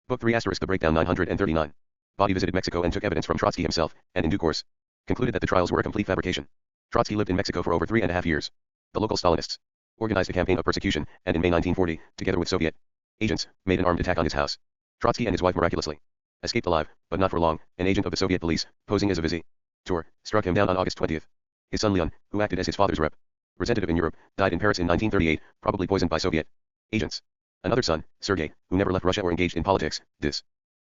Book 3 * The Breakdown 939. Body visited Mexico and took evidence from Trotsky himself, and in due course, concluded that the trials were a complete fabrication. Trotsky lived in Mexico for over 3.5 years. The local Stalinists organized a campaign of persecution, and in May 1940, together with Soviet agents, made an armed attack on his house. Trotsky and his wife miraculously escaped alive, but not for long. An agent of the Soviet police, posing as a visitor, struck him down on August 20th. His son Leon, who acted as his father's representative in Europe, died in Paris in 1938, probably poisoned by Soviet agents. Another son, Sergei, who never left Russia or engaged in politics,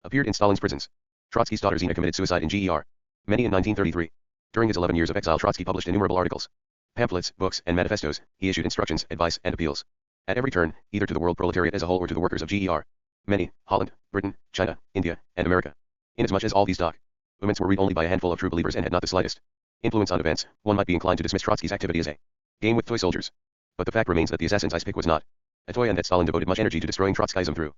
appeared in Stalin's prisons. Trotsky's daughter Zina committed suicide in GER. Many in 1933. During his 11 years of exile, Trotsky published innumerable articles, pamphlets, books, and manifestos. He issued instructions, advice, and appeals. At every turn, either to the world proletariat as a whole or to the workers of GER. Many, Holland, Britain, China, India, and America. Inasmuch as all these documents were read only by a handful of true believers and had not the slightest influence on events, one might be inclined to dismiss Trotsky's activity as a game with toy soldiers. But the fact remains that the assassin's ice pick was not a toy, and that Stalin devoted much energy to destroying Trotskyism throughout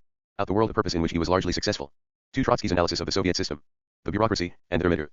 the world, a purpose in which he was largely successful. 2. Trotsky's analysis of the Soviet system, the bureaucracy, and their emitter.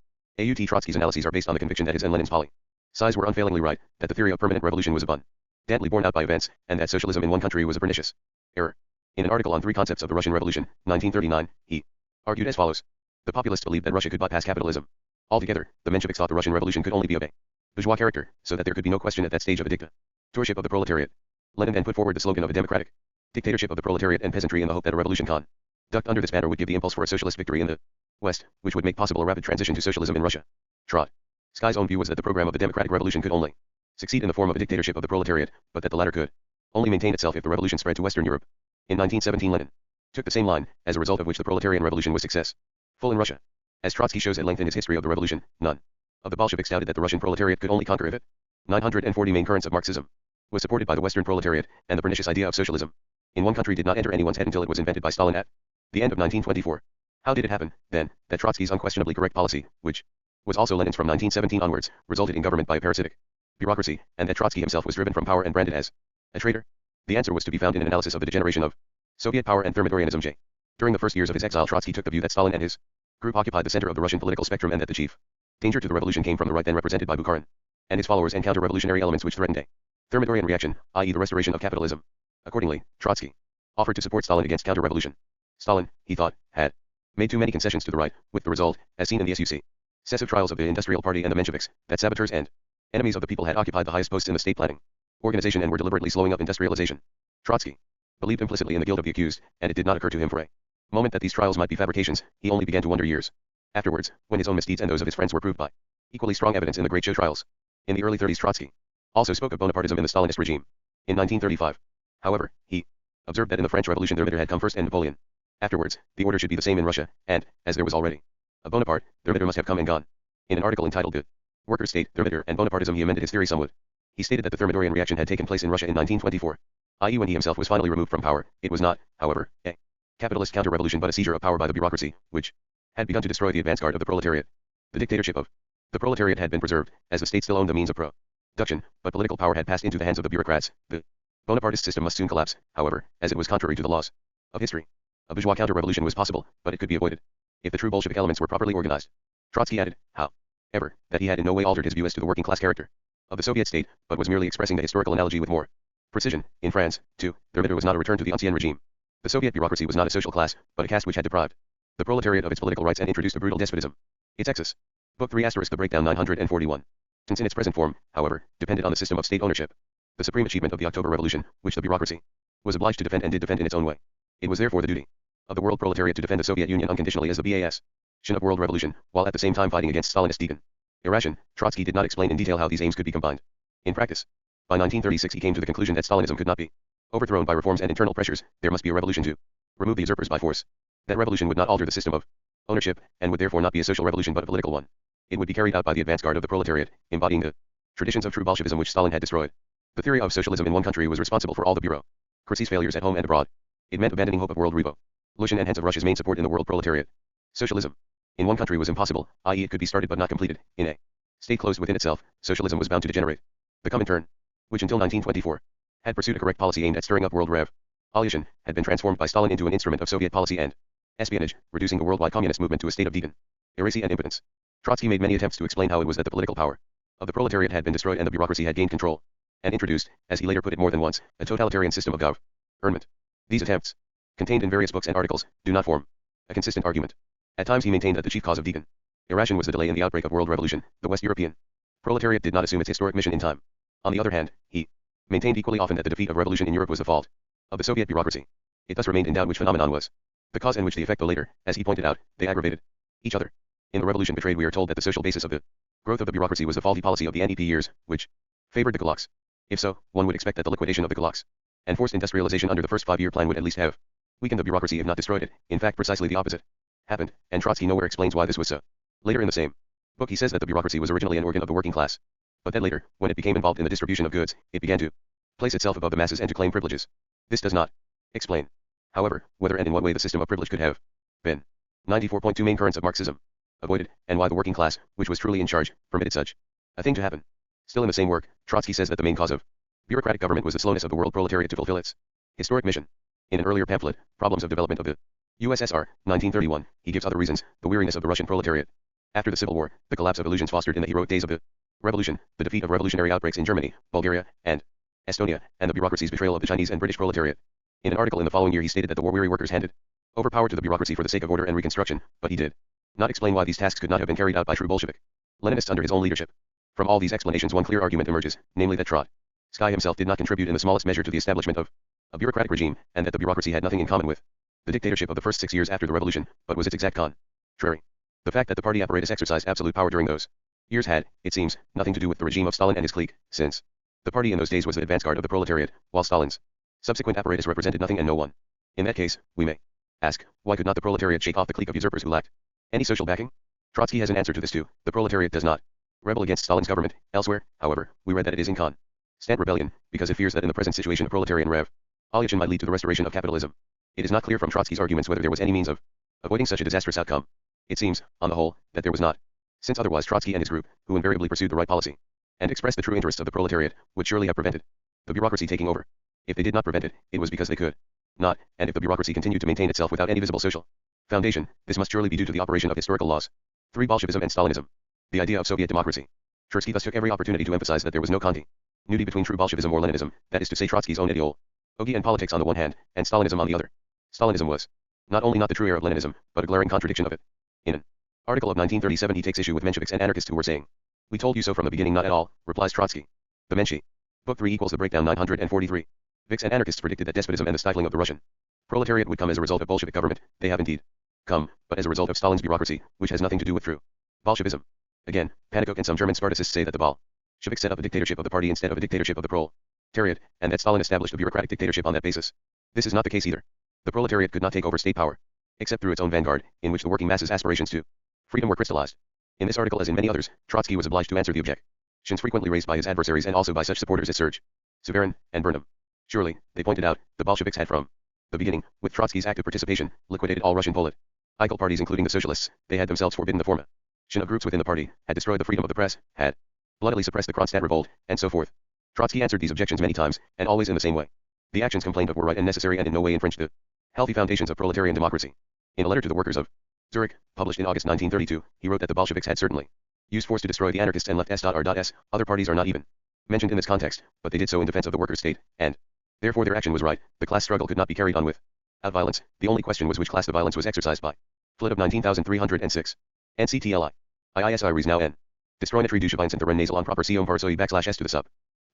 Trotsky's analyses are based on the conviction that his and Lenin's policies were unfailingly right, that the theory of permanent revolution was abundantly borne out by events, and that socialism in one country was a pernicious error. In an article on 3 concepts of the Russian Revolution, 1939, he argued as follows. The populists believed that Russia could bypass capitalism altogether. The Mensheviks thought the Russian Revolution could only be of a bourgeois character, so that there could be no question at that stage of a dictatorship of the proletariat. Lenin then put forward the slogan of a democratic dictatorship of the proletariat and peasantry in the hope that a revolution conducted under this banner would give the impulse for a socialist victory in the West, which would make possible a rapid transition to socialism in Russia. Trotsky's own view was that the program of the democratic revolution could only succeed in the form of a dictatorship of the proletariat, but that the latter could only maintain itself if the revolution spread to Western Europe. In 1917, Lenin took the same line, as a result of which the proletarian revolution was successful in Russia. As Trotsky shows at length in his History of the Revolution, none of the Bolsheviks doubted that the Russian proletariat could only conquer if it 940 main currents of Marxism was supported by the Western proletariat, and the pernicious idea of socialism in one country did not enter anyone's head until it was invented by Stalin at the end of 1924. How did it happen, then, that Trotsky's unquestionably correct policy, which was also Lenin's from 1917 onwards, resulted in government by a parasitic bureaucracy, and that Trotsky himself was driven from power and branded as a traitor? The answer was to be found in an analysis of the degeneration of Soviet power and thermidorianism. During the first years of his exile, Trotsky took the view that Stalin and his group occupied the center of the Russian political spectrum, and that the chief danger to the revolution came from the right, then represented by Bukharin and his followers, and counter-revolutionary elements which threatened a thermidorian reaction, i.e. the restoration of capitalism. Accordingly, Trotsky offered to support Stalin against counter-revolution. Stalin, he thought, had made too many concessions to the right, with the result, as seen in the successive trials of the Industrial Party and the Mensheviks, that saboteurs and enemies of the people had occupied the highest posts in the state planning organization and were deliberately slowing up industrialization. Trotsky believed implicitly in the guilt of the accused, and it did not occur to him for a moment that these trials might be fabrications. He only began to wonder years afterwards, when his own misdeeds and those of his friends were proved by equally strong evidence in the great show trials. In the early 30s, Trotsky also spoke of Bonapartism in the Stalinist regime. In 1935, however, he observed that in the French Revolution their leader had come first and Napoleon afterwards. The order should be the same in Russia, and, as there was already a Bonaparte, their leader must have come and gone. In an article entitled The Workers' State, Their Leader, and Bonapartism, he amended his theory somewhat. He stated that the thermidorian reaction had taken place in Russia in 1924, i.e. when he himself was finally removed from power. It was not, however, a capitalist counter-revolution but a seizure of power by the bureaucracy, which had begun to destroy the advance guard of the proletariat. The dictatorship of the proletariat had been preserved, as the state still owned the means of production, but political power had passed into the hands of the bureaucrats. The Bonapartist system must soon collapse, however, as it was contrary to the laws of history. A bourgeois counter-revolution was possible, but it could be avoided if the true Bolshevik elements were properly organized. Trotsky added, however, that he had in no way altered his view as to the working class character of the Soviet state, but was merely expressing the historical analogy with more precision. In France, too, their leader was not a return to the ancien regime. The Soviet bureaucracy was not a social class, but a caste which had deprived the proletariat of its political rights and introduced a brutal despotism. Its excess. Book 3 * The Breakdown 941. Since in its present form, however, depended on the system of state ownership, the supreme achievement of the October Revolution, which the bureaucracy was obliged to defend and did defend in its own way. It was therefore the duty of the world proletariat to defend the Soviet Union unconditionally as the bastion of world revolution, while at the same time fighting against Stalinist degeneration. Trotsky did not explain in detail how these aims could be combined in practice. By 1936 he came to the conclusion that Stalinism could not be overthrown by reforms and internal pressures. There must be a revolution to remove the usurpers by force. That revolution would not alter the system of ownership, and would therefore not be a social revolution but a political one. It would be carried out by the advance guard of the proletariat, embodying the traditions of true Bolshevism which Stalin had destroyed. The theory of socialism in one country was responsible for all the bureaucracy's failures at home and abroad. It meant abandoning hope of world revolution and hence of Russia's main support in the world proletariat. Socialism in one country was impossible, i.e. it could be started but not completed. In a state closed within itself, socialism was bound to degenerate. The Comintern, which until 1924 had pursued a correct policy aimed at stirring up world revolution, had been transformed by Stalin into an instrument of Soviet policy and espionage, reducing the worldwide communist movement to a state of degeneracy and impotence. Trotsky made many attempts to explain how it was that the political power of the proletariat had been destroyed and the bureaucracy had gained control, and introduced, as he later put it more than once, a totalitarian system of government. These attempts, contained in various books and articles, do not form A consistent argument. At times he maintained that the chief cause of irration was the delay in the outbreak of world revolution. The West European proletariat did not assume its historic mission in time. On the other hand, he maintained equally often that the defeat of revolution in Europe was the fault of the Soviet bureaucracy. It thus remained in doubt which phenomenon was the cause and which the effect, though later, as he pointed out, they aggravated each other. In the revolution betrayed we are told that the social basis of the growth of the bureaucracy was the faulty policy of the NEP years, which favored the kulaks. If so, one would expect that the liquidation of the kulaks and forced industrialization under the first 5-year plan would at least have weakened the bureaucracy if not destroyed it. In fact, precisely the opposite happened, and Trotsky nowhere explains why this was so. Later in the same book he says that the bureaucracy was originally an organ of the working class, but that later, when it became involved in the distribution of goods, it began to place itself above the masses and to claim privileges. This does not explain, however, whether and in what way the system of privilege could have been 94.2 main currents of Marxism avoided, and why the working class, which was truly in charge, permitted such a thing to happen. Still in the same work, Trotsky says that the main cause of bureaucratic government was the slowness of the world proletariat to fulfill its historic mission. In an earlier pamphlet, Problems of Development of the USSR, 1931, he gives other reasons: the weariness of the Russian proletariat after the Civil War, the collapse of illusions fostered in the heroic days of the revolution, the defeat of revolutionary outbreaks in Germany, Bulgaria, and Estonia, and the bureaucracy's betrayal of the Chinese and British proletariat. In an article in the following year he stated that the war-weary workers handed over power to the bureaucracy for the sake of order and reconstruction, but he did not explain why these tasks could not have been carried out by true Bolshevik Leninists under his own leadership. From all these explanations one clear argument emerges, namely that Trotsky himself did not contribute in the smallest measure to the establishment of a bureaucratic regime, and that the bureaucracy had nothing in common with the dictatorship of the first 6 years after the revolution, but was its exact contrary. The fact that the party apparatus exercised absolute power during those years had, it seems, nothing to do with the regime of Stalin and his clique, since the party in those days was the advance guard of the proletariat, while Stalin's subsequent apparatus represented nothing and no one. In that case, we may ask, why could not the proletariat shake off the clique of usurpers who lacked any social backing? Trotsky has an answer to this too. The proletariat does not rebel against Stalin's government. Elsewhere, however, we read that it is in constant rebellion, because it fears that in the present situation of proletarian revolution might lead to the restoration of capitalism. It is not clear from Trotsky's arguments whether there was any means of avoiding such a disastrous outcome. It seems, on the whole, that there was not, since otherwise Trotsky and his group, who invariably pursued the right policy and expressed the true interests of the proletariat, would surely have prevented the bureaucracy taking over. If they did not prevent it, it was because they could not, and if the bureaucracy continued to maintain itself without any visible social foundation, this must surely be due to the operation of historical laws. 3. Bolshevism and Stalinism. The idea of Soviet democracy. Trotsky thus took every opportunity to emphasize that there was no continuity between true Bolshevism or Leninism, that is to say Trotsky's own ideology and politics on the one hand, and Stalinism on the other. Stalinism was not only not the true heir of Leninism, but a glaring contradiction of it. In an article of 1937 he takes issue with Mensheviks and anarchists who were saying, "We told you so from the beginning." Not at all, replies Trotsky. The Menshi. Book 3 equals the breakdown 943. Viks and anarchists predicted that despotism and the stifling of the Russian proletariat would come as a result of Bolshevik government. They have indeed come, but as a result of Stalin's bureaucracy, which has nothing to do with true Bolshevism. Again, Pannekoek and some German Spartacists say that the Bolsheviks set up a dictatorship of the party instead of a dictatorship of the proletariat, and that Stalin established a bureaucratic dictatorship on that basis. This is not the case either. The proletariat could not take over state power, except through its own vanguard, in which the working masses' aspirations to freedom were crystallized. In this article as in many others, Trotsky was obliged to answer the objections frequently raised by his adversaries and also by such supporters as Serge Severin and Burnham. Surely, they pointed out, the Bolsheviks had from the beginning, with Trotsky's active participation, liquidated all Russian political parties including the socialists. They had themselves forbidden the formation of groups within the party, had destroyed the freedom of the press, had bloodily suppressed the Kronstadt revolt, and so forth. Trotsky answered these objections many times, and always in the same way. The actions complained of were right and necessary and in no way infringed the healthy foundations of proletarian democracy. In a letter to the workers of Zurich, published in August 1932, he wrote that the Bolsheviks had certainly used force to destroy the anarchists and left S.R.S. Other parties are not even mentioned in this context, but they did so in defense of the workers' state, and therefore their action was right. The class struggle could not be carried on without violence. The only question was which class the violence was exercised by. Flit of 19,306. NCTLI. IISI rees now N. Destroynetry du Chevins and the Ren nasal on proper Siom Varsoi /S to the sub.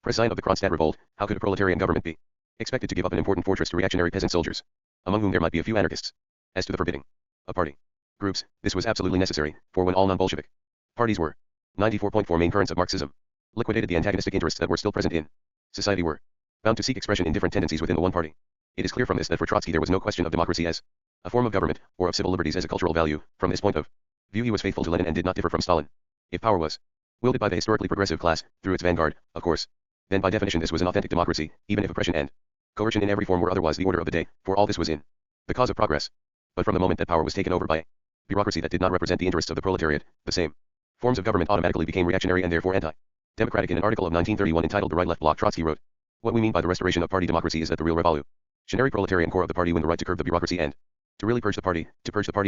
Press sign of the Kronstadt revolt. How could a proletarian government be expected to give up an important fortress to reactionary peasant soldiers, among whom there might be a few anarchists? As to the forbidding of party groups, this was absolutely necessary, for when all non-Bolshevik parties were 94.4 main currents of Marxism liquidated, the antagonistic interests that were still present in society were bound to seek expression in different tendencies within the one party. It is clear from this that for Trotsky there was no question of democracy as a form of government, or of civil liberties as a cultural value. From this point of view he was faithful to Lenin and did not differ from Stalin. If power was wielded by the historically progressive class, through its vanguard, of course, then by definition this was an authentic democracy, even if oppression and coercion in every form were otherwise the order of the day, for all this was in the cause of progress. But from the moment that power was taken over by a bureaucracy that did not represent the interests of the proletariat, the same forms of government automatically became reactionary and therefore anti-democratic. In an article of 1931 entitled The Right-Left Bloc, Trotsky wrote, "What we mean by the restoration of party democracy is that the real revolutionary proletarian core of the party win the right to curb the bureaucracy and to really purge the party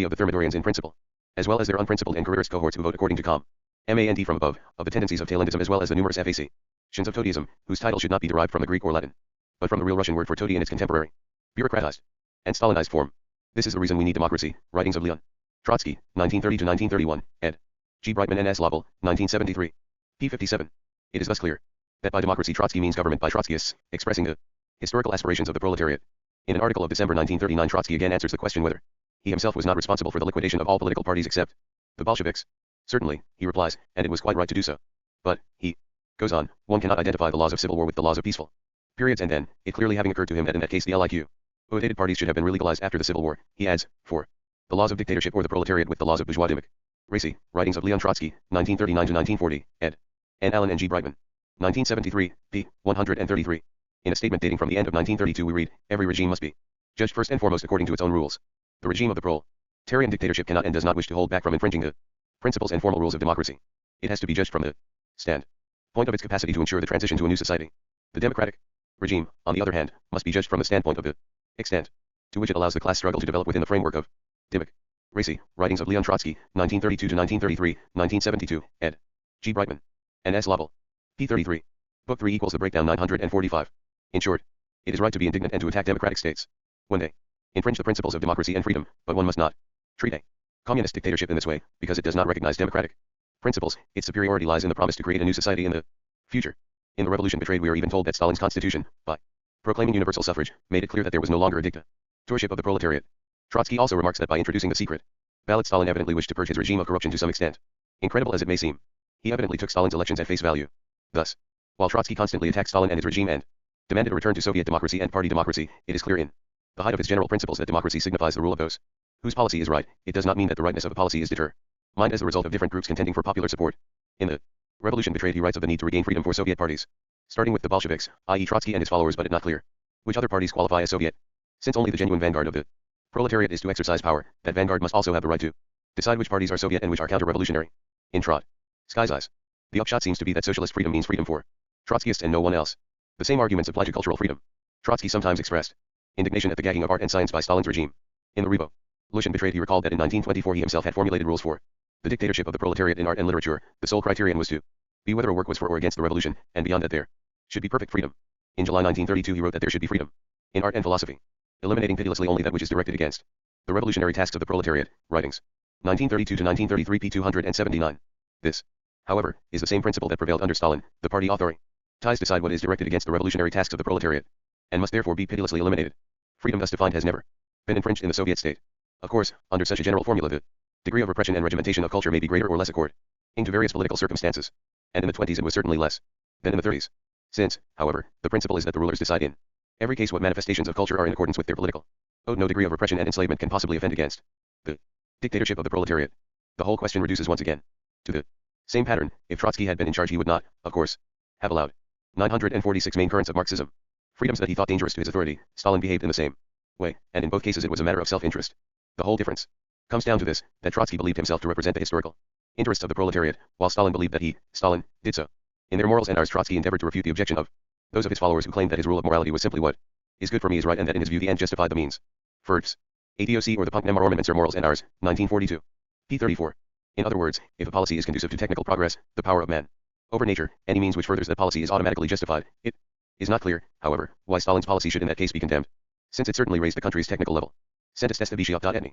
of the Thermidorians in principle, as well as their unprincipled and careerist cohorts who vote according to command from above, of the tendencies of tailendism as well as the numerous factions of toadyism, whose title should not be derived from the Greek or Latin, but from the real Russian word for toady in its contemporary, bureaucratized, and Stalinized form. This is the reason we need democracy. Writings of Leon Trotsky, 1930-1931, ed. G. Brightman and S. Lovell, 1973. p. 57. It is thus clear that by democracy Trotsky means government by Trotskyists, expressing the historical aspirations of the proletariat. In an article of December 1939, Trotsky again answers the question whether he himself was not responsible for the liquidation of all political parties except the Bolsheviks. Certainly, he replies, and it was quite right to do so. But, he goes on, one cannot identify the laws of civil war with the laws of peaceful periods, and then, it clearly having occurred to him that in that case the liquid parties should have been relegalized after the Civil War, he adds, for the laws of dictatorship or the proletariat with the laws of bourgeois democracy. Writings of Leon Trotsky, 1939-1940, ed. N. Allen and G. Brightman. 1973, p. 133. In a statement dating from the end of 1932 we read, every regime must be judged first and foremost according to its own rules. The regime of the proletarian dictatorship cannot and does not wish to hold back from infringing the principles and formal rules of democracy. It has to be judged from the standpoint of its capacity to ensure the transition to a new society. The democratic regime, on the other hand, must be judged from the standpoint of the extent to which it allows the class struggle to develop within the framework of democracy. Writings of Leon Trotsky, 1932-1933, 1972, ed. G. Brightman. N. S. Lovell. p. 33. Book 3 equals the breakdown 945. In short, it is right to be indignant and to attack democratic states when they infringe the principles of democracy and freedom, but one must not treat a communist dictatorship in this way, because it does not recognize democratic principles. Its superiority lies in the promise to create a new society in the future. In the revolution betrayed we are even told that Stalin's constitution, by proclaiming universal suffrage, made it clear that there was no longer a dictatorship of the proletariat. Trotsky also remarks that by introducing the secret ballot Stalin evidently wished to purge his regime of corruption to some extent. Incredible as it may seem, he evidently took Stalin's elections at face value. Thus, while Trotsky constantly attacked Stalin and his regime and demanded a return to Soviet democracy and party democracy, it is clear in the height of his general principles that democracy signifies the rule of those whose policy is right. It does not mean that the rightness of a policy is determined as the result of different groups contending for popular support. In the revolution betrayed he writes of the need to regain freedom for Soviet parties, starting with the Bolsheviks, i.e. Trotsky and his followers, but it not clear which other parties qualify as Soviet. Since only the genuine vanguard of the proletariat is to exercise power, that vanguard must also have the right to decide which parties are Soviet and which are counter-revolutionary. In Trotsky's eyes, the upshot seems to be that socialist freedom means freedom for Trotskyists and no one else. The same arguments apply to cultural freedom. Trotsky sometimes expressed indignation at the gagging of art and science by Stalin's regime. In the revolution betrayed he recalled that in 1924 he himself had formulated rules for the dictatorship of the proletariat in art and literature. The sole criterion was to be whether a work was for or against the revolution, and beyond that there should be perfect freedom. In July 1932 he wrote that there should be freedom in art and philosophy, eliminating pitilessly only that which is directed against the revolutionary tasks of the proletariat. Writings 1932-1933 p. 279. This, however, is the same principle that prevailed under Stalin. The party authority ties decide what is directed against the revolutionary tasks of the proletariat, and must therefore be pitilessly eliminated. Freedom thus defined has never been infringed in the Soviet state. Of course, under such a general formula the degree of repression and regimentation of culture may be greater or less according to various political circumstances, and in the 20s it was certainly less than in the 30s. Since, however, the principle is that the rulers decide in every case what manifestations of culture are in accordance with their political code, no degree of repression and enslavement can possibly offend against the dictatorship of the proletariat. The whole question reduces once again to the same pattern. If Trotsky had been in charge he would not, of course, have allowed 946 main currents of Marxism, freedoms that he thought dangerous to his authority. Stalin behaved in the same way, and in both cases it was a matter of self-interest. The whole difference comes down to this, that Trotsky believed himself to represent the historical interests of the proletariat, while Stalin believed that he, Stalin, did so. In their morals and ours Trotsky endeavored to refute the objection of those of his followers who claimed that his rule of morality was simply what is good for me is right, and that in his view the end justified the means. First, ADOC or the Punk Nemar Ornaments or Morals and Ours, 1942. p. 34. In other words, if a policy is conducive to technical progress, the power of man over nature, any means which furthers that policy is automatically justified. It is not clear, however, why Stalin's policy should in that case be condemned, since it certainly raised the country's technical level. Centis testa viciat.etni.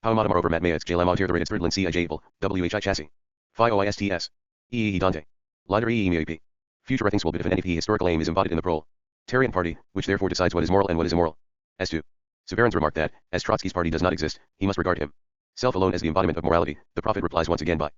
Paumatamar over mat maets jlam autir the rated stridlin ci jable, whi chassis. Phi oists. Eee dante. Lider eep. Future things will be if an NEP historical aim is embodied in the proletarian party, which therefore decides what is moral and what is immoral. As to Severan's remark that, as Trotsky's party does not exist, he must regard himself alone as the embodiment of morality, the prophet replies once again by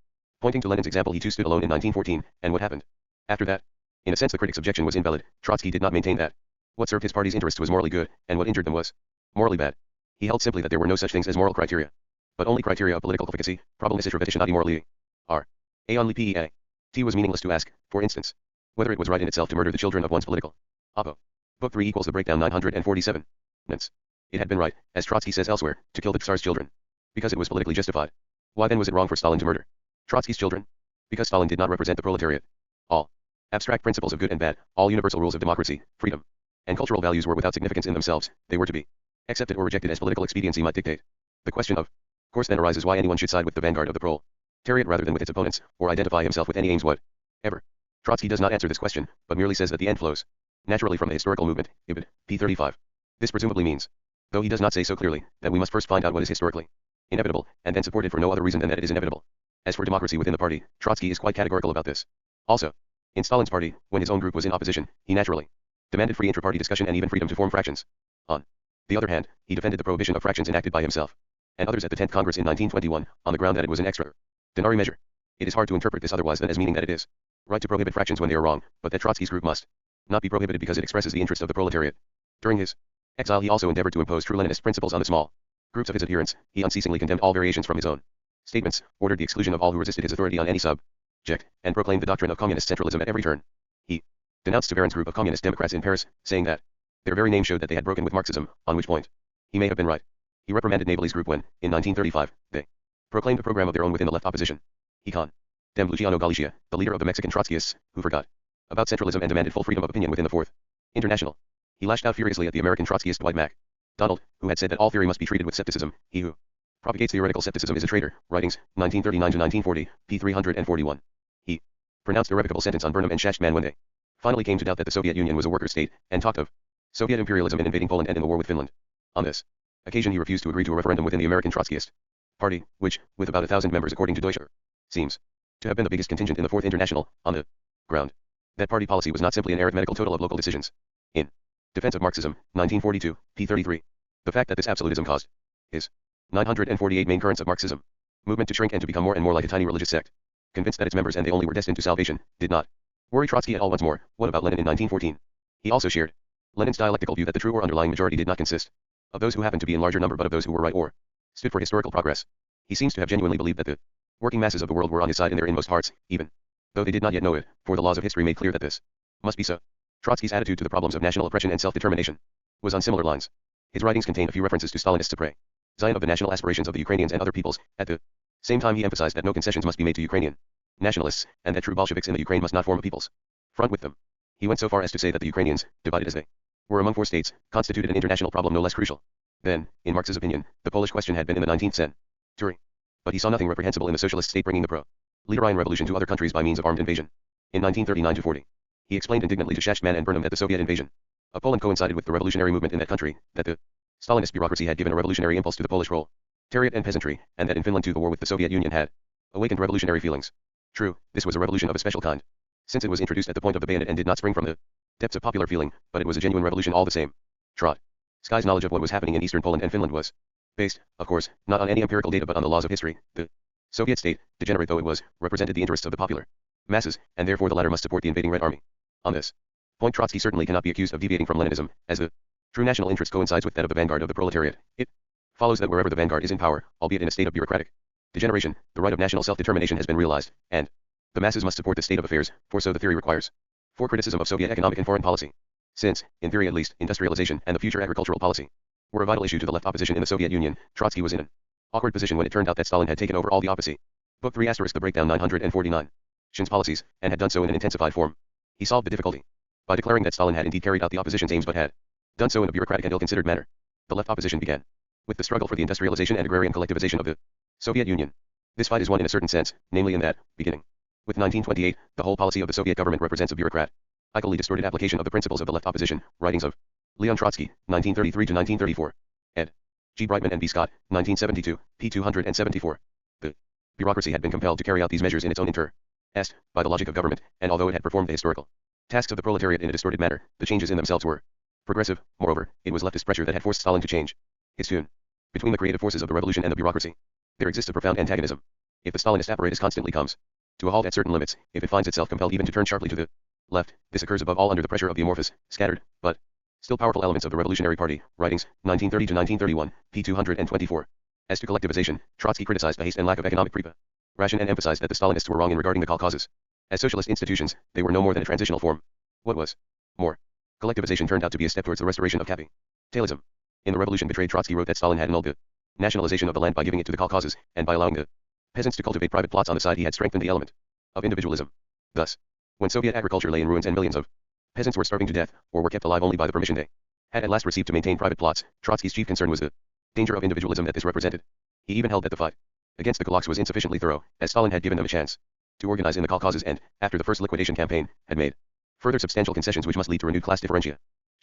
pointing to Lenin's example. He too stood alone in 1914, and what happened after that? In a sense the critic's objection was invalid. Trotsky did not maintain that what served his party's interests was morally good, and what injured them was morally bad. He held simply that there were no such things as moral criteria, but only criteria of political efficacy, probable necessity morally. R. A only PEA. T was meaningless to ask, for instance, whether it was right in itself to murder the children of one's political oppo. Book 3 equals the breakdown 947. Hence, it had been right, as Trotsky says elsewhere, to kill the Tsar's children, because it was politically justified. Why then was it wrong for Stalin to murder Trotsky's children? Because Stalin did not represent the proletariat. All abstract principles of good and bad, all universal rules of democracy, freedom, and cultural values were without significance in themselves. They were to be accepted or rejected as political expediency might dictate. The question of course then arises why anyone should side with the vanguard of the proletariat rather than with its opponents, or identify himself with any aims whatever. Trotsky does not answer this question, but merely says that the end flows naturally from the historical movement. Ibid. p. 35. This presumably means Though he does not say so clearly, that we must first find out what is historically inevitable, and then support it for no other reason than that it is inevitable. As for democracy within the party, Trotsky is quite categorical about this. Also, in Stalin's party, when his own group was in opposition, he naturally demanded free intra-party discussion and even freedom to form fractions. On the other hand, he defended the prohibition of fractions enacted by himself and others at the 10th Congress in 1921, on the ground that it was an extraordinary measure. It is hard to interpret this otherwise than as meaning that it is right to prohibit fractions when they are wrong, but that Trotsky's group must not be prohibited because it expresses the interest of the proletariat. During his exile he also endeavored to impose true Leninist principles on the small groups of his adherents. He unceasingly condemned all variations from his own statements, ordered the exclusion of all who resisted his authority on any subject, and proclaimed the doctrine of communist centralism at every turn. He denounced Severin's group of communist Democrats in Paris, saying that their very name showed that they had broken with Marxism, on which point he may have been right. He reprimanded Navali's group when, in 1935, they proclaimed a program of their own within the left opposition. He condemned Luciano Galicia, the leader of the Mexican Trotskyists, who forgot about centralism and demanded full freedom of opinion within the Fourth International. He lashed out furiously at the American Trotskyist Dwight MacDonald, who had said that all theory must be treated with skepticism. He who propagates theoretical skepticism is a traitor. Writings, 1939-1940, p. 341. He pronounced irrevocable sentence on Burnham and Shachman when they finally came to doubt that the Soviet Union was a worker state, and talked of Soviet imperialism in invading Poland and in the war with Finland. On this occasion he refused to agree to a referendum within the American Trotskyist Party, which, with about 1,000 members according to Deutscher, seems to have been the biggest contingent in the Fourth International, on the ground that party policy was not simply an arithmetical total of local decisions. In Defense of Marxism, 1942, p. 33. The fact that this absolutism caused his 948 main currents of Marxism movement to shrink and to become more and more like a tiny religious sect, convinced that its members and they only were destined to salvation, did not worry Trotsky at all. Once more, what about Lenin in 1914? He also shared Lenin's dialectical view that the true or underlying majority did not consist of those who happened to be in larger number but of those who were right or stood for historical progress. He seems to have genuinely believed that the working masses of the world were on his side in their inmost hearts, even though they did not yet know it, for the laws of history made clear that this must be so. Trotsky's attitude to the problems of national oppression and self-determination was on similar lines. His writings contain a few references to Stalinist suppression of the national aspirations of the Ukrainians and other peoples. At the same time he emphasized that no concessions must be made to Ukrainian nationalists, and that true Bolsheviks in the Ukraine must not form a people's front with them. He went so far as to say that the Ukrainians, divided as they were among four states, constituted an international problem no less crucial than, in Marx's opinion, the Polish question had been in the 19th century. But he saw nothing reprehensible in the socialist state bringing the proletarian revolution to other countries by means of armed invasion. In 1939-40, he explained indignantly to Shachman and Burnham that the Soviet invasion of Poland coincided with the revolutionary movement in that country, that the Stalinist bureaucracy had given a revolutionary impulse to the Polish proletariat and peasantry, and that in Finland too the war with the Soviet Union had awakened revolutionary feelings. True, this was a revolution of a special kind, since it was introduced at the point of the bayonet and did not spring from the depths of popular feeling, but it was a genuine revolution all the same. Trotsky's knowledge of what was happening in eastern Poland and Finland was based, of course, not on any empirical data but on the laws of history. The Soviet state, degenerate though it was, represented the interests of the popular masses, and therefore the latter must support the invading Red Army. On this point Trotsky certainly cannot be accused of deviating from Leninism, as the true national interest coincides with that of the vanguard of the proletariat. It follows that wherever the vanguard is in power, albeit in a state of bureaucratic degeneration, the right of national self-determination has been realized, and the masses must support the state of affairs, for so the theory requires. For criticism of Soviet economic and foreign policy, since, in theory at least, industrialization and the future agricultural policy were a vital issue to the left opposition in the Soviet Union, Trotsky was in an awkward position when it turned out that Stalin had taken over all the opposite. Book 3 *, The Breakdown 949. Shin's policies, and had done so in an intensified form. He solved the difficulty by declaring that Stalin had indeed carried out the opposition's aims but had done so in a bureaucratic and ill-considered manner. The left opposition began with the struggle for the industrialization and agrarian collectivization of the Soviet Union. This fight is won in a certain sense, namely in that, beginning with 1928, the whole policy of the Soviet government represents a bureaucratically distorted application of the principles of the left opposition. Writings of Leon Trotsky, 1933-1934. Ed. G. Brightman and B. Scott, 1972, p. 274. The bureaucracy had been compelled to carry out these measures in its own interest, by the logic of government, and although it had performed the historical tasks of the proletariat in a distorted manner, the changes in themselves were progressive. Moreover, it was leftist pressure that had forced Stalin to change his tune. Between the creative forces of the revolution and the bureaucracy, there exists a profound antagonism. If the Stalinist apparatus constantly comes to a halt at certain limits, if it finds itself compelled even to turn sharply to the left, this occurs above all under the pressure of the amorphous, scattered, but still powerful elements of the Revolutionary Party. Writings, 1930-1931, p. 224. As to collectivization, Trotsky criticized the haste and lack of economic preparation and emphasized that the Stalinists were wrong in regarding the causes. As socialist institutions, they were no more than a transitional form. What was more, collectivization turned out to be a step towards the restoration of capitalism. In The Revolution Betrayed, Trotsky wrote that Stalin had annulled the nationalization of the land by giving it to the kolkhozes, and by allowing the peasants to cultivate private plots on the side he had strengthened the element of individualism. Thus, when Soviet agriculture lay in ruins and millions of peasants were starving to death, or were kept alive only by the permission they had at last received to maintain private plots, Trotsky's chief concern was the danger of individualism that this represented. He even held that the fight against the kulaks was insufficiently thorough, as Stalin had given them a chance to organize in the kolkhozes and, after the first liquidation campaign, had made further substantial concessions which must lead to renewed class differentiation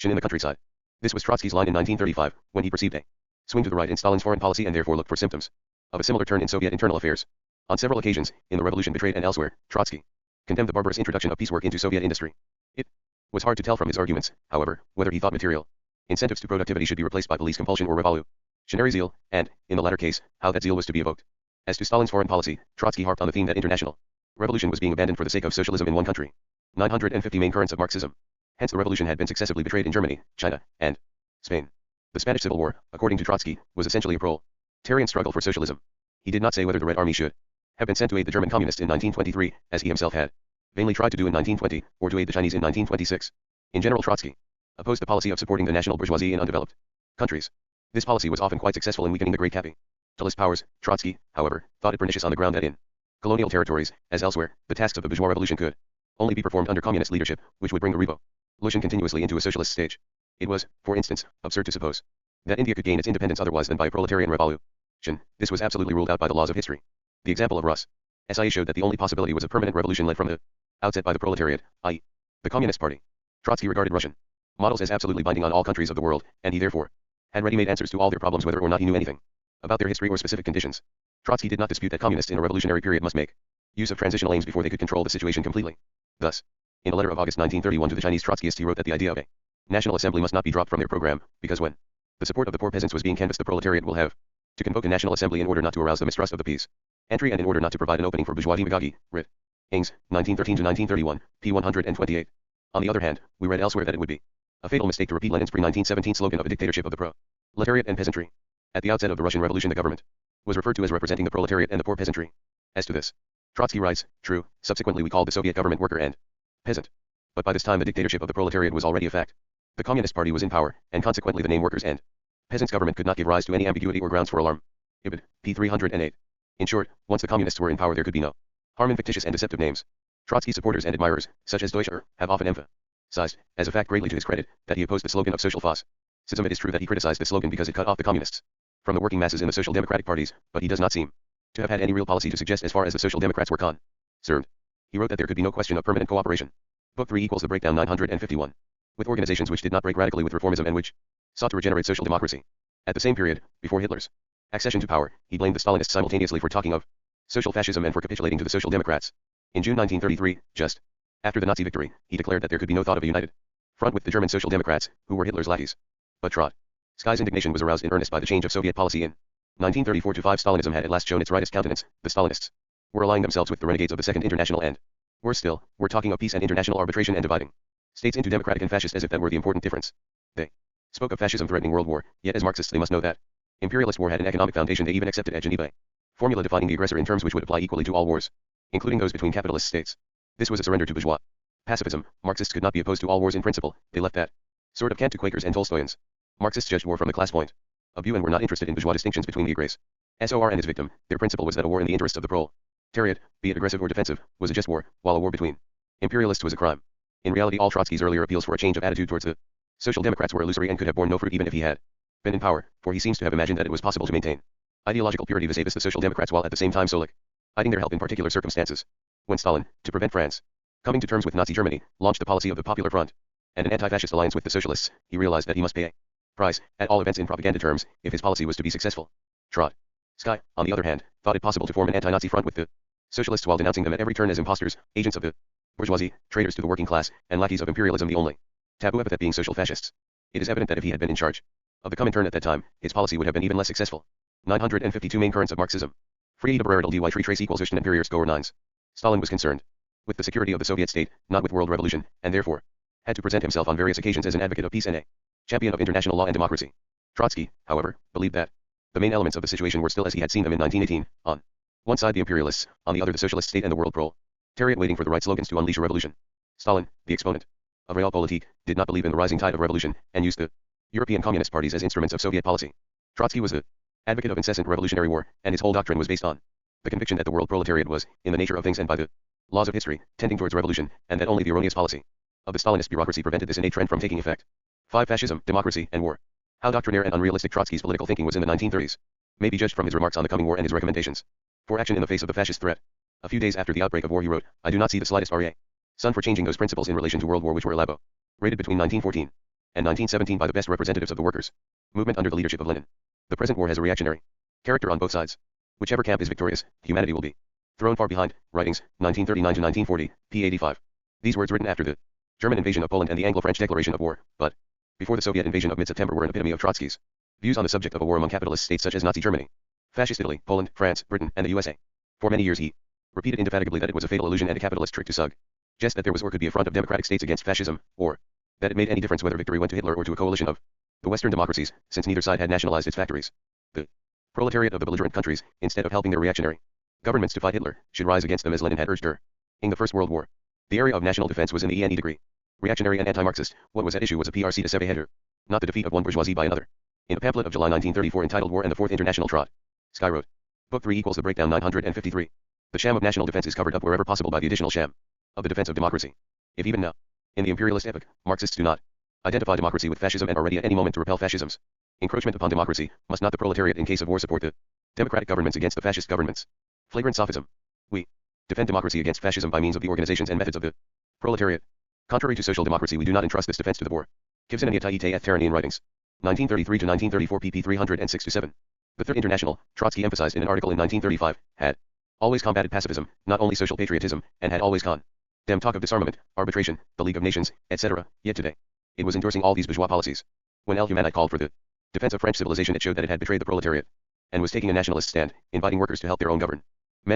in the countryside. This was Trotsky's line in 1935, when he perceived a swing to the right in Stalin's foreign policy and therefore looked for symptoms of a similar turn in Soviet internal affairs. On several occasions, in the revolution betrayed and elsewhere, Trotsky condemned the barbarous introduction of piecework into Soviet industry. It was hard to tell from his arguments, however, whether he thought material incentives to productivity should be replaced by police compulsion or revolutionary zeal, and, in the latter case, how that zeal was to be evoked. As to Stalin's foreign policy, Trotsky harped on the theme that international revolution was being abandoned for the sake of socialism in one country. 950 main currents of Marxism. Hence the revolution had been successively betrayed in Germany, China, and Spain. The Spanish Civil War, according to Trotsky, was essentially a proletarian struggle for socialism. He did not say whether the Red Army should have been sent to aid the German communists in 1923, as he himself had vainly tried to do in 1920, or to aid the Chinese in 1926. In general, Trotsky opposed the policy of supporting the national bourgeoisie in undeveloped countries. This policy was often quite successful in weakening the great capitalist powers. Trotsky, however, thought it pernicious on the ground that in colonial territories, as elsewhere, the tasks of the bourgeois revolution could only be performed under communist leadership, which would bring the revolution continuously into a socialist stage. It was, for instance, absurd to suppose that India could gain its independence otherwise than by a proletarian revolution. This was absolutely ruled out by the laws of history. The example of Russia showed that the only possibility was a permanent revolution led from the outset by the proletariat, i.e., the Communist Party. Trotsky regarded Russian models as absolutely binding on all countries of the world, and he therefore had ready-made answers to all their problems whether or not he knew anything about their history or specific conditions. Trotsky did not dispute that communists in a revolutionary period must make use of transitional aims before they could control the situation completely. Thus, in a letter of August 1931 to the Chinese Trotskyists, he wrote that the idea of a national assembly must not be dropped from their program, because when the support of the poor peasants was being canvassed, the proletariat will have to convoke a national assembly in order not to arouse the mistrust of the peace entry and in order not to provide an opening for bourgeois demagogy. Writ. Ings, 1913-1931, p. 128. On the other hand, we read elsewhere that it would be a fatal mistake to repeat Lenin's pre-1917 slogan of a dictatorship of the proletariat and peasantry. At the outset of the Russian Revolution, the government was referred to as representing the proletariat and the poor peasantry. As to this, Trotsky writes, true, subsequently we called the Soviet government worker and peasant. But by this time the dictatorship of the proletariat was already a fact. The Communist Party was in power, and consequently the name workers and peasants government could not give rise to any ambiguity or grounds for alarm. Ibid. p. 308. In short, once the communists were in power there could be no harm in fictitious and deceptive names. Trotsky supporters and admirers, such as Deutscher, have often emphasized, as a fact greatly to his credit, that he opposed the slogan of social fascism. It is true that he criticized the slogan because it cut off the communists from the working masses in the social democratic parties, but he does not seem to have had any real policy to suggest as far as the social democrats were concerned. He wrote that there could be no question of permanent cooperation. Book 3 equals the breakdown 951. With organizations which did not break radically with reformism and which sought to regenerate social democracy. At the same period, before Hitler's accession to power, he blamed the Stalinists simultaneously for talking of social fascism and for capitulating to the social democrats. In June 1933, just after the Nazi victory, he declared that there could be no thought of a united front with the German social democrats, who were Hitler's lackeys. But Trotsky's indignation was aroused in earnest by the change of Soviet policy in 1934-5. Stalinism had at last shown its rightest countenance. The Stalinists were allying themselves with the renegades of the Second International and, worse still, were talking of peace and international arbitration and dividing states into democratic and fascist as if that were the important difference. They spoke of fascism threatening world war, yet as Marxists they must know that imperialist war had an economic foundation. They even accepted at Geneva a formula defining the aggressor in terms which would apply equally to all wars, including those between capitalist states. This was a surrender to bourgeois pacifism. Marxists could not be opposed to all wars in principle. They left that sort of cant to Quakers and Tolstoyans. Marxists judged war from the class point of view and were not interested in bourgeois distinctions between the aggressor and his victim. Their principle was that a war in the interests of the proletariat, be it aggressive or defensive, was a just war, while a war between imperialists was a crime. In reality, all Trotsky's earlier appeals for a change of attitude towards the Social Democrats were illusory and could have borne no fruit even if he had been in power, for he seems to have imagined that it was possible to maintain ideological purity vis-a-vis the Social Democrats while at the same time soliciting their help in particular circumstances. When Stalin, to prevent France coming to terms with Nazi Germany, launched the policy of the Popular Front and an anti-fascist alliance with the socialists, he realized that he must pay a price, at all events in propaganda terms, if his policy was to be successful. Trotsky, on the other hand, thought it possible to form an anti-Nazi front with the socialists while denouncing them at every turn as impostors, agents of the bourgeoisie, traitors to the working class, and lackeys of imperialism, the only taboo epithet being social fascists. It is evident that if he had been in charge of the Comintern at that time, his policy would have been even less successful. 952 main currents of Marxism. Free de Barrel dy tree trace equals Ushtan Imperior score 9s. Stalin was concerned with the security of the Soviet state, not with world revolution, and therefore had to present himself on various occasions as an advocate of peace and a champion of international law and democracy. Trotsky, however, believed that the main elements of the situation were still as he had seen them in 1918. On one side the imperialists, on the other the socialist state and the world proletariat waiting for the right slogans to unleash a revolution. Stalin, the exponent of Realpolitik, did not believe in the rising tide of revolution, and used the European communist parties as instruments of Soviet policy. Trotsky was the advocate of incessant revolutionary war, and his whole doctrine was based on the conviction that the world proletariat was, in the nature of things and by the laws of history, tending towards revolution, and that only the erroneous policy of the Stalinist bureaucracy prevented this innate trend from taking effect. 5. Fascism, democracy, and war. How doctrinaire and unrealistic Trotsky's political thinking was in the 1930s may be judged from his remarks on the coming war and his recommendations for action in the face of the fascist threat. A few days after the outbreak of war he wrote, I do not see the slightest reason for changing those principles in relation to world war which were elaborated between 1914 and 1917 by the best representatives of the workers' movement under the leadership of Lenin. The present war has a reactionary character on both sides. Whichever camp is victorious, humanity will be thrown far behind. Writings, 1939 to 1940, p. 85. These words written after the German invasion of Poland and the Anglo-French declaration of war, but before the Soviet invasion of mid-September, were an epitome of Trotsky's views on the subject of a war among capitalist states such as Nazi Germany, Fascist Italy, Poland, France, Britain, and the USA. For many years he repeated indefatigably that it was a fatal illusion and a capitalist trick to suggest that there was or could be a front of democratic states against fascism, or that it made any difference whether victory went to Hitler or to a coalition of the Western democracies, since neither side had nationalized its factories. The proletariat of the belligerent countries, instead of helping their reactionary governments to fight Hitler, should rise against them as Lenin had urged her. In the First World War, the area of national defense was in the degree reactionary and anti-Marxist. What was at issue was a PRC de Seveheder, not the defeat of one bourgeoisie by another. In a pamphlet of July 1934 entitled War and the Fourth International, Trotsky wrote, Book 3 equals the breakdown 953. The sham of national defense is covered up wherever possible by the additional sham of the defense of democracy. If even now, in the imperialist epoch, Marxists do not identify democracy with fascism and are ready at any moment to repel fascism's encroachment upon democracy, must not the proletariat in case of war support the democratic governments against the fascist governments? Flagrant sophism. We defend democracy against fascism by means of the organizations and methods of the proletariat. Contrary to social democracy, we do not entrust this defense to the boor. Kivson and Yataite Teranian Writings. 1933 to 1934 pp 306-7. The Third International, Trotsky emphasized in an article in 1935, had always combated pacifism, not only social patriotism, and had always condemned talk of disarmament, arbitration, the League of Nations, etc. Yet today, it was endorsing all these bourgeois policies. When El Humanite called for the defense of French civilization, it showed that it had betrayed the proletariat and was taking a nationalist stand, inviting workers to help their own government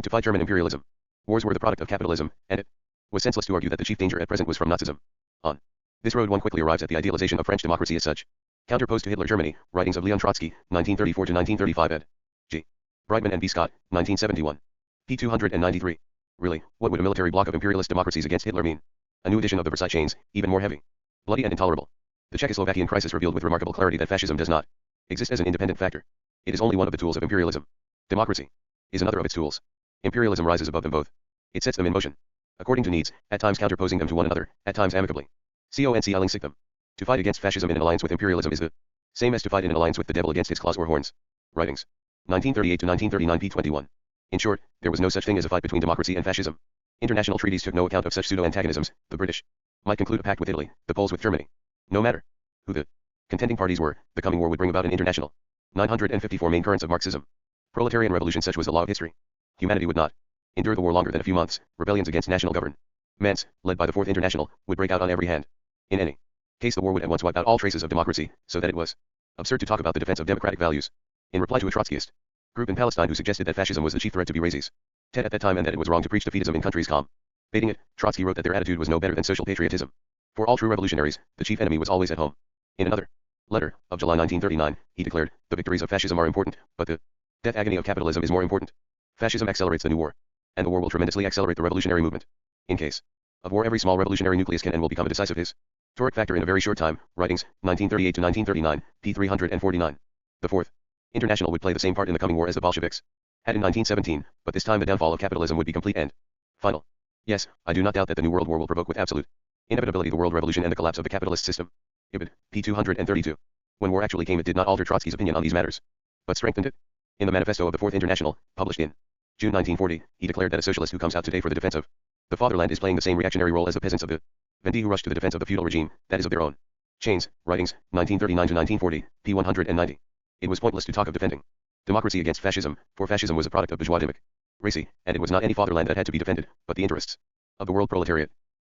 to fight German imperialism. Wars were the product of capitalism, and it was senseless to argue that the chief danger at present was from Nazism. On this road one quickly arrives at the idealization of French democracy as such. Counterposed to Hitler Germany, writings of Leon Trotsky, 1934 to 1935 ed. G. Brightman and B. Scott, 1971. p. 293. Really, what would a military bloc of imperialist democracies against Hitler mean? A new edition of the Versailles chains, even more heavy, bloody and intolerable. The Czechoslovakian crisis revealed with remarkable clarity that fascism does not exist as an independent factor. It is only one of the tools of imperialism. Democracy is another of its tools. Imperialism rises above them both. It sets them in motion, according to needs, at times counterposing them to one another, at times amicably. Concealing them. To fight against fascism in an alliance with imperialism is the same as to fight in an alliance with the devil against its claws or horns. Writings. 1938 to 1939 p. 21. In short, there was no such thing as a fight between democracy and fascism. International treaties took no account of such pseudo-antagonisms. The British might conclude a pact with Italy, the Poles with Germany. No matter who the contending parties were, the coming war would bring about an international 954 main currents of Marxism. Proletarian revolution, such was the law of history. Humanity would not endure the war longer than a few months. Rebellions against national governments, led by the Fourth International, would break out on every hand. In any case, the war would at once wipe out all traces of democracy, so that it was absurd to talk about the defense of democratic values. In reply to a Trotskyist group in Palestine who suggested that fascism was the chief threat to be raised at that time and that it was wrong to preach defeatism in countries combating it, Trotsky wrote that their attitude was no better than social patriotism. For all true revolutionaries, the chief enemy was always at home. In another letter of July 1939, he declared, the victories of fascism are important, but the death agony of capitalism is more important. Fascism accelerates the new war, and the war will tremendously accelerate the revolutionary movement. In case of war, every small revolutionary nucleus can and will become a decisive historic factor in a very short time. Writings, 1938 to 1939, p. 349. The Fourth International would play the same part in the coming war as the Bolsheviks had in 1917, but this time the downfall of capitalism would be complete and final. Yes, I do not doubt that the New World War will provoke with absolute inevitability the world revolution and the collapse of the capitalist system. Ibid, p. 232. When war actually came, it did not alter Trotsky's opinion on these matters, but strengthened it. In the manifesto of the Fourth International, published in June 1940, he declared that a socialist who comes out today for the defense of the fatherland is playing the same reactionary role as the peasants of the Vendee who rush to the defense of the feudal regime, that is of their own chains. Writings, 1939 to 1940, p. 190. It was pointless to talk of defending democracy against fascism, for fascism was a product of bourgeois democracy, and it was not any fatherland that had to be defended, but the interests of the world proletariat.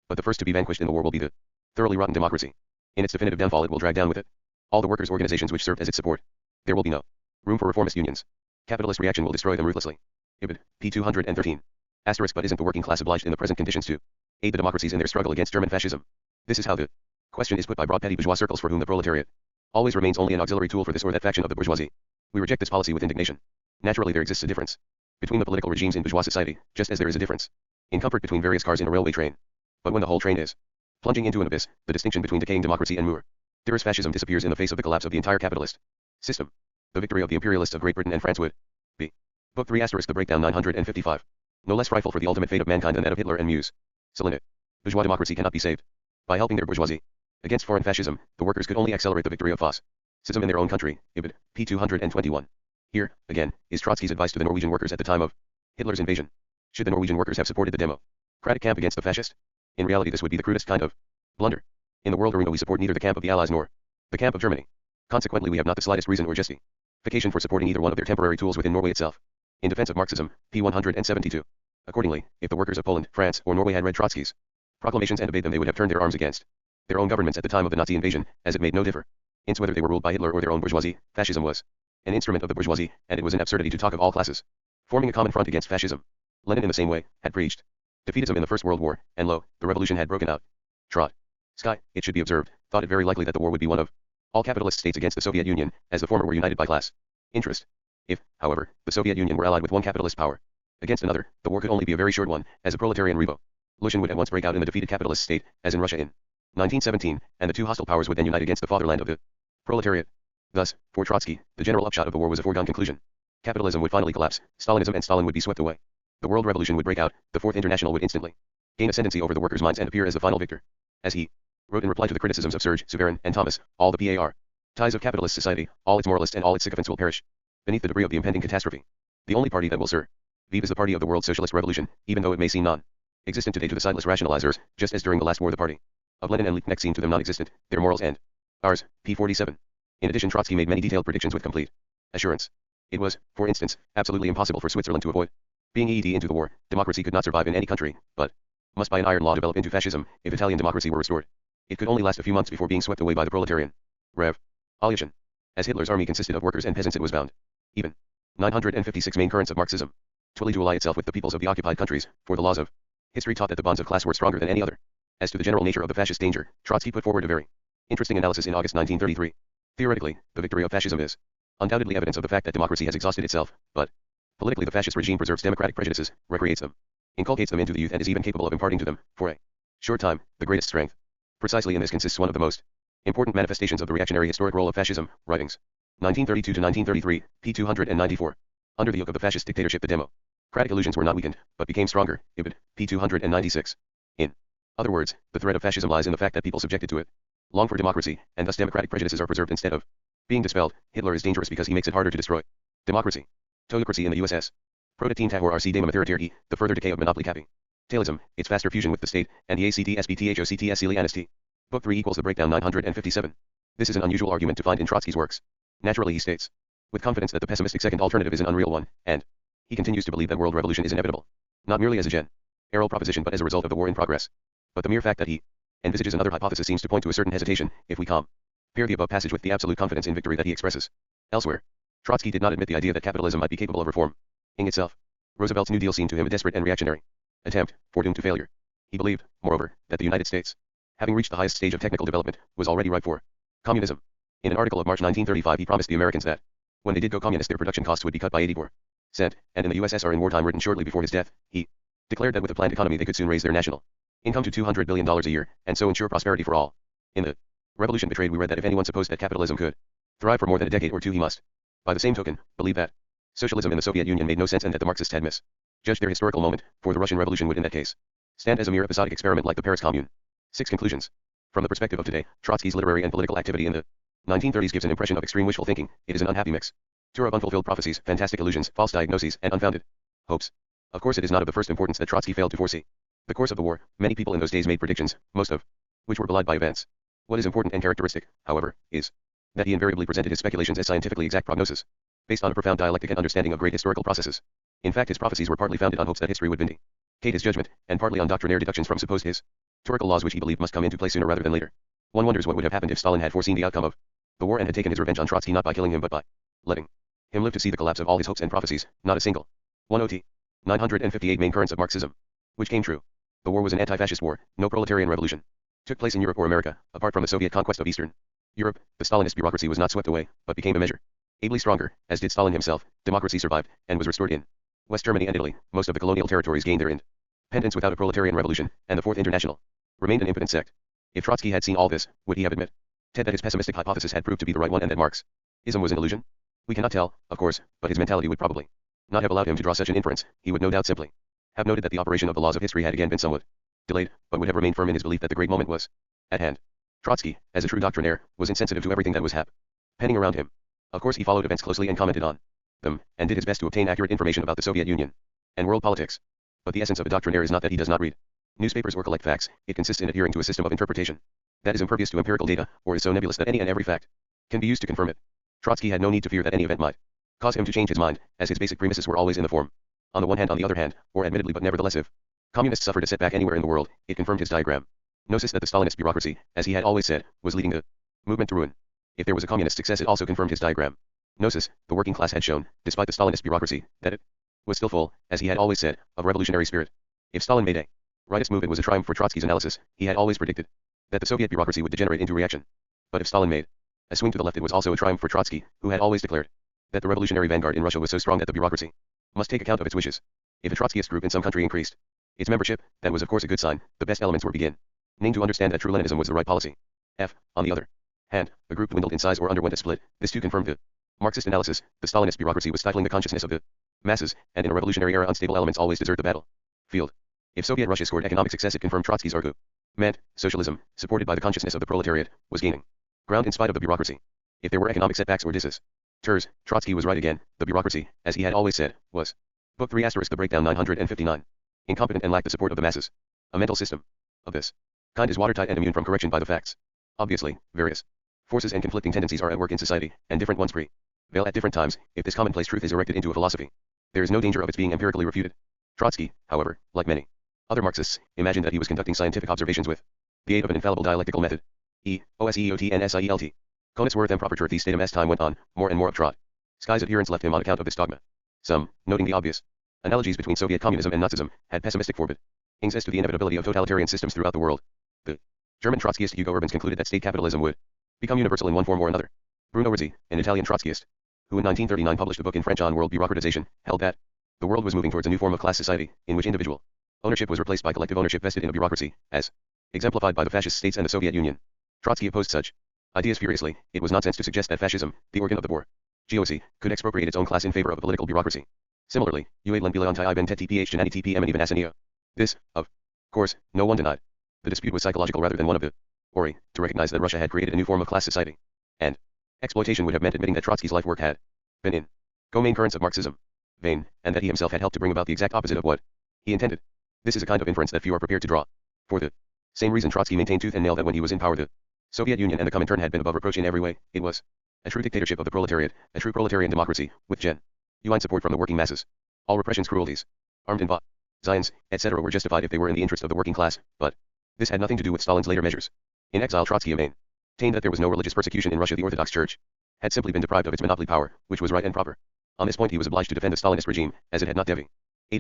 But the first to be vanquished in the war will be the thoroughly rotten democracy. In its definitive downfall, it will drag down with it all the workers' organizations which served as its support. There will be no room for reformist unions. Capitalist reaction will destroy them ruthlessly. Ibid, p. 213. Asterisk, but isn't the working class obliged in the present conditions to aid the democracies in their struggle against German fascism? This is how the question is put by broad petty bourgeois circles for whom the proletariat always remains only an auxiliary tool for this or that faction of the bourgeoisie. We reject this policy with indignation. Naturally, there exists a difference between the political regimes in bourgeois society, just as there is a difference in comfort between various cars in a railway train. But when the whole train is plunging into an abyss, the distinction between decaying democracy and murderous fascism disappears in the face of the collapse of the entire capitalist system. The victory of the imperialists of Great Britain and France would be. Book 3 asterisk, the breakdown 955. No less frightful for the ultimate fate of mankind than that of Hitler and Mussolini. Bourgeois democracy cannot be saved by helping their bourgeoisie against foreign fascism. The workers could only accelerate the victory of fascism in their own country. Ibid, p. 221. Here, again, is Trotsky's advice to the Norwegian workers at the time of Hitler's invasion. Should the Norwegian workers have supported the democratic camp against the fascist? In reality, this would be the crudest kind of blunder. In the world arena we support neither the camp of the Allies nor the camp of Germany. Consequently we have not the slightest reason or justification for supporting either one of their temporary tools within Norway itself. In defense of Marxism, p. 172. Accordingly, if the workers of Poland, France, or Norway had read Trotsky's proclamations and obeyed them, they would have turned their arms against their own governments at the time of the Nazi invasion, as it made no difference whether they were ruled by Hitler or their own bourgeoisie. Fascism was an instrument of the bourgeoisie, and it was an absurdity to talk of all classes forming a common front against fascism. Lenin in the same way had preached defeatism in the First World War, and lo, the revolution had broken out. Trotsky, it should be observed, thought it very likely that the war would be one of all capitalist states against the Soviet Union, as the former were united by class interest. If, however, the Soviet Union were allied with one capitalist power against another, the war could only be a very short one, as a proletarian revolution would at once break out in the defeated capitalist state, as in Russia in 1917, and the two hostile powers would then unite against the fatherland of the proletariat. Thus, for Trotsky, the general upshot of the war was a foregone conclusion. Capitalism would finally collapse, Stalinism and Stalin would be swept away. The world revolution would break out, the Fourth International would instantly gain ascendancy over the workers' minds and appear as the final victor. As he wrote in reply to the criticisms of Serge, Suvarin, and Thomas, all the ties of capitalist society, all its moralists and all its sycophants will perish beneath the debris of the impending catastrophe. The only party that will survive is the party of the World Socialist Revolution, even though it may seem non-existent today to the sightless rationalizers, just as during the last war the party of Lenin and Liebknecht seemed to them non-existent, their morals and ours, p. 47. In addition, Trotsky made many detailed predictions with complete assurance. It was, for instance, absolutely impossible for Switzerland to avoid being EED into the war. Democracy could not survive in any country, but must by an iron law develop into fascism, if Italian democracy were restored. It could only last a few months before being swept away by the proletarian revolution. As Hitler's army consisted of workers and peasants, it was bound. Even 956 main currents of Marxism to ally itself with the peoples of the occupied countries, for the laws of history taught that the bonds of class were stronger than any other. As to the general nature of the fascist danger, Trotsky put forward a very interesting analysis in August 1933. Theoretically, the victory of fascism is undoubtedly evidence of the fact that democracy has exhausted itself, but politically the fascist regime preserves democratic prejudices, recreates them, inculcates them into the youth, and is even capable of imparting to them, for a short time, the greatest strength. Precisely in this consists one of the most important manifestations of the reactionary historic role of fascism. Writings 1932 to 1933, p. 294. Under the yoke of the fascist dictatorship the democratic illusions were not weakened, but became stronger. Ibid, p. 296. In other words, the threat of fascism lies in the fact that people subjected to it long for democracy, and thus democratic prejudices are preserved instead of being dispelled. Hitler is dangerous because he makes it harder to destroy democracy. Totocracy in the USS. Prototin Tahor RC Dema Mathiratir, the further decay of monopoly capitalism, its faster fusion with the state, and the ACTSBTHOCTS Elianisty. Book 3 equals the breakdown 957. This is an unusual argument to find in Trotsky's works. Naturally he states with confidence that the pessimistic second alternative is an unreal one, and he continues to believe that world revolution is inevitable, not merely as a general proposition but as a result of the war in progress. But the mere fact that he envisages another hypothesis seems to point to a certain hesitation, if we compare the above passage with the absolute confidence in victory that he expresses elsewhere. Trotsky did not admit the idea that capitalism might be capable of reforming itself. Roosevelt's New Deal seemed to him a desperate and reactionary attempt, foredoomed to failure. He believed, moreover, that the United States, having reached the highest stage of technical development, was already ripe for communism. In an article of March 1935 he promised the Americans that, when they did go communist, their production costs would be cut by 84%, and in the USSR in wartime, written shortly before his death, he declared that with a planned economy they could soon raise their national income to $200 billion a year, and so ensure prosperity for all. In the Revolution Betrayed we read that if anyone supposed that capitalism could thrive for more than a decade or two, he must, by the same token, believe that socialism in the Soviet Union made no sense and that the Marxists had misjudged their historical moment, for the Russian Revolution would in that case stand as a mere episodic experiment like the Paris Commune. 6 Conclusions. From the perspective of today, Trotsky's literary and political activity in the 1930s gives an impression of extreme wishful thinking. It is an unhappy mixture of unfulfilled prophecies, fantastic illusions, false diagnoses, and unfounded hopes. Of course it is not of the first importance that Trotsky failed to foresee the course of the war. Many people in those days made predictions, most of which were belied by events. What is important and characteristic, however, is that he invariably presented his speculations as scientifically exact prognosis, based on a profound dialectic and understanding of great historical processes. In fact, his prophecies were partly founded on hopes that history would vindicate his judgment, and partly on doctrinaire deductions from supposed historical laws which he believed must come into play sooner rather than later. One wonders what would have happened if Stalin had foreseen the outcome of the war and had taken his revenge on Trotsky not by killing him but by letting him live to see the collapse of all his hopes and prophecies, not a single one. OT 958 Main currents of Marxism, which came true. The war was an anti-fascist war. No proletarian revolution took place in Europe or America, apart from the Soviet conquest of Eastern Europe. The Stalinist bureaucracy was not swept away, but became immeasurably stronger, as did Stalin himself. Democracy survived, and was restored in West Germany and Italy. Most of the colonial territories gained their independence without a proletarian revolution, and the Fourth International remained an impotent sect. If Trotsky had seen all this, would he have admitted that his pessimistic hypothesis had proved to be the right one and that Marxism was an illusion? We cannot tell, of course, but his mentality would probably not have allowed him to draw such an inference. He would no doubt simply have noted that the operation of the laws of history had again been somewhat delayed, but would have remained firm in his belief that the great moment was at hand. Trotsky, as a true doctrinaire, was insensitive to everything that was happening around him. Of course he followed events closely and commented on them, and did his best to obtain accurate information about the Soviet Union and world politics. But the essence of a doctrinaire is not that he does not read newspapers or collect facts. It consists in adhering to a system of interpretation that is impervious to empirical data, or is so nebulous that any and every fact can be used to confirm it. Trotsky had no need to fear that any event might cause him to change his mind, as his basic premises were always in the form. On the one hand, on the other hand, or admittedly but nevertheless if communists suffered a setback anywhere in the world, it confirmed his diagram. Gnosis that the Stalinist bureaucracy, as he had always said, was leading the movement to ruin. If there was a communist success, it also confirmed his diagram. Gnosis, the working class had shown, despite the Stalinist bureaucracy, that it was still full, as he had always said, of revolutionary spirit. If Stalin made a rightist move, it was a triumph for Trotsky's analysis. He had always predicted that the Soviet bureaucracy would degenerate into reaction. But if Stalin made a swing to the left, it was also a triumph for Trotsky, who had always declared that the revolutionary vanguard in Russia was so strong that the bureaucracy must take account of its wishes. If a Trotskyist group in some country increased its membership, that was of course a good sign. The best elements were beginning to understand that true Leninism was the right policy. If, on the other hand, the group dwindled in size or underwent a split, this too confirmed the Marxist analysis. The Stalinist bureaucracy was stifling the consciousness of the masses, and in a revolutionary era unstable elements always desert the battlefield. If Soviet Russia scored economic success, it confirmed Trotsky's argument. Socialism, supported by the consciousness of the proletariat, was gaining ground in spite of the bureaucracy. If there were economic setbacks or disasters, Trotsky was right again. The bureaucracy, as he had always said, was Book 3 * The Breakdown 959. Incompetent and lacked the support of the masses. A mental system of this kind is watertight and immune from correction by the facts. Obviously, various forces and conflicting tendencies are at work in society, and different ones prevail at different times. If this commonplace truth is erected into a philosophy, there is no danger of its being empirically refuted. Trotsky, however, like many other Marxists, imagined that he was conducting scientific observations with the aid of an infallible dialectical method. OSEOTNSIELT. Conus worth and proper truth. Statum as time went on, more and more of Trotsky's adherents left him on account of this dogma. Some, noting the obvious analogies between Soviet communism and Nazism, had pessimistic forebodings as to the inevitability of totalitarian systems throughout the world. The German Trotskyist Hugo Urbans concluded that state capitalism would become universal in one form or another. Bruno Ruzzi, an Italian Trotskyist, who in 1939 published a book in French on world bureaucratization, held that the world was moving towards a new form of class society, in which individual ownership was replaced by collective ownership vested in a bureaucracy, as exemplified by the fascist states and the Soviet Union. Trotsky opposed such ideas furiously. It was nonsense to suggest that fascism, the organ of the bourgeoisie, could expropriate its own class in favor of a political bureaucracy. Similarly, Uadlan Bila Anti Iben Tet TPH Janani TPM and even Asenio. This, of course, no one denied. The dispute was psychological rather than one of the ori, to recognize that Russia had created a new form of class society. And exploitation would have meant admitting that Trotsky's life work had been in main currents of Marxism vein, and that he himself had helped to bring about the exact opposite of what he intended. This is a kind of inference that few are prepared to draw. For the same reason Trotsky maintained tooth and nail that when he was in power the Soviet Union and the Comintern had been above reproach in every way. It was a true dictatorship of the proletariat, a true proletarian democracy, with genuine support from the working masses. All repressions, cruelties, armed invasions, etc. were justified if they were in the interest of the working class, but this had nothing to do with Stalin's later measures. In exile, Trotsky maintained that there was no religious persecution in Russia. The Orthodox Church had simply been deprived of its monopoly power, which was right and proper. On this point he was obliged to defend the Stalinist regime, as it had not deviated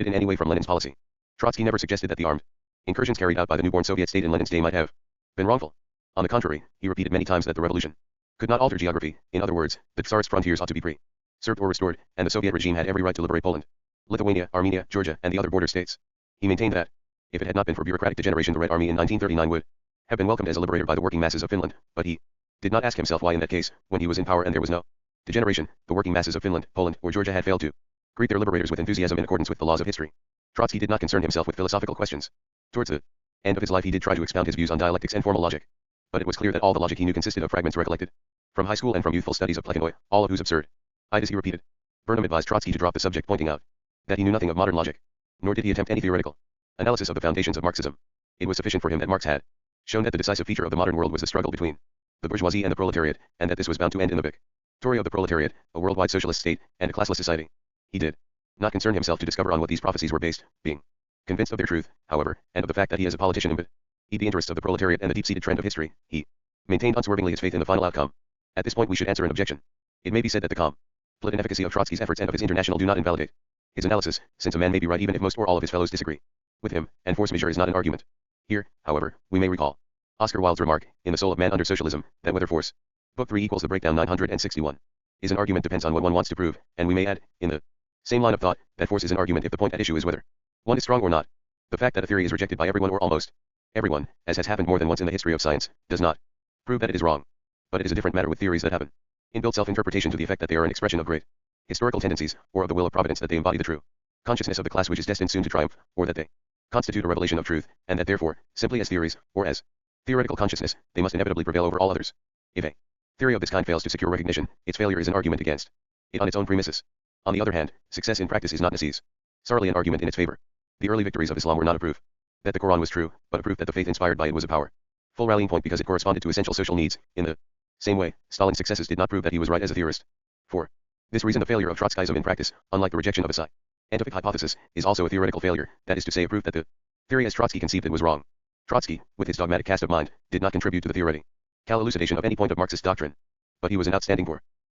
in any way from Lenin's policy. Trotsky never suggested that the armed incursions carried out by the newborn Soviet state in Lenin's day might have been wrongful. On the contrary, he repeated many times that the revolution could not alter geography. In other words, the Tsarist frontiers ought to be preserved or restored, and the Soviet regime had every right to liberate Poland, Lithuania, Armenia, Georgia, and the other border states. He maintained that, if it had not been for bureaucratic degeneration, the Red Army in 1939 would have been welcomed as a liberator by the working masses of Finland, but he did not ask himself why in that case, when he was in power and there was no degeneration, the working masses of Finland, Poland, or Georgia had failed to greet their liberators with enthusiasm in accordance with the laws of history. Trotsky did not concern himself with philosophical questions. Towards the end of his life he did try to expound his views on dialectics and formal logic. But it was clear that all the logic he knew consisted of fragments recollected from high school and from youthful studies of Plekhanoi, all of whose absurd ideas he repeated. Burnham advised Trotsky to drop the subject, pointing out that he knew nothing of modern logic, nor did he attempt any theoretical analysis of the foundations of Marxism. It was sufficient for him that Marx had shown that the decisive feature of the modern world was the struggle between the bourgeoisie and the proletariat, and that this was bound to end in the victory of the proletariat, a worldwide socialist state, and a classless society. He did not concern himself to discover on what these prophecies were based, being convinced of their truth, however, and of the fact that he as a politician embodied the interests of the proletariat and the deep-seated trend of history. He maintained unswervingly his faith in the final outcome. At this point we should answer an objection. It may be said that the complete inefficacy of Trotsky's efforts and of his international do not invalidate his analysis, since a man may be right even if most or all of his fellows disagree with him, and force majeure is not an argument. Here, however, we may recall Oscar Wilde's remark, in The Soul of Man Under Socialism, that whether force, Book 3 = The Breakdown 961, is an argument depends on what one wants to prove, and we may add, in the same line of thought, that force is an argument if the point at issue is whether one is strong or not. The fact that a theory is rejected by everyone or almost everyone, as has happened more than once in the history of science, does not prove that it is wrong. But it is a different matter with theories that happen inbuilt self-interpretation to the effect that they are an expression of great historical tendencies, or of the will of providence, that they embody the true consciousness of the class which is destined soon to triumph, or that they constitute a revelation of truth, and that therefore, simply as theories, or as theoretical consciousness, they must inevitably prevail over all others. If a theory of this kind fails to secure recognition, its failure is an argument against it on its own premises. On the other hand, success in practice is not necessarily an argument in its favor. The early victories of Islam were not a proof that the Quran was true, but a proof that the faith inspired by it was a powerful full rallying point because it corresponded to essential social needs. In the same way, Stalin's successes did not prove that he was right as a theorist. For this reason, the failure of Trotskyism in practice, unlike the rejection of a scientific hypothesis, is also a theoretical failure, that is to say a proof that the theory as Trotsky conceived it was wrong. Trotsky, with his dogmatic cast of mind, did not contribute to the theoretical elucidation of any point of Marxist doctrine. But he was an outstanding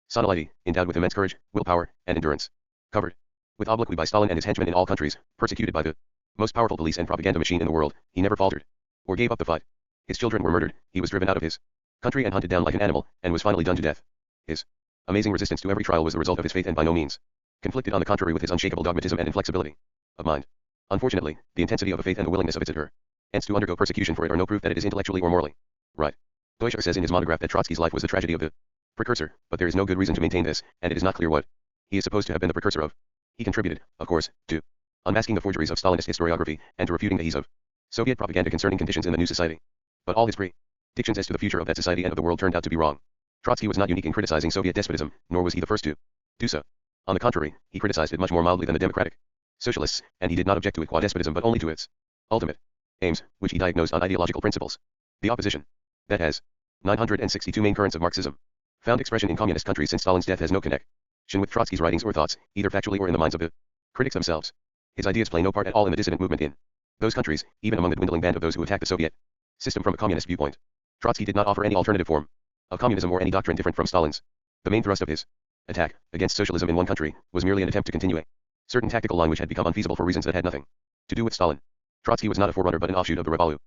personality, endowed with immense courage, willpower, and endurance. Covered with obloquy by Stalin and his henchmen in all countries, persecuted by the most powerful police and propaganda machine in the world, he never faltered or gave up the fight. His children were murdered, he was driven out of his country and hunted down like an animal, and was finally done to death. His amazing resistance to every trial was the result of his faith and by no means conflicted on the contrary with his unshakable dogmatism and inflexibility of mind. Unfortunately, the intensity of a faith and the willingness of its adherents to undergo persecution for it are no proof that it is intellectually or morally right. Deutscher says in his monograph that Trotsky's life was the tragedy of the precursor, but there is no good reason to maintain this, and it is not clear what he is supposed to have been the precursor of. He contributed, of course, to unmasking the forgeries of Stalinist historiography, and to refuting the he's of Soviet propaganda concerning conditions in the new society. But all his predictions as to the future of that society and of the world turned out to be wrong. Trotsky was not unique in criticizing Soviet despotism, nor was he the first to do so. On the contrary, he criticized it much more mildly than the democratic socialists, and he did not object to it qua despotism but only to its ultimate aims, which he diagnosed on ideological principles. The opposition that has 962 main currents of Marxism found expression in communist countries since Stalin's death has no connection with Trotsky's writings or thoughts, either factually or in the minds of the critics themselves. His ideas play no part at all in the dissident movement in those countries, even among the dwindling band of those who attack the Soviet system from a communist viewpoint. Trotsky did not offer any alternative form of communism or any doctrine different from Stalin's. The main thrust of his attack against socialism in one country was merely an attempt to continue a certain tactical line which had become unfeasible for reasons that had nothing to do with Stalin. Trotsky was not a forerunner but an offshoot of the revolution,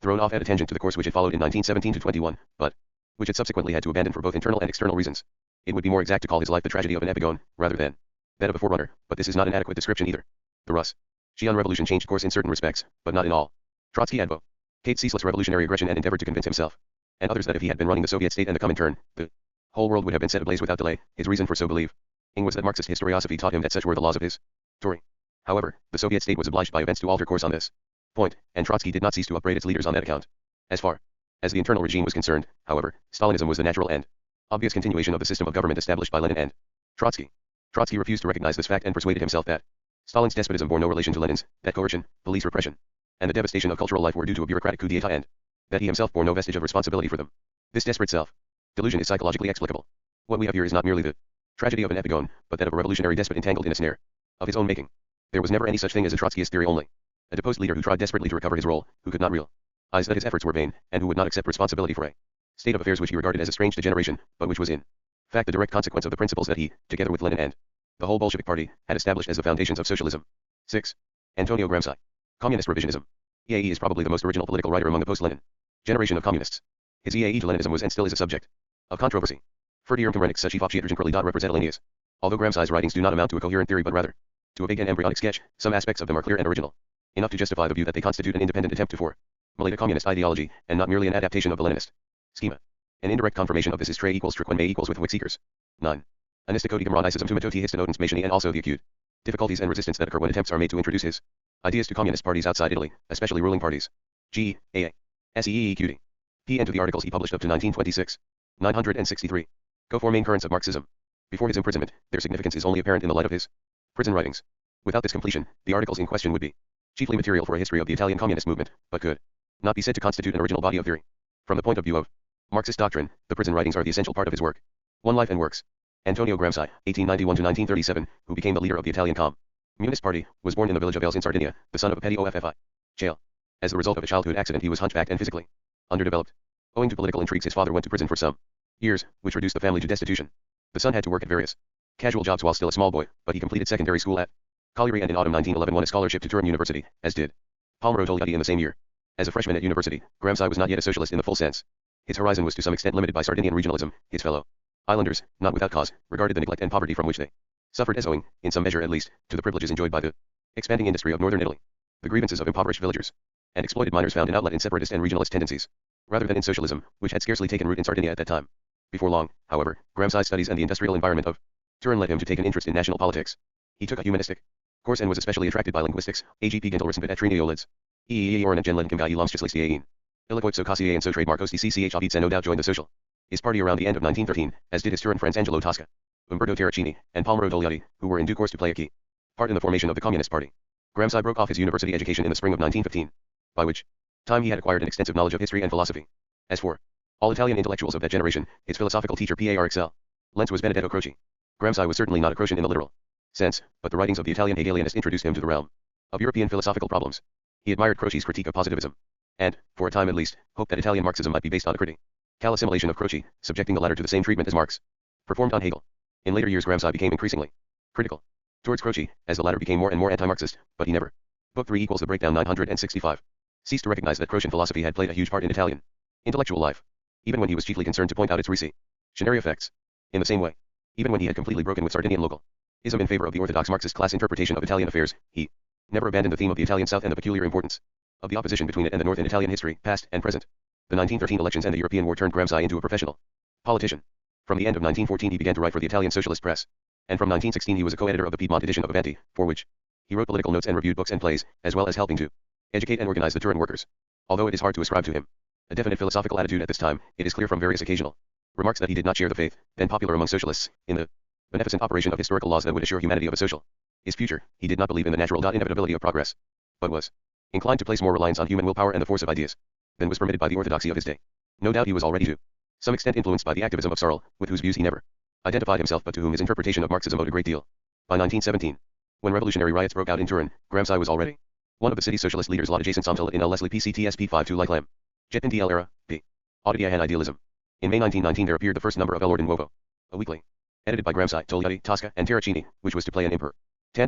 thrown off at a tangent to the course which it followed in 1917 to 21, but which it subsequently had to abandon for both internal and external reasons. It would be more exact to call his life the tragedy of an epigone, rather than that of a forerunner, but this is not an adequate description either. The Russian Revolution changed course in certain respects, but not in all. Trotsky advocated ceaseless revolutionary aggression and endeavored to convince himself and others that if he had been running the Soviet state and the Comintern, the whole world would have been set ablaze without delay. His reason for so believing was that Marxist historiography taught him that such were the laws of his story. However, the Soviet state was obliged by events to alter course on this point, and Trotsky did not cease to upbraid its leaders on that account. As far as the internal regime was concerned, however, Stalinism was the natural and obvious continuation of the system of government established by Lenin and Trotsky. Trotsky refused to recognize this fact and persuaded himself that Stalin's despotism bore no relation to Lenin's, that coercion, police repression, and the devastation of cultural life were due to a bureaucratic coup d'etat and that he himself bore no vestige of responsibility for them. This desperate self-delusion is psychologically explicable. What we have here is not merely the tragedy of an epigone, but that of a revolutionary despot entangled in a snare of his own making. There was never any such thing as a Trotskyist theory only. A deposed leader who tried desperately to recover his role, who could not realize that his efforts were vain, and who would not accept responsibility for a state of affairs which he regarded as a strange degeneration, but which was in fact the direct consequence of the principles that he, together with Lenin and the whole Bolshevik party, had established as the foundations of socialism. 6. Antonio Gramsci. Communist revisionism. EAE is probably the most original political writer among the post-Lenin generation of communists. His EAE to Leninism was and still is a subject of controversy. Ferdium Kumrenik such represent. Although Gramsci's writings do not amount to a coherent theory but rather to a vague and embryonic sketch, some aspects of them are clear and original enough to justify the view that they constitute an independent attempt to formulate a communist ideology, and not merely an adaptation of the Leninist schema. An indirect confirmation of this is Tre equals Triquin May equals with Wick seekers. 9. Anisticoticum Ronicism to Metoti histodotans mationy, and also the acute difficulties and resistance that occur when attempts are made to introduce his ideas to communist parties outside Italy, especially ruling parties. G. A. SEEQD. P. Into the articles he published up to 1926. 963. Go for main currents of Marxism. Before his imprisonment, their significance is only apparent in the light of his prison writings. Without this completion, the articles in question would be chiefly material for a history of the Italian communist movement, but could not be said to constitute an original body of theory. From the point of view of Marxist doctrine, the prison writings are the essential part of his work. One Life and Works. Antonio Gramsci, 1891-1937, who became the leader of the Italian Communist Party, was born in the village of Els in Sardinia, the son of a petty OFFI jail. As the result of a childhood accident, he was hunchbacked and physically underdeveloped. Owing to political intrigues, his father went to prison for some years, which reduced the family to destitution. The son had to work at various casual jobs while still a small boy, but he completed secondary school at Cagliari and in autumn 1911 won a scholarship to Turin University, as did Palmiro Togliatti in the same year. As a freshman at university, Gramsci was not yet a socialist in the full sense. His horizon was to some extent limited by Sardinian regionalism. His fellow islanders, not without cause, regarded the neglect and poverty from which they suffered as owing, in some measure at least, to the privileges enjoyed by the expanding industry of northern Italy. The grievances of impoverished villagers and exploited miners found an outlet in separatist and regionalist tendencies, rather than in socialism, which had scarcely taken root in Sardinia at that time. Before long, however, Gramsci's studies and the industrial environment of Turin led him to take an interest in national politics. He took a humanistic course and was especially attracted by linguistics. AGP Gentilrissenbit at Triniolids. Or and Gen Gai Lomschislistiain. Illicoipso Cassier and so trademark CCH Avitz and no doubt joined the social his party around the end of 1913, as did his Turin friends Angelo Tosca, Umberto Terracini, and Palmiro Togliatti, who were in due course to play a key part in the formation of the Communist Party. Gramsci broke off his university education in the spring of 1915, by which time he had acquired an extensive knowledge of history and philosophy. As for all Italian intellectuals of that generation, his philosophical teacher par excellence was Benedetto Croce. Gramsci was certainly not a Crocian in the literal sense, but the writings of the Italian Hegelianist introduced him to the realm of European philosophical problems. He admired Croce's critique of positivism, and, for a time at least, hoped that Italian Marxism might be based on a critical assimilation of Croce, subjecting the latter to the same treatment as Marx performed on Hegel. In later years Gramsci became increasingly critical towards Croce, as the latter became more and more anti-Marxist, but he never. Book 3 equals the breakdown 965. Ceased to recognize that Crocian philosophy had played a huge part in Italian intellectual life, even when he was chiefly concerned to point out its reactionary effects. In the same way, even when he had completely broken with Sardinian localism in favor of the orthodox Marxist class interpretation of Italian affairs, he never abandoned the theme of the Italian South and the peculiar importance of the opposition between it and the North in Italian history, past and present. The 1913 elections and the European War turned Gramsci into a professional politician. From the end of 1914 he began to write for the Italian Socialist Press, and from 1916 he was a co-editor of the Piedmont edition of Avanti, for which he wrote political notes and reviewed books and plays, as well as helping to educate and organize the Turin workers. Although it is hard to ascribe to him a definite philosophical attitude at this time, it is clear from various occasional remarks that he did not share the faith, then popular among socialists, in the beneficent operation of historical laws that would assure humanity of a social his future. He did not believe in the natural inevitability of progress, but was inclined to place more reliance on human willpower and the force of ideas than was permitted by the orthodoxy of his day. No doubt he was already to some extent influenced by the activism of Searle, with whose views he never identified himself but to whom his interpretation of Marxism owed a great deal. By 1917, when revolutionary riots broke out in Turin, Gramsci was already one of the city's socialist leaders. Lot adjacent Somtel in El Leslie PCTS P52 like Lam. Jet in DL era, P. Audidia and Idealism. In May 1919 there appeared the first number of El Orde Nuovo, a weekly, edited by Gramsci, Togliatti, Tosca, and Terracini, which was to play an important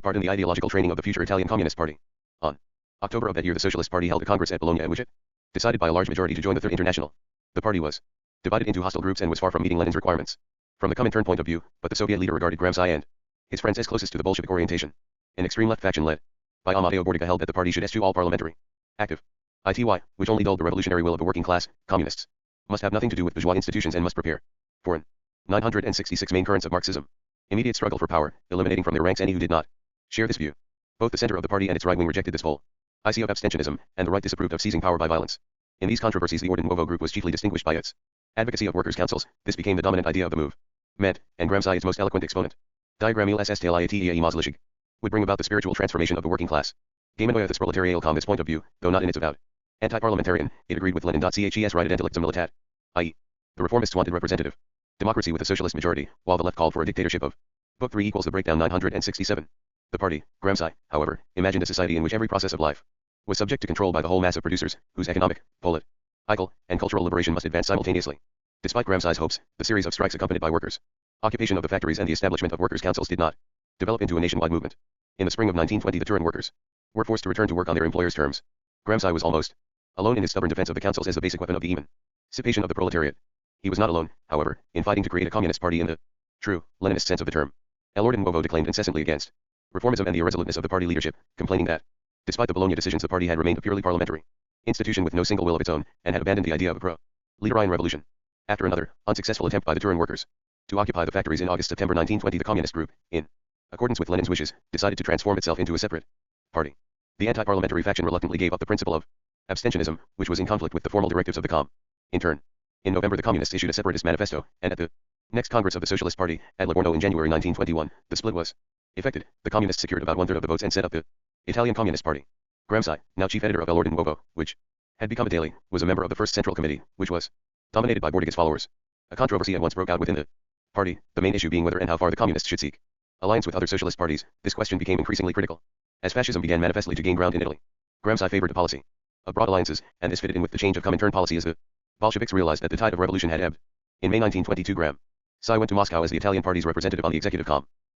part in the ideological training of the future Italian Communist Party. On October of that year the Socialist Party held a congress at Bologna at which it decided by a large majority to join the Third International. The party was divided into hostile groups and was far from meeting Lenin's requirements from the Comintern point of view, but the Soviet leader regarded Gramsci and his friends as closest to the Bolshevik orientation. An extreme left faction led by Amadeo Bordiga held that the party should eschew all parliamentary active ity, which only dulled the revolutionary will of the working class. Communists must have nothing to do with bourgeois institutions and must prepare for an 966 main currents of Marxism. Immediate struggle for power, eliminating from their ranks any who did not share this view. Both the center of the party and its right wing rejected this whole policy of abstentionism, and the right disapproved of seizing power by violence. In these controversies the Orde Nuovo group was chiefly distinguished by its advocacy of workers' councils. This became the dominant idea of the movement, and Gramsci its most eloquent exponent. Diagram il ss taliatea Maslishig would bring about the spiritual transformation of the working class. Gamenoia proletarial com this point of view, though not in its avowed anti-parliamentarian, it agreed with Lenin. Ches righted intellectum militat, i.e., the reformists wanted representative democracy with a socialist majority, while the left called for a dictatorship of. Book 3 equals the breakdown 967. The party, Gramsci, however, imagined a society in which every process of life was subject to control by the whole mass of producers, whose economic, political, and cultural liberation must advance simultaneously. Despite Gramsci's hopes, the series of strikes accompanied by workers' occupation of the factories and the establishment of workers' councils did not develop into a nationwide movement. In the spring of 1920 the Turin workers were forced to return to work on their employers' terms. Gramsci was almost alone in his stubborn defense of the councils as the basic weapon of the emancipation of the proletariat. He was not alone, however, in fighting to create a communist party in the true Leninist sense of the term. El Orde Nuovo declaimed incessantly against reformism and the irresoluteness of the party leadership, complaining that, despite the Bologna decisions, the party had remained a purely parliamentary institution with no single will of its own, and had abandoned the idea of a pro-leaderine revolution. After another unsuccessful attempt by the Turin workers to occupy the factories in August-September 1920, the communist group, in accordance with Lenin's wishes, decided to transform itself into a separate party. The anti-parliamentary faction reluctantly gave up the principle of abstentionism, which was in conflict with the formal directives of the Com. In turn, in November the communists issued a separatist manifesto, and at the next Congress of the Socialist Party, at Livorno in January 1921, the split was effected. The communists secured about one-third of the votes and set up the Italian Communist Party. Gramsci, now chief editor of El Orde Nuovo, which had become a daily, was a member of the first Central Committee, which was dominated by Bordiga's followers. A controversy at once broke out within the party, the main issue being whether and how far the communists should seek alliance with other socialist parties. This question became increasingly critical as fascism began manifestly to gain ground in Italy. Gramsci favored a policy of broad alliances, and this fitted in with the change of Comintern policy as the Bolsheviks realized that the tide of revolution had ebbed. In May 1922 Gramsci went to Moscow as the Italian party's representative on the executive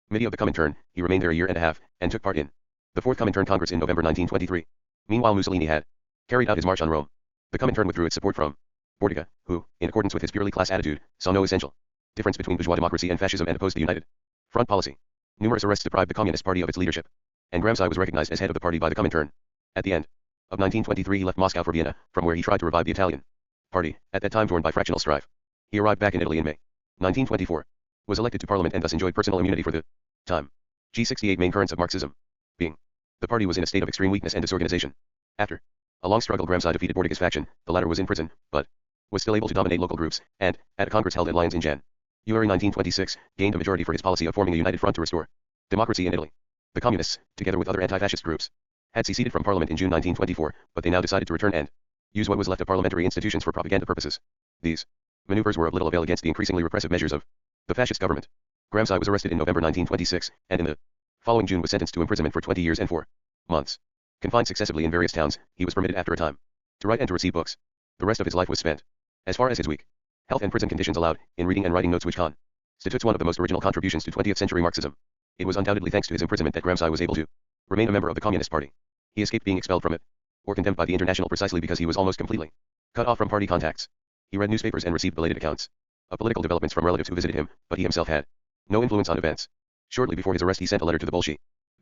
committee of the Comintern. He remained there a year and a half, and took part in the Fourth Comintern Congress in November 1923. Meanwhile Mussolini had carried out his march on Rome. The Comintern withdrew its support from Bordiga, who, in accordance with his purely class attitude, saw no essential difference between bourgeois democracy and fascism and opposed the united front policy. Numerous arrests deprived the Communist Party of its leadership, and Gramsci was recognized as head of the party by the Comintern. At the end of 1923 he left Moscow for Vienna, from where he tried to revive the Italian party, at that time torn by fractional strife. He arrived back in Italy in May 1924, was elected to parliament and thus enjoyed personal immunity for the time. G68 main currents of Marxism. Being the party was in a state of extreme weakness and disorganization. After a long struggle Gramsci defeated Bordiga's faction. The latter was in prison, but was still able to dominate local groups, and, at a congress held at Lyons in January 1926, gained a majority for his policy of forming a united front to restore democracy in Italy. The communists, together with other anti-fascist groups, had seceded from parliament in June 1924, but they now decided to return and use what was left of parliamentary institutions for propaganda purposes. These maneuvers were of little avail against the increasingly repressive measures of the fascist government. Gramsci was arrested in November 1926, and in the following June was sentenced to imprisonment for 20 years and 4 months. Confined successively in various towns, he was permitted after a time to write and to receive books. The rest of his life was spent, as far as his weak health and prison conditions allowed, in reading and writing notes which constitutes one of the most original contributions to 20th century Marxism. It was undoubtedly thanks to his imprisonment that Gramsci was able to remain a member of the Communist Party. He escaped being expelled from it, or condemned by the International precisely because he was almost completely cut off from party contacts. He read newspapers and received belated accounts of political developments from relatives who visited him, but he himself had no influence on events. Shortly before his arrest he sent a letter to the Bolshevik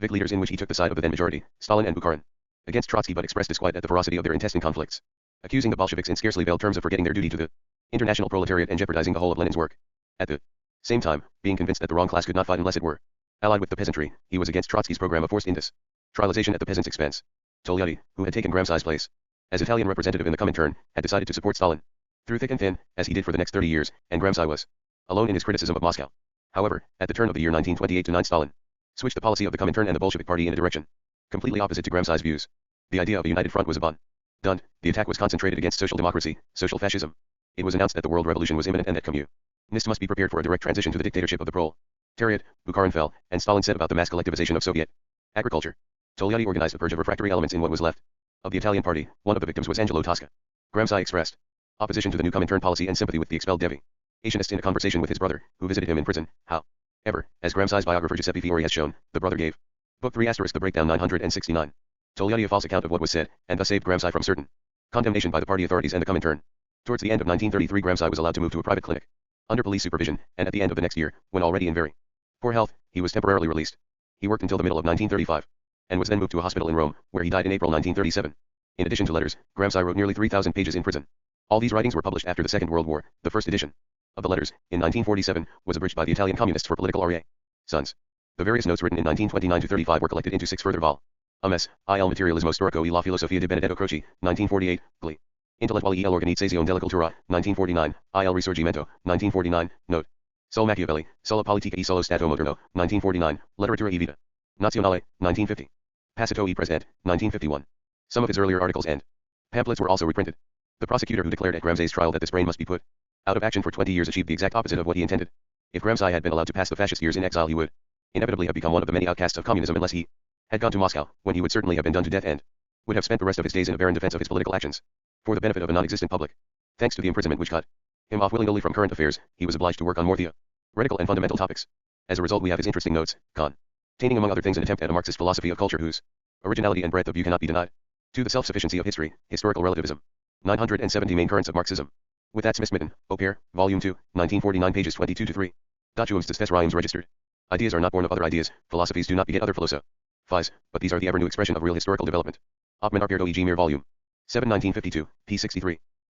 leaders in which he took the side of the then majority, Stalin and Bukharin, against Trotsky but expressed disquiet at the ferocity of their intestine conflicts, accusing the Bolsheviks in scarcely veiled terms of forgetting their duty to the international proletariat and jeopardizing the whole of Lenin's work. At the same time, being convinced that the wrong class could not fight unless it were allied with the peasantry, he was against Trotsky's program of forced industrialization at the peasants' expense. Togliatti, who had taken Gramsci's place as Italian representative in the Comintern, had decided to support Stalin through thick and thin, as he did for the next 30 years, and Gramsci was alone in his criticism of Moscow. However, at the turn of the year 1928-9 Stalin switched the policy of the Comintern and the Bolshevik Party in a direction completely opposite to Gramsci's views. The idea of a united front was abandoned. The attack was concentrated against social democracy, social fascism. It was announced that the world revolution was imminent and that communists must be prepared for a direct transition to the dictatorship of the proletariat. Bukharin fell, and Stalin set about the mass collectivization of Soviet agriculture. Togliatti organized a purge of refractory elements in what was left of the Italian party. One of the victims was Angelo Tosca. Gramsci expressed opposition to the new Comintern policy and sympathy with the expelled deviationists in a conversation with his brother, who visited him in prison. However, as Gramsci's biographer Giuseppe Fiori has shown, the brother gave Book 3 * The Breakdown 969. Togliatti a false account of what was said, and thus saved Gramsci from certain condemnation by the party authorities and the Comintern. Towards the end of 1933 Gramsci was allowed to move to a private clinic, under police supervision, and at the end of the next year, when already in very poor health, he was temporarily released. He worked until the middle of 1935, and was then moved to a hospital in Rome, where he died in April 1937. In addition to letters, Gramsci wrote nearly 3,000 pages in prison. All these writings were published after the Second World War. The first edition of the letters, in 1947, was abridged by the Italian communists for political reasons. The various notes written in 1929-35 were collected into 6 further volumes. Il materialismo storico e la filosofia di Benedetto Croce, 1948, Gli intellettuali e l'organizzazione della cultura, 1949, Il risorgimento, 1949, Note. Sul Machiavelli, sulla politica e sullo Stato moderno, 1949, Letteratura e vita nazionale, 1950. Passito e presente, 1951. Some of his earlier articles and pamphlets were also reprinted. The prosecutor who declared at Gramsci's trial that this brain must be put out of action for 20 years achieved the exact opposite of what he intended. If Gramsci had been allowed to pass the fascist years in exile he would inevitably have become one of the many outcasts of communism unless he had gone to Moscow, when he would certainly have been done to death and would have spent the rest of his days in a barren defense of his political actions, for the benefit of a non-existent public. Thanks to the imprisonment which cut him off willy-nilly from current affairs, he was obliged to work on more theoretical and fundamental topics. As a result we have his interesting notes, containing among other things an attempt at a Marxist philosophy of culture whose originality and breadth of view cannot be denied. To the self-sufficiency of history, historical relativism. 970 main currents of Marxism. With that Smith-Smitten, Opere, Volume 2, 1949 pages 22-3. Docuums des Reims registered. Ideas are not born of other ideas, philosophies do not beget other philosophies, but these are the ever-new expression of real historical development. Oppmann Arperdo e.g. Mir Volume 7 1952, p. 63.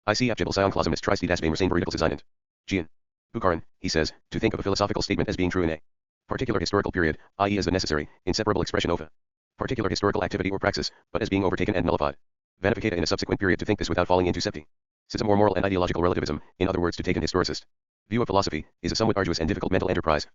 IC Abjebel Sion Tristi das beim Versehen Veritabel Sein. Gian. Bukharin, he says, to think of a philosophical statement as being true in a particular historical period, i.e. as the necessary, inseparable expression of a particular historical activity or praxis, but as being overtaken and nullified. Vanificata in a subsequent period to think this without falling into scepticism or moral and ideological relativism, in other words to take an historicist view of philosophy, is a somewhat arduous and difficult mental enterprise.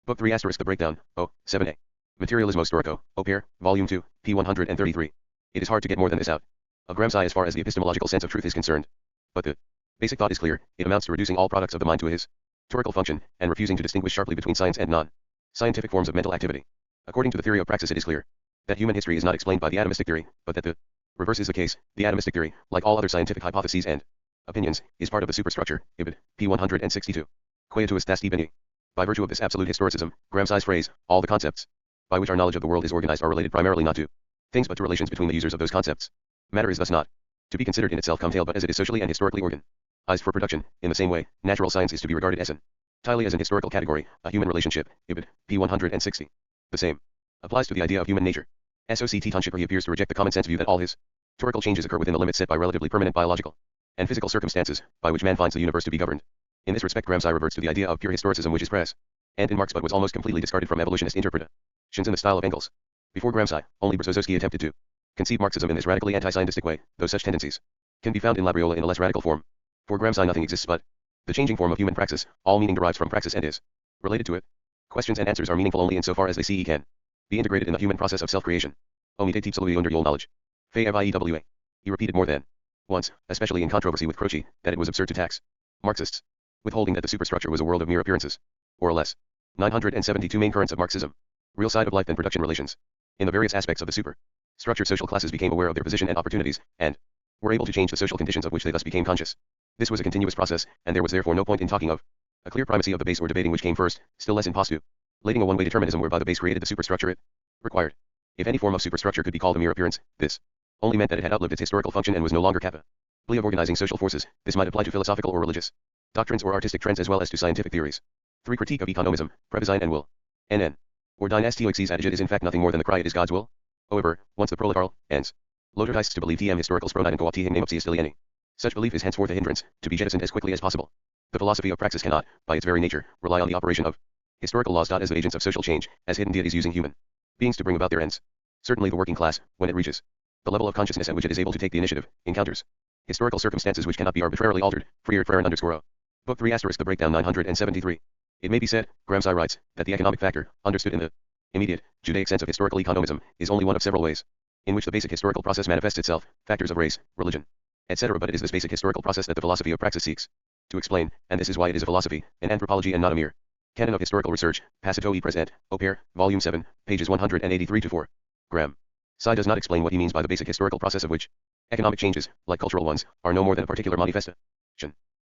Book 3 * The Breakdown, 7a. Materialismo Storico, Opere, Volume 2, p. 133. It is hard to get more than this out of Gramsci as far as the epistemological sense of truth is concerned. But the basic thought is clear. It amounts to reducing all products of the mind to a historical function, and refusing to distinguish sharply between science and non-scientific forms of mental activity. According to the theory of praxis it is clear that human history is not explained by the atomistic theory, but that the reverse is the case. The atomistic theory, like all other scientific hypotheses and opinions, is part of the superstructure, ibid, p. 162. Quietus tasti bene. By virtue of this absolute historicism, Gramsci's phrase, all the concepts by which our knowledge of the world is organized are related primarily not to things but to relations between the users of those concepts. Matter is thus not to be considered in itself cum tale but as it is socially and historically organized for production. In the same way, natural science is to be regarded as entirely as an historical category, a human relationship, ibid, p. 160. The same applies to the idea of human nature. Soct Tonship he appears to reject the common sense view that all historical changes occur within the limits set by relatively permanent biological and physical circumstances, by which man finds the universe to be governed. In this respect Gramsci reverts to the idea of pure historicism which is present in Marx but was almost completely discarded from evolutionist interpretations in the style of Engels. Before Gramsci, only Berezovsky attempted to conceive Marxism in this radically anti-scientistic way, though such tendencies can be found in Labriola in a less radical form. For Gramsci nothing exists but the changing form of human praxis, all meaning derives from praxis and is related to it. Questions and answers are meaningful only insofar as they can be integrated in the human process of self-creation. Omite tipsului under yol knowledge. He repeated more than once, especially in controversy with Croce, that it was absurd to tax Marxists, withholding that the superstructure was a world of mere appearances, or less. 972 Main currents of Marxism. Real side of life and production relations. In the various aspects of the structured social classes became aware of their position and opportunities, and were able to change the social conditions of which they thus became conscious. This was a continuous process, and there was therefore no point in talking of a clear primacy of the base or debating which came first, still less in postulating a one-way determinism whereby the base created the superstructure it required. If any form of superstructure could be called a mere appearance, this only meant that it had outlived its historical function and was no longer capable of organizing social forces. This might apply to philosophical or religious doctrines or artistic trends as well as to scientific theories. 3. Critique of economism, Prebesein and will. NN. Or dynastioixis adagit is in fact nothing more than the cry it is God's will. However, once the proletariat ends, Loderheists to believe tm historical sproniden cooptihing nemopsius dilieni. Such belief is henceforth a hindrance, to be jettisoned as quickly as possible. The philosophy of praxis cannot, by its very nature, rely on the operation of historical laws. As the agents of social change, as hidden deities using human beings to bring about their ends. Certainly the working class, when it reaches the level of consciousness at which it is able to take the initiative, encounters historical circumstances which cannot be arbitrarily altered. Freer _o. Book 3 * The Breakdown 973. It may be said, Gramsci writes, that the economic factor, understood in the immediate, Judaic sense of historical economism, is only one of several ways in which the basic historical process manifests itself, factors of race, religion, etc. But it is this basic historical process that the philosophy of praxis seeks to explain, and this is why it is a philosophy, an anthropology and not a mere canon of historical research. Passito e present, Opere, Volume 7, pages 183-4. Gramsci does not explain what he means by the basic historical process of which economic changes, like cultural ones, are no more than a particular manifestation.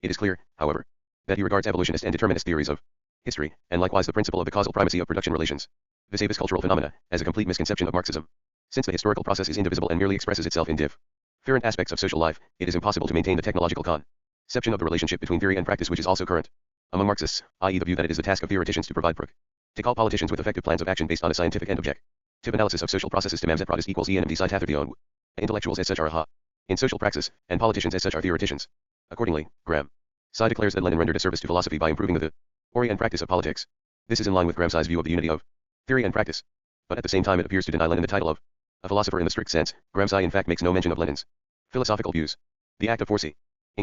It is clear, however, that he regards evolutionist and determinist theories of history, and likewise the principle of the causal primacy of production relations, vis a vis cultural phenomena, as a complete misconception of Marxism. Since the historical process is indivisible and merely expresses itself in different aspects of social life, it is impossible to maintain the technological conception of the relationship between theory and practice which is also current among Marxists, i.e. the view that it is the task of theoreticians to provide practical politicians with effective plans of action based on a scientific and objective analysis of social processes. Timams et prodist equals enm decide theon. Intellectuals as such are aha in social praxis, and politicians as such are theoreticians. Accordingly, Gramsci declares that Lenin rendered a service to philosophy by improving the theory and practice of politics. This is in line with Gramsci's view of the unity of theory and practice. But at the same time it appears to deny Lenin the title of a philosopher in the strict sense. Gramsci in fact makes no mention of Lenin's philosophical views. The act of foreseeing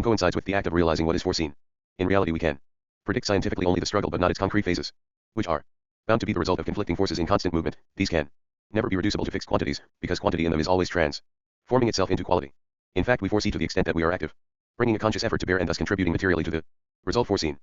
coincides with the act of realizing what is foreseen. In reality we can predict scientifically only the struggle but not its concrete phases, which are bound to be the result of conflicting forces in constant movement. These can never be reducible to fixed quantities, because quantity in them is always transforming itself into quality. In fact we foresee to the extent that we are active, bringing a conscious effort to bear and thus contributing materially to the result foreseen.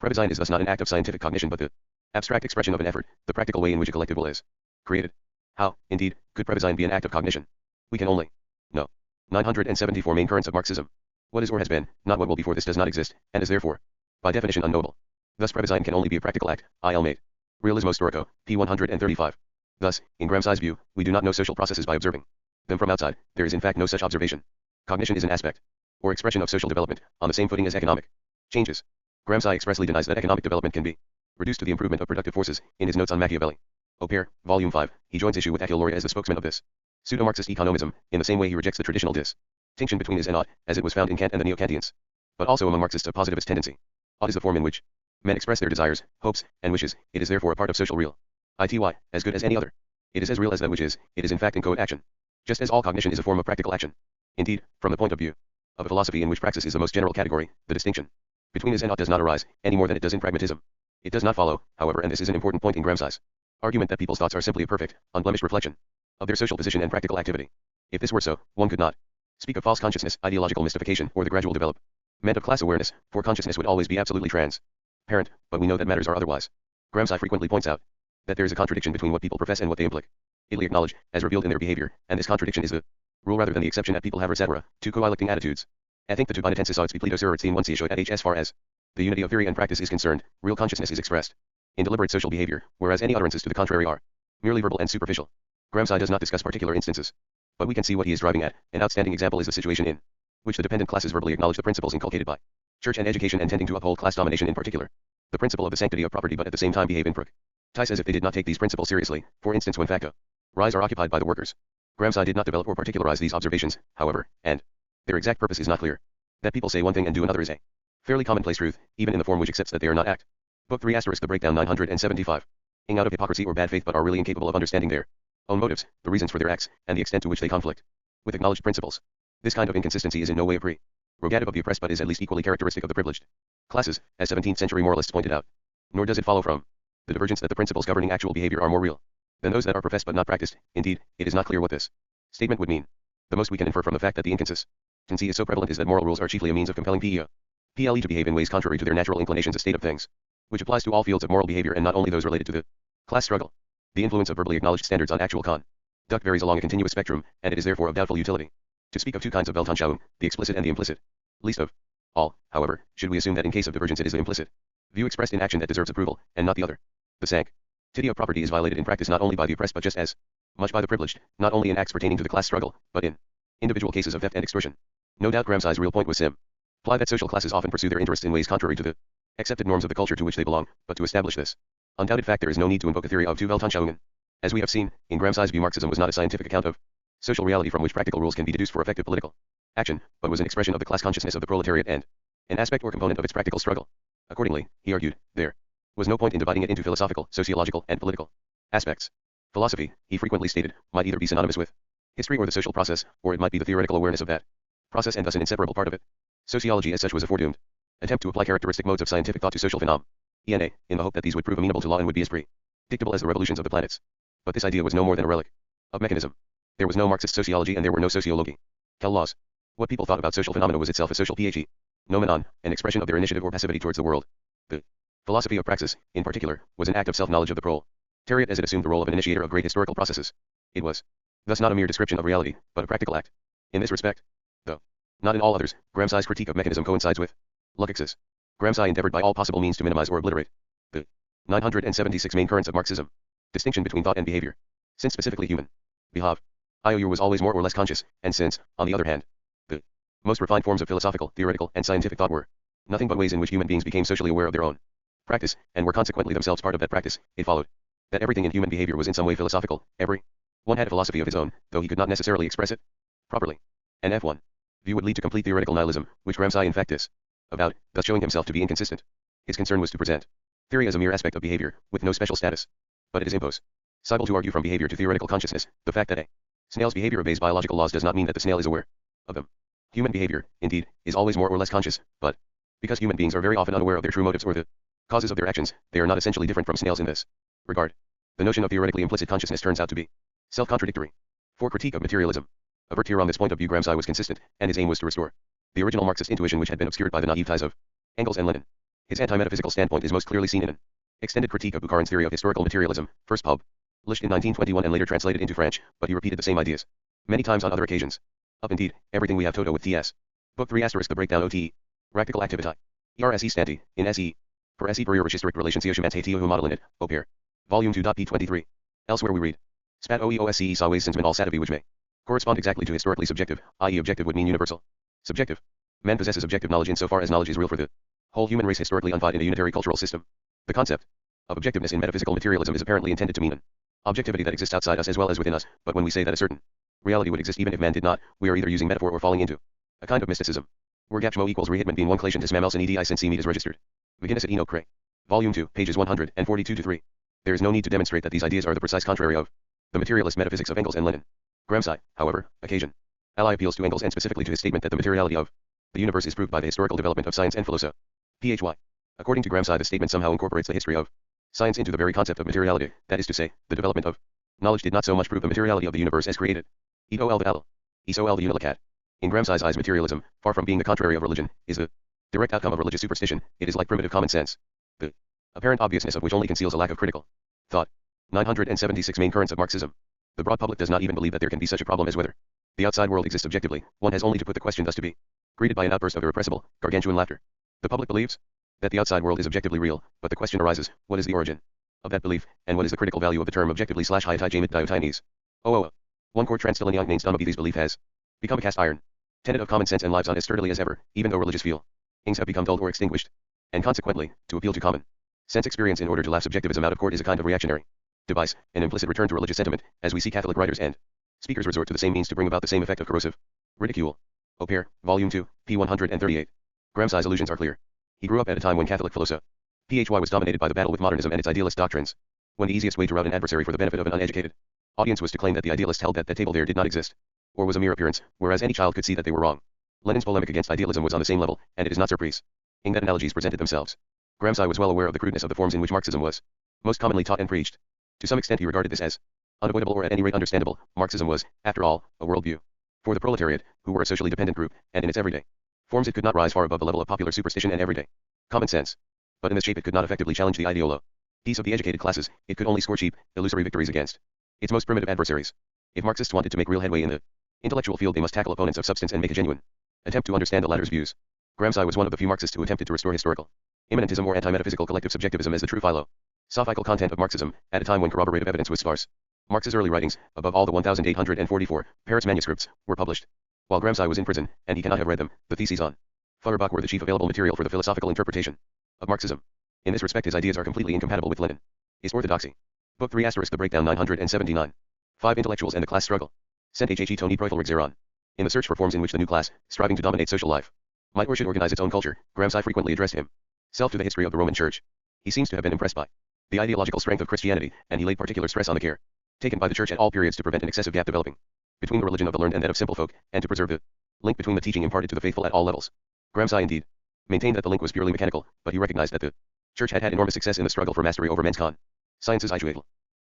Prebesein is thus not an act of scientific cognition but the abstract expression of an effort, the practical way in which a collective will is created. How, indeed, could Prebesein be an act of cognition? We can only know. 974 Main currents of Marxism. What is or has been, not what will be, for this does not exist, and is therefore, by definition, unknowable. Thus Prebesein can only be a practical act, il mate. Realismo storico, p. 135. Thus, in Gramsci's view, we do not know social processes by observing them from outside. There is in fact no such observation. Cognition is an aspect or expression of social development, on the same footing as economic changes. Gramsci expressly denies that economic development can be reduced to the improvement of productive forces. In his notes on Machiavelli, Opere, Volume 5, he joins issue with Achille as the spokesman of this pseudo-Marxist economism, in the same way he rejects the traditional distinction between is and ought, as it was found in Kant and the Neo-Kantians, but also among Marxists of positivist tendency. Ought is the form in which men express their desires, hopes, and wishes. It is therefore a part of social real ity, as good as any other. It is as real as that which is, it is in fact inchoate action. Just as all cognition is a form of practical action. Indeed, from the point of view of a philosophy in which praxis is the most general category, the distinction between is and ought does not arise, any more than it does in pragmatism. It does not follow, however, and this is an important point in Gramsci's argument, that people's thoughts are simply a perfect, unblemished reflection of their social position and practical activity. If this were so, one could not speak of false consciousness, ideological mystification, or the gradual development of class awareness, for consciousness would always be absolutely transparent, but we know that matters are otherwise. Gramsci frequently points out that there is a contradiction between what people profess and what they implicitly acknowledge, as revealed in their behavior, and this contradiction is the rule rather than the exception, that people have etc. two coelecting attitudes. I think the two bonitensis odds split sur in one showed at h as far as the unity of theory and practice is concerned, real consciousness is expressed in deliberate social behavior, whereas any utterances to the contrary are merely verbal and superficial. Gramsci does not discuss particular instances, but we can see what he is driving at. An outstanding example is the situation in which the dependent classes verbally acknowledge the principles inculcated by church and education and tending to uphold class domination, in particular the principle of the sanctity of property, but at the same time behave in practice as if they did not take these principles seriously. For instance, when facto rise are occupied by the workers. Gramsci did not develop or particularize these observations, however, and their exact purpose is not clear. That people say one thing and do another is a fairly commonplace truth, even in the form which accepts that they are not act. Book 3 * The Breakdown 975. Out of hypocrisy or bad faith, but are really incapable of understanding their own motives, the reasons for their acts, and the extent to which they conflict with acknowledged principles. This kind of inconsistency is in no way a prerogative of the oppressed, but is at least equally characteristic of the privileged classes, as 17th-century moralists pointed out. Nor does it follow from the divergence that the principles governing actual behavior are more real than those that are professed but not practiced. Indeed, it is not clear what this statement would mean. The most we can infer from the fact that the inconsistency tendency is so prevalent is that moral rules are chiefly a means of compelling PLE to behave in ways contrary to their natural inclinations, a state of things which applies to all fields of moral behavior and not only those related to the class struggle. The influence of verbally acknowledged standards on actual conduct varies along a continuous spectrum, and it is therefore of doubtful utility to speak of two kinds of Weltanschauung, the explicit and the implicit. Least of all, however, should we assume that in case of divergence it is the implicit view expressed in action that deserves approval, and not the other. The sanctity of property is violated in practice not only by the oppressed but just as much by the privileged, not only in acts pertaining to the class struggle, but in individual cases of theft and extortion. No doubt Gramsci's real point was imply that social classes often pursue their interests in ways contrary to the accepted norms of the culture to which they belong, but to establish this undoubted fact there is no need to invoke a theory of two Weltanschauungen. As we have seen, in Gramsci's view Marxism was not a scientific account of social reality from which practical rules can be deduced for effective political action, but was an expression of the class consciousness of the proletariat and an aspect or component of its practical struggle. Accordingly, he argued, there was no point in dividing it into philosophical, sociological, and political aspects. Philosophy, he frequently stated, might either be synonymous with history or the social process, or it might be the theoretical awareness of that process and thus an inseparable part of it. Sociology as such was a foredoomed attempt to apply characteristic modes of scientific thought to social phenomena, in the hope that these would prove amenable to law and would be as predictable as the revolutions of the planets. But this idea was no more than a relic of mechanism. There was no Marxist sociology and there were no sociological laws. What people thought about social phenomena was itself a social phenomenon, an expression of their initiative or passivity towards the world. The philosophy of praxis, in particular, was an act of self-knowledge of the proletariat as it assumed the role of an initiator of great historical processes. It was thus not a mere description of reality, but a practical act. In this respect, though not in all others, Gramsci's critique of mechanism coincides with Leszek's. Gramsci endeavored by all possible means to minimize or obliterate the 976 main currents of Marxism. Distinction between thought and behavior. Since specifically human behavior was always more or less conscious, and since, on the other hand, the most refined forms of philosophical, theoretical, and scientific thought were nothing but ways in which human beings became socially aware of their own practice, and were consequently themselves part of that practice, it followed that everything in human behavior was in some way philosophical. Every one had a philosophy of his own, though he could not necessarily express it properly. An F1 view would lead to complete theoretical nihilism, which Gramsci in fact disavowed, thus showing himself to be inconsistent. His concern was to present theory as a mere aspect of behavior, with no special status. But it is impossible to argue from behavior to theoretical consciousness. The fact that a snail's behavior obeys biological laws does not mean that the snail is aware of them. Human behavior, indeed, is always more or less conscious, but because human beings are very often unaware of their true motives or the causes of their actions, they are not essentially different from snails in this regard. The notion of theoretically implicit consciousness turns out to be self-contradictory. For critique of materialism, avert here on this point of view Gramsci was consistent, and his aim was to restore the original Marxist intuition which had been obscured by the naive ties of Engels and Lenin. His anti-metaphysical standpoint is most clearly seen in an extended critique of Bukharin's theory of historical materialism, first published in 1921 and later translated into French, but he repeated the same ideas many times on other occasions. Up indeed, everything we have Toto with TS. Book 3 * the breakdown OTE. Practical activity. ERSE stanti, in SE. For SE Brewer historic relations Yoshimantatiyo model in it, Opere. Volume 2. P23. Elsewhere we read. Spat OEOSCE sa ways since men all satavi which may correspond exactly to historically subjective, i.e. objective would mean universal. Subjective. Man possesses objective knowledge insofar as knowledge is real for the whole human race historically unfied in a unitary cultural system. The concept of objectiveness in metaphysical materialism is apparently intended to mean an objectivity that exists outside us as well as within us, but when we say that a certain reality would exist even if man did not, we are either using metaphor or falling into a kind of mysticism. Where Gapchmo equals Rehitman being 1 Clation to Smamelson EDI since meet is registered. McGinnis at Eno Cray. Volume 2, pages 142-3. There is no need to demonstrate that these ideas are the precise contrary of the materialist metaphysics of Engels and Lenin. Gramsci, however, occasion. Ally appeals to Engels and specifically to his statement that the materiality of the universe is proved by the historical development of science and philosophy. Phy. According to Gramsci, the statement somehow incorporates the history of science into the very concept of materiality, that is to say, the development of knowledge did not so much prove the materiality of the universe as created. Ito el val. Iso el the unilacat. In Gramsci's eyes materialism, far from being the contrary of religion, is the direct outcome of religious superstition. It is like primitive common sense, the apparent obviousness of which only conceals a lack of critical thought. 976 main currents of Marxism. The broad public does not even believe that there can be such a problem as whether the outside world exists objectively. One has only to put the question thus to be greeted by an outburst of irrepressible, gargantuan laughter. The public believes that the outside world is objectively real, but the question arises, what is the origin of that belief, and what is the critical value of the term objectively / hiatai jamit diotines? One core transtilinion names Dhamma belief has become a cast iron tenet of common sense and lives on as sturdily as ever, even though religious feelings have become dulled or extinguished. And consequently, to appeal to common sense experience in order to laugh subjectivism out of court is a kind of reactionary device, an implicit return to religious sentiment, as we see Catholic writers and speakers resort to the same means to bring about the same effect of corrosive ridicule. Opere, Volume 2, p. 138. Gramsci's allusions are clear. He grew up at a time when Catholic philosophy was dominated by the battle with modernism and its idealist doctrines. When the easiest way to rout an adversary for the benefit of an uneducated audience was to claim that the idealist held that that table there did not exist, or was a mere appearance, whereas any child could see that they were wrong. Lenin's polemic against idealism was on the same level, and it is not surprising that analogies presented themselves. Gramsci was well aware of the crudeness of the forms in which Marxism was most commonly taught and preached. To some extent he regarded this as unavoidable or at any rate understandable. Marxism was, after all, a worldview. For the proletariat, who were a socially dependent group, and in its everyday forms it could not rise far above the level of popular superstition and everyday common sense. But in this shape it could not effectively challenge the ideolo peace of the educated classes, it could only score cheap, illusory victories against its most primitive adversaries. If Marxists wanted to make real headway in the intellectual field they must tackle opponents of substance and make a genuine attempt to understand the latter's views. Gramsci was one of the few Marxists who attempted to restore historical immanentism or anti-metaphysical collective subjectivism as the true philosophical content of Marxism, at a time when corroborative evidence was sparse. Marx's early writings, above all the 1844 Paris manuscripts, were published while Gramsci was in prison, and he cannot have read them. The theses on Feuerbach were the chief available material for the philosophical interpretation of Marxism. In this respect his ideas are completely incompatible with Lenin. His orthodoxy. Book 3 ** The Breakdown 979. 5 Intellectuals and the Class Struggle. Sent H. Tony Preufelrich. In the search for forms in which the new class, striving to dominate social life, might or should organize its own culture, Gramsci frequently addressed himself to the history of the Roman Church. He seems to have been impressed by the ideological strength of Christianity, and he laid particular stress on the care taken by the Church at all periods to prevent an excessive gap developing between the religion of the learned and that of simple folk, and to preserve the link between the teaching imparted to the faithful at all levels. Gramsci indeed maintained that the link was purely mechanical, but he recognized that the Church had had enormous success in the struggle for mastery over men's sciences.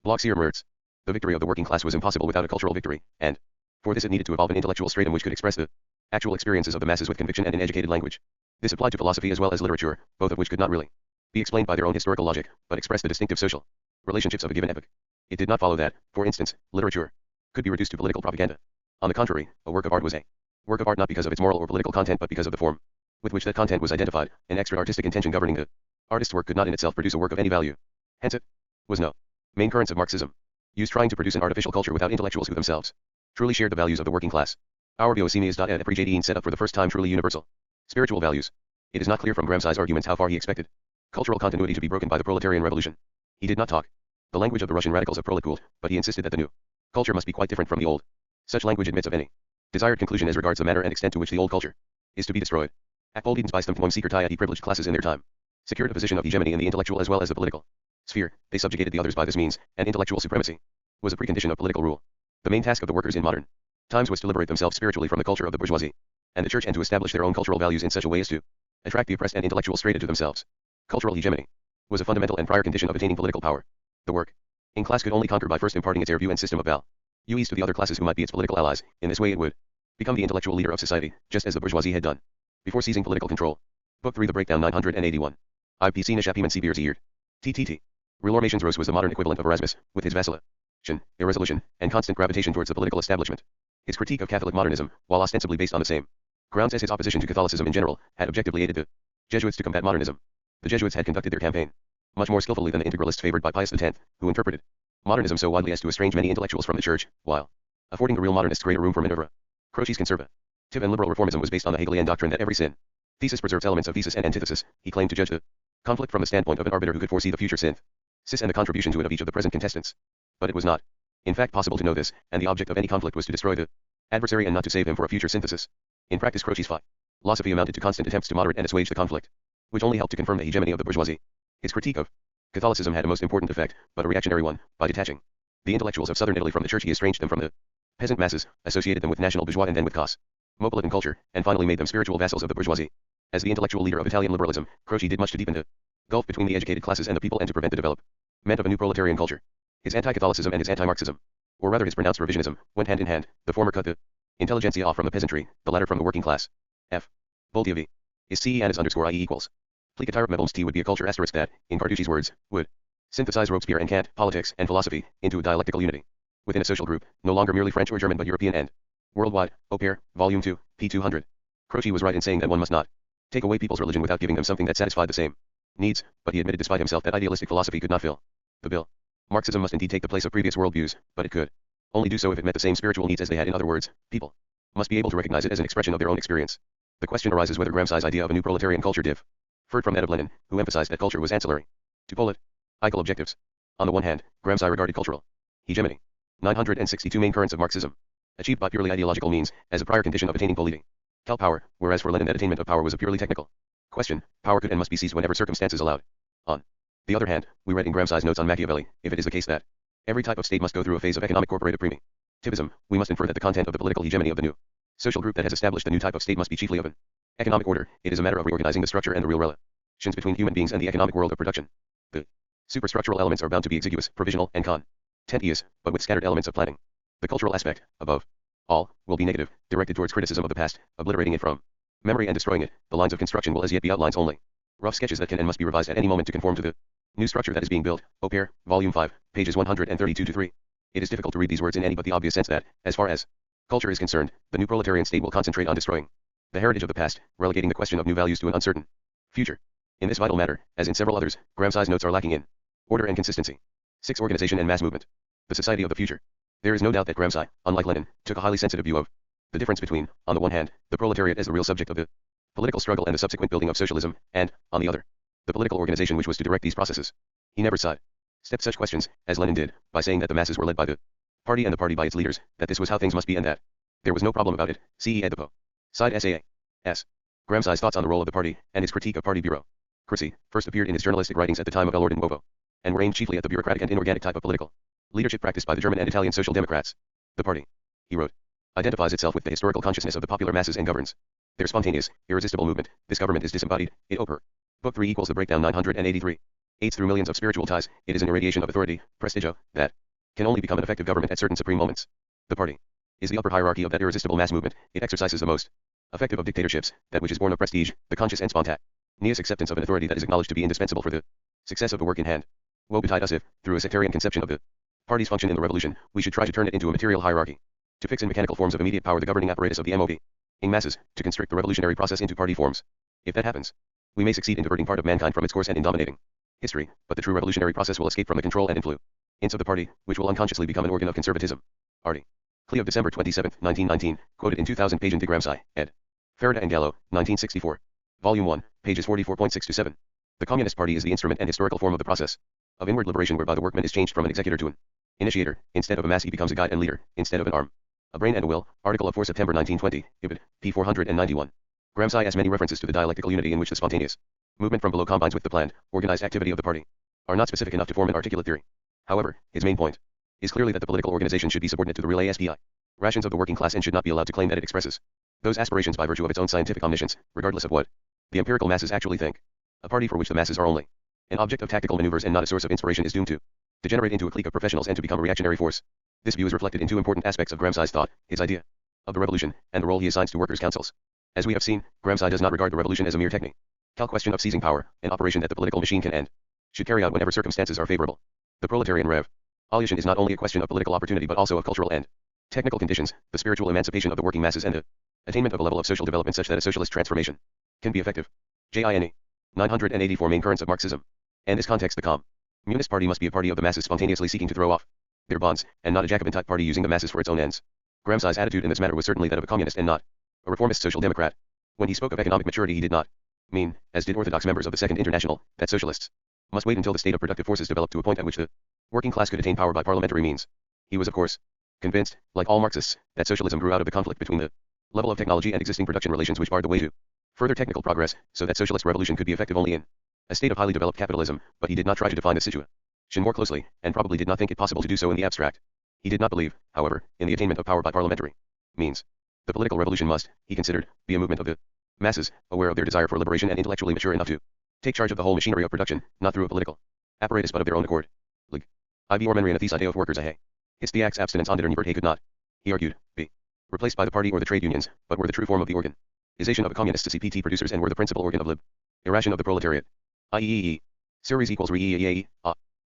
Bloxier Merz. The victory of the working class was impossible without a cultural victory, and for this it needed to evolve an intellectual stratum which could express the actual experiences of the masses with conviction and in educated language. This applied to philosophy as well as literature, both of which could not really be explained by their own historical logic, but express the distinctive social relationships of a given epoch. It did not follow that, for instance, literature could be reduced to political propaganda. On the contrary, a work of art was a work of art not because of its moral or political content but because of the form with which that content was identified. An extra artistic intention governing the artist's work could not in itself produce a work of any value. Hence it was no main currents of Marxism used trying to produce an artificial culture without intellectuals who themselves truly shared the values of the working class. Our Biosemias.ed set up for the first time truly universal spiritual values. It is not clear from Gramsci's arguments how far he expected cultural continuity to be broken by the proletarian revolution. He did not talk the language of the Russian radicals of proletkult, but he insisted that the new culture must be quite different from the old. Such language admits of any desired conclusion as regards the manner and extent to which the old culture is to be destroyed. Akpoldens by some secret privileged classes in their time secured a position of hegemony in the intellectual as well as the political sphere. They subjugated the others by this means, and intellectual supremacy was a precondition of political rule. The main task of the workers in modern times was to liberate themselves spiritually from the culture of the bourgeoisie and the church and to establish their own cultural values in such a way as to attract the oppressed and intellectual strata to themselves. Cultural hegemony was a fundamental and prior condition of attaining political power. The work in class could only conquer by first imparting its air view and system of values to the other classes who might be its political allies. In this way it would become the intellectual leader of society, just as the bourgeoisie had done before seizing political control. Book 3 The Breakdown 981. IPC Nishapiman Sibir's Eard. TTT. Relormations Rose was the modern equivalent of Erasmus, with his vacillation, irresolution, and constant gravitation towards the political establishment. His critique of Catholic modernism, while ostensibly based on the same grounds as his opposition to Catholicism in general, had objectively aided the Jesuits to combat modernism. The Jesuits had conducted their campaign much more skillfully than the integralists favored by Pius X, who interpreted modernism so widely as to estrange many intellectuals from the church, while affording the real modernists greater room for maneuver. Croce's conservative and liberal reformism was based on the Hegelian doctrine that every thesis preserves elements of thesis and antithesis. He claimed to judge the conflict from the standpoint of an arbiter who could foresee the future synthesis and the contribution to it of each of the present contestants. But it was not, in fact, possible to know this, and the object of any conflict was to destroy the adversary and not to save him for a future synthesis. In practice, Croce's philosophy amounted to constant attempts to moderate and assuage the conflict, which only helped to confirm the hegemony of the bourgeoisie. His critique of Catholicism had a most important effect, but a reactionary one. By detaching the intellectuals of southern Italy from the church, he estranged them from the peasant masses, associated them with national bourgeois and then with cosmopolitan culture, and finally made them spiritual vassals of the bourgeoisie. As the intellectual leader of Italian liberalism, Croce did much to deepen the gulf between the educated classes and the people and to prevent the development of a new proletarian culture. His anti-Catholicism and his anti-Marxism, or rather his pronounced revisionism, went hand in hand. The former cut the intelligentsia off from the peasantry, the latter from the working class. F. Boltiavi. Is CE and is _ IE equals. Plicatirapmevelmst would be a culture asterisk that, in Carducci's words, would synthesize Robespierre and Kant, politics, and philosophy, into a dialectical unity. Within a social group, no longer merely French or German but European and worldwide. Opere, Volume 2, p. 200. Croce was right in saying that one must not take away people's religion without giving them something that satisfied the same needs, but he admitted despite himself that idealistic philosophy could not fill the bill. Marxism must indeed take the place of previous worldviews, but it could only do so if it met the same spiritual needs as they had. In other words, people must be able to recognize it as an expression of their own experience. The question arises whether Gramsci's idea of a new proletarian culture differed from that of Lenin, who emphasized that culture was ancillary to political objectives. On the one hand, Gramsci regarded cultural hegemony, 962 main currents of Marxism, achieved by purely ideological means, as a prior condition of attaining political power, whereas for Lenin that attainment of power was a purely technical question. Power could and must be seized whenever circumstances allowed. On the other hand, we read in Gramsci's notes on Machiavelli, if it is the case that every type of state must go through a phase of economic corporative primitivism, we must infer that the content of the political hegemony of the new social group that has established the new type of state must be chiefly of an economic order. It is a matter of reorganizing the structure and the real relations between human beings and the economic world of production. The superstructural elements are bound to be exiguous, provisional, and content-ious, but with scattered elements of planning. The cultural aspect, above All will be negative, directed towards criticism of the past, obliterating it from memory and destroying it. The lines of construction will as yet be outlines only. Rough sketches that can and must be revised at any moment to conform to the new structure that is being built. Opere, Volume 5, pages 132-3. It is difficult to read these words in any but the obvious sense that, as far as culture is concerned, the new proletarian state will concentrate on destroying the heritage of the past, relegating the question of new values to an uncertain future. In this vital matter, as in several others, Gramsci's notes are lacking in order and consistency. 6. Organization and mass movement. The society of the future. There is no doubt that Gramsci, unlike Lenin, took a highly sensitive view of the difference between, on the one hand, the proletariat as the real subject of the political struggle and the subsequent building of socialism, and, on the other, the political organization which was to direct these processes. He never sidestepped such questions, as Lenin did, by saying that the masses were led by the party and the party by its leaders, that this was how things must be and that there was no problem about it. See Edipo. Side SAA. S. Gramsci's thoughts on the role of the party, and his critique of party bureaucracy, first appeared in his journalistic writings at the time of El Orden Nuevo, and were aimed chiefly at the bureaucratic and inorganic type of political leadership practiced by the German and Italian social democrats. The party, he wrote, identifies itself with the historical consciousness of the popular masses and governs their spontaneous, irresistible movement. This government is disembodied. It Oper. Book 3 equals the breakdown 983. 8 through millions of spiritual ties, it is an irradiation of authority, prestigio, that can only become an effective government at certain supreme moments. The party is the upper hierarchy of that irresistible mass movement. It exercises the most effective of dictatorships, that which is born of prestige, the conscious and spontaneous acceptance of an authority that is acknowledged to be indispensable for the success of the work in hand. Woe betide us if, through a sectarian conception of the party's function in the revolution, we should try to turn it into a material hierarchy, to fix in mechanical forms of immediate power the governing apparatus of the MOV, in masses, to constrict the revolutionary process into party forms. If that happens, we may succeed in diverting part of mankind from its course and in dominating history, but the true revolutionary process will escape from the control and influence of the party, which will unconsciously become an organ of conservatism. Arty. Clea of December 27, 1919, quoted in 2000 page de Gramsci, ed. Farida and Gallo, 1964. Volume 1, pages 44.6-7. The Communist Party is the instrument and historical form of the process of inward liberation whereby the workman is changed from an executor to an initiator. Instead of a mass he becomes a guide and leader, instead of an arm, a brain and a will. Article of 4 September 1920, Ibid, p. 491. Gramsci has many references to the dialectical unity in which the spontaneous movement from below combines with the planned, organized activity of the party, are not specific enough to form an articulate theory. However, his main point is clearly that the political organization should be subordinate to the real ASPI rations of the working class and should not be allowed to claim that it expresses those aspirations by virtue of its own scientific omniscience, regardless of what the empirical masses actually think. A party for which the masses are only an object of tactical maneuvers and not a source of inspiration is doomed to degenerate into a clique of professionals and to become a reactionary force. This view is reflected in two important aspects of Gramsci's thought, his idea of the revolution, and the role he assigns to workers' councils. As we have seen, Gramsci does not regard the revolution as a mere technical question of seizing power, an operation that the political machine can and should carry out whenever circumstances are favorable. The proletarian revolution is not only a question of political opportunity but also of cultural and technical conditions, the spiritual emancipation of the working masses and the attainment of a level of social development such that a socialist transformation can be effective. Jine. 984 Main currents of Marxism. In this context, the Communist Party must be a party of the masses spontaneously seeking to throw off their bonds, and not a Jacobin-type party using the masses for its own ends. Gramsci's attitude in this matter was certainly that of a communist and not a reformist social democrat. When he spoke of economic maturity he did not mean, as did orthodox members of the Second International, that socialists must wait until the state of productive forces developed to a point at which the working class could attain power by parliamentary means. He was of course convinced, like all Marxists, that socialism grew out of the conflict between the level of technology and existing production relations which barred the way to further technical progress, so that socialist revolution could be effective only in a state of highly developed capitalism, but he did not try to define the situation more closely, and probably did not think it possible to do so in the abstract. He did not believe, however, in the attainment of power by parliamentary means. The political revolution must, he considered, be a movement of the masses, aware of their desire for liberation and intellectually mature enough to take charge of the whole machinery of production, not through a political apparatus but of their own accord. Lig. Iv Ormenrian Athesa Deo of workers ahe. His the acts abstinence on he could not, he argued, be replaced by the party or the trade unions, but were the true form of the organization of a communist to CPT producers and were the principal organ of liberation of the proletariat. IEEE. Series equals REEAE.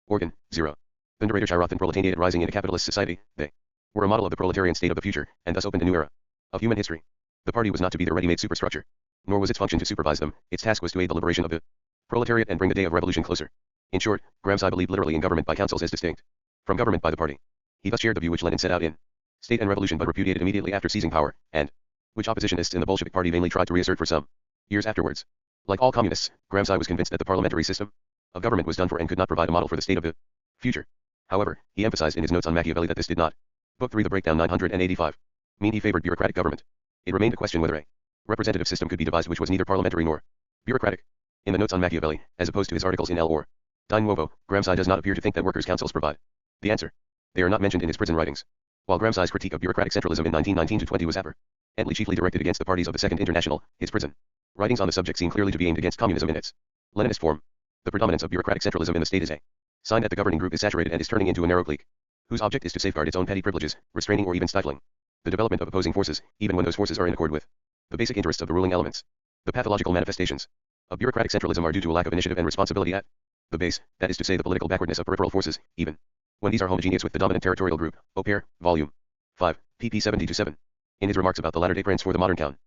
Organ, 0. Thunderators Hierothan proletariat rising in a capitalist society, they were a model of the proletarian state of the future, and thus opened a new era of human history. The party was not to be their ready-made superstructure, nor was its function to supervise them. Its task was to aid the liberation of the proletariat and bring the day of revolution closer. In short, Gramsci believed literally in government by councils as distinct from government by the party. He thus shared the view which Lenin set out in State and Revolution but repudiated immediately after seizing power, and which oppositionists in the Bolshevik party vainly tried to reassert for some years afterwards. Like all communists, Gramsci was convinced that the parliamentary system of government was done for and could not provide a model for the state of the future. However, he emphasized in his notes on Machiavelli that this did not, Book 3 The Breakdown 985, mean he favored bureaucratic government. It remained a question whether a representative system could be devised which was neither parliamentary nor bureaucratic. In the notes on Machiavelli, as opposed to his articles in El or Di Nuovo, Gramsci does not appear to think that workers' councils provide the answer. They are not mentioned in his prison writings. While Gramsci's critique of bureaucratic centralism in 1919-20 was apparently chiefly directed against the parties of the Second International, his prison writings on the subject seem clearly to be aimed against communism in its Leninist form. The predominance of bureaucratic centralism in the state is a sign that the governing group is saturated and is turning into a narrow clique, whose object is to safeguard its own petty privileges, restraining or even stifling The development of opposing forces, even when those forces are in accord with the basic interests of the ruling elements. The pathological manifestations of bureaucratic centralism are due to a lack of initiative and responsibility at the base, that is to say the political backwardness of peripheral forces, even when these are homogeneous with the dominant territorial group. Opere, Volume 5, pp. 70-7. In his remarks about the latter-day prince for the modern counter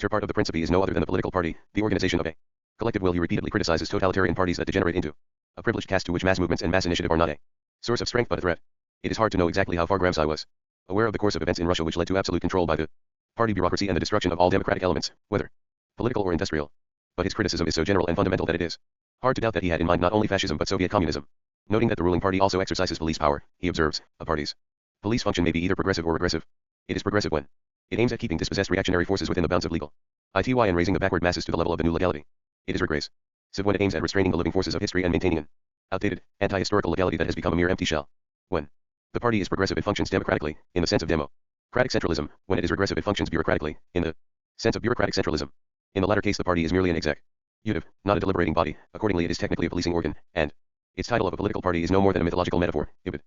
part of the Principe is no other than the political party, the organization of a collective will. He repeatedly criticizes totalitarian parties that degenerate into a privileged caste to which mass movements and mass initiative are not a source of strength but a threat. It is hard to know exactly how far Gramsci was aware of the course of events in Russia which led to absolute control by the party bureaucracy and the destruction of all democratic elements, whether political or industrial. But his criticism is so general and fundamental that it is hard to doubt that he had in mind not only fascism but Soviet communism. Noting that the ruling party also exercises police power, he observes, a party's police function may be either progressive or regressive. It is progressive when it aims at keeping dispossessed reactionary forces within the bounds of legal ity and raising the backward masses to the level of the new legality. It is regressive when it aims at restraining the living forces of history and maintaining an outdated, anti-historical legality that has become a mere empty shell. When the party is progressive it functions democratically, in the sense of democratic centralism. When it is regressive it functions bureaucratically, in the sense of bureaucratic centralism. In the latter case the party is merely an executive, not a deliberating body. Accordingly it is technically a policing organ, and its title of a political party is no more than a mythological metaphor. Ibid.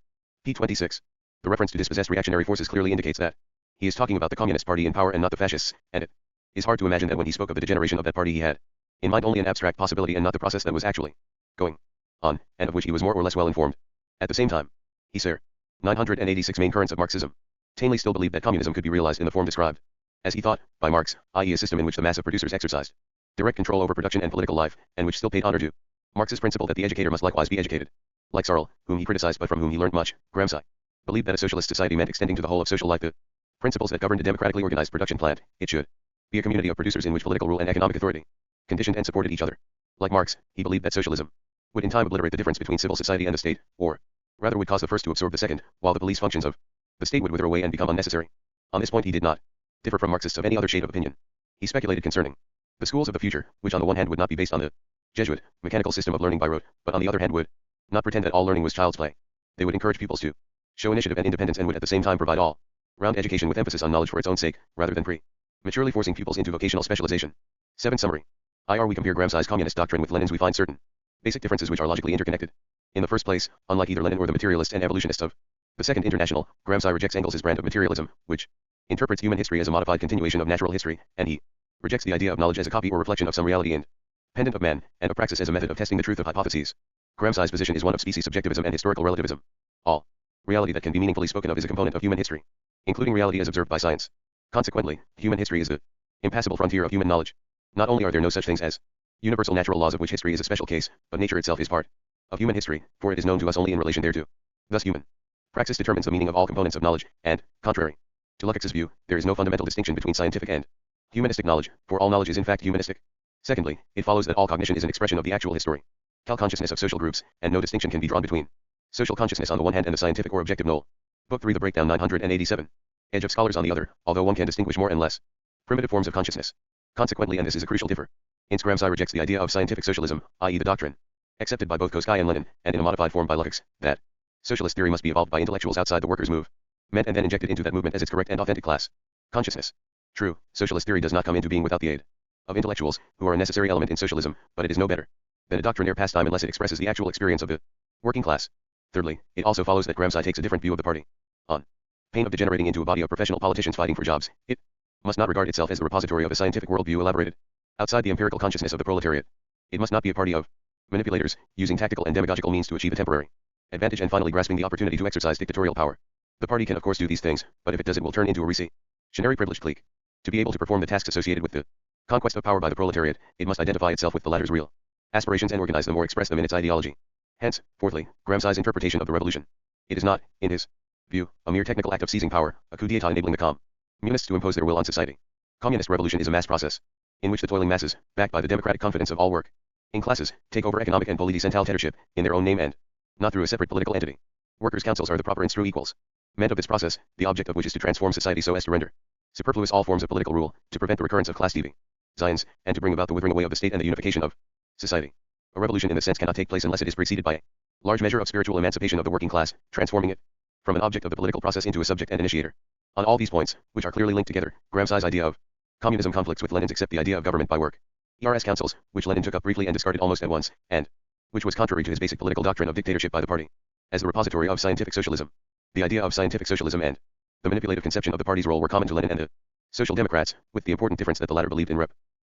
p. 26. The reference to dispossessed reactionary forces clearly indicates that he is talking about the Communist Party in power and not the fascists, and it is hard to imagine that when he spoke of the degeneration of that party he had in mind only an abstract possibility and not the process that was actually going on, and of which he was more or less well informed. At the same time, he said 986 main currents of Marxism. Tainley still believed that communism could be realized in the form described, as he thought, by Marx, i.e. a system in which the mass of producers exercised direct control over production and political life, and which still paid honor to Marx's principle that the educator must likewise be educated. Like Searle, whom he criticized but from whom he learned much, Gramsci believed that a socialist society meant extending to the whole of social life the principles that governed a democratically organized production plant. It should be a community of producers in which political rule and economic authority conditioned and supported each other. Like Marx, he believed that socialism would in time obliterate the difference between civil society and the state, or rather would cause the first to absorb the second, while the police functions of the state would wither away and become unnecessary. On this point he did not differ from Marxists of any other shade of opinion. He speculated concerning the schools of the future, which on the one hand would not be based on the Jesuit, mechanical system of learning by rote, but on the other hand would not pretend that all learning was child's play. They would encourage pupils to show initiative and independence and would at the same time provide all-round education with emphasis on knowledge for its own sake, rather than prematurely forcing pupils into vocational specialization. 7. Summary. We compare Gramsci's communist doctrine with Lenin's. We find certain basic differences which are logically interconnected. In the first place, unlike either Lenin or the materialists and evolutionists of the Second International, Gramsci rejects Engels' brand of materialism, which interprets human history as a modified continuation of natural history, and he rejects the idea of knowledge as a copy or reflection of some reality independent of man, and of praxis as a method of testing the truth of hypotheses. Gramsci's position is one of species subjectivism and historical relativism. All reality that can be meaningfully spoken of is a component of human history, including reality as observed by science. Consequently, human history is the impassable frontier of human knowledge. Not only are there no such things as universal natural laws of which history is a special case, but nature itself is part of human history, for it is known to us only in relation thereto. Thus human praxis determines the meaning of all components of knowledge, and, contrary to Leszek's view, there is no fundamental distinction between scientific and humanistic knowledge, for all knowledge is in fact humanistic. Secondly, it follows that all cognition is an expression of the actual historical consciousness of social groups, and no distinction can be drawn between social consciousness on the one hand and the scientific or objective null. Book 3 The Breakdown 987. Edge of Scholars on the other, although one can distinguish more and less primitive forms of consciousness. Consequently, and this is a crucial differ, Gramsci rejects the idea of scientific socialism, i.e. the doctrine accepted by both Kolakowski and Lenin, and in a modified form by Leszek, that socialist theory must be evolved by intellectuals outside the workers' movement, and then injected into that movement as its correct and authentic class consciousness. True, socialist theory does not come into being without the aid of intellectuals, who are a necessary element in socialism, but it is no better than a doctrinaire pastime unless it expresses the actual experience of the working class. Thirdly, it also follows that Gramsci takes a different view of the party. On pain of degenerating into a body of professional politicians fighting for jobs, it must not regard itself as the repository of a scientific worldview elaborated outside the empirical consciousness of the proletariat. It must not be a party of manipulators, using tactical and demagogical means to achieve a temporary advantage and finally grasping the opportunity to exercise dictatorial power. The party can of course do these things, but if it does it will turn into a reactionary privileged clique. To be able to perform the tasks associated with the conquest of power by the proletariat, it must identify itself with the latter's real aspirations and organize them or express them in its ideology. Hence, fourthly, Gramsci's interpretation of the revolution. It is not, in his view, a mere technical act of seizing power, a coup d'état enabling the communists to impose their will on society. Communist revolution is a mass process, in which the toiling masses, backed by the democratic confidence of all working classes, take over economic and politicentatorship, in their own name and not through a separate political entity. Workers' councils are the proper and true equals meant of this process, the object of which is to transform society so as to render superfluous all forms of political rule, to prevent the recurrence of class divisions, and to bring about the withering away of the state and the unification of society. A revolution in this sense cannot take place unless it is preceded by a large measure of spiritual emancipation of the working class, transforming it from an object of the political process into a subject and initiator. On all these points, which are clearly linked together, Gramsci's idea of communism conflicts with Lenin's except the idea of government by workers' councils, which Lenin took up briefly and discarded almost at once, and which was contrary to his basic political doctrine of dictatorship by the party, as the repository of scientific socialism. The idea of scientific socialism and The manipulative conception of the party's role were common to Lenin and the Social Democrats, with the important difference that the latter believed in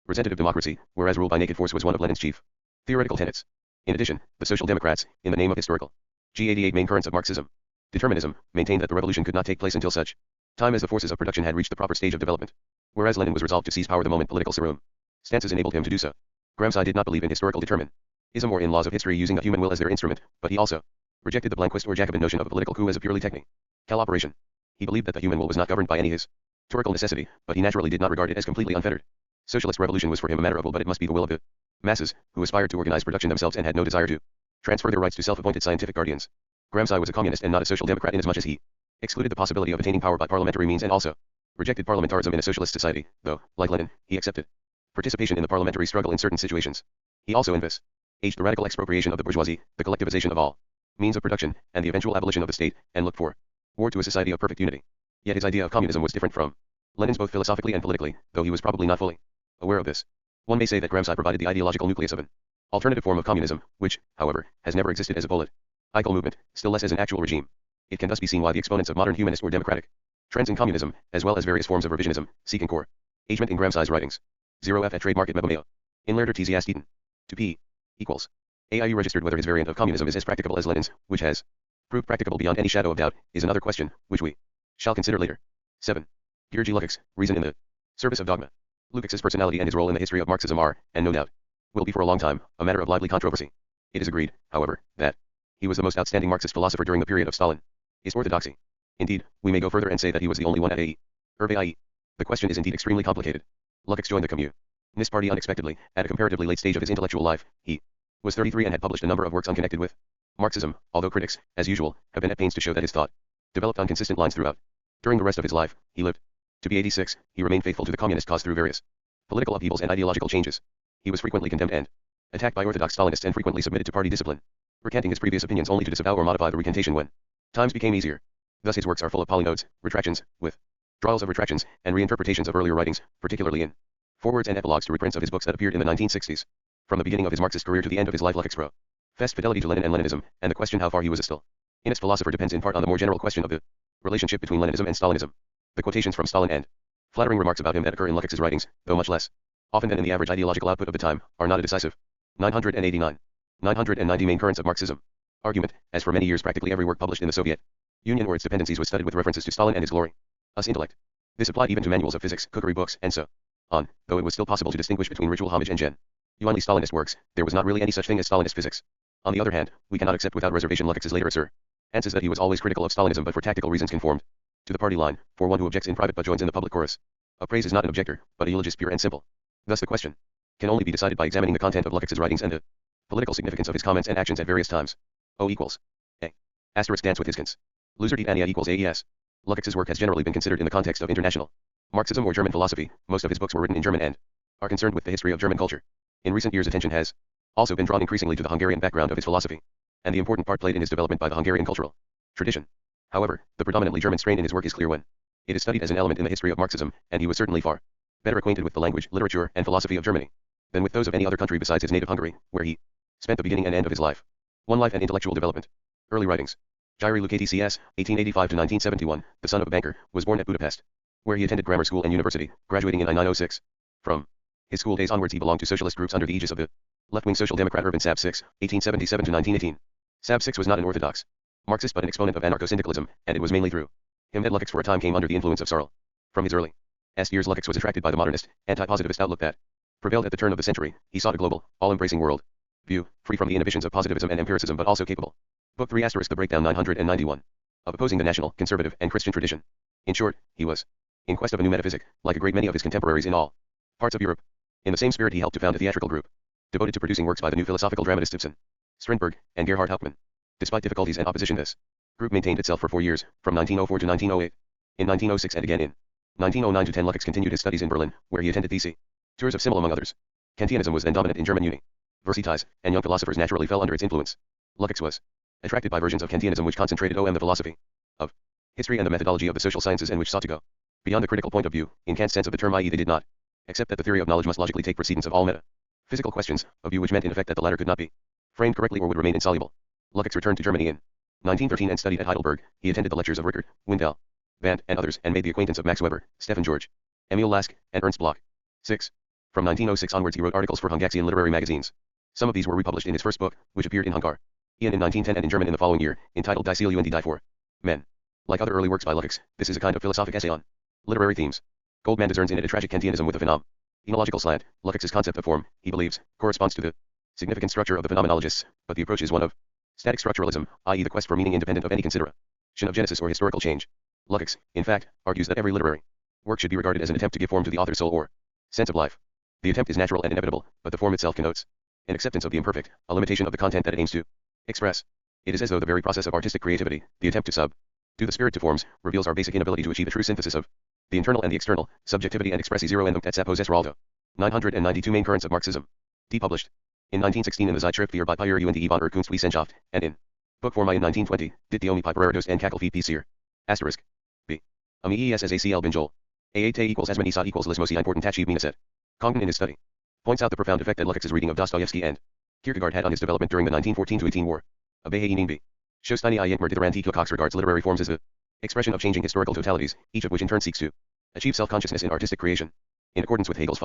representative democracy, whereas rule by naked force was one of Lenin's chief theoretical tenets. In addition, the Social Democrats, in the name of historical G88 main currents of Marxism, determinism, maintained that the revolution could not take place until such time as the forces of production had reached the proper stage of development, whereas Lenin was resolved to seize power the moment political circumstances enabled him to do so. Gramsci did not believe in historical determinism or in laws of history using the human will as their instrument, but he also rejected the Blanquist or Jacobin notion of a political coup as a purely technical operation. He believed that the human will was not governed by any historical necessity, but he naturally did not regard it as completely unfettered. Socialist revolution was for him a matter of will, but it must be the will of the masses, who aspired to organize production themselves and had no desire to transfer their rights to self-appointed scientific guardians. Gramsci was a communist and not a social democrat inasmuch as he excluded the possibility of attaining power by parliamentary means and also rejected parliamentarism in a socialist society, though, like Lenin, he accepted participation in the parliamentary struggle in certain situations. He also envisaged the radical expropriation of the bourgeoisie, the collectivization of all means of production, and the eventual abolition of the state, and looked forward to a society of perfect unity. Yet his idea of communism was different from Lenin's both philosophically and politically, though he was probably not fully aware of this. One may say that Gramsci provided the ideological nucleus of an alternative form of communism, which, however, has never existed as a political movement, still less as an actual regime. It can thus be seen why the exponents of modern humanist or democratic trends in communism, as well as various forms of revisionism, seek encouragement in Gramsci's writings. 0f at Trade Market Mebomeo. In Lairder TZ Eaton. 2p. Equals. AIU registered whether his variant of communism is as practicable as Lenin's, which has proved practicable beyond any shadow of doubt, is another question, which we shall consider later. 7. Georgy Lukács, Reason in the Service of Dogma. Lukács's personality and his role in the history of Marxism are, and no doubt will be for a long time, a matter of lively controversy. It is agreed, however, that he was the most outstanding Marxist philosopher during the period of Stalin's orthodoxy. Indeed, we may go further and say that he was the only one at a. The question is indeed extremely complicated. Lukács joined the Communist Party unexpectedly, at a comparatively late stage of his intellectual life. He was 33 and had published a number of works unconnected with Marxism, although critics, as usual, have been at pains to show that his thought developed on consistent lines throughout. During the rest of his life, he lived to be 86, he remained faithful to the communist cause through various political upheavals and ideological changes. He was frequently condemned and attacked by orthodox Stalinists and frequently submitted to party discipline, recanting his previous opinions only to disavow or modify the recantation when times became easier. Thus his works are full of polynodes, retractions, withdrawals of retractions, and reinterpretations of earlier writings, particularly in forewords and epilogues to reprints of his books that appeared in the 1960s. From the beginning of his Marxist career to the end of his life, Lukács professed fidelity to Lenin and Leninism, and the question how far he was a Stalinist philosopher depends in part on the more general question of the relationship between Leninism and Stalinism. The quotations from Stalin and flattering remarks about him that occur in Lukács's writings, though much less often than in the average ideological output of the time, are not a decisive. 989. 990 Main currents of Marxism. Argument, as for many years practically every work published in the Soviet Union or its dependencies was studded with references to Stalin and his glorious intellect. This applied even to manuals of physics, cookery books, and so on, though it was still possible to distinguish between ritual homage and genuinely Stalinist works, there was not really any such thing as Stalinist physics. On the other hand, we cannot accept without reservation Lukács's later assertions that he was always critical of Stalinism but for tactical reasons conformed to the party line, for one who objects in private but joins in the public chorus. A praise is not an objector, but a eulogist pure and simple. Thus the question can only be decided by examining the content of Lukács's writings and the political significance of his comments and actions at various times. O equals A. Asterisk dance with his cons. Loser Ania equals AES. Lukács's work has generally been considered in the context of international Marxism or German philosophy. Most of his books were written in German and are concerned with the history of German culture. In recent years attention has also been drawn increasingly to the Hungarian background of his philosophy, and the important part played in his development by the Hungarian cultural tradition. However, the predominantly German strain in his work is clear when it is studied as an element in the history of Marxism, and he was certainly far better acquainted with the language, literature, and philosophy of Germany than with those of any other country besides his native Hungary, where he spent the beginning and end of his life. One Life and Intellectual Development. Early writings. Jiri Lukács, 1885 to 1971, the son of a banker, was born at Budapest, where he attended grammar school and university, graduating in 1906. From his school days onwards he belonged to socialist groups under the aegis of the left-wing social democrat Urban Sab 6, 1877 to 1918. Sab 6 was not an orthodox Marxist but an exponent of anarcho-syndicalism, and it was mainly through him that Lukács for a time came under the influence of Searle. From his early years Lukács was attracted by the modernist, anti-positivist outlook that prevailed at the turn of the century. He sought a global, all-embracing world view, free from the inhibitions of positivism and empiricism but also capable. Book 3 * The Breakdown 991. Of opposing the national, conservative, and Christian tradition. In short, he was in quest of a new metaphysic, like a great many of his contemporaries in all parts of Europe. In the same spirit he helped to found a theatrical group, devoted to producing works by the new philosophical dramatists Ibsen, Strindberg, and Gerhard Hauptmann. Despite difficulties and opposition this group maintained itself for 4 years, from 1904 to 1908. In 1906 and again in 1909 to 10 Lukács continued his studies in Berlin, where he attended the tours of Simmel among others. Kantianism was then dominant in German universities, and young philosophers naturally fell under its influence. Lukács was attracted by versions of Kantianism which concentrated on the philosophy of history and the methodology of the social sciences and which sought to go beyond the critical point of view, in Kant's sense of the term, i.e. they did not accept that the theory of knowledge must logically take precedence of all metaphysical questions, a view which meant in effect that the latter could not be framed correctly or would remain insoluble. Lukács returned to Germany in 1913 and studied at Heidelberg. He attended the lectures of Rickert, Wendell, Band, and others, and made the acquaintance of Max Weber, Stefan George, Emil Lask, and Ernst Bloch. 6. From 1906 onwards he wrote articles for Hungarian literary magazines. Some of these were republished in his first book, which appeared in Hungarian in 1910 and in German in the following year, entitled Die Seele und die for Men. Like other early works by Leszek, this is a kind of philosophic essay on literary themes. Goldman discerns in it a tragic Kantianism with a phenomenological slant. Leszek's concept of form, he believes, corresponds to the significant structure of the phenomenologists, but the approach is one of static structuralism, i.e. the quest for meaning independent of any consideration of genesis or historical change. Leszek, in fact, argues that every literary work should be regarded as an attempt to give form to the author's soul or sense of life. The attempt is natural and inevitable, but the form itself connotes an acceptance of the imperfect, a limitation of the content that it aims to express. It is as though the very process of artistic creativity, the attempt to subdue the spirit to forms, reveals our basic inability to achieve a true synthesis of the internal and the external, subjectivity and expressi zero and et sapos esraldo. 992 Main Currents of Marxism. Depublished in 1916 in the Zeitschrift für Papier und von Kunstwissenschaft, and in book form in 1920, dit die Omi Pipererdos and Kakelfi Pisier. Asterisk. B. Amies as ACL Binjol. AAT equals Asmanisa equals Lismosi important Tachiv Minaset. Congdon in his study points out the profound effect that Leszek's reading of Dostoevsky and Kierkegaard had on his development during the 1914-18 war. A Behainin B. Shostini Ientmer Ditharanti Cox regards literary forms as the expression of changing historical totalities, each of which in turn seeks to achieve self-consciousness in artistic creation. In accordance with Hegel's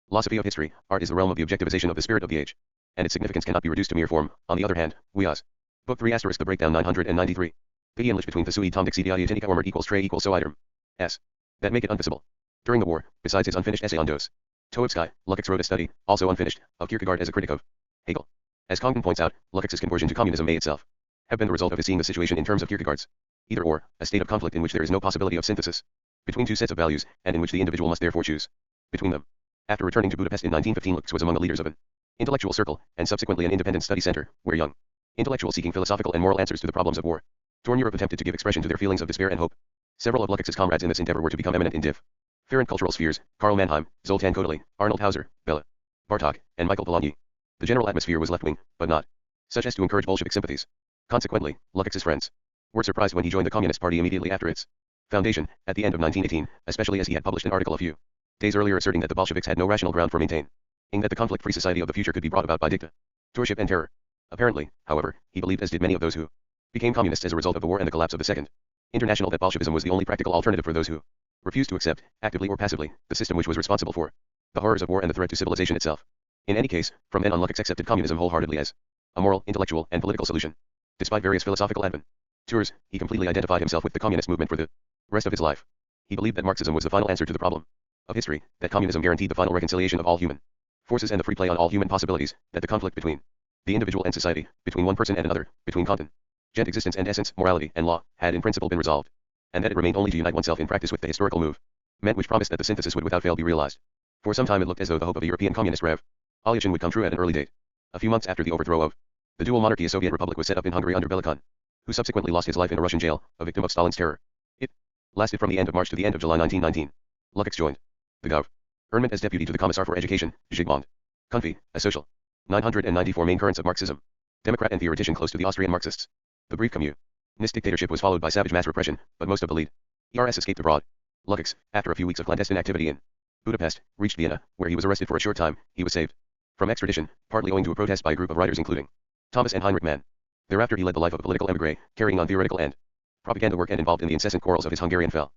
philosophy of history, art is the realm of the objectivization of the spirit of the age, and its significance cannot be reduced to mere form. On the other hand, Book 3 asterisk the breakdown 993. The English between the sui tom dixidiatinica ormert equals tre equals so item. S. That make it unfissable. During the war, besides his unfinished essay on Dos Toevsky, Leszek wrote a study, also unfinished, of Kierkegaard as a critic of Hegel. As Congdon points out, Leszek's conversion to communism may itself have been the result of his seeing the situation in terms of Kierkegaard's either or, a state of conflict in which there is no possibility of synthesis between two sets of values, and in which the individual must therefore choose between them. After returning to Budapest in 1915, Leszek was among the leaders of an intellectual circle, and subsequently an independent study center, where young intellectuals seeking philosophical and moral answers to the problems of war torn Europe attempted to give expression to their feelings of despair and hope. Several of Leszek's comrades in this endeavor were to become eminent in different cultural spheres: Karl Mannheim, Zoltan Kodaly, Arnold Hauser, Bela Bartok, and Michael Polanyi. The general atmosphere was left-wing, but not such as to encourage Bolshevik sympathies. Consequently, Leszek's friends were surprised when he joined the Communist Party immediately after its foundation, at the end of 1918, especially as he had published an article a few days earlier asserting that the Bolsheviks had no rational ground for maintaining that the conflict-free society of the future could be brought about by dictatorship and terror. Apparently, however, he believed, as did many of those who became communists as a result of the war and the collapse of the Second International, that Bolshevism was the only practical alternative for those who refused to accept, actively or passively, the system which was responsible for the horrors of war and the threat to civilization itself. In any case, from then on Leszek accepted communism wholeheartedly as a moral, intellectual, and political solution. Despite various philosophical adventures, he completely identified himself with the communist movement for the rest of his life. He believed that Marxism was the final answer to the problem of history, that communism guaranteed the final reconciliation of all human forces and the free play on all human possibilities, that the conflict between the individual and society, between one person and another, between contingent existence and essence, morality and law, had in principle been resolved, and that it remained only to unite oneself in practice with the historical movement which promised that the synthesis would without fail be realized. For some time it looked as though the hope of a European communist revolution would come true at an early date. A few months after the overthrow of the dual monarchy, a Soviet republic was set up in Hungary under Bela Kun, who subsequently lost his life in a Russian jail, a victim of Stalin's terror. It lasted from the end of March to the end of July 1919. Leszek joined the government as deputy to the Commissar for Education, Zsigmond Kunfi, a social. 994 Main Currents of Marxism. Democrat and theoretician close to the Austrian Marxists. The brief communist dictatorship was followed by savage mass repression, but most of the leaders escaped abroad. Leszek, after a few weeks of clandestine activity in Budapest, reached Vienna, where he was arrested for a short time. He was saved from extradition, partly owing to a protest by a group of writers including Thomas and Heinrich Mann. Thereafter he led the life of a political émigré, carrying on theoretical and propaganda work and involved in the incessant quarrels of his Hungarian fellow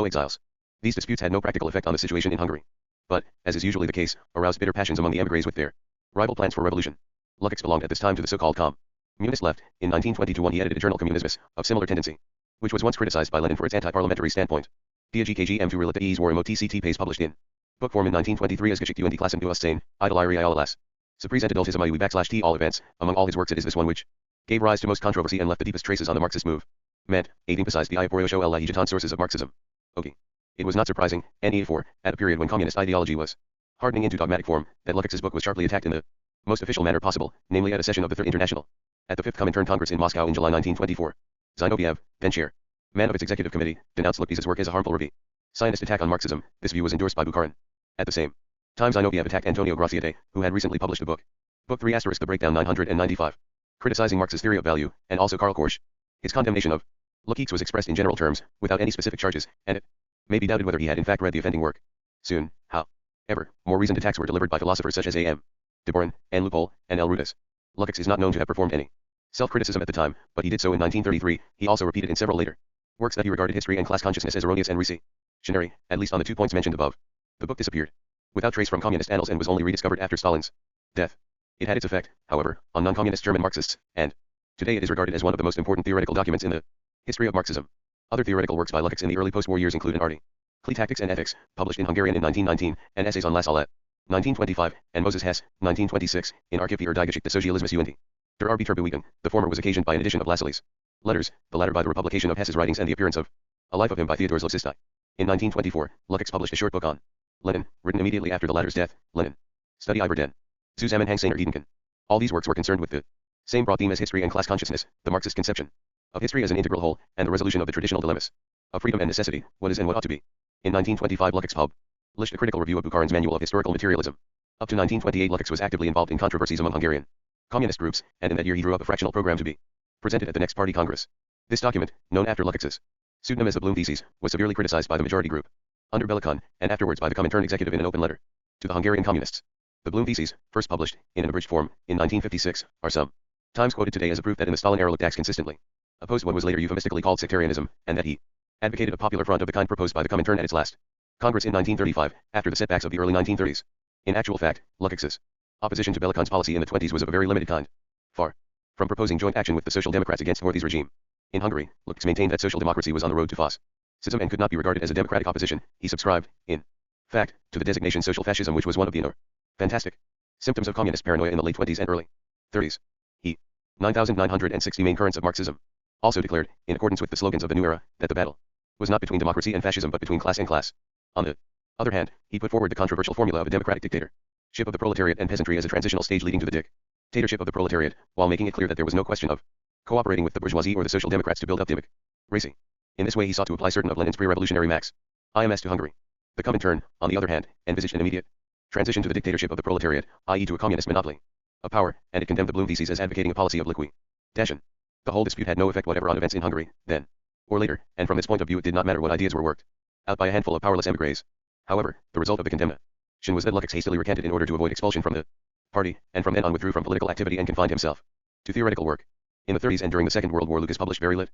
exiles. These disputes had no practical effect on the situation in Hungary, but, as is usually the case, aroused bitter passions among the émigrés with their rival plans for revolution. Leszek belonged at this time to the so-called communist left. In 1920-1 he edited a journal Kommunismus, of similar tendency, which was once criticized by Lenin for its anti-parliamentary standpoint. Die GKGM to relate the war emo TCT pays published in book form in 1923 as Geschichte und die Klassen du Aussein, Idoliri alles. Surprise adultism /t all events. Among all his works it is this one which gave rise to most controversy and left the deepest traces on the Marxist movement, aiding besides the Iaporiosho el Lahijaton sources of Marxism. Okay. It was not surprising, for, at a period when communist ideology was hardening into dogmatic form, that Leszek's book was sharply attacked in the most official manner possible, namely at a session of the Third International, at the Fifth Comintern Congress in Moscow in July 1924. Zinoviev, then chairman of its executive committee, denounced Leszek's work as a harmful Zionist attack on Marxism. This view was endorsed by Bukharin. At the same time, Zinoviev attacked Antonio Graciete, who had recently published a book. Book 3 asterisk the breakdown 995. Criticizing Marx's theory of value, and also Karl Korsch. His condemnation of Leszek was expressed in general terms, without any specific charges, and it may be doubted whether he had in fact read the offending work. Soon, however, more reasoned attacks were delivered by philosophers such as A.M. de Boron, and Lupol, and L. Rudas. Leszek is not known to have performed any self-criticism at the time, but he did so in 1933. He also repeated in several later Works that he regarded history and class consciousness as erroneous and reactionary, at least on the 2 points mentioned above. The book disappeared without trace from communist annals and was only rediscovered after Stalin's death. It had its effect, however, on non-communist German Marxists, and today it is regarded as one of the most important theoretical documents in the history of Marxism. Other theoretical works by Leszek in the early post-war years include an article, Tactics and Ethics, published in Hungarian in 1919, and essays on Leszek, 1925, and Moses Hess, 1926, in Archiv der Geschichte Sozialismus und der Arbeiterbewegung. The former was occasioned by an edition of Lassalle's letters, the latter by the republication of Hess's writings and the appearance of A Life of Him by Theodor Zlotysty. In 1924, Leszek published a short book on Lenin, written immediately after the latter's death, Lenin. Study über den Zusammenhang seiner Gedanken. All these works were concerned with the same broad theme as history and class consciousness, the Marxist conception of history as an integral whole, and the resolution of the traditional dilemmas of freedom and necessity, what is and what ought to be. In 1925, Leszek published a critical review of Bukharin's Manual of Historical Materialism. Up to 1928, Leszek was actively involved in controversies among Hungarian communist groups, and in that year he drew up a fractional program to be presented at the next party congress. This document, known after Leszek's pseudonym as the Bloom Theses, was severely criticized by the majority group under Belikon, and afterwards by the Comintern executive in an open letter to the Hungarian communists. The Bloom Theses, first published, in an abridged form, in 1956, are sometimes quoted today as a proof that in the Stalin era Leszek consistently opposed what was later euphemistically called sectarianism, and that he advocated a popular front of the kind proposed by the Comintern at its last Congress in 1935, after the setbacks of the early 1930s. In actual fact, Leszek's opposition to Belikon's policy in the 20s was of a very limited kind. Far from proposing joint action with the Social Democrats against Horthy's regime in Hungary, Leszek maintained that social democracy was on the road to fascism and could not be regarded as a democratic opposition. He subscribed, in fact, to the designation social fascism, which was one of the fantastic symptoms of communist paranoia in the late 20s and early 30s. He 9,960 main currents of Marxism also declared, in accordance with the slogans of the new era, that the battle was not between democracy and fascism but between class and class. On the other hand, he put forward the controversial formula of a democratic dictatorship of the proletariat and peasantry as a transitional stage leading to the dictatorship of the proletariat, while making it clear that there was no question of cooperating with the bourgeoisie or the social democrats to build up democracy. In this way he sought to apply certain of Lenin's pre-revolutionary maxims to Hungary. The Comintern, on the other hand, envisaged an immediate transition to the dictatorship of the proletariat, i.e. to a communist monopoly of power, and it condemned the Bloom Theses as advocating a policy of liquidation. The whole dispute had no effect whatever on events in Hungary, then or later, and from this point of view it did not matter what ideas were worked out by a handful of powerless émigrés. However, the result of the condemnation was that Leszek hastily recanted in order to avoid expulsion from the party, and from then on withdrew from political activity and confined himself to theoretical work. In the 30s and during the Second World War Lucas published very little.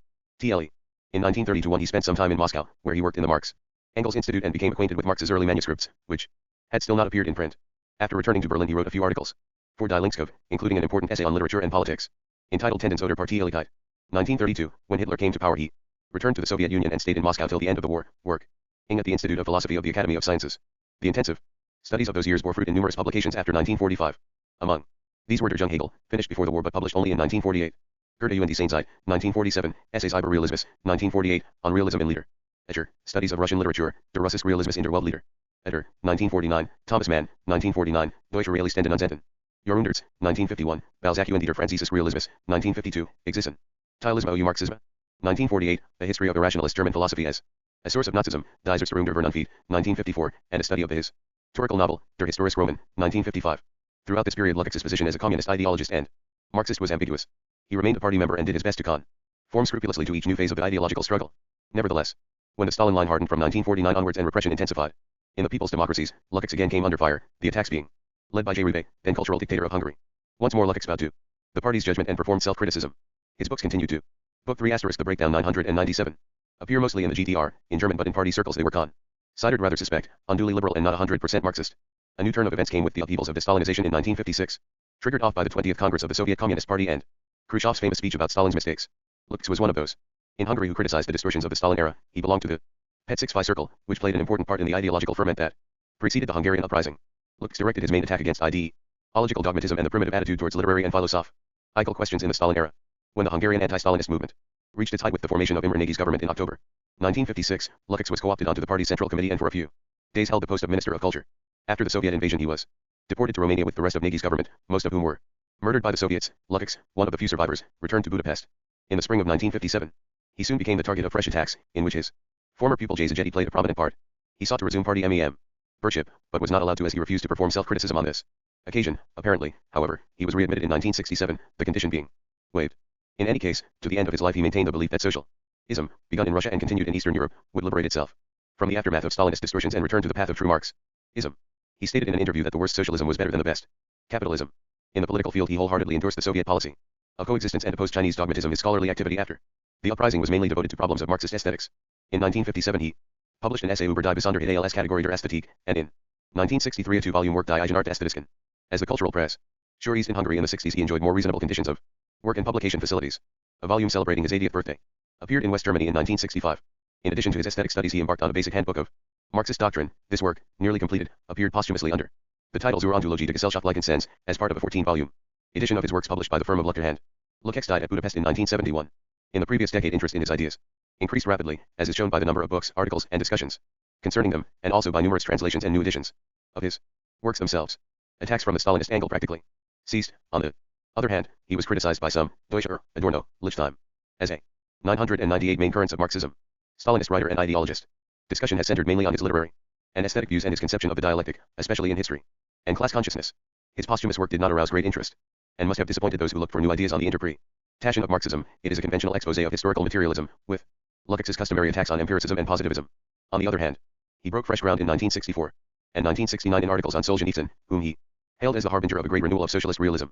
In 1930-1 he spent some time in Moscow, where he worked in the Marx Engels Institute and became acquainted with Marx's early manuscripts, which had still not appeared in print. After returning to Berlin he wrote a few articles for Die Linkskov, including an important essay on literature and politics, entitled Tendenz oder Parteilichkeit. 1932, when Hitler came to power he returned to the Soviet Union and stayed in Moscow till the end of the war, working at the Institute of Philosophy of the Academy of Sciences. The intensive studies of those years bore fruit in numerous publications after 1945. Among these were Der Junge Hegel, finished before the war but published only in 1948. Goethe und die Seinzeit, 1947, Essays über Realismus, 1948, on Realism in Literature, Studies of Russian Literature, Der Russische Realismus in der Weltliteratur, 1949, Thomas Mann, 1949, Deutsche Realisten und Enten. Jahrhunderts, 1951, Balzac und der Französische Realismus, 1952, Existen. Teilismo und Marxism. 1948, A History of Irrationalist German Philosophy as a Source of Nazism, Die Zerstörung der Vernunft, 1954, and a study of the historical novel, Der Historische Roman, 1955. Throughout this period Leszek's position as a communist ideologist and Marxist was ambiguous. He remained a party member and did his best to conform scrupulously to each new phase of the ideological struggle. Nevertheless, when the Stalin line hardened from 1949 onwards and repression intensified in the people's democracies, Leszek again came under fire, the attacks being led by J. then cultural dictator of Hungary. Once more Leszek bowed to the party's judgment and performed self-criticism. His books continued to Book 3 * The Breakdown 997 appear mostly in the GTR, in German, but in party circles they were considered rather suspect, unduly liberal and not 100% Marxist. A new turn of events came with the upheavals of de-Stalinization in 1956, triggered off by the 20th Congress of the Soviet Communist Party and Khrushchev's famous speech about Stalin's mistakes. Leszek was one of those in Hungary who criticized the distortions of the Stalin era. He belonged to the Pet 6 circle, which played an important part in the ideological ferment that preceded the Hungarian uprising. Leszek directed his main attack against ideological dogmatism and the primitive attitude towards literary and philosophical questions in the Stalin era. When the Hungarian anti-Stalinist movement reached its height with the formation of Imre Nagy's government in October 1956, Leszek was co-opted onto the party's central committee and for a few days held the post of Minister of Culture. After the Soviet invasion he was deported to Romania with the rest of Nagy's government, most of whom were murdered by the Soviets. Leszek, one of the few survivors, returned to Budapest in the spring of 1957. He soon became the target of fresh attacks, in which his former pupil J. Szigeti played a prominent part. He sought to resume party membership, but was not allowed to as he refused to perform self-criticism on this occasion. Apparently, however, he was readmitted in 1967, the condition being waived. In any case, to the end of his life he maintained the belief that socialism, begun in Russia and continued in Eastern Europe, would liberate itself from the aftermath of Stalinist distortions and return to the path of true Marxism. He stated in an interview that the worst socialism was better than the best capitalism. In the political field he wholeheartedly endorsed the Soviet policy of coexistence and opposed Chinese dogmatism. His scholarly activity after The uprising was mainly devoted to problems of Marxist aesthetics. In 1957 he published an essay über die Besonderheit als Kategorie der Ästhetik, and in 1963 a two-volume work Die Eigenart Ästhetisken. As the cultural press sure eased in Hungary in the 60s, he enjoyed more reasonable conditions of work and publication facilities. A volume celebrating his 80th birthday appeared in West Germany in 1965. In addition to his aesthetic studies, he embarked on a basic handbook of Marxist doctrine. This work, nearly completed, appeared posthumously under the title Zur Ontologie der Gesellschaftlichen Sens, as part of a 14-volume edition of his works published by the firm of Luchter Hand. Leszek died at Budapest in 1971. In the previous decade, interest in his ideas increased rapidly, as is shown by the number of books, articles, and discussions concerning them, and also by numerous translations and new editions of his works themselves. Attacks from the Stalinist angle practically ceased. On the other hand, he was criticized by some, Deutscher, Adorno, Lichtheim, as a 998 main currents of Marxism. Stalinist writer and ideologist. Discussion has centered mainly on his literary and aesthetic views and his conception of the dialectic, especially in history and class consciousness. His posthumous work did not arouse great interest, and must have disappointed those who looked for new ideas on the interpretation of Marxism. It is a conventional exposé of historical materialism, with Lukács's customary attacks on empiricism and positivism. On the other hand, he broke fresh ground in 1964 and 1969 in articles on Solzhenitsyn, whom he hailed as the harbinger of a great renewal of socialist realism.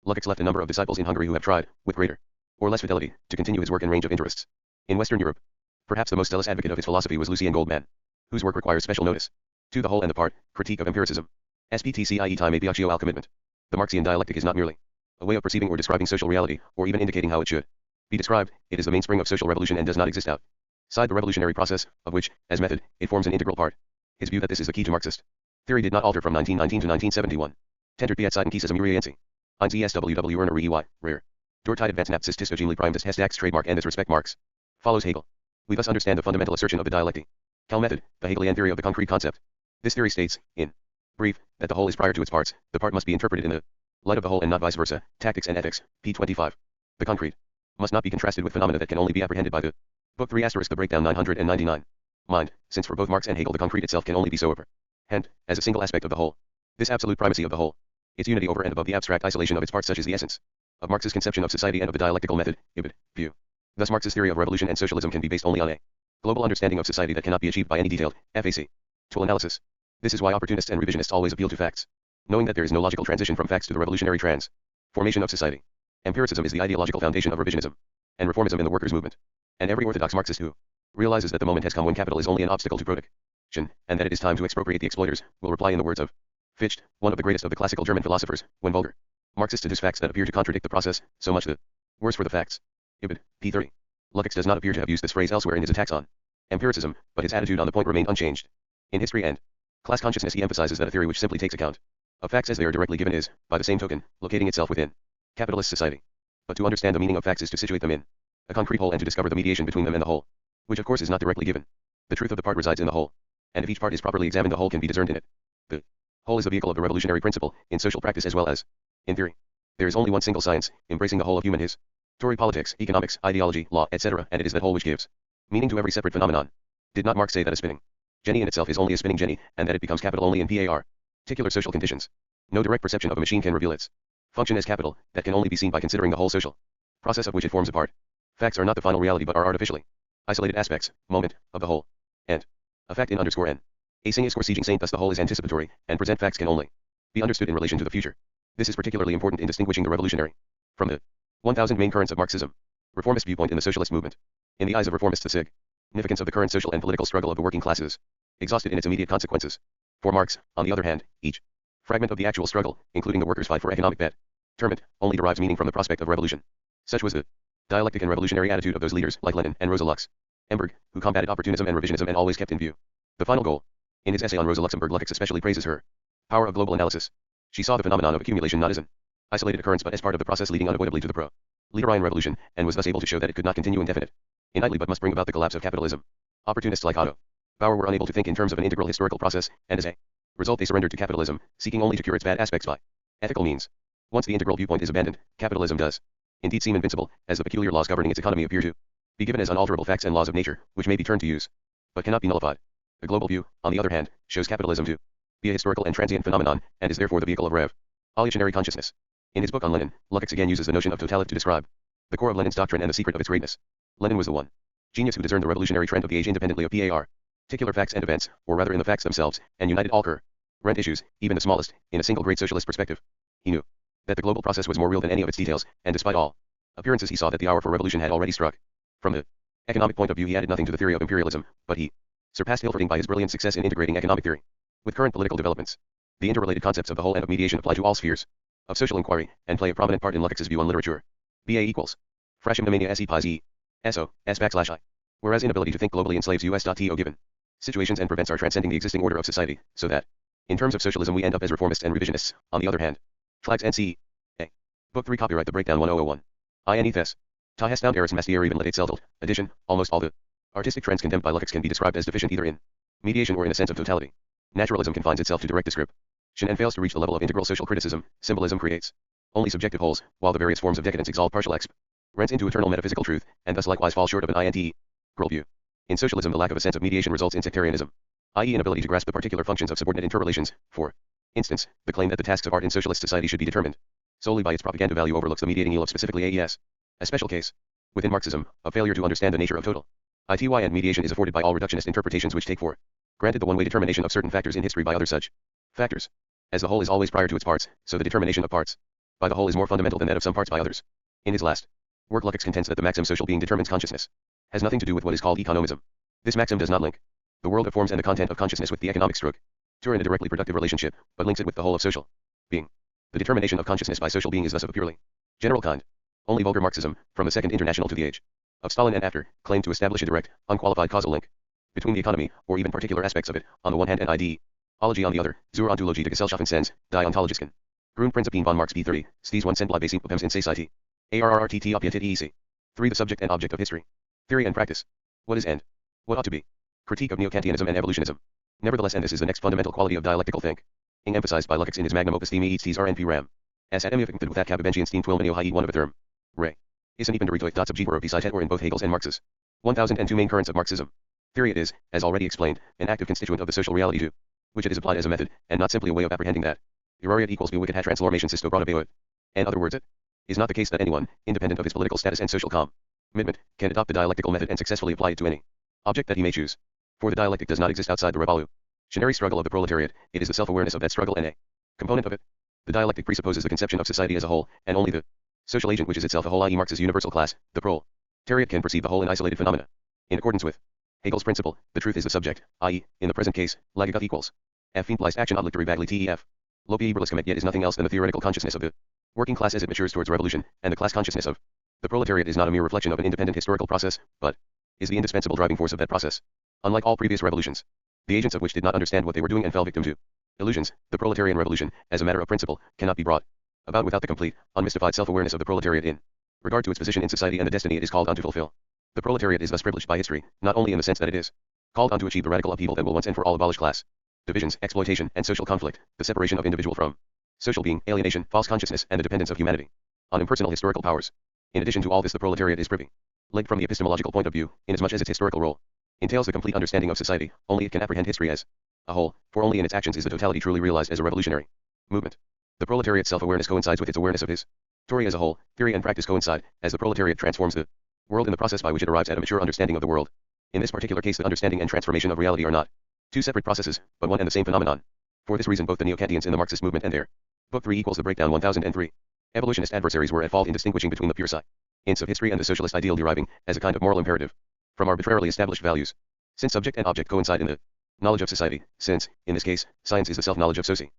Lukács left a number of disciples in Hungary who have tried, with greater or less fidelity, to continue his work and range of interests in Western Europe. Perhaps the most zealous advocate of his philosophy was Lucien Goldman, whose work requires special notice. To the whole and the part, Critique of Empiricism. SPTCIE time abiatio al commitment. The Marxian dialectic is not merely a way of perceiving or describing social reality, or even indicating how it should be described. It is the mainspring of social revolution and does not exist outside the revolutionary process, of which, as method, it forms an integral part. His view that this is the key to Marxist theory did not alter from 1919 to 1971. Tendert Beatzeiten Kiesism Uriensi. Ein ESWW Werner Rey, rare. Dortide Advanced Systis Gemli Prime des Hestax trademark and this respect Marx. Follows Hegel. We thus understand the fundamental assertion of the dialectic method, the Hegelian theory of the concrete concept. This theory states, in brief, that the whole is prior to its parts, the part must be interpreted in the light of the whole and not vice versa. Tactics and Ethics, p. 25. The concrete must not be contrasted with phenomena that can only be apprehended by the Book 3 *, the breakdown 999. Mind, since for both Marx and Hegel the concrete itself can only be so apprehended as a single aspect of the whole. This absolute primacy of the whole, its unity over and above the abstract isolation of its parts, such is the essence of Marx's conception of society and of the dialectical method, ibid, view. Thus Marx's theory of revolution and socialism can be based only on a global understanding of society that cannot be achieved by any detailed, FAC, tool analysis. This is why opportunists and revisionists always appeal to facts, knowing that there is no logical transition from facts to the revolutionary transformation of society. Empiricism is the ideological foundation of revisionism and reformism in the workers' movement. And every orthodox Marxist who realizes that the moment has come when capital is only an obstacle to production, and that it is time to expropriate the exploiters, will reply in the words of Fichte, one of the greatest of the classical German philosophers, when vulgar Marxists deduce facts that appear to contradict the process, so much the worse for the facts. Ibid, p. 30. Lukács does not appear to have used this phrase elsewhere in his attacks on empiricism, but his attitude on the point remained unchanged. In history and class consciousness he emphasizes that a theory which simply takes account of facts as they are directly given is, by the same token, locating itself within capitalist society. But to understand the meaning of facts is to situate them in a concrete whole and to discover the mediation between them and the whole, which of course is not directly given. The truth of the part resides in the whole, and if each part is properly examined the whole can be discerned in it. The whole is the vehicle of the revolutionary principle, in social practice as well as in theory. There is only one single science, embracing the whole of human history, politics, economics, ideology, law, etc., and it is that whole which gives meaning to every separate phenomenon. Did not Marx say that a spinning jenny in itself is only a spinning jenny, and that it becomes capital only in particular social conditions? No direct perception of a machine can reveal its function as capital, that can only be seen by considering the whole social process of which it forms a part. Facts are not the final reality but are artificially isolated aspects, moment, of the whole. And a fact in underscore n. A sing is sieging saint, thus the whole is anticipatory, and present facts can only be understood in relation to the future. This is particularly important in distinguishing the revolutionary from the 1000 main currents of Marxism. Reformist viewpoint in the socialist movement. In the eyes of reformists, the significance of the current social and political struggle of the working classes exhausted in its immediate consequences. For Marx, on the other hand, each fragment of the actual struggle, including the workers' fight for economic betterment, only derives meaning from the prospect of revolution. Such was the dialectic and revolutionary attitude of those leaders like Lenin and Rosa Luxemburg, who combated opportunism and revisionism and always kept in view the final goal. In his essay on Rosa Luxemburg, Lukács especially praises her power of global analysis. She saw the phenomenon of accumulation not as an isolated occurrence but as part of the process leading unavoidably to the proletarian revolution, and was thus able to show that it could not continue indefinitely but must bring about the collapse of capitalism. Opportunists like Otto Bauer were unable to think in terms of an integral historical process, and as a result they surrendered to capitalism, seeking only to cure its bad aspects by ethical means. Once the integral viewpoint is abandoned, capitalism does indeed seem invincible, as the peculiar laws governing its economy appear to be given as unalterable facts and laws of nature, which may be turned to use, but cannot be nullified. The global view, on the other hand, shows capitalism to be a historical and transient phenomenon, and is therefore the vehicle of revolutionary consciousness. In his book on Lenin, Lukács again uses the notion of totality to describe the core of Lenin's doctrine and the secret of its greatness. Lenin was the one genius who discerned the revolutionary trend of the age independently of particular facts and events, or rather in the facts themselves, and united all current issues, even the smallest, in a single great socialist perspective. He knew that the global process was more real than any of its details, and despite all appearances he saw that the hour for revolution had already struck. From the economic point of view, he added nothing to the theory of imperialism, but he surpassed Hilferding by his brilliant success in integrating economic theory with current political developments. The interrelated concepts of the whole and of mediation apply to all spheres of social inquiry, and play a prominent part in Lukács's view on literature. BA equals Frashim domania se pi z so s \I. Whereas inability to think globally enslaves us.to given situations and prevents our transcending the existing order of society, so that, in terms of socialism, we end up as reformists and revisionists. On the other hand, flags NC. A. Book 3 Copyright The Breakdown 1001. INE Thes. Ta has found Eris Mastier even Latate Seltelt. Addition, almost all the artistic trends condemned by Lukács can be described as deficient either in mediation or in a sense of totality. Naturalism confines itself to direct description and fails to reach the level of integral social criticism. Symbolism creates only subjective wholes, while the various forms of decadence exalt partial rents into eternal metaphysical truth, and thus likewise fall short of an integral view. In socialism, the lack of a sense of mediation results in sectarianism, i.e. inability to grasp the particular functions of subordinate interrelations. For instance, the claim that the tasks of art in socialist society should be determined solely by its propaganda value overlooks the mediating eel of specifically AES. A special case, within Marxism, of failure to understand the nature of total ITY and mediation is afforded by all reductionist interpretations which take for granted the one-way determination of certain factors in history by other such factors. As the whole is always prior to its parts, so the determination of parts by the whole is more fundamental than that of some parts by others. In his last work, Lukács contends that the maxim social being determines consciousness has nothing to do with what is called economism. This maxim does not link the world of forms and the content of consciousness with the economic structure in a directly productive relationship, but links it with the whole of social being. The determination of consciousness by social being is thus of a purely general kind. Only vulgar Marxism, from the Second International to the age of Stalin and after, claimed to establish a direct, unqualified causal link between the economy, or even particular aspects of it, on the one hand and ideology on the other. Zur Ontologie der Gesellschaften sens, die Ontologischen Grundprinzipien von Marx B30, Sties 1 cent Bleibe Bems in Society. ARRRTT Objetit EC. 3. The subject and object of history. Theory and practice. What is and what ought to be. Critique of Neo-Kantianism and evolutionism. Nevertheless, and this is the next fundamental quality of dialectical thinking, emphasized by Lukács in his magnum opus Theme Eats RNP Ram. As at with that Kababenchian Steam 12 Minio High 1 of a term. Ray. Is an even deritoit dots of G or beside het or in both Hegel's and Marx's 1002 main currents of Marxism. Theory it is, as already explained, an active constituent of the social reality to which it is applied as a method, and not simply a way of apprehending that. Urariat equals wicked hat transformation sisto brata In other words, it is not the case that anyone, independent of his political status and social commitment, can adopt the dialectical method and successfully apply it to any object that he may choose. For the dialectic does not exist outside the revolutionary struggle of the proletariat, it is the self-awareness of that struggle and a component of it. The dialectic presupposes the conception of society as a whole, and only the social agent which is itself a whole, i.e. Marx's universal class, the proletariat, can perceive the whole in isolated phenomena. In accordance with Hegel's principle, the truth is the subject, i.e., in the present case, Lagagov equals F Feindleist action ad lictori vagli TEF. Lopi Berluscomet yet is nothing else than the theoretical consciousness of the working class as it matures towards revolution, and the class consciousness of the proletariat is not a mere reflection of an independent historical process, but is the indispensable driving force of that process. Unlike all previous revolutions, the agents of which did not understand what they were doing and fell victim to illusions, the proletarian revolution, as a matter of principle, cannot be brought about without the complete, unmystified self-awareness of the proletariat in regard to its position in society and the destiny it is called on to fulfill. The proletariat is thus privileged by history, not only in the sense that it is called on to achieve the radical upheaval that will once and for all abolish class divisions, exploitation, and social conflict, the separation of individual from social being, alienation, false consciousness, and the dependence of humanity on impersonal historical powers. In addition to all this, the proletariat is privy, like from the epistemological point of view, inasmuch as its historical role entails the complete understanding of society. Only it can apprehend history as a whole, for only in its actions is the totality truly realized as a revolutionary movement. The proletariat's self-awareness coincides with its awareness of his story as a whole. Theory and practice coincide, as the proletariat transforms the world in the process by which it arrives at a mature understanding of the world. In this particular case, the understanding and transformation of reality are not two separate processes, but one and the same phenomenon. For this reason, both the Neo-Kantians in the Marxist movement and their Book 3 equals The Breakdown 1003 evolutionist adversaries were at fault in distinguishing between the pure science of history and the socialist ideal deriving, as a kind of moral imperative, from arbitrarily established values. Since subject and object coincide in the knowledge of society, since, in this case, science is the self-knowledge of society,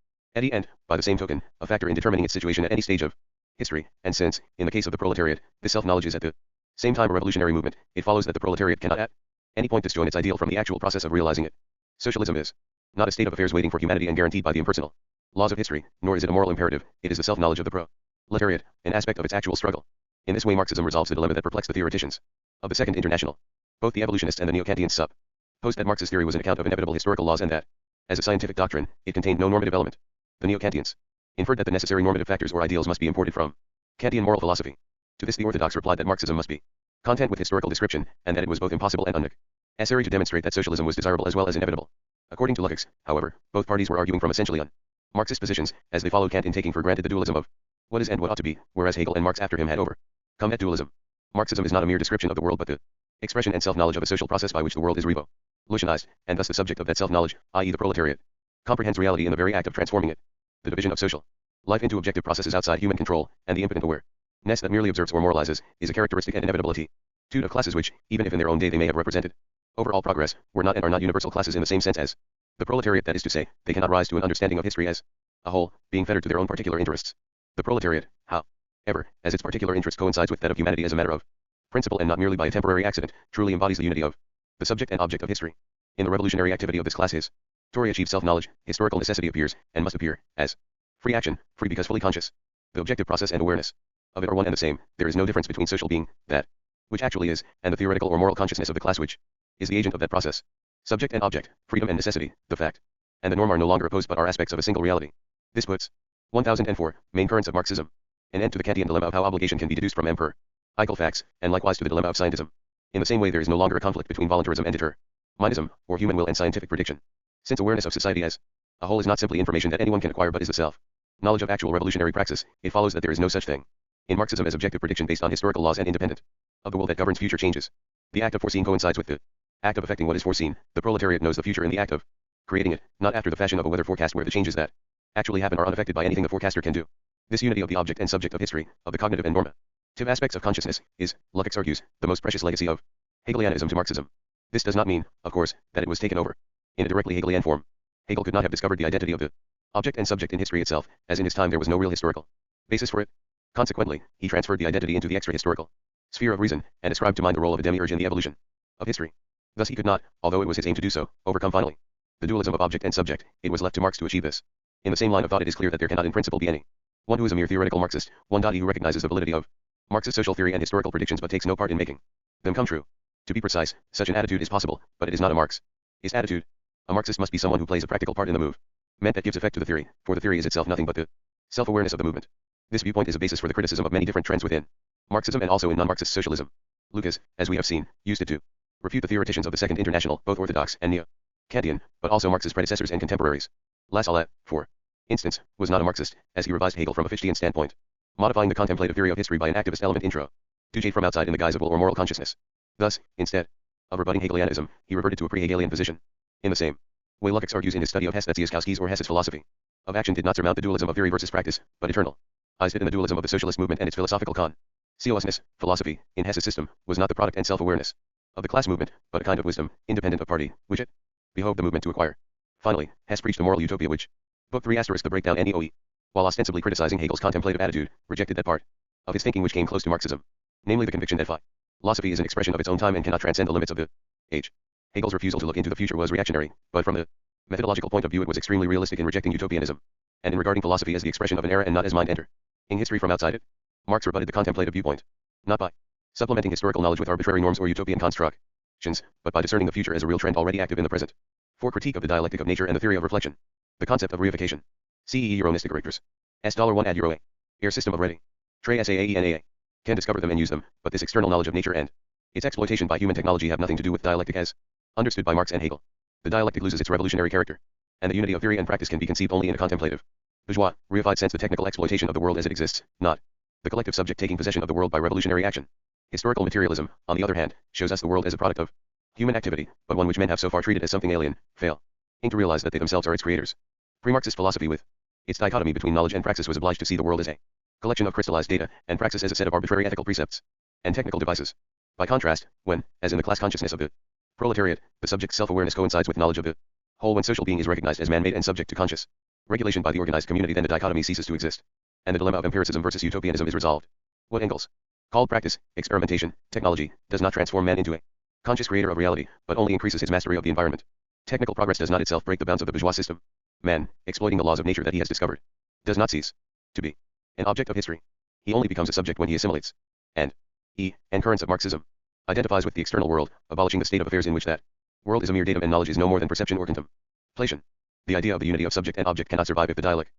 and, by the same token, a factor in determining its situation at any stage of history, and since, in the case of the proletariat, this self-knowledge is at the same time a revolutionary movement, it follows that the proletariat cannot at any point disjoin its ideal from the actual process of realizing it. Socialism is not a state of affairs waiting for humanity and guaranteed by the impersonal laws of history, nor is it a moral imperative, it is the self-knowledge of the proletariat, an aspect of its actual struggle. In this way, Marxism resolves the dilemma that perplexed the theoreticians of the Second International. Both the evolutionists and the Neo-Kantians supposed that Marx's theory was an account of inevitable historical laws and that, as a scientific doctrine, it contained no normative element. The Neo-Kantians inferred that the necessary normative factors or ideals must be imported from Kantian moral philosophy. To this the orthodox replied that Marxism must be content with historical description, and that it was both impossible and unnecessary to demonstrate that socialism was desirable as well as inevitable. According to Lukács, however, both parties were arguing from essentially un-Marxist positions, as they followed Kant in taking for granted the dualism of what is and what ought to be, whereas Hegel and Marx after him had overcome that dualism. Marxism is not a mere description of the world but the expression and self-knowledge of a social process by which the world is revolutionized, and thus the subject of that self-knowledge, i.e. the proletariat, comprehends reality in the very act of transforming it. The division of social life into objective processes outside human control, and the impotent awareness that merely observes or moralizes, is a characteristic and inevitability Two of classes which, even if in their own day they may have represented overall progress, were not and are not universal classes in the same sense as the proletariat, that is to say, they cannot rise to an understanding of history as a whole, being fettered to their own particular interests. The proletariat, however, as its particular interest coincides with that of humanity as a matter of principle and not merely by a temporary accident, truly embodies the unity of the subject and object of history. In the revolutionary activity of this class his Tory achieves self-knowledge, historical necessity appears, and must appear, as free action, free because fully conscious. The objective process and awareness of it are one and the same. There is no difference between social being, that which actually is, and the theoretical or moral consciousness of the class which is the agent of that process. Subject and object, freedom and necessity, the fact and the norm are no longer opposed but are aspects of a single reality. This puts 1004, main currents of Marxism, an end to the Kantian dilemma of how obligation can be deduced from empirical facts, and likewise to the dilemma of scientism. In the same way there is no longer a conflict between voluntarism and determinism, or human will and scientific prediction. Since awareness of society as a whole is not simply information that anyone can acquire but is the self-knowledge of actual revolutionary praxis, it follows that there is no such thing in Marxism as objective prediction based on historical laws and independent of the will that governs future changes. The act of foreseeing coincides with the act of affecting what is foreseen. The proletariat knows the future in the act of creating it, not after the fashion of a weather forecast where the changes that actually happen are unaffected by anything the forecaster can do. This unity of the object and subject of history, of the cognitive and normative aspects of consciousness, is, Leszek argues, the most precious legacy of Hegelianism to Marxism. This does not mean, of course, that it was taken over in a directly Hegelian form. Hegel could not have discovered the identity of the object and subject in history itself, as in his time there was no real historical basis for it. Consequently, he transferred the identity into the extra-historical sphere of reason, and ascribed to mind the role of a demiurge in the evolution of history. Thus he could not, although it was his aim to do so, overcome finally the dualism of object and subject. It was left to Marx to achieve this. In the same line of thought it is clear that there cannot in principle be any one who is a mere theoretical Marxist, he who recognizes the validity of Marxist social theory and historical predictions but takes no part in making them come true. To be precise, such an attitude is possible, but it is not a Marxist attitude. A Marxist must be someone who plays a practical part in the movement that gives effect to the theory, for the theory is itself nothing but the self-awareness of the movement. This viewpoint is a basis for the criticism of many different trends within Marxism and also in non-Marxist socialism. Lucas, as we have seen, used it to refute the theoreticians of the Second International, both orthodox and neo-Kantian, but also Marx's predecessors and contemporaries. Laszek, for instance, was not a Marxist, as he revised Hegel from a Fichtean standpoint, modifying the contemplative theory of history by an activist element intro to J from outside in the guise of will or moral consciousness. Thus, instead of rebutting Hegelianism, he reverted to a pre-Hegelian position. In the same way Leszek argues in his study of Hess that Tsiolkovsky's or Hess's philosophy of action did not surmount the dualism of theory versus practice, but eternalized it in the dualism of the socialist movement and its philosophical consciousness. Philosophy, in Hess's system, was not the product and self-awareness of the class movement, but a kind of wisdom, independent of party, which it behoved the movement to acquire. Finally, Hess preached a moral utopia which, Book 3 *, the breakdown NEOE, while ostensibly criticizing Hegel's contemplative attitude, rejected that part of his thinking which came close to Marxism, namely the conviction that philosophy is an expression of its own time and cannot transcend the limits of the age. Hegel's refusal to look into the future was reactionary, but from the methodological point of view it was extremely realistic in rejecting utopianism, and in regarding philosophy as the expression of an era and not as mind entering history from outside it. Marx rebutted the contemplative viewpoint, not by supplementing historical knowledge with arbitrary norms or utopian constructions, but by discerning the future as a real trend already active in the present. For critique of the dialectic of nature and the theory of reflection, the concept of reification. CEE Euronistic Richters. S$1 ad Euro A. Air system of ready. Trey SAAENAA. Can discover them and use them, but this external knowledge of nature and its exploitation by human technology have nothing to do with dialectic as understood by Marx and Hegel. The dialectic loses its revolutionary character, and the unity of theory and practice can be conceived only in a contemplative, bourgeois, reified sense, the technical exploitation of the world as it exists, not the collective subject taking possession of the world by revolutionary action. Historical materialism, on the other hand, shows us the world as a product of human activity, but one which men have so far treated as something alien, failing to realize that they themselves are its creators. Pre-Marxist philosophy with its dichotomy between knowledge and praxis was obliged to see the world as a collection of crystallized data, and praxis as a set of arbitrary ethical precepts and technical devices. By contrast, when, as in the class consciousness of the proletariat, the subject's self-awareness coincides with knowledge of the whole, when social being is recognized as man-made and subject to conscious regulation by the organized community, then the dichotomy ceases to exist, and the dilemma of empiricism versus utopianism is resolved. What Engels called practice, experimentation, technology, does not transform man into a conscious creator of reality, but only increases his mastery of the environment. Technical progress does not itself break the bounds of the bourgeois system. Man, exploiting the laws of nature that he has discovered, does not cease to be an object of history. He only becomes a subject when he assimilates, and currents of Marxism, identifies with the external world, abolishing the state of affairs in which that world is a mere datum and knowledge is no more than perception or contemplation. The idea of the unity of subject and object cannot survive if the dialectic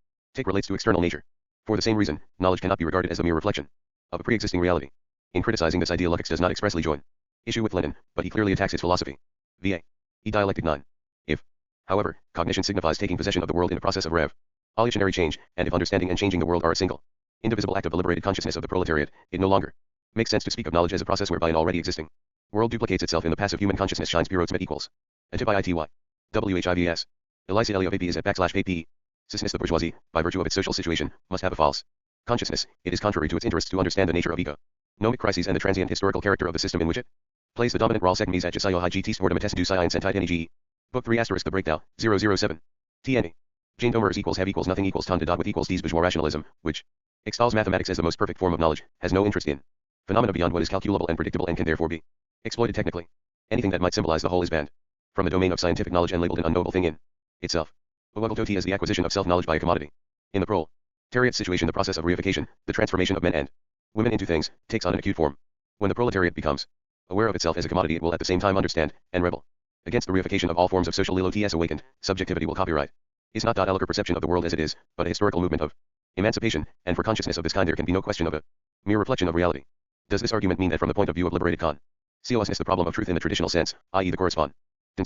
relates to external nature. For the same reason, knowledge cannot be regarded as a mere reflection of a pre-existing reality. In criticizing this idea, Leszek does not expressly join issue with Lenin, but he clearly attacks its philosophy. VA. Dialectic 9. If, however, cognition signifies taking possession of the world in a process of revolutionary change, and if understanding and changing the world are a single, indivisible act of the liberated consciousness of the proletariat, it no longer makes sense to speak of knowledge as a process whereby an already existing world duplicates itself in the passive human consciousness. Shines bureaus met equals. Atibi ity. WHIVS. Elisa Elia AP is at \APE. Cisness the bourgeoisie, by virtue of its social situation, must have a false consciousness. It is contrary to its interests to understand the nature of ego. Nomic crises and the transient historical character of the system in which it plays the dominant role. Second, at Jasayo Hiji Sportimates du Science and Titani. Book 3 asterisk the breakdown, 007. TNE. Jane Domers equals have equals nothing equals ton to dot with equals these bourgeois rationalism, which extols mathematics as the most perfect form of knowledge, has no interest in phenomena beyond what is calculable and predictable and can therefore be exploited technically. Anything that might symbolize the whole is banned from the domain of scientific knowledge and labeled an unknowable thing in itself. Uwagototi is the acquisition of self-knowledge by a commodity. In the proletariat situation, the process of reification, the transformation of men and women into things, takes on an acute form. When the proletariat becomes aware of itself as a commodity, it will at the same time understand and rebel against the reification of all forms of social TTS awakened subjectivity will copyright is not Elgar perception of the world as it is, but a historical movement of emancipation, and for consciousness of this kind there can be no question of a mere reflection of reality. Does this argument mean that from the point of view of liberated consciousness the problem of truth in the traditional sense, i.e. the correspondence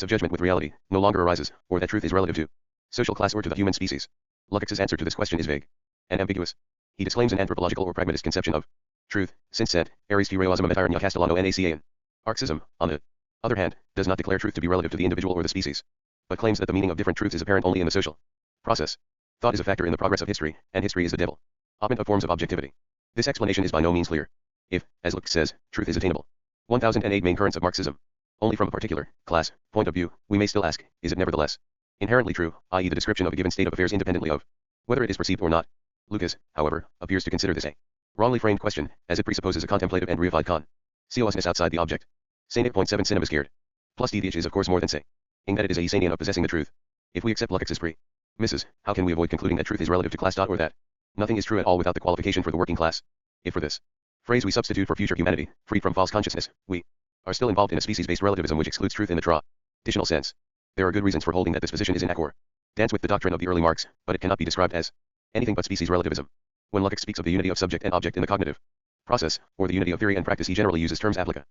of judgment with reality, no longer arises, or that truth is relative to social class or to the human species? Lukács's answer to this question is vague and ambiguous. He disclaims an anthropological or pragmatist conception of truth, since said, Ares T. Reoasma Metirania Castellano NACA in Marxism, on the other hand, does not declare truth to be relative to the individual or the species, but claims that the meaning of different truths is apparent only in the social process. Thought is a factor in the progress of history, and history is the development of forms of objectivity. This explanation is by no means clear. If, as Lukach says, truth is attainable. 1008 Main currents of Marxism. Only from a particular class point of view, we may still ask, is it nevertheless inherently true, i.e. the description of a given state of affairs independently of whether it is perceived or not? Lucas, however, appears to consider this a wrongly framed question, as it presupposes a contemplative and reified consciousness outside the object. Saying 8.7 Cinema scared. Plus DDH is of course more than saying that it is a Essenian of possessing the truth. If we accept Lukács's premises, how can we avoid concluding that truth is relative to class. Or that nothing is true at all without the qualification for the working class? If for this phrase we substitute for future humanity, freed from false consciousness, we are still involved in a species-based relativism which excludes truth in the traditional sense. There are good reasons for holding that this position is in accordance with the doctrine of the early Marx, but it cannot be described as anything but species relativism. When Lukács speaks of the unity of subject and object in the cognitive process, or the unity of theory and practice, he generally uses terms applicable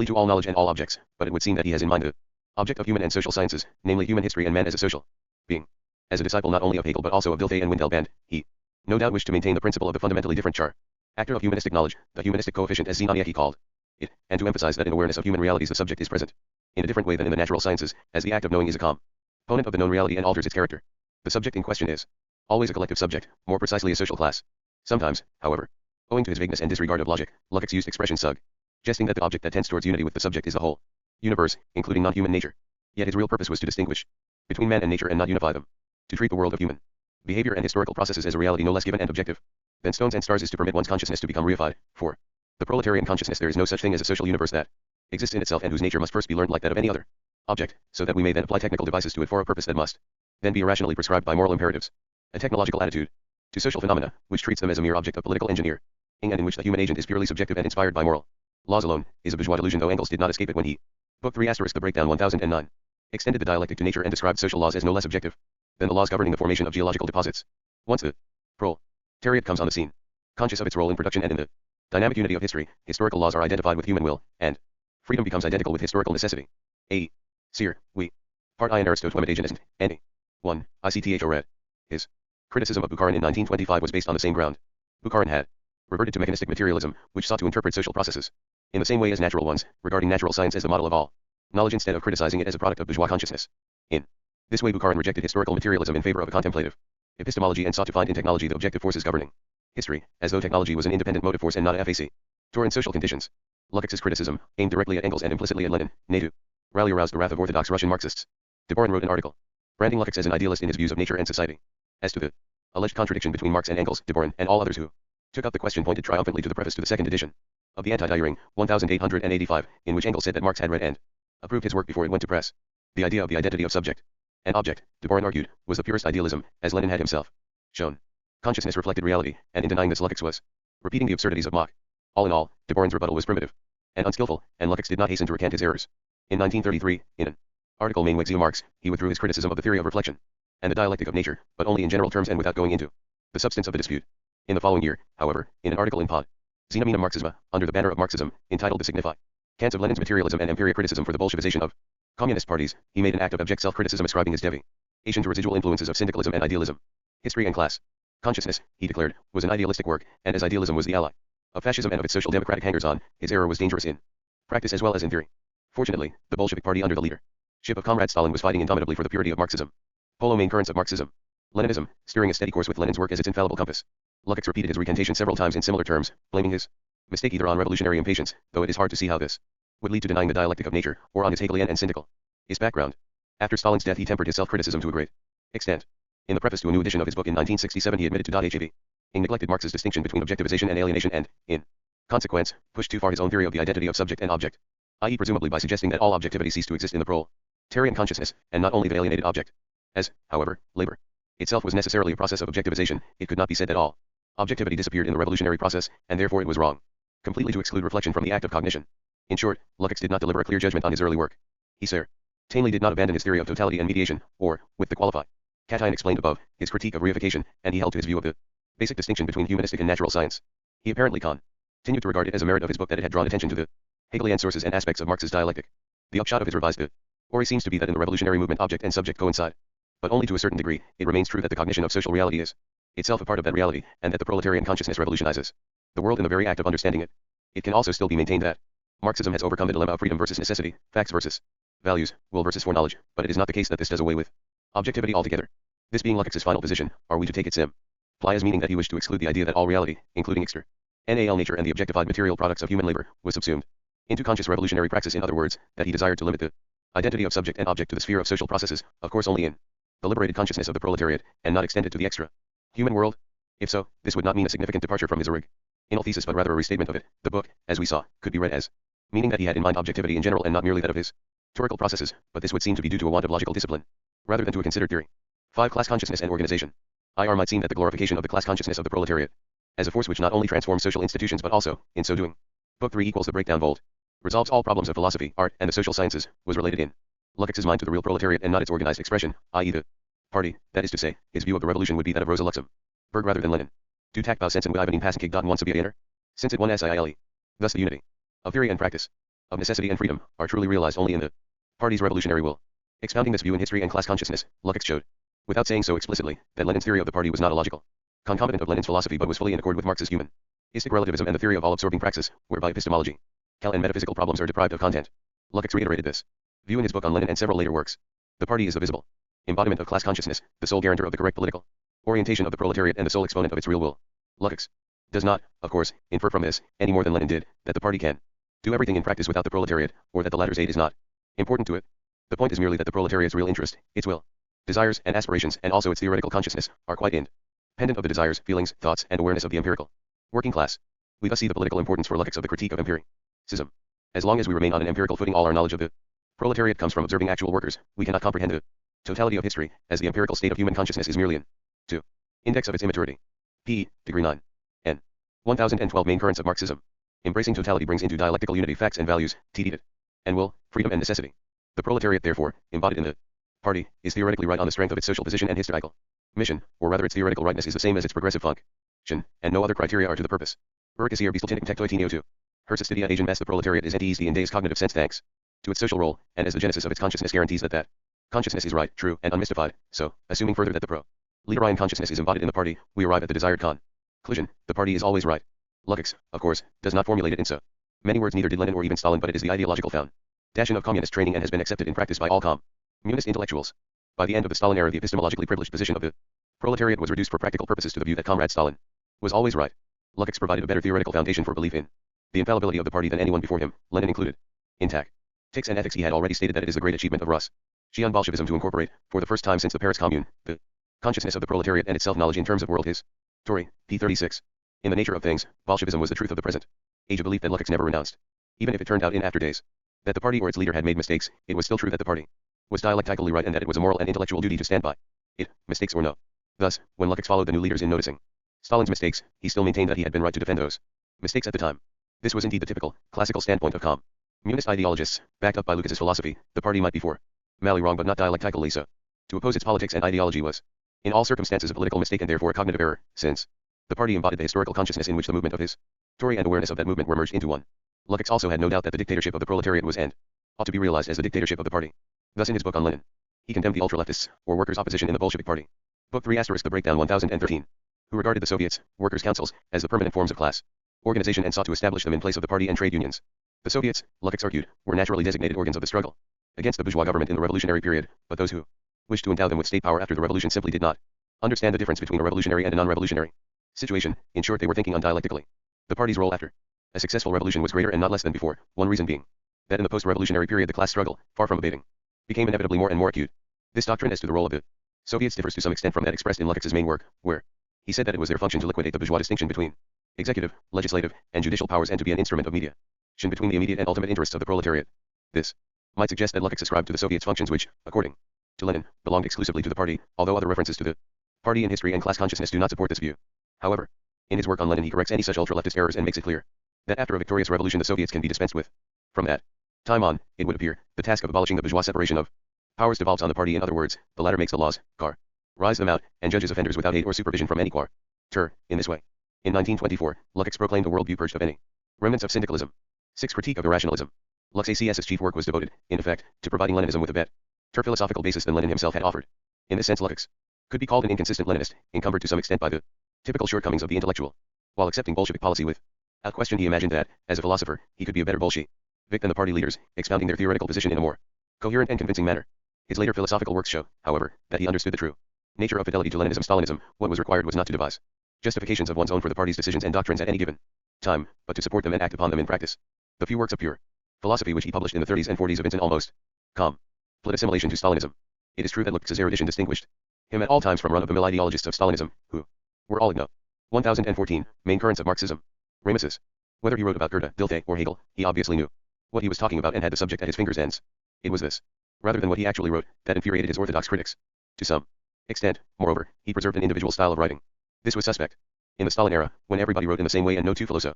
to all knowledge and all objects, but it would seem that he has in mind the object of human and social sciences, namely human history and man as a social being. As a disciple not only of Hegel but also of Dilthey and Windelband, he no doubt wished to maintain the principle of the fundamentally different actor of humanistic knowledge, the humanistic coefficient as Zizek called it, and to emphasize that in awareness of human realities the subject is present in a different way than in the natural sciences, as the act of knowing is a component of the known reality and alters its character. The subject in question is always a collective subject, more precisely a social class. Sometimes, however, owing to his vagueness and disregard of logic, Lukács used expression suggesting that the object that tends towards unity with the subject is the whole universe, including non-human nature. Yet his real purpose was to distinguish between man and nature and not unify them. To treat the world of human behavior and historical processes as a reality no less given and objective than stones and stars is to permit one's consciousness to become reified. For the proletarian consciousness there is no such thing as a social universe that exists in itself and whose nature must first be learned like that of any other object, so that we may then apply technical devices to it for a purpose that must then be irrationally prescribed by moral imperatives. A technological attitude to social phenomena, which treats them as a mere object of political engineering, and in which the human agent is purely subjective and inspired by moral laws alone, is a bourgeois delusion, though Engels did not escape it when he, Book 3 asterisk the breakdown 1009, extended the dialectic to nature and described social laws as no less objective than the laws governing the formation of geological deposits. Once the proletariat comes on the scene, conscious of its role in production and in the dynamic unity of history, historical laws are identified with human will, and freedom becomes identical with historical necessity. A. Seer, we. Part I in Aristotelism, N. 1. ICTHO read. His criticism of Bukharin in 1925 was based on the same ground. Bukharin had reverted to mechanistic materialism, which sought to interpret social processes in the same way as natural ones, regarding natural science as the model of all knowledge instead of criticizing it as a product of bourgeois consciousness. In this way Bukharin rejected historical materialism in favor of a contemplative epistemology and sought to find in technology the objective forces governing history, as though technology was an independent motive force and not a FAC. In social conditions. Lukács's criticism, aimed directly at Engels and implicitly at Lenin, nay to rally aroused the wrath of orthodox Russian Marxists. Deborin wrote an article branding Lukács as an idealist in his views of nature and society. As to the alleged contradiction between Marx and Engels, Deborin and all others who took up the question pointed triumphantly to the preface to the second edition of the Anti-Diering, 1885, in which Engels said that Marx had read and approved his work before it went to press. The idea of the identity of subject and object, Deborin argued, was the purest idealism, as Lenin had himself shown. Consciousness reflected reality, and in denying this Lukács was repeating the absurdities of Mach. All in all, Deborin's rebuttal was primitive and unskillful, and Lukács did not hasten to recant his errors. In 1933, in an article Mein Weg Marx, he withdrew his criticism of the theory of reflection and the dialectic of nature, but only in general terms and without going into the substance of the dispute. In the following year, however, in an article in Pod. Znamena Marxisma, under the banner of Marxism, entitled The Significance of Lenin's Materialism and Empiric Criticism for the Bolshevization of Communist Parties, he made an act of abject self-criticism ascribing his deviation to residual influences of syndicalism and idealism. History and class consciousness, he declared, was an idealistic work, and as idealism was the ally of fascism and of its social democratic hangers-on, his error was dangerous in practice as well as in theory. Fortunately, the Bolshevik Party under the leadership of Comrade Stalin was fighting indomitably for the purity of Marxism. Polo Main currents of Marxism. Leninism, steering a steady course with Lenin's work as its infallible compass. Lukács repeated his recantation several times in similar terms, blaming his Mistake either on revolutionary impatience, though it is hard to see how this would lead to denying the dialectic of nature, or on his Hegelian and syndical. His background. After Stalin's death he tempered his self-criticism to a great extent. In the preface to a new edition of his book in 1967 he admitted to Hav. He neglected Marx's distinction between objectivization and alienation and, in consequence, pushed too far his own theory of the identity of subject and object, i.e. presumably by suggesting that all objectivity ceased to exist in the proletarian consciousness, and not only the alienated object. As, however, labor itself was necessarily a process of objectivization, it could not be said that all objectivity disappeared in the revolutionary process, and therefore it was wrong completely to exclude reflection from the act of cognition. In short, Leszek did not deliver a clear judgment on his early work. He certainly did not abandon his theory of totality and mediation, or, with the qualification explained above, his critique of reification, and he held to his view of the basic distinction between humanistic and natural science. He apparently continued to regard it as a merit of his book that it had drawn attention to the Hegelian sources and aspects of Marx's dialectic. The upshot of his revised theory seems to be that in the revolutionary movement object and subject coincide. But only to a certain degree, it remains true that the cognition of social reality is itself a part of that reality, and that the proletarian consciousness revolutionizes the world in the very act of understanding it. It can also still be maintained that Marxism has overcome the dilemma of freedom versus necessity, facts versus values, will versus foreknowledge, but it is not the case that this does away with objectivity altogether. This being Leszek's final position, are we to take its imply as meaning that he wished to exclude the idea that all reality, including external nature and the objectified material products of human labor, was subsumed into conscious revolutionary praxis, in other words, that he desired to limit the identity of subject and object to the sphere of social processes, of course only in the liberated consciousness of the proletariat, and not extend it to the extra-human world? If so, this would not mean a significant departure from his original thesis but rather a restatement of it. The book, as we saw, could be read as meaning that he had in mind objectivity in general and not merely that of his historical processes, but this would seem to be due to a want of logical discipline, rather than to a considered theory. 5. Class consciousness and organization. IR might seem that the glorification of the class consciousness of the proletariat, as a force which not only transforms social institutions but also, in so doing, Book 3 equals the breakdown bold, resolves all problems of philosophy, art, and the social sciences, was related in Leszek's mind to the real proletariat and not its organized expression, i.e. the party, that is to say, his view of the revolution would be that of Rosa Luxemburg rather than Lenin. Du Takt Bausensen Ivanin Passenkig. One Sabia Inner. Since it one SILE. Thus the unity of theory and practice, of necessity and freedom, are truly realized only in the party's revolutionary will. Expounding this view in history and class consciousness, Leszek showed, without saying so explicitly, that Lenin's theory of the party was not a logical concomitant of Lenin's philosophy but was fully in accord with Marx's humanistic relativism and the theory of all-absorbing praxis, whereby epistemology, and metaphysical problems are deprived of content. Leszek reiterated this view in his book on Lenin and several later works. The party is the visible embodiment of class consciousness, the sole guarantor of the correct political orientation of the proletariat and the sole exponent of its real will. Leszek does not, of course, infer from this, any more than Lenin did, that the party can do everything in practice without the proletariat, or that the latter's aid is not important to it. The point is merely that the proletariat's real interest, its will, desires, and aspirations, and also its theoretical consciousness, are quite independent of the desires, feelings, thoughts, and awareness of the empirical working class. We thus see the political importance for Leszek of the critique of empiricism. As long as we remain on an empirical footing, all our knowledge of the proletariat comes from observing actual workers. We cannot comprehend the totality of history, as the empirical state of human consciousness is merely an 2. Index of its immaturity. P. Degree 9. N. 1012 Main currents of Marxism. Embracing totality brings into dialectical unity facts and values, TTS, and will, freedom and necessity. The proletariat, therefore, embodied in the party, is theoretically right on the strength of its social position and historical mission, or rather its theoretical rightness is the same as its progressive function, and no other criteria are to the purpose. Erikasier Bisteltinik Tektoitinio 2. Hersistidia Asian Mass. The proletariat is anti-easy in Day's cognitive sense thanks to its social role, and as the genesis of its consciousness guarantees that consciousness is right, true, and unmystified. So, assuming further that the proletarian consciousness is embodied in the party, we arrive at the desired conclusion: the party is always right. Leszek, of course, does not formulate it in so many words, neither did Lenin or even Stalin, but it is the ideological foundation of communist training and has been accepted in practice by all communist intellectuals. By the end of the Stalin era, the epistemologically privileged position of the proletariat was reduced for practical purposes to the view that Comrade Stalin was always right. Leszek provided a better theoretical foundation for belief in the infallibility of the party than anyone before him, Lenin included. In tactics and ethics he had already stated that it is the great achievement of Russian Bolshevism to incorporate, for the first time since the Paris Commune, the consciousness of the proletariat and its self-knowledge in terms of world history. P. 36. In the nature of things, Bolshevism was the truth of the present age, a belief that Leszek never renounced. Even if it turned out in after days that the party or its leader had made mistakes, it was still true that the party was dialectically right and that it was a moral and intellectual duty to stand by it, mistakes or no. Thus, when Leszek followed the new leaders in noticing Stalin's mistakes, he still maintained that he had been right to defend those mistakes at the time. This was indeed the typical, classical standpoint of communist ideologists, backed up by Lucas's philosophy. The party might be formally wrong but not dialectically so. To oppose its politics and ideology was, in all circumstances, a political mistake and therefore a cognitive error, since the party embodied the historical consciousness in which the movement of his story and awareness of that movement were merged into one. Leszek also had no doubt that the dictatorship of the proletariat was and ought to be realized as the dictatorship of the party. Thus in his book on Lenin, he condemned the ultra-leftists, or workers' opposition in the Bolshevik party. Book 3 *The Breakdown 1013. Who regarded the Soviets, workers' councils, as the permanent forms of class organization and sought to establish them in place of the party and trade unions. The Soviets, Leszek argued, were naturally designated organs of the struggle against the bourgeois government in the revolutionary period, but those who wished to endow them with state power after the revolution simply did not understand the difference between a revolutionary and a non-revolutionary situation. In short, they were thinking undialectically. The party's role after A successful revolution was greater and not less than before, one reason being that in the post-revolutionary period the class struggle, far from abating, became inevitably more and more acute. This doctrine as to the role of the Soviets differs to some extent from that expressed in Leszek's main work, where he said that it was their function to liquidate the bourgeois distinction between executive, legislative, and judicial powers and to be an instrument of mediation between the immediate and ultimate interests of the proletariat. This might suggest that Leszek ascribed to the Soviets functions which, according to Lenin, belonged exclusively to the party, although other references to the party in history and class consciousness do not support this view. However, in his work on Lenin he corrects any such ultra-leftist errors and makes it clear that after a victorious revolution the Soviets can be dispensed with. From that time on, it would appear, the task of abolishing the bourgeois separation of powers devolves on the party. In other words, the latter makes the laws, rise them out, and judges offenders without aid or supervision from any quarter. In this way, in 1924, Leszek proclaimed the worldview purged of any remnants of syndicalism. 6. Critique of irrationalism. Leszek's chief work was devoted, in effect, to providing Leninism with a better philosophical basis than Lenin himself had offered. In this sense Leszek could be called an inconsistent Leninist, encumbered to some extent by the typical shortcomings of the intellectual. While accepting Bolshevik policy without question he imagined that, as a philosopher, he could be a better Bolshevik than the party leaders, expounding their theoretical position in a more coherent and convincing manner. His later philosophical works show, however, that he understood the true nature of fidelity to Leninism-Stalinism. What was required was not to devise justifications of one's own for the party's decisions and doctrines at any given time, but to support them and act upon them in practice. The few works of pure philosophy which he published in the 30s and 40s evince an almost complete assimilation to Stalinism. It is true that Leszek's erudition distinguished him at all times from run-of-the-mill ideologists of Stalinism, who were all igno. 1014, Main Currents of Marxism. Rameses. Whether he wrote about Goethe, Dilthey, or Hegel, he obviously knew what he was talking about and had the subject at his fingers' ends. It was this, rather than what he actually wrote, that infuriated his orthodox critics. To some extent, moreover, he preserved an individual style of writing. This was suspect. In the Stalin era, when everybody wrote in the same way and no two philosophers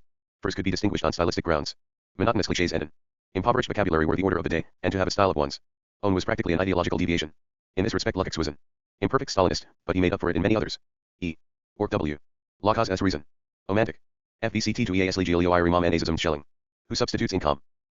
could be distinguished on stylistic grounds, monotonous clichés and an impoverished vocabulary were the order of the day, and to have a style of one's own was practically an ideological deviation. In this respect Leszek was an imperfect Stalinist, but he made up for it in many others. E. Ork W. Locaz as reason. Omantic. FBCT to EAS Legio I Remam Anazism Schelling. Who substitutes in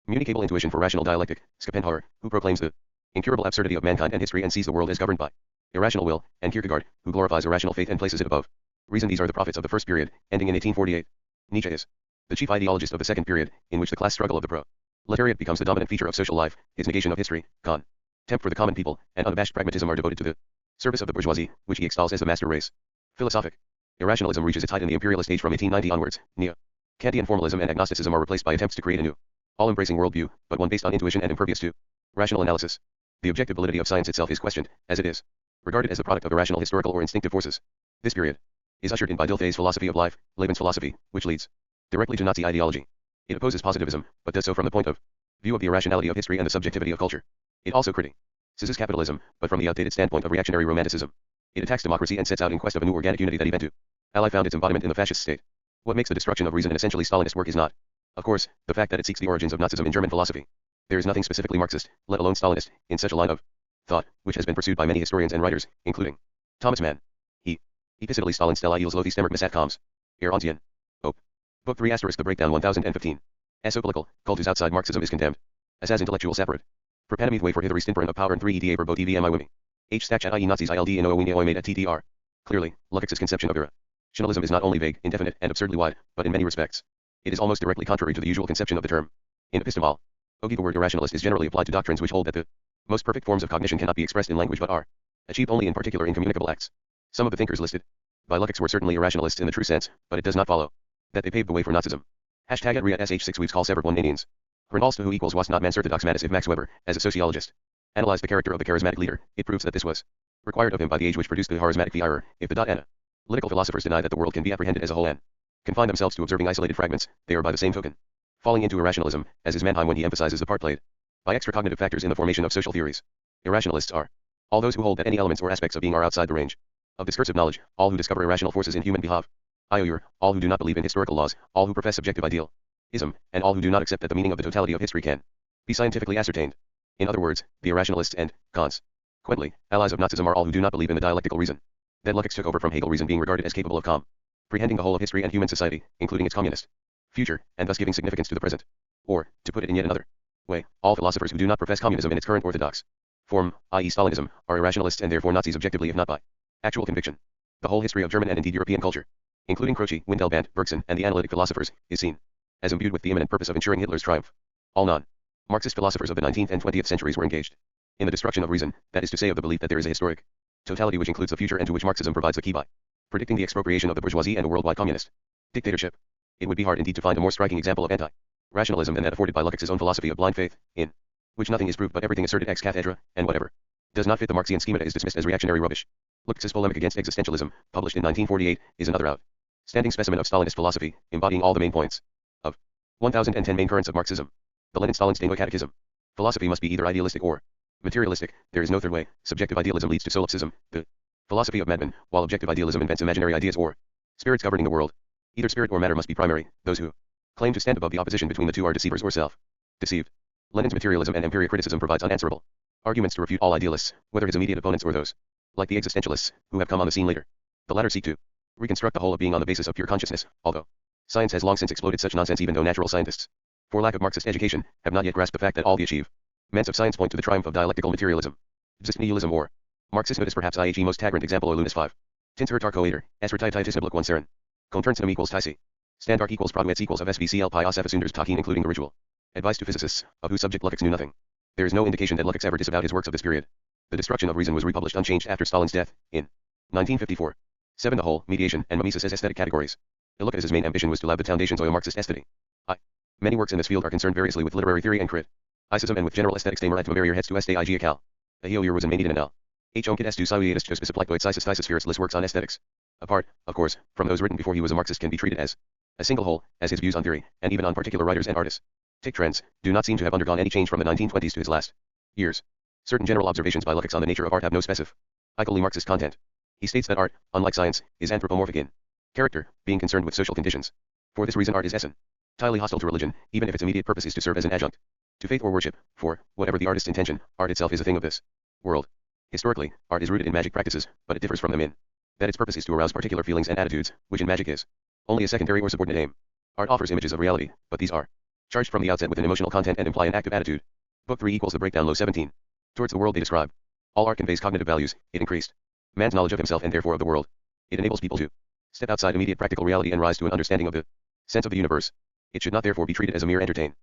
communicable intuition for rational dialectic, Schopenhauer, who proclaims the incurable absurdity of mankind and history and sees the world as governed by irrational will, and Kierkegaard, who glorifies irrational faith and places it above reason. These are the prophets of the first period, ending in 1848. Nietzsche is the chief ideologist of the second period, in which the class struggle of the proletariat becomes the dominant feature of social life. His negation of history, contempt for the common people, and unabashed pragmatism are devoted to the service of the bourgeoisie, which he extols as the master race. Philosophic irrationalism reaches its height in the imperialist age from 1890 onwards. Neo-Kantian formalism and agnosticism are replaced by attempts to create a new, all-embracing worldview, but one based on intuition and impervious to rational analysis. The objective validity of science itself is questioned, as it is regarded as the product of irrational historical or instinctive forces. This period is ushered in by Dilthey's philosophy of life, Lebensphilosophy, which leads directly to Nazi ideology. It opposes positivism, but does so from the point of view of the irrationality of history and the subjectivity of culture. It also criticizes capitalism, but from the outdated standpoint of reactionary romanticism. It attacks democracy and sets out in quest of a new organic unity that eventually found its embodiment in the fascist state. What makes the destruction of reason an essentially Stalinist work is not, of course, the fact that it seeks the origins of Nazism in German philosophy. There is nothing specifically Marxist, let alone Stalinist, in such a line of thought, which has been pursued by many historians and writers, including Thomas Mann. Epistolary Stalin Stella Eels Lothi Stemmer Misat Coms. Air Onzian. Op. Book 3 * The Breakdown 1015. So political, cult whose outside Marxism is condemned. As intellectual separate. Propanamith way for hither stinpern of power and 3 EDA verbo TVMI wimi. H stack chat IE Nazis ILD in OOE made at TTR. Clearly, Leszek's conception of irrationalism is not only vague, indefinite, and absurdly wide, but in many respects, it is almost directly contrary to the usual conception of the term. In epistemology, the word irrationalist is generally applied to doctrines which hold that the most perfect forms of cognition cannot be expressed in language but are achieved only in particular incommunicable acts. Some of the thinkers listed by Leszek were certainly irrationalists in the true sense, but it does not follow that they paved the way for Nazism. Hashtag at Riat SH6 Weaves call severed one Nanians. Renalsta who equals was not mans orthodox matis if Max Weber, as a sociologist, analyzed the character of the charismatic leader, it proves that this was required of him by the age which produced the charismatic theorer. If the analytical philosophers deny that the world can be apprehended as a whole and confine themselves to observing isolated fragments, they are by the same token falling into irrationalism, as is Mannheim when he emphasizes the part played by extracognitive factors in the formation of social theories. Irrationalists are all those who hold that any elements or aspects of being are outside the range of discursive knowledge, all who discover irrational forces in human behavior, all who do not believe in historical laws, all who profess subjective idealism, and all who do not accept that the meaning of the totality of history can be scientifically ascertained. In other words, the irrationalists and, consequently, allies of Nazism are all who do not believe in the dialectical reason that Leszek took over from Hegel, reason being regarded as capable of comprehending the whole of history and human society, including its communist future, and thus giving significance to the present. Or, to put it in yet another way, all philosophers who do not profess communism in its current orthodox form, i.e. Stalinism, are irrationalists and therefore Nazis objectively if not by actual conviction. The whole history of German and indeed European culture, including Croce, Windelband, Bergson, and the analytic philosophers, is seen as imbued with the imminent purpose of ensuring Hitler's triumph. All non-Marxist philosophers of the 19th and 20th centuries were engaged in the destruction of reason, that is to say of the belief that there is a historic totality which includes the future and to which Marxism provides the key by predicting the expropriation of the bourgeoisie and a worldwide communist dictatorship. It would be hard indeed to find a more striking example of anti-rationalism than that afforded by Lukács's own philosophy of blind faith, in which nothing is proved but everything asserted ex cathedra, and whatever does not fit the Marxian schema is dismissed as reactionary rubbish. Lukács's polemic against existentialism, published in 1948, is another outstanding specimen of Stalinist philosophy, embodying all the main points of 1010 main currents of Marxism. The Lenin-Stalin Catechism. Philosophy must be either idealistic or materialistic. There is no third way. Subjective idealism leads to solipsism, the philosophy of madmen, while objective idealism invents imaginary ideas or spirits governing the world. Either spirit or matter must be primary. Those who claim to stand above the opposition between the two are deceivers or self-deceived. Lenin's materialism and empiriocriticism provides unanswerable arguments to refute all idealists, whether his immediate opponents or those like the existentialists, who have come on the scene later. The latter seek to reconstruct the whole of being on the basis of pure consciousness, although science has long since exploded such nonsense, even though natural scientists, for lack of Marxist education, have not yet grasped the fact that all the achievements of science point to the triumph of dialectical materialism. Exist nihilism or Marxism is perhaps IHE most tagrant example or Lunis 5. Tinter Tarcoator, Esratitis Iblik 1 Seren. Conternsinum equals Tisi. Standard equals Produets equals of SVCL Pi Osefasunders Takin, including the ritual advice to physicists, of whose subject Lukács knew nothing. There is no indication that Lukács ever disavowed his works of this period. The Destruction of Reason was republished unchanged after Stalin's death, in 1954. 7. The Whole, Mediation, and Mimesis as aesthetic categories. Lukács's main ambition was to lay the foundations of a Marxist aesthetic. Many works in this field are concerned variously with literary theory and criticism and with general aesthetics. Damer at barrier heads to STIG Akal. Ahioyer was in Manid and L. H. Onkit S. to Sciatus to specific Sisis Fearless works on aesthetics. Apart, of course, from those written before he was a Marxist, can be treated as a single whole, as his views on theory, and even on particular writers and artists. Trends do not seem to have undergone any change from the 1920s to his last years. Certain general observations by Lukács on the nature of art have no specifically Marxist content. He states that art, unlike science, is anthropomorphic in character, being concerned with social conditions. For this reason art is entirely hostile to religion, even if its immediate purpose is to serve as an adjunct to faith or worship, for, whatever the artist's intention, art itself is a thing of this world. Historically, art is rooted in magic practices, but it differs from them in that its purpose is to arouse particular feelings and attitudes, which in magic is only a secondary or subordinate aim. Art offers images of reality, but these are charged from the outset with an emotional content and imply an active attitude. Book 3 equals the breakdown low 17. Towards the world they describe. All art conveys cognitive values. It increased man's knowledge of himself and therefore of the world. It enables people to step outside immediate practical reality and rise to an understanding of the sense of the universe. It should not therefore be treated as a mere entertainment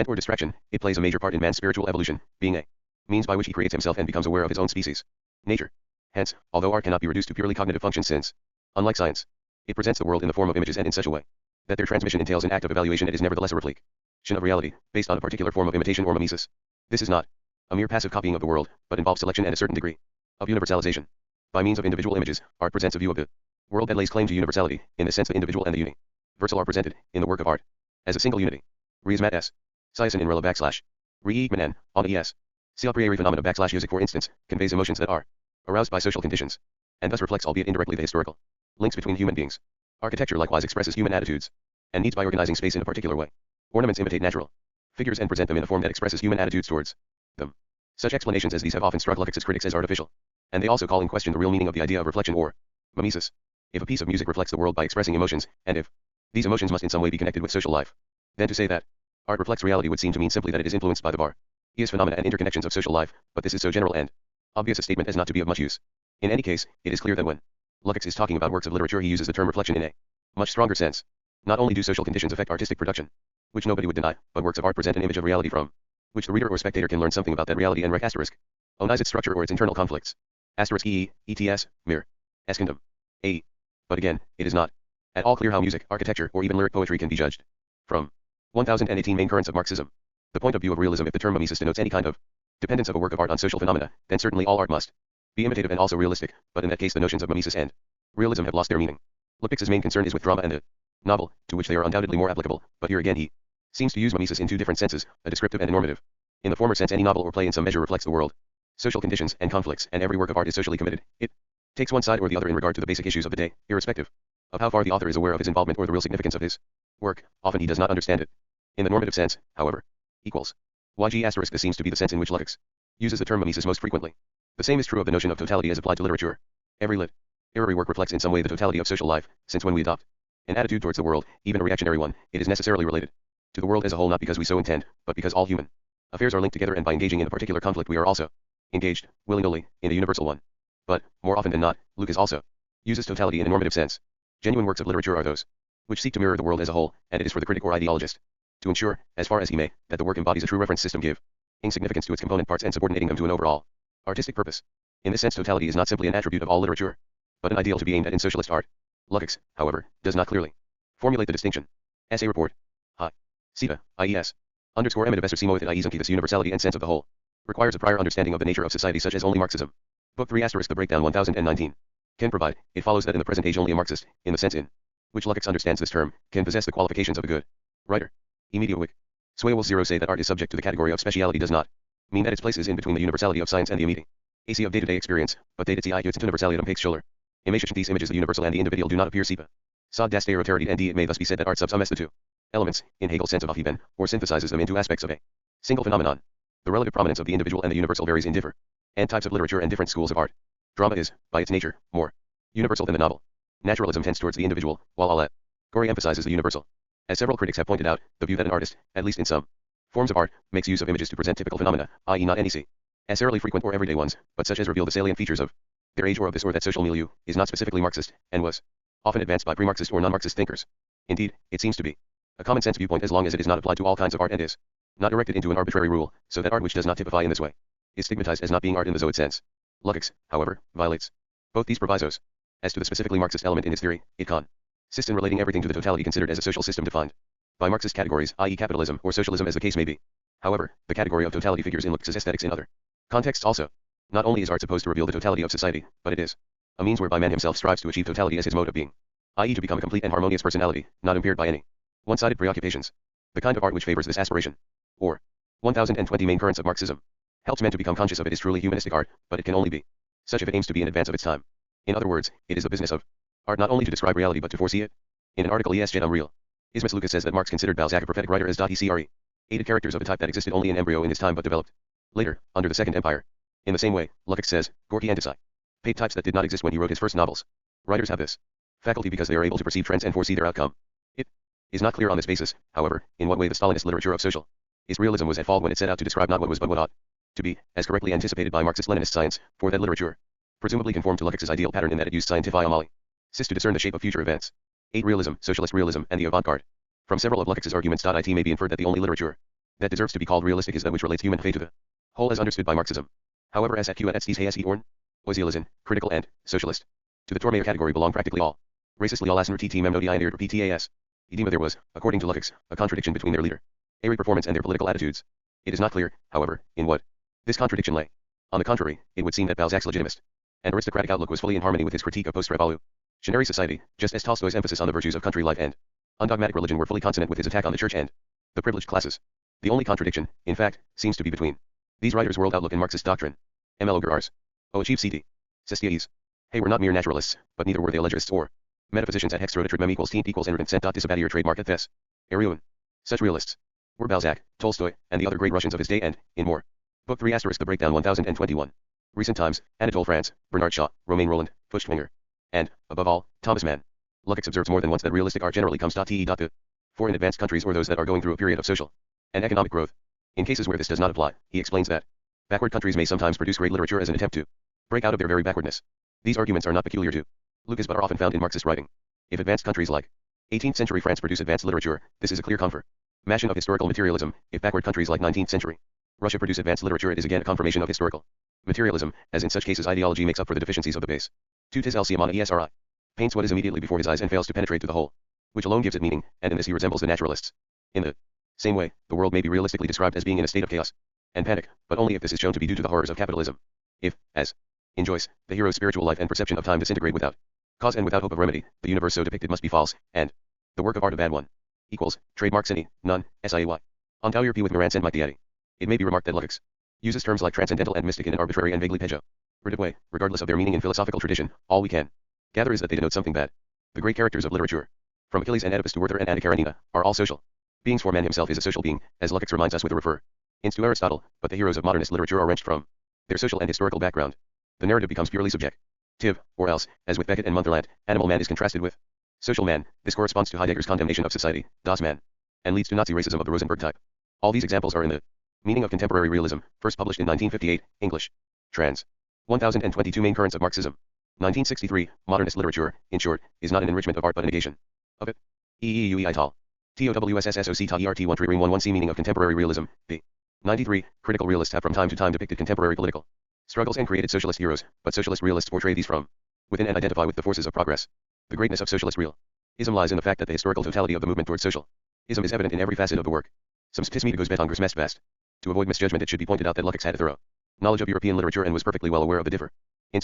or distraction. It plays a major part in man's spiritual evolution, being a means by which he creates himself and becomes aware of his own species nature. Hence, although art cannot be reduced to purely cognitive functions, since, unlike science, it presents the world in the form of images and in such a way that their transmission entails an act of evaluation, it is nevertheless a reflection of reality, based on a particular form of imitation or mimesis. This is not a mere passive copying of the world, but involves selection and a certain degree of universalization. By means of individual images, art presents a view of the world that lays claim to universality. In this sense, the individual and the universal are presented, in the work of art, as a single unity. Reismat s. Siasin in rela Re-Igmanan, on es. Siaprieri phenomena music, for instance, conveys emotions that are aroused by social conditions, and thus reflects, albeit indirectly, the historical links between human beings. Architecture likewise expresses human attitudes and needs by organizing space in a particular way. Ornaments imitate natural figures and present them in a form that expresses human attitudes towards them. Such explanations as these have often struck Lukács's critics as artificial, and they also call in question the real meaning of the idea of reflection or mimesis. If a piece of music reflects the world by expressing emotions, and if these emotions must in some way be connected with social life, then to say that art reflects reality would seem to mean simply that it is influenced by the various phenomena and interconnections of social life, but this is so general and obvious a statement as not to be of much use. In any case, it is clear that when Lukács is talking about works of literature he uses the term reflection in a much stronger sense. Not only do social conditions affect artistic production, which nobody would deny, but works of art present an image of reality from which the reader or spectator can learn something about that reality and recognize its structure or its internal conflicts. ETS, mir. Eskindum. A. But again, it is not at all clear how music, architecture, or even lyric poetry can be judged from 1018 main currents of Marxism. The point of view of realism. If the term mimesis denotes any kind of dependence of a work of art on social phenomena, then certainly all art must be imitative and also realistic, but in that case the notions of mimesis and realism have lost their meaning. Lukács's main concern is with drama and the novel, to which they are undoubtedly more applicable, but here again he seems to use mimesis in two different senses, a descriptive and a normative. In the former sense, any novel or play in some measure reflects the world, social conditions and conflicts, and every work of art is socially committed. It takes one side or the other in regard to the basic issues of the day, irrespective of how far the author is aware of his involvement or the real significance of his work. Often he does not understand it. In the normative sense, however, equals YG asterisk, this seems to be the sense in which Lukács uses the term mimesis most frequently. The same is true of the notion of totality as applied to literature. Every literary work reflects in some way the totality of social life, since when we adopt an attitude towards the world, even a reactionary one, it is necessarily related to the world as a whole, not because we so intend, but because all human affairs are linked together, and by engaging in a particular conflict we are also engaged, willingly, in a universal one. But, more often than not, Lukács also uses totality in a normative sense. Genuine works of literature are those which seek to mirror the world as a whole, and it is for the critic or ideologist to ensure, as far as he may, that the work embodies a true reference system, giving significance to its component parts and subordinating them to an overall artistic purpose. In this sense, totality is not simply an attribute of all literature, but an ideal to be aimed at in socialist art. Lukács, however, does not clearly formulate the distinction Essay report. Hi. CETA, IES. Underscore emit besser simo with IES this universality and sense of the whole. Requires a prior understanding of the nature of society such as only Marxism. Book 3 asterisk the breakdown 1019. Can provide, it follows that in the present age only a Marxist, in the sense in which Leszek understands this term, can possess the qualifications of a good writer. Immediate Sway will zero say that art is subject to the category of speciality does not mean that its place is in between the universality of science and the immediate AC of day-to-day experience, but that its universalitum takes Schiller. Imation these images the universal and the individual do not appear SIPA. Sod das stereoterity and it may thus be said that art subsumes the two elements, in Hegel's sense of Aufheben, or synthesizes them into aspects of a single phenomenon. The relative prominence of the individual and the universal varies in different and types of literature and different schools of art. Drama is, by its nature, more universal than the novel. Naturalism tends towards the individual, while allegory emphasizes the universal. As several critics have pointed out, the view that an artist, at least in some forms of art, makes use of images to present typical phenomena, i.e. not necessarily frequent or everyday ones, but such as reveal the salient features of their age or of this or that social milieu, is not specifically Marxist, and was often advanced by pre-Marxist or non-Marxist thinkers. Indeed, it seems to be a common-sense viewpoint as long as it is not applied to all kinds of art and is not directed into an arbitrary rule, so that art which does not typify in this way is stigmatized as not being art in the Zoid sense. Leszek, however, violates both these provisos. As to the specifically Marxist element in his theory, it consists in relating everything to the totality considered as a social system defined by Marxist categories, i.e. capitalism or socialism as the case may be. However, the category of totality figures in Leszek's aesthetics in other contexts also. Not only is art supposed to reveal the totality of society, but it is a means whereby man himself strives to achieve totality as his mode of being, i.e. to become a complete and harmonious personality, not impaired by any one-sided preoccupations. The kind of art which favors this aspiration, or 1020 main currents of Marxism, helps men to become conscious of it is truly humanistic art, but it can only be such if it aims to be in advance of its time. In other words, it is the business of art not only to describe reality but to foresee it. In an article Es Jet Real, Ismas Lucas says that Marx considered Balzac a prophetic writer as he created characters of a type that existed only in embryo in his time but developed later, under the Second Empire. In the same way, Leszek says, Gorky anticipate types that did not exist when he wrote his first novels. Writers have this faculty because they are able to perceive trends and foresee their outcome. It is not clear on this basis, however, in what way the Stalinist literature of social realism was at fault when it set out to describe not what was but what ought to be, as correctly anticipated by Marxist-Leninist science, for that literature presumably conformed to Leszek's ideal pattern in that it used scientific analysis to discern the shape of future events. 8. Realism, socialist realism, and the avant-garde. From several of Leszek's arguments, it may be inferred that the only literature that deserves to be called realistic is that which relates human fate to the whole as understood by Marxism. However, as at Q at Stes Hayes Orn, Oisialism, critical and socialist. To the Tormeyer category belong practically all. Racistly all asner TT memnodi or PTAS. Edema there was, according to Leszek, a contradiction between their leader, Ari performance and their political attitudes. It is not clear, however, in what this contradiction lay. On the contrary, it would seem that Balzac's legitimist and aristocratic outlook was fully in harmony with his critique of post-revolutionary society, just as Tolstoy's emphasis on the virtues of country life and undogmatic religion were fully consonant with his attack on the church and the privileged classes. The only contradiction, in fact, seems to be between these writers' world outlook and Marxist doctrine. ML Ogars. O achieve CT. Sestiais. Hey were not mere naturalists, but neither were they allegists or metaphysicians at hextrodetritt equals teen equals internet cent. Disabatier trademark at Thes. Ariun. Such realists were Balzac, Tolstoy, and the other great Russians of his day and, in more. Book 3 asterisk the breakdown 1021. Recent times, Anatole France, Bernard Shaw, Romain Rolland, Feuchtwanger, and, above all, Thomas Mann. Leszek observes more than once that realistic art generally comes to for in advanced countries or those that are going through a period of social and economic growth. In cases where this does not apply, he explains that backward countries may sometimes produce great literature as an attempt to break out of their very backwardness. These arguments are not peculiar to Lucas but are often found in Marxist writing. If advanced countries like 18th century France produce advanced literature, this is a clear confirmation of historical materialism. If backward countries like 19th century Russia produce advanced literature, it is again a confirmation of historical materialism, as in such cases ideology makes up for the deficiencies of the base. 2 Tis Alciamana Esri paints what is immediately before his eyes and fails to penetrate to the whole, which alone gives it meaning, and in this he resembles the naturalists. In the same way, the world may be realistically described as being in a state of chaos and panic, but only if this is shown to be due to the horrors of capitalism. If, as in Joyce, the hero's spiritual life and perception of time disintegrate without cause and without hope of remedy, the universe so depicted must be false, and the work of art a bad one. Equals, trademark Cine, none, SIAY. On Tower P with Marantz and Mike Diatti. It may be remarked that Leszek uses terms like transcendental and mystic in an arbitrary and vaguely pejorative way, regardless of their meaning in philosophical tradition. All we can gather is that they denote something bad. The great characters of literature, from Achilles and Oedipus to Werther and Anna Karenina, are all social beings, for man himself is a social being, as Leszek reminds us with a reference to Aristotle, but the heroes of modernist literature are wrenched from their social and historical background. The narrative becomes purely subjective, or else, as with Beckett and Motherland, animal man is contrasted with social man. This corresponds to Heidegger's condemnation of society, Das Man, and leads to Nazi racism of the Rosenberg type. All these examples are in the Meaning of Contemporary Realism, first published in 1958, English. Trans. 1022 Main Currents of Marxism. 1963, Modernist Literature, in short, is not an enrichment of art but a negation of it. EEUE Ital. TOWSSSOC Ta ERT 1 Ring 11 C Meaning of Contemporary Realism, p. 93, critical realists have from time to time depicted contemporary political struggles and created socialist heroes, but socialist realists portray these from within and identify with the forces of progress. The greatness of socialist real Ism lies in the fact that the historical totality of the movement towards social ism is evident in every facet of the work. Some spismita bet on best. To avoid misjudgment, it should be pointed out that Leszek had a thorough knowledge of European literature and was perfectly well aware of the difference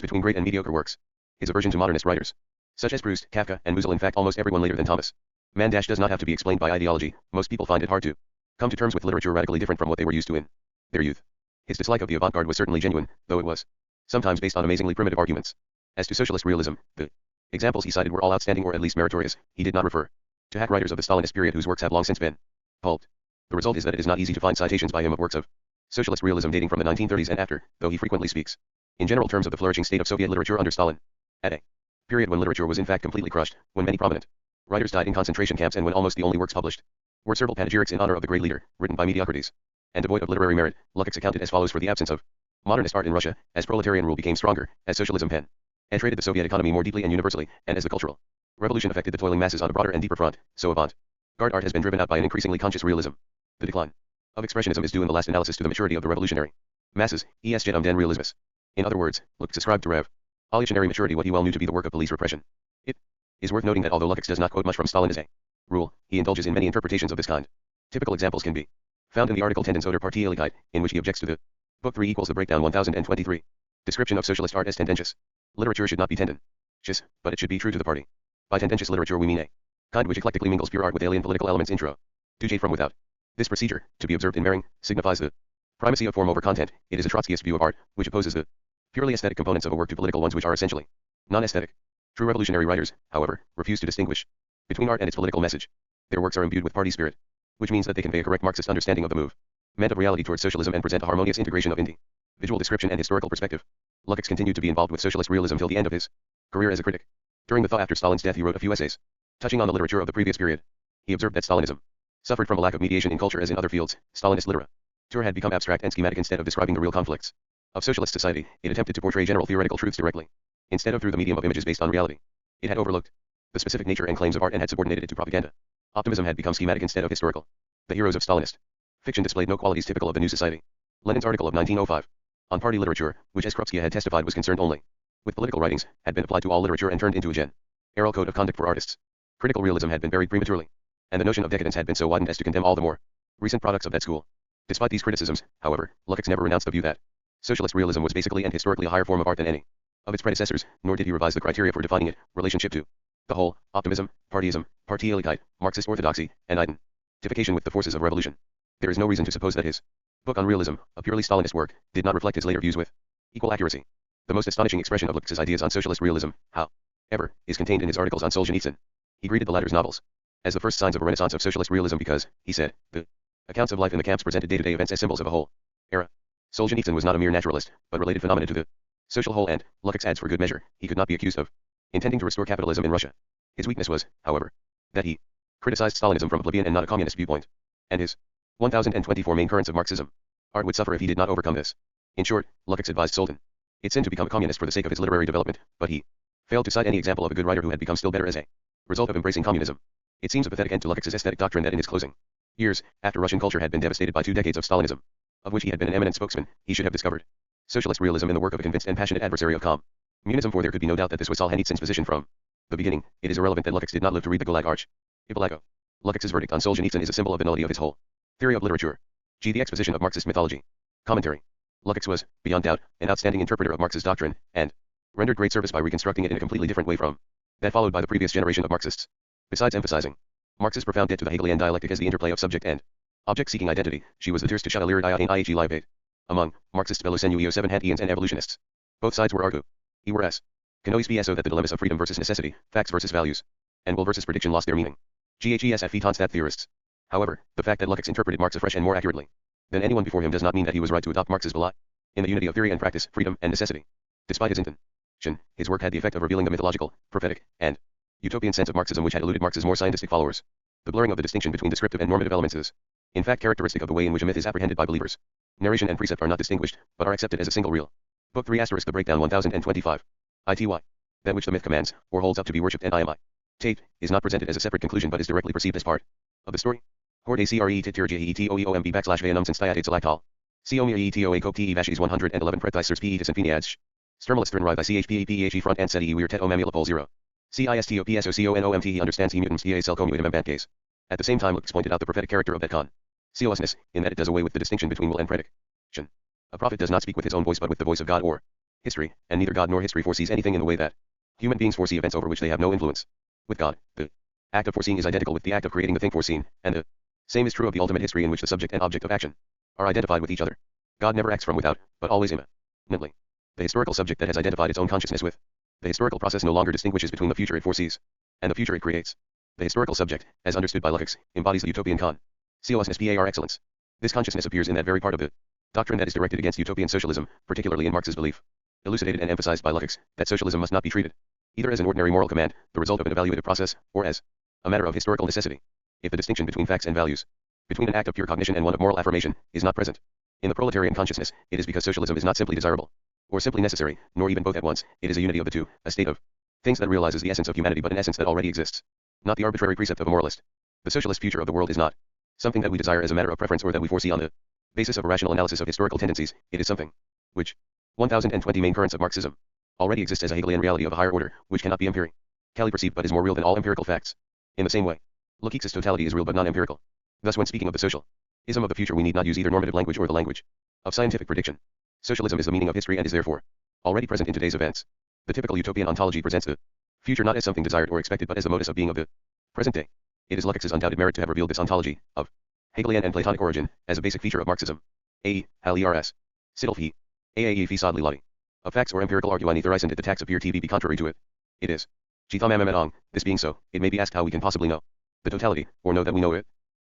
between great and mediocre works. His aversion to modernist writers, such as Proust, Kafka, and Musil, in fact almost everyone later than Thomas Mann does not have to be explained by ideology. Most people find it hard to come to terms with literature radically different from what they were used to in their youth. His dislike of the avant-garde was certainly genuine, though it was sometimes based on amazingly primitive arguments. As to socialist realism, the examples he cited were all outstanding or at least meritorious. He did not refer to hack writers of the Stalinist period whose works have long since been pulped. The result is that it is not easy to find citations by him of works of socialist realism dating from the 1930s and after, though he frequently speaks in general terms of the flourishing state of Soviet literature under Stalin, at a period when literature was in fact completely crushed, when many prominent writers died in concentration camps and when almost the only works published were servile panegyrics in honor of the great leader, written by mediocrities and devoid of literary merit. Leszek accounted as follows for the absence of modernist art in Russia, as proletarian rule became stronger, as socialism penetrated the Soviet economy more deeply and universally, and as the cultural revolution affected the toiling masses on a broader and deeper front, so avant-garde art has been driven out by an increasingly conscious realism. The decline of expressionism is due in the last analysis to the maturity of the revolutionary masses, es jedom den realismus. In other words, Leszek ascribed to revolutionary maturity what he well knew to be the work of police repression. It is worth noting that although Leszek does not quote much from Stalin as a rule, he indulges in many interpretations of this kind. Typical examples can be found in the article Tendenz oder Partieligkeit, in which he objects to the Book 3 equals the breakdown 1023. Description of socialist art as tendentious. Literature should not be tendentious, but it should be true to the party. By tendentious literature we mean a kind which eclectically mingles pure art with alien political elements intro to from without. This procedure, to be observed in Mering, signifies the primacy of form over content. It is a Trotskyist view of art, which opposes the purely aesthetic components of a work to political ones which are essentially non-aesthetic. True revolutionary writers, however, refuse to distinguish between art and its political message. Their works are imbued with party spirit, which means that they convey a correct Marxist understanding of the movement of reality towards socialism and present a harmonious integration of individual description and historical perspective. Leszek continued to be involved with socialist realism till the end of his career as a critic. During the thaw after Stalin's death he wrote a few essays touching on the literature of the previous period. He observed that Stalinism suffered from a lack of mediation in culture as in other fields. Stalinist literature had become abstract and schematic instead of describing the real conflicts of socialist society. It attempted to portray general theoretical truths directly, instead of through the medium of images based on reality. It had overlooked the specific nature and claims of art and had subordinated it to propaganda. Optimism had become schematic instead of historical. The heroes of Stalinist fiction displayed no qualities typical of the new society. Lenin's article of 1905 on party literature, which as Krupskaya had testified was concerned only with political writings, had been applied to all literature and turned into a general code of conduct for artists. Critical realism had been buried prematurely, and the notion of decadence had been so widened as to condemn all the more recent products of that school. Despite these criticisms, however, Leszek never renounced the view that socialist realism was basically and historically a higher form of art than any of its predecessors, nor did he revise the criteria for defining it, relationship to the whole, optimism, partyism, Partieligkeit, Marxist orthodoxy, and identification with the forces of revolution. There is no reason to suppose that his book on realism, a purely Stalinist work, did not reflect his later views with equal accuracy. The most astonishing expression of Leszek's ideas on socialist realism, however, is contained in his articles on Solzhenitsyn. He greeted the latter's novels as the first signs of a renaissance of socialist realism because, he said, the accounts of life in the camps presented day-to-day events as symbols of a whole era. Solzhenitsyn was not a mere naturalist, but related phenomena to the social whole, and, Leszek adds for good measure, he could not be accused of intending to restore capitalism in Russia. His weakness was, however, that he criticized Stalinism from a plebeian and not a communist viewpoint, and his 1024 main currents of Marxism. Art would suffer if he did not overcome this. In short, Leszek advised Solzhenitsyn to become a communist for the sake of his literary development, but he failed to cite any example of a good writer who had become still better as a result of embracing communism. It seems a pathetic end to Leszek's aesthetic doctrine that in his closing years, after Russian culture had been devastated by 2 decades of Stalinism, of which he had been an eminent spokesman, he should have discovered socialist realism in the work of a convinced and passionate adversary of communism, for there could be no doubt that this was Solzhenitsyn's position from the beginning. It is irrelevant that Leszek did not live to read the Gulag Archipelago. Leszek's verdict on Solzhenitsyn is a symbol of the nullity of his whole theory of literature. G. The exposition of Marxist mythology. Commentary. Leszek was, beyond doubt, an outstanding interpreter of Marx's doctrine, and rendered great service by reconstructing it in a completely different way from that followed by the previous generation of Marxists. Besides emphasizing Marx's profound debt to the Hegelian dialectic as the interplay of subject and object-seeking identity, she was the tears to shut Alirid Iot IHE Live among Marxist Velosenuio 7 Hantians and evolutionists. Both sides were argu. Whereas Canois BSO that the dilemmas of freedom versus necessity, facts versus values, and will versus prediction lost their meaning. GHESF Tonstad theorists. However, the fact that Leszek interpreted Marx afresh and more accurately than anyone before him does not mean that he was right to adopt Marx's belief in the unity of theory and practice, freedom and necessity. Despite his intention, his work had the effect of revealing the mythological, prophetic, and utopian sense of Marxism which had eluded Marx's more scientific followers. The blurring of the distinction between descriptive and normative elements is, in fact, characteristic of the way in which a myth is apprehended by believers. Narration and precept are not distinguished, but are accepted as a single real. Book 3 * the breakdown 1025. ITY. That which the myth commands, or holds up to be worshipped and IMI. Tate, is not presented as a separate conclusion but is directly perceived as part of the story. Horde ACRE titirgeetoeomb /VANUM since diatate selactol. Comi etoa cope te vashes 111 prethysers pe to sympheniads. Sturmulus thrin rive ICHPEPHE front and seti weir tet o mamulapol 0. CISTOPSOCONOMT he understands he mutants DA cell comutum case. At the same time Lux pointed out the prophetic character of that consciousness, in that it does away with the distinction between will and prediction. A prophet does not speak with his own voice but with the voice of God or history, and neither God nor history foresees anything in the way that human beings foresee events over which they have no influence. With God, the act of foreseeing is identical with the act of creating the thing foreseen, and the same is true of the ultimate history in which the subject and object of action are identified with each other. God never acts from without, but always immanently. The historical subject that has identified its own consciousness with the historical process no longer distinguishes between the future it foresees and the future it creates. The historical subject, as understood by Leszek, embodies the utopian consciousness par excellence. This consciousness appears in that very part of the doctrine that is directed against utopian socialism, particularly in Marx's belief, elucidated and emphasized by Leszek, that socialism must not be treated either as an ordinary moral command, the result of an evaluative process, or as a matter of historical necessity. If the distinction between facts and values, between an act of pure cognition and one of moral affirmation, is not present in the proletarian consciousness, it is because socialism is not simply desirable, or simply necessary, nor even both at once. It is a unity of the two, a state of things that realizes the essence of humanity but an essence that already exists, not the arbitrary precept of a moralist. The socialist future of the world is not something that we desire as a matter of preference or that we foresee on the basis of a rational analysis of historical tendencies. It is something which 1020 main currents of Marxism already exist as a Hegelian reality of a higher order, which cannot be empirically perceived but is more real than all empirical facts. In the same way, Leszek's totality is real but non-empirical. Thus when speaking of the socialism of the future we need not use either normative language or the language of scientific prediction. Socialism is the meaning of history and is therefore already present in today's events. The typical utopian ontology presents the future not as something desired or expected but as the modus of being of the present day. It is Leszek's undoubted merit to have revealed this ontology, of Hegelian and Platonic origin, as a basic feature of Marxism. A. Hal ers. Sidolfi. Aae fi sadli lati. Of facts or empirical arguing neither and the tax appear to be contrary to it. It is. Jithamametong. This being so, it may be asked how we can possibly know the totality, or know that we know it.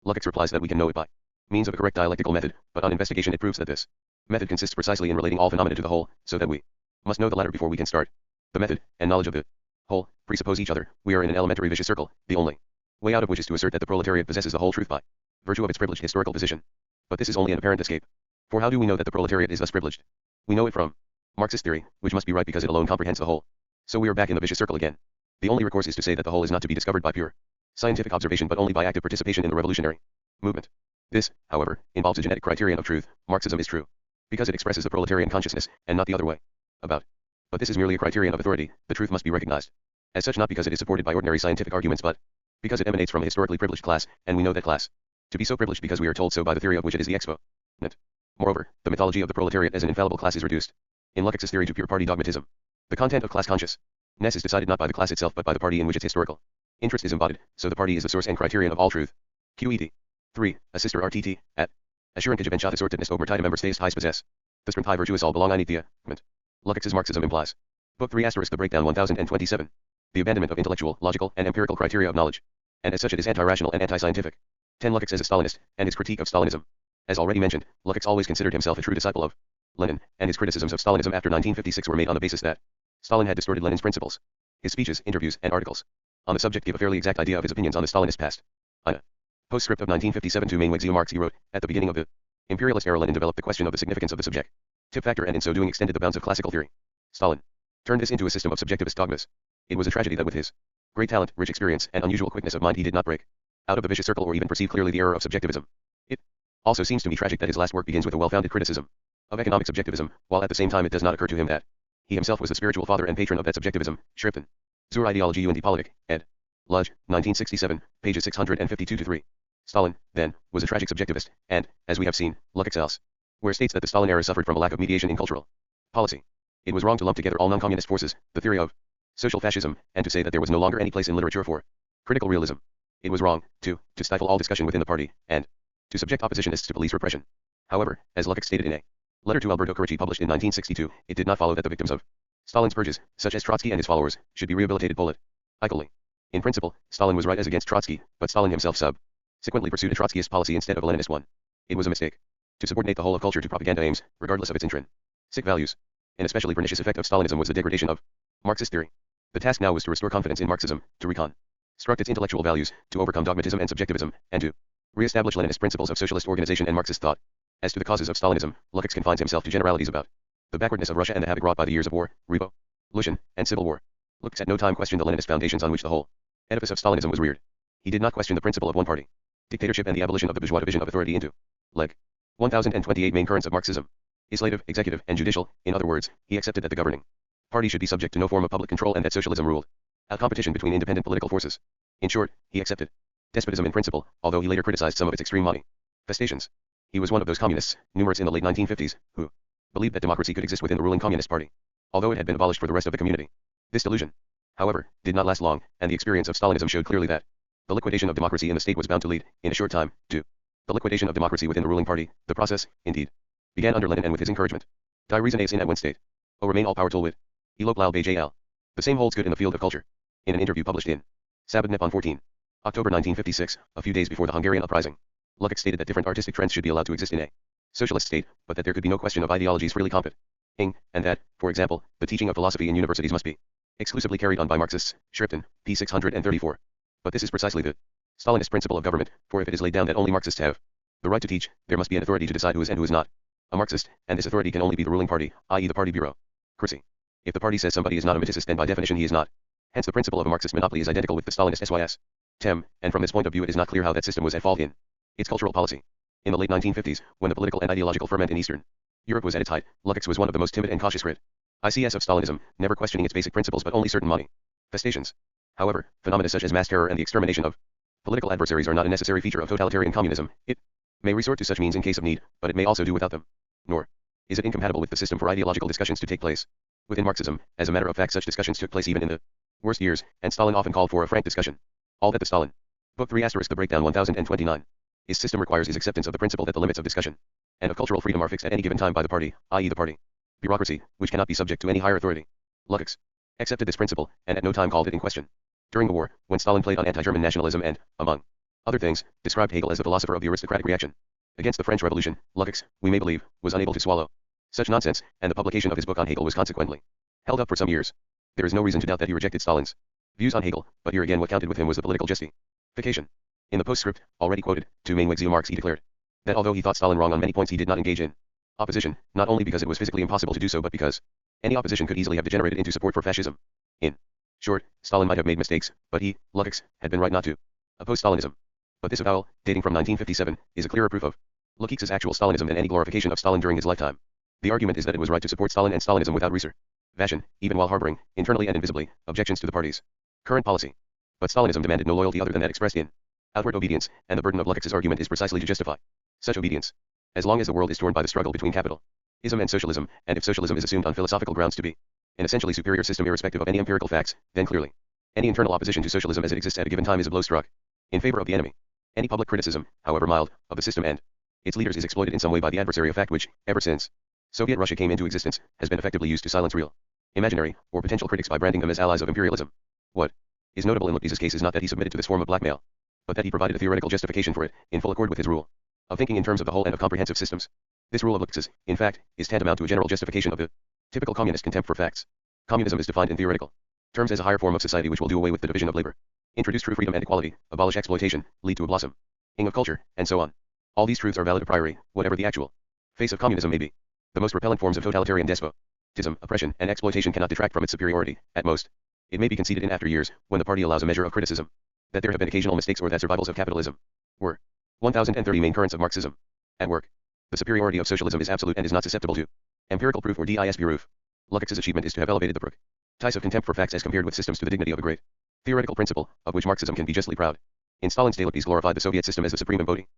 Leszek replies that we can know it by means of a correct dialectical method, but on investigation it proves that this method consists precisely in relating all phenomena to the whole, so that we must know the latter before we can start the method, and knowledge of the whole presuppose each other. We are in an elementary vicious circle, the only way out of which is to assert that the proletariat possesses the whole truth by virtue of its privileged historical position. But this is only an apparent escape. For how do we know that the proletariat is thus privileged? We know it from Marxist theory, which must be right because it alone comprehends the whole. So we are back in the vicious circle again. The only recourse is to say that the whole is not to be discovered by pure scientific observation but only by active participation in the revolutionary movement. This, however, involves a genetic criterion of truth. Marxism is true because it expresses the proletarian consciousness, and not the other way about. But this is merely a criterion of authority. The truth must be recognized as such not because it is supported by ordinary scientific arguments but because it emanates from a historically privileged class, and we know that class to be so privileged because we are told so by the theory of which it is the exponent. Moreover, the mythology of the proletariat as an infallible class is reduced in Leszek's theory to pure party dogmatism. The content of class consciousness is decided not by the class itself but by the party in which its historical interest is embodied, so the party is the source and criterion of all truth. QED. 3. A sister RTT. At. Assurance of assortedness over member stays highs possess. The strength high virtuous all belong I need the Leszek's Marxism implies. Book 3 * the breakdown 1027. The abandonment of intellectual, logical, and empirical criteria of knowledge. And as such it is anti-rational and anti-scientific. 10. Leszek as a Stalinist, and his critique of Stalinism. As already mentioned, Leszek always considered himself a true disciple of Lenin, and his criticisms of Stalinism after 1956 were made on the basis that Stalin had distorted Lenin's principles. His speeches, interviews, and articles on the subject give a fairly exact idea of his opinions on the Stalinist past. On a postscript of 1957 to Mainweg Marx he wrote, at the beginning of the imperialist era Lenin developed the question of the significance of the subjective factor and in so doing extended the bounds of classical theory. Stalin turned this into a system of subjectivist dogmas. It was a tragedy that with his great talent, rich experience, and unusual quickness of mind he did not break out of the vicious circle or even perceive clearly the error of subjectivism. It also seems to me tragic that his last work begins with a well-founded criticism of economic subjectivism, while at the same time it does not occur to him that he himself was the spiritual father and patron of that subjectivism. Schriften zur Ideologie und die Politik, ed. Lodge, 1967, pages 652-3. Stalin, then, was a tragic subjectivist, and, as we have seen, Leszek elsewhere states that the Stalin era suffered from a lack of mediation in cultural policy. It was wrong to lump together all non-communist forces, the theory of social fascism, and to say that there was no longer any place in literature for critical realism. It was wrong, too, to stifle all discussion within the party, and to subject oppositionists to police repression. However, as Leszek stated in a letter to Alberto Corici published in 1962, it did not follow that the victims of Stalin's purges, such as Trotsky and his followers, should be rehabilitated politically. In principle, Stalin was right as against Trotsky, but Stalin himself subsequently pursued a Trotskyist policy instead of a Leninist one. It was a mistake to subordinate the whole of culture to propaganda aims, regardless of its intrinsic values. An especially pernicious effect of Stalinism was the degradation of Marxist theory. The task now was to restore confidence in Marxism, to reconstruct its intellectual values, to overcome dogmatism and subjectivism, and to re-establish Leninist principles of socialist organization and Marxist thought. As to the causes of Stalinism, Leszek confines himself to generalities about the backwardness of Russia and the havoc wrought by the years of war, revolution, and civil war. Leszek at no time questioned the Leninist foundations on which the whole edifice of Stalinism was reared. He did not question the principle of one-party dictatorship and the abolition of the bourgeois division of authority into Leg. 1028 main currents of Marxism. Legislative, executive, and judicial. In other words, he accepted that the governing party should be subject to no form of public control and that socialism ruled a competition between independent political forces. In short, he accepted despotism in principle, although he later criticized some of its extreme manifestations. He was one of those communists, numerous in the late 1950s, who believed that democracy could exist within the ruling Communist Party, although it had been abolished for the rest of the community. This delusion, however, did not last long, and the experience of Stalinism showed clearly that the liquidation of democracy in the state was bound to lead, in a short time, to the liquidation of democracy within the ruling party. The process, indeed, began under Lenin and with his encouragement. Die resonates in at one state. O remain all power with. Elok Lal Bjl. The same holds good in the field of culture. In an interview published in Sabadnep on 14 October 1956, a few days before the Hungarian uprising, Leszek stated that different artistic trends should be allowed to exist in a socialist state, but that there could be no question of ideologies freely competing, and that, for example, the teaching of philosophy in universities must be exclusively carried on by Marxists. Schriften, p. 634. But this is precisely the Stalinist principle of government, for if it is laid down that only Marxists have the right to teach, there must be an authority to decide who is and who is not a Marxist, and this authority can only be the ruling party, i.e. the party bureaucracy. If the party says somebody is not a Marxist, then by definition he is not. Hence the principle of a Marxist monopoly is identical with the Stalinist SYS. And from this point of view it is not clear how that system was at fault in its cultural policy. In the late 1950s, when the political and ideological ferment in Eastern Europe was at its height, Leszek was one of the most timid and cautious critics of Stalinism, never questioning its basic principles but only certain manifestations. However, phenomena such as mass terror and the extermination of political adversaries are not a necessary feature of totalitarian communism. It may resort to such means in case of need, but it may also do without them. Nor is it incompatible with the system for ideological discussions to take place. Within Marxism, as a matter of fact, such discussions took place even in the worst years, and Stalin often called for a frank discussion. All that the Stalin Book 3 * The Breakdown 1029. His system requires his acceptance of the principle that the limits of discussion and of cultural freedom are fixed at any given time by the party, i.e. the party bureaucracy, which cannot be subject to any higher authority. Leszek accepted this principle, and at no time called it in question. During the war, when Stalin played on anti-German nationalism and, among other things, described Hegel as the philosopher of the aristocratic reaction against the French Revolution, Leszek, we may believe, was unable to swallow such nonsense, and the publication of his book on Hegel was consequently held up for some years. There is no reason to doubt that he rejected Stalin's views on Hegel, but here again what counted with him was the political justification. In the postscript, already quoted, to Mainweg Marx he declared that although he thought Stalin wrong on many points he did not engage in opposition, not only because it was physically impossible to do so but because any opposition could easily have degenerated into support for fascism. In short, Stalin might have made mistakes, but he, Leszek, had been right not to oppose Stalinism. But this avowal, dating from 1957, is a clearer proof of Leszek's actual Stalinism than any glorification of Stalin during his lifetime. The argument is that it was right to support Stalin and Stalinism without reservation, even while harboring, internally and invisibly, objections to the party's current policy. But Stalinism demanded no loyalty other than that expressed in outward obedience, and the burden of Leszek's argument is precisely to justify such obedience. As long as the world is torn by the struggle between capitalism and socialism, and if socialism is assumed on philosophical grounds to be an essentially superior system irrespective of any empirical facts, then clearly any internal opposition to socialism as it exists at a given time is a blow struck in favor of the enemy. Any public criticism, however mild, of the system and its leaders is exploited in some way by the adversary, a fact which, ever since Soviet Russia came into existence, has been effectively used to silence real, imaginary, or potential critics by branding them as allies of imperialism. What is notable in Leszek's case is not that he submitted to this form of blackmail, but that he provided a theoretical justification for it, in full accord with his rule of thinking in terms of the whole and of comprehensive systems. This rule of Leszek's, in fact, is tantamount to a general justification of the typical communist contempt for facts. Communism is defined in theoretical terms as a higher form of society which will do away with the division of labor, introduce true freedom and equality, abolish exploitation, lead to a blossoming of culture, and so on. All these truths are valid a priori, whatever the actual face of communism may be. The most repellent forms of totalitarian despotism, oppression, and exploitation cannot detract from its superiority. At most, it may be conceded in after years, when the party allows a measure of criticism, that there have been occasional mistakes or that survivals of capitalism were 1030 main currents of Marxism at work. The superiority of socialism is absolute and is not susceptible to empirical proof or disproof. Leszek's achievement is to have elevated the price of contempt for facts as compared with systems to the dignity of a great theoretical principle, of which Marxism can be justly proud. In Stalin's day, Leszek glorified the Soviet system as the supreme embodiment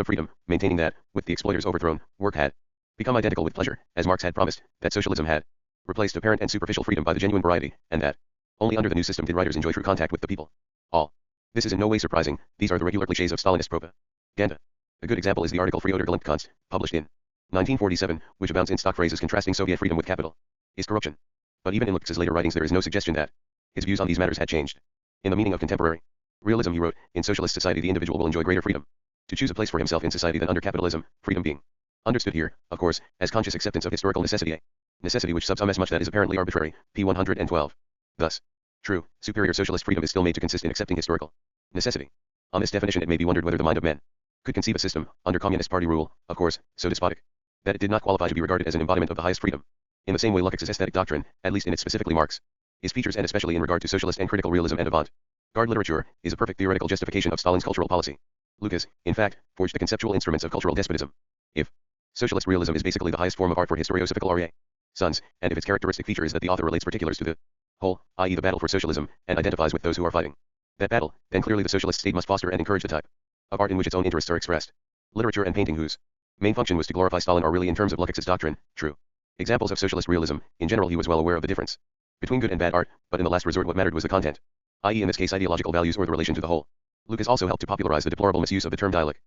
of freedom, maintaining that, with the exploiters overthrown, work had become identical with pleasure, as Marx had promised, that socialism had replaced apparent and superficial freedom by the genuine variety, and that only under the new system did writers enjoy true contact with the people. All this is in no way surprising. These are the regular clichés of Stalinist propaganda. A good example is the article Freude Gelinkt, published in 1947, which abounds in stock phrases contrasting Soviet freedom with capital is corruption. But even in Leszek's later writings there is no suggestion that his views on these matters had changed. In the meaning of contemporary realism, he wrote, in socialist society the individual will enjoy greater freedom to choose a place for himself in society than under capitalism, freedom being understood here, of course, as conscious acceptance of historical necessity, a necessity which subsumes much that is apparently arbitrary, p. 112. Thus, true, superior socialist freedom is still made to consist in accepting historical necessity. On this definition it may be wondered whether the mind of man could conceive a system, under Communist Party rule, of course, so despotic, that it did not qualify to be regarded as an embodiment of the highest freedom. In the same way Leszek's aesthetic doctrine, at least in its specifically Marx, his features and especially in regard to socialist and critical realism and avant-garde literature, is a perfect theoretical justification of Stalin's cultural policy. Lucas, in fact, forged the conceptual instruments of cultural despotism. If socialist realism is basically the highest form of art for historiosophical R.A. Sons, and if its characteristic feature is that the author relates particulars to the whole, i.e. the battle for socialism, and identifies with those who are fighting that battle, then clearly the socialist state must foster and encourage the type of art in which its own interests are expressed. Literature and painting whose main function was to glorify Stalin are really in terms of Leszek's doctrine, true examples of socialist realism. In general he was well aware of the difference between good and bad art, but in the last resort what mattered was the content, i.e. in this case ideological values or the relation to the whole. Lucas also helped to popularize the deplorable misuse of the term dialectic,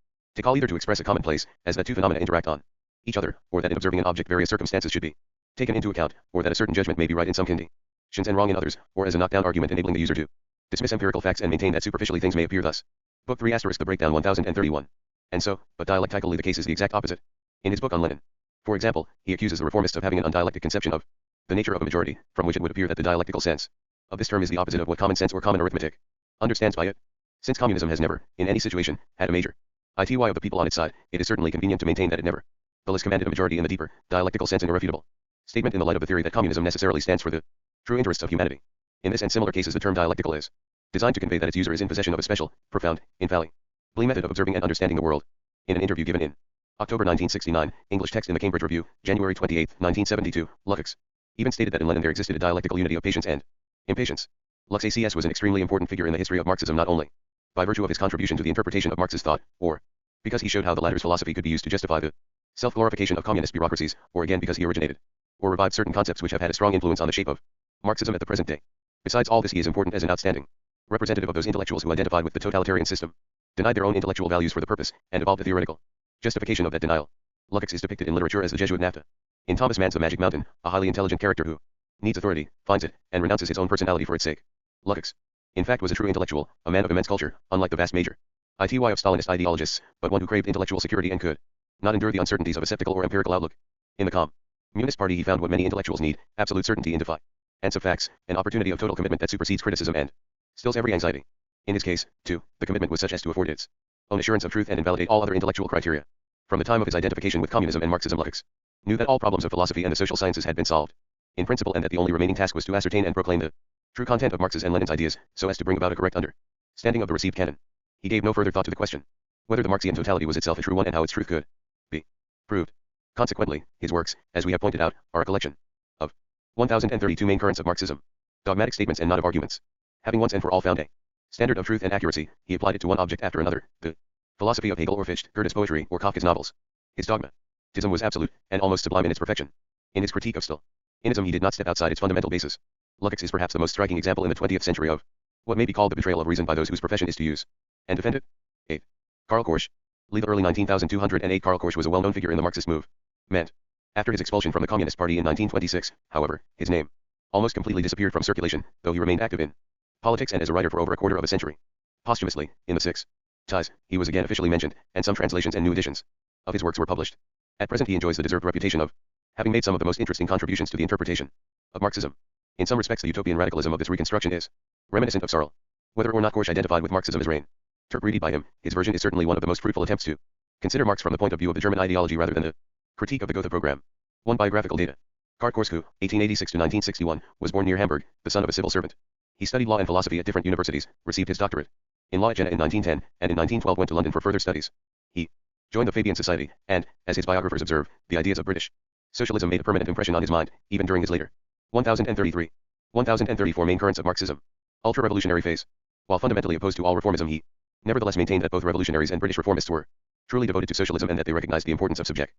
either to express a commonplace, as that two phenomena interact on each other, or that in observing an object various circumstances should be taken into account, or that a certain judgment may be right in some conditions and wrong in others, or as a knockdown argument enabling the user to dismiss empirical facts and maintain that superficially things may appear thus. Book 3 * the breakdown 1031. And so, but dialectically the case is the exact opposite. In his book on Lenin, for example, he accuses the reformists of having an undialectic conception of the nature of a majority, from which it would appear that the dialectical sense of this term is the opposite of what common sense or common arithmetic understands by it. Since communism has never, in any situation, had a major ity of the people on its side, it is certainly convenient to maintain that it never thus commanded a majority in the deeper, dialectical sense, an irrefutable statement in the light of the theory that communism necessarily stands for the true interests of humanity. In this and similar cases the term dialectical is designed to convey that its user is in possession of a special, profound, infallible method of observing and understanding the world. In an interview given in October 1969, English text in the Cambridge Review, January 28, 1972, Lux even stated that in Lenin there existed a dialectical unity of patience and impatience. Lux ACS was an extremely important figure in the history of Marxism not only by virtue of his contribution to the interpretation of Marx's thought, or because he showed how the latter's philosophy could be used to justify the self-glorification of communist bureaucracies, or again because he originated or revived certain concepts which have had a strong influence on the shape of Marxism at the present day. Besides all this he is important as an outstanding representative of those intellectuals who identified with the totalitarian system, denied their own intellectual values for the purpose, and evolved a theoretical justification of that denial. Lux is depicted in literature as the Jesuit Naphtha. In Thomas Mann's The Magic Mountain, a highly intelligent character who needs authority, finds it, and renounces his own personality for its sake. Lux, in fact, was a true intellectual, a man of immense culture, unlike the vast major ity of Stalinist ideologists, but one who craved intellectual security and could not endure the uncertainties of a sceptical or empirical outlook. In the Communist Party he found what many intellectuals need, absolute certainty in defiance of facts, an opportunity of total commitment that supersedes criticism and stills every anxiety. In his case, too, the commitment was such as to afford its own assurance of truth and invalidate all other intellectual criteria. From the time of his identification with communism and Marxism, Lux knew that all problems of philosophy and the social sciences had been solved in principle, and that the only remaining task was to ascertain and proclaim the true content of Marx's and Lenin's ideas, so as to bring about a correct understanding of the received canon. He gave no further thought to the question whether the Marxian totality was itself a true one and how its truth could be proved. Consequently, his works, as we have pointed out, are a collection of 1032 main currents of Marxism, dogmatic statements and not of arguments. Having once and for all found a standard of truth and accuracy, he applied it to one object after another, the philosophy of Hegel or Fichte, Goethe's poetry, or Kafka's novels. His dogmatism was absolute, and almost sublime in its perfection. In his critique of Stalinism he did not step outside its fundamental basis. Lux is perhaps the most striking example in the 20th century of what may be called the betrayal of reason by those whose profession is to use and defend it. 8. Karl Korsch. Lee, the early 19,208. Karl Korsch was a well-known figure in the Marxist movement. After his expulsion from the Communist Party in 1926, however, his name almost completely disappeared from circulation, though he remained active in politics and as a writer for over a quarter of a century. Posthumously, in the 6 ties, he was again officially mentioned, and some translations and new editions of his works were published. At present he enjoys the deserved reputation of having made some of the most interesting contributions to the interpretation of Marxism. In some respects the utopian radicalism of this reconstruction is reminiscent of Searle. Whether or not Korsch identified with Marxism as reinterpreted by him, his version is certainly one of the most fruitful attempts to consider Marx from the point of view of the German ideology rather than the critique of the Gotha program. 1. Biographical data. Karl Korsch, who, 1886–1961, was born near Hamburg, the son of a civil servant. He studied law and philosophy at different universities, received his doctorate in law at Jena in 1910, and in 1912 went to London for further studies. He joined the Fabian Society, and, as his biographers observe, the ideas of British socialism made a permanent impression on his mind, even during his later 1034 main currents of Marxism. Ultra-revolutionary phase. While fundamentally opposed to all reformism he nevertheless maintained that both revolutionaries and British reformists were truly devoted to socialism and that they recognized the importance of subjective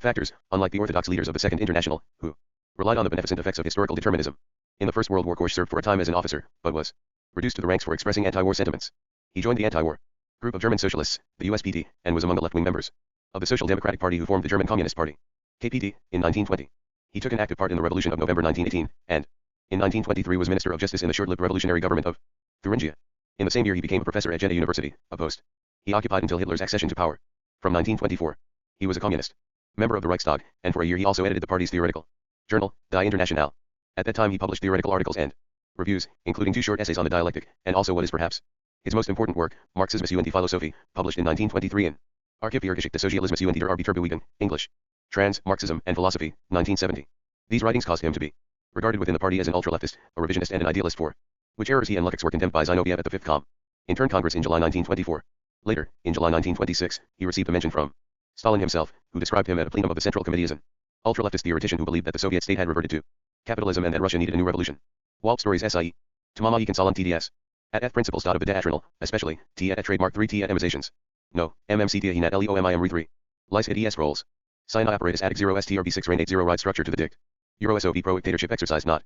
factors, unlike the orthodox leaders of the Second International, who relied on the beneficent effects of historical determinism. In the First World War Korsch served for a time as an officer, but was reduced to the ranks for expressing anti-war sentiments. He joined the anti-war group of German socialists, the USPD, and was among the left-wing members of the Social Democratic Party who formed the German Communist Party, KPD, in 1920. He took an active part in the Revolution of November 1918, and in 1923 was Minister of Justice in the short-lived revolutionary government of Thuringia. In the same year he became a professor at Jena University, a post he occupied until Hitler's accession to power. From 1924, he was a communist member of the Reichstag, and for a year he also edited the party's theoretical journal, Die Internationale. At that time he published theoretical articles and reviews, including 2 short essays on the dialectic, and also what is perhaps his most important work, Marxismus und die Philosophie, published in 1923 in Archiv für Geschichte Sozialismus und der Arbeiterbewegung, English. Trans, Marxism, and Philosophy, 1970. These writings caused him to be regarded within the party as an ultra-leftist, a revisionist and an idealist, for which errors he and Leszek were condemned by Zinoviev at the Fifth Intern Congress in July 1924. Later, in July 1926, he received a mention from Stalin himself, who described him at a plenum of the Central Committee as an ultra-leftist theoretician who believed that the Soviet state had reverted to capitalism and that Russia needed a new revolution. Walp stories SIE. Tamama Consolon TDS. At principles. Of bidatrinal, especially, T at trademark 3 T at emizations. No, MMC T hinat LEOMIM re 3. Lice ES roles. Sign apparatus attic 0 STRB6 rain 80 ride structure to the dict. Euro SOV pro dictatorship exercise not.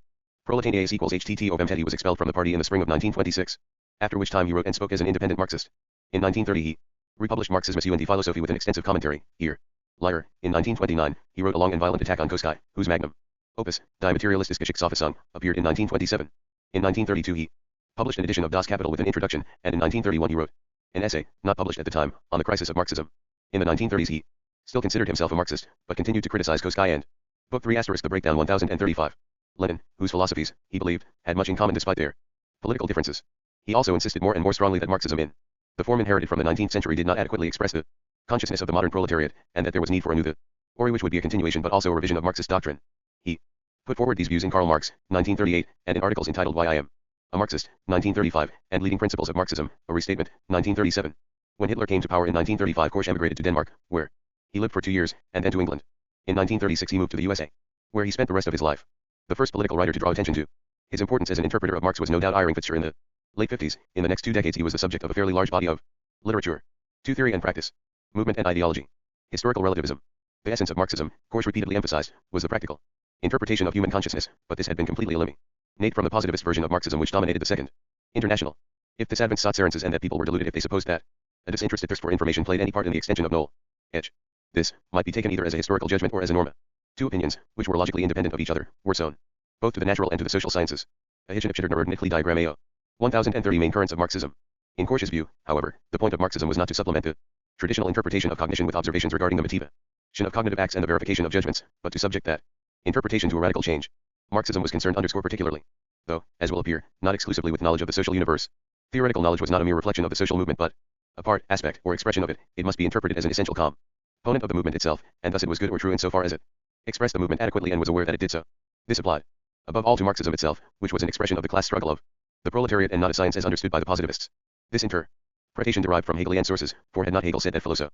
Proletarian AS equals HTT of He was expelled from the party in the spring of 1926. After which time he wrote and spoke as an independent Marxist. In 1930 he republished Marxism and Philosophy with an extensive commentary, here. Liar. In 1929, he wrote a long and violent attack on Kolakowski, whose magnum opus, Die Materialistische Geschichtsauffassung, appeared in 1927. In 1932 he published an edition of Das Kapital with an introduction, and in 1931 he wrote an essay, not published at the time, on the crisis of Marxism. In the 1930s he still considered himself a Marxist, but continued to criticize Kolakowski and Book 3 * The Breakdown 1035. Lenin, whose philosophies, he believed, had much in common despite their political differences. He also insisted more and more strongly that Marxism in the form inherited from the 19th century did not adequately express the consciousness of the modern proletariat, and that there was need for a new theory which would be a continuation but also a revision of Marxist doctrine. He put forward these views in Karl Marx, 1938, and in articles entitled Why I Am a Marxist, 1935, and Leading Principles of Marxism, a Restatement, 1937. When Hitler came to power in 1935, Korsch emigrated to Denmark, where he lived for 2 years, and then to England. In 1936 he moved to the USA, where he spent the rest of his life. The first political writer to draw attention to his importance as an interpreter of Marx was no doubt Irving Fischer in the late 50s. In the next 2 decades he was the subject of a fairly large body of literature. To Theory and Practice. Movement and Ideology. Historical Relativism. The essence of Marxism, Korsch repeatedly emphasized, was the practical interpretation of human consciousness, but this had been completely eliminated from the positivist version of Marxism which dominated the Second International. If this advent sought serences and that people were deluded if they supposed that a disinterested thirst for information played any part in the extension of knowledge, this might be taken either as a historical judgment or as a norma. 2 opinions, which were logically independent of each other, were sown both to the natural and to the social sciences. A Hitchenipschitternerdinically diagram AO. 1030 Main currents of Marxism. In Korsch's view, however, the point of Marxism was not to supplement the traditional interpretation of cognition with observations regarding the motivation of cognitive acts and the verification of judgments, but to subject that interpretation to a radical change. Marxism was concerned particularly, though, as will appear, not exclusively with knowledge of the social universe. Theoretical knowledge was not a mere reflection of the social movement but a part, aspect, or expression of it. It must be interpreted as an essential component of the movement itself, and thus it was good or true insofar as it expressed the movement adequately and was aware that it did so. This applied above all to Marxism itself, which was an expression of the class struggle of the proletariat and not a science as understood by the positivists. This interpretation derived from Hegelian sources, for had not Hegel said that philosophy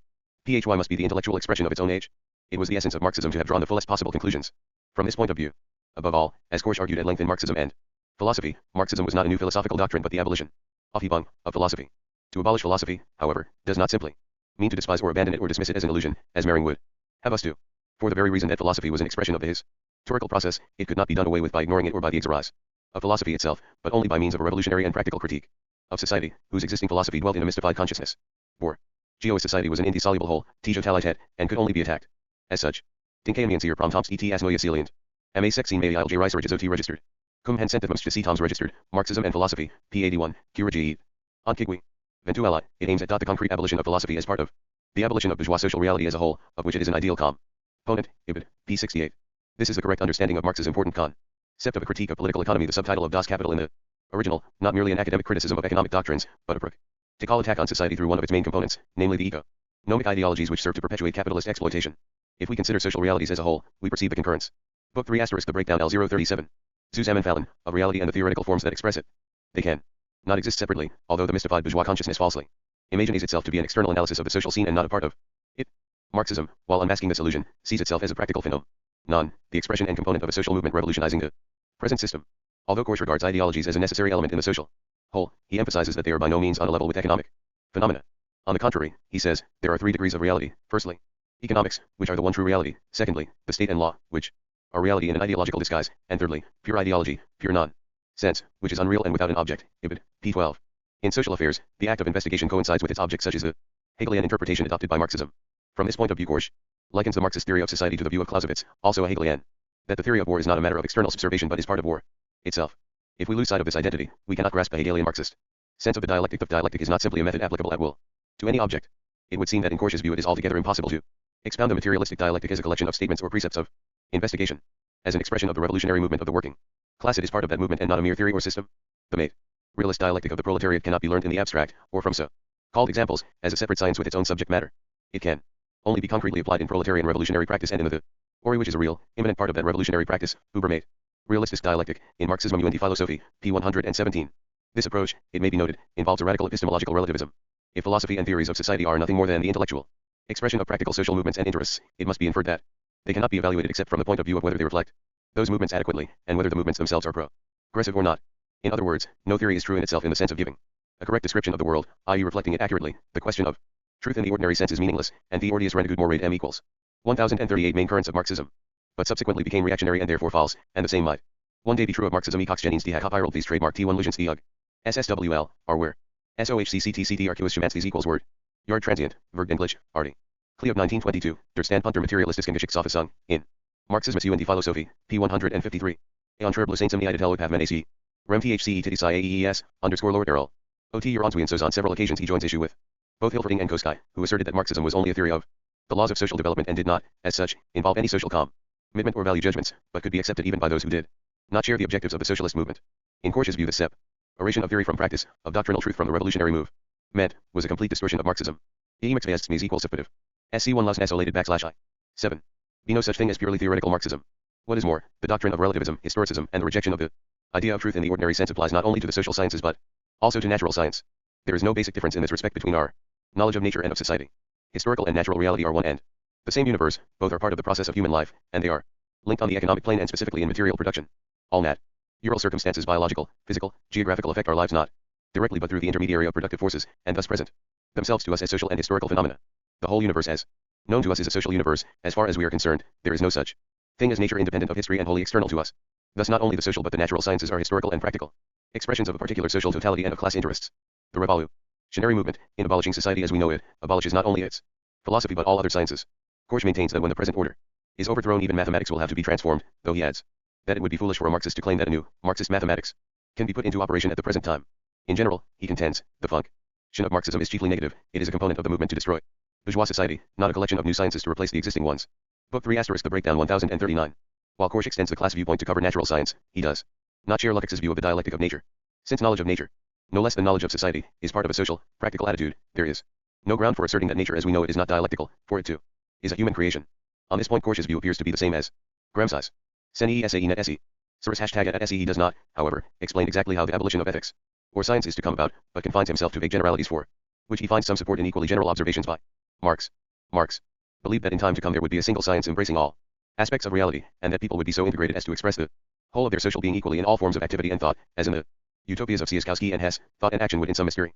must be the intellectual expression of its own age? It was the essence of Marxism to have drawn the fullest possible conclusions from this point of view. Above all, as Korsch argued at length in Marxism and Philosophy, Marxism was not a new philosophical doctrine but the abolition of philosophy. To abolish philosophy, however, does not simply mean to despise or abandon it or dismiss it as an illusion, as Mering would have us do. For the very reason that philosophy was an expression of the historical process, it could not be done away with by ignoring it or by the exercise of philosophy itself, but only by means of a revolutionary and practical critique of society, whose existing philosophy dwelt in a mystified consciousness. For Geo's society was an indissoluble whole, Tijotalitet, and could only be attacked as such. Dinkamians hier promtoms ETS noia salient. MA 16 May ILJ Research OT registered. Cum hen sentiments to Toms registered. Marxism and Philosophy, P81, Curigi. Antigui. Ventuali, it aims at the concrete abolition of philosophy as part of the abolition of bourgeois social reality as a whole, of which it is an ideal component, Ibid, P68. This is the correct understanding of Marx's important concept of a critique of political economy, the subtitle of Das Kapital in the original, not merely an academic criticism of economic doctrines, but a practical attack on society through one of its main components, namely the economic ideologies which serve to perpetuate capitalist exploitation. If we consider social realities as a whole, we perceive the concurrence. Book 3 * The Breakdown L037. Zusammenfallen, of reality and the theoretical forms that express it. They can not exist separately, although the mystified bourgeois consciousness falsely imagines itself to be an external analysis of the social scene and not a part of it. Marxism, while unmasking this illusion, sees itself as a practical phenomenon, the expression and component of a social movement revolutionizing the present system. Although Korsch regards ideologies as a necessary element in the social whole, he emphasizes that they are by no means on a level with economic phenomena. On the contrary, he says, there are 3 degrees of reality. Firstly, economics, which are the one true reality. Secondly, the state and law, which are reality in an ideological disguise. And thirdly, pure ideology, pure non-sense, which is unreal and without an object. Ibid, P12. In social affairs, the act of investigation coincides with its object, such as the Hegelian interpretation adopted by Marxism. From this point of view, Korsch likens the Marxist theory of society to the view of Clausewitz, also a Hegelian, that the theory of war is not a matter of external subservation but is part of war itself. If we lose sight of this identity, we cannot grasp the Hegelian Marxist sense of the dialectic. The dialectic is not simply a method applicable at will to any object. It would seem that in Korsch's view it is altogether impossible to expound the materialistic dialectic as a collection of statements or precepts of investigation. As an expression of the revolutionary movement of the working class, it is part of that movement and not a mere theory or system. The realist dialectic of the proletariat cannot be learned in the abstract, or from so-called examples, as a separate science with its own subject matter. It can only be concretely applied in proletarian revolutionary practice and in the theory which is a real, immanent part of that revolutionary practice, Übermate. Realistic dialectic, in Marxism und Philosophie, p. 117. This approach, it may be noted, involves a radical epistemological relativism. If philosophy and theories of society are nothing more than the intellectual expression of practical social movements and interests, it must be inferred that they cannot be evaluated except from the point of view of whether they reflect those movements adequately, and whether the movements themselves are aggressive or not. In other words, no theory is true in itself in the sense of giving a correct description of the world, i.e. reflecting it accurately. The question of truth in the ordinary sense is meaningless, and the ordius renegade more m equals 1038 main currents of Marxism, but subsequently became reactionary and therefore false, and the same might one day be true of Marxism. Ecox Jennings D. Hack these trademark T1 Lugens D. Ug. SSWL, are where SOHCCTCTRQS equals word. Yard transient, Verg English, Arty. Kleeb 1922, Der Standpunkt der Materialistisken Geschichtsauffassung, in Marxismus und die Philosophie, p. 153. Entreble Saints Emnited Hello Pavman AC. Rem THCE Titis IAEES, _ Lord Errol. OT Uronswy and so on several occasions he joins issue with both Hilferding and Koski, who asserted that Marxism was only a theory of the laws of social development and did not, as such, involve any social commitment or value judgments, but could be accepted even by those who did not share the objectives of the socialist movement. In Korsch's view, the separation of theory from practice, of doctrinal truth from the revolutionary movement, was a complete distortion of Marxism. EMXVSTMEs equals substantive. SC1 lost isolated /I. 7. Be no such thing as purely theoretical Marxism. What is more, the doctrine of relativism, historicism, and the rejection of the idea of truth in the ordinary sense applies not only to the social sciences but also to natural science. There is no basic difference in this respect between our knowledge of nature and of society. Historical and natural reality are one and the same universe, both are part of the process of human life, and they are linked on the economic plane and specifically in material production. All natural circumstances, biological, physical, geographical, affect our lives not directly but through the intermediary of productive forces, and thus present themselves to us as social and historical phenomena. The whole universe as known to us is a social universe. As far as we are concerned, there is no such thing as nature independent of history and wholly external to us. Thus not only the social but the natural sciences are historical and practical expressions of a particular social totality and of class interests. The revolutionary movement, in abolishing society as we know it, abolishes not only its philosophy but all other sciences. Korsch maintains that when the present order is overthrown, even mathematics will have to be transformed, though he adds that it would be foolish for a Marxist to claim that a new Marxist mathematics can be put into operation at the present time. In general, he contends, the function of Marxism is chiefly negative. It is a component of the movement to destroy bourgeois society, not a collection of new sciences to replace the existing ones. Book 3 * The Breakdown 1039. While Korsch extends the class viewpoint to cover natural science, he does not share Lukács's view of the dialectic of nature. Since knowledge of nature, no less than knowledge of society, is part of a social, practical attitude, there is no ground for asserting that nature as we know it is not dialectical, for it too is a human creation. On this point Korsch's view appears to be the same as Gramsci's. Sen ESAE net SE. Source # at SE. He does not, however, explain exactly how the abolition of ethics or science is to come about, but confines himself to vague generalities for which he finds some support in equally general observations by Marx. Marx believed that in time to come there would be a single science embracing all aspects of reality, and that people would be so integrated as to express the whole of their social being equally in all forms of activity and thought, as in the utopias of Siaskowski and Hess. Thought and action would in some mysterious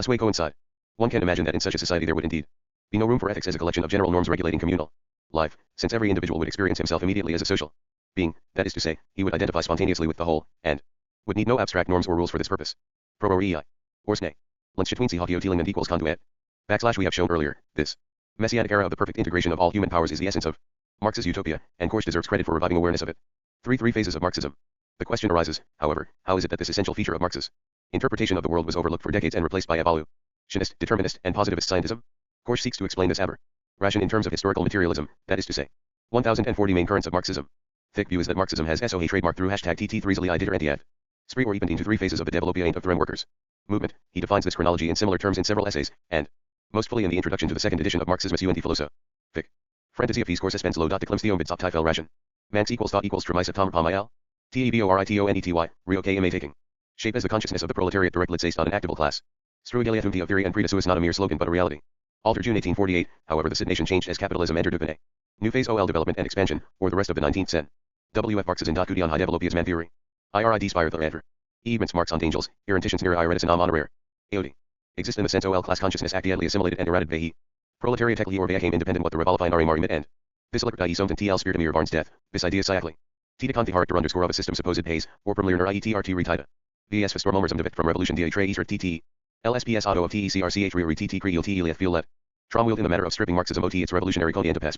way coincide. One can imagine that in such a society there would indeed be no room for ethics as a collection of general norms regulating communal life, since every individual would experience himself immediately as a social being, that is to say, he would identify spontaneously with the whole, and would need no abstract norms or rules for this purpose. Pro or EI. Or SNE. Lenschtwinsi Hockey Oteling equals conduit. / we have shown earlier, this messianic era of the perfect integration of all human powers is the essence of Marx's utopia, and Korsch deserves credit for reviving awareness of it. Three phases of Marxism. The question arises, however, how is it that this essential feature of Marx's interpretation of the world was overlooked for decades and replaced by evolutionist, determinist, and positivist scientism? Korsch seeks to explain this aberration in terms of historical materialism, that is to say, 1040 main currents of Marxism. Thick view is that Marxism has SOH trademark through #TT3 Ditter Antiat. Spree or even into three phases of the development of the workers' movement. He defines this chronology in similar terms in several essays, and most fully in the introduction to the second edition of Marxismus und die Philosophik. Fantasia Fes Course Spens Lo. Deklimstium Bits Optifel Ration. Manx equals thought equals Tremisa Tom Pamil. TABORITONETY. Rio KMA taking shape as the consciousness of the proletariat directly based on an actable class. Struigeliatum of theory and Preta is not a mere slogan but a reality. Alter June 1848, however the Sid nation changed as capitalism entered a new phase OL development and expansion, or the rest of the 19th century. WF Marxism. Kudion High Developias Man Theory. IRID Spire the Adver. Events Marx on Angels, Irrentations near Iredison am honorare. AOD. Exist in the sense OL class consciousness actiately assimilated and errated vehi. Proletariat techli or came independent what the revolifying are mid end. This electric IE something TL spirit Varn's death, this idea cycling. Tita conti character _ of a system supposed pays, or permlirner IETRT retida. BS for stormomerism devict from revolution dia tre Eastern TT. LSPS auto of TECRCH re TT creel TELF feel let. Tromwheeled in the matter of stripping Marxism OT its revolutionary code into pesp.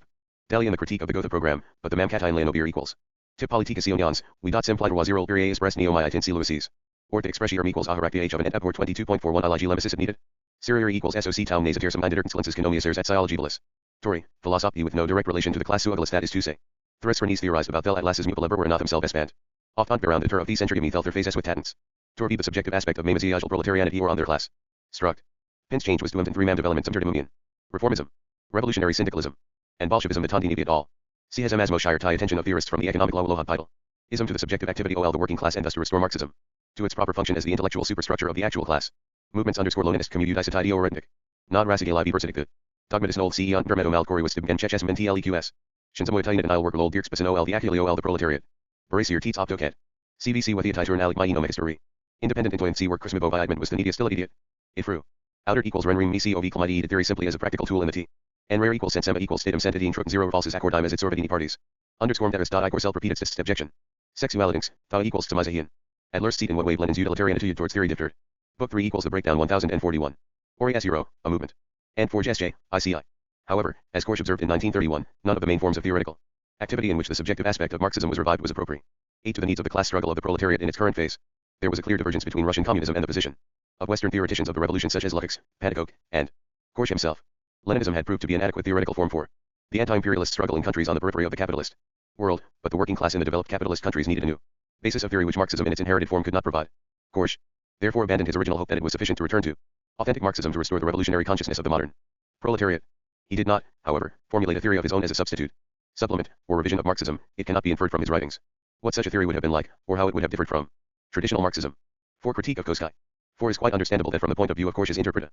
Deli in the critique of the Gotha program, but the Mamkatine Leonobir equals. Tip politica sions, we dot simply wazirol perier express neomai itin luises. Or to express equals aharakti h of an or 22.41 lig lemesis it needed. Sirier equals soc town nasatir some minded excellences canomias at psychology Tory, philosophy with no direct relation to the class suuglis that is to say. Thresfernes theorized about del atlases mupaleber were not himself espant. Oftant around the tur of the century me thelther faces with tatants. Tor be the subjective aspect of mamaziagel proletarianity or on their class. Struct. Pin's change was doomed in three-man development some Reformism. Revolutionary syndicalism. And Bolshevism the Tantini at all. See has Asmo Shire tie attention of theorists from the economic law Lohad Pidal. Ism to the subjective activity OL the working class and thus to restore Marxism to its proper function as the intellectual superstructure of the actual class. Movements _ Loninist commutidicitidi or Rednick. Not Rasig live versitic. Dogmatis nol CE on Permeto Malcori was Stibgen Chechem and TLEQS. Shinzamoy Titan and I'll work old Dirks Ol the Achille OL the proletariat. Barasier Teats Optocat. CVC Wethiatai Turnalik Myeno History. Independent intoyant work Chrismibo Viadman was the neediest still idiot. If true. Outer equals rendering me CO equal mighty theory simply as a practical tool in the T. And rare equals sensema equals statum sentidine truk 0 falses accordime as its sorvidini parties. Underscore teres dot igor self repeated st objection. Sexualitinx, thou equals to mizahian. Adler seat in what wave Lenin's utilitarian attitude towards theory differed. Book 3 equals the breakdown 1041. Ori S. Euro, a movement. And Forge S.J., ICI. However, as Korsch observed in 1931, none of the main forms of theoretical activity in which the subjective aspect of Marxism was revived was appropriate. 8 to the needs of the class struggle of the proletariat in its current phase. There was a clear divergence between Russian communism and the position of Western theoreticians of the revolution such as Leszek, Padakok, and Korsch himself. Leninism had proved to be an adequate theoretical form for the anti-imperialist struggle in countries on the periphery of the capitalist world, but the working class in the developed capitalist countries needed a new basis of theory which Marxism in its inherited form could not provide. Korsch, therefore, abandoned his original hope that it was sufficient to return to authentic Marxism to restore the revolutionary consciousness of the modern proletariat. He did not, however, formulate a theory of his own as a substitute, supplement, or revision of Marxism. It cannot be inferred from his writings what such a theory would have been like, or how it would have differed from traditional Marxism. For critique of Kolakowski. For it is quite understandable that from the point of view of Korsch's interpretation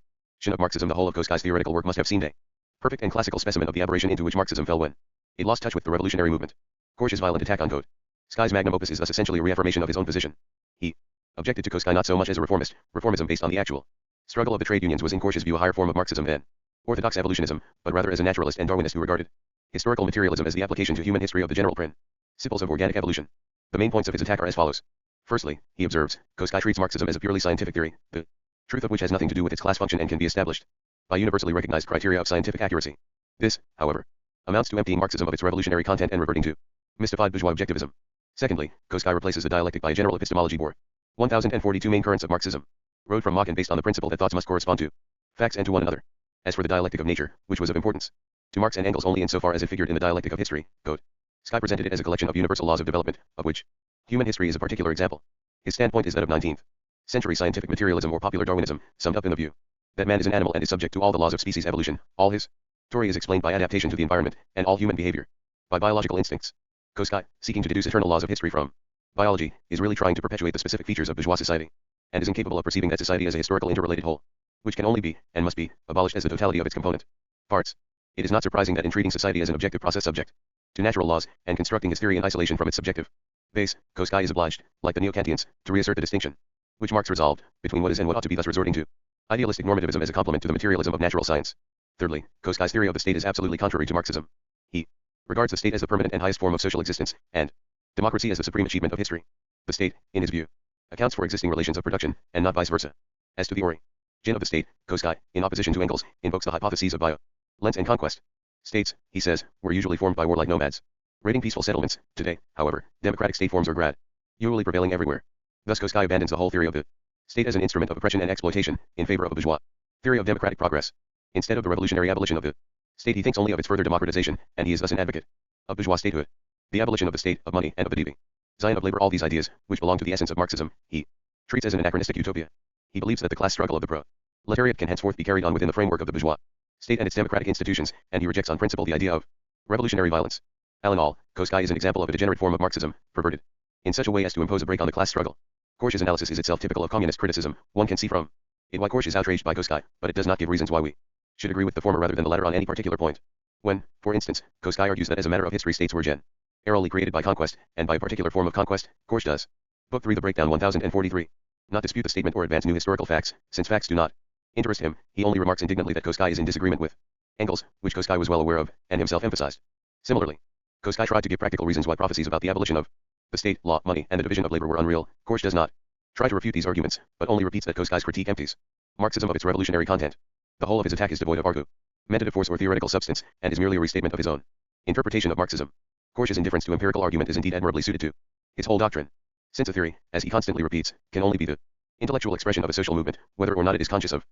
of Marxism the whole of Kolakowski's theoretical work must have seemed a perfect and classical specimen of the aberration into which Marxism fell when it lost touch with the revolutionary movement. Korsch's violent attack on Kolakowski's magnum opus is thus essentially a reaffirmation of his own position. He objected to Kolakowski not so much as a reformist. Reformism based on the actual struggle of the trade unions was in Korsch's view a higher form of Marxism than orthodox evolutionism, but rather as a naturalist and Darwinist who regarded historical materialism as the application to human history of the general principles of organic evolution. The main points of his attack are as follows. Firstly, he observes, Kolakowski treats Marxism as a purely scientific theory, the truth of which has nothing to do with its class function and can be established by universally recognized criteria of scientific accuracy. This, however, amounts to emptying Marxism of its revolutionary content and reverting to mystified bourgeois objectivism. Secondly, Kolakowski replaces the dialectic by a general epistemology bore 1042 main currents of Marxism, wrote from Mach and based on the principle that thoughts must correspond to facts and to one another. As for the dialectic of nature, which was of importance to Marx and Engels only insofar as it figured in the dialectic of history, Kolakowski presented it as a collection of universal laws of development, of which human history is a particular example. His standpoint is that of 19th century scientific materialism or popular Darwinism, summed up in the view that man is an animal and is subject to all the laws of species evolution. All his story is explained by adaptation to the environment, and all human behavior by biological instincts. Kolakowski, seeking to deduce eternal laws of history from biology, is really trying to perpetuate the specific features of bourgeois society, and is incapable of perceiving that society as a historical interrelated whole, which can only be, and must be, abolished as the totality of its component parts. It is not surprising that in treating society as an objective process subject to natural laws, and constructing his theory in isolation from its subjective base, Kolakowski is obliged, like the Neo-Kantians, to reassert the distinction which Marx resolved between what is and what ought to be, thus resorting to idealistic normativism as a complement to the materialism of natural science. Thirdly, Kolakowski's theory of the state is absolutely contrary to Marxism. He regards the state as the permanent and highest form of social existence, and democracy as the supreme achievement of history. The state, in his view, accounts for existing relations of production, and not vice versa. As to the origin of the state, Kolakowski, in opposition to Engels, invokes the hypotheses of violence and conquest. States, he says, were usually formed by warlike nomads raiding peaceful settlements. Today, however, democratic state forms are gradually prevailing everywhere. Thus Kolakowski abandons the whole theory of the state as an instrument of oppression and exploitation, in favor of a bourgeois theory of democratic progress. Instead of the revolutionary abolition of the state, he thinks only of its further democratization, and he is thus an advocate of bourgeois statehood. The abolition of the state, of money, and of the design of labor, all these ideas, which belong to the essence of Marxism, he treats as an anachronistic utopia. He believes that the class struggle of the proletariat can henceforth be carried on within the framework of the bourgeois state and its democratic institutions, and he rejects on principle the idea of revolutionary violence. All in all, Kolakowski is an example of a degenerate form of Marxism, perverted in such a way as to impose a brake on the class struggle. Korsch's analysis is itself typical of communist criticism. One can see from it why Korsch is outraged by Kolakowski, but it does not give reasons why we should agree with the former rather than the latter on any particular point. When, for instance, Kolakowski argues that as a matter of history states were generally created by conquest, and by a particular form of conquest, Korsch does. Book 3 The Breakdown 1043. Not dispute the statement or advance new historical facts, since facts do not interest him. He only remarks indignantly that Kolakowski is in disagreement with Engels, which Kolakowski was well aware of, and himself emphasized. Similarly, Kolakowski tried to give practical reasons why prophecies about the abolition of the state, law, money, and the division of labor were unreal. Korsch does not try to refute these arguments, but only repeats that Kolakowski's critique empties Marxism of its revolutionary content. The whole of his attack is devoid of argumentative force or theoretical substance, and is merely a restatement of his own interpretation of Marxism. Korsch's indifference to empirical argument is indeed admirably suited to his whole doctrine. Since a theory, as he constantly repeats, can only be the intellectual expression of a social movement, whether or not it is conscious of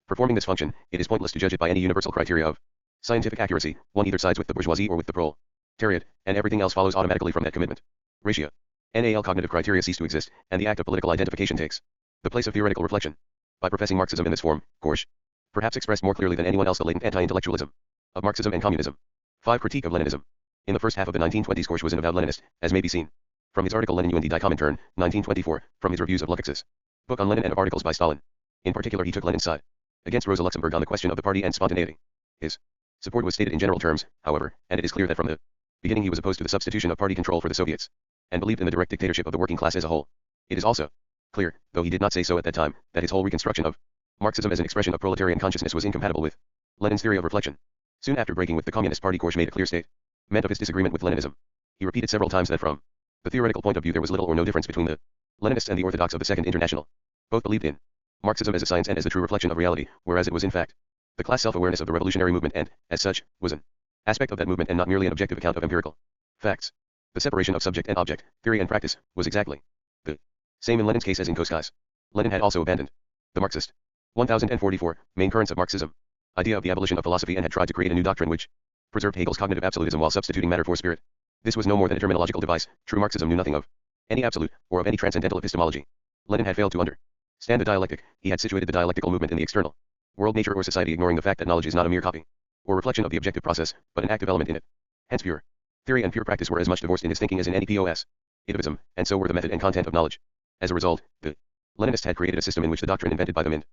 performing this function, it is pointless to judge it by any universal criteria of scientific accuracy. One either sides with the bourgeoisie or with the proletariat, and everything else follows automatically from that commitment ratio. NAL cognitive criteria cease to exist, and the act of political identification takes the place of theoretical reflection. By professing Marxism in this form, Korsch perhaps expressed more clearly than anyone else the latent anti-intellectualism of Marxism and communism. 5. Critique of Leninism. In the first half of the 1920s, Korsch was an avowed Leninist, as may be seen from his article Lenin und die Komintern, 1924, from his reviews of Leszek's book on Lenin and of articles by Stalin. In particular, he took Lenin's side against Rosa Luxemburg on the question of the party and spontaneity. His support was stated in general terms, however, and it is clear that from the beginning he was opposed to the substitution of party control for the Soviets. and believed in the direct dictatorship of the working class as a whole. It is also clear, though he did not say so at that time, that his whole reconstruction of Marxism as an expression of proletarian consciousness was incompatible with Lenin's theory of reflection. Soon after breaking with the Communist Party, Korsch made a clear statement of his disagreement with Leninism. He repeated several times that from the theoretical point of view there was little or no difference between the Leninists and the orthodox of the Second International. Both believed in Marxism as a science and as the true reflection of reality, whereas it was in fact the class self-awareness of the revolutionary movement and, as such, was an aspect of that movement and not merely an objective account of empirical facts. The separation of subject and object, theory and practice, was exactly the same in Lenin's case as in Kolakowski's. Lenin had also abandoned the Marxist 1044 main currents of Marxism idea of the abolition of philosophy and had tried to create a new doctrine which preserved Hegel's cognitive absolutism while substituting matter for spirit. This was no more than a terminological device. True Marxism knew nothing of any absolute or of any transcendental epistemology. Lenin had failed to understand the dialectic. He had situated the dialectical movement in the external world, nature or society, ignoring the fact that knowledge is not a mere copy or reflection of the objective process, but an active element in it. Hence pure theory and pure practice were as much divorced in his thinking as in any positivism, and so were the method and content of knowledge. As a result, the Leninists had created a system in which the doctrine invented by them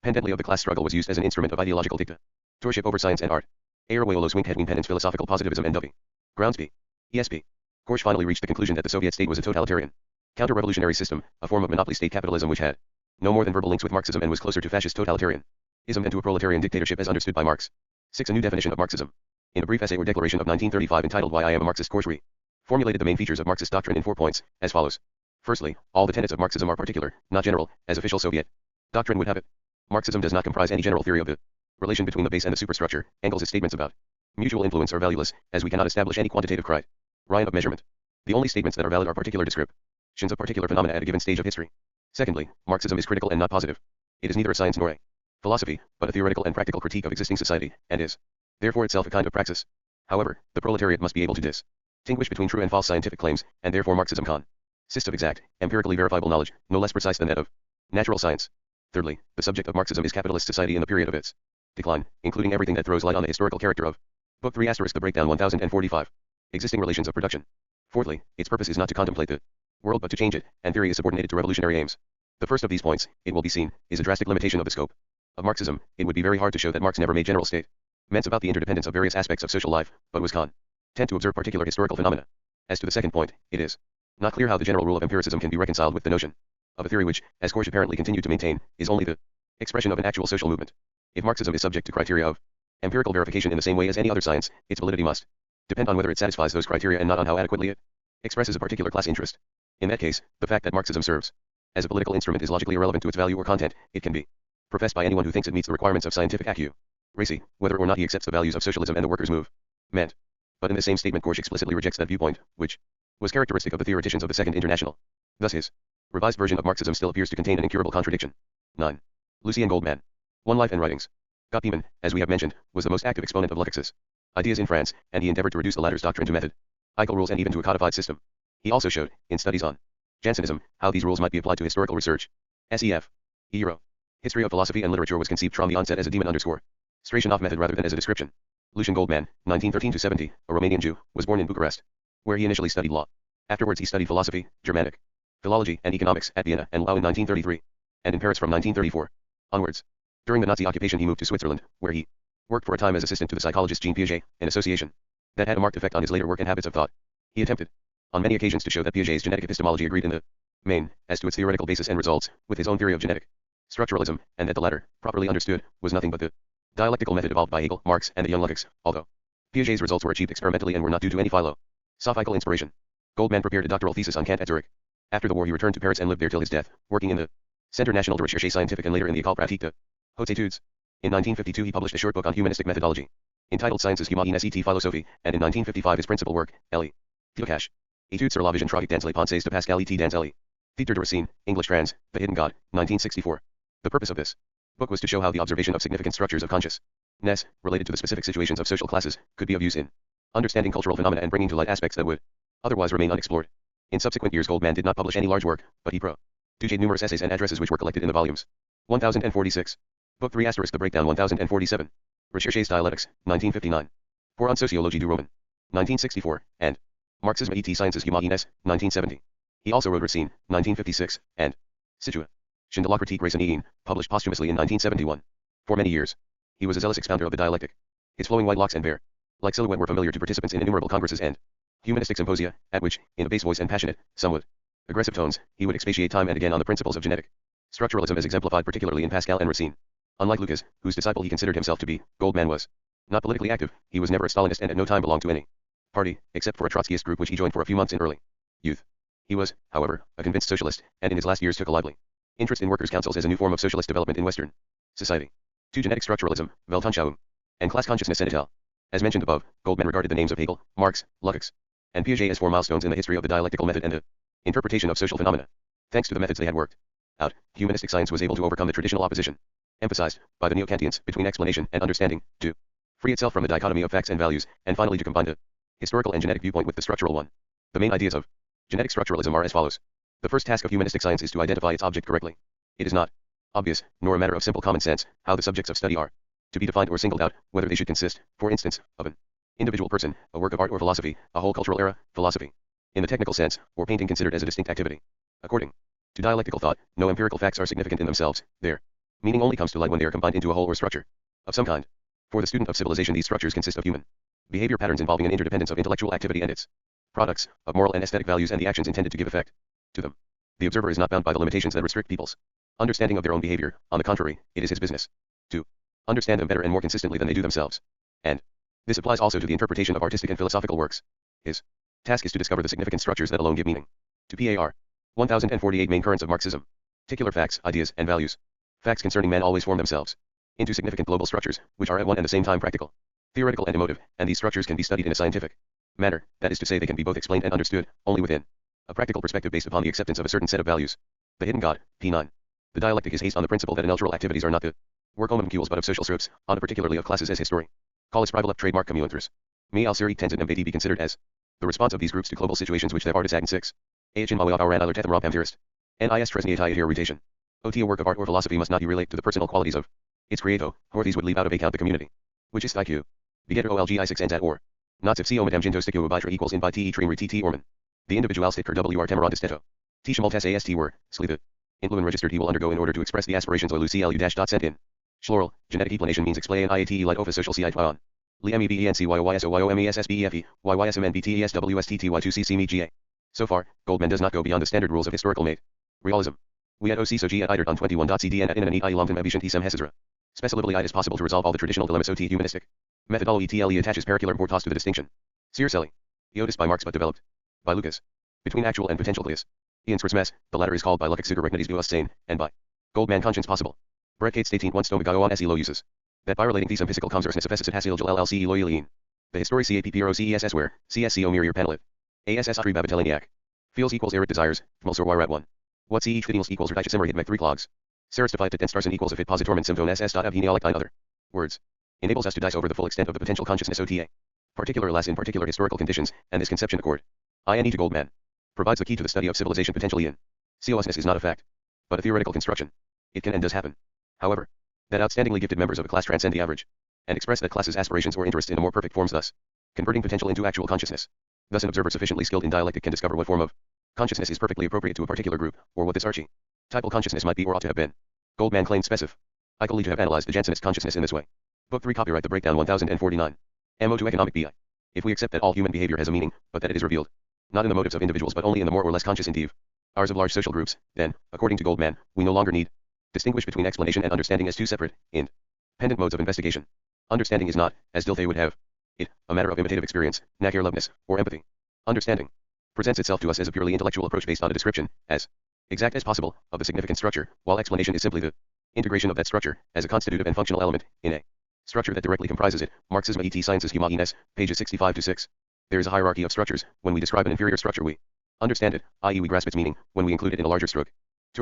independently of the class struggle was used as an instrument of ideological dictatorship over science and art. Aruelos winked between Penin's philosophical positivism and W. Groundsby. ESP. Korsch finally reached the conclusion that the Soviet state was a totalitarian, counter-revolutionary system, a form of monopoly state capitalism which had no more than verbal links with Marxism and was closer to fascist totalitarianism than to a proletarian dictatorship as understood by Marx. 6. A new definition of Marxism. In a brief essay or declaration of 1935 entitled Why I Am a Marxist, Korsch formulated the main features of Marxist doctrine in 4 points, as follows. Firstly, all the tenets of Marxism are particular, not general, as official Soviet doctrine would have it. Marxism does not comprise any general theory of the relation between the base and the superstructure. Engels' statements about mutual influence are valueless, as we cannot establish any quantitative criterion of measurement. The only statements that are valid are particular descriptions of particular phenomena at a given stage of history. Secondly, Marxism is critical and not positive. It is neither a science nor a philosophy, but a theoretical and practical critique of existing society, and is, therefore, itself a kind of praxis. However, the proletariat must be able to distinguish between true and false scientific claims, and therefore Marxism consists of exact, empirically verifiable knowledge, no less precise than that of natural science. Thirdly, the subject of Marxism is capitalist society in the period of its decline, including everything that throws light on the historical character of Book 3 *, the breakdown 1045. Existing relations of production. Fourthly, its purpose is not to contemplate the world but to change it, and theory is subordinated to revolutionary aims. The first of these points, it will be seen, is a drastic limitation of the scope of Marxism. It would be very hard to show that Marx never made general statements about the interdependence of various aspects of social life, but was content to observe particular historical phenomena. As to the second point, it is not clear how the general rule of empiricism can be reconciled with the notion of a theory which, as Korsch apparently continued to maintain, is only the expression of an actual social movement. If Marxism is subject to criteria of empirical verification in the same way as any other science, its validity must depend on whether it satisfies those criteria and not on how adequately it expresses a particular class interest. In that case, the fact that Marxism serves as a political instrument is logically irrelevant to its value or content. It can be professed by anyone who thinks it meets the requirements of scientific accuracy, whether or not he accepts the values of socialism and the workers' movement. But in the same statement, Korsch explicitly rejects that viewpoint, which was characteristic of the theoreticians of the Second International. Thus his revised version of Marxism still appears to contain an incurable contradiction. 9. Lucien Goldman. One Life and Writings. Gottman, as we have mentioned, was the most active exponent of Leszek's ideas in France, and he endeavored to reduce the latter's doctrine to method, rules and even to a codified system. He also showed, in studies on Jansenism, how these rules might be applied to historical research. SEF. Euro. History of philosophy and literature was conceived from the onset as a demonstration method rather than as a description. Lucien Goldman, 1913-70, a Romanian Jew, was born in Bucharest, where he initially studied law. Afterwards he studied philosophy, Germanic, philology, and economics at Vienna and Laon in 1933, and in Paris from 1934 onwards. During the Nazi occupation he moved to Switzerland, where he worked for a time as assistant to the psychologist Jean Piaget, an association that had a marked effect on his later work and habits of thought. He attempted, on many occasions, to show that Piaget's genetic epistemology agreed in the main, as to its theoretical basis and results, with his own theory of genetic structuralism, and that the latter, properly understood, was nothing but the dialectical method evolved by Hegel, Marx, and the young Leszek, although Piaget's results were achieved experimentally and were not due to any philosophical inspiration. Goldman prepared a doctoral thesis on Kant at Zurich. After the war he returned to Paris and lived there till his death, working in the Centre National de Recherche Scientifique and later in the École Pratique de Hautes Études. In 1952 he published a short book on humanistic methodology, entitled Sciences humaines et philosophie, and in 1955 his principal work, L.E. Théocage. Études sur la vision tragique dans les pensées de Pascal et dans les Theatre de Racine, English trans, The Hidden God, 1964. The purpose of this book was to show how the observation of significant structures of consciousness, related to the specific situations of social classes, could be of use in understanding cultural phenomena and bringing to light aspects that would otherwise remain unexplored. In subsequent years Goldman did not publish any large work, but he produced numerous essays and addresses which were collected in the volumes 1046. Book 3 *, the breakdown 1047. Recherches dialectics, 1959. For en sociologie du roman, 1964, and Marxisme et sciences humaines, 1970. He also wrote Racine, 1956, and Situation de la critique racinienne, published posthumously in 1971. For many years, he was a zealous expounder of the dialectic. His flowing white locks and bear like silhouette were familiar to participants in innumerable congresses and Humanistic symposia, at which, in a bass voice and passionate, somewhat aggressive tones, he would expatiate time and again on the principles of genetic structuralism as exemplified particularly in Pascal and Racine. Unlike Lucas, whose disciple he considered himself to be, Goldman was not politically active, he was never a Stalinist and at no time belonged to any party, except for a Trotskyist group which he joined for a few months in early youth. He was, however, a convinced socialist, and in his last years took a lively interest in workers' councils as a new form of socialist development in Western society. To genetic structuralism, Weltanschauung, and class consciousness et al. As mentioned above, Goldman regarded the names of Hegel, Marx, Lukács, and Piaget as 4 milestones in the history of the dialectical method and the interpretation of social phenomena. Thanks to the methods they had worked out, humanistic science was able to overcome the traditional opposition emphasized by the neo-Kantians between explanation and understanding, to free itself from the dichotomy of facts and values, and finally to combine the historical and genetic viewpoint with the structural one. The main ideas of genetic structuralism are as follows. The first task of humanistic science is to identify its object correctly. It is not obvious, nor a matter of simple common sense, how the subjects of study are to be defined or singled out, whether they should consist, for instance, of an individual person, a work of art or philosophy, a whole cultural era, philosophy, in the technical sense, or painting considered as a distinct activity. According to dialectical thought, no empirical facts are significant in themselves, their meaning only comes to light when they are combined into a whole or structure of some kind. For the student of civilization, these structures consist of human behavior patterns involving an interdependence of intellectual activity and its products, of moral and aesthetic values and the actions intended to give effect to them. The observer is not bound by the limitations that restrict people's understanding of their own behavior. On the contrary, it is his business to understand them better and more consistently than they do themselves. And this applies also to the interpretation of artistic and philosophical works. His task is to discover the significant structures that alone give meaning to PAR 1048 main currents of Marxism. Particular facts, ideas, and values. Facts concerning man always form themselves into significant global structures, which are at one and the same time practical, theoretical and emotive, and these structures can be studied in a scientific manner, that is to say they can be both explained and understood, only within a practical perspective based upon the acceptance of a certain set of values. The hidden God, p9. The dialectic is based on the principle that intellectual activities are not the work homuncules but of social groups, on a particularly of classes as history. Call its privileged trademark communiters. Me al siri tenzit mbd be considered as the response of these groups to global situations which they are design 6. Ahin mawi ran other tetham romp amtirist. Nis tresniatai here rotation. A work of art or philosophy must not be relate to the personal qualities of its creator, or these would leave out of account the community. Which is IQ. Begetter olgi 6 ends at or. Not if co madam jinto stiku ubitra equals in by te trim tt orman. The individual sticker wr temerondesteto. T shmaltes ast were, sleeve it. Influence registered he will undergo in order to express the aspirations of luclu dash dot sent in. Schloral, genetic explanation means explain iate light office social ci on. Li mebencyyoyosomesbefe, yyesmnbteswstty2cc So far, Goldman does not go beyond the standard rules of historical mate realism. We at OC so G at idert on 21.cdn at in an I lomton ebishant hisem hesidra. Specifically it is possible to resolve all the traditional dilemmas OT humanistic. Methodology TLE attaches pericular importance to the distinction. Circelli. Eotis by Marx but developed by Lucas. Between actual and potential glias. Ian Smes, the latter is called by Lukács Sugarrechnidis Guastain, and by Goldman conscience possible. Bredkate stating one stomagago on SE low uses. That by relating these physical comsers necessitates hasil LLC loyalin. The history CAPPROCESS where, CSCO mirror panelit. ASS Atri Babatelaniac. Feels equals erit desires, Fmulsor Wirat 1. What C each fittingles equals Retichus Emery Hitmec 3 clogs. Serestified to Tenstarson equals if it positorment symptom SS. Abheniolic in other words. Enables us to dice over the full extent of the potential consciousness OTA. Particular less in particular historical conditions, and this conception accord. INE to Goldman. Provides the key to the study of civilization potentially in. COSness is not a fact, but a theoretical construction. It can and does happen. However, that outstandingly gifted members of a class transcend the average, and express that class's aspirations or interests in a more perfect forms thus, converting potential into actual consciousness. Thus an observer sufficiently skilled in dialectic can discover what form of consciousness is perfectly appropriate to a particular group, or what this archetypal consciousness might be or ought to have been. Goldman claimed specifically to have analyzed the Jansenist consciousness in this way. Book 3 Copyright The Breakdown 1049. MO to Economic BI. If we accept that all human behavior has a meaning, but that it is revealed, not in the motives of individuals but only in the more or less conscious intive ours of large social groups, then, according to Goldman, we no longer need distinguish between explanation and understanding as two separate, independent modes of investigation. Understanding is not, as Dilthey would have it, a matter of imitative experience, nacurloveness, or empathy. Understanding presents itself to us as a purely intellectual approach based on a description, as exact as possible, of the significant structure, while explanation is simply the integration of that structure, as a constitutive and functional element, in a structure that directly comprises it. Marxism et Sciences Humanines, pages 65-6. There is a hierarchy of structures. When we describe an inferior structure we understand it, i.e. we grasp its meaning, when we include it in a larger structure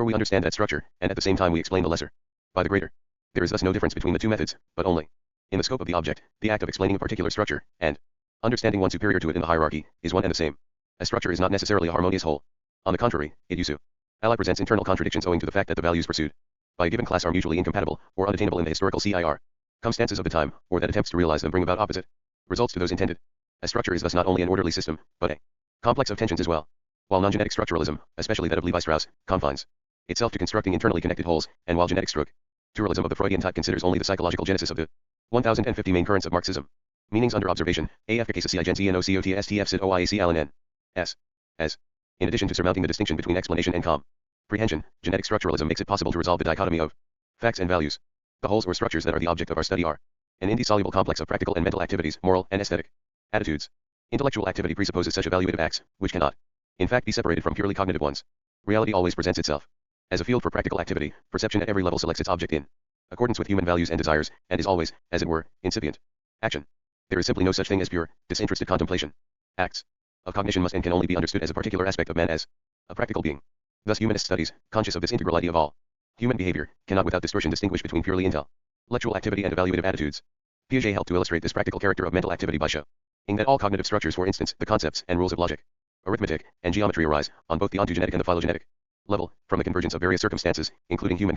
we understand that structure, and at the same time we explain the lesser by the greater. There is thus no difference between the two methods, but only in the scope of the object. The act of explaining a particular structure, and understanding one superior to it in the hierarchy, is one and the same. A structure is not necessarily a harmonious whole. On the contrary, it usu ally presents internal contradictions owing to the fact that the values pursued by a given class are mutually incompatible, or unattainable in the historical circumstances of the time, or that attempts to realize them bring about opposite results to those intended. A structure is thus not only an orderly system, but a complex of tensions as well. While non-genetic structuralism, especially that of Levi-Strauss, confines itself to constructing internally connected wholes, and while genetic structuralism of the Freudian type considers only the psychological genesis of the 1050 main currents of Marxism, Meanings under observation. AFKCCIGENZNOCOTSTF Alan S. As. In addition to surmounting the distinction between explanation and comprehension, genetic structuralism makes it possible to resolve the dichotomy of facts and values. The wholes or structures that are the object of our study are an indissoluble complex of practical and mental activities, moral and aesthetic attitudes. Intellectual activity presupposes such evaluative acts, which cannot, in fact, be separated from purely cognitive ones. Reality always presents itself as a field for practical activity. Perception at every level selects its object in accordance with human values and desires, and is always, as it were, incipient action. There is simply no such thing as pure, disinterested contemplation. Acts of cognition must and can only be understood as a particular aspect of man, as a practical being. Thus humanist studies, conscious of this integral idea of all human behavior, cannot without distortion distinguish between purely intellectual activity and evaluative attitudes. Piaget helped to illustrate this practical character of mental activity by showing that all cognitive structures, for instance, the concepts and rules of logic, arithmetic, and geometry, arise, on both the ontogenetic and the phylogenetic level, from the convergence of various circumstances, including human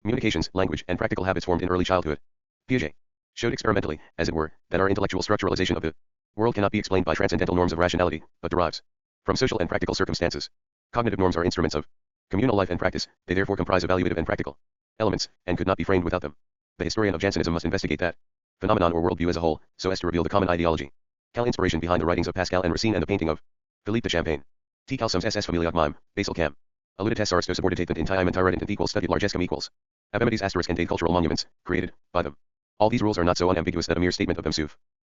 communications, language, and practical habits formed in early childhood. Piaget showed experimentally, as it were, that our intellectual structuralization of the world cannot be explained by transcendental norms of rationality, but derives from social and practical circumstances. Cognitive norms are instruments of communal life and practice. They therefore comprise evaluative and practical elements, and could not be framed without them. The historian of Jansenism must investigate that phenomenon or worldview as a whole, so as to reveal the common ideology. Cal inspiration behind the writings of Pascal and Racine and the painting of Philippe de Champagne. T. Calsums ss familiac mime, Basil Cam. Alluded sarsto subordinated in time and tyradent equals studied largescum equals. Abemedi's asterisk and date cultural monuments, created by them. All these rules are not so unambiguous that a mere statement of them suv.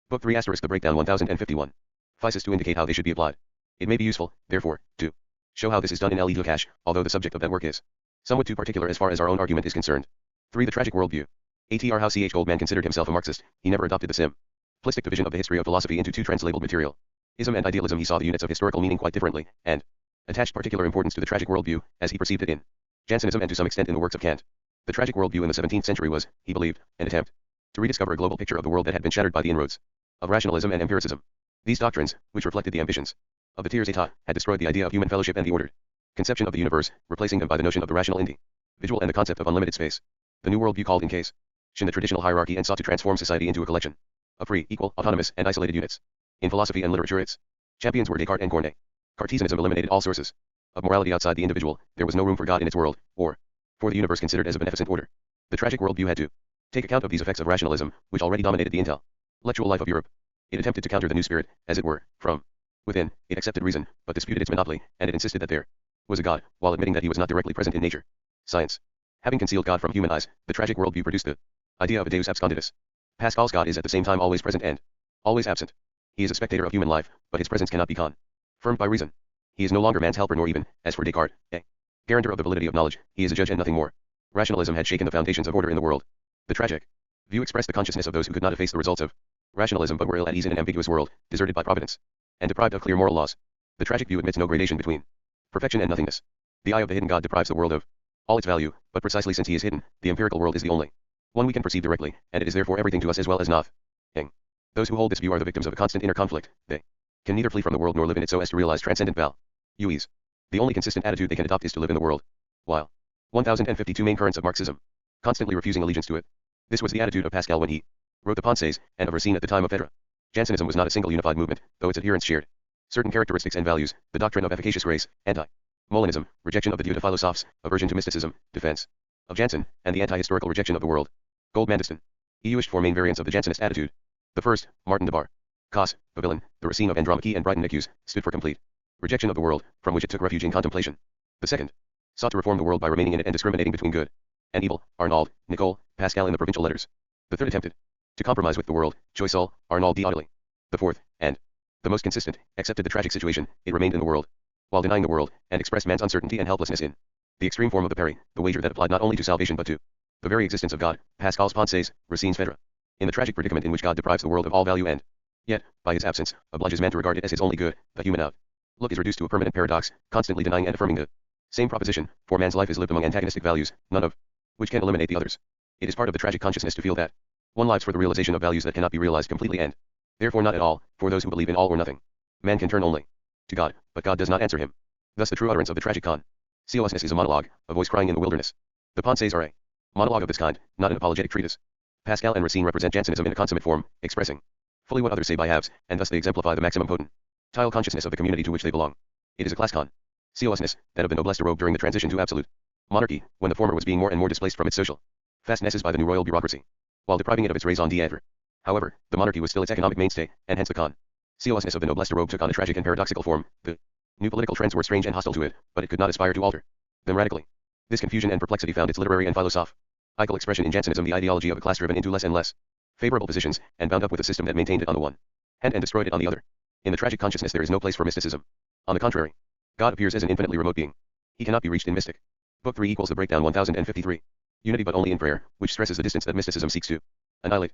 Book 3 asterisk the breakdown 1051. Suffices to indicate how they should be applied. It may be useful, therefore, to show how this is done in L. E. Lukács, although the subject of that work is somewhat too particular as far as our own argument is concerned. 3. The tragic worldview. A.T.R. How C.H. Goldman considered himself a Marxist. He never adopted the simplistic division of the history of philosophy into two translabeled material. Ism and idealism. He saw the units of historical meaning quite differently, and attached particular importance to the tragic worldview, as he perceived it in Jansenism and to some extent in the works of Kant. The tragic worldview in the 17th century was, he believed, an attempt to rediscover a global picture of the world that had been shattered by the inroads of rationalism and empiricism. These doctrines, which reflected the ambitions of the tiers état, had destroyed the idea of human fellowship and the ordered conception of the universe, replacing them by the notion of the rational individual and the concept of unlimited space. The new worldview called in case the traditional hierarchy and sought to transform society into a collection of free, equal, autonomous, and isolated units. In philosophy and literature its champions were Descartes and Corneille. Cartesianism eliminated all sources of morality outside the individual. There was no room for God in its world, or for the universe considered as a beneficent order. The tragic worldview had to take account of these effects of rationalism, which already dominated the intellectual life of Europe. It attempted to counter the new spirit, as it were, from within. It accepted reason, but disputed its monopoly, and it insisted that there was a God, while admitting that he was not directly present in nature. Science. Having concealed God from human eyes, the tragic worldview produced the idea of a Deus absconditus. Pascal's God is at the same time always present and always absent. He is a spectator of human life, but his presence cannot be confirmed by reason. He is no longer man's helper nor even, as for Descartes, a guarantor of the validity of knowledge. He is a judge and nothing more. Rationalism had shaken the foundations of order in the world. The tragic view expressed the consciousness of those who could not efface the results of rationalism but were ill at ease in an ambiguous world, deserted by providence, and deprived of clear moral laws. The tragic view admits no gradation between perfection and nothingness. The eye of the hidden God deprives the world of all its value, but precisely since he is hidden, the empirical world is the only one we can perceive directly, and it is therefore everything to us as well as nothing. Those who hold this view are the victims of a constant inner conflict. They can neither flee from the world nor live in it so as to realize transcendent values. The only consistent attitude they can adopt is to live in the world. While 1052 main currents of Marxism, constantly refusing allegiance to it. This was the attitude of Pascal when he wrote the Pensées, and of Racine at the time of Phèdre. Jansenism was not a single unified movement, though its adherents shared certain characteristics and values: the doctrine of efficacious grace, anti-Molinism, rejection of the dieu de philosophes, aversion to mysticism, defense of Jansen, and the anti-historical rejection of the world. Goldman-Diston. He used four main variants of the Jansenist attitude. The first, Martin de Bar-Cos, Pavillon, the Racine of Andromache and Brighton accuse, stood for complete rejection of the world, from which it took refuge in contemplation. The second sought to reform the world by remaining in it and discriminating between good and evil, Arnauld, Nicole, Pascal in the Provincial Letters. The third attempted to compromise with the world, Choiseul, Arnauld d'Audeley. The fourth, and the most consistent, accepted the tragic situation. It remained in the world, while denying the world, and expressed man's uncertainty and helplessness in the extreme form of the peri, the wager that applied not only to salvation but to the very existence of God, Pascal's Pensées, Racine's Phèdre. In the tragic predicament in which God deprives the world of all value and, yet, by his absence, obliges man to regard it as his only good, the human outlook is reduced to a permanent paradox, constantly denying and affirming the same proposition, for man's life is lived among antagonistic values, none of which can eliminate the others. It is part of the tragic consciousness to feel that one lives for the realization of values that cannot be realized completely and, therefore not at all, for those who believe in all or nothing. Man can turn only to God, but God does not answer him. Thus the true utterance of the tragic consciousness is a monologue, a voice crying in the wilderness. The Pensées are a monologue of this kind, not an apologetic treatise. Pascal and Racine represent Jansenism in a consummate form, expressing fully what others say by halves, and thus they exemplify the maximum potential consciousness of the community to which they belong. It is a class consciousness, that of the noblesse robe during the transition to absolute monarchy, when the former was being more and more displaced from its social fastnesses by the new royal bureaucracy, while depriving it of its raison d'être. However, the monarchy was still its economic mainstay, and hence the consciousness of the noblesse robe took on a tragic and paradoxical form. The new political trends were strange and hostile to it, but it could not aspire to alter them radically. This confusion and perplexity found its literary and philosophical expression in Jansenism, the ideology of a class driven into less and less favorable positions, and bound up with a system that maintained it on the one hand and destroyed it on the other. In the tragic consciousness there is no place for mysticism. On the contrary, God appears as an infinitely remote being. He cannot be reached in mystic. Book 3 equals the breakdown 1053. Unity but only in prayer, which stresses the distance that mysticism seeks to annihilate.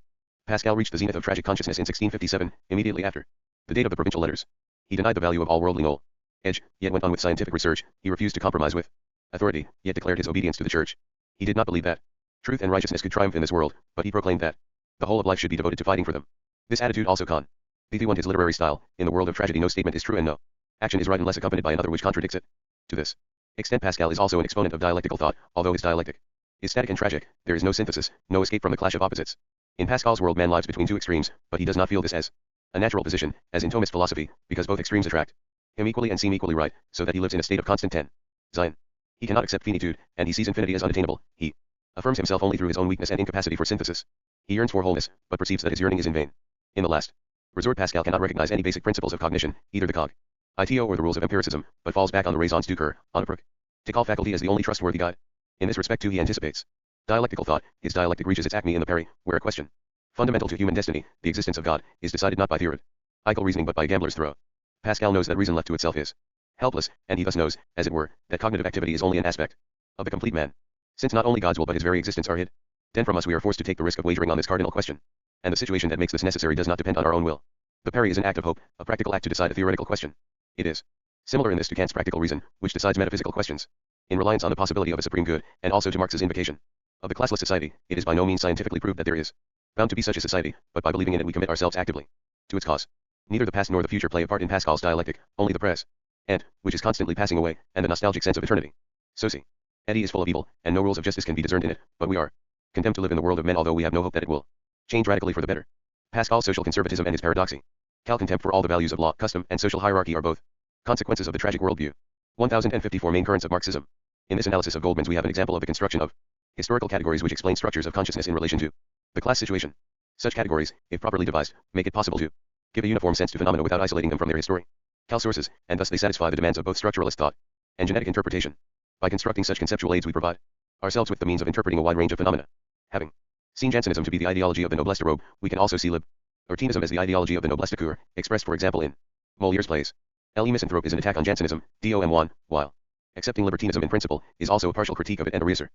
Pascal reached the zenith of tragic consciousness in 1657, immediately after the date of the provincial letters. He denied the value of all worldly knowledge, yet went on with scientific research. He refused to compromise with authority, yet declared his obedience to the church. He did not believe that truth and righteousness could triumph in this world, but he proclaimed that the whole of life should be devoted to fighting for them. This attitude also constituted his literary style. In the world of tragedy no statement is true and no action is right unless accompanied by another which contradicts it. To this extent Pascal is also an exponent of dialectical thought, although his dialectic is static and tragic. There is no synthesis, no escape from the clash of opposites. In Pascal's world man lives between two extremes, but he does not feel this as a natural position, as in Thomist philosophy, because both extremes attract him equally and seem equally right, so that he lives in a state of constant tension. He cannot accept finitude, and he sees infinity as unattainable. He affirms himself only through his own weakness and incapacity for synthesis. He yearns for wholeness, but perceives that his yearning is in vain. In the last resort Pascal cannot recognize any basic principles of cognition, either the cogito or the rules of empiricism, but falls back on the raisons du cœur, on a practical faculty as the only trustworthy guide. In this respect too he anticipates dialectical thought. His dialectic reaches its acme in the Peri, where a question fundamental to human destiny, the existence of God, is decided not by theoretical reasoning but by a gambler's throw. Pascal knows that reason left to itself is helpless, and he thus knows, as it were, that cognitive activity is only an aspect of the complete man. Since not only God's will but his very existence are hid then from us, we are forced to take the risk of wagering on this cardinal question. And the situation that makes this necessary does not depend on our own will. The Peri is an act of hope, a practical act to decide a theoretical question. It is similar in this to Kant's practical reason, which decides metaphysical questions. In reliance on the possibility of a supreme good, and also to Marx's invocation of the classless society, it is by no means scientifically proved that there is bound to be such a society, but by believing in it we commit ourselves actively to its cause. Neither the past nor the future play a part in Pascal's dialectic, only the present, which is constantly passing away, and the nostalgic sense of eternity. Soci. Eddie is full of evil, and no rules of justice can be discerned in it, but we are condemned to live in the world of men, although we have no hope that it will change radically for the better. Pascal's social conservatism and his paradoxy, contempt for all the values of law, custom, and social hierarchy are both consequences of the tragic worldview. 1054 Main currents of Marxism. In this analysis of Goldman's we have an example of the construction of historical categories which explain structures of consciousness in relation to the class situation. Such categories, if properly devised, make it possible to give a uniform sense to phenomena without isolating them from their historical sources, and thus they satisfy the demands of both structuralist thought and genetic interpretation. By constructing such conceptual aids we provide ourselves with the means of interpreting a wide range of phenomena. Having seen Jansenism to be the ideology of the noblesse robe, we can also see libertinism as the ideology of the noblesse cour, expressed for example in Moliere's plays. Le Misanthrope is an attack on Jansenism, Dom 1, while accepting libertinism in principle is also a partial critique of it and a reassertion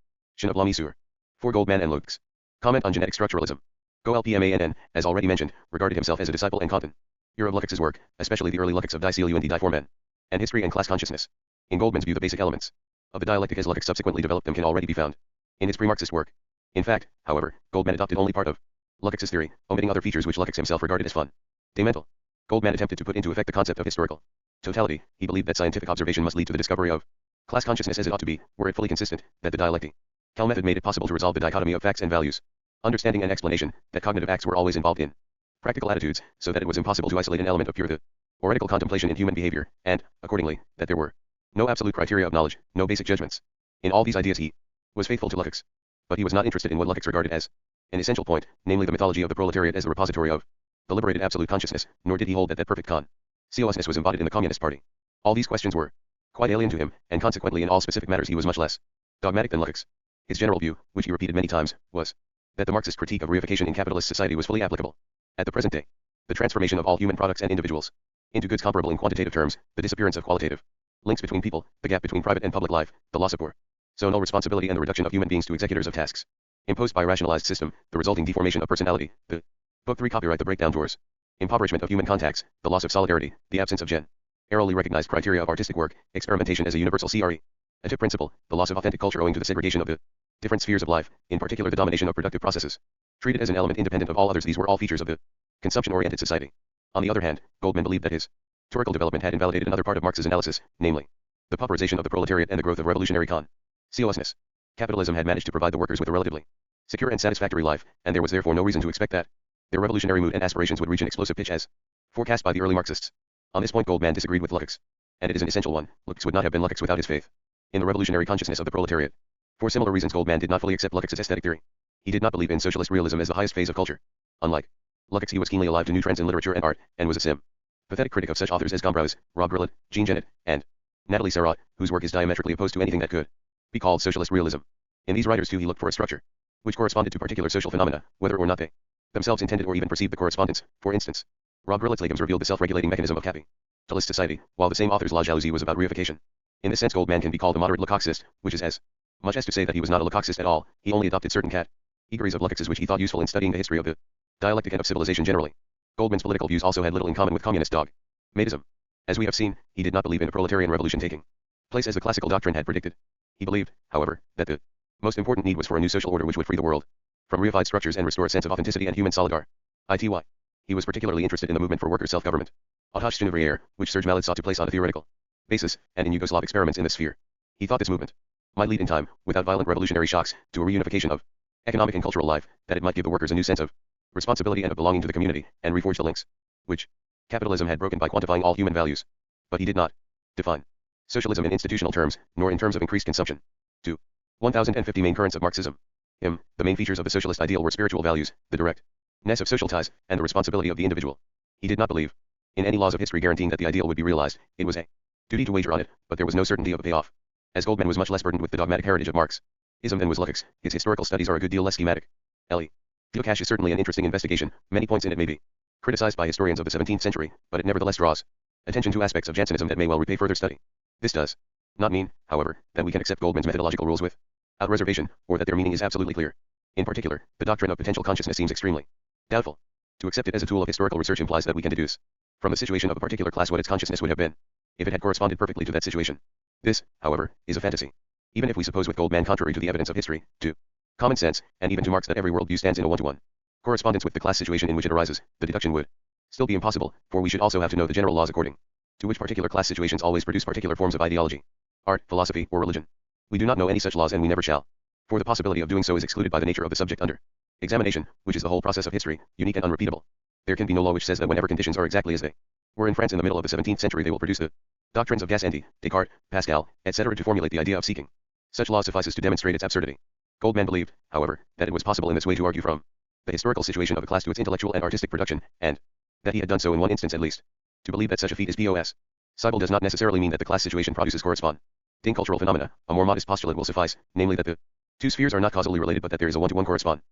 of la misère. For Goldman and Luke's comment on genetic structuralism. Golpmann, as already mentioned, regarded himself as a disciple and contemporary of Lukács's work, especially the early Lukács of Die Seele und die Formen, and history and class consciousness. In Goldman's view the basic elements of the dialectic as Lukács subsequently developed them can already be found in his pre-Marxist work. In fact, however, Goldman adopted only part of Lukács's theory, omitting other features which Lukács himself regarded as fundamental. Goldman attempted to put into effect the concept of historical totality. He believed that scientific observation must lead to the discovery of class consciousness as it ought to be, were it fully consistent, that the dialectical method made it possible to resolve the dichotomy of facts and values, understanding and explanation, that cognitive acts were always involved in practical attitudes, so that it was impossible to isolate an element of pure theoretical contemplation in human behavior, and, accordingly, that there were no absolute criteria of knowledge, no basic judgments. In all these ideas he was faithful to Lukács. But he was not interested in what Lukács regarded as an essential point, namely the mythology of the proletariat as the repository of the liberated absolute consciousness, nor did he hold that perfect consciousness was embodied in the Communist Party. All these questions were quite alien to him, and consequently in all specific matters he was much less dogmatic than Lukács. His general view, which he repeated many times, was that the Marxist critique of reification in capitalist society was fully applicable at the present day. The transformation of all human products and individuals into goods comparable in quantitative terms, the disappearance of qualitative links between people, the gap between private and public life, the loss of personal responsibility and the reduction of human beings to executors of tasks imposed by a rationalized system, the resulting deformation of personality. The Book 3 copyright the breakdown doors. Impoverishment of human contacts, the loss of solidarity, the absence of generally recognized criteria of artistic work, experimentation as a universal CRE. A tip principle, the loss of authentic culture owing to the segregation of the different spheres of life, in particular the domination of productive processes. Treated as an element independent of all others, these were all features of the consumption-oriented society. On the other hand, Goldman believed that his historical development had invalidated another part of Marx's analysis, namely the pauperization of the proletariat and the growth of revolutionary consciousness. Capitalism had managed to provide the workers with a relatively secure and satisfactory life, and there was therefore no reason to expect that their revolutionary mood and aspirations would reach an explosive pitch as forecast by the early Marxists. On this point Goldman disagreed with Lukács, and it is an essential one. Lukács would not have been Lukács without his faith in the revolutionary consciousness of the proletariat. For similar reasons Goldman did not fully accept Lukács's aesthetic theory. He did not believe in socialist realism as the highest phase of culture. Unlike Kolakowski was keenly alive to new trends in literature and art, and was a pathetic critic of such authors as Gombrowicz, Rob Grillet, Jean Genet, and Natalie Sarraute, whose work is diametrically opposed to anything that could be called socialist realism. In these writers too he looked for a structure which corresponded to particular social phenomena, whether or not they themselves intended or even perceived the correspondence. For instance, Rob Grillet's Legumes revealed the self-regulating mechanism of capitalist society, while the same author's La Jalousie was about reification. In this sense Goldman can be called a moderate Lecoqist, which is as much as to say that he was not a Lecoqist at all, he only adopted certain categories of Lecoq's which he thought useful in studying the history of the dialectic and of civilization generally. Goldman's political views also had little in common with communist dogmatism. As we have seen, he did not believe in a proletarian revolution taking place as the classical doctrine had predicted. He believed, however, that the most important need was for a new social order which would free the world from reified structures and restore a sense of authenticity and human solidarity. He was particularly interested in the movement for worker self-government, Autochtone ouvrière, which Serge Mallet sought to place on a theoretical basis, and in Yugoslav experiments in this sphere. He thought this movement might lead in time, without violent revolutionary shocks, to a reunification of economic and cultural life, that it might give the workers a new sense of responsibility and of belonging to the community, and reforge the links which capitalism had broken by quantifying all human values. But he did not define socialism in institutional terms, nor in terms of increased consumption. 1050 Main currents of Marxism. The main features of the socialist ideal were spiritual values, the directness of social ties, and the responsibility of the individual. He did not believe in any laws of history guaranteeing that the ideal would be realized. It was a duty to wager on it, but there was no certainty of a payoff. As Goldman was much less burdened with the dogmatic heritage of Marxism than was Lecoq's, his historical studies are a good deal less schematic. Lecoq is certainly an interesting investigation. Many points in it may be criticized by historians of the 17th century, but it nevertheless draws attention to aspects of Jansenism that may well repay further study. This does not mean, however, that we can accept Goldman's methodological rules without reservation, or that their meaning is absolutely clear. In particular, the doctrine of potential consciousness seems extremely doubtful. To accept it as a tool of historical research implies that we can deduce from the situation of a particular class what its consciousness would have been if it had corresponded perfectly to that situation. This, however, is a fantasy. Even if we suppose with Goldman, contrary to the evidence of history, to common sense, and even to Marx, that every worldview stands in a one-to-one correspondence with the class situation in which it arises, the deduction would still be impossible, for we should also have to know the general laws according to which particular class situations always produce particular forms of ideology, art, philosophy, or religion. We do not know any such laws, and we never shall, for the possibility of doing so is excluded by the nature of the subject under examination, which is the whole process of history, unique and unrepeatable. There can be no law which says that whenever conditions are exactly as they were in France in the middle of the 17th century, they will produce the doctrines of Gassendi, Descartes, Pascal, etc. To formulate the idea of seeking such law suffices to demonstrate its absurdity. Goldman believed, however, that it was possible in this way to argue from the historical situation of a class to its intellectual and artistic production, and that he had done so in one instance at least. To believe that such a feat is possible does not necessarily mean that the class situation produces corresponding cultural phenomena. A more modest postulate will suffice, namely that the two spheres are not causally related, but that there is a one-to-one correspondence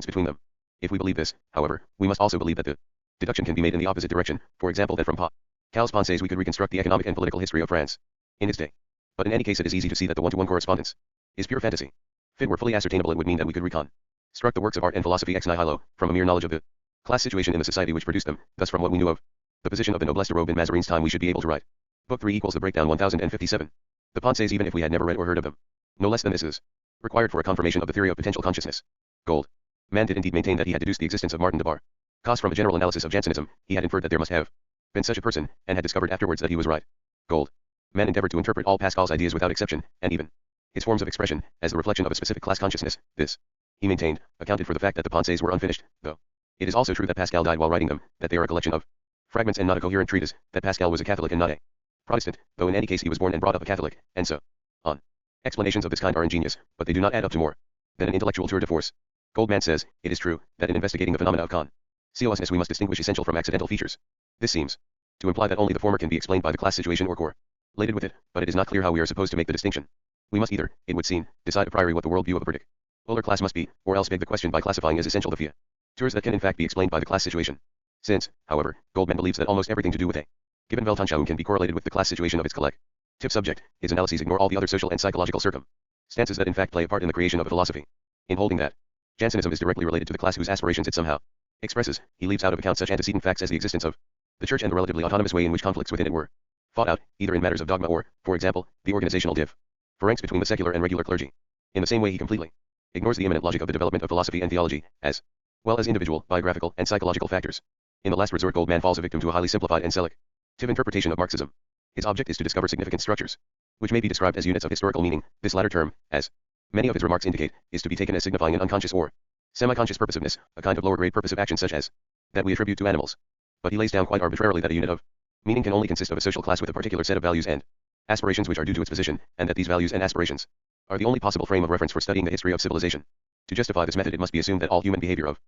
between them. If we believe this, however, we must also believe that the deduction can be made in the opposite direction, for example that from Pascal's Pensées we could reconstruct the economic and political history of France in its day. But in any case it is easy to see that the one-to-one correspondence is pure fantasy. If it were fully ascertainable, it would mean that we could reconstruct the works of art and philosophy ex nihilo, from a mere knowledge of the class situation in the society which produced them. Thus from what we knew of the position of the noblesse de robe in Mazarin's time we should be able to write. Book 3 equals the breakdown 1057. The Pensées, even if we had never read or heard of them. No less than this is required for a confirmation of the theory of potential consciousness. Goldman did indeed maintain that he had deduced the existence of Martin de Barcas from a general analysis of Jansenism. He had inferred that there must have been such a person, and had discovered afterwards that he was right. Goldman endeavored to interpret all Pascal's ideas without exception, and even his forms of expression, as the reflection of a specific class consciousness. This, he maintained, accounted for the fact that the Pensées were unfinished, though it is also true that Pascal died while writing them, that they are a collection of fragments and not a coherent treatise, that Pascal was a Catholic and not a Protestant, though in any case he was born and brought up a Catholic, and so on. Explanations of this kind are ingenious, but they do not add up to more than an intellectual tour de force. Goldman says, it is true, that in investigating the phenomena of consciousness we must distinguish essential from accidental features. This seems to imply that only the former can be explained by the class situation or correlated with it, but it is not clear how we are supposed to make the distinction. We must either, it would seem, decide a priori what the worldview of a particular class must be, or else beg the question by classifying as essential the features that can in fact be explained by the class situation. Since, however, Goldman believes that almost everything to do with a given Weltanschauung can be correlated with the class situation of its collective subject, his analyses ignore all the other social and psychological circumstances that in fact play a part in the creation of a philosophy. In holding that Jansenism is directly related to the class whose aspirations it somehow expresses, he leaves out of account such antecedent facts as the existence of the church and the relatively autonomous way in which conflicts within it were fought out, either in matters of dogma or, for example, the organizational difference between the secular and regular clergy. In the same way he completely ignores the immanent logic of the development of philosophy and theology, as well as individual, biographical, and psychological factors. In the last resort, Goldman falls a victim to a highly simplified and selective interpretation of Marxism. His object is to discover significant structures, which may be described as units of historical meaning. This latter term, as many of his remarks indicate, is to be taken as signifying an unconscious or semi-conscious purposiveness, a kind of lower-grade purpose of action such as that we attribute to animals. But he lays down quite arbitrarily that a unit of meaning can only consist of a social class with a particular set of values and aspirations which are due to its position, and that these values and aspirations are the only possible frame of reference for studying the history of civilization. To justify this method, it must be assumed that all human behavior of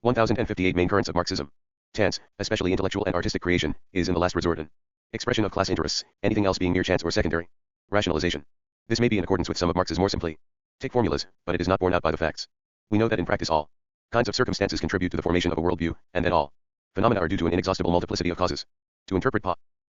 1058 Main currents of Marxism. Chance, especially intellectual and artistic creation, is in the last resort an expression of class interests, anything else being mere chance or secondary rationalization. This may be in accordance with some of Marx's more simply take formulas, but it is not borne out by the facts. We know that in practice all kinds of circumstances contribute to the formation of a worldview, and that all phenomena are due to an inexhaustible multiplicity of causes. To interpret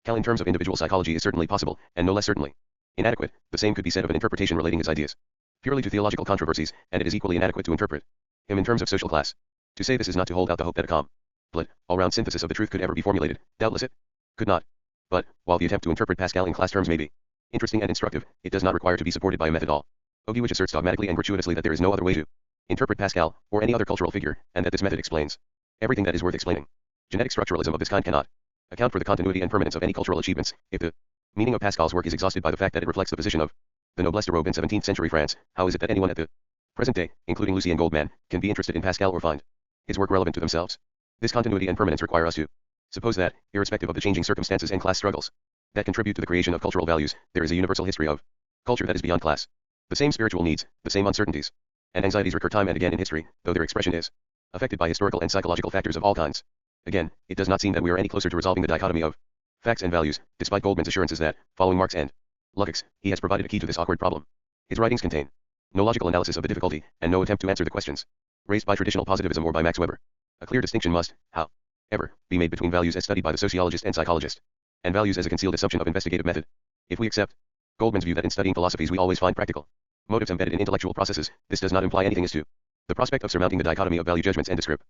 Cal in terms of individual psychology is certainly possible, and no less certainly inadequate. The same could be said of an interpretation relating his ideas purely to theological controversies, and it is equally inadequate to interpret him in terms of social class. To say this is not to hold out the hope that a complete, all-round synthesis of the truth could ever be formulated. Doubtless it could not. But, while the attempt to interpret Pascal in class terms may be interesting and instructive, it does not require to be supported by a methodology which asserts dogmatically and gratuitously that there is no other way to interpret Pascal, or any other cultural figure, and that this method explains everything that is worth explaining. Genetic structuralism of this kind cannot account for the continuity and permanence of any cultural achievements, if the meaning of Pascal's work is exhausted by the fact that it reflects the position of the noblesse de robe in 17th century France. How is it that anyone at the present day, including Lucien Goldman, can be interested in Pascal or find his work relevant to themselves? This continuity and permanence require us to suppose that, irrespective of the changing circumstances and class struggles that contribute to the creation of cultural values, there is a universal history of culture that is beyond class. The same spiritual needs, the same uncertainties and anxieties recur time and again in history, though their expression is affected by historical and psychological factors of all kinds. Again, it does not seem that we are any closer to resolving the dichotomy of facts and values, despite Goldman's assurances that, following Marx and Leszek, he has provided a key to this awkward problem. His writings contain no logical analysis of the difficulty, and no attempt to answer the questions raised by traditional positivism or by Max Weber. A clear distinction must, however, be made between values as studied by the sociologist and psychologist, and values as a concealed assumption of investigative method. If we accept Goldman's view that in studying philosophies we always find practical motives embedded in intellectual processes, this does not imply anything as to the prospect of surmounting the dichotomy of value judgments and descriptive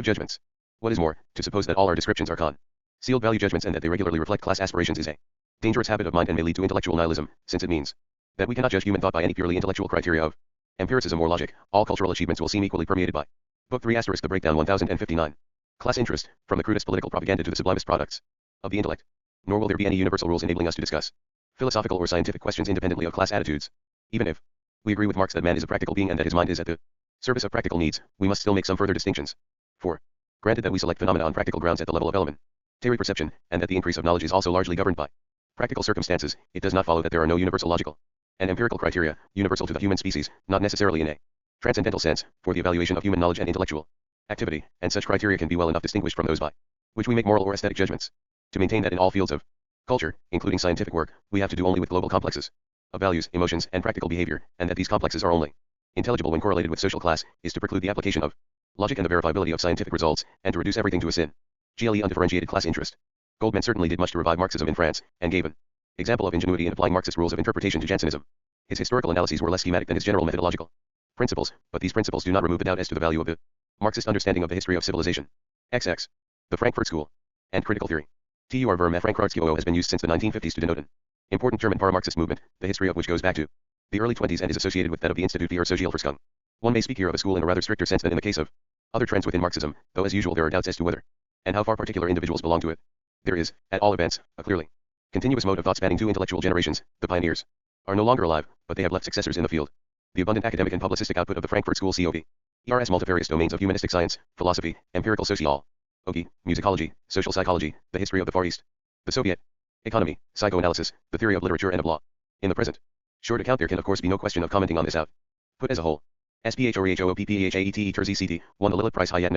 judgments. What is more, to suppose that all our descriptions are concealed value judgments and that they regularly reflect class aspirations is a dangerous habit of mind and may lead to intellectual nihilism, since it means that we cannot judge human thought by any purely intellectual criteria of empiricism or logic. All cultural achievements will seem equally permeated by Book 3 * The Breakdown 1059. Class interest, from the crudest political propaganda to the sublimest products of the intellect. Nor will there be any universal rules enabling us to discuss philosophical or scientific questions independently of class attitudes. Even if we agree with Marx that man is a practical being and that his mind is at the service of practical needs, we must still make some further distinctions. For, granted that we select phenomena on practical grounds at the level of elementary perception, and that the increase of knowledge is also largely governed by practical circumstances, it does not follow that there are no universal logical and empirical criteria, universal to the human species, not necessarily in a transcendental sense, for the evaluation of human knowledge and intellectual activity, and such criteria can be well enough distinguished from those by which we make moral or aesthetic judgments. To maintain that in all fields of culture, including scientific work, we have to do only with global complexes of values, emotions, and practical behavior, and that these complexes are only intelligible when correlated with social class, is to preclude the application of logic and the verifiability of scientific results, and to reduce everything to a gle undifferentiated class interest. Goldman certainly did much to revive Marxism in France, and gave an example of ingenuity in applying Marxist rules of interpretation to Jansenism. His historical analyses were less schematic than his general methodological principles, but these principles do not remove the doubt as to the value of the Marxist understanding of the history of civilization. XX. The Frankfurt School. And critical theory. TUR verb Frankfurtskio has been used since the 1950s to denote an important German para-Marxist movement, the history of which goes back to the early 20s and is associated with that of the Institut für Sozialforschung. One may speak here of a school in a rather stricter sense than in the case of other trends within Marxism, though as usual there are doubts as to whether and how far particular individuals belong to it. There is, at all events, a clearly continuous mode of thought spanning two intellectual generations. The pioneers are no longer alive, but they have left successors in the field. The abundant academic and publicistic output of the Frankfurt School covers multifarious domains of humanistic science, philosophy, empirical sociology, musicology, social psychology, the history of the Far East, the Soviet economy, psychoanalysis, the theory of literature and of law. In the present short account there can of course be no question of commenting on this output as a whole. SPHOREHOOPPHAETE TERZCT, 1 the Lilith Prize Hayat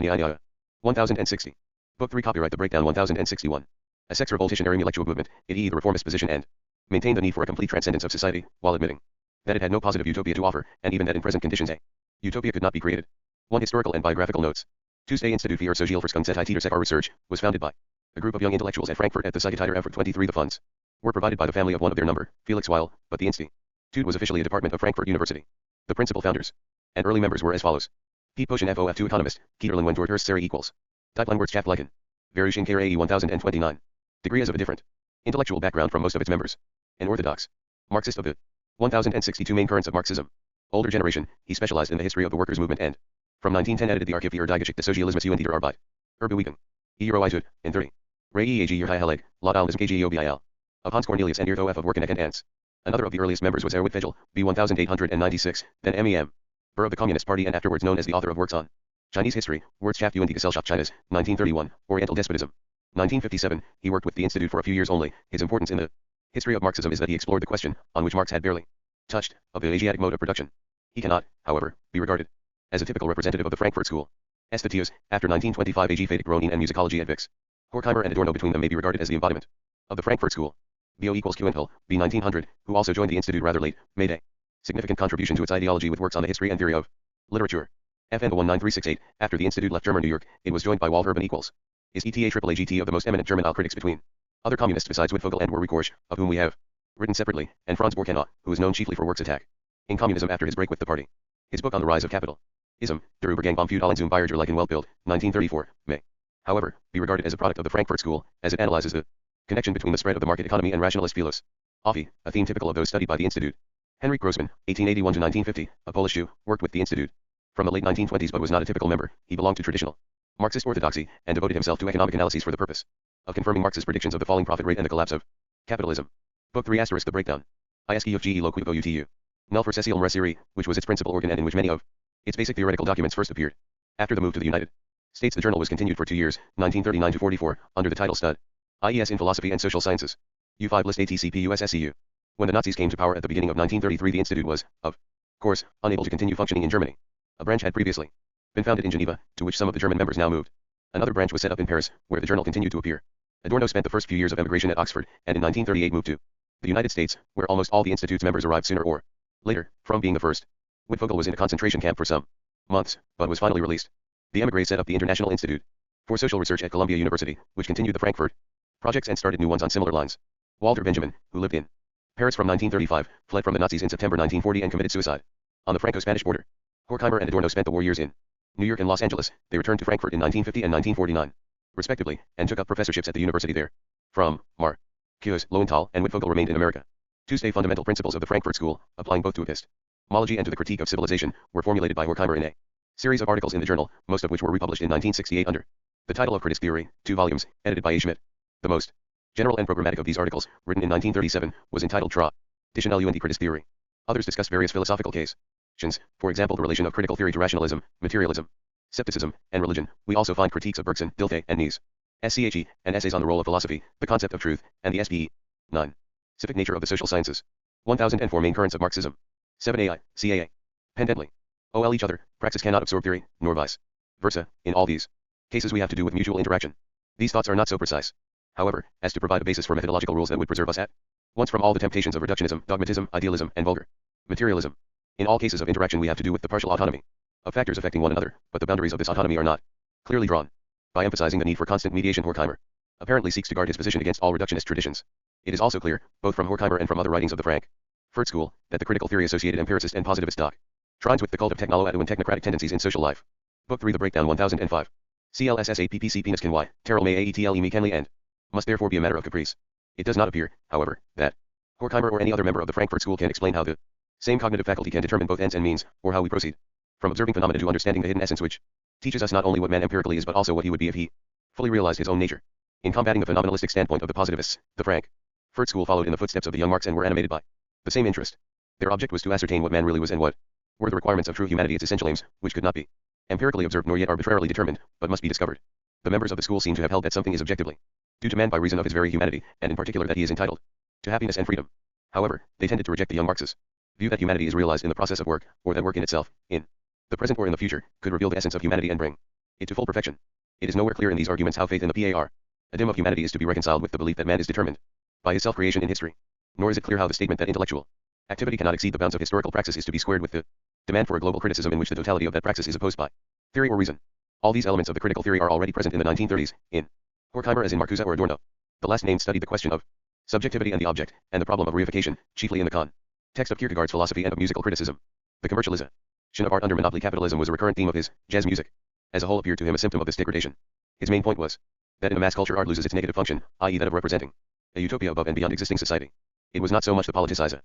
1060. Book 3 Copyright The Breakdown 1061. A sex revolutionnary intellectual movement, i.e. the reformist position and maintained the need for a complete transcendence of society, while admitting that it had no positive utopia to offer, and even that in present conditions a utopia could not be created. 1 Historical and biographical notes. Tuesday Institut für Sozialforschung ZIT Research was founded by a group of young intellectuals at Frankfurt at the Psychiater effort 23. The funds were provided by the family of one of their number, Felix Weil, but the institute was officially a department of Frankfurt University. The principal founders and early members were as follows: Pete Potion FOF2 economist, Kieterlin Wendort Hurst Sari equals Typeline Wirtschaftsleichen. Verushin KRAE 1029. Degree as of a different intellectual background from most of its members. An orthodox Marxist of the 1062 main currents of Marxism. Older generation, he specialized in the history of the workers' movement and, from 1910 edited the Archiv für die Geschichte Sozialismus und der Arbeit. Erbewegung. Euro Isud, in 30. Ray EAG Yerheilig, Laut Alnism KGOBIL. Of Hans Cornelius and Ertho F. of Workeneck and Ants. Another of the earliest members was Erwin Fegel, B. 1896, then MEM. Burr of the Communist Party and afterwards known as the author of works on Chinese history, Wirtschaft und die Gesellschaft Chinas, 1931, Oriental Despotism. 1957, he worked with the Institute for a few years only. His importance in the history of Marxism is that he explored the question, on which Marx had barely touched, of the Asiatic mode of production. He cannot, however, be regarded as a typical representative of the Frankfurt School. Esthetio's, after 1925 AG Fädig Groningen and Musicology at Vix. Horkheimer and Adorno between them may be regarded as the embodiment of the Frankfurt School. BO equals Q and Hill, B 1900, who also joined the institute rather late, made a significant contribution to its ideology with works on the history and theory of literature. FN 19368, after the institute left German New York, it was joined by Walter Urban equals. Is ETA of the most eminent German critics between other communists besides Wittfogel and Werner Korsch, of whom we have written separately, and Franz Borkenau, who is known chiefly for works attack in communism after his break with the party. His book on the rise of capitalism, Der Übergang vom Feudalen zum Bürgerlichen Weltbild, 1934, may, however, be regarded as a product of the Frankfurt School, as it analyzes the connection between the spread of the market economy and rationalist philosophy, a theme typical of those studied by the Institute. Henryk Grossman, 1881-1950, a Polish Jew, worked with the Institute from the late 1920s but was not a typical member. He belonged to traditional Marxist orthodoxy, and devoted himself to economic analyses for the purpose of confirming Marx's predictions of the falling profit rate and the collapse of capitalism. Book 3 * The Breakdown. ISK of GE Loquivo UTU. Nel for Cecile Mresiri, which was its principal organ and in which many of its basic theoretical documents first appeared. After the move to the United States, the journal was continued for 2 years, 1939-44, under the title Stud. IES in Philosophy and Social Sciences. U5 List ATCP-USSCU. When the Nazis came to power at the beginning of 1933, the institute was, of course, unable to continue functioning in Germany. A branch had previously been founded in Geneva, to which some of the German members now moved. Another branch was set up in Paris, where the journal continued to appear. Adorno spent the first few years of emigration at Oxford, and in 1938 moved to the United States, where almost all the institute's members arrived sooner or later, from being the first. Wittfogel was in a concentration camp for some months, but was finally released. The émigrés set up the International Institute for Social Research at Columbia University, which continued the Frankfurt projects and started new ones on similar lines. Walter Benjamin, who lived in Paris from 1935, fled from the Nazis in September 1940 and committed suicide on the Franco-Spanish border. Horkheimer and Adorno spent the war years in New York and Los Angeles. They returned to Frankfurt in 1950 and 1949, respectively, and took up professorships at the university there. From Marcuse, Lowenthal, and Wittfogel remained in America. Tuesday fundamental principles of the Frankfurt School, applying both to epistemology and to the critique of civilization, were formulated by Horkheimer in a series of articles in the journal, most of which were republished in 1968 under the title of Critic Theory, 2 volumes, edited by A. Schmidt. The most general and programmatic of these articles, written in 1937, was entitled Traditionelle und Critic Theory. Others discussed various philosophical questions, for example the relation of critical theory to rationalism, materialism, skepticism, and religion. We also find critiques of Bergson, Dilthey, and Nies. SCHE, and essays on the role of philosophy, the concept of truth, and the SPE. 9. Civic nature of the social sciences. 1004 main currents of Marxism. 7 AI, CAA. Pendently. OL each other, praxis cannot absorb theory, nor vice versa. In all these cases we have to do with mutual interaction. These thoughts are not so precise, however, as to provide a basis for methodological rules that would preserve us at once from all the temptations of reductionism, dogmatism, idealism, and vulgar materialism. In all cases of interaction we have to do with the partial autonomy of factors affecting one another, but the boundaries of this autonomy are not clearly drawn. By emphasizing the need for constant mediation, Horkheimer apparently seeks to guard his position against all reductionist traditions. It is also clear, both from Horkheimer and from other writings of the Frankfurt School, that the critical theory associated empiricist and positivist doctrines with the cult of technolo-ado and technocratic tendencies in social life. Book 3 The Breakdown 1005. CLSSAPPC Peniscan Y, Terrell May AETLE Me Kenley and must therefore be a matter of caprice. It does not appear, however, that Horkheimer or any other member of the Frankfurt School can explain how the same cognitive faculty can determine both ends and means, or how we proceed from observing phenomena to understanding the hidden essence which teaches us not only what man empirically is but also what he would be if he fully realized his own nature. In combating the phenomenalistic standpoint of the positivists, the Frankfurt School followed in the footsteps of the young Marx and were animated by the same interest. Their object was to ascertain what man really was and what were the requirements of true humanity, its essential aims, which could not be empirically observed nor yet arbitrarily determined, but must be discovered. The members of the school seem to have held that something is objectively due to man by reason of his very humanity, and in particular that he is entitled to happiness and freedom. However, they tended to reject the young Marx's view that humanity is realized in the process of work, or that work in itself, in the present or in the future, could reveal the essence of humanity and bring it to full perfection. It is nowhere clear in these arguments how faith in the par idem of humanity is to be reconciled with the belief that man is determined by his self-creation in history. Nor is it clear how the statement that intellectual activity cannot exceed the bounds of historical praxis is to be squared with the demand for a global criticism in which the totality of that praxis is opposed by theory or reason. All these elements of the critical theory are already present in the 1930s, in Horkheimer as in Marcuse or Adorno. The last named studied the question of subjectivity and the object, and the problem of reification, chiefly in the context of Kierkegaard's philosophy and of musical criticism. The commercialization of art under monopoly capitalism was a recurrent theme of his jazz music. As a whole appeared to him a symptom of this degradation. His main point was that in a mass culture art loses its negative function, i.e. that of representing a utopia above and beyond existing society. It was not so much the politicization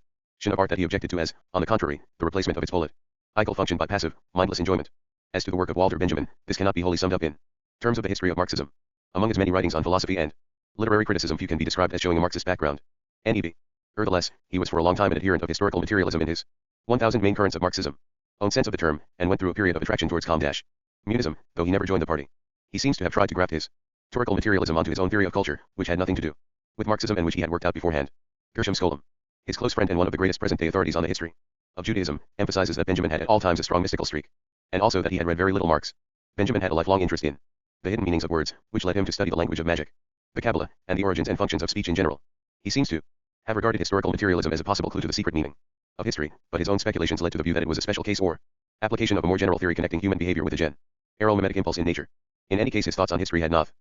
of art that he objected to as, on the contrary, the replacement of its political function by passive, mindless enjoyment. As to the work of Walter Benjamin, this cannot be wholly summed up in terms of the history of Marxism. Among his many writings on philosophy and literary criticism, few can be described as showing a Marxist background. Nev. Nevertheless, he was for a long time an adherent of historical materialism in his 1000 Main Currents of Marxism own sense of the term, and went through a period of attraction towards communism, though he never joined the party. He seems to have tried to graft his historical materialism onto his own theory of culture, which had nothing to do with Marxism and which he had worked out beforehand. Gershom Scholem, his close friend and one of the greatest present-day authorities on the history of Judaism, emphasizes that Benjamin had at all times a strong mystical streak, and also that he had read very little Marx. Benjamin had a lifelong interest in the hidden meanings of words, which led him to study the language of magic, the Kabbalah, and the origins and functions of speech in general. He seems to have regarded historical materialism as a possible clue to the secret meaning of history, but his own speculations led to the view that it was a special case or application of a more general theory connecting human behavior with a general mimetic impulse in nature. In any case, his thoughts on history had nothing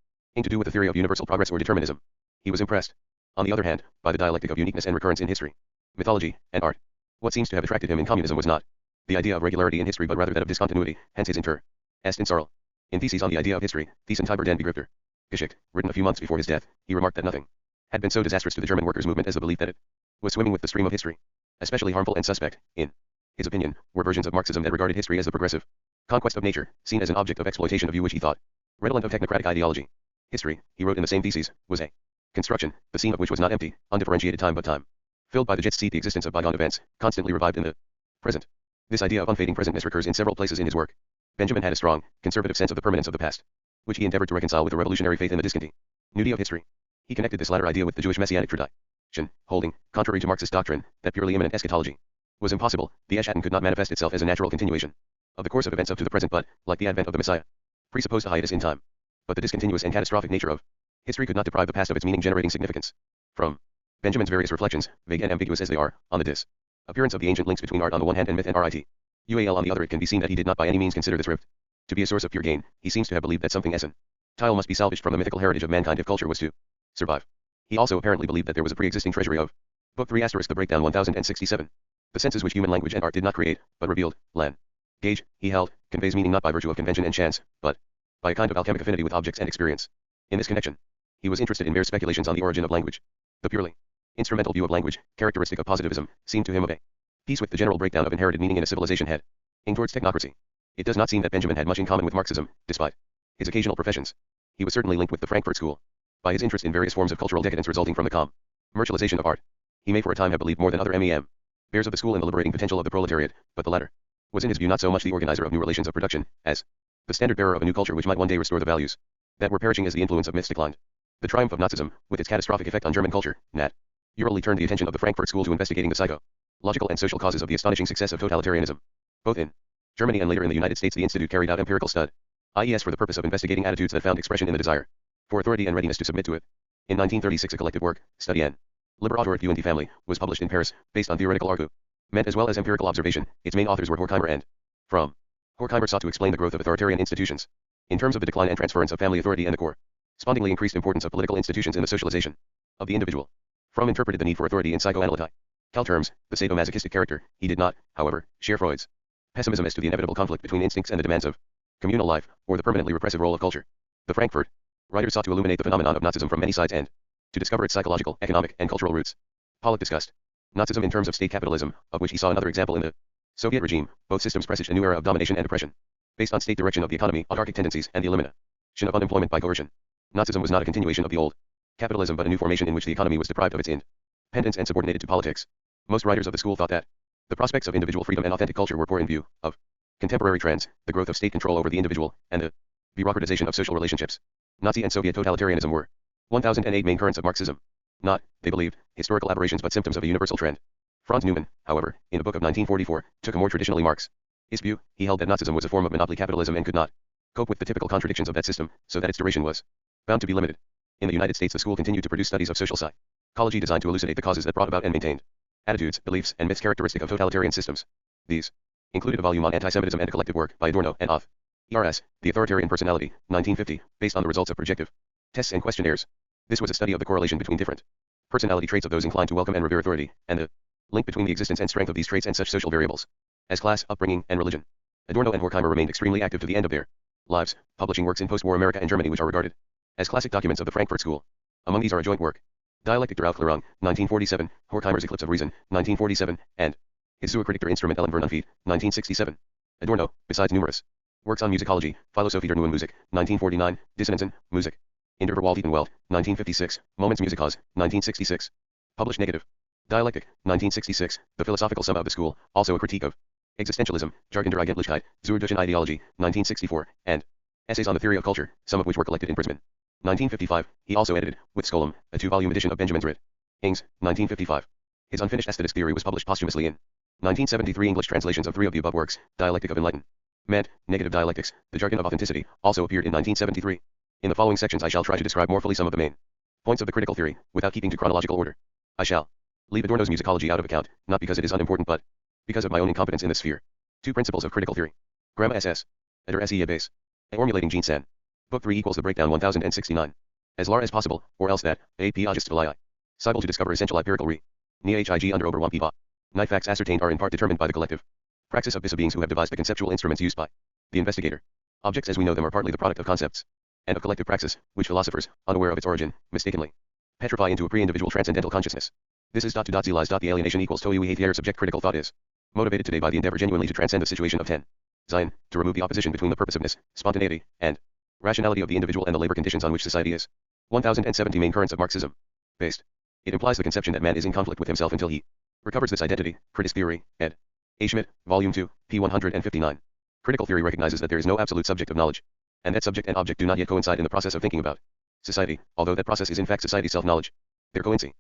to do with the theory of universal progress or determinism. He was impressed, on the other hand, by the dialectic of uniqueness and recurrence in history, mythology, and art. What seems to have attracted him in communism was not the idea of regularity in history but rather that of discontinuity, hence his interest in Searle. In Theses on the Idea of History, Thesen Tiber den Begrifter, Geschichte, written a few months before his death, he remarked that nothing had been so disastrous to the German workers' movement as the belief that it was swimming with the stream of history. Especially harmful and suspect, in his opinion, were versions of Marxism that regarded history as the progressive conquest of nature, seen as an object of exploitation, a view which he thought redolent of technocratic ideology. History, he wrote in the same theses, was a construction, the scene of which was not empty, undifferentiated time but time, filled by the jet seat, the existence of bygone events, constantly revived in the present. This idea of unfading presentness recurs in several places in his work. Benjamin had a strong, conservative sense of the permanence of the past, which he endeavored to reconcile with a revolutionary faith in the discontinuity of history. He connected this latter idea with the Jewish messianic tradition, holding, contrary to Marxist doctrine, that purely immanent eschatology was impossible. The Eschaton could not manifest itself as a natural continuation of the course of events up to the present but, like the advent of the Messiah, presupposed a hiatus in time. But the discontinuous and catastrophic nature of history could not deprive the past of its meaning-generating significance. From Benjamin's various reflections, vague and ambiguous as they are, on the disappearance of the ancient links between art on the one hand and myth and ritual on the other, it can be seen that he did not by any means consider this rift to be a source of pure gain. He seems to have believed that something essential must be salvaged from the mythical heritage of mankind if culture was to survive. He also apparently believed that there was a pre-existing treasury of Book 3 * the breakdown 1067. The senses which human language and art did not create, but revealed, language, he held, conveys meaning not by virtue of convention and chance, but by a kind of alchemic affinity with objects and experience. In this connection, he was interested in mere speculations on the origin of language. The purely instrumental view of language, characteristic of positivism, seemed to him of a piece with the general breakdown of inherited meaning in a civilization heading towards technocracy. It does not seem that Benjamin had much in common with Marxism, despite his occasional professions. He was certainly linked with the Frankfurt School by his interest in various forms of cultural decadence resulting from the commercialization of art. He may for a time have believed more than other bears of the school in the liberating potential of the proletariat, but the latter was in his view not so much the organizer of new relations of production, as the standard bearer of a new culture which might one day restore the values that were perishing as the influence of myths declined. The triumph of Nazism, with its catastrophic effect on German culture, naturally turned the attention of the Frankfurt School to investigating the psychological and social causes of the astonishing success of totalitarianism. Both in Germany and later in the United States, the Institute carried out empirical studies for the purpose of investigating attitudes that found expression in the desire for authority and readiness to submit to it. In 1936, a collective work, Study and Liberator et the Family, was published in Paris, based on theoretical argument as well as empirical observation. Its main authors were Horkheimer and from Horkheimer sought to explain the growth of authoritarian institutions in terms of the decline and transference of family authority and the correspondingly increased importance of political institutions in the socialization of the individual. From interpreted the need for authority in psychoanalytical terms, the sadomasochistic character. He did not, however, share Freud's pessimism as to the inevitable conflict between instincts and the demands of communal life, or the permanently repressive role of culture. The Frankfurt writers sought to illuminate the phenomenon of Nazism from many sides and to discover its psychological, economic, and cultural roots. Pollock discussed Nazism in terms of state capitalism, of which he saw another example in the Soviet regime. Both systems presaged a new era of domination and oppression, based on state direction of the economy, autarchic tendencies, and the elimination of unemployment by coercion. Nazism was not a continuation of the old capitalism but a new formation in which the economy was deprived of its independence and subordinated to politics. Most writers of the school thought that the prospects of individual freedom and authentic culture were poor in view of contemporary trends, the growth of state control over the individual, and the bureaucratization of social relationships. Nazi and Soviet totalitarianism were 1008 main currents of Marxism. Not, they believed, historical aberrations but symptoms of a universal trend. Franz Neumann, however, in a book of 1944, took a more traditionally Marxist view. He held that Nazism was a form of monopoly capitalism and could not cope with the typical contradictions of that system, so that its duration was bound to be limited. In the United States, the school continued to produce studies of social psychology designed to elucidate the causes that brought about and maintained attitudes, beliefs, and myths characteristic of totalitarian systems. These included a volume on anti-Semitism and a collective work by Adorno and Oth. ERS, The Authoritarian Personality, 1950, based on the results of projective tests and questionnaires. This was a study of the correlation between different personality traits of those inclined to welcome and revere authority, and the link between the existence and strength of these traits and such social variables as class, upbringing, and religion. Adorno and Horkheimer remained extremely active to the end of their lives, publishing works in post-war America and Germany which are regarded as classic documents of the Frankfurt School. Among these are a joint work, Dialectik der Aufklärung, 1947, Horkheimer's Eclipse of Reason, 1947, and his Suekritik der Instrumentellen Vernunft, 1967. Adorno, besides numerous works on musicology, Philosophie der Neuen Musik, 1949, Dissonanzen, Musik in der Verwalteten Welt, 1956, Moments Musicals, 1966. Published negative. Dialectic, 1966, The Philosophical Summa of the School, also a critique of existentialism, Jargon der Eigentlichkeit, zur deutschen Ideologie, 1964, and Essays on the Theory of Culture, some of which were collected in Prisman. 1955, he also edited, with Skolem, a 2-volume edition of Benjamin's Writ. Ings, 1955. His unfinished aesthetic theory was published posthumously in 1973. English translations of 3 of the above works, Dialectic of Enlightenment, Meant, negative dialectics, the jargon of authenticity, also appeared in 1973. In the following sections I shall try to describe more fully some of the main points of the critical theory, without keeping to chronological order. I shall leave Adorno's musicology out of account, not because it is unimportant but because of my own incompetence in this sphere. 2 Principles of Critical Theory. Grammar SS. Eder SE base. Formulating Gene San. Book 3 equals the breakdown 1069. As lar as possible, or else that, a piagist valii. Cybele to discover essential empirical re. Nia hig under ober 1 pipa. Night facts ascertained are in part determined by the collective praxis of bisa beings who have devised the conceptual instruments used by the investigator. Objects as we know them are partly the product of concepts and of collective praxis, which philosophers, unaware of its origin, mistakenly petrify into a pre-individual transcendental consciousness. This is dot to dot zlies dot the alienation equals toi we hath subject critical thought is motivated today by the endeavor genuinely to transcend the situation of 10. Zion, to remove the opposition between the purposiveness, spontaneity, and rationality of the individual and the labor conditions on which society is. 1070 Main currents of Marxism. Based. It implies the conception that man is in conflict with himself until he recovers this identity. Critic Theory, ed. A. Schmidt, Volume 2, p. 159. Critical theory recognizes that there is no absolute subject of knowledge, and that subject and object do not yet coincide in the process of thinking about society, although that process is in fact society's self-knowledge. Their coincidence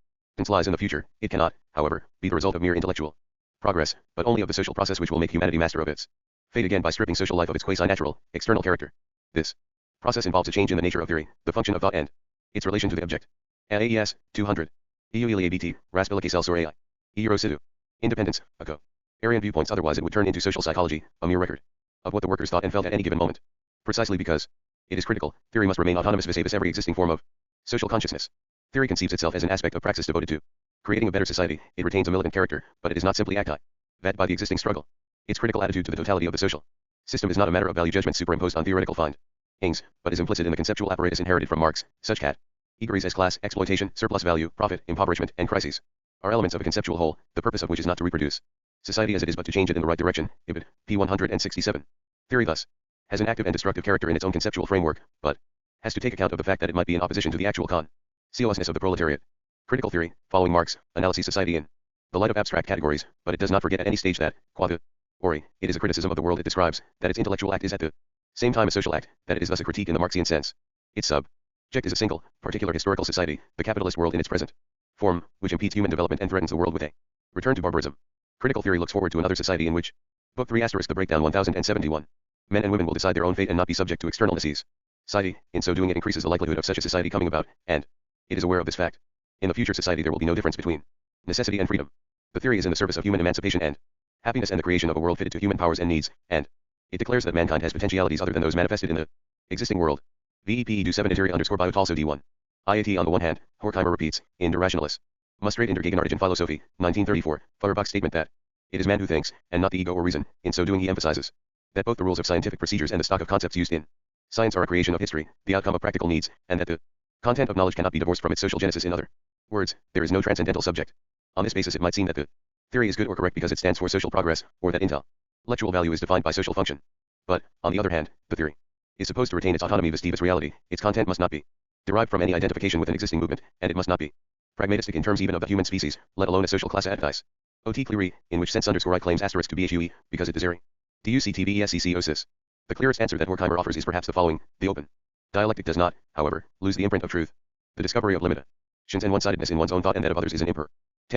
lies in the future. It cannot, however, be the result of mere intellectual progress, but only of the social process which will make humanity master of its fate again by stripping social life of its quasi-natural, external character. This process involves a change in the nature of theory, the function of thought and its relation to the object. AES, 200. EUELABT, Raspilike Celsor AI. Eurosidu. Independence, ACO. Aryan viewpoints, otherwise it would turn into social psychology, a mere record of what the workers thought and felt at any given moment. Precisely because it is critical, theory must remain autonomous vis-a-vis every existing form of social consciousness. Theory conceives itself as an aspect of praxis devoted to creating a better society. It retains a militant character, but it is not simply acti-vat by the existing struggle. Its critical attitude to the totality of the social system is not a matter of value judgment superimposed on theoretical findings, but is implicit in the conceptual apparatus inherited from Marx. Such categories as class, exploitation, surplus value, profit, impoverishment, and crises are elements of a conceptual whole, the purpose of which is not to reproduce society as it is but to change it in the right direction. Ibid. p. 167. Theory thus has an active and destructive character in its own conceptual framework, but has to take account of the fact that it might be in opposition to the actual consciousness of the proletariat. Critical theory, following Marx, analyses society in the light of abstract categories, but it does not forget at any stage that, qua the ori, it is a criticism of the world it describes, that its intellectual act is at the same time a social act, that it is thus a critique in the Marxian sense. Its subject is a single, particular historical society, the capitalist world in its present form, which impedes human development and threatens the world with a return to barbarism. Critical theory looks forward to another society in which, Book 3 * the breakdown 1071, men and women will decide their own fate and not be subject to external necessities. Society, in so doing it increases the likelihood of such a society coming about, and it is aware of this fact. In the future society there will be no difference between necessity and freedom. The theory is in the service of human emancipation and happiness and the creation of a world fitted to human powers and needs, and it declares that mankind has potentialities other than those manifested in the existing world. VEPE do 7 interi _ biot also D1. IAT on the one hand, Horkheimer repeats, in Der Rationalis. Mustrate in der Gegenwärtigen Philosophie, 1934, Feuerbach's statement that it is man who thinks, and not the ego or reason. In so doing he emphasizes that both the rules of scientific procedures and the stock of concepts used in science are a creation of history, the outcome of practical needs, and that the content of knowledge cannot be divorced from its social genesis. In other words, there is no transcendental subject. On this basis it might seem that the theory is good or correct because it stands for social progress, or that intellectual value is defined by social function. But, on the other hand, the theory is supposed to retain its autonomy vis-a-vis reality. Its content must not be derived from any identification with an existing movement, and it must not be pragmatistic in terms even of the human species, let alone a social class advice. Ot cleary, in which sense _ I claims asterisk to be HUE, because it desire. DUCTVESCCOSIS. The clearest answer that Horkheimer offers is perhaps the following: the open dialectic does not, however, lose the imprint of truth. The discovery of limitations and one-sidedness in one's own thought and that of others is an important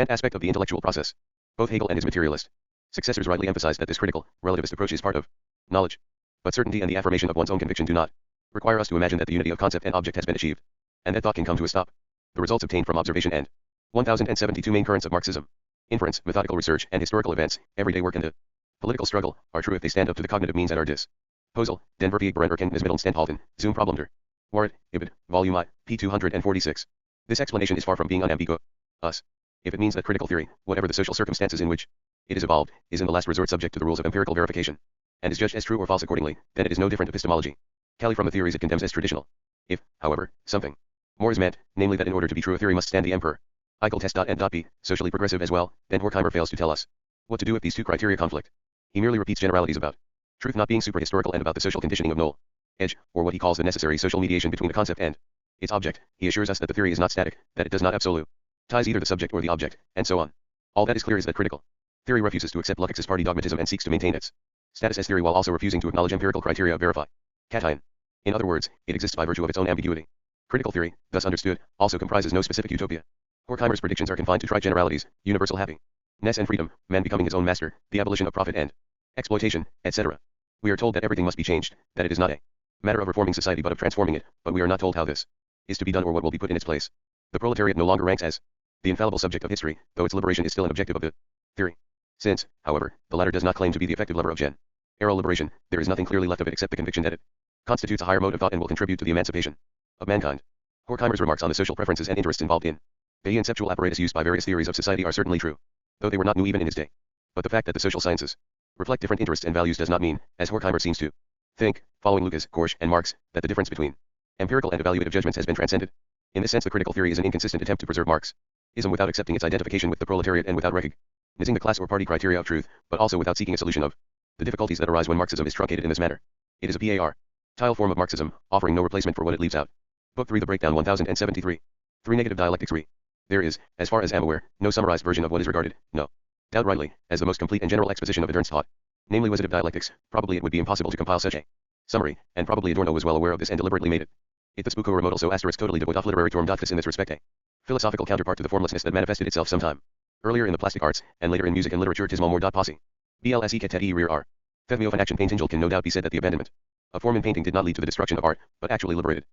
aspect of the intellectual process. Both Hegel and his materialist successors rightly emphasized that this critical, relativist approach is part of knowledge. But certainty and the affirmation of one's own conviction do not require us to imagine that the unity of concept and object has been achieved, and that thought can come to a stop. The results obtained from observation and 1072 Main currents of Marxism. Inference, methodical research, and historical events, everyday work and the political struggle, are true if they stand up to the cognitive means at our disposal. Den Verpiegbaren Erkenntnismitteln standhalten, Zoom problem der Wahrheit, Ibid, Volume I, p. 246. This explanation is far from being unambiguous. If it means that critical theory, whatever the social circumstances in which it is evolved, is in the last resort subject to the rules of empirical verification, and is judged as true or false accordingly, then it is no different epistemology. Cali from the theories it condemns as traditional. If, however, something more is meant, namely that in order to be true a theory must stand the emperor, Eichel test. And be socially progressive as well, then Horkheimer fails to tell us what to do if these two criteria conflict. He merely repeats generalities about truth not being superhistorical and about the social conditioning of knowledge, or what he calls the necessary social mediation between the concept and its object. He assures us that the theory is not static, that it does not absolutize either the subject or the object, and so on. All that is clear is that critical theory refuses to accept Lukács's party dogmatism and seeks to maintain its status as theory while also refusing to acknowledge empirical criteria of verification. In other words, it exists by virtue of its own ambiguity. Critical theory, thus understood, also comprises no specific utopia. Horkheimer's predictions are confined to trite generalities: universal happiness and freedom, man becoming his own master, the abolition of profit and exploitation, etc. We are told that everything must be changed, that it is not a matter of reforming society but of transforming it, but we are not told how this is to be done or what will be put in its place. The proletariat no longer ranks as the infallible subject of history, though its liberation is still an objective of the theory. Since, however, the latter does not claim to be the effective lever of general liberation, there is nothing clearly left of it except the conviction that it constitutes a higher mode of thought and will contribute to the emancipation of mankind. Horkheimer's remarks on the social preferences and interests involved in the conceptual apparatus used by various theories of society are certainly true, though they were not new even in his day. But the fact that the social sciences reflect different interests and values does not mean, as Horkheimer seems to think, following Lucas, Korsch, and Marx, that the difference between empirical and evaluative judgments has been transcended. In this sense, the critical theory is an inconsistent attempt to preserve Marxism without accepting its identification with the proletariat and without recognizing the class or party criteria of truth, but also without seeking a solution of the difficulties that arise when Marxism is truncated in this manner. It is a par-tile form of Marxism, offering no replacement for what it leaves out. Book 3 The Breakdown 1073. 3 Negative Dialectics Re. There is, as far as I am aware, no summarized version of what is regarded, no doubt rightly, as the most complete and general exposition of Adorno's thought, namely Positive dialectics. Probably it would be impossible to compile such a summary, and probably Adorno was well aware of this and deliberately made it. It the spuco remotal so asterisk totally devoid of literary form this in this respect a philosophical counterpart to the formlessness that manifested itself sometime earlier in the plastic arts, and later in music and literature tismal more posse. Blse ket e rear r. Thevmio an action paintingel can no doubt be said that the abandonment of form in painting did not lead to the destruction of art, but actually liberated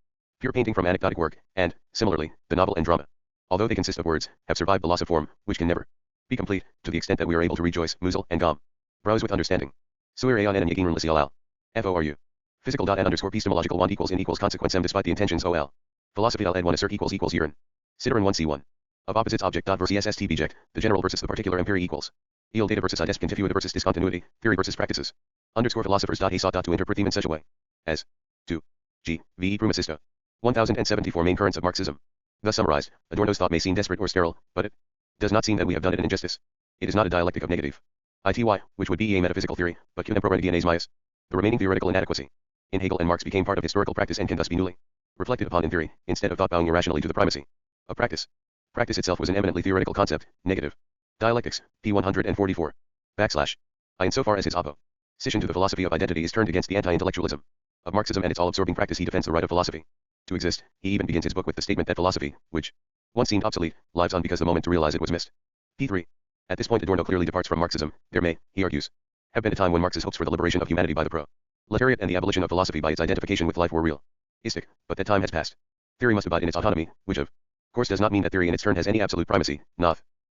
pure painting from anecdotic work, and, similarly, the novel and drama, although they consist of words, have survived the loss of form, which can never be complete, to the extent that we are able to rejoice, muzel, and gom. Browse with understanding. Suer aon en yegin lisial. FORU. Physical dot n underscore epistemological 1 equals in equals consequence m despite the intentions ol. Philosophy l ed 1 assert equals urine. Ciderin 1c1. Of opposites object dot versus SST biject, the general versus the particular empiri equals. Eel data versus ides contifuita versus discontinuity, theory versus practices. Underscore philosophers dot he sought dot to interpret them in such a way as to g ve prumasisto. 1074 Main currents of Marxism. Thus summarized, Adorno's thought may seem desperate or sterile, but it does not seem that we have done it an injustice. It is not a dialectic of negative ity, which would be a metaphysical theory, but contemporaneous mias. The remaining theoretical inadequacy in Hegel and Marx became part of historical practice and can thus be newly reflected upon in theory, instead of thought bowing irrationally to the primacy of practice. Practice itself was an eminently theoretical concept, negative dialectics, p. 144. I insofar as his opposition to the philosophy of identity is turned against the anti-intellectualism of Marxism and its all-absorbing practice, he defends the right of philosophy to exist. He even begins his book with the statement that philosophy, which once seemed obsolete, lives on because the moment to realize it was missed. p. 3. At this point Adorno clearly departs from Marxism. There may, he argues, have been a time when Marx's hopes for the liberation of humanity by the proletariat and the abolition of philosophy by its identification with life were realistic, but that time has passed. Theory must abide in its autonomy, which of course does not mean that theory in its turn has any absolute primacy.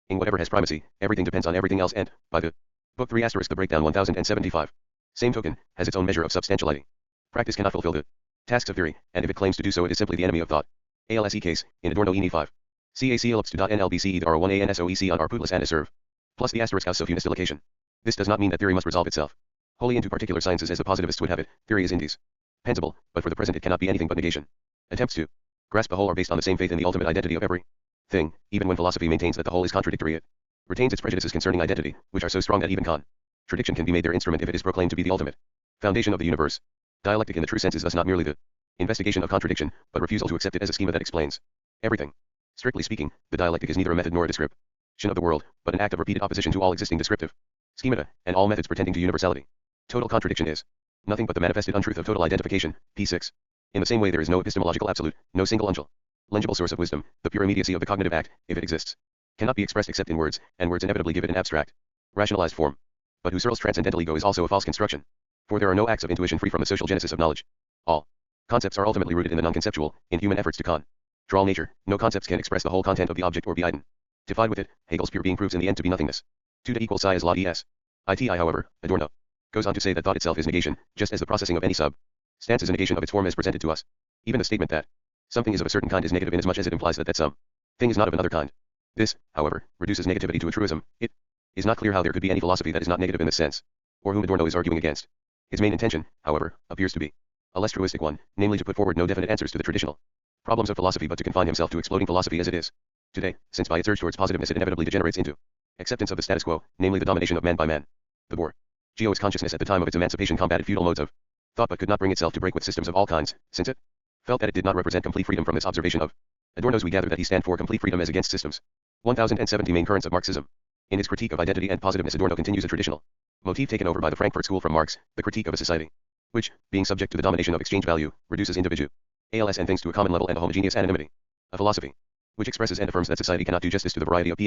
In whatever has primacy, everything depends on everything else and, by the Book 3 asterisk the breakdown 1075. Same token, has its own measure of substantiality. Practice cannot fulfill the tasks of theory, and if it claims to do so it is simply the enemy of thought. ALSE case, in Adorno ENI 5. CAC ellipse to .NLBC either R1ANSOEC on R pootless and serve. Plus the asterisk house of unistilication. This does not mean that theory must resolve itself wholly into particular sciences as the positivists would have it. Theory is indispensable, but for the present it cannot be anything but negation. Attempts to grasp the whole are based on the same faith in the ultimate identity of every thing. Even when philosophy maintains that the whole is contradictory, it retains its prejudices concerning identity, which are so strong that even contradiction can be made their instrument if it is proclaimed to be the ultimate foundation of the universe. Dialectic in the true sense is thus not merely the investigation of contradiction, but refusal to accept it as a schema that explains everything. Strictly speaking, the dialectic is neither a method nor a description of the world, but an act of repeated opposition to all existing descriptive schemata, and all methods pretending to universality. Total contradiction is nothing but the manifested untruth of total identification. p6. In the same way there is no epistemological absolute, no single unlegible source of wisdom. The pure immediacy of the cognitive act, if it exists, cannot be expressed except in words, and words inevitably give it an abstract, rationalized form. But Husserl's transcendental ego is also a false construction. For there are no acts of intuition free from the social genesis of knowledge. All concepts are ultimately rooted in the non-conceptual, in human efforts to control nature. No concepts can express the whole content of the object or be identified with it. Hegel's pure being proves in the end to be nothingness. 2 to equal psi is log es. Iti however, Adorno goes on to say that thought itself is negation, just as the processing of any substance is a negation of its form as presented to us. Even the statement that something is of a certain kind is negative inasmuch as it implies that some thing is not of another kind. This, however, reduces negativity to a truism. It is not clear how there could be any philosophy that is not negative in this sense, or whom Adorno is arguing against. His main intention, however, appears to be a less truistic one, namely to put forward no definite answers to the traditional problems of philosophy but to confine himself to exploding philosophy as it is today, since by its urge towards positiveness it inevitably degenerates into acceptance of the status quo, namely the domination of man by man. The bourgeois consciousness at the time of its emancipation combated feudal modes of thought but could not bring itself to break with systems of all kinds, since it felt that it did not represent complete freedom. From this observation of Adorno's we gather that he stand for complete freedom as against systems. 1070 Main currents of Marxism. In his critique of identity and positiveness Adorno continues a traditional motif taken over by the Frankfurt School from Marx, the critique of a society which, being subject to the domination of exchange value, reduces individuals and things to a common level and a homogeneous anonymity. A philosophy which expresses and affirms that society cannot do justice to the variety of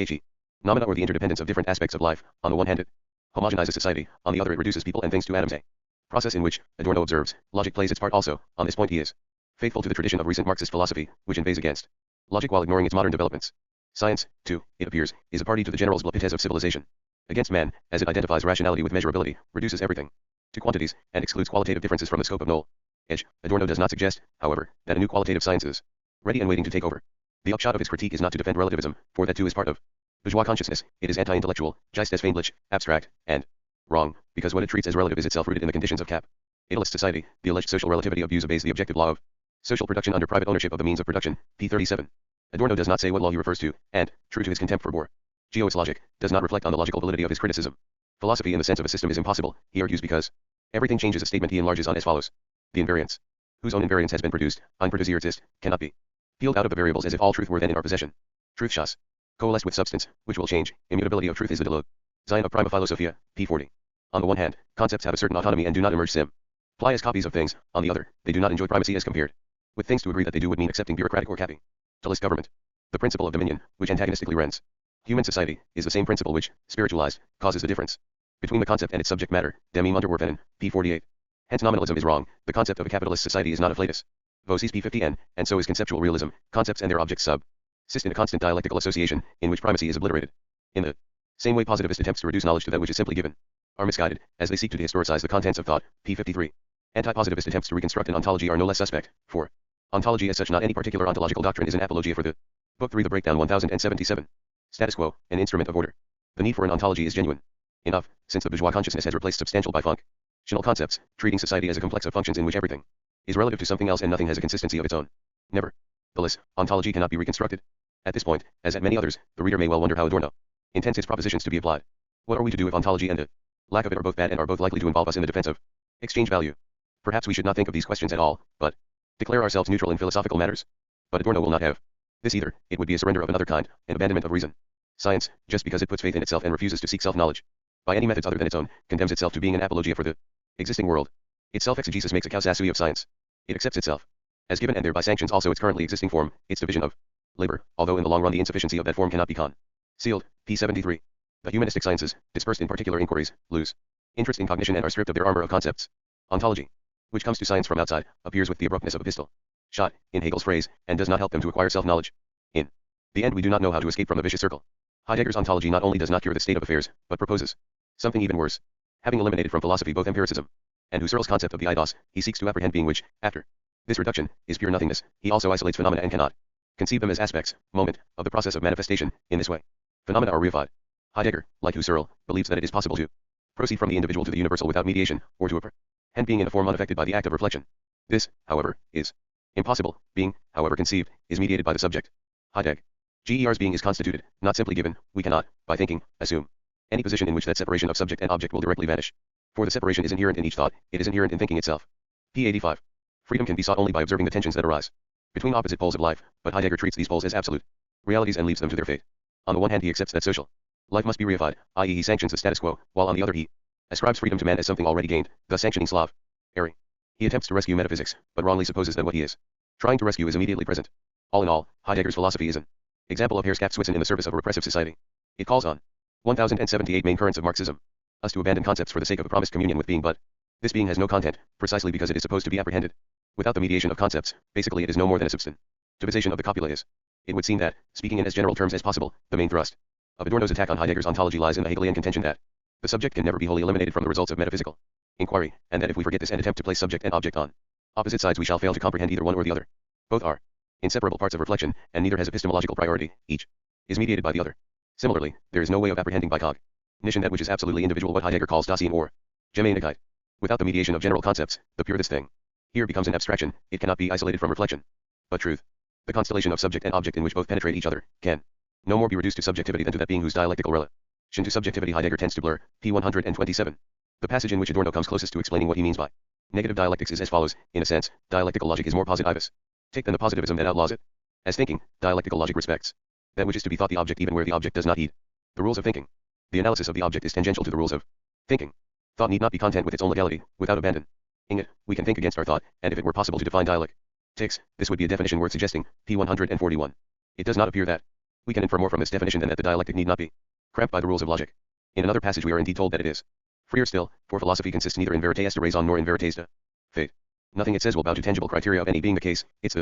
phenomena or the interdependence of different aspects of life. On the one hand it homogenizes society, on the other it reduces people and things to atoms. A process in which, Adorno observes, logic plays its part also. On this point he is faithful to the tradition of recent Marxist philosophy, which inveighs against logic while ignoring its modern developments. Science, too, it appears, is a party to the general's hypothesis of civilization. Against man, as it identifies rationality with measurability, reduces everything to quantities, and excludes qualitative differences from the scope of knowledge. Adorno does not suggest, however, that a new qualitative science is ready and waiting to take over. The upshot of his critique is not to defend relativism, for that too is part of bourgeois consciousness. It is anti-intellectual, just as feindlich, abstract, and wrong, because what it treats as relative is itself rooted in the conditions of capitalist society. The alleged social relativity of views obeys the objective law of social production under private ownership of the means of production. P. 37. Adorno does not say what law he refers to, and, true to his contempt for bourgeois logic, does not reflect on the logical validity of his criticism. Philosophy in the sense of a system is impossible, he argues, because everything changes. A statement he enlarges on as follows. The invariance, whose own invariance has been produced, unproduziert exist, cannot be peeled out of the variables as if all truth were then in our possession. Truth shas coalesced with substance, which will change. Immutability of truth is the design of prima philosophia. P. 40. On the one hand, concepts have a certain autonomy and do not emerge simply as copies of things. On the other, they do not enjoy primacy as compared with things. To agree that they do would mean accepting bureaucratic or capitalist government. The principle of dominion, which antagonistically rends human society, is the same principle which, spiritualized, causes the difference between the concept and its subject matter. Demim unterworfen. P. 48. Hence nominalism is wrong. The concept of a capitalist society is not a flatus vocis. P. 50n, and so is conceptual realism. Concepts and their objects subsist in a constant dialectical association, in which primacy is obliterated. In the same way positivist attempts to reduce knowledge to that which is simply given are misguided, as they seek to dehistoricize the contents of thought. P. 53. Anti-positivist attempts to reconstruct an ontology are no less suspect, for ontology as such, not any particular ontological doctrine, is an apologia for the Book 3. The Breakdown 1077. Status quo, an instrument of order. The need for an ontology is genuine enough, since the bourgeois consciousness has replaced substantial by functional concepts, treating society as a complex of functions in which everything is relative to something else and nothing has a consistency of its own. Nevertheless, ontology cannot be reconstructed. At this point, as at many others, the reader may well wonder how Adorno intends his propositions to be applied. What are we to do if ontology and the lack of it are both bad and are both likely to involve us in the defense of exchange value? Perhaps we should not think of these questions at all, but declare ourselves neutral in philosophical matters. But Adorno will not have this either. It would be a surrender of another kind, an abandonment of reason. Science, just because it puts faith in itself and refuses to seek self-knowledge by any methods other than its own, condemns itself to being an apologia for the existing world. Its self-exegesis makes a causasui of science. It accepts itself as given and thereby sanctions also its currently existing form, its division of labor, although in the long run the insufficiency of that form cannot be concealed. P. 73. The humanistic sciences, dispersed in particular inquiries, lose interest in cognition and are stripped of their armor of concepts. Ontology, which comes to science from outside, appears with the abruptness of a pistol shot, in Hegel's phrase, and does not help them to acquire self-knowledge. In the end we do not know how to escape from the vicious circle. Heidegger's ontology not only does not cure the state of affairs, but proposes something even worse. Having eliminated from philosophy both empiricism and Husserl's concept of the eidos, he seeks to apprehend being which, after this reduction, is pure nothingness. He also isolates phenomena and cannot conceive them as aspects, moment, of the process of manifestation. In this way, phenomena are reified. Heidegger, like Husserl, believes that it is possible to proceed from the individual to the universal without mediation, or to apprehend being in a form unaffected by the act of reflection. This, however, is impossible. Being, however conceived, is mediated by the subject. Heidegger's being is constituted, not simply given. We cannot, by thinking, assume any position in which that separation of subject and object will directly vanish. For the separation is inherent in each thought, it is inherent in thinking itself. P. 85. Freedom can be sought only by observing the tensions that arise between opposite poles of life, but Heidegger treats these poles as absolute realities and leaves them to their fate. On the one hand he accepts that social life must be reified, i.e. he sanctions the status quo, while on the other he ascribes freedom to man as something already gained, thus sanctioning slavery. He attempts to rescue metaphysics, but wrongly supposes that what he is trying to rescue is immediately present. All in all, Heidegger's philosophy is an example of Herrschaftswissen in the service of a repressive society. It calls on 1078 main currents of Marxism us to abandon concepts for the sake of a promised communion with being, but this being has no content, precisely because it is supposed to be apprehended without the mediation of concepts. Basically it is no more than a substantivization of the copula is. It would seem that, speaking in as general terms as possible, the main thrust of Adorno's attack on Heidegger's ontology lies in the Hegelian contention that the subject can never be wholly eliminated from the results of metaphysical inquiry, and that if we forget this and attempt to place subject and object on opposite sides we shall fail to comprehend either one or the other. Both are inseparable parts of reflection, and neither has epistemological priority. Each is mediated by the other. Similarly, there is no way of apprehending by cognition that which is absolutely individual, what Heidegger calls Dasein or Gemeinigkeit. Without the mediation of general concepts, the pure this thing here becomes an abstraction. It cannot be isolated from reflection. But truth, the constellation of subject and object in which both penetrate each other, can no more be reduced to subjectivity than to that being whose dialectical relation to subjectivity Heidegger tends to blur. P. 127. The passage in which Adorno comes closest to explaining what he means by negative dialectics is as follows. In a sense, dialectical logic is more positivist take than the positivism that outlaws it. As thinking, dialectical logic respects that which is to be thought the object even where the object does not heed the rules of thinking. The analysis of the object is tangential to the rules of thinking. Thought need not be content with its own legality, without abandoning it. We can think against our thought, and if it were possible to define dialectics, this would be a definition worth suggesting. P. 141. It does not appear that we can infer more from this definition than that the dialectic need not be cramped by the rules of logic. In another passage we are indeed told that it is Freer still, for philosophy consists neither in veritas de raison nor in veritas de fate. Nothing it says will bow to tangible criteria of any being the case, its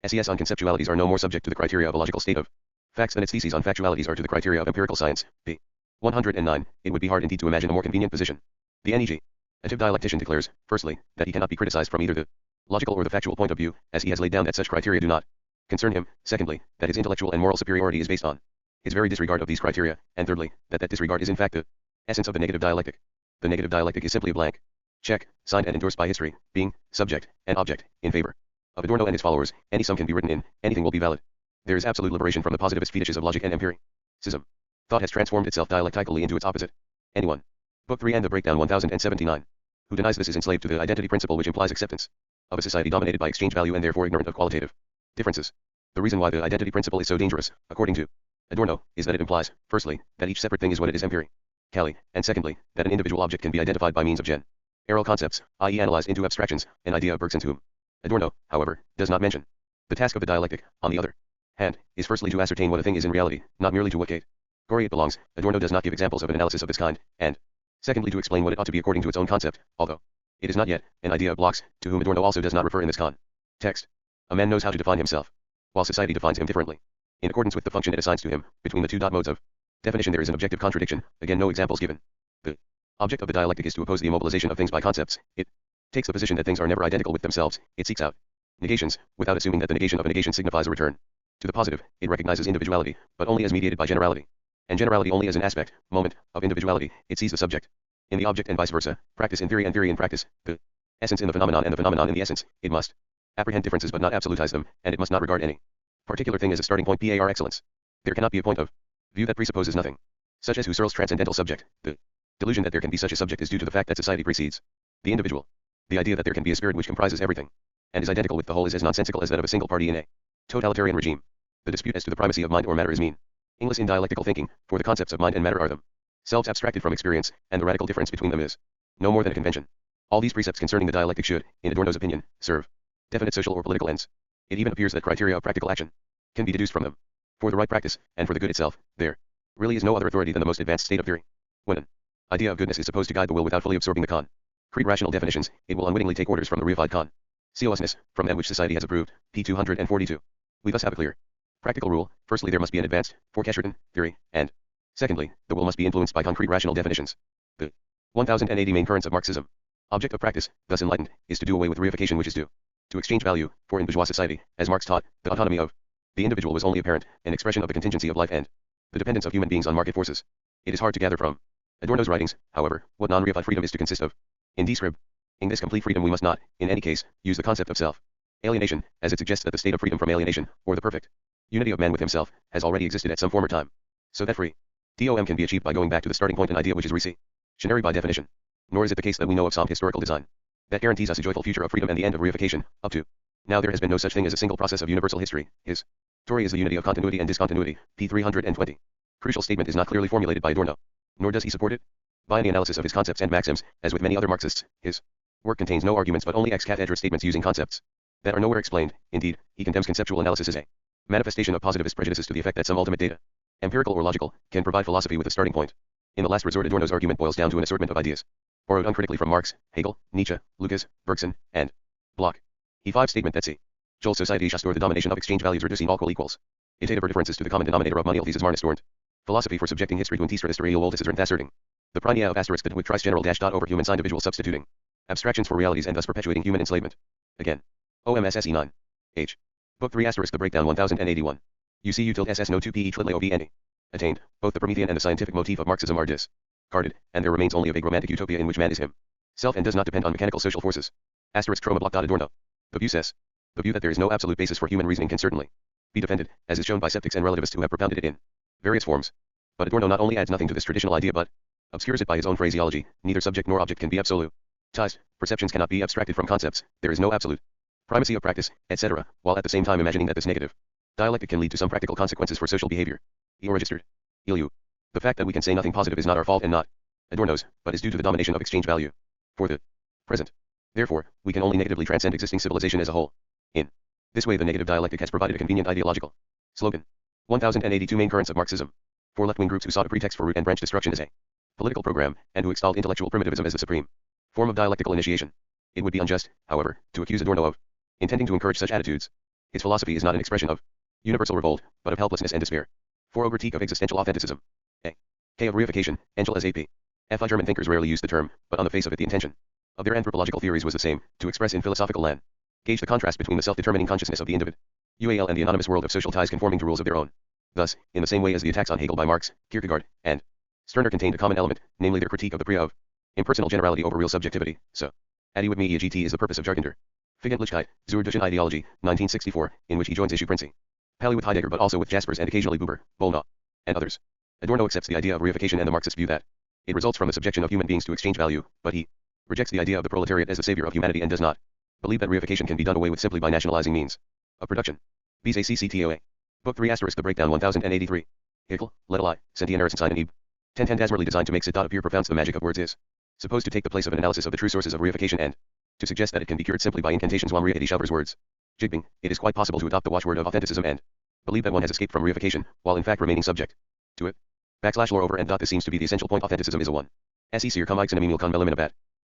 ses on conceptualities are no more subject to the criteria of a logical state of facts than its theses on factualities are to the criteria of empirical science. p. 109. It would be hard indeed to imagine a more convenient position. The neg. Ative dialectician declares, firstly, that he cannot be criticized from either the logical or the factual point of view, as he has laid down that such criteria do not concern him, secondly, that his intellectual and moral superiority is based on his very disregard of these criteria, and thirdly, that disregard is in fact the essence of the negative dialectic. The negative dialectic is simply a blank check, signed and endorsed by history, being, subject, and object, in favor of Adorno and his followers. Any sum can be written in, anything will be valid. There is absolute liberation from the positivist fetishes of logic and empiricism. Thought has transformed itself dialectically into its opposite. Anyone. Book 3 and the Breakdown 1079. Who denies this is enslaved to the identity principle which implies acceptance of a society dominated by exchange value and therefore ignorant of qualitative differences. The reason why the identity principle is so dangerous, according to Adorno, is that it implies, firstly, that each separate thing is what it is empirically, and secondly, that an individual object can be identified by means of general concepts, i.e. analyzed into abstractions, an idea of Bergson's whom Adorno, however, does not mention. The task of the dialectic, on the other hand, is firstly to ascertain what a thing is in reality, not merely to what category it belongs. Adorno does not give examples of an analysis of this kind, and secondly to explain what it ought to be according to its own concept, although it is not yet an idea of Bloch's, to whom Adorno also does not refer in this context. A man knows how to define himself, while society defines him differently. In accordance with the function it assigns to him, between the two modes of definition there is an objective contradiction, again no examples given. The object of the dialectic is to oppose the immobilization of things by concepts. It takes the position that things are never identical with themselves. It seeks out negations, without assuming that the negation of a negation signifies a return to the positive. It recognizes individuality, but only as mediated by generality, and generality only as an aspect, moment, of individuality. It sees the subject in the object and vice versa, practice in theory and theory in practice, the essence in the phenomenon and the phenomenon in the essence. It must apprehend differences but not absolutize them, and it must not regard any particular thing as a starting point par excellence. There cannot be a point of view that presupposes nothing, such as Husserl's transcendental subject. The delusion that there can be such a subject is due to the fact that society precedes the individual. The idea that there can be a spirit which comprises everything and is identical with the whole is as nonsensical as that of a single party in a totalitarian regime. The dispute as to the primacy of mind or matter is meaningless in dialectical thinking, for the concepts of mind and matter are themselves abstracted from experience, and the radical difference between them is no more than a convention. All these precepts concerning the dialectic should, in Adorno's opinion, serve definite social or political ends. It even appears that criteria of practical action can be deduced from them. For the right practice, and for the good itself, there really is no other authority than the most advanced state of theory. When an idea of goodness is supposed to guide the will without fully absorbing the concrete rational definitions, it will unwittingly take orders from the reified consciousness, from that which society has approved. p. 242. We thus have a clear practical rule. Firstly, there must be an advanced, forecascertain, theory, and secondly, the will must be influenced by concrete rational definitions. The 1080 main currents of Marxism. Object of practice, thus enlightened, is to do away with reification which is due to exchange value, for in bourgeois society, as Marx taught, the autonomy of the individual was only apparent, an expression of the contingency of life and the dependence of human beings on market forces. It is hard to gather from Adorno's writings, however, what non-reified freedom is to consist of. In describing this complete freedom we must not, in any case, use the concept of self-alienation, as it suggests that the state of freedom from alienation, or the perfect unity of man with himself, has already existed at some former time, so that freedom can be achieved by going back to the starting point, an idea which is reactionary by definition. Nor is it the case that we know of some historical design that guarantees us a joyful future of freedom and the end of reification. Up to now there has been no such thing as a single process of universal history. His story is the unity of continuity and discontinuity. p. 320. Crucial statement is not clearly formulated by Adorno, nor does he support it by any analysis of his concepts and maxims. As with many other Marxists, his work contains no arguments but only ex cathedra statements using concepts that are nowhere explained. Indeed, he condemns conceptual analysis as a manifestation of positivist prejudices to the effect that some ultimate data, empirical or logical, can provide philosophy with a starting point. In the last resort, Adorno's argument boils down to an assortment of ideas borrowed uncritically from Marx, Hegel, Nietzsche, Lucas, Bergson, and Bloch. He 5 statement that Joel society shall store the domination of exchange values reducing all equals. Itative differences to the common denominator of money is marnestorned. Philosophy for subjecting history to an history old is asserting the primea of asterisk that would tries general dash dot over human individual substituting abstractions for realities and thus perpetuating human enslavement. Again. OMSSE 9. H. Book 3 asterisk the breakdown 1081. UC util SS no 2 p each little OBNE. Attained, both the Promethean and the scientific motif of Marxism are discarded, and there remains only a vague romantic utopia in which man is himself and does not depend on mechanical social forces. Asterisk Troma block. Adorno. The view says, the view that there is no absolute basis for human reasoning can certainly be defended, as is shown by skeptics and relativists who have propounded it in various forms. But Adorno not only adds nothing to this traditional idea but obscures it by his own phraseology. Neither subject nor object can be absolutized, perceptions cannot be abstracted from concepts, there is no absolute primacy of practice, etc., while at the same time imagining that this negative dialectic can lead to some practical consequences for social behavior. Registered. Ilu. The fact that we can say nothing positive is not our fault and not Adorno's, but is due to the domination of exchange value. For the present. Therefore, we can only negatively transcend existing civilization as a whole. In this way the negative dialectic has provided a convenient ideological slogan. 1082 main currents of Marxism. For left-wing groups who sought a pretext for root and branch destruction as a political program, and who extolled intellectual primitivism as the supreme form of dialectical initiation. It would be unjust, however, to accuse Adorno of intending to encourage such attitudes. His philosophy is not an expression of universal revolt, but of helplessness and despair. 4. Critique of existential authenticism. A. K. Of reification, Engel as AP. F. German thinkers rarely used the term, but on the face of it the intention of their anthropological theories was the same, to express in philosophical land. Gauge the contrast between the self-determining consciousness of the individual and the anonymous world of social ties conforming to rules of their own. Thus, in the same way as the attacks on Hegel by Marx, Kierkegaard, and Stirner contained a common element, namely their critique of the pria of impersonal generality over real subjectivity, so Adi with media GT is the purpose of Jargender. Figentlichkeit, zur deutschen Ideologie, 1964, in which he joins issue Princi. Paley with Heidegger but also with Jaspers and occasionally Buber, Bollnow, and others. Adorno accepts the idea of reification and the Marxist view that it results from the subjection of human beings to exchange value, but he rejects the idea of the proletariat as the savior of humanity and does not believe that reification can be done away with simply by nationalizing means of production. BZCCTOA. Book 3 ** The Breakdown 1083. Hickel, Leteli, Sentienerissen and Ebe. 1010 Dasmerly designed to make Sit. Appear profound. The magic of words is supposed to take the place of an analysis of the true sources of reification and to suggest that it can be cured simply by incantations. One Ria Shelver's words. Jigbing, it is quite possible to adopt the watchword of authenticism and believe that one has escaped from reification, while in fact remaining subject to it. Lore over and. This seems to be the essential point. Authenticism is a one. Se Sir cum Ixen Emil con Beliminabat.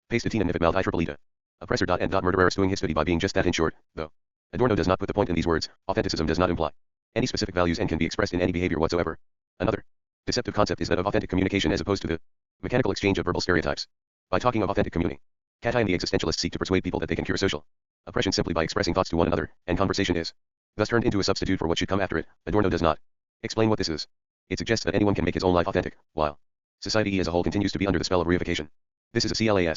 Paste Tina Nifit Malt Itripolita. Oppressor. And. Murderers doing his study by being just that in short, though. Adorno does not put the point in these words. Authenticism does not imply any specific values and can be expressed in any behavior whatsoever. Another deceptive concept is that of authentic communication as opposed to the mechanical exchange of verbal stereotypes. By talking of authentic community, Katai and the existentialists seek to persuade people that they can cure social oppression simply by expressing thoughts to one another, and conversation is thus turned into a substitute for what should come after it. Adorno does not explain what this is. It suggests that anyone can make his own life authentic, while society as a whole continues to be under the spell of reification. This is a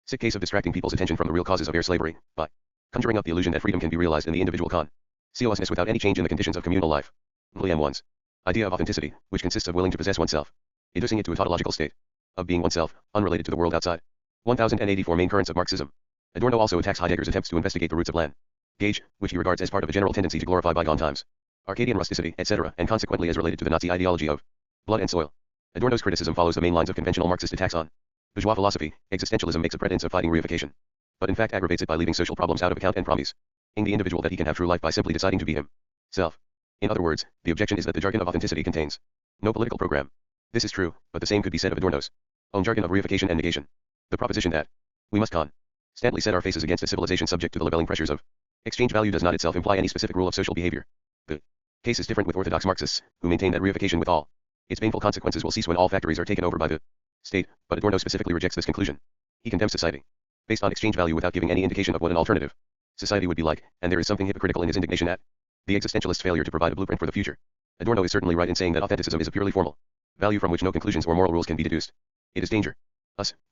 sick case of distracting people's attention from the real causes of air slavery, by conjuring up the illusion that freedom can be realized in the individual consciousness without any change in the conditions of communal life. William one's idea of authenticity, which consists of willing to possess oneself, reducing it to a tautological state of being oneself, unrelated to the world outside. 1084 Main currents of Marxism. Adorno also attacks Heidegger's attempts to investigate the roots of land gauge, which he regards as part of a general tendency to glorify bygone times, Arcadian rusticity, etc., and consequently as related to the Nazi ideology of blood and soil. Adorno's criticism follows the main lines of conventional Marxist attacks on bourgeois philosophy. Existentialism makes a pretense of fighting reification, but in fact aggravates it by leaving social problems out of account and promising the individual that he can have true life by simply deciding to be himself. In other words, the objection is that the jargon of authenticity contains no political program. This is true, but the same could be said of Adorno's own jargon of reification and negation. The proposition that we must constantly set our faces against a civilization subject to the leveling pressures of exchange value does not itself imply any specific rule of social behavior. The case is different with orthodox Marxists, who maintain that reification with all its painful consequences will cease when all factories are taken over by the state, but Adorno specifically rejects this conclusion. He condemns society based on exchange value without giving any indication of what an alternative society would be like, and there is something hypocritical in his indignation at the existentialist's failure to provide a blueprint for the future. Adorno is certainly right in saying that authenticism is a purely formal value from which no conclusions or moral rules can be deduced. It is dangerous,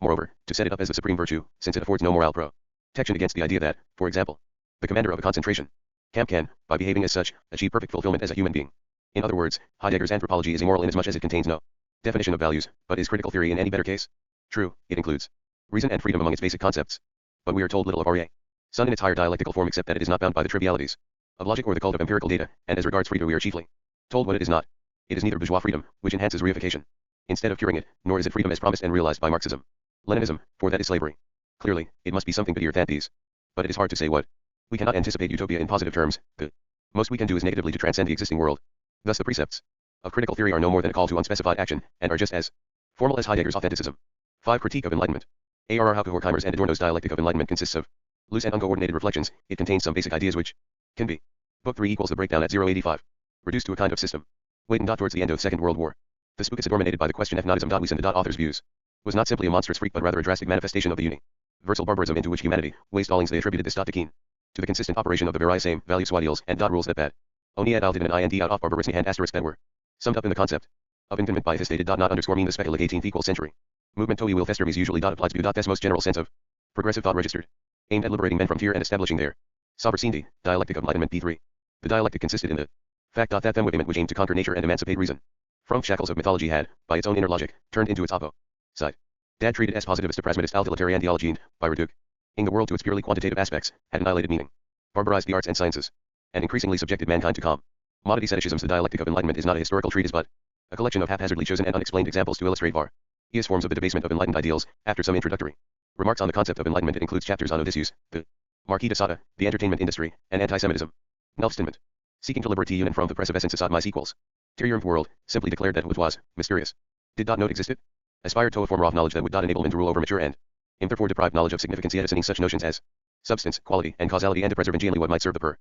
moreover, to set it up as the supreme virtue, since it affords no moral protection against the idea that, for example, the commander of a concentration camp can, by behaving as such, achieve perfect fulfillment as a human being. In other words, Heidegger's anthropology is immoral inasmuch as it contains no definition of values, but is critical theory in any better case? True, it includes reason and freedom among its basic concepts. But we are told little of R.A. Sun in its higher dialectical form except that it is not bound by the trivialities of logic or the cult of empirical data, and as regards freedom we are chiefly told what it is not. It is neither bourgeois freedom, which enhances reification, instead of curing it, nor is it freedom as promised and realized by Marxism, Leninism, for that is slavery. Clearly, it must be something pettier than these. But it is hard to say what. We cannot anticipate utopia in positive terms. The most we can do is negatively to transcend the existing world. Thus the precepts of critical theory are no more than a call to unspecified action, and are just as formal as Heidegger's authenticism. 5. Critique of Enlightenment. A.R.R. Hauke Horkheimer's and Adorno's dialectic of enlightenment consists of loose and uncoordinated reflections. It contains some basic ideas which can be. Book 3 equals the breakdown at 085. Reduced to a kind of system. Wait and. Towards the end of the Second World War, the spook is dominated by the question if nautism. We send the author's views was not simply a monstrous freak but rather a drastic manifestation of the universal barbarism into which humanity wastes all. They attributed this to Keen, to the consistent operation of the very same values ideals and rules that bad only ad altid and ind out of barbarism and asterisk that were summed up in the concept of inconvenient by his stated not underscore mean the speculative 18th equal century movement toe will fester is usually applied to this most general sense of progressive thought registered aimed at liberating men from fear and establishing their sovereignty. Dialectic of Enlightenment P3. The dialectic consisted in the fact that them women which aimed to conquer nature and emancipate reason from shackles of mythology had, by its own inner logic, turned into its opposite. Dad treated as positivist pragmatist utilitarian theology and, by reducing the world to its purely quantitative aspects, had annihilated meaning, barbarized the arts and sciences, and increasingly subjected mankind to commodity fetishisms. The dialectic of enlightenment is not a historical treatise but a collection of haphazardly chosen and unexplained examples to illustrate various forms of the debasement of enlightened ideals. After some introductory remarks on the concept of enlightenment, it includes chapters on Odysseus, the Marquis de Sade, the entertainment industry, and anti-Semitism. Nelfsteinment, seeking to liberate union from the press of essence aside my sequels. Interior world, simply declared that what was mysterious did not know existed. Aspired to a form of knowledge that would enable men to rule over mature and therefore deprived knowledge of significance, yet assigning such notions as substance, quality, and causality, and to preserve ingenially what might serve the purpose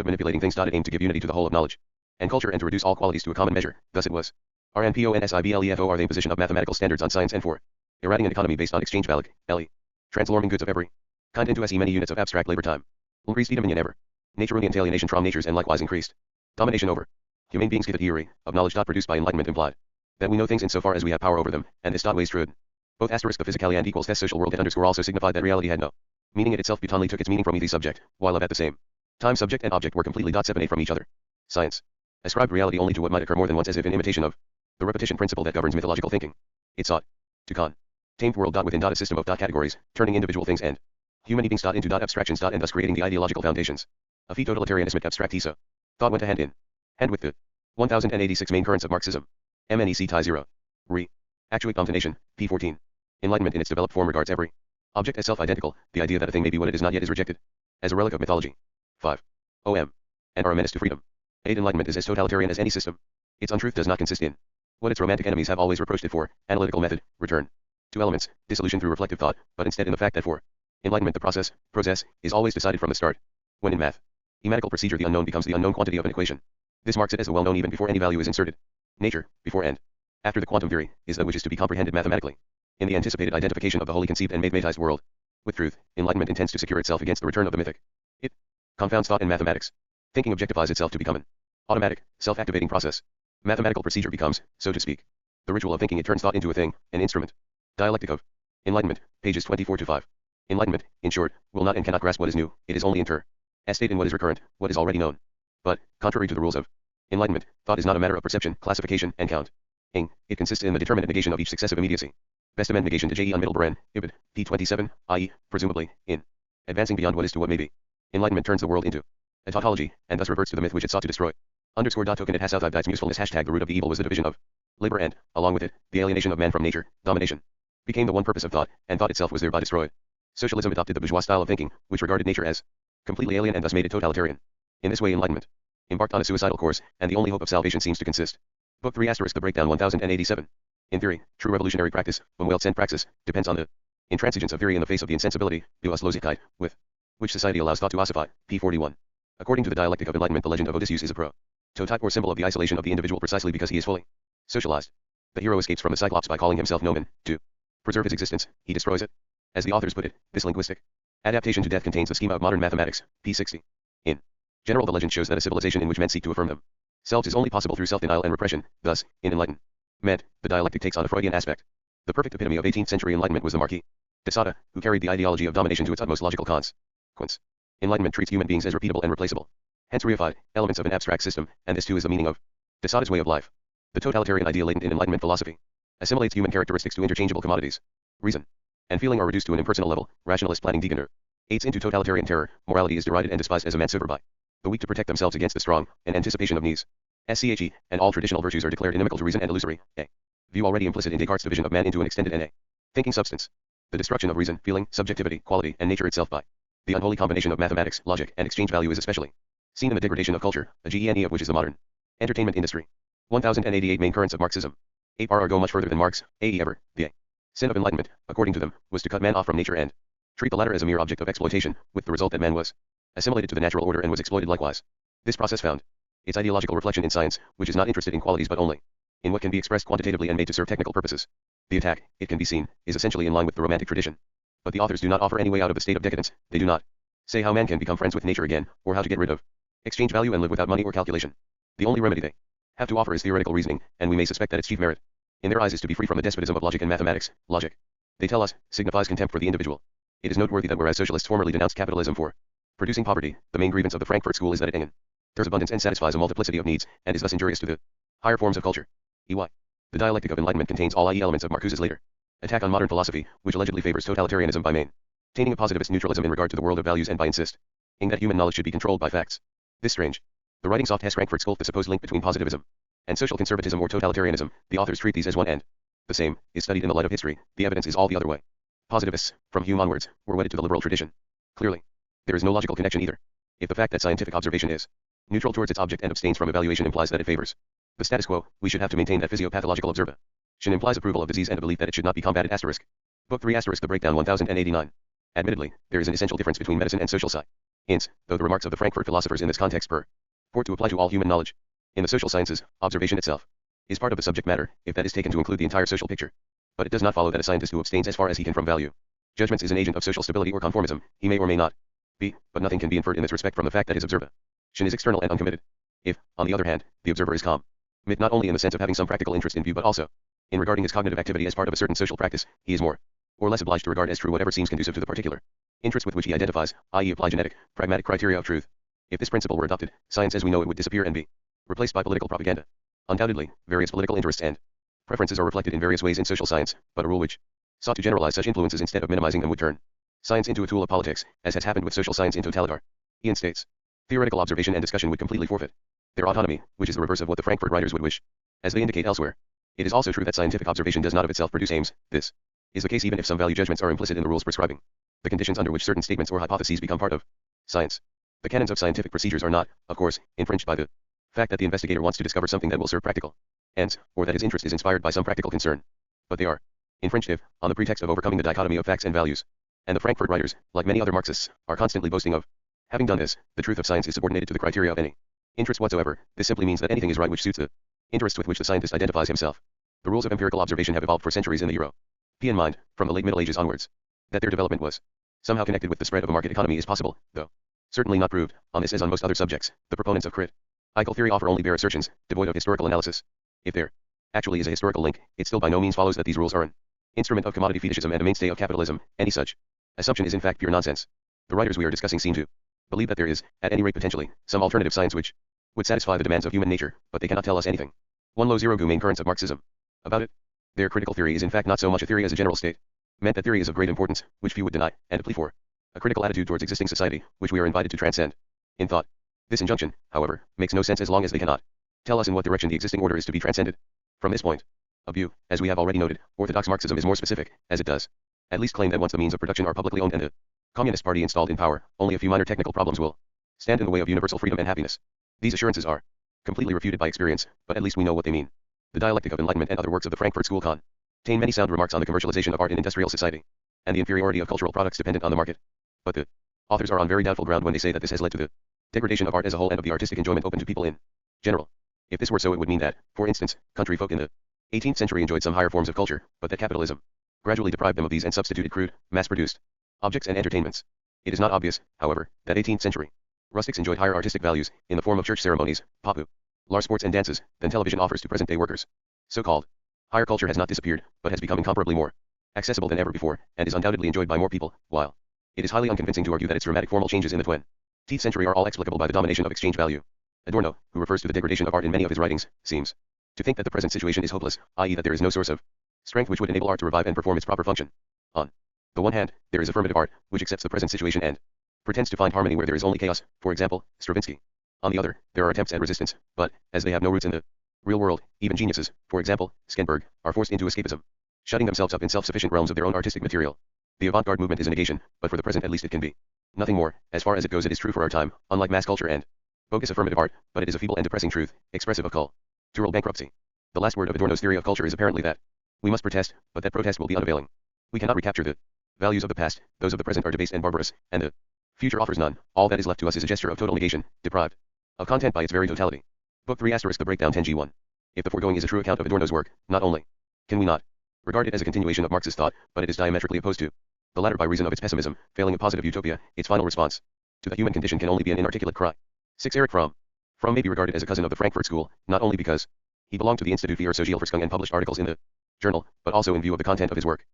of manipulating things. It aimed to give unity to the whole of knowledge and culture, and to reduce all qualities to a common measure. Thus it was RNPONSIBLEFO are the imposition of mathematical standards on science, and for eradicting an economy based on exchange value, transforming goods of every kind into many units of abstract labor time. Increased dominion ever. Nature and alienation from natures, and likewise increased domination over human beings. The theory of knowledge produced by enlightenment implied that we know things in so far as we have power over them, and this ways true. Both asterisk of physicality and equals test social world underscore also signified that reality had no meaning. It itself butanly took its meaning from the subject, while at the same time subject and object were completely separate from each other. Science ascribed reality only to what might occur more than once, as if in imitation of the repetition principle that governs mythological thinking. It sought to contain the world within a system of categories, turning individual things and human beings into abstractions, and thus creating the ideological foundations of totalitarianism abstracti. So thought went hand in hand with the 1086 main currents of Marxism. MNEC Tie 0. Actuate combination, p14. Enlightenment in its developed form regards every object as self-identical. The idea that a thing may be what it is not yet is rejected as a relic of mythology. 5. OM. And are a menace to freedom. 8. Enlightenment is as totalitarian as any system. Its untruth does not consist in what its romantic enemies have always reproached it for, analytical method, return to elements, dissolution through reflective thought, but instead in the fact that for enlightenment the process is always decided from the start. When in mathematical procedure the unknown becomes the unknown quantity of an equation. This marks it as a well-known even before any value is inserted. Nature, before and after the quantum theory, is that which is to be comprehended mathematically. In the anticipated identification of the wholly conceived and mathematized world with truth, enlightenment intends to secure itself against the return of the mythic. It confounds thought and mathematics. Thinking objectifies itself to become an automatic, self-activating process. Mathematical procedure becomes, so to speak, the ritual of thinking. It turns thought into a thing, an instrument. Dialectic of Enlightenment, pages 24-5. Enlightenment, in short, will not and cannot grasp what is new. It is only interested in what is recurrent, what is already known. But, contrary to the rules of enlightenment, thought is not a matter of perception, classification, and counting. It consists in the determinate negation of each successive immediacy. Best amend negation to JE on middle baren, ibid, p27, i.e., presumably, in advancing beyond what is to what may be. Enlightenment turns the world into a tautology, and thus reverts to the myth which it sought to destroy. Token it has outlived its usefulness. The root of the evil was the division of labor and, along with it, the alienation of man from nature. Domination became the one purpose of thought, and thought itself was thereby destroyed. Socialism adopted the bourgeois style of thinking, which regarded nature as completely alien and thus made it totalitarian. In this way enlightenment embarked on a suicidal course, and the only hope of salvation seems to consist. Book 3 * the breakdown 1087. In theory, true revolutionary practice, when well sent praxis, depends on the intransigence of theory in the face of the insensibility, Bewusstlosigkeit, with which society allows thought to ossify. p41. According to the dialectic of enlightenment, the legend of Odysseus is a prototype or symbol of the isolation of the individual precisely because he is fully socialized. The hero escapes from the Cyclops by calling himself Nomen. To preserve his existence, he destroys it. As the authors put it, this linguistic adaptation to death contains the schema of modern mathematics. p60. In general, the legend shows that a civilization in which men seek to affirm themselves is only possible through self-denial and repression. Thus, in enlightenment, the dialectic takes on a Freudian aspect. The perfect epitome of 18th century enlightenment was the Marquis de Sade, who carried the ideology of domination to its utmost logical consequence. Enlightenment treats human beings as repeatable and replaceable, hence reified elements of an abstract system, and this too is the meaning of de Sade's way of life. The totalitarian idea latent in enlightenment philosophy assimilates human characteristics to interchangeable commodities. Reason and feeling are reduced to an impersonal level. Rationalist planning degenerates into totalitarian terror. Morality is derided and despised as a maneuver by the weak to protect themselves against the strong, and anticipation of needs. SCHE, and all traditional virtues are declared inimical to reason and illusory. A view already implicit in Descartes' division of man into an extended and a thinking substance. The destruction of reason, feeling, subjectivity, quality, and nature itself by the unholy combination of mathematics, logic, and exchange value is especially seen in the degradation of culture, a gene of which is the modern entertainment industry. 1088 main currents of Marxism. 8 go much further than Marx, a.e. ever. The sin of enlightenment, according to them, was to cut man off from nature and treat the latter as a mere object of exploitation, with the result that man was assimilated to the natural order and was exploited likewise. This process found its ideological reflection in science, which is not interested in qualities but only in what can be expressed quantitatively and made to serve technical purposes. The attack, it can be seen, is essentially in line with the Romantic tradition. But the authors do not offer any way out of the state of decadence. They do not say how man can become friends with nature again, or how to get rid of exchange value and live without money or calculation. The only remedy they have to offer is theoretical reasoning, and we may suspect that its chief merit in their eyes is to be free from the despotism of logic and mathematics. Logic, they tell us, signifies contempt for the individual. It is noteworthy that whereas socialists formerly denounced capitalism for producing poverty, the main grievance of the Frankfurt School is that it there's abundance and satisfies a multiplicity of needs, and is thus injurious to the higher forms of culture. EY. The dialectic of enlightenment contains all i.e. elements of Marcuse's later attack on modern philosophy, which allegedly favors totalitarianism by maintaining a positivist neutralism in regard to the world of values and by insisting that human knowledge should be controlled by facts. This strange. The writing soft has Frankfurt School the supposed link between positivism and social conservatism or totalitarianism. The authors treat these as one and the same, is studied in the light of history. The evidence is all the other way. Positivists, from Hume onwards, were wedded to the liberal tradition. Clearly, there is no logical connection either. If the fact that scientific observation is neutral towards its object and abstains from evaluation implies that it favors the status quo, we should have to maintain that physiopathological observation Shin implies approval of disease and a belief that it should not be combated asterisk. Book 3 asterisk the breakdown 1089. Admittedly, there is an essential difference between medicine and social science, though the remarks of the Frankfurt philosophers in this context purport to apply to all human knowledge. In the social sciences, observation itself is part of the subject matter, if that is taken to include the entire social picture. But it does not follow that a scientist who abstains as far as he can from value judgments is an agent of social stability or conformism. He may or may not be, but nothing can be inferred in this respect from the fact that his observation is external and uncommitted. If, on the other hand, the observer is calm, not only in the sense of having some practical interest in view but also in regarding his cognitive activity as part of a certain social practice, he is more or less obliged to regard as true whatever seems conducive to the particular interest with which he identifies, i.e. apply genetic, pragmatic criteria of truth. If this principle were adopted, science as we know it would disappear and be replaced by political propaganda. Undoubtedly, various political interests and preferences are reflected in various ways in social science, but a rule which sought to generalize such influences instead of minimizing them would turn science into a tool of politics, as has happened with social science in totalitarian states. Theoretical observation and discussion would completely forfeit their autonomy, which is the reverse of what the Frankfurt writers would wish, as they indicate elsewhere. It is also true that scientific observation does not of itself produce aims. This is the case even if some value judgments are implicit in the rules prescribing the conditions under which certain statements or hypotheses become part of science. The canons of scientific procedures are not, of course, infringed by the fact that the investigator wants to discover something that will serve practical ends, or that his interest is inspired by some practical concern. But they are infringed if, on the pretext of overcoming the dichotomy of facts and values. And the Frankfurt writers, like many other Marxists, are constantly boasting of having done this. The truth of science is subordinated to the criteria of any interest whatsoever. This simply means that anything is right which suits the interests with which the scientist identifies himself. The rules of empirical observation have evolved for centuries in the European mind, from the late Middle Ages onwards. That their development was somehow connected with the spread of a market economy is possible, though certainly not proved. On this as on most other subjects, the proponents of critical theory offer only bare assertions, devoid of historical analysis. If there actually is a historical link, it still by no means follows that these rules are an instrument of commodity fetishism and a mainstay of capitalism. Any such assumption is in fact pure nonsense. The writers we are discussing seem to believe that there is, at any rate potentially, some alternative science which would satisfy the demands of human nature, but they cannot tell us anything. 1 Low Zero Gu main currents of Marxism. About it. Their critical theory is in fact not so much a theory as a general state. Meant that theory is of great importance, which few would deny, and a plea for a critical attitude towards existing society, which we are invited to transcend in thought. This injunction, however, makes no sense as long as they cannot tell us in what direction the existing order is to be transcended. From this point of view, as we have already noted, orthodox Marxism is more specific, as it does at least claim that once the means of production are publicly owned and the Communist Party installed in power, only a few minor technical problems will stand in the way of universal freedom and happiness. These assurances are completely refuted by experience, but at least we know what they mean. The Dialectic of Enlightenment and other works of the Frankfurt School contain many sound remarks on the commercialization of art in industrial society, and the inferiority of cultural products dependent on the market. But the authors are on very doubtful ground when they say that this has led to the degradation of art as a whole and of the artistic enjoyment open to people in general. If this were so, it would mean that, for instance, country folk in the 18th century enjoyed some higher forms of culture, but that capitalism gradually deprived them of these and substituted crude, mass-produced objects and entertainments. It is not obvious, however, that 18th century rustics enjoyed higher artistic values, in the form of church ceremonies, popular sports and dances, than television offers to present-day workers. So-called higher culture has not disappeared, but has become incomparably more accessible than ever before, and is undoubtedly enjoyed by more people, while it is highly unconvincing to argue that its dramatic formal changes in the 20th century are all explicable by the domination of exchange value. Adorno, who refers to the degradation of art in many of his writings, seems to think that the present situation is hopeless, i.e. that there is no source of strength which would enable art to revive and perform its proper function. On the one hand, there is affirmative art, which accepts the present situation and pretends to find harmony where there is only chaos, for example, Stravinsky. On the other, there are attempts at resistance, but, as they have no roots in the real world, even geniuses, for example, Skenberg, are forced into escapism, shutting themselves up in self-sufficient realms of their own artistic material. The avant-garde movement is a negation, but for the present at least it can be nothing more. As far as it goes, it is true for our time, unlike mass culture and bogus affirmative art, but it is a feeble and depressing truth, expressive of cultural bankruptcy. The last word of Adorno's theory of culture is apparently that we must protest, but that protest will be unavailing. We cannot recapture the values of the past, those of the present are debased and barbarous, and the future offers none. All that is left to us is a gesture of total negation, deprived of content by its very totality. Book 3 asterisk the breakdown 10G1. If the foregoing is a true account of Adorno's work, not only can we not regard it as a continuation of Marxist thought, but it is diametrically opposed to the latter by reason of its pessimism. Failing a positive utopia, its final response to the human condition can only be an inarticulate cry. 6 Erich Fromm. Fromm may be regarded as a cousin of the Frankfurt School, not only because he belonged to the Institut für Sozialforschung and published articles in the journal, but also in view of the content of his work.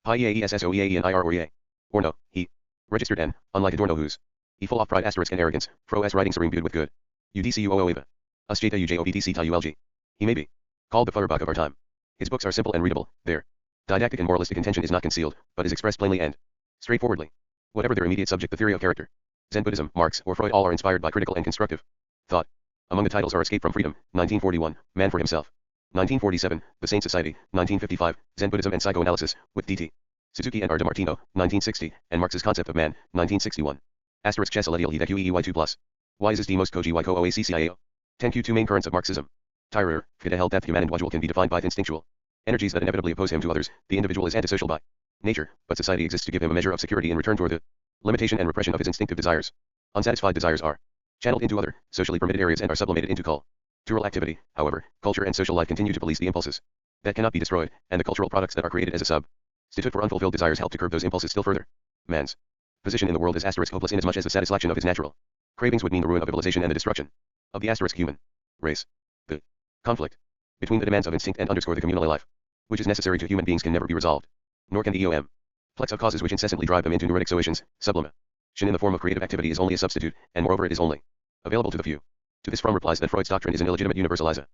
PIEAESSOEAE and IR or EA. Or no, he registered and, unlike Adorno whose he full of pride asterisk and arrogance, Fro's writing serene build with good. UDCUOOEVA. Usjeta UJOBDC TULG. He may be called the Feuerbach of our time. His books are simple and readable, their didactic and moralistic intention is not concealed, but is expressed plainly and straightforwardly. Whatever their immediate subject, the theory of character, Zen Buddhism, Marx, or Freud, all are inspired by critical and constructive thought. Among the titles are Escape from Freedom, 1941, Man for Himself, 1947, The Saint Society, 1955, Zen Buddhism and Psychoanalysis, with D.T. Suzuki and R. DiMartino, 1960, and Marx's Concept of Man, 1961. Asterisk chess aledial he that QEEY2+. Why is D most koji y ko oaccao? 10Q2 main currents of Marxism. Tyrer, Fidehel depth human individual can be defined by instinctual energies that inevitably oppose him to others. The individual is antisocial by nature, but society exists to give him a measure of security in return for the limitation and repression of his instinctive desires. Unsatisfied desires are channeled into other, socially permitted areas and are sublimated into cultural activity. However, culture and social life continue to police the impulses that cannot be destroyed, and the cultural products that are created as a substitute for unfulfilled desires help to curb those impulses still further. Man's position in the world is hopeless inasmuch as the satisfaction of his natural cravings would mean the ruin of civilization and the destruction of the human race. The conflict between the demands of instinct and the communal life, which is necessary to human beings, can never be resolved, nor can the complex of causes which incessantly drive them into neurotic zoations. Sublimation in the form of creative activity is only a substitute, and moreover it is only available to the few. To this Fromm replies that Freud's doctrine is an illegitimate universalization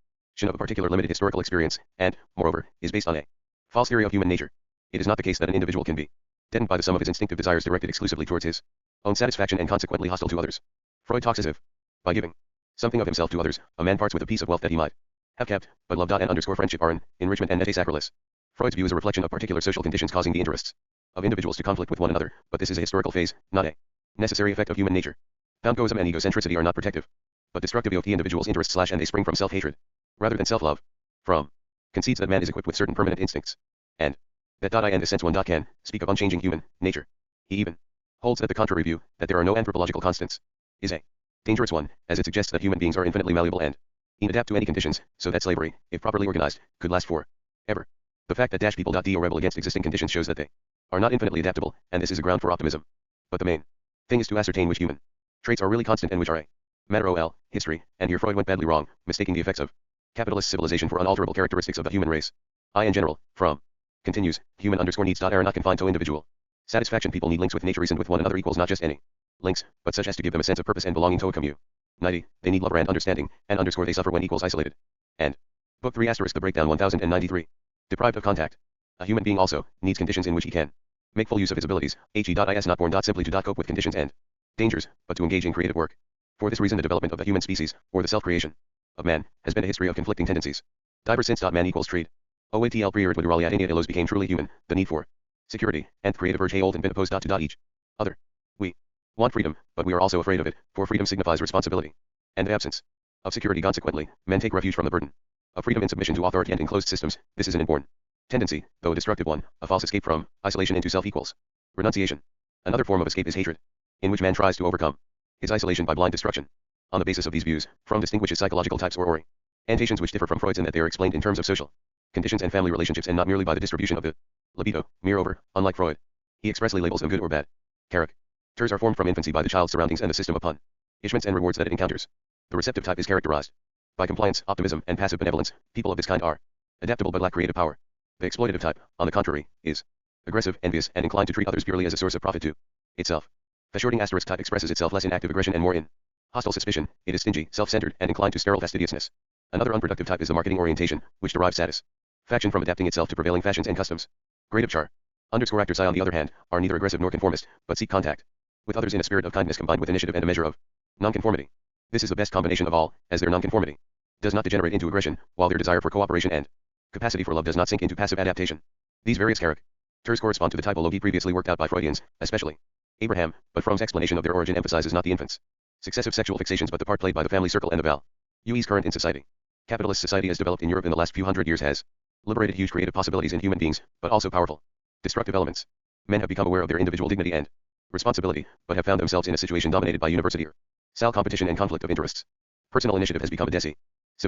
of a particular limited historical experience, and, moreover, is based on a false theory of human nature. It is not the case that an individual can be deadened by the sum of his instinctive desires directed exclusively towards his own satisfaction and consequently hostile to others. Freud talks as if, by giving something of himself to others, a man parts with a piece of wealth that he might have kept, but love and friendship are an enrichment and nete sacralis. Freud's view is a reflection of particular social conditions causing the interests of individuals to conflict with one another, but this is a historical phase, not a necessary effect of human nature. Egoism and egocentricity are not protective, but destructive of the individual's interests and they spring from self-hatred, rather than self-love. Fromm concedes that man is equipped with certain permanent instincts, and that in this sense one can speak of unchanging human nature. He even holds that the contrary view, that there are no anthropological constants, is a dangerous one, as it suggests that human beings are infinitely malleable and adapt to any conditions, so that slavery, if properly organized, could last for ever. The fact that people do rebel against existing conditions shows that they are not infinitely adaptable, and this is a ground for optimism. But the main thing is to ascertain which human traits are really constant and which are a matter of history, and here Freud went badly wrong, mistaking the effects of capitalist civilization for unalterable characteristics of the human race. In general, Fromm continues, human_needs are not confined to individual satisfaction. People need links with nature, reasoned with one another equals not just any links, but such as to give them a sense of purpose and belonging to a community. They need love and understanding, and they suffer when equals isolated. And Book 3 * the breakdown 1093. Deprived of contact. A human being also needs conditions in which he can make full use of his abilities. He.is not born simply to cope with conditions and dangers, but to engage in creative work. For this reason the development of the human species, or the self-creation of man, has been a history of conflicting tendencies. Diver since man equals trade. OATL prior to Duraliat became truly human, the need for security, and creative urge old and been opposed to each other. We want freedom, but we are also afraid of it, for freedom signifies responsibility and the absence of security. Consequently, men take refuge from the burden of freedom in submission to authority and enclosed systems. This is an inborn tendency, though a destructive one, a false escape from isolation into self equals renunciation. Another form of escape is hatred, in which man tries to overcome his isolation by blind destruction. On the basis of these views, Fromm distinguishes psychological types or orientations which differ from Freud's in that they are explained in terms of social conditions and family relationships and not merely by the distribution of the libido. Moreover, unlike Freud, he expressly labels them good or bad. Characters are formed from infancy by the child's surroundings and the system of punishments and rewards that it encounters. The receptive type is characterized by compliance, optimism, and passive benevolence. People of this kind are adaptable but lack creative power. The exploitative type, on the contrary, is aggressive, envious, and inclined to treat others purely as a source of profit to itself. The shorting * type expresses itself less in active aggression and more in hostile suspicion. It is stingy, self-centered, and inclined to sterile fastidiousness. Another unproductive type is the marketing orientation, which derives satisfaction from adapting itself to prevailing fashions and customs. Grade of char. _actors on the other hand, are neither aggressive nor conformist, but seek contact with others in a spirit of kindness combined with initiative and a measure of nonconformity. This is the best combination of all, as their nonconformity does not degenerate into aggression, while their desire for cooperation and capacity for love does not sink into passive adaptation. These various characters correspond to the typology previously worked out by Freudians, especially Abraham, but Fromm's explanation of their origin emphasizes not the infant's successive sexual fixations but the part played by the family circle and the values current in society. Capitalist society as developed in Europe in the last few hundred years has liberated huge creative possibilities in human beings, but also powerful destructive elements. Men have become aware of their individual dignity and responsibility, but have found themselves in a situation dominated by university or style competition and conflict of interests. Personal initiative has become a decisive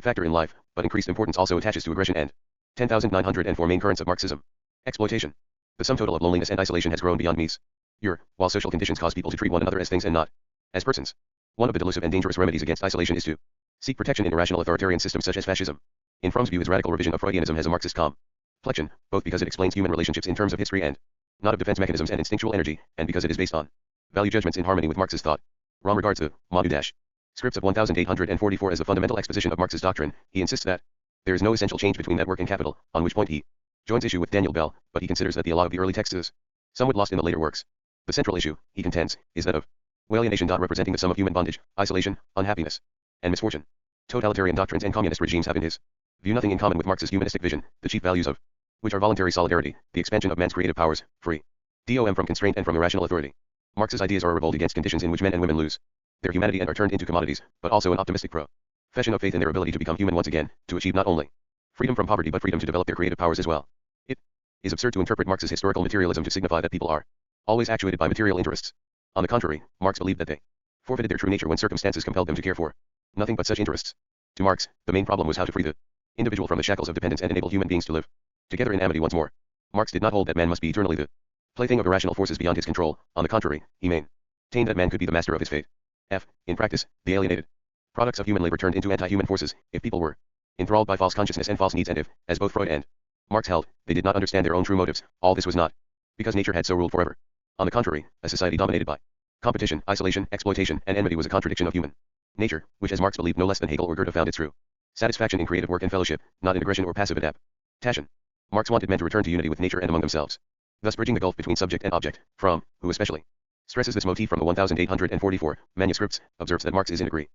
factor in life, but increased importance also attaches to aggression and 10,904 main currents of Marxism. Exploitation. The sum total of loneliness and isolation has grown beyond measure, while social conditions cause people to treat one another as things and not as persons. One of the delusive and dangerous remedies against isolation is to seek protection in irrational authoritarian systems such as fascism. In Fromm's view, his radical revision of Freudianism has a Marxist complexion, both because it explains human relationships in terms of history and not of defense mechanisms and instinctual energy, and because it is based on value judgments in harmony with Marxist thought. Fromm regards the Scripts of 1844 as the fundamental exposition of Marx's doctrine. He insists that there is no essential change between that work and Capital, on which point he joins issue with Daniel Bell, but he considers that the law of the early texts is somewhat lost in the later works. The central issue, he contends, is that of alienation. Representing the sum of human bondage, isolation, unhappiness, and misfortune. Totalitarian doctrines and communist regimes have in his view nothing in common with Marx's humanistic vision, the chief values of which are voluntary solidarity, the expansion of man's creative powers, freedom from constraint and from irrational authority. Marx's ideas are a revolt against conditions in which men and women lose their humanity and are turned into commodities, but also an optimistic profession of faith in their ability to become human once again, to achieve not only freedom from poverty but freedom to develop their creative powers as well. It is absurd to interpret Marx's historical materialism to signify that people are always actuated by material interests. On the contrary, Marx believed that they forfeited their true nature when circumstances compelled them to care for nothing but such interests. To Marx, the main problem was how to free the individual from the shackles of dependence and enable human beings to live together in amity once more. Marx did not hold that man must be eternally the plaything of irrational forces beyond his control. On the contrary, he maintained that man could be the master of his fate. In practice, the alienated products of human labor turned into anti-human forces, if people were enthralled by false consciousness and false needs, and if, as both Freud and Marx held, they did not understand their own true motives, all this was not because nature had so ruled forever. On the contrary, a society dominated by competition, isolation, exploitation, and enmity was a contradiction of human nature, which as Marx believed no less than Hegel or Goethe found its true satisfaction in creative work and fellowship, not in aggression or passive adaptation. Marx wanted men to return to unity with nature and among themselves, thus bridging the gulf between subject and object. From, who especially stresses this motif from the 1844 manuscripts, observes that Marx is in agreement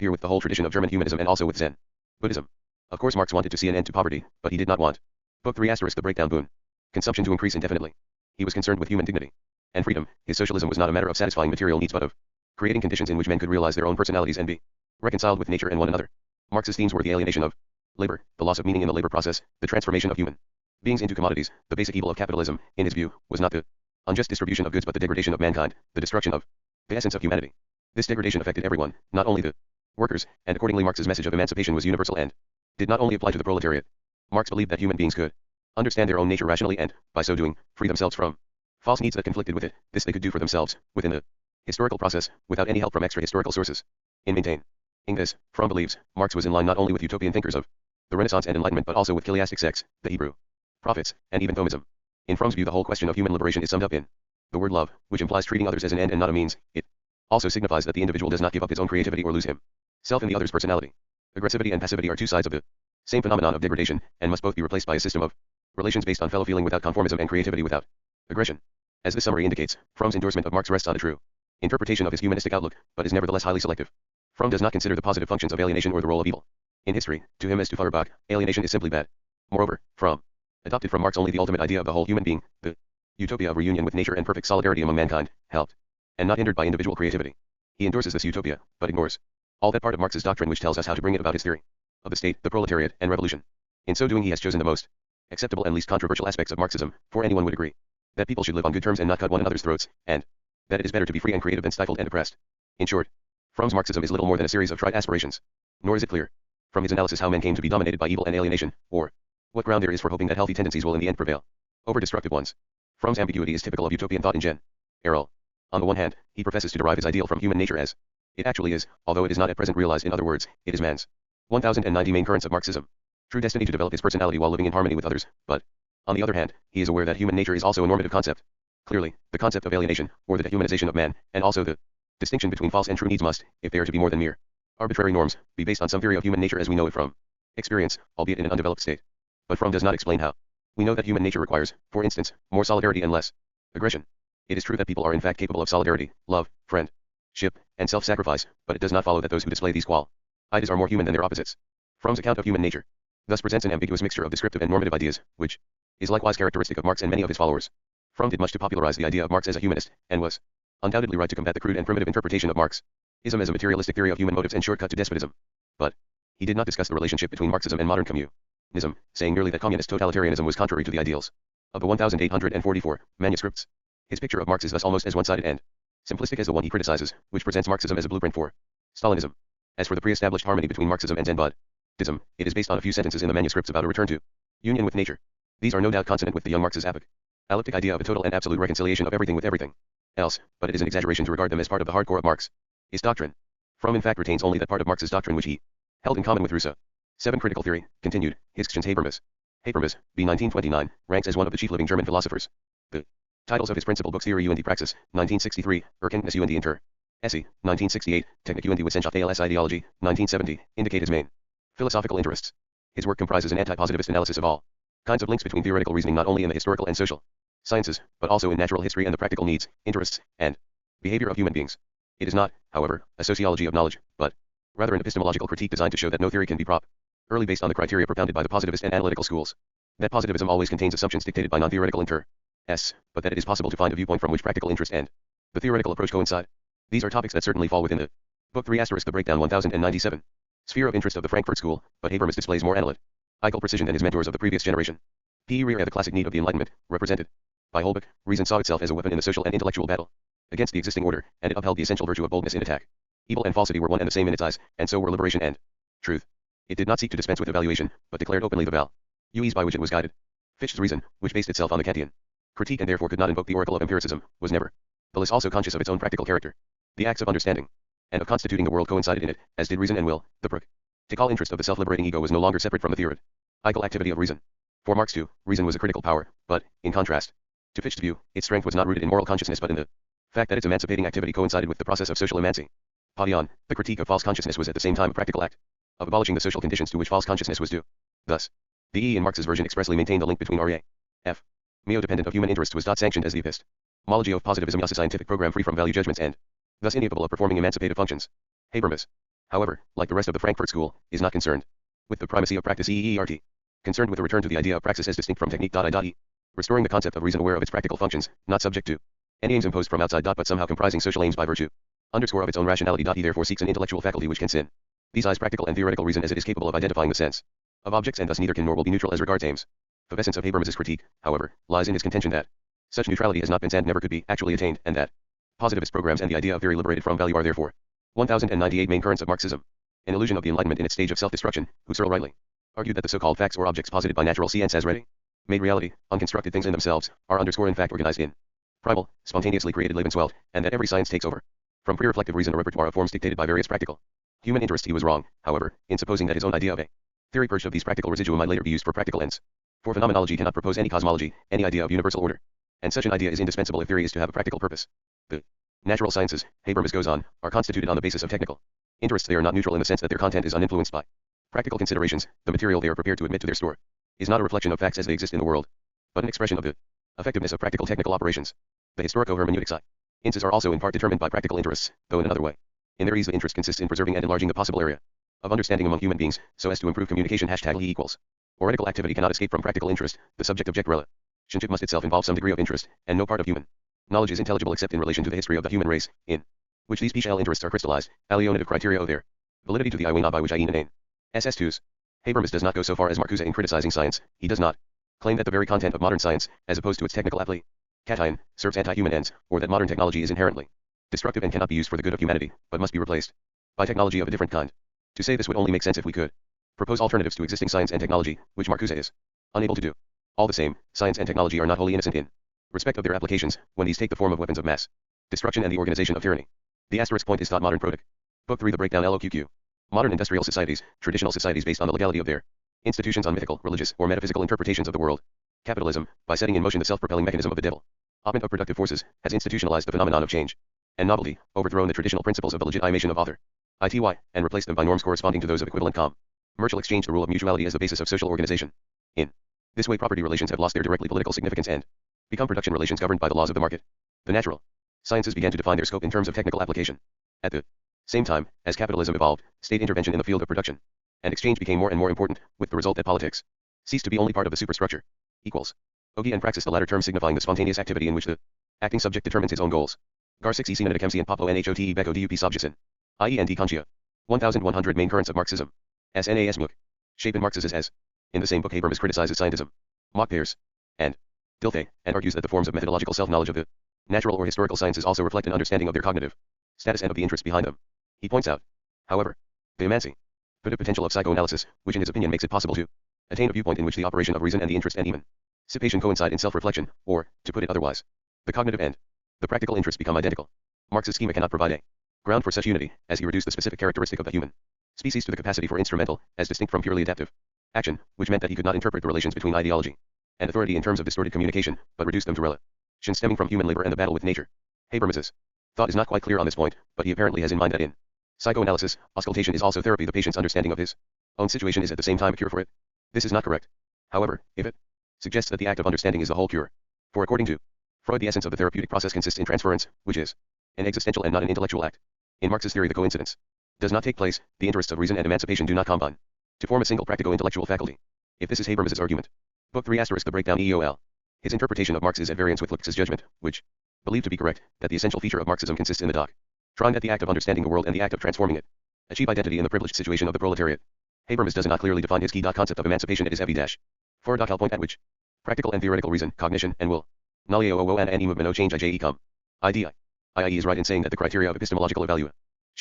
here with the whole tradition of German humanism and also with Zen Buddhism. Of course Marx wanted to see an end to poverty, but he did not want Book 3 * the breakdown boon consumption to increase indefinitely. He was concerned with human dignity and freedom. His socialism was not a matter of satisfying material needs but of creating conditions in which men could realize their own personalities and be reconciled with nature and one another. Marx's themes were the alienation of labor, the loss of meaning in the labor process, the transformation of human beings into commodities. The basic evil of capitalism, in his view, was not the unjust distribution of goods but the degradation of mankind, the destruction of the essence of humanity. This degradation affected everyone, not only the workers, and accordingly Marx's message of emancipation was universal and did not only apply to the proletariat. Marx believed that human beings could understand their own nature rationally and, by so doing, free themselves from false needs that conflicted with it. This they could do for themselves, within the historical process, without any help from extra historical sources. In maintaining this, Fromm believes, Marx was in line not only with utopian thinkers of the Renaissance and Enlightenment but also with chiliastic sects, the Hebrew prophets, and even Thomism. In Fromm's view the whole question of human liberation is summed up in the word love, which implies treating others as an end and not a means. It also signifies that the individual does not give up his own creativity or lose himself in the other's personality. Aggressivity and passivity are two sides of the same phenomenon of degradation, and must both be replaced by a system of relations based on fellow feeling without conformism and creativity without aggression. As this summary indicates, Fromm's endorsement of Marx rests on a true interpretation of his humanistic outlook, but is nevertheless highly selective. Fromm does not consider the positive functions of alienation or the role of evil in history. To him as to Feuerbach, alienation is simply bad. Moreover, Fromm adopted from Marx only the ultimate idea of the whole human being, the utopia of reunion with nature and perfect solidarity among mankind, helped and not hindered by individual creativity. He endorses this utopia, but ignores all that part of Marx's doctrine which tells us how to bring it about, his theory of the state, the proletariat, and revolution. In so doing he has chosen the most acceptable and least controversial aspects of Marxism, for anyone would agree that people should live on good terms and not cut one another's throats, and that it is better to be free and creative than stifled and oppressed. In short, Fromm's Marxism is little more than a series of trite aspirations, nor is it clear from his analysis how men came to be dominated by evil and alienation, or what ground there is for hoping that healthy tendencies will in the end prevail over destructive ones. Fromm's ambiguity is typical of utopian thought in general. On the one hand, he professes to derive his ideal from human nature as it actually is, although it is not at present realized. In other words, it is man's 1090 main currents of Marxism, true destiny to develop his personality while living in harmony with others. But, on the other hand, he is aware that human nature is also a normative concept. Clearly, the concept of alienation, or the dehumanization of man, and also the distinction between false and true needs must, if they are to be more than mere arbitrary norms, be based on some theory of human nature as we know it from experience, albeit in an undeveloped state. But Fromm does not explain how. We know that human nature requires, for instance, more solidarity and less aggression. It is true that people are in fact capable of solidarity, love, friendship, and self-sacrifice, but it does not follow that those who display these qualities are more human than their opposites. Fromm's account of human nature thus presents an ambiguous mixture of descriptive and normative ideas, which is likewise characteristic of Marx and many of his followers. Fromm did much to popularize the idea of Marx as a humanist, and was undoubtedly right to combat the crude and primitive interpretation of Marxism as a materialistic theory of human motives and shortcut to despotism. But he did not discuss the relationship between Marxism and modern communism, saying merely that communist totalitarianism was contrary to the ideals of the 1844 manuscripts. His picture of Marx is thus almost as one-sided and simplistic as the one he criticizes, which presents Marxism as a blueprint for Stalinism. As for the pre-established harmony between Marxism and Zen Buddhism, it is based on a few sentences in the manuscripts about a return to union with nature. These are no doubt consonant with the young Marx's apocalyptic idea of a total and absolute reconciliation of everything with everything else, but it is an exaggeration to regard them as part of the hardcore of Marx's doctrine. Fromm in fact retains only that part of Marx's doctrine which he held in common with Rousseau. 7. Critical theory, continued, Hiskens Habermas, B. 1929, ranks as one of the chief living German philosophers. The titles of his principal books Theorie und Praxis, 1963, Erkenntnis und Inter, Esse, 1968, Technik und Wissenschaft als Ideologie, 1970, indicate his main philosophical interests. His work comprises an anti-positivist analysis of all kinds of links between theoretical reasoning not only in the historical and social sciences, but also in natural history and the practical needs, interests, and behavior of human beings. It is not, however, a sociology of knowledge, but rather an epistemological critique designed to show that no theory can be properly based on the criteria propounded by the positivist and analytical schools. That positivism always contains assumptions dictated by non-theoretical interests, but that it is possible to find a viewpoint from which practical interest and the theoretical approach coincide. These are topics that certainly fall within the Book 3 * the breakdown 1097 sphere of interest of the Frankfurt School, but Habermas displays more analytical Eichel Precision and his mentors of the previous generation. P. Rear, the classic need of the Enlightenment, represented by Holbeck, reason saw itself as a weapon in the social and intellectual battle against the existing order, and it upheld the essential virtue of boldness in attack. Evil and falsity were one and the same in its eyes, and so were liberation and truth. It did not seek to dispense with evaluation, but declared openly the values by which it was guided. Fichte's reason, which based itself on the Kantian critique and therefore could not invoke the oracle of empiricism, was nevertheless also conscious of its own practical character. The acts of understanding and of constituting the world coincided in it, as did reason and will. The practical interest of the self-liberating ego was no longer separate from the theoretical activity of reason. For Marx too, reason was a critical power, but, in contrast to Fichte's view, its strength was not rooted in moral consciousness but in the fact that its emancipating activity coincided with the process of social emancipation. The critique of false consciousness was at the same time a practical act of abolishing the social conditions to which false consciousness was due. Thus, the E in Marx's version expressly maintained the link between RAF, meo-dependent of human interest, was sanctioned as the epistemology of positivism, a scientific program free from value judgments and thus incapable of performing emancipative functions. Habermas, however, like the rest of the Frankfurt School, is not concerned with the primacy of practice EERT, concerned with a return to the idea of praxis as distinct from technique. Restoring the concept of reason aware of its practical functions, not subject to any aims imposed from outside. But somehow comprising social aims by virtue underscore of its own rationality. He therefore seeks an intellectual faculty which can sin these eyes practical and theoretical reason as it is capable of identifying the sense of objects, and thus neither can nor will be neutral as regards aims. The essence of Habermas's critique, however, lies in his contention that such neutrality has not been and never could be actually attained, and that positivist programs and the idea of theory liberated from value are therefore 1098 main currents of Marxism, an illusion of the Enlightenment in its stage of self-destruction. Husserl rightly argued that the so-called facts or objects posited by natural science as ready-made reality, unconstructed things in themselves, are underscore in fact organized in primal, spontaneously created Lebenswelt, and that every science takes over from pre-reflective reason a repertoire of forms dictated by various practical human interests. He was wrong, however, in supposing that his own idea of a theory purged of these practical residua might later be used for practical ends. For phenomenology cannot propose any cosmology, any idea of universal order, and such an idea is indispensable if theory is to have a practical purpose. The natural sciences, Habermas goes on, are constituted on the basis of technical interests. They are not neutral in the sense that their content is uninfluenced by practical considerations. The material they are prepared to admit to their store is not a reflection of facts as they exist in the world, but an expression of the effectiveness of practical technical operations. The historico-hermeneutic sciences are also in part determined by practical interests, though in another way. In their ease the interest consists in preserving and enlarging the possible area of understanding among human beings, so as to improve communication. #E equals. Oratical activity cannot escape from practical interest. The subject-object relationship must itself involve some degree of interest, and no part of human knowledge is intelligible except in relation to the history of the human race, in which these special interests are crystallized. Alionative criteria owe their validity to the iwena by which I name SS2s. Habermas does not go so far as Marcuse in criticizing science. He does not claim that the very content of modern science, as opposed to its technical application, serves anti-human ends, or that modern technology is inherently destructive and cannot be used for the good of humanity, but must be replaced by technology of a different kind. To say this would only make sense if we could propose alternatives to existing science and technology, which Marcuse is unable to do. All the same, science and technology are not wholly innocent in respect of their applications, when these take the form of weapons of mass destruction and the organization of tyranny. The asterisk point is thought modern product. Book 3 The Breakdown LOQQ. Modern industrial societies, traditional societies based on the legality of their institutions on mythical, religious, or metaphysical interpretations of the world. Capitalism, by setting in motion the self-propelling mechanism of the devil, development of productive forces, has institutionalized the phenomenon of change and novelty, overthrown the traditional principles of the legitimation of author, ity, and replaced them by norms corresponding to those of equivalent commercial exchange, the rule of mutuality as the basis of social organization. In this way property relations have lost their directly political significance and become production relations governed by the laws of the market. The natural sciences began to define their scope in terms of technical application. At the same time, as capitalism evolved, state intervention in the field of production and exchange became more and more important, with the result that politics ceased to be only part of the superstructure. Equals. Ogi and praxis, the latter term signifying the spontaneous activity in which the acting subject determines his own goals. Gar 6 EC and Popo Nhote Beko Dup Subjacin. IEND Conchia. 1100 Main Currents of Marxism. SNAS book. Shape in Marxism as. In the same book Habermas criticizes scientism, Mach Peirce, and Dilthey, and argues that the forms of methodological self-knowledge of the natural or historical sciences also reflect an understanding of their cognitive status and of the interest behind them. He points out, however, the emancipative potential of psychoanalysis, which in his opinion makes it possible to attain a viewpoint in which the operation of reason and the interest and emancipation coincide in self-reflection, or, to put it otherwise, the cognitive and the practical interests become identical. Marx's schema cannot provide a ground for such unity, as he reduced the specific characteristic of the human species to the capacity for instrumental, as distinct from purely adaptive action, which meant that he could not interpret the relations between ideology and authority in terms of distorted communication, but reduced them to relations stemming from human labor and the battle with nature. Habermas's thought is not quite clear on this point, but he apparently has in mind that in psychoanalysis, auscultation is also therapy. The patient's understanding of his own situation is at the same time a cure for it. This is not correct. However, if it suggests that the act of understanding is the whole cure, for according to Freud the essence of the therapeutic process consists in transference, which is an existential and not an intellectual act. In Marx's theory the coincidence does not take place, the interests of reason and emancipation do not combine to form a single practico-intellectual faculty. If this is Habermas's argument. Book 3 * The Breakdown EOL. His interpretation of Marx is at variance with Leszek's judgment, which, believed to be correct, that the essential feature of Marxism consists in the doctrine that the act of understanding the world and the act of transforming it achieve identity in the privileged situation of the proletariat. Habermas does not clearly define his key concept of emancipation. It is heavy dash. For a point at which practical and theoretical reason, cognition, and will, nalio and any movement change ije come. IDI. IIE is right in saying that the criteria of epistemological evaluation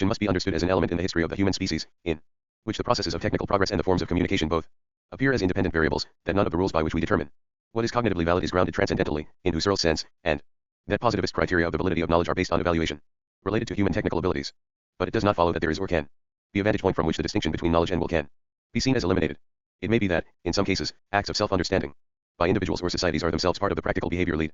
must be understood as an element in the history of the human species, in which the processes of technical progress and the forms of communication both appear as independent variables, that none of the rules by which we determine what is cognitively valid is grounded transcendentally, in Husserl's sense, and that positivist criteria of the validity of knowledge are based on evaluation related to human technical abilities. But it does not follow that there is or can be a vantage point from which the distinction between knowledge and will can be seen as eliminated. It may be that, in some cases, acts of self-understanding by individuals or societies are themselves part of the practical behavior leading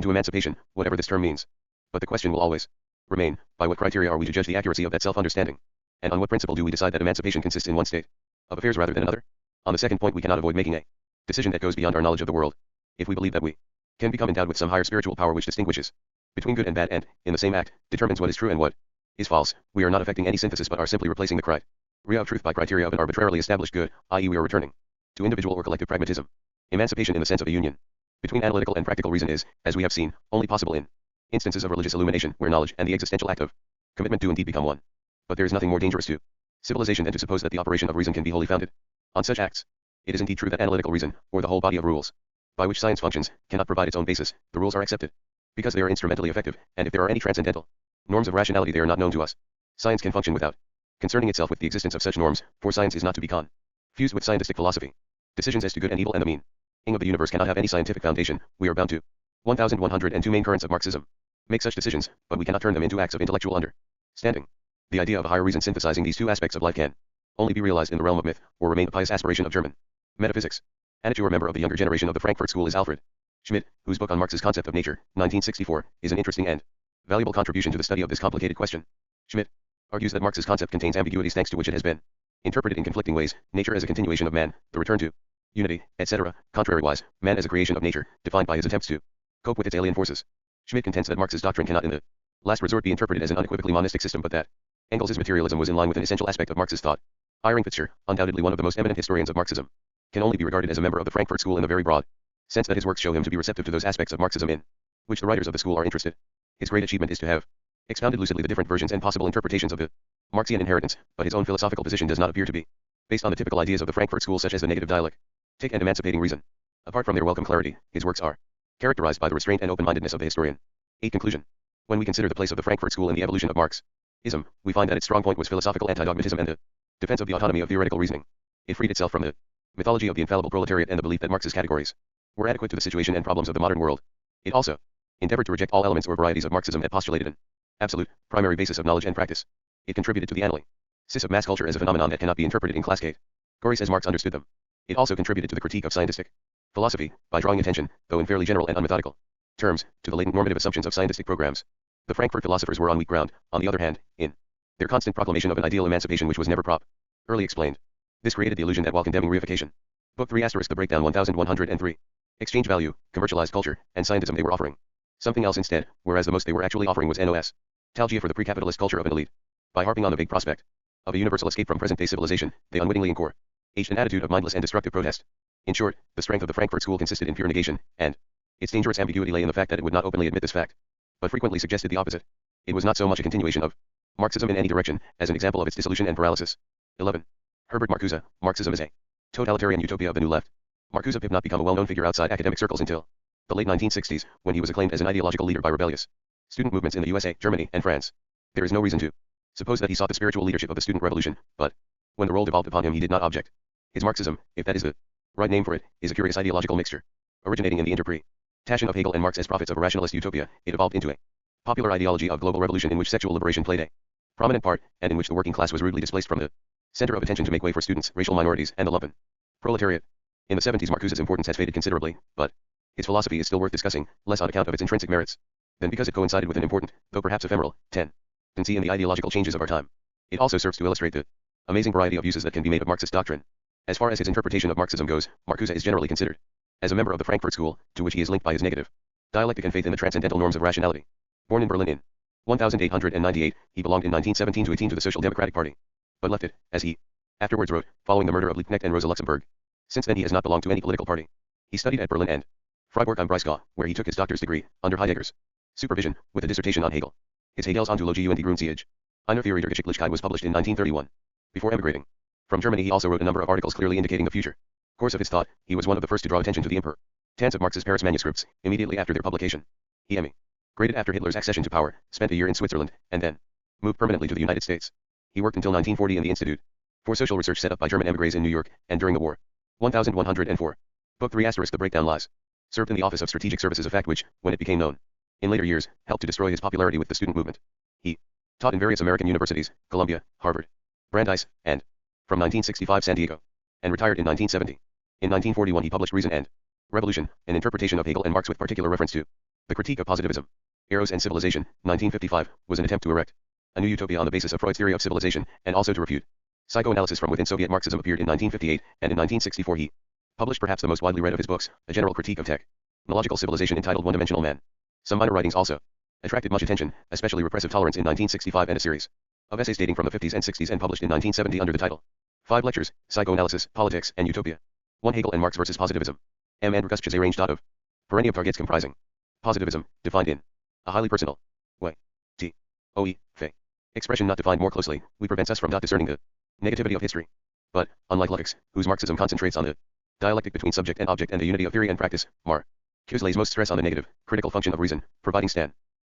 to emancipation, whatever this term means. But the question will always remain, by what criteria are we to judge the accuracy of that self-understanding? And on what principle do we decide that emancipation consists in one state of affairs rather than another? On the second point, we cannot avoid making a decision that goes beyond our knowledge of the world. If we believe that we can become endowed with some higher spiritual power which distinguishes between good and bad and, in the same act, determines what is true and what is false, we are not effecting any synthesis but are simply replacing the criteria of truth by criteria of an arbitrarily established good, i.e. we are returning to individual or collective pragmatism. Emancipation in the sense of a union between analytical and practical reason is, as we have seen, only possible in instances of religious illumination where knowledge and the existential act of commitment do indeed become one. But there is nothing more dangerous to civilization than to suppose that the operation of reason can be wholly founded on such acts. It is indeed true that analytical reason, or the whole body of rules by which science functions, cannot provide its own basis. The rules are accepted because they are instrumentally effective, and if there are any transcendental norms of rationality they are not known to us. Science can function without concerning itself with the existence of such norms, for science is not to be confused with scientific philosophy. Decisions as to good and evil and the meaning of the universe cannot have any scientific foundation. We are bound to 1102 main currents of Marxism make such decisions, but we cannot turn them into acts of intellectual understanding. The idea of a higher reason synthesizing these two aspects of life can only be realized in the realm of myth, or remain a pious aspiration of German metaphysics. An mature member of the younger generation of the Frankfurt School is Alfred Schmidt, whose book on Marx's concept of nature, 1964, is an interesting and valuable contribution to the study of this complicated question. Schmidt argues that Marx's concept contains ambiguities thanks to which it has been interpreted in conflicting ways: nature as a continuation of man, the return to unity, etc. Contrariwise, man as a creation of nature, defined by his attempts to cope with its alien forces. Schmidt contends that Marx's doctrine cannot in the last resort be interpreted as an unequivocally monistic system, but that Engels' materialism was in line with an essential aspect of Marx's thought. Fitzgerald, undoubtedly one of the most eminent historians of Marxism, can only be regarded as a member of the Frankfurt School in the very broad sense that his works show him to be receptive to those aspects of Marxism in which the writers of the school are interested. His great achievement is to have expounded lucidly the different versions and possible interpretations of the Marxian inheritance, but his own philosophical position does not appear to be based on the typical ideas of the Frankfurt School, such as the negative dialectic and emancipating reason. Apart from their welcome clarity, his works are characterized by the restraint and open-mindedness of the historian. 8. Conclusion. When we consider the place of the Frankfurt School in the evolution of Marxism, we find that its strong point was philosophical anti-dogmatism and the defense of the autonomy of theoretical reasoning. It freed itself from the mythology of the infallible proletariat and the belief that Marx's categories were adequate to the situation and problems of the modern world. It also endeavored to reject all elements or varieties of Marxism that postulated an absolute, primary basis of knowledge and practice. It contributed to the analysis of mass culture as a phenomenon that cannot be interpreted in class categories as Marx understood them. It also contributed to the critique of scientific philosophy, by drawing attention, though in fairly general and unmethodical terms, to the latent normative assumptions of scientific programs. The Frankfurt philosophers were on weak ground, on the other hand, in their constant proclamation of an ideal emancipation which was never early explained. This created the illusion that while condemning reification, Book 3 * the breakdown 1103, exchange value, commercialized culture, and scientism, they were offering something else instead, whereas the most they were actually offering was nostalgia for the pre-capitalist culture of an elite. By harping on the vague prospect of a universal escape from present-day civilization, they unwittingly encouraged an attitude of mindless and destructive protest. In short, the strength of the Frankfurt School consisted in pure negation, and its dangerous ambiguity lay in the fact that it would not openly admit this fact, but frequently suggested the opposite. It was not so much a continuation of Marxism in any direction, as an example of its dissolution and paralysis. 11. Herbert Marcuse, Marxism is a totalitarian utopia of the new left. Marcuse did not become a well-known figure outside academic circles until the late 1960s, when he was acclaimed as an ideological leader by rebellious student movements in the USA, Germany, and France. There is no reason to suppose that he sought the spiritual leadership of the student revolution, but when the role devolved upon him he did not object. His Marxism, if that is the right name for it, is a curious ideological mixture. Originating in the interpretation of Hegel and Marx as prophets of a rationalist utopia, it evolved into a popular ideology of global revolution in which sexual liberation played a prominent part, and in which the working class was rudely displaced from the center of attention to make way for students, racial minorities, and the lumpen proletariat. In the 70s Marcuse's importance has faded considerably, but his philosophy is still worth discussing, less on account of its intrinsic merits than because it coincided with an important, though perhaps ephemeral, tendency in the ideological changes of our time. It also serves to illustrate the amazing variety of uses that can be made of Marxist doctrine. As far as his interpretation of Marxism goes, Marcuse is generally considered as a member of the Frankfurt School, to which he is linked by his negative dialectic and faith in the transcendental norms of rationality. Born in Berlin in 1898, he belonged in 1917 to 18 to the Social Democratic Party, but left it, as he afterwards wrote, following the murder of Liebknecht and Rosa Luxemburg. Since then he has not belonged to any political party. He studied at Berlin and Freiburg am Breisgau, where he took his doctor's degree, under Heidegger's supervision, with a dissertation on Hegel. His Hegel's Ontologie und die Grundzüge einer Theorie der Geschichtlichkeit was published in 1931. Before emigrating From Germany he also wrote a number of articles clearly indicating the future course of his thought. He was one of the first to draw attention to the importance of Marx's Paris manuscripts immediately after their publication. He emigrated after Hitler's accession to power, spent a year in Switzerland, and then moved permanently to the United States. He worked until 1940 in the Institute for Social Research set up by German emigres in New York, and during the war. 1104. Book 3 ** The Breakdown Lies. Served in the Office of Strategic Services, a fact which, when it became known in later years, helped to destroy his popularity with the student movement. He taught in various American universities, Columbia, Harvard, Brandeis, and, from 1965 San Diego, and retired in 1970. In 1941 he published Reason and Revolution, an interpretation of Hegel and Marx with particular reference to the critique of positivism. Eros and Civilization, 1955, was an attempt to erect a new utopia on the basis of Freud's theory of civilization, and also to refute psychoanalysis from within. Soviet Marxism appeared in 1958, and in 1964 he published perhaps the most widely read of his books, A General Critique of Technological Civilization, entitled One-Dimensional Man. Some minor writings also attracted much attention, especially Repressive Tolerance in 1965 and a series of essays dating from the 50s and 60s and published in 1970 under the title 5 Lectures, Psychoanalysis, Politics, and Utopia. 1 Hegel and Marx versus Positivism. M. Andrukascha's a range of perennial targets comprising positivism, defined in a highly personal way. T.O.E. Fe. Expression not defined more closely, we prevents us from discerning the negativity of history. But, unlike Leszek, whose Marxism concentrates on the dialectic between subject and object and the unity of theory and practice, Marcuse lays most stress on the negative, critical function of reason, providing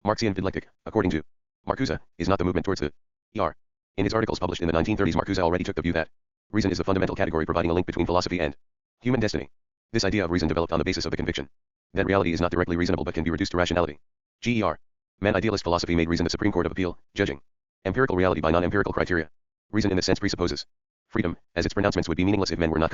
Marxian dialectic, according to Marcuse, is not the movement towards the ER. In his articles published in the 1930s, Marcuse already took the view that reason is the fundamental category providing a link between philosophy and human destiny. This idea of reason developed on the basis of the conviction that reality is not directly reasonable but can be reduced to rationality. GER. Man idealist philosophy made reason the supreme court of appeal, judging empirical reality by non-empirical criteria. Reason in this sense presupposes freedom, as its pronouncements would be meaningless if men were not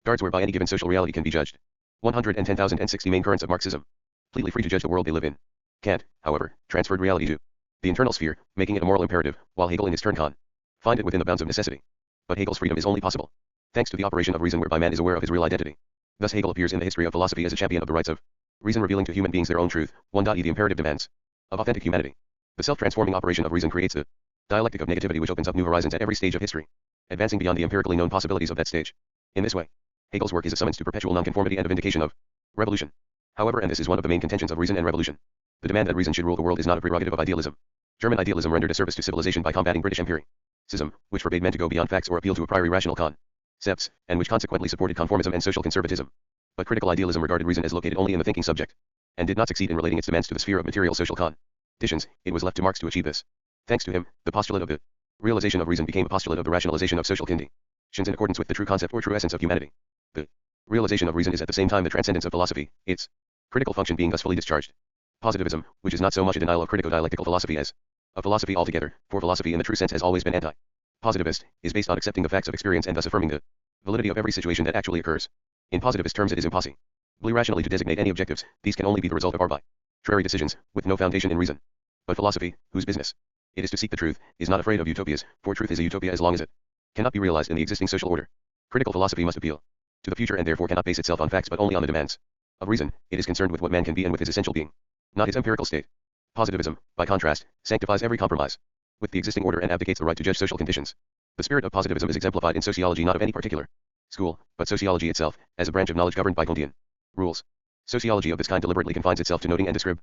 guards whereby any given social reality can be judged. 110,060 main currents of Marxism. Completely free to judge the world they live in. Kant, however, transferred reality to the internal sphere, making it a moral imperative, while Hegel in his turn find it within the bounds of necessity. But Hegel's freedom is only possible thanks to the operation of reason whereby man is aware of his real identity. Thus Hegel appears in the history of philosophy as a champion of the rights of reason, revealing to human beings their own truth. 1. The imperative demands of authentic humanity. The self-transforming operation of reason creates the dialectic of negativity which opens up new horizons at every stage of history, advancing beyond the empirically known possibilities of that stage. In this way, Hegel's work is a summons to perpetual nonconformity and a vindication of revolution. However, and this is one of the main contentions of reason and revolution, the demand that reason should rule the world is not a prerogative of idealism. German idealism rendered a service to civilization by combating British empiricism, which forbade men to go beyond facts or appeal to a priori rational concepts, and which consequently supported conformism and social conservatism. But critical idealism regarded reason as located only in the thinking subject, and did not succeed in relating its demands to the sphere of material social conditions. It was left to Marx to achieve this. Thanks to him, the postulate of the realization of reason became a postulate of the rationalization of social conditions in accordance with the true concept or true essence of humanity. The realization of reason is at the same time the transcendence of philosophy, its critical function being thus fully discharged. Positivism, which is not so much a denial of critico-dialectical philosophy as of philosophy altogether, for philosophy in the true sense has always been anti-positivist, is based on accepting the facts of experience and thus affirming the validity of every situation that actually occurs. In positivist terms, it is impossible rationally to designate any objectives. These can only be the result of arbitrary decisions, with no foundation in reason. But philosophy, whose business it is to seek the truth, is not afraid of utopias, for truth is a utopia as long as it cannot be realized in the existing social order. Critical philosophy must appeal to the future and therefore cannot base itself on facts but only on the demands of reason. It is concerned with what man can be and with his essential being, not his empirical state. Positivism, by contrast, sanctifies every compromise with the existing order and abdicates the right to judge social conditions. The spirit of positivism is exemplified in sociology, not of any particular school, but sociology itself, as a branch of knowledge governed by Kantian rules. Sociology of this kind deliberately confines itself to noting and describing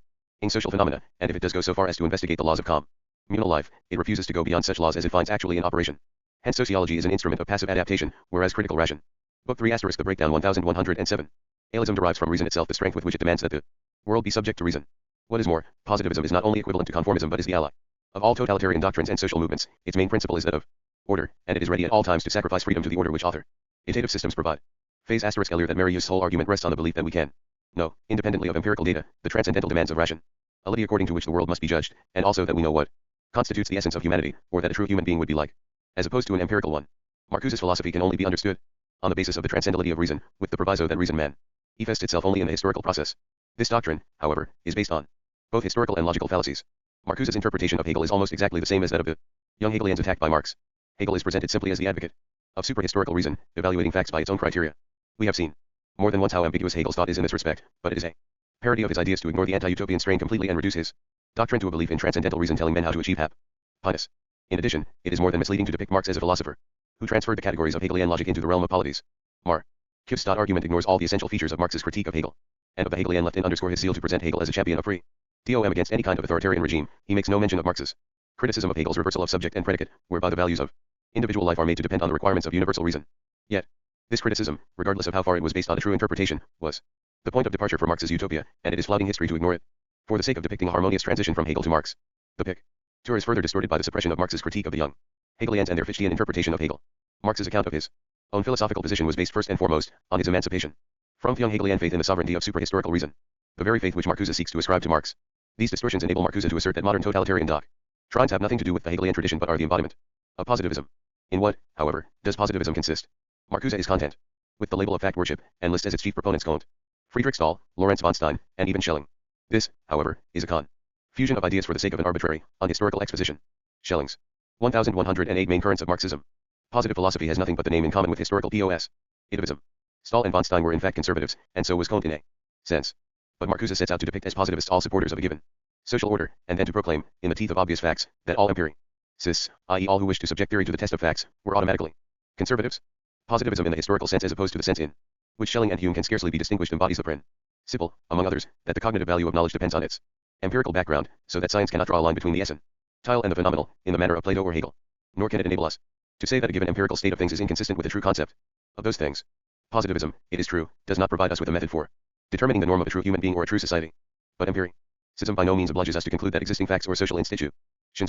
social phenomena, and if it does go so far as to investigate the laws of communal life, it refuses to go beyond such laws as it finds actually in operation. Hence sociology is an instrument of passive adaptation, whereas critical ration. Book 3 ** The Breakdown 1107. Realism derives from reason itself the strength with which it demands that the world be subject to reason. What is more, positivism is not only equivalent to conformism but is the ally of all totalitarian doctrines and social movements. Its main principle is that of order, and it is ready at all times to sacrifice freedom to the order which authoritative systems provide. Phase ** Earlier that Marius's whole argument rests on the belief that we can know, independently of empirical data, the transcendental demands of rationality according to which the world must be judged, and also that we know what constitutes the essence of humanity, or that a true human being would be like, as opposed to an empirical one. Marcuse's philosophy can only be understood on the basis of the transcendentality of reason, with the proviso that reason manifests itself only in the historical process. This doctrine, however, is based on both historical and logical fallacies. Marcuse's interpretation of Hegel is almost exactly the same as that of the young Hegelians attacked by Marx. Hegel is presented simply as the advocate of superhistorical reason, evaluating facts by its own criteria. We have seen more than once how ambiguous Hegel's thought is in this respect, but it is a parody of his ideas to ignore the anti-utopian strain completely and reduce his doctrine to a belief in transcendental reason telling men how to achieve happiness. In addition, it is more than misleading to depict Marx as a philosopher who transferred the categories of Hegelian logic into the realm of polities. Marx's argument ignores all the essential features of Marx's critique of Hegel and of the Hegelian left and underscore his zeal to present Hegel as a champion of freedom against any kind of authoritarian regime. He makes no mention of Marx's criticism of Hegel's reversal of subject and predicate, whereby the values of individual life are made to depend on the requirements of universal reason. Yet, this criticism, regardless of how far it was based on a true interpretation, was the point of departure for Marx's utopia, and it is flouting history to ignore it. For the sake of depicting a harmonious transition from Hegel to Marx, the picture is further distorted by the suppression of Marx's critique of the young Hegelians and their Fichtean interpretation of Hegel. Marx's account of his own philosophical position was based first and foremost on his emancipation from the young Hegelian faith in the sovereignty of suprahistorical reason, the very faith which Marcuse seeks to ascribe to Marx. These distortions enable Marcuse to assert that modern totalitarian doctrines have nothing to do with the Hegelian tradition but are the embodiment of positivism. In what, however, does positivism consist? Marcuse is content with the label of fact worship, and lists as its chief proponents Kant, Friedrich Stahl, Lorenz von Stein, and even Schelling. This, however, is a confusion of ideas for the sake of an arbitrary, unhistorical exposition. Schelling's 1108 main currents of Marxism. Positive philosophy has nothing but the name in common with historical positivism. Stahl and von Stein were in fact conservatives, and so was Kant in a sense. But Marcuse sets out to depict as positivists all supporters of a given social order, and then to proclaim, in the teeth of obvious facts, that all empiricists, i.e. all who wish to subject theory to the test of facts, were automatically conservatives. Positivism in the historical sense as opposed to the sense in which Schelling and Hume can scarcely be distinguished embodies the principle, among others, that the cognitive value of knowledge depends on its empirical background, so that science cannot draw a line between the essential and the phenomenal, in the manner of Plato or Hegel. Nor can it enable us to say that a given empirical state of things is inconsistent with the true concept of those things. Positivism, it is true, does not provide us with a method for determining the norm of a true human being or a true society. But empiricism by no means obliges us to conclude that existing facts or social institutions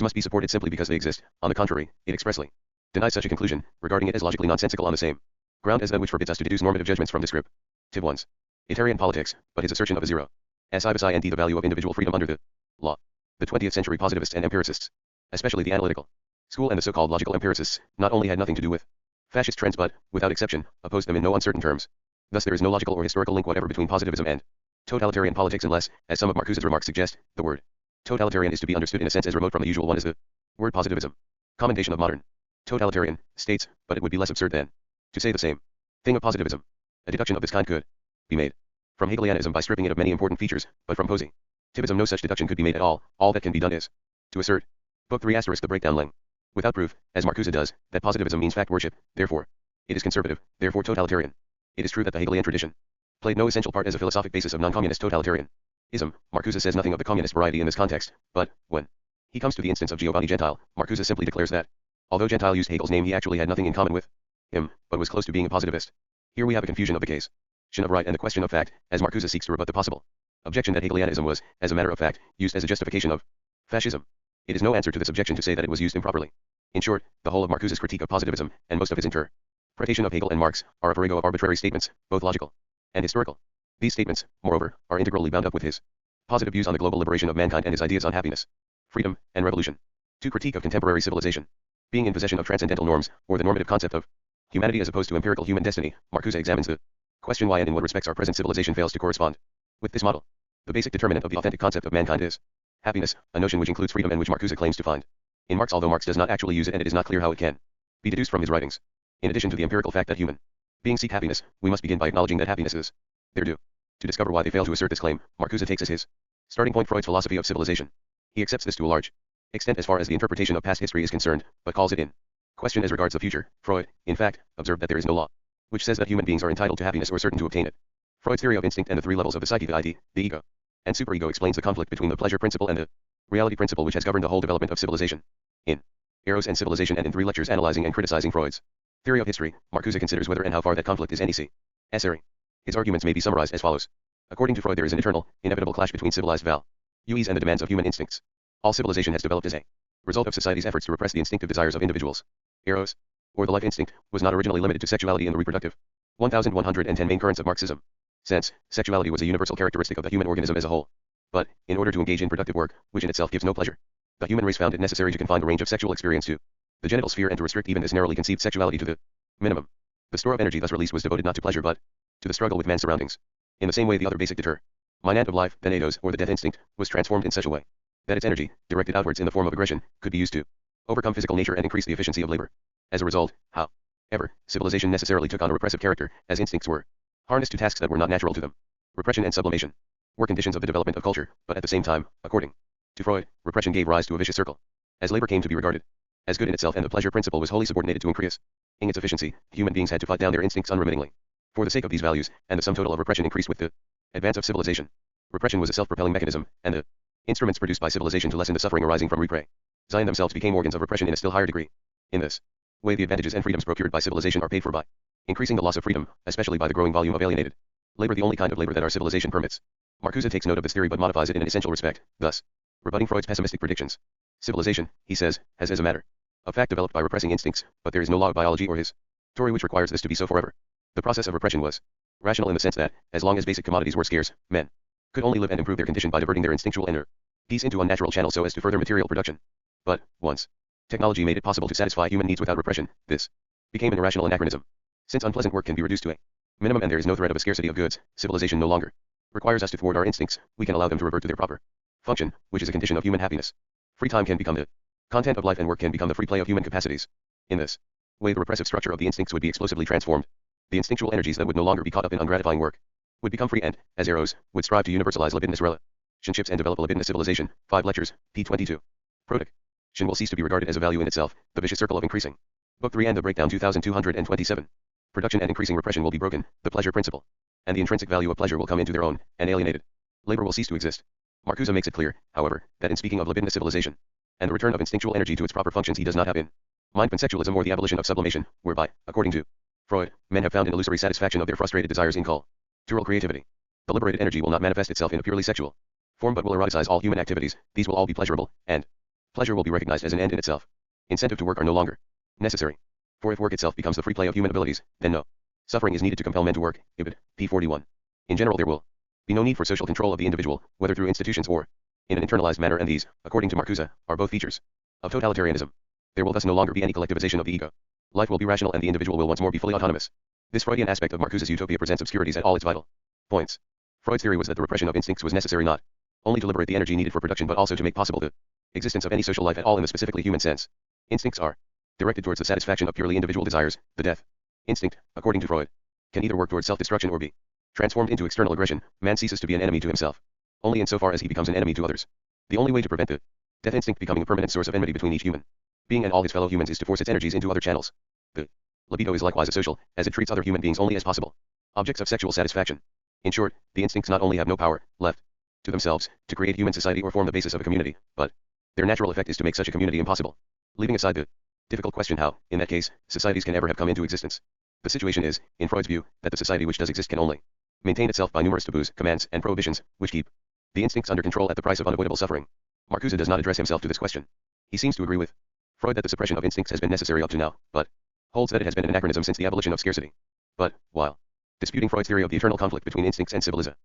must be supported simply because they exist. On the contrary, it expressly denies such a conclusion, regarding it as logically nonsensical on the same ground as that which forbids us to deduce normative judgments from descriptive ones. Italian politics, but his assertion of a zero and the value of individual freedom under the law. The 20th century positivists and empiricists, especially the analytical school and the so-called logical empiricists, not only had nothing to do with fascist trends but, without exception, opposed them in no uncertain terms. Thus there is no logical or historical link whatever between positivism and totalitarian politics unless, as some of Marcuse's remarks suggest, the word totalitarian is to be understood in a sense as remote from the usual one as the word positivism. Commendation of modern totalitarian states, but it would be less absurd than to say the same thing of positivism. A deduction of this kind could be made from Hegelianism by stripping it of many important features, but from positivism no such deduction could be made at all. All that can be done is to assert. Book 3 * the breakdown lang. Without proof, as Marcuse does, that positivism means fact worship, therefore it is conservative, therefore totalitarian. It is true that the Hegelian tradition played no essential part as a philosophic basis of non-communist totalitarianism. Marcuse says nothing of the communist variety in this context, but, when he comes to the instance of Giovanni Gentile, Marcuse simply declares that, although Gentile used Hegel's name he actually had nothing in common with him, but was close to being a positivist. Here we have a confusion of the case of right and the question of fact, as Marcuse seeks to rebut the possible objection that Hegelianism was, as a matter of fact, used as a justification of fascism. It is no answer to this objection to say that it was used improperly. In short, the whole of Marcuse's critique of positivism, and most of his interpretation of Hegel and Marx, are a farrago of arbitrary statements, both logical and historical. These statements, moreover, are integrally bound up with his positive views on the global liberation of mankind and his ideas on happiness, freedom, and revolution. To critique of contemporary civilization being in possession of transcendental norms, or the normative concept of humanity as opposed to empirical human destiny, Marcuse examines the question why and in what respects our present civilization fails to correspond with this model. The basic determinant of the authentic concept of mankind is happiness, a notion which includes freedom and which Marcuse claims to find in Marx, although Marx does not actually use it and it is not clear how it can be deduced from his writings. In addition to the empirical fact that human beings seek happiness, we must begin by acknowledging that happiness is their due. To discover why they fail to assert this claim, Marcuse takes as his starting point Freud's philosophy of civilization. He accepts this to a large extent as far as the interpretation of past history is concerned, but calls it in question as regards the future. Freud, in fact, observed that there is no law which says that human beings are entitled to happiness or certain to obtain it. Freud's theory of instinct and the three levels of the psyche, the ID, the ego, and superego, explains the conflict between the pleasure principle and the reality principle which has governed the whole development of civilization. In Eros and Civilization and in 3 lectures analyzing and criticizing Freud's theory of history, Marcuse considers whether and how far that conflict is necessary. His arguments may be summarized as follows. According to Freud, there is an eternal, inevitable clash between civilized values and the demands of human instincts. All civilization has developed as a result of society's efforts to repress the instinctive desires of individuals. Eros, or the life instinct, was not originally limited to sexuality in the reproductive 1110 main currents of Marxism. Since sexuality was a universal characteristic of the human organism as a whole. But, in order to engage in productive work, which in itself gives no pleasure, the human race found it necessary to confine the range of sexual experience to the genital sphere and to restrict even this narrowly conceived sexuality to the minimum. The store of energy thus released was devoted not to pleasure but to the struggle with man's surroundings. In the same way the other basic determinant of life, thanatos, or the death instinct, was transformed in such a way that its energy, directed outwards in the form of aggression, could be used to overcome physical nature and increase the efficiency of labor. As a result, however, civilization necessarily took on a repressive character, as instincts were harnessed to tasks that were not natural to them. Repression and sublimation were conditions of the development of culture, but at the same time, according to Freud, repression gave rise to a vicious circle. As labor came to be regarded as good in itself and the pleasure principle was wholly subordinated to increasing its efficiency, human beings had to fight down their instincts unremittingly. For the sake of these values, and the sum total of repression increased with the advance of civilization. Repression was a self-propelling mechanism, and the instruments produced by civilization to lessen the suffering arising from repression themselves became organs of repression in a still higher degree. In this way the advantages and freedoms procured by civilization are paid for by increasing the loss of freedom, especially by the growing volume of alienated labor, the only kind of labor that our civilization permits. Marcuse takes note of this theory but modifies it in an essential respect, thus rebutting Freud's pessimistic predictions. Civilization, he says, has as a matter of fact developed by repressing instincts, but there is no law of biology or his theory which requires this to be so forever. The process of repression was rational in the sense that, as long as basic commodities were scarce, men could only live and improve their condition by diverting their instinctual energies into unnatural channels so as to further material production. But, once technology made it possible to satisfy human needs without repression, this became an irrational anachronism. Since unpleasant work can be reduced to a minimum and there is no threat of a scarcity of goods, civilization no longer requires us to thwart our instincts, we can allow them to revert to their proper function, which is a condition of human happiness. Free time can become the content of life and work can become the free play of human capacities. In this way the repressive structure of the instincts would be explosively transformed. The instinctual energies that would no longer be caught up in ungratifying work would become free and, as arrows, would strive to universalize libidinous relationships and develop a libidinous civilization. 5 lectures, p. 22. Production will cease to be regarded as a value in itself, the vicious circle of increasing. Book 3 and the breakdown 2227. Production and increasing repression will be broken, the pleasure principle and the intrinsic value of pleasure will come into their own, and alienated labor will cease to exist. Marcuse makes it clear, however, that in speaking of libidinous civilization and the return of instinctual energy to its proper functions he does not have in mind pansexualism or the abolition of sublimation, whereby, according to Freud, men have found an illusory satisfaction of their frustrated desires in cultural creativity. The liberated energy will not manifest itself in a purely sexual form but will eroticize all human activities, these will all be pleasurable, and pleasure will be recognized as an end in itself. Incentive to work are no longer necessary. For if work itself becomes the free play of human abilities, then no suffering is needed to compel men to work. Ibid. p. 41. In general there will be no need for social control of the individual, whether through institutions or in an internalized manner, and these, according to Marcuse, are both features of totalitarianism. There will thus no longer be any collectivization of the ego. Life will be rational and the individual will once more be fully autonomous. This Freudian aspect of Marcuse's utopia presents obscurities at all its vital points. Freud's theory was that the repression of instincts was necessary not only to liberate the energy needed for production but also to make possible the existence of any social life at all in the specifically human sense. Instincts are directed towards the satisfaction of purely individual desires. The death instinct, according to Freud, can either work towards self-destruction or be transformed into external aggression. Man ceases to be an enemy to himself only insofar as he becomes an enemy to others. The only way to prevent the death instinct becoming a permanent source of enmity between each human being and all his fellow humans is to force its energies into other channels. The libido is likewise asocial, as it treats other human beings only as possible objects of sexual satisfaction. In short, the instincts not only have no power left to themselves to create human society or form the basis of a community, but their natural effect is to make such a community impossible. Leaving aside the difficult question how, in that case, societies can ever have come into existence. The situation is, in Freud's view, that the society which does exist can only maintain itself by numerous taboos, commands, and prohibitions, which keep the instincts under control at the price of unavoidable suffering. Marcuse does not address himself to this question. He seems to agree with Freud that the suppression of instincts has been necessary up to now, but holds that it has been an anachronism since the abolition of scarcity. But, while disputing Freud's theory of the eternal conflict between instincts and civilization,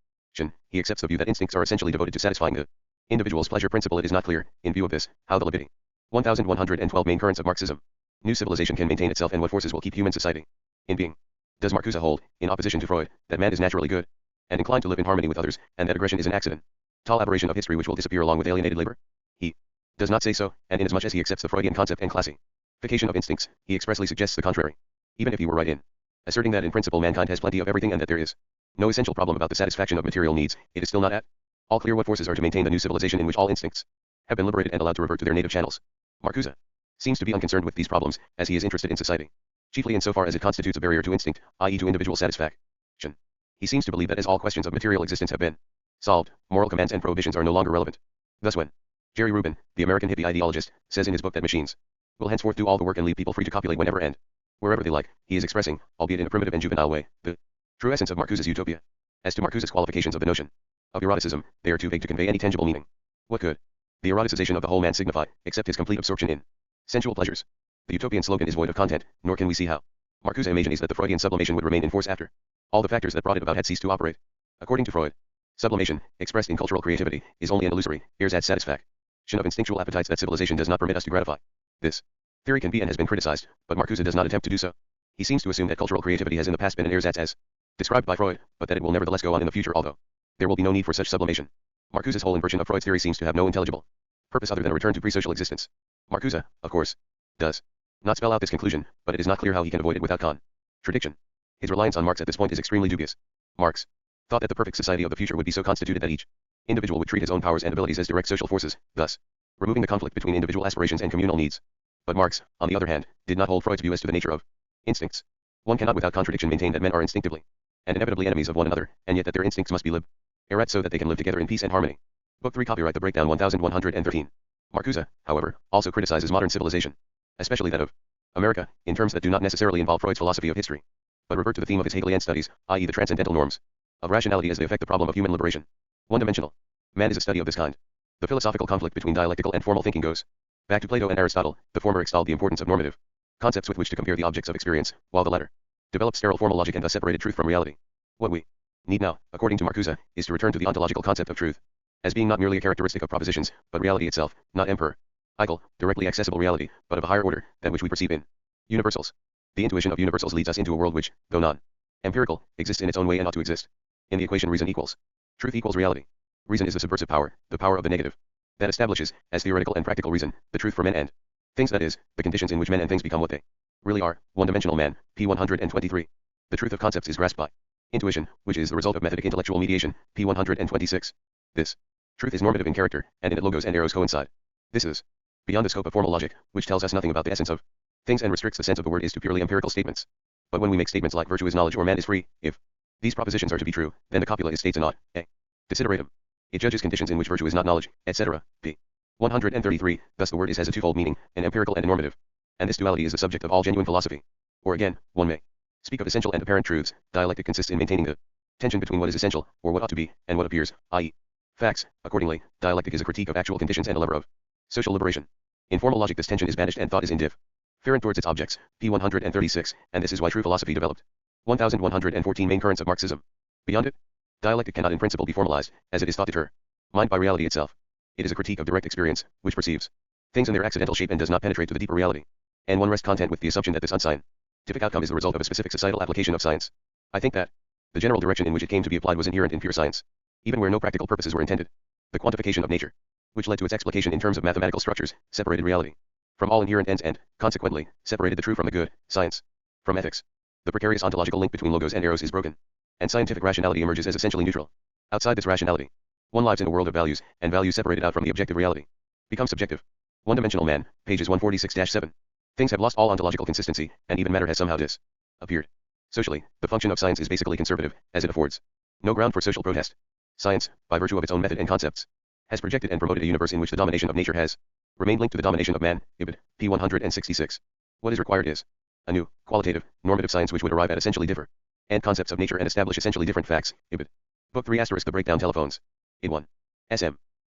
he accepts the view that instincts are essentially devoted to satisfying the individual's pleasure principle. It is not clear, in view of this, how the libido 1112 main currents of Marxism new civilization can maintain itself and what forces will keep human society in being. Does Marcuse hold, in opposition to Freud, that man is naturally good and inclined to live in harmony with others, and that aggression is an accident, tall aberration of history which will disappear along with alienated labor? He does not say so, and inasmuch as he accepts the Freudian concept and classification of instincts, he expressly suggests the contrary. Even if he were right in asserting that in principle mankind has plenty of everything and that there is no essential problem about the satisfaction of material needs, it is still not at all clear what forces are to maintain the new civilization in which all instincts have been liberated and allowed to revert to their native channels. Marcuse seems to be unconcerned with these problems, as he is interested in society, chiefly insofar as it constitutes a barrier to instinct, i.e. to individual satisfaction. He seems to believe that as all questions of material existence have been solved, moral commands and prohibitions are no longer relevant. Thus when Jerry Rubin, the American hippie ideologist, says in his book that machines will henceforth do all the work and leave people free to copulate whenever and wherever they like, he is expressing, albeit in a primitive and juvenile way, the true essence of Marcuse's utopia. As to Marcuse's qualifications of the notion of eroticism, they are too vague to convey any tangible meaning. What could the eroticization of the whole man signify, except his complete absorption in sensual pleasures? The utopian slogan is void of content, nor can we see how Marcuse imagines that the Freudian sublimation would remain in force after all the factors that brought it about had ceased to operate. According to Freud, sublimation, expressed in cultural creativity, is only an illusory, ersatz satisfaction of instinctual appetites that civilization does not permit us to gratify. This theory can be and has been criticized, but Marcuse does not attempt to do so. He seems to assume that cultural creativity has in the past been an ersatz as described by Freud, but that it will nevertheless go on in the future, although there will be no need for such sublimation. Marcuse's whole inversion of Freud's theory seems to have no intelligible purpose other than a return to pre-social existence. Marcuse, of course, does not spell out this conclusion, but it is not clear how he can avoid it without contradiction. His reliance on Marx at this point is extremely dubious. Marx thought that the perfect society of the future would be so constituted that each individual would treat his own powers and abilities as direct social forces, thus removing the conflict between individual aspirations and communal needs. But Marx, on the other hand, did not hold Freud's view as to the nature of instincts. One cannot without contradiction maintain that men are instinctively and inevitably enemies of one another, and yet that their instincts must be liberated so that they can live together in peace and harmony. Book 3 Copyright The Breakdown 1113. Marcuse, however, also criticizes modern civilization, especially that of America, in terms that do not necessarily involve Freud's philosophy of history, but revert to the theme of his Hegelian studies, i.e. the transcendental norms of rationality as they affect the problem of human liberation. One-dimensional. Man is a study of this kind. The philosophical conflict between dialectical and formal thinking goes back to Plato and Aristotle. The former extolled the importance of normative concepts with which to compare the objects of experience, while the latter developed sterile formal logic and thus separated truth from reality. What we need now, according to Marcuse, is to return to the ontological concept of truth as being not merely a characteristic of propositions, but reality itself, not emperor, Eichel, directly accessible reality, but of a higher order, than which we perceive in universals. The intuition of universals leads us into a world which, though non-empirical, exists in its own way and ought to exist. In the equation reason equals truth equals reality. Reason is the subversive power, the power of the negative, that establishes, as theoretical and practical reason, the truth for men and things, that is, the conditions in which men and things become what they really are. One-dimensional man, p. 123. The truth of concepts is grasped by intuition, which is the result of methodic intellectual mediation, p. 126. This truth is normative in character, and in it logos and eros coincide. This is beyond the scope of formal logic, which tells us nothing about the essence of things and restricts the sense of the word is to purely empirical statements. But when we make statements like virtue is knowledge or man is free, if these propositions are to be true, then the copula is states and not a desideratum. It judges conditions in which virtue is not knowledge, etc. p. 133. Thus the word is has a twofold meaning, an empirical and a normative. And this duality is the subject of all genuine philosophy. Or again, one may speak of essential and apparent truths. Dialectic consists in maintaining the tension between what is essential, or what ought to be, and what appears, i.e. facts. Accordingly, dialectic is a critique of actual conditions and a lever of social liberation. In formal logic this tension is banished and thought is indifferent towards its objects, p. 136, and this is why true philosophy developed. 1114 Main currents of Marxism. Beyond it, dialectic cannot in principle be formalized, as it is thought determined by reality itself. It is a critique of direct experience, which perceives things in their accidental shape and does not penetrate to the deeper reality. And one rests content with the assumption that this unscientific outcome is the result of a specific societal application of science. I think that the general direction in which it came to be applied was inherent in pure science, even where no practical purposes were intended. The quantification of nature, which led to its explication in terms of mathematical structures, separated reality from all inherent ends and, consequently, separated the true from the good, science from ethics. The precarious ontological link between logos and eros is broken, and scientific rationality emerges as essentially neutral. Outside this rationality, one lives in a world of values, and values separated out from the objective reality become subjective. One-dimensional man, pages 146-7. Things have lost all ontological consistency, and even matter has somehow disappeared. Socially, the function of science is basically conservative, as it affords no ground for social protest. Science, by virtue of its own method and concepts, has projected and promoted a universe in which the domination of nature has remained linked to the domination of man, Ibid, p. 166. What is required is a new, qualitative, normative science which would arrive at essentially different and concepts of nature and establish essentially different facts, Ibid. Book 3 * The Breakdown Telephones. In 1. SM.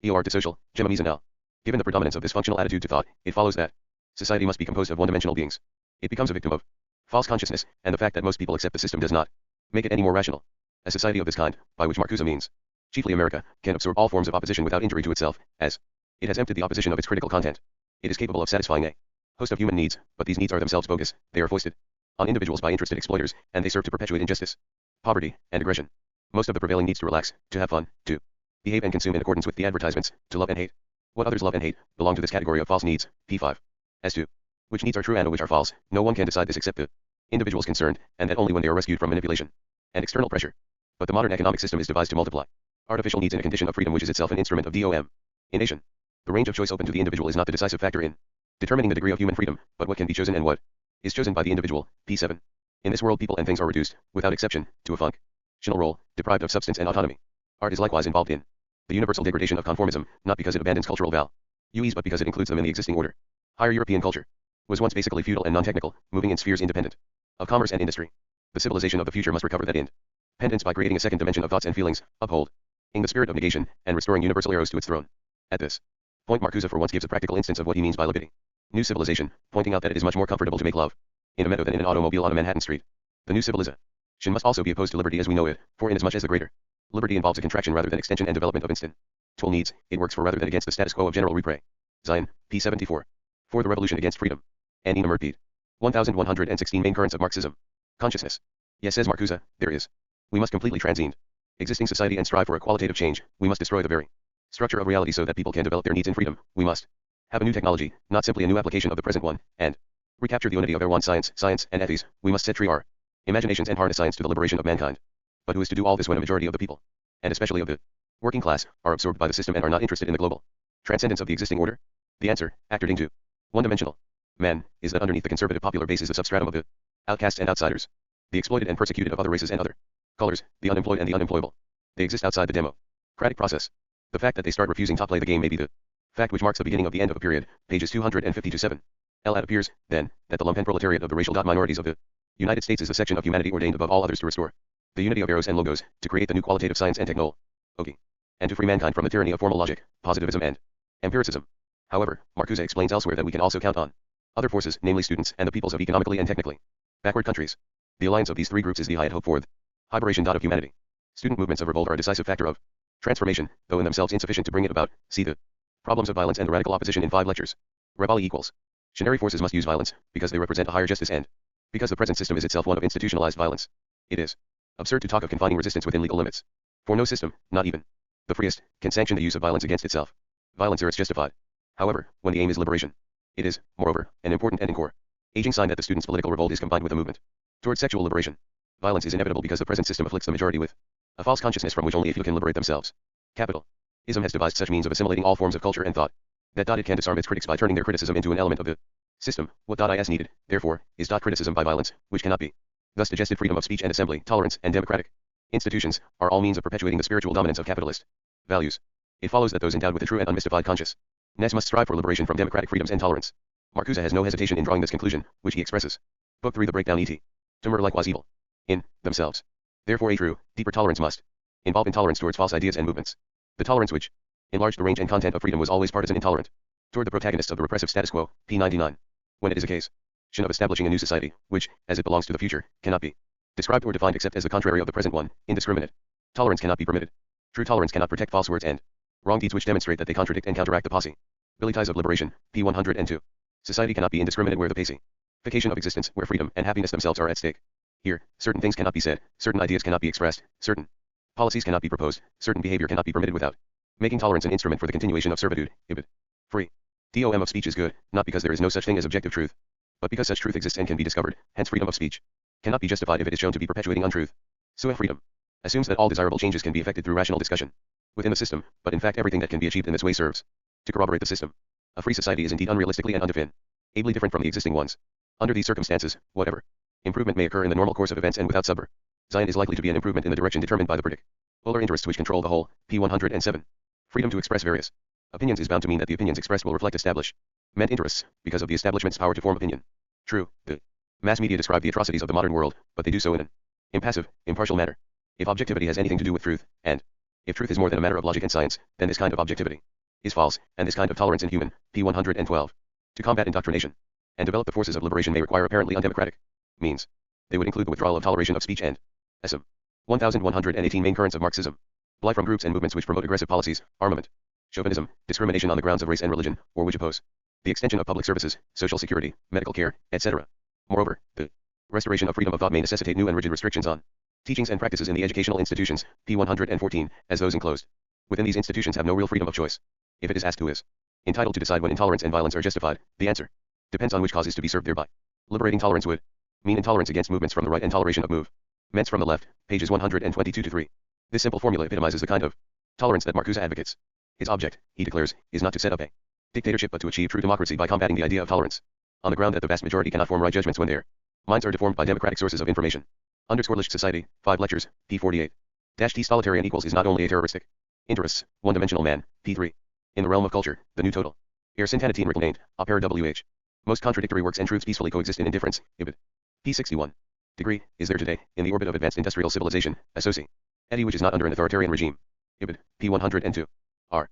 EOR to social, Gemma Mizanal. Given the predominance of this functional attitude to thought, it follows that society must be composed of one-dimensional beings. It becomes a victim of false consciousness, and the fact that most people accept the system does not make it any more rational. A society of this kind, by which Marcuse means chiefly America, can absorb all forms of opposition without injury to itself, as it has emptied the opposition of its critical content. It is capable of satisfying a host of human needs, but these needs are themselves bogus. They are foisted on individuals by interested exploiters, and they serve to perpetuate injustice, poverty, and aggression. Most of the prevailing needs to relax, to have fun, to behave and consume in accordance with the advertisements, to love and hate what others love and hate, belong to this category of false needs, p5. As to which needs are true and which are false, no one can decide this except the individuals concerned, and that only when they are rescued from manipulation and external pressure. But the modern economic system is devised to multiply artificial needs in a condition of freedom which is itself an instrument of domination. The range of choice open to the individual is not the decisive factor in determining the degree of human freedom, but what can be chosen and what is chosen by the individual, p7. In this world people and things are reduced, without exception, to a functional role, deprived of substance and autonomy. Art is likewise involved in the universal degradation of conformism, not because it abandons cultural values but because it includes them in the existing order. Higher European culture was once basically feudal and non-technical, moving in spheres independent of commerce and industry. The civilization of the future must recover that independence by creating a second dimension of thoughts and feelings, upholding the spirit of negation, and restoring universal eros to its throne. At this point Marcuse for once gives a practical instance of what he means by liberty. New civilization, pointing out that it is much more comfortable to make love in a meadow than in an automobile on a Manhattan street. The new civilization must also be opposed to liberty as we know it, for inasmuch as the greater liberty involves a contraction rather than extension and development of instinctual needs, it works for rather than against the status quo of general reprey. Zion, p. 74. For the revolution against freedom. And Nina Murphy. 1116 Main currents of Marxism. Consciousness. Yes, says Marcuse, there is. We must completely transcend existing society and strive for a qualitative change. We must destroy the very structure of reality so that people can develop their needs in freedom. We must have a new technology, not simply a new application of the present one, and recapture the unity of our one science and ethics. We must set free our imaginations and harness science to the liberation of mankind. But who is to do all this when a majority of the people, and especially of the working class, are absorbed by the system and are not interested in the global transcendence of the existing order? The answer, according to one-dimensional man, is that underneath the conservative popular base is the substratum of the outcasts and outsiders, the exploited and persecuted of other races and other colors, the unemployed and the unemployable. They exist outside the democratic process. The fact that they start refusing to play the game may be the fact which marks the beginning of the end of a period, pages 250-7. It appears, then, that the lumpenproletariat of the racial minorities of the United States is the section of humanity ordained above all others to restore the unity of eros and logos, to create the new qualitative science and technology, and to free mankind from the tyranny of formal logic, positivism and empiricism. However, Marcuse explains elsewhere that we can also count on other forces, namely students and the peoples of economically and technically backward countries. The alliance of these three groups is the high hope for the liberation of humanity. Student movements of revolt are a decisive factor of transformation, though in themselves insufficient to bring it about. See the problems of violence and the radical opposition in 5 lectures. Rebelli equals. Revolutionary forces must use violence, because they represent a higher justice and because the present system is itself one of institutionalized violence. It is absurd to talk of confining resistance within legal limits. For no system, not even the freest, can sanction the use of violence against itself. Violence is justified. However, when the aim is liberation, it is, moreover, an important and encouraging sign that the students' political revolt is combined with a movement towards sexual liberation. Violence is inevitable because the present system afflicts the majority with a false consciousness from which only a few can liberate themselves. Capitalism has devised such means of assimilating all forms of culture and thought that it can disarm its critics by turning their criticism into an element of the system. What is needed, therefore, is criticism by violence, which cannot be thus digested. Freedom of speech and assembly, tolerance, and democratic institutions are all means of perpetuating the spiritual dominance of capitalist values. It follows that those endowed with a true and unmystified consciousness must strive for liberation from democratic freedoms and tolerance. Marcuse has no hesitation in drawing this conclusion, which he expresses. Book 3 The breakdown et. To murder likewise evil in themselves. Therefore a true, deeper tolerance must involve intolerance towards false ideas and movements. The tolerance which enlarged the range and content of freedom was always partisan intolerant toward the protagonists of the repressive status quo, p. 99. When it is a case of establishing a new society, which, as it belongs to the future, cannot be described or defined except as the contrary of the present one, indiscriminate tolerance cannot be permitted. True tolerance cannot protect false words and wrong deeds which demonstrate that they contradict and counteract the possibilities of liberation, p. 102. Society cannot be indiscriminate where the pacification of existence, where freedom and happiness themselves are at stake. Here, certain things cannot be said, certain ideas cannot be expressed, certain policies cannot be proposed, certain behavior cannot be permitted without making tolerance an instrument for the continuation of servitude. Ibid. Free. Dom of speech is good, not because there is no such thing as objective truth, but because such truth exists and can be discovered. Hence freedom of speech cannot be justified if it is shown to be perpetuating untruth. So freedom assumes that all desirable changes can be effected through rational discussion within the system, but in fact everything that can be achieved in this way serves to corroborate the system. A free society is indeed unrealistically and undefinably different from the existing ones. Under these circumstances, whatever improvement may occur in the normal course of events and without Zion is likely to be an improvement in the direction determined by the particular interests which control the whole, p. 107. Freedom to express various opinions is bound to mean that the opinions expressed will reflect establishment interests, because of the establishment's power to form opinion. True, the mass media describe the atrocities of the modern world, but they do so in an impassive, impartial manner. If objectivity has anything to do with truth, and if truth is more than a matter of logic and science, then this kind of objectivity is false, and this kind of tolerance inhuman, p. 112. To combat indoctrination and develop the forces of liberation may require apparently undemocratic means. They would include the withdrawal of toleration of speech and SM. 1118 Main currents of Marxism. Fly from groups and movements which promote aggressive policies, armament, chauvinism, discrimination on the grounds of race and religion, or which oppose the extension of public services, social security, medical care, etc. Moreover, the restoration of freedom of thought may necessitate new and rigid restrictions on teachings and practices in the educational institutions, p. 114, as those enclosed within these institutions have no real freedom of choice. If it is asked who is entitled to decide when intolerance and violence are justified, the answer depends on which cause is to be served thereby. Liberating tolerance would mean intolerance against movements from the right and toleration of movements from the left, pages 122-3. This simple formula epitomizes the kind of tolerance that Marcuse advocates. His object, he declares, is not to set up a dictatorship but to achieve true democracy by combating the idea of tolerance, on the ground that the vast majority cannot form right judgments when their minds are deformed by democratic sources of information. Leszek Society, 5 lectures, p. 48. T Totalitarian equals is not only a terroristic interests, one-dimensional man, p. 3. In the realm of culture, the new total air syntanity reclaimed, opera wh. Most contradictory works and truths peacefully coexist in indifference, ibid. p. 61. Degree, is there today, in the orbit of advanced industrial civilization, a society which is not under an authoritarian regime, ibid. p. 102. R.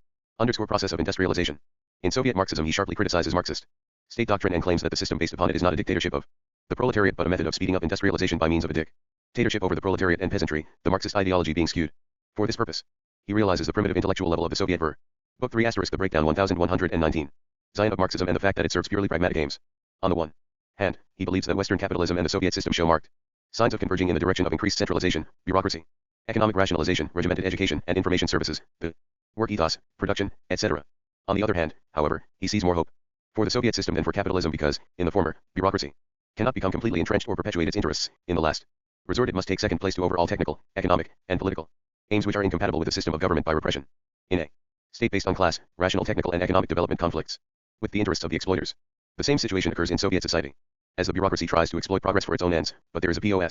Process of industrialization. In Soviet Marxism he sharply criticizes Marxist state doctrine and claims that the system based upon it is not a dictatorship of the proletariat but a method of speeding up industrialization by means of a dictatorship over the proletariat and peasantry, the Marxist ideology being skewed for this purpose. He realizes the primitive intellectual level of the Soviet Book 3 * The Breakdown 1119. Zion of Marxism and the fact that it serves purely pragmatic aims. On the one hand, he believes that Western capitalism and the Soviet system show marked signs of converging in the direction of increased centralization, bureaucracy, economic rationalization, regimented education and information services, the work ethos, production, etc. On the other hand, however, he sees more hope for the Soviet system than for capitalism because, in the former, bureaucracy cannot become completely entrenched or perpetuate its interests. In the last resort it must take second place to overall technical, economic, and political aims which are incompatible with the system of government by repression. In a state based on class, rational technical and economic development conflicts with the interests of the exploiters. The same situation occurs in Soviet society, as the bureaucracy tries to exploit progress for its own ends, but there is a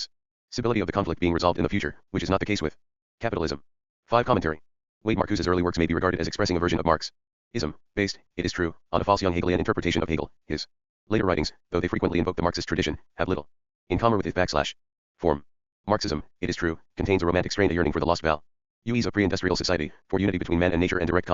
possibility of the conflict being resolved in the future, which is not the case with capitalism. 5 Commentary. Wade Marcuse's early works may be regarded as expressing a version of Marxism, based, it is true, on a false young Hegelian interpretation of Hegel. His Later writings, though they frequently invoke the Marxist tradition, have little in common with its form. Marxism, it is true, contains a romantic strain, a yearning for the lost values of pre-industrial society, for unity between man and nature and direct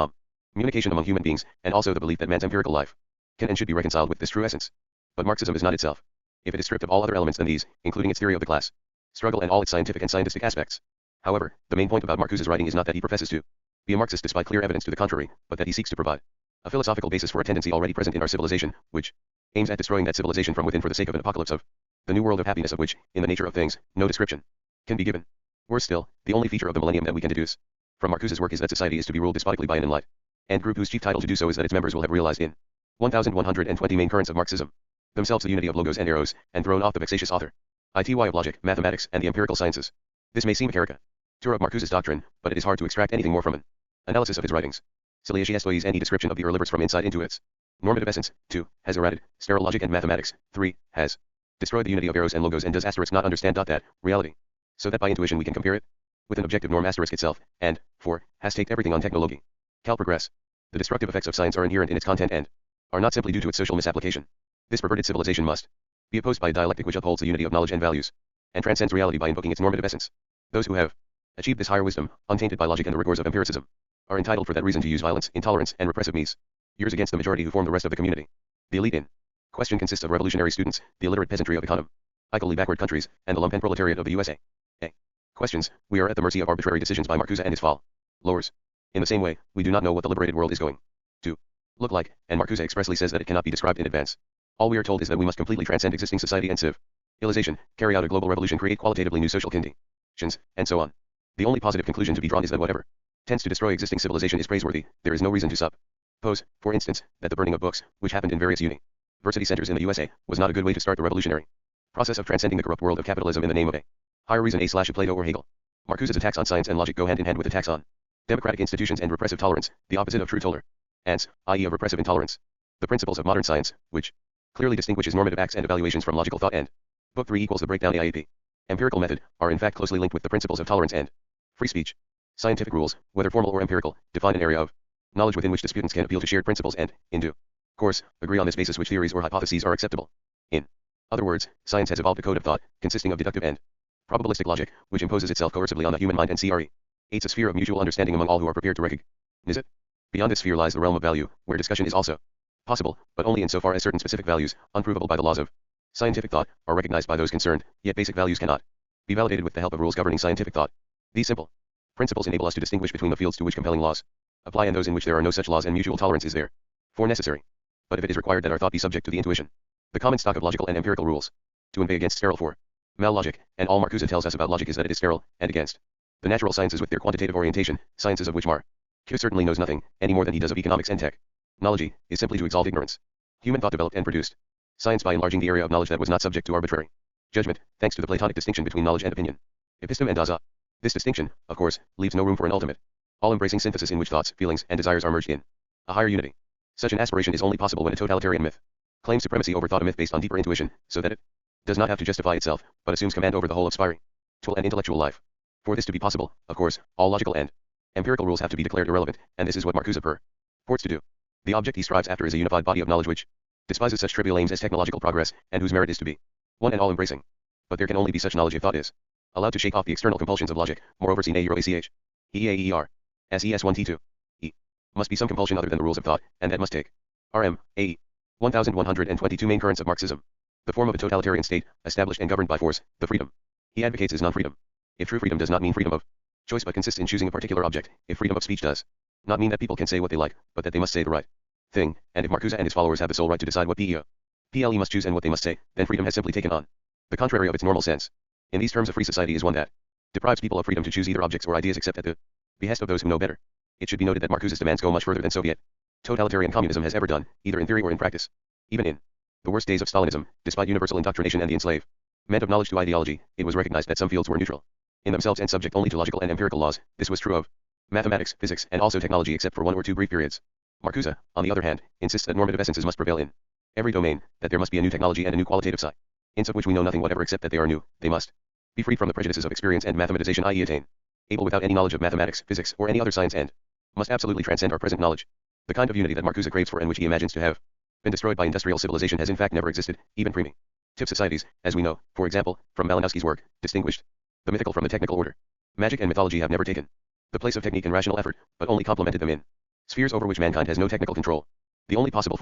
communication among human beings, and also the belief that man's empirical life can and should be reconciled with this true essence. But Marxism is not itself, if it is stripped of all other elements than these, including its theory of the class struggle and all its scientific and scientistic aspects. However, the main point about Marcuse's writing is not that he professes to be a Marxist despite clear evidence to the contrary, but that he seeks to provide a philosophical basis for a tendency already present in our civilization, which aims at destroying that civilization from within for the sake of an apocalypse of the new world of happiness, of which, in the nature of things, no description can be given. Worse still, the only feature of the millennium that we can deduce from Marcuse's work is that society is to be ruled despotically by an enlightened group whose chief title to do so is that its members will have realized in 1120 main currents of Marxism themselves the unity of logos and eros, and thrown off the vexatious author ity of logic, mathematics, and the empirical sciences. This may seem a caricature of Marcuse's doctrine, but it is hard to extract anything more from an analysis of his writings. Silly as any description of the libers from insight into its normative essence. 2. Has eroded sterile logic and mathematics. 3. Has destroyed the unity of eros and logos, and does asterisk not understand that reality, so that by intuition we can compare it with an objective norm asterisk itself. And 4. Has staked everything on technology. Cal progress. The destructive effects of science are inherent in its content and are not simply due to its social misapplication. This perverted civilization must be opposed by a dialectic which upholds the unity of knowledge and values, and transcends reality by invoking its normative essence. Those who have achieved this higher wisdom, untainted by logic and the rigors of empiricism, are entitled for that reason to use violence, intolerance, and repressive means against the majority who form the rest of the community. The elite in question consists of revolutionary students, the illiterate peasantry of economically backward countries, and the lumpen proletariat of the USA. Questions. We are at the mercy of arbitrary decisions by Marcuse and his followers. In the same way, we do not know what the liberated world is going to look like, and Marcuse expressly says that it cannot be described in advance. All we are told is that we must completely transcend existing society and civilization, carry out a global revolution, create qualitatively new social conditions, and so on. The only positive conclusion to be drawn is that whatever tends to destroy existing civilization is praiseworthy. There is no reason to suppose, for instance, that the burning of books, which happened in various university centers in the USA, was not a good way to start the revolutionary process of transcending the corrupt world of capitalism in the name of a higher reason of Plato or Hegel. Marcuse's attacks on science and logic go hand in hand with attacks on democratic institutions and repressive tolerance, the opposite of true tolerance, i.e. of repressive intolerance. The principles of modern science, which clearly distinguishes normative acts and evaluations from logical thought, and Book 3 equals the breakdown AIP. Empirical method, are in fact closely linked with the principles of tolerance and free speech. Scientific rules, whether formal or empirical, define an area of knowledge within which disputants can appeal to shared principles and, in due course, agree on this basis which theories or hypotheses are acceptable. In other words, science has evolved a code of thought, consisting of deductive and probabilistic logic, which imposes itself coercively on the human mind and creates a sphere of mutual understanding among all who are prepared to recognize it. Beyond this sphere lies the realm of value, where discussion is also possible, but only insofar as certain specific values, unprovable by the laws of scientific thought, are recognized by those concerned, yet basic values cannot be validated with the help of rules governing scientific thought. These simple principles enable us to distinguish between the fields to which compelling laws apply and those in which there are no such laws, and mutual tolerance is therefore necessary. But if it is required that our thought be subject to the intuition, the common stock of logical and empirical rules, to inveigh against sterile formal logic, and all Marcuse tells us about logic is that it is sterile, and against the natural sciences with their quantitative orientation, sciences of which Marcuse certainly knows nothing, any more than he does of economics and technology, is simply to exalt ignorance. Human thought developed and produced science by enlarging the area of knowledge that was not subject to arbitrary judgment, thanks to the Platonic distinction between knowledge and opinion. Epistem and Dasein. This distinction, of course, leaves no room for an ultimate, all-embracing synthesis in which thoughts, feelings, and desires are merged in a higher unity. Such an aspiration is only possible when a totalitarian myth claims supremacy over thought, a myth based on deeper intuition, so that it does not have to justify itself, but assumes command over the whole of spiritual and intellectual life. For this to be possible, of course, all logical and empirical rules have to be declared irrelevant, and this is what Marcuse purports to do. The object he strives after is a unified body of knowledge which despises such trivial aims as technological progress, and whose merit is to be one and all-embracing. But there can only be such knowledge if thought is allowed to shake off the external compulsions of logic. Moreover, sine euro ach, EAER, SES 1T2, E. Must be some compulsion other than the rules of thought, and that must take RM, AE. 1122 main currents of Marxism. The form of a totalitarian state, established and governed by force, the freedom he advocates is non-freedom. If true freedom does not mean freedom of choice but consists in choosing a particular object, if freedom of speech does not mean that people can say what they like, but that they must say the right thing, and if Marcuse and his followers have the sole right to decide what PLE must choose and what they must say, then freedom has simply taken on the contrary of its normal sense. In these terms, a free society is one that deprives people of freedom to choose either objects or ideas except at the behest of those who know better. It should be noted that Marcuse's demands go much further than Soviet totalitarian communism has ever done, either in theory or in practice. Even in the worst days of Stalinism, despite universal indoctrination and the enslavement of knowledge to ideology, it was recognized that some fields were neutral in themselves and subject only to logical and empirical laws. This was true of mathematics, physics, and also technology except for one or two brief periods. Marcuse, on the other hand, insists that normative essences must prevail in every domain, that there must be a new technology and a new qualitative science, of which we know nothing whatever except that they are new. They must be freed from the prejudices of experience and mathematization, i.e. attain able without any knowledge of mathematics, physics, or any other science, and must absolutely transcend our present knowledge. The kind of unity that Marcuse craves for and which he imagines to have been destroyed by industrial civilization has in fact never existed, even primitive societies, as we know, for example, from Malinowski's work, distinguished the mythical from the technical order. Magic and mythology have never taken the place of technique and rational effort, but only complemented them in spheres over which mankind has no technical control. The only possible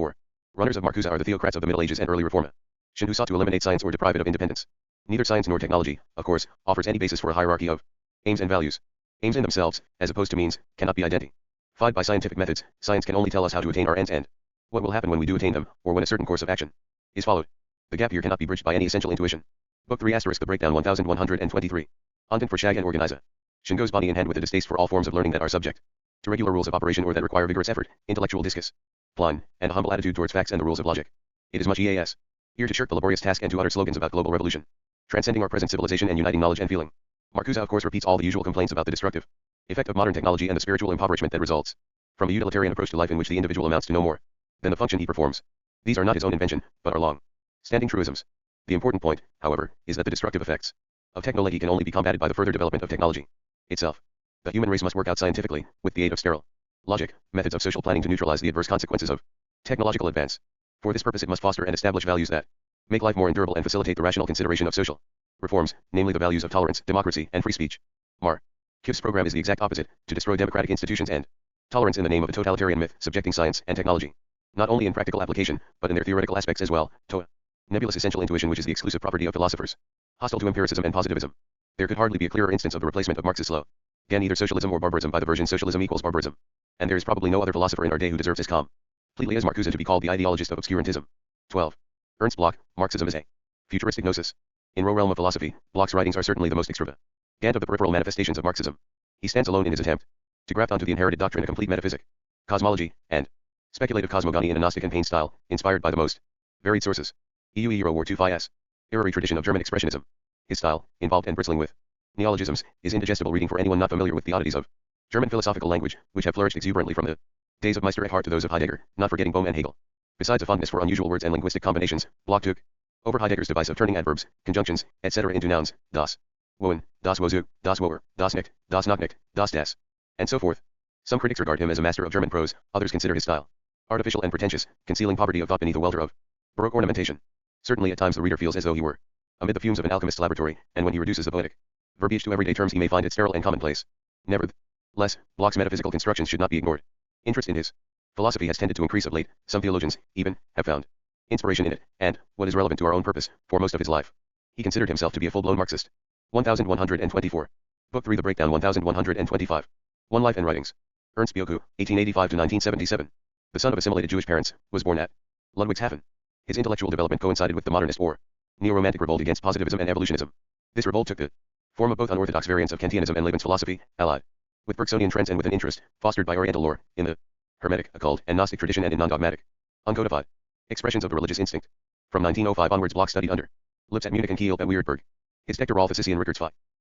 runners of Marcuse are the theocrats of the Middle Ages and early Reformation who sought to eliminate science or deprive it of independence. Neither science nor technology, of course, offers any basis for a hierarchy of aims and values. Aims in themselves, as opposed to means, cannot be identified by scientific methods. Science can only tell us how to attain our ends and what will happen when we do attain them, or when a certain course of action is followed. The gap here cannot be bridged by any essential intuition. Book 3 *** The Breakdown 1123. Content for Shag and Organiza. Shin goes body in hand with a distaste for all forms of learning that are subject to regular rules of operation or that require vigorous effort, intellectual discus, plan, and a humble attitude towards facts and the rules of logic. It is much eas. Here to shirk the laborious task and to utter slogans about global revolution, transcending our present civilization and uniting knowledge and feeling. Marcuse of course repeats all the usual complaints about the destructive effect of modern technology and the spiritual impoverishment that results from a utilitarian approach to life in which the individual amounts to no more than the function he performs. These are not his own invention, but are long-standing truisms. The important point, however, is that the destructive effects of technology can only be combated by the further development of technology itself. The human race must work out scientifically, with the aid of sterile logic, methods of social planning to neutralize the adverse consequences of technological advance. For this purpose it must foster and establish values that make life more endurable and facilitate the rational consideration of social reforms, namely the values of tolerance, democracy, and free speech. Marcuse's program is the exact opposite, to destroy democratic institutions and tolerance in the name of a totalitarian myth, subjecting science and technology, not only in practical application, but in their theoretical aspects as well, to a nebulous essential intuition which is the exclusive property of philosophers, hostile to empiricism and positivism. There could hardly be a clearer instance of the replacement of Marx's slogan either socialism or barbarism by the version socialism equals barbarism. And there is probably no other philosopher in our day who deserves as completely as Marcuse to be called the ideologist of obscurantism. 12. Ernst Bloch, Marxism is a futuristic gnosis. In the realm of philosophy, Bloch's writings are certainly the most extravagant of the peripheral manifestations of Marxism. He stands alone in his attempt to graft onto the inherited doctrine a complete metaphysic, cosmology, and speculative cosmogony in a Gnostic and Paine style, inspired by the most varied sources. EU Euro War II Fies. Literary tradition of German Expressionism. His style, involved and bristling with neologisms, is indigestible reading for anyone not familiar with the oddities of German philosophical language, which have flourished exuberantly from the days of Meister Eckhart to those of Heidegger, not forgetting Bohm and Hegel. Besides a fondness for unusual words and linguistic combinations, Bloch took over Heidegger's device of turning adverbs, conjunctions, etc. into nouns, das Wohen, das Wozug, das Woher, das Nicht, das Noch nicht, das Das, and so forth. Some critics regard him as a master of German prose, others consider his style artificial and pretentious, concealing poverty of thought beneath a welter of Baroque ornamentation. Certainly at times the reader feels as though he were amid the fumes of an alchemist's laboratory, and when he reduces the poetic verbiage to everyday terms he may find it sterile and commonplace. Nevertheless, Bloch's metaphysical constructions should not be ignored. Interest in his philosophy has tended to increase of late. Some theologians, even, have found inspiration in it, and, what is relevant to our own purpose, for most of his life, he considered himself to be a full-blown Marxist. 1124. Book 3 The Breakdown 1125. One Life and Writings. Ernst Bloch, 1885–1977. The son of assimilated Jewish parents, was born at Ludwigshafen. His intellectual development coincided with the modernist or neo-romantic revolt against positivism and evolutionism. This revolt took the form of both unorthodox variants of Kantianism and Lebensphilosophy, allied with Bergsonian trends and with an interest, fostered by Oriental lore, in the Hermetic, occult, and Gnostic tradition and in non-dogmatic, uncodified expressions of the religious instinct. From 1905 onwards Bloch studied under Lipps at Munich and Kiel at Weiertburg. His Dektoralph Assisian Rickards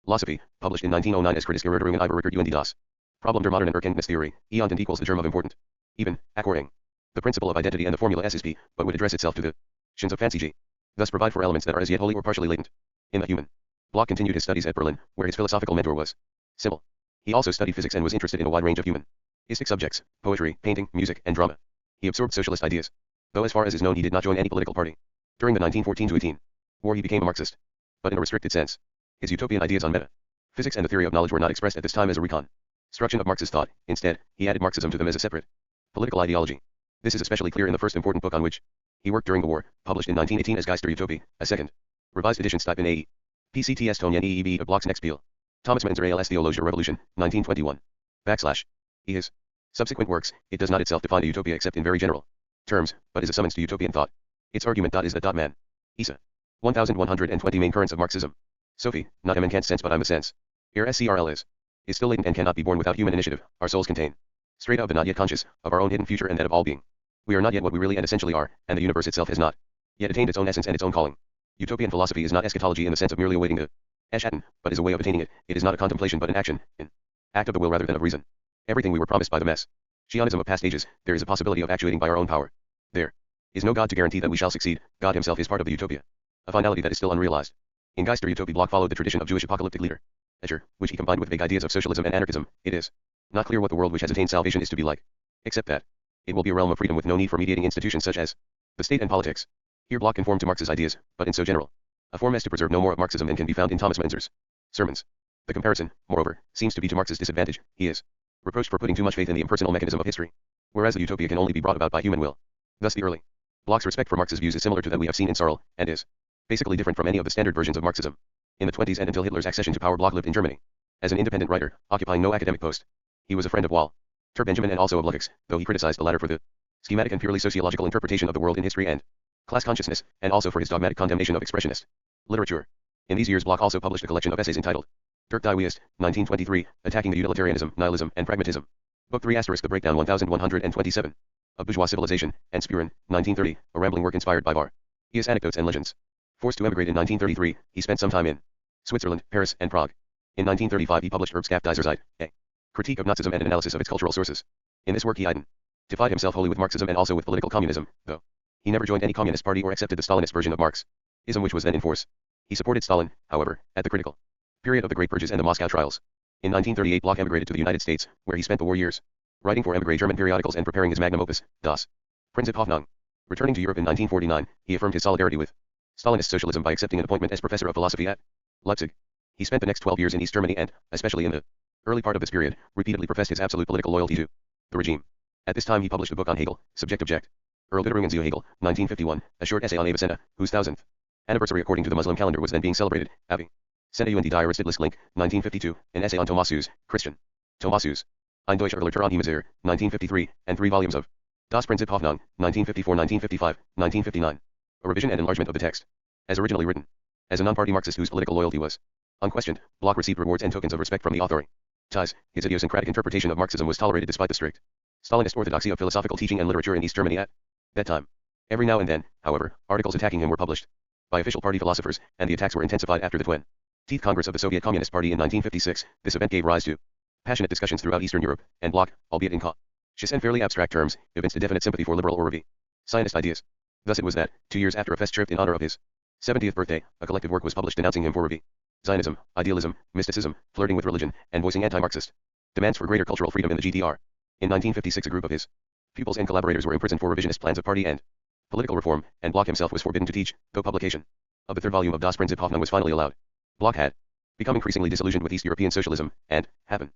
Philosophy, published in 1909 as Kritische Erörterungen über Rickard und das Problem der modernen Erkenntnistheorie, Eont equals the germ of important, even, according. The principle of identity and the formula S is P, but would address itself to the shins of fancy G. Thus provide for elements that are as yet wholly or partially latent in the human. Bloch continued his studies at Berlin, where his philosophical mentor was Simmel. He also studied physics and was interested in a wide range of humanistic subjects, poetry, painting, music, and drama. He absorbed socialist ideas, though as far as is known he did not join any political party. During the 1914–18 war he became a Marxist, but in a restricted sense. His utopian ideas on metaphysics and the theory of knowledge were not expressed at this time as a reconstruction of Marx's thought. Instead, he added Marxism to them as a separate political ideology. This is especially clear in the first important book on which he worked during the war, published in 1918 as Geister Utopie, a second revised edition Stipe in A.E. PCTS Tonien EEB of Bloch's next Spiel. Thomas Menzer als Theologische Revolution, 1921. His subsequent works, it does not itself define a utopia except in very general terms, but is a summons to utopian thought. Its argument is that man. Isa. 1120 Main currents of Marxism. Sophie, not M in Kant's sense but I'm a sense. Here SCRL is still latent and cannot be born without human initiative. Our souls contain straight up but not yet conscious, of our own hidden future and that of all being. We are not yet what we really and essentially are, and the universe itself has not yet attained its own essence and its own calling. Utopian philosophy is not eschatology in the sense of merely awaiting the Eschatten, but is a way of attaining it. It is not a contemplation but an action, an act of the will rather than of reason. Everything we were promised by the Messianism of past ages, there is a possibility of actuating by our own power. There is no God to guarantee that we shall succeed. God himself is part of the utopia, a finality that is still unrealized. In Geister Utopie Bloch followed the tradition of Jewish apocalyptic literature, which he combined with vague ideas of socialism and anarchism. It is not clear what the world which has attained salvation is to be like, except that it will be a realm of freedom with no need for mediating institutions such as The state and politics. Here Bloch conformed to Marx's ideas, but in so general a form as to preserve no more of Marxism than can be found in Thomas Menzer's sermons. The comparison, moreover, seems to be to Marx's disadvantage. He is reproached for putting too much faith in the impersonal mechanism of history, whereas the utopia can only be brought about by human will. Thus the early Bloch's respect for Marx's views is similar to that we have seen in Searle, and is basically different from any of the standard versions of Marxism. In the 20s and until Hitler's accession to power, Bloch lived in Germany as an independent writer, occupying no academic post. He was a friend of Walter Benjamin and also of Leszek, though he criticized the latter for the schematic and purely sociological interpretation of the world in history and class consciousness, and also for his dogmatic condemnation of expressionist literature. In these years Bloch also published a collection of essays entitled Durch die Weist, 1923, attacking the utilitarianism, nihilism, and pragmatism. Book 3 *, The Breakdown 1127, of Bourgeois Civilization, and Spuren, 1930, a rambling work inspired by various anecdotes and legends. Forced to emigrate in 1933, he spent some time in Switzerland, Paris, and Prague. In 1935 he published Erbschaft dieser Zeit, a critique of Nazism and an analysis of its cultural sources. In this work he identified himself wholly with Marxism and also with political communism, though he never joined any communist party or accepted the Stalinist version of Marxism which was then in force. He supported Stalin, however, at the critical period of the Great Purges and the Moscow trials. In 1938 Bloch emigrated to the United States, where he spent the war years writing for émigré German periodicals and preparing his magnum opus, Das Prinzip Hoffnung. Returning to Europe in 1949, he affirmed his solidarity with Stalinist socialism by accepting an appointment as professor of philosophy at Leipzig. He spent the next 12 years in East Germany and, especially in the early part of this period, repeatedly professed his absolute political loyalty to the regime. At this time he published a book on Hegel, Subject Object. Erbitterungen zu Hegel, 1951, a short essay on Avicenna, whose 1000th anniversary according to the Muslim calendar was then being celebrated, having sent und die Diaristit Link, 1952, an essay on Thomas Christian Thomas Ein deutscher Literatur an Himmelsehre, 1953, and 3 volumes of Das Prinzip Hoffnung, 1954-1955, 1959. A revision and enlargement of the text. As originally written. As a non-party Marxist whose political loyalty was unquestioned, Bloch received rewards and tokens of respect from the authorities. His idiosyncratic interpretation of Marxism was tolerated despite the strict Stalinist orthodoxy of philosophical teaching and literature in East Germany at that time. Every now and then, however, articles attacking him were published by official party philosophers, and the attacks were intensified after the 20th Congress of the Soviet Communist Party in 1956. This event gave rise to passionate discussions throughout Eastern Europe, and Bloch, albeit in cautious and fairly abstract terms, evinced a definite sympathy for liberal or Zionist ideas. Thus it was that, 2 years after a Festschrift in honor of his 70th birthday, a collective work was published denouncing him for Zionism, idealism, mysticism, flirting with religion, and voicing anti-Marxist demands for greater cultural freedom in the GDR. In 1956 a group of his pupils and collaborators were imprisoned for revisionist plans of party and political reform, and Bloch himself was forbidden to teach, though publication of the 3rd volume of Das Prinzip Hoffnung was finally allowed. Bloch had become increasingly disillusioned with East European socialism, and, happening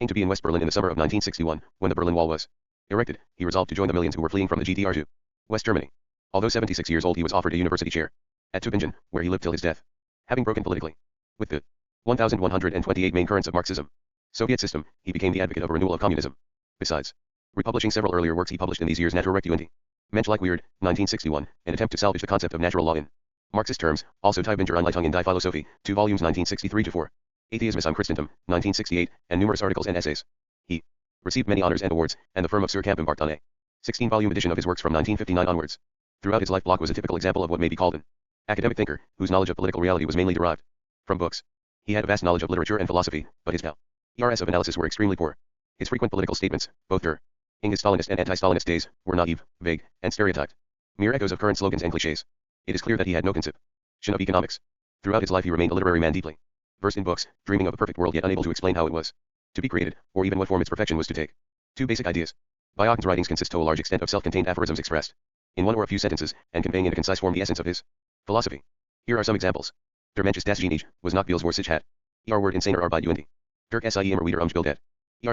to be in West Berlin in the summer of 1961, when the Berlin Wall was erected, he resolved to join the millions who were fleeing from the GDR to West Germany. Although 76 years old he was offered a university chair at Tübingen, where he lived till his death. Having broken politically with the 1128 main currents of Marxism Soviet system, he became the advocate of a renewal of communism. Besides republishing several earlier works he published in these years Naturrecht und die Menschliche Würde, 1961, an attempt to salvage the concept of natural law in Marxist terms, also Die Einleitung in die Philosophie, 2 volumes 1963-4, Atheismus am Christentum, 1968, and numerous articles and essays. He received many honors and awards, and the firm of Sir Camp embarked on a 16-volume edition of his works from 1959 onwards. Throughout his life Bloch was a typical example of what may be called an academic thinker, whose knowledge of political reality was mainly derived from books. He had a vast knowledge of literature and philosophy, but his powers of analysis were extremely poor. His frequent political statements, both during his Stalinist and anti-Stalinist days, were naive, vague, and stereotyped. Mere echoes of current slogans and clichés. It is clear that he had no conception of economics. Throughout his life he remained a literary man deeply versed in books, dreaming of a perfect world yet unable to explain how it was to be created, or even what form its perfection was to take. 2 basic ideas. Bioch's writings consist to a large extent of self-contained aphorisms expressed in one or a few sentences, and conveying in a concise form the essence of his philosophy. Here are some examples. Der Mensch ist das Genie, was nach Biels Vorsicht hat. Word insaner Arbeit und Dirk sie immer wieder umgebildet.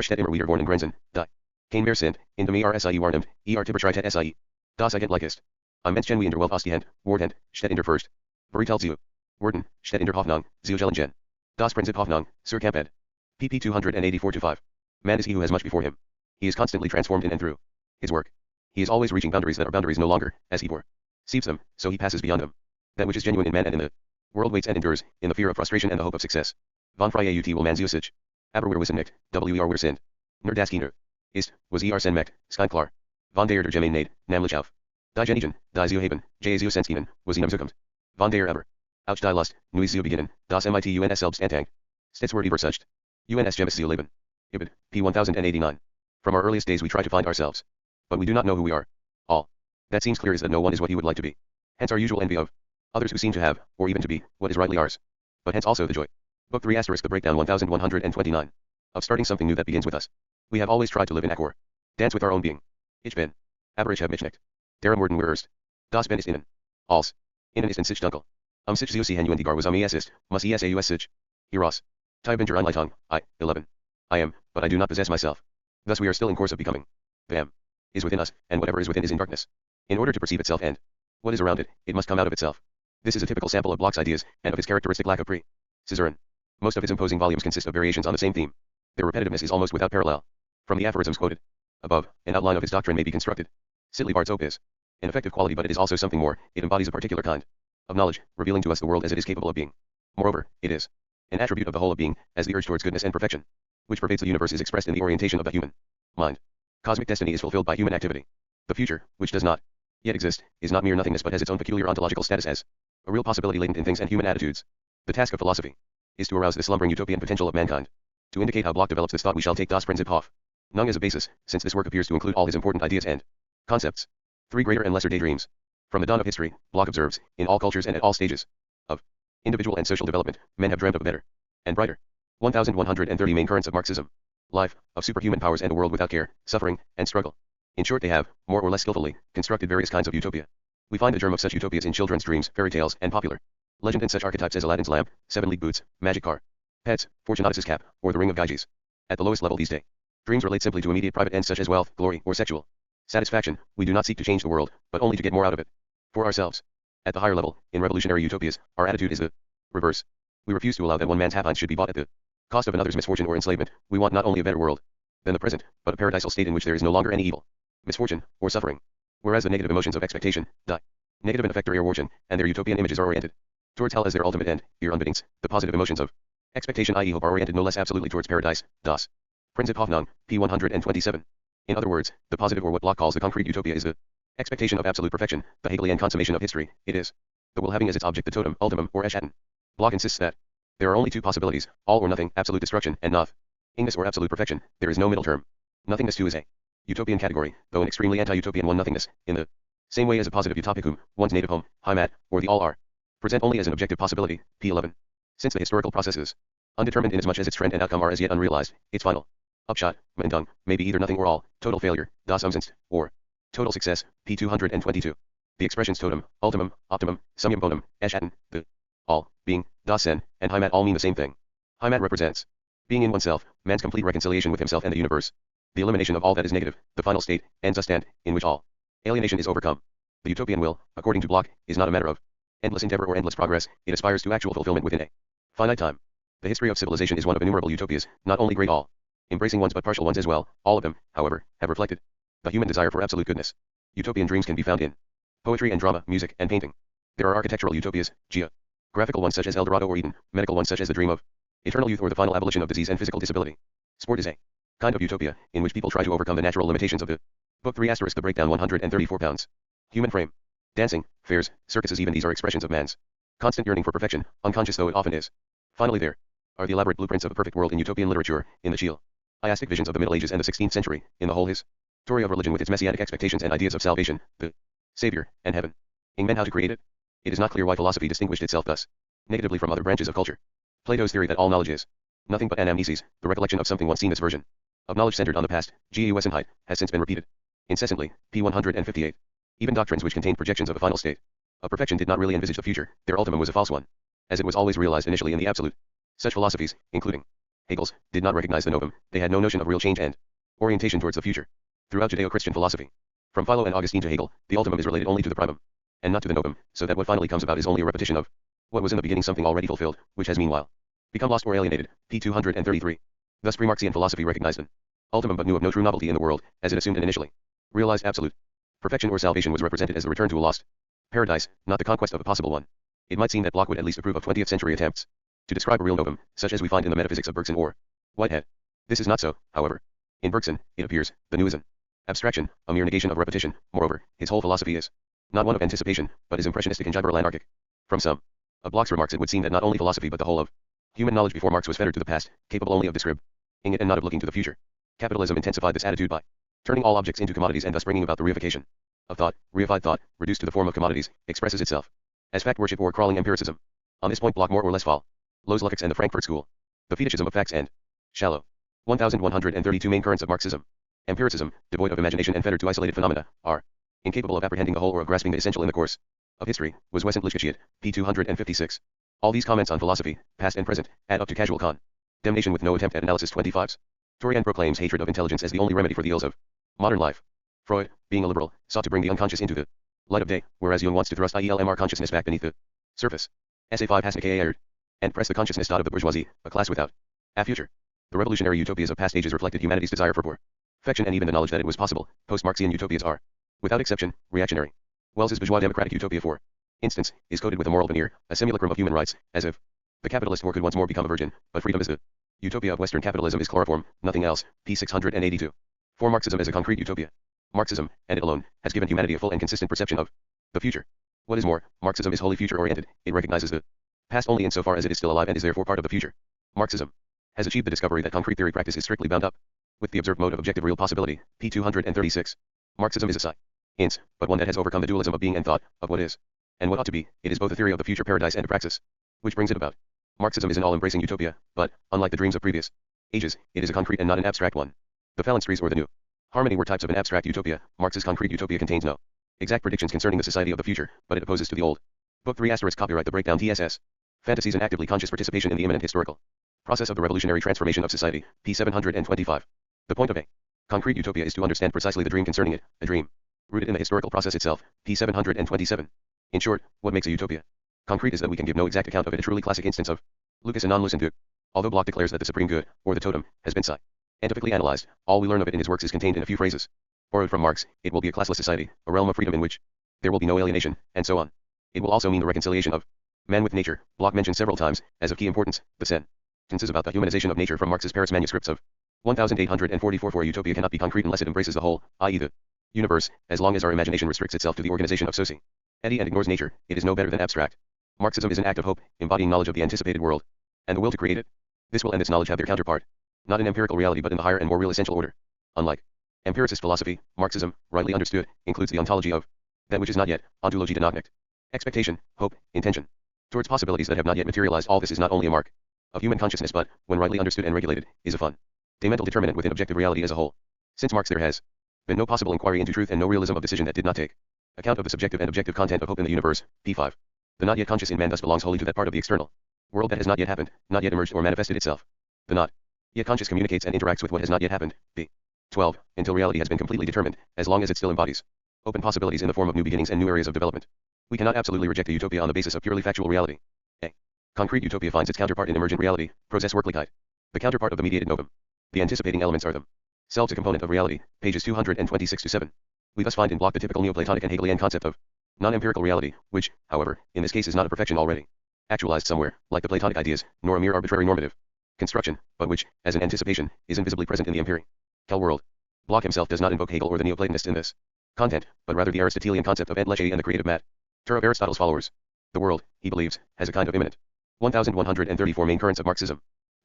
Steht immer wieder vorn Grenzen, die kein mehr sind, in dem sie wahrnimmt, Tiberschreit sie. Das eigentlich ist. Ein Mensch wie in der Welt ausgehend, Wordhend, steht in der Fürst. Veritel zu. Worden, steht in der Hoffnung, zu Gelingen. Das Prinzip Hoffnung, Sir Camp ed. pp 284-5. Man is he who has much before him. He is constantly transformed in and through his work. He is always reaching boundaries that are boundaries no longer, as he perceives them, so he passes beyond them. That which is genuine in man and in the world waits and endures, in the fear of frustration and the hope of success. Von freie Ut will man Zusich. Aber wir wissen nicht, wir sind. Nur das Kinder. Ist, was sen Mecht, Skein klar. Von der Gemein Nade, namlich auf. Die Genigen, die Zuhaben, Sensinen, was ihnen zukommt. Von der aber. Auch die Lust, nu zu beginnen, das mit uns selbst antangt. Stets word übersucht. Uns gemis zu leben. Ibid, p 1089. From our earliest days we try to find ourselves. But we do not know who we are. All that seems clear is that no one is what he would like to be. Hence our usual envy of others who seem to have, or even to be, what is rightly ours. But hence also the joy. Book 3 *, The Breakdown 1129. Of starting something new that begins with us. We have always tried to live in accor. Dance with our own being. Ich bin. Aber ich habe mich nicht. Darum wurden wir erst. Das Ben ist innen. Als. Innen ist in sich dunkel. Sich zu sie hen die was es ist, muss es aus sich. Eros. Tai bin Einleitung, 11. I am, but I do not possess myself. Thus we are still in course of becoming. Bam. Is within us, and whatever is within is in darkness. In order to perceive itself and what is around it, it must come out of itself. This is a typical sample of Bloch's ideas, and of his characteristic lack of precision. Most of its imposing volumes consist of variations on the same theme. Their repetitiveness is almost without parallel. From the aphorisms quoted above, an outline of his doctrine may be constructed. Sidley Bart's is an effective quality, but it is also something more. It embodies a particular kind of knowledge, revealing to us the world as it is capable of being. Moreover, it is an attribute of the whole of being, as the urge towards goodness and perfection, which pervades the universe, is expressed in the orientation of the human mind. Cosmic destiny is fulfilled by human activity. The future, which does not yet exist, is not mere nothingness but has its own peculiar ontological status as a real possibility latent in things and human attitudes. The task of philosophy is to arouse the slumbering utopian potential of mankind. To indicate how Bloch develops this thought, we shall take Das Prinzip auf Nung as a basis, since this work appears to include all his important ideas and concepts. 3 greater and lesser daydreams. From the dawn of history, Bloch observes, in all cultures and at all stages of individual and social development, men have dreamt of a better and brighter. 1130 main currents of Marxism. Life, of superhuman powers and a world without care, suffering, and struggle. In short, they have, more or less skillfully, constructed various kinds of utopia. We find the germ of such utopias in children's dreams, fairy tales, and popular legend, and such archetypes as Aladdin's lamp, 7-league boots, magic car, pets, Fortunatus's cap, or the ring of Gyges. At the lowest level these days, dreams relate simply to immediate private ends such as wealth, glory, or sexual satisfaction. We do not seek to change the world, but only to get more out of it for ourselves. At the higher level, in revolutionary utopias, our attitude is the reverse. We refuse to allow that one man's happiness should be bought at the cost of another's misfortune or enslavement. We want not only a better world than the present, but a paradisal state in which there is no longer any evil, misfortune, or suffering. Whereas the negative emotions of expectation, die, negative and affector Ehrwurzeln, and their utopian images are oriented towards hell as their ultimate end, ihr unbedingt, the positive emotions of expectation, i.e. hope, are oriented no less absolutely towards paradise, das Prinzip Hoffnung, p. 127. In other words, the positive, or what Bloch calls the concrete utopia, is the expectation of absolute perfection, the Hegelian consummation of history. It is the will having as its object the totem, ultimum, or Eschatten. Bloch insists that there are only 2 possibilities, all or nothing, absolute destruction, and nothingness or absolute perfection. There is no middle term. Nothingness too is a utopian category, though an extremely anti-utopian one. Nothingness, in the same way as a positive utopicum, one's native home, Heimat, or the all are present only as an objective possibility, p. 11. Since the historical process is undetermined inasmuch as its trend and outcome are as yet unrealized, its final upshot, Mendung, may be either nothing or all, total failure, das Umsonst, or total success, p. 222. The expressions totem, ultimum, optimum, summum bonum, Eschatten, the all, being, das Sein, and Heimat all mean the same thing. Heimat represents being in oneself, man's complete reconciliation with himself and the universe, the elimination of all that is negative, the final state, Endzustand, in which all alienation is overcome. The utopian will, according to Bloch, is not a matter of endless endeavor or endless progress. It aspires to actual fulfillment within a finite time. The history of civilization is one of innumerable utopias, not only great all embracing ones but partial ones as well. All of them, however, have reflected the human desire for absolute goodness. Utopian dreams can be found in poetry and drama, music and painting. There are architectural utopias, geographical ones such as El Dorado or Eden, medical ones such as the dream of eternal youth or the final abolition of disease and physical disability. Sport is a kind of utopia, in which people try to overcome the natural limitations of the book 3 * the breakdown 134 pounds. Human frame. Dancing, fairs, circuses, even these are expressions of man's constant yearning for perfection, unconscious though it often is. Finally, there are the elaborate blueprints of a perfect world in utopian literature, in the chiastic visions of the Middle Ages and the 16th century, in the whole story of religion with its messianic expectations and ideas of salvation, the Savior, and heaven. In men, how to create it? It is not clear why philosophy distinguished itself thus negatively from other branches of culture. Plato's theory that all knowledge is nothing but anamnesis, the recollection of something once seen. This version of knowledge centered on the past, G.E. Wessenheit, has since been repeated incessantly, p. 158. Even doctrines which contained projections of a final state of perfection did not really envisage the future. Their ultimum was a false one, as it was always realized initially in the absolute. Such philosophies, including Hegel's, did not recognize the novum. They had no notion of real change and orientation towards the future. Throughout Judeo-Christian philosophy, from Philo and Augustine to Hegel, the ultimum is related only to the primum, and not to the novum, so that what finally comes about is only a repetition of what was in the beginning, something already fulfilled, which has meanwhile become lost or alienated, p. 233. Thus pre-Marxian philosophy recognized an ultimum but knew of no true novelty in the world, as it assumed an initially realized absolute perfection or salvation was represented as the return to a lost paradise, not the conquest of a possible one. It might seem that Bloch would at least approve of 20th century attempts to describe a real novum, such as we find in the metaphysics of Bergson or Whitehead. This is not so, however. In Bergson, it appears, the new is an abstraction, a mere negation of repetition. Moreover, his whole philosophy is not one of anticipation, but is impressionistic and gibberal anarchic. From some of Bloch's remarks it would seem that not only philosophy but the whole of human knowledge before Marx was fettered to the past, capable only of describing it and not of looking to the future. Capitalism intensified this attitude by turning all objects into commodities and thus bringing about the reification of thought. Reified thought, reduced to the form of commodities, expresses itself as fact worship or crawling empiricism. On this point Bloch more or less follows Leszek and the Frankfurt School. The fetishism of facts and shallow. 1132 main currents of Marxism. Empiricism, devoid of imagination and fettered to isolated phenomena, are incapable of apprehending the whole or of grasping the essential in the course of history, was Wesent Lishkashiat, p. 256. All these comments on philosophy, past and present, add up to casual condemnation with no attempt at analysis. 25. Torian proclaims hatred of intelligence as the only remedy for the ills of modern life. Freud, being a liberal, sought to bring the unconscious into the light of day, whereas Jung wants to thrust IELMR consciousness back beneath the surface. Essay 5 has aired and press the consciousness of the bourgeoisie, a class without a future. The revolutionary utopias of past ages reflected humanity's desire for perfection and even the knowledge that it was possible. Post-Marxian utopias are, without exception, reactionary. Wells's bourgeois democratic utopia, for instance, is coded with a moral veneer, a simulacrum of human rights, as if the capitalist whore could once more become a virgin, but freedom is the utopia of Western capitalism is chloroform, nothing else. p. 682. For Marxism is a concrete utopia. Marxism, and it alone, has given humanity a full and consistent perception of the future. What is more, Marxism is wholly future-oriented. It recognizes the past only insofar as it is still alive and is therefore part of the future. Marxism has achieved the discovery that concrete theory practice is strictly bound up with the observed mode of objective real possibility. p. 236. Marxism is a science, but one that has overcome the dualism of being and thought, of what is and what ought to be. It is both a theory of the future paradise and a praxis which brings it about. Marxism is an all-embracing utopia, but, unlike the dreams of previous ages, it is a concrete and not an abstract one. The phalansteries or the new harmony were types of an abstract utopia. Marx's concrete utopia contains no exact predictions concerning the society of the future, but it opposes to the old. Book 3 * copyright The Breakdown TSS. Fantasies and actively conscious participation in the imminent historical process of the revolutionary transformation of society. p. 725. The point of a concrete utopia is to understand precisely the dream concerning it, a dream rooted in the historical process itself. p. 727. In short, what makes a utopia concrete is that we can give no exact account of it, a truly classic instance of Lucas and non-Lucent Duke. Although Bloch declares that the supreme good, or the totem, has been scientifically analyzed, all we learn of it in his works is contained in a few phrases. Borrowed from Marx, it will be a classless society, a realm of freedom in which there will be no alienation, and so on. It will also mean the reconciliation of man with nature. Bloch mentions several times, as of key importance, the sentences about the humanization of nature from Marx's Paris manuscripts of 1844. For a utopia cannot be concrete unless it embraces the whole, i.e. the universe. As long as our imagination restricts itself to the organization of society and ignores nature, it is no better than abstract. Marxism is an act of hope, embodying knowledge of the anticipated world, and the will to create it. This will and this knowledge have their counterpart, not in empirical reality but in the higher and more real essential order. Unlike empiricist philosophy, Marxism, rightly understood, includes the ontology of that which is not yet, ontologie de nognicht. Expectation, hope, intention towards possibilities that have not yet materialized. All this is not only a mark of human consciousness but, when rightly understood and regulated, is a fundamental determinant within objective reality as a whole. Since Marx there has been no possible inquiry into truth and no realism of decision that did not take account of the subjective and objective content of hope in the universe. p. 5. The not yet conscious in man thus belongs wholly to that part of the external world that has not yet happened, not yet emerged or manifested itself. The not yet conscious communicates and interacts with what has not yet happened. p. 12. Until reality has been completely determined, as long as it still embodies open possibilities in the form of new beginnings and new areas of development, we cannot absolutely reject a utopia on the basis of purely factual reality. A concrete utopia finds its counterpart in emergent reality, process Wirklichkeit, the counterpart of the mediated novum. The anticipating elements are themselves a component of reality, pages 226-7. We thus find in Bloch the typical Neoplatonic and Hegelian concept of non-empirical reality, which, however, in this case is not a perfection already actualized somewhere, like the Platonic ideas, nor a mere arbitrary normative construction, but which, as an anticipation, is invisibly present in the empirical world. Bloch himself does not invoke Hegel or the Neoplatonists in this content, but rather the Aristotelian concept of Leszek and the creative matter of Aristotle's followers. The world, he believes, has a kind of imminent 1134 main currents of Marxism.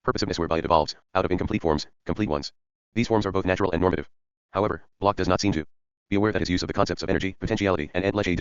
Purposiveness whereby it evolves, out of incomplete forms, complete ones. These forms are both natural and normative. However, Bloch does not seem to be aware that his use of the concepts of energy, potentiality, and Leszek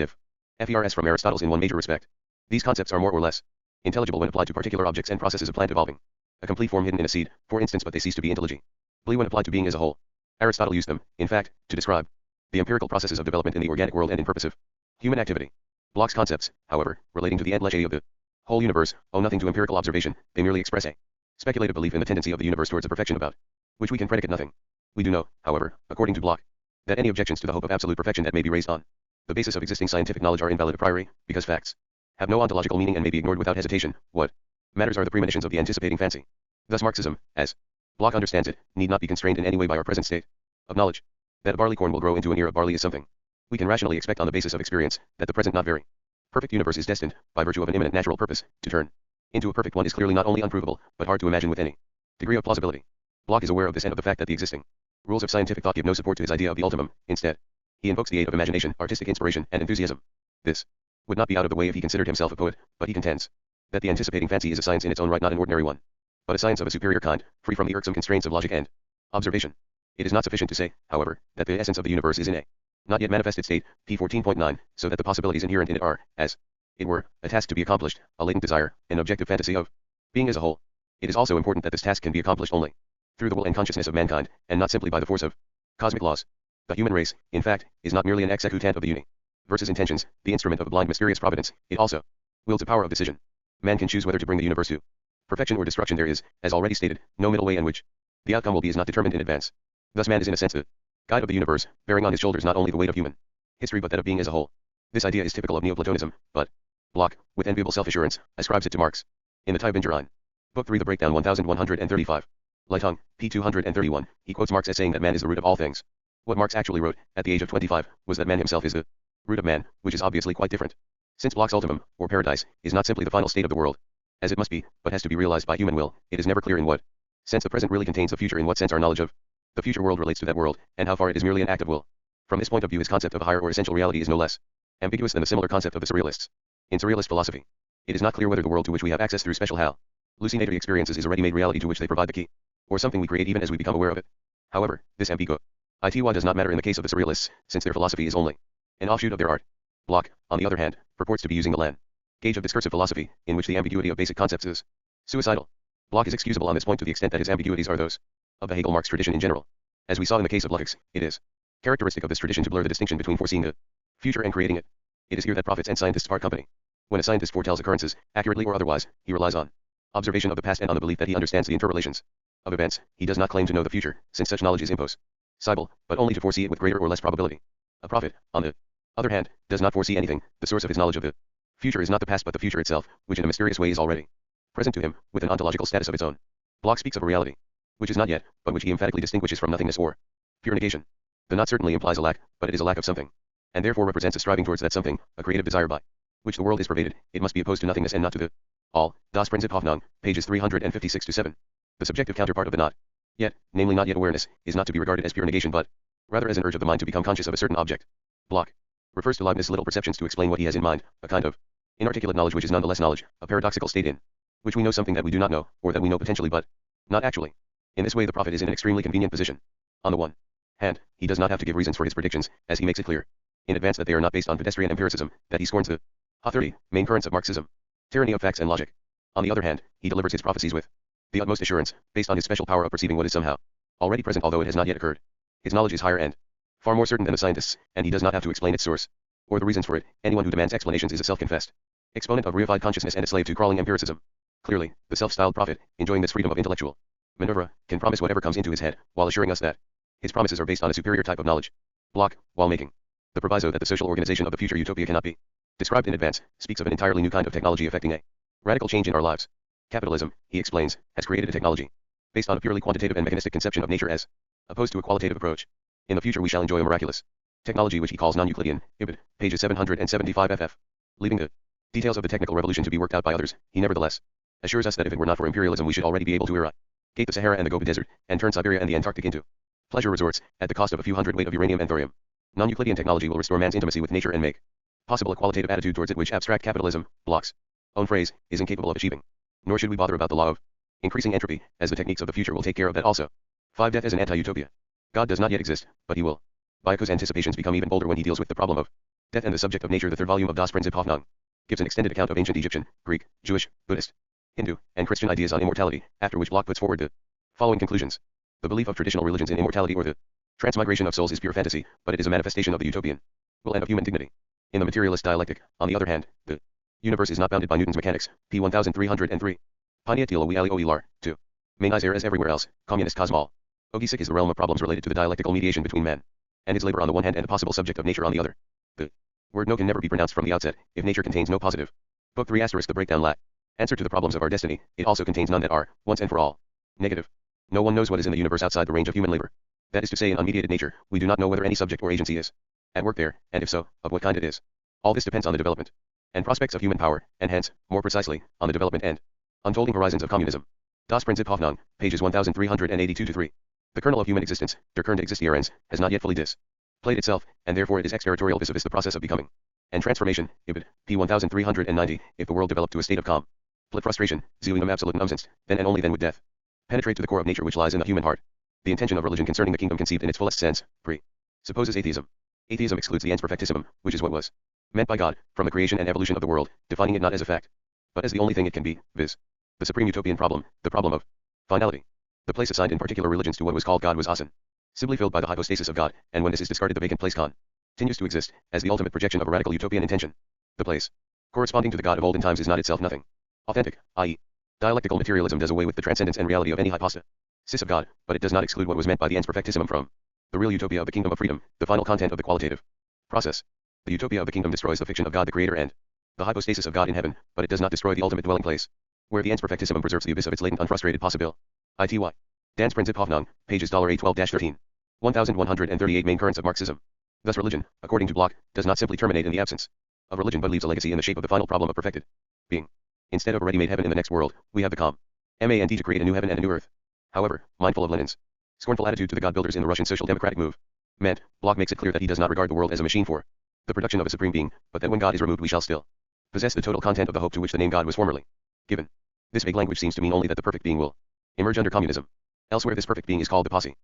differs from Aristotle's in one major respect. These concepts are more or less intelligible when applied to particular objects and processes of plant evolving, a complete form hidden in a seed, for instance, but they cease to be intelligible when applied to being as a whole. Aristotle used them, in fact, to describe the empirical processes of development in the organic world and in purposive human activity. Bloch's concepts, however, relating to the Leszek of the whole universe, owe nothing to empirical observation, they merely express a speculative belief in the tendency of the universe towards a perfection about which we can predicate nothing. We do know, however, according to Bloch, that any objections to the hope of absolute perfection that may be raised on the basis of existing scientific knowledge are invalid a priori, because facts have no ontological meaning and may be ignored without hesitation. What matters are the premonitions of the anticipating fancy. Thus Marxism, as Bloch understands it, need not be constrained in any way by our present state of knowledge. That a barley corn will grow into an ear of barley is something we can rationally expect on the basis of experience. That the present not very perfect universe is destined, by virtue of an imminent natural purpose, to turn into a perfect one is clearly not only unprovable, but hard to imagine with any degree of plausibility. Bloch is aware of this and of the fact that the existing rules of scientific thought give no support to his idea of the ultimum. Instead, he invokes the aid of imagination, artistic inspiration, and enthusiasm. This would not be out of the way if he considered himself a poet, but he contends that the anticipating fancy is a science in its own right, not an ordinary one, but a science of a superior kind, free from the irksome constraints of logic and observation. It is not sufficient to say, however, that the essence of the universe is in a not yet manifested state, p. 14.9, so that the possibilities inherent in it are, as it were, a task to be accomplished, a latent desire, an objective fantasy of being as a whole. It is also important that this task can be accomplished only through the will and consciousness of mankind, and not simply by the force of cosmic laws. The human race, in fact, is not merely an executant of the universe's intentions, the instrument of a blind mysterious providence, it also wields a power of decision. Man can choose whether to bring the universe to perfection or destruction. There is, as already stated, no middle way in which the outcome will be is not determined in advance. Thus man is in a sense the guide of the universe, bearing on his shoulders not only the weight of human history but that of being as a whole. This idea is typical of Neoplatonism, but Bloch, with enviable self-assurance, ascribes it to Marx. In the Tiebenverein, Book 3 The Breakdown 1135. Leitung, p. 231, he quotes Marx as saying that man is the root of all things. What Marx actually wrote, at the age of 25, was that man himself is the root of man, which is obviously quite different. Since Bloch's ultimum, or paradise, is not simply the final state of the world, as it must be, but has to be realized by human will, it is never clear in what sense the present really contains the future, in what sense our knowledge of the future world relates to that world, and how far it is merely an act of will. From this point of view his concept of a higher or essential reality is no less ambiguous than the similar concept of the surrealists. In surrealist philosophy, it is not clear whether the world to which we have access through special hallucinatory experiences is a ready-made reality to which they provide the key, or something we create even as we become aware of it. However, this ambiguity does not matter in the case of the surrealists, since their philosophy is only an offshoot of their art. Bloch, on the other hand, purports to be using the land gauge of discursive philosophy, in which the ambiguity of basic concepts is suicidal. Bloch is excusable on this point to the extent that his ambiguities are those of the Hegel-Marx tradition in general. As we saw in the case of Leszek, it is characteristic of this tradition to blur the distinction between foreseeing the future and creating it. It is here that prophets and scientists part company. When a scientist foretells occurrences, accurately or otherwise, he relies on observation of the past and on the belief that he understands the interrelations of events. He does not claim to know the future, since such knowledge is impossible, but only to foresee it with greater or less probability. A prophet, on the other hand, does not foresee anything. The source of his knowledge of the future is not the past but the future itself, which in a mysterious way is already present to him, with an ontological status of its own. Bloch speaks of a reality which is not yet, but which he emphatically distinguishes from nothingness or pure negation. The not certainly implies a lack, but it is a lack of something, and therefore represents a striving towards that something, a creative desire by which the world is pervaded. It must be opposed to nothingness and not to the all. Das Prinzip Hoffnung, pages 356-7. The subjective counterpart of the not yet, namely not yet awareness, is not to be regarded as pure negation but rather as an urge of the mind to become conscious of a certain object. Bloch refers to Leibniz's little perceptions to explain what he has in mind, a kind of inarticulate knowledge which is nonetheless knowledge, a paradoxical state in which we know something that we do not know, or that we know potentially but not actually. In this way the prophet is in an extremely convenient position. On the one hand, he does not have to give reasons for his predictions, as he makes it clear in advance that they are not based on pedestrian empiricism, that he scorns the 30 main currents of Marxism, tyranny of facts and logic. On the other hand, he delivers his prophecies with the utmost assurance, based on his special power of perceiving what is somehow already present although it has not yet occurred. His knowledge is higher and far more certain than the scientists, and he does not have to explain its source or the reasons for it. Anyone who demands explanations is a self-confessed exponent of reified consciousness and a slave to crawling empiricism. Clearly, the self-styled prophet, enjoying this freedom of intellectual maneuver, can promise whatever comes into his head, while assuring us that his promises are based on a superior type of knowledge. Bloch, while making the proviso that the social organization of the future utopia cannot be described in advance, speaks of an entirely new kind of technology affecting a radical change in our lives. Capitalism, he explains, has created a technology based on a purely quantitative and mechanistic conception of nature as opposed to a qualitative approach. In the future we shall enjoy a miraculous technology which he calls non-Euclidean, Ibid, pages 775 ff. Leaving the details of the technical revolution to be worked out by others, he nevertheless assures us that if it were not for imperialism we should already be able to eradicate the Sahara and the Gobi Desert, and turn Siberia and the Antarctic into pleasure resorts, at the cost of a few hundredweight of uranium and thorium. Non-Euclidean technology will restore man's intimacy with nature and make possible a qualitative attitude towards it which abstract capitalism, Bloch's own phrase, is incapable of achieving. Nor should we bother about the law of increasing entropy, as the techniques of the future will take care of that also. 5. Death as an anti-utopia. God does not yet exist, but he will. Baiaku's anticipations become even bolder when he deals with the problem of death and the subject of nature. The third volume of Das Prinzip Hoffnung gives an extended account of ancient Egyptian, Greek, Jewish, Buddhist, Hindu, and Christian ideas on immortality, after which Bloch puts forward the following conclusions. The belief of traditional religions in immortality or the transmigration of souls is pure fantasy, but it is a manifestation of the utopian will and of human dignity. In the materialist dialectic, on the other hand, the universe is not bounded by Newton's mechanics, p. 1303. Paniatila we alioilar, 2. Main eyes as everywhere else, communist cosmol. Ogisic is the realm of problems related to the dialectical mediation between man and his labor on the one hand and a possible subject of nature on the other. The word no can never be pronounced from the outset, if nature contains no positive. Book 3 * the breakdown lat. Answer to the problems of our destiny, it also contains none that are, once and for all, negative. No one knows what is in the universe outside the range of human labor. That is to say, in unmediated nature, we do not know whether any subject or agency is at work there, and if so, of what kind it is. All this depends on the development and prospects of human power, and hence, more precisely, on the development and unfolding horizons of communism. Das Prinzip Hoffnung, pages 1382-3. The kernel of human existence, der Kern des Existierens, has not yet fully displayed itself, and therefore it is exterritorial vis-a-vis the process of becoming and transformation, Ibid, p. 1390. If the world developed to a state of complete frustration, Zelinum absolutum umsonst, then and only then would death penetrate to the core of nature which lies in the human heart. The intention of religion concerning the kingdom conceived in its fullest sense, supposes atheism. Atheism excludes the ens perfectissimum, which is what was meant by God, from the creation and evolution of the world, defining it not as a fact, but as the only thing it can be, viz. the supreme utopian problem, the problem of finality. The place assigned in particular religions to what was called God was Asen. simply filled by the hypostasis of God, and when this is discarded the vacant place continues to exist, as the ultimate projection of a radical utopian intention. The place corresponding to the God of olden times is not itself nothing. Authentic, i.e., dialectical materialism does away with the transcendence and reality of any hypostasis of God, but it does not exclude what was meant by the ens perfectissimum from the real utopia of the kingdom of freedom, the final content of the qualitative process. The utopia of the kingdom destroys the fiction of God the Creator and the hypostasis of God in heaven, but it does not destroy the ultimate dwelling place, where the ens perfectissimum preserves the abyss of its latent unfrustrated possibility. Ity. Dan's Princip Hoffnung, pages $812-13. 1138 Main currents of Marxism. Thus religion, according to Bloch, does not simply terminate in the absence of religion but leaves a legacy in the shape of the final problem of perfected being. Instead of a ready-made heaven in the next world, we have the command to create a new heaven and a new earth. However, mindful of Lenin's scornful attitude to the God-builders in the Russian social democratic movement, Bloch makes it clear that he does not regard the world as a machine for the production of a supreme being, but that when God is removed we shall still possess the total content of the hope to which the name God was formerly given. This vague language seems to mean only that the perfect being will emerge under communism. Elsewhere this perfect being is called the possibly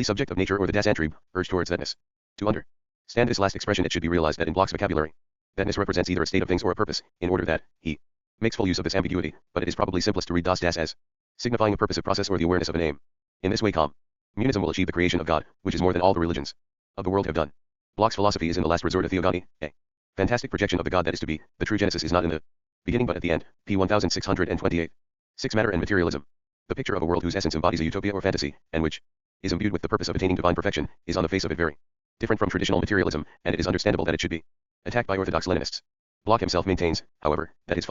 subject of nature or the Das Antrieb, urge towards thatness. To understand this last expression it should be realized that in Bloch's vocabulary, thatness represents either a state of things or a purpose, in order that he makes full use of this ambiguity, but it is probably simplest to read das as signifying a purposive process or the awareness of an aim. In this way communism will achieve the creation of God, which is more than all the religions of the world have done. Bloch's philosophy is in the last resort a theogony, a fantastic projection of the God that is to be. The true genesis is not in the beginning but at the end. P 1628. 6. Matter and materialism. The picture of a world whose essence embodies a utopia or fantasy, and which is imbued with the purpose of attaining divine perfection, is on the face of it very different from traditional materialism, and it is understandable that it should be attacked by orthodox Leninists. Bloch himself maintains, however, that his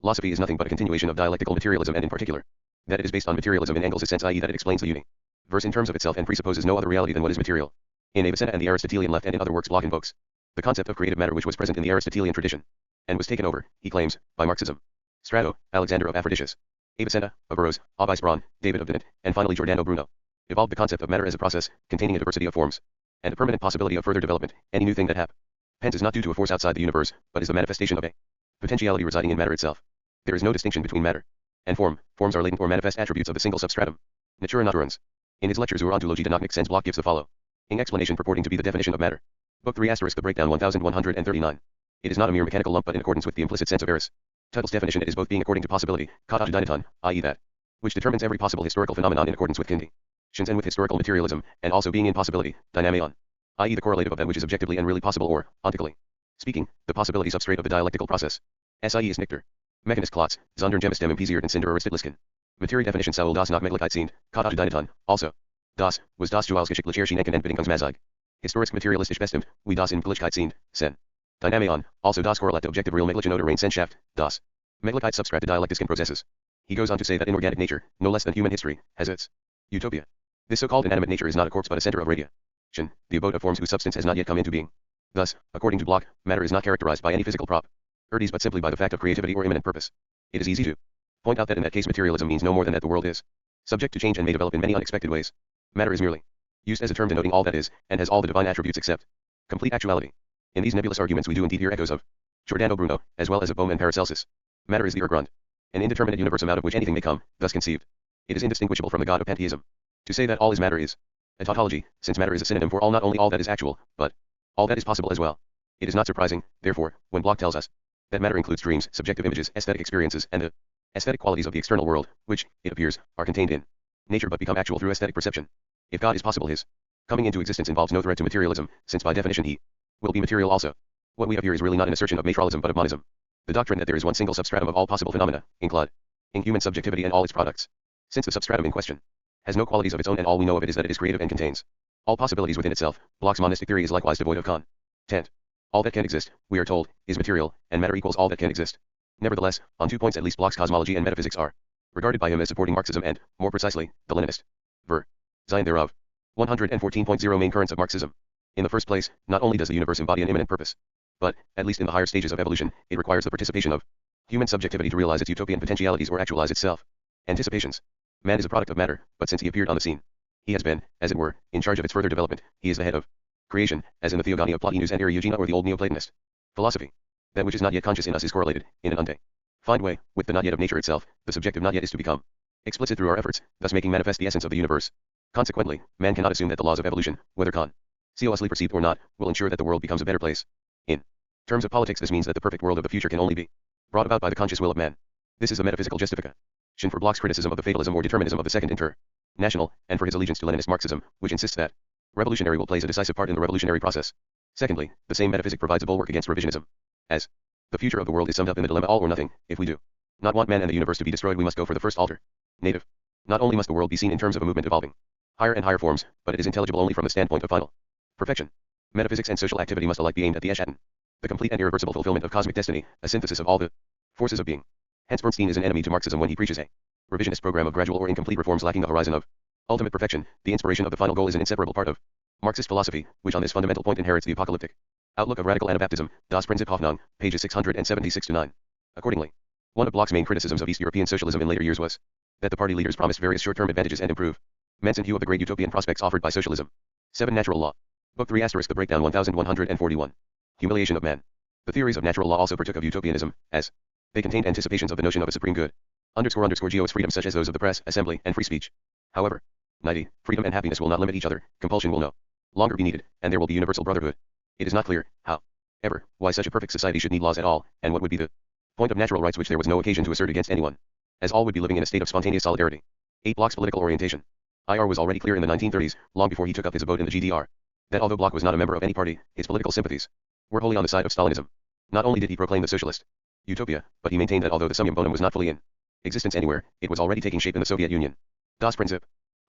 philosophy is nothing but a continuation of dialectical materialism, and in particular, that it is based on materialism in Engels' sense, i.e. that it explains the universe in terms of itself and presupposes no other reality than what is material. In Avicenna and the Aristotelian left and in other works Bloch invokes the concept of creative matter which was present in the Aristotelian tradition, and was taken over, he claims, by Marxism. Strato, Alexander of Aphrodisias, Avicenna, of Burroughs, Avice Braun, David of Dennett, and finally Giordano Bruno, evolved the concept of matter as a process, containing a diversity of forms, and a permanent possibility of further development. Any new thing that happens is not due to a force outside the universe, but is the manifestation of a potentiality residing in matter itself. There is no distinction between matter and form. Forms are latent or manifest attributes of the single substratum, natura naturans. In his lecture Zur Ontologie der Nachnichtseins Bloch gives the following explanation purporting to be the definition of matter. Book 3 * the breakdown 1139. It is not a mere mechanical lump but in accordance with the implicit sense of Aristotle's definition it is both being according to possibility, kata dynaton, i.e. that which determines every possible historical phenomenon in accordance with conditions and with historical materialism, and also being in possibility, dynamion, i.e. the correlative of that which is objectively and really possible or, ontically speaking, the possibility substrate of the dialectical process. Sie ist Nichter. Mechanist Klotz, sondern Gemis dem Impisiert und Cinder Aristotelisken. Materie Definition Saul das nach Möglichkeit sind, kata dynaton, also. Das, was das Duals geschichtlich erschienen Entbindungsmaßig. Historisch materialistisch bestimmt, wie das in Möglichkeit sind, sen. Dynamion, also das Korrelate objective real Möglichen oder Reinsenschaft, das. Möglichkeit substrate dialectischen processes. He goes on to say that inorganic nature, no less than human history, has its utopia. This so-called inanimate nature is not a corpse but a center of radiation, the abode of forms whose substance has not yet come into being. Thus, according to Bloch, matter is not characterized by any physical properties but simply by the fact of creativity or immanent purpose. It is easy to point out that in that case materialism means no more than that the world is subject to change and may develop in many unexpected ways. Matter is merely used as a term denoting all that is, and has all the divine attributes except complete actuality. In these nebulous arguments we do indeed hear echoes of Giordano Bruno, as well as of Bohm and Paracelsus. Matter is the Urgrund, an indeterminate universum out of which anything may come, thus conceived. It is indistinguishable from the God of pantheism. To say that all is matter is a tautology, since matter is a synonym for all, not only all that is actual, but all that is possible as well. It is not surprising, therefore, when Bloch tells us that matter includes dreams, subjective images, aesthetic experiences, and the aesthetic qualities of the external world, which, it appears, are contained in nature but become actual through aesthetic perception. If God is possible, his coming into existence involves no threat to materialism, since by definition he will be material also. What we have here is really not an assertion of materialism but of monism, the doctrine that there is one single substratum of all possible phenomena, including human subjectivity and all its products. Since the substratum in question has no qualities of its own and all we know of it is that it is creative and contains all possibilities within itself, Bloch's monistic theory is likewise devoid of content. All that can exist, we are told, is material, and matter equals all that can exist. Nevertheless, on 2 points at least Bloch's cosmology and metaphysics are regarded by him as supporting Marxism and, more precisely, the Leninist version thereof. 114.0 Main currents of Marxism. In the first place, not only does the universe embody an immanent purpose, but, at least in the higher stages of evolution, it requires the participation of human subjectivity to realize its utopian potentialities or actualize itself. Anticipations. Man is a product of matter, but since he appeared on the scene, he has been, as it were, in charge of its further development. He is the head of creation, as in the Theogony of Plotinus and Eriugena or the old Neoplatonist philosophy. That which is not yet conscious in us is correlated, in an undefined way, with the not yet of nature itself. The subjective not yet is to become explicit through our efforts, thus making manifest the essence of the universe. Consequently, man cannot assume that the laws of evolution, whether consciously perceived or not, will ensure that the world becomes a better place. In terms of politics, this means that the perfect world of the future can only be brought about by the conscious will of man. This is the metaphysical justification for Bloch's criticism of the fatalism or determinism of the Second International, and for his allegiance to Leninist Marxism, which insists that Revolutionary will plays a decisive part in the revolutionary process. Secondly, the same metaphysic provides a bulwark against revisionism. As the future of the world is summed up in the dilemma all or nothing, if we do not want man and the universe to be destroyed, we must go for the first alternative. Not only must the world be seen in terms of a movement evolving higher and higher forms, but it is intelligible only from the standpoint of final perfection. Metaphysics and social activity must alike be aimed at the Eschaton, the complete and irreversible fulfillment of cosmic destiny, a synthesis of all the forces of being. Hence Bernstein is an enemy to Marxism when he preaches a revisionist program of gradual or incomplete reforms lacking the horizon of ultimate perfection. The inspiration of the final goal is an inseparable part of Marxist philosophy, which on this fundamental point inherits the apocalyptic outlook of radical Anabaptism, Das Prinzip Hoffnung, pages 676-9. Accordingly, one of Bloch's main criticisms of East European socialism in later years was that the party leaders promised various short-term advantages and improvements in view of the great utopian prospects offered by socialism. 7. Natural Law. Book 3 *, The Breakdown 1141. Humiliation of Man. The theories of natural law also partook of utopianism, as they contained anticipations of the notion of a supreme good. Geo's freedom such as those of the press, assembly, and free speech. However, 90. Freedom and happiness will not limit each other, compulsion will no longer be needed, and there will be universal brotherhood. It is not clear, however, why such a perfect society should need laws at all, and what would be the point of natural rights which there was no occasion to assert against anyone, as all would be living in a state of spontaneous solidarity. 8. Bloch's political orientation. IR was already clear in the 1930s, long before he took up his abode in the GDR, that although Bloch was not a member of any party, his political sympathies were wholly on the side of Stalinism. Not only did he proclaim the socialist utopia, but he maintained that although the summum bonum was not fully in existence anywhere, it was already taking shape in the Soviet Union. Das Prinzip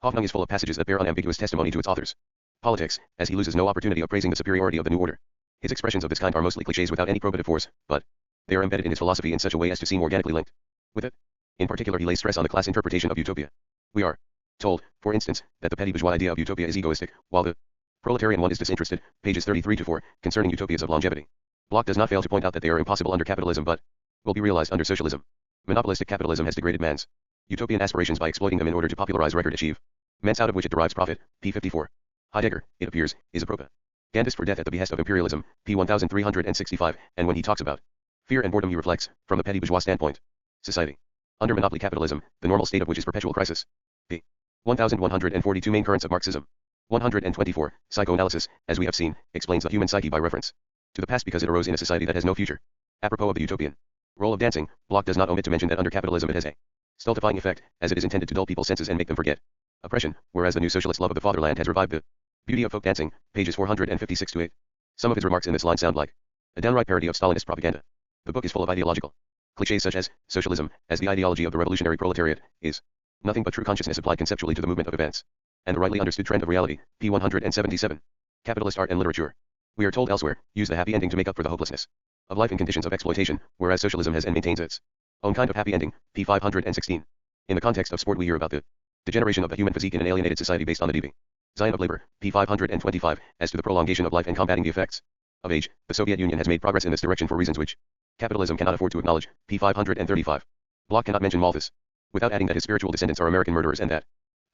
Hoffnung is full of passages that bear unambiguous testimony to its author's politics, as he loses no opportunity of praising the superiority of the new order. His expressions of this kind are mostly clichés without any probative force, but they are embedded in his philosophy in such a way as to seem organically linked with it. In particular, he lays stress on the class interpretation of utopia. We are told, for instance, that the petty bourgeois idea of utopia is egoistic, while the proletarian one is disinterested, pages 33-4, concerning utopias of longevity. Bloch does not fail to point out that they are impossible under capitalism but will be realized under socialism. Monopolistic capitalism has degraded man's utopian aspirations by exploiting them in order to popularize record achievements out of which it derives profit. P. 54. Heidegger, it appears, is a propagandist for death at the behest of imperialism, p. 1365, and when he talks about fear and boredom he reflects, from the petty bourgeois standpoint, society under monopoly capitalism, the normal state of which is perpetual crisis. P. 1142. Main currents of Marxism. 124. Psychoanalysis, as we have seen, explains the human psyche by reference to the past because it arose in a society that has no future. Apropos of the utopian role of dancing, Bloch does not omit to mention that under capitalism it has a stultifying effect, as it is intended to dull people's senses and make them forget oppression, whereas the new socialist love of the fatherland has revived the beauty of folk dancing, pages 456-8. Some of his remarks in this line sound like a downright parody of Stalinist propaganda. The book is full of ideological clichés such as socialism, as the ideology of the revolutionary proletariat, is nothing but true consciousness applied conceptually to the movement of events, and the rightly understood trend of reality, p. 177. Capitalist art and literature. We are told elsewhere, use the happy ending to make up for the hopelessness of life in conditions of exploitation, whereas socialism has and maintains its own kind of happy ending, p. 516. In the context of sport we hear about the degeneration of the human physique in an alienated society based on the design of labor, p. 525, as to the prolongation of life and combating the effects of age, the Soviet Union has made progress in this direction for reasons which capitalism cannot afford to acknowledge, p. 535. Bloch cannot mention Malthus without adding that his spiritual descendants are American murderers and that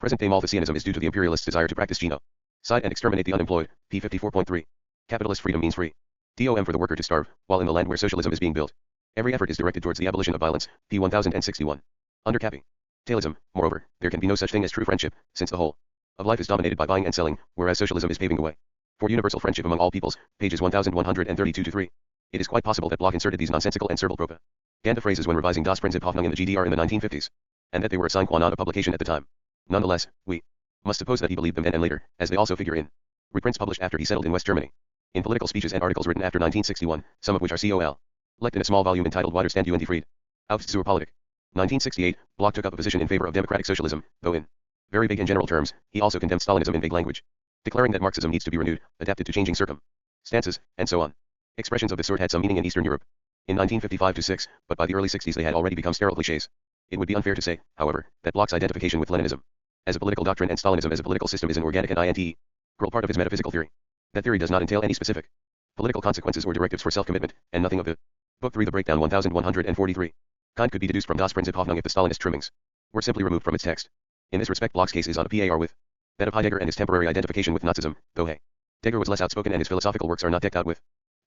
present-day Malthusianism is due to the imperialists' desire to practice genocide and exterminate the unemployed, p. 54.3. Capitalist freedom means free DOM for the worker to starve, while in the land where socialism is being built, every effort is directed towards the abolition of violence, p. 1061. Under capitalism, moreover, there can be no such thing as true friendship, since the whole of life is dominated by buying and selling, whereas socialism is paving the way for universal friendship among all peoples, pages 1132-3. It is quite possible that Bloch inserted these nonsensical and servile propaganda phrases when revising Das Prinzip Hoffnung in the GDR in the 1950s, and that they were a sine qua non of publication at the time. Nonetheless, we must suppose that he believed them then and later, as they also figure in reprints published after he settled in West Germany, in political speeches and articles written after 1961, some of which are col. Lect in a small volume entitled Widerstand und die Fried. Aufs zur Politik. 1968, Bloch took up a position in favor of democratic socialism, though in very big and general terms, he also condemned Stalinism in vague language, declaring that Marxism needs to be renewed, adapted to changing circumstances, and so on. Expressions of this sort had some meaning in Eastern Europe in 1955-6, but by the early 60s they had already become sterile clichés. It would be unfair to say, however, that Bloch's identification with Leninism as a political doctrine and Stalinism as a political system is an organic and integral part of his metaphysical theory. That theory does not entail any specific political consequences or directives for self-commitment, and nothing of the Book 3 The Breakdown 1143 kind could be deduced from Das Prinzip Hoffnung if the Stalinist trimmings were simply removed from its text. In this respect Bloch's case is on a par with that of Heidegger and his temporary identification with Nazism, though Heidegger was less outspoken and his philosophical works are not decked out with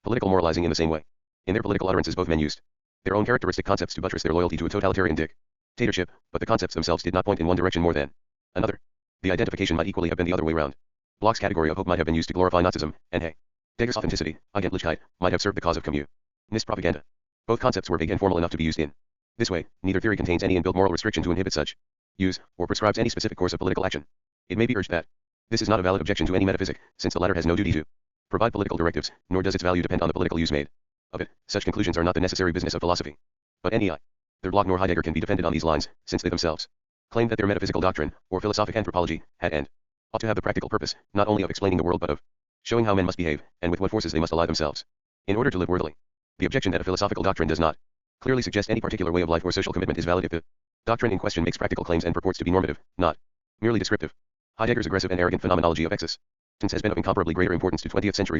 political moralizing in the same way. In their political utterances both men used their own characteristic concepts to buttress their loyalty to a totalitarian dictatorship, but the concepts themselves did not point in one direction more than another. The identification might equally have been the other way round. Bloch's category of hope might have been used to glorify Nazism, and Heidegger's authenticity, Eigentlichkeit, might have served the cause of communist propaganda. Both concepts were vague and formal enough to be used in this way. Neither theory contains any inbuilt moral restriction to inhibit such use, or prescribes any specific course of political action. It may be urged that This is not a valid objection to any metaphysic, since the latter has no duty to provide political directives, nor does its value depend on the political use made of it. Such conclusions are not the necessary business of philosophy. But neither Bloch nor Heidegger can be defended on these lines, since they themselves claimed that their metaphysical doctrine, or philosophic anthropology, had and ought to have the practical purpose, not only of explaining the world but of showing how men must behave, and with what forces they must ally themselves, in order to live worthily. The objection that a philosophical doctrine does not clearly suggest any particular way of life or social commitment is valid if the doctrine in question makes practical claims and purports to be normative, not merely descriptive. Heidegger's aggressive and arrogant phenomenology of existence has been of incomparably greater importance to 20th century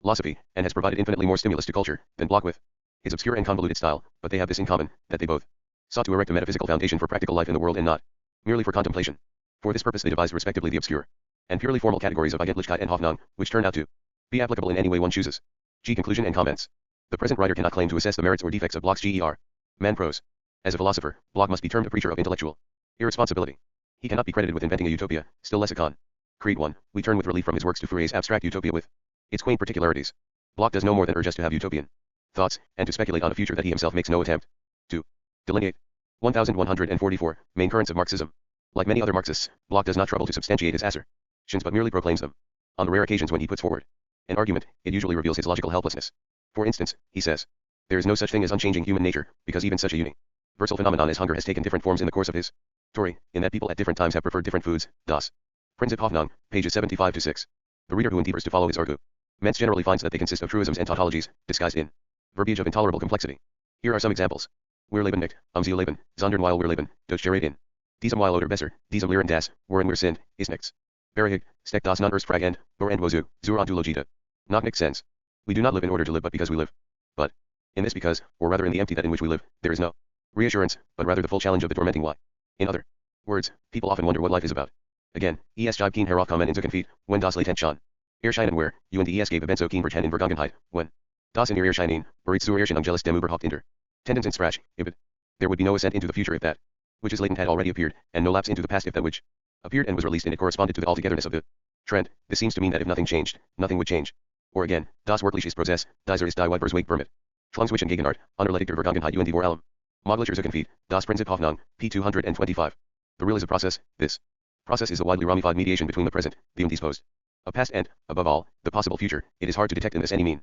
philosophy, and has provided infinitely more stimulus to culture than Bloch with his obscure and convoluted style, but they have this in common, that they both sought to erect a metaphysical foundation for practical life in the world and not merely for contemplation. For this purpose they devised respectively the obscure and purely formal categories of Eigentlichkeit and Hoffnung, which turn out to be applicable in any way one chooses. G. Conclusion and comments. The present writer cannot claim to assess the merits or defects of Bloch's Ger. Man prose. As a philosopher, Bloch must be termed a preacher of intellectual irresponsibility. He cannot be credited with inventing a utopia, still less a con. Creed 1. We turn with relief from his works to Fourier's abstract utopia with its quaint particularities. Bloch does no more than urge us to have utopian thoughts, and to speculate on a future that he himself makes no attempt to delineate. 1144. Main currents of Marxism. Like many other Marxists, Bloch does not trouble to substantiate his assertions but merely proclaims them. On the rare occasions when he puts forward an argument, it usually reveals his logical helplessness. For instance, he says, there is no such thing as unchanging human nature, because even such a universal phenomenon as hunger has taken different forms in the course of his story, in that people at different times have preferred different foods. Das Prinzip Hoffnung, pages 75-6. The reader who endeavors to follow his arguments generally finds that they consist of truisms and tautologies, disguised in verbiage of intolerable complexity. Here are some examples. Wir leben nicht, Sie leben, sondern weil wir leben, durch Gerät in diesem weil oder besser, diesem Lehren das, worin wir sind, ist nichts. Berehig, steckt das nun erst frag end, wo and wozu, zur Ontologita. Knock nichts sense. We do not live in order to live but because we live. But, in this because, or rather in the empty that in which we live, there is no reassurance, but rather the full challenge of the tormenting why. In other words, people often wonder what life is about. Again, es gibt kein Heraufkommen in Zukunft, wenn das Latent schon erscheinen where, you and es gave event so kein Verten in Vergangenheit, when das in ihr Erscheinen, bereits zur Erscheinung jealous dem überhaupt inter. Tendenz ins Sprach, ibid. There would be no ascent into the future if that which is latent had already appeared, and no lapse into the past if that which appeared and was released in it corresponded to the altogether-ness of the trend. This seems to mean that if nothing changed, nothing would change. Or again, das wirkliches Prozess, dieser ist die Weitversweg permit. Schwungzwischen Gegenwart, unerledigter Vergangenheit und die vor allem. Möglicher Zukunft, das Prinzip Hoffnung, p. 225. The real is a process. This process is a widely ramified mediation between the present, the undisposed of past and, above all, the possible future. It is hard to detect in this any mean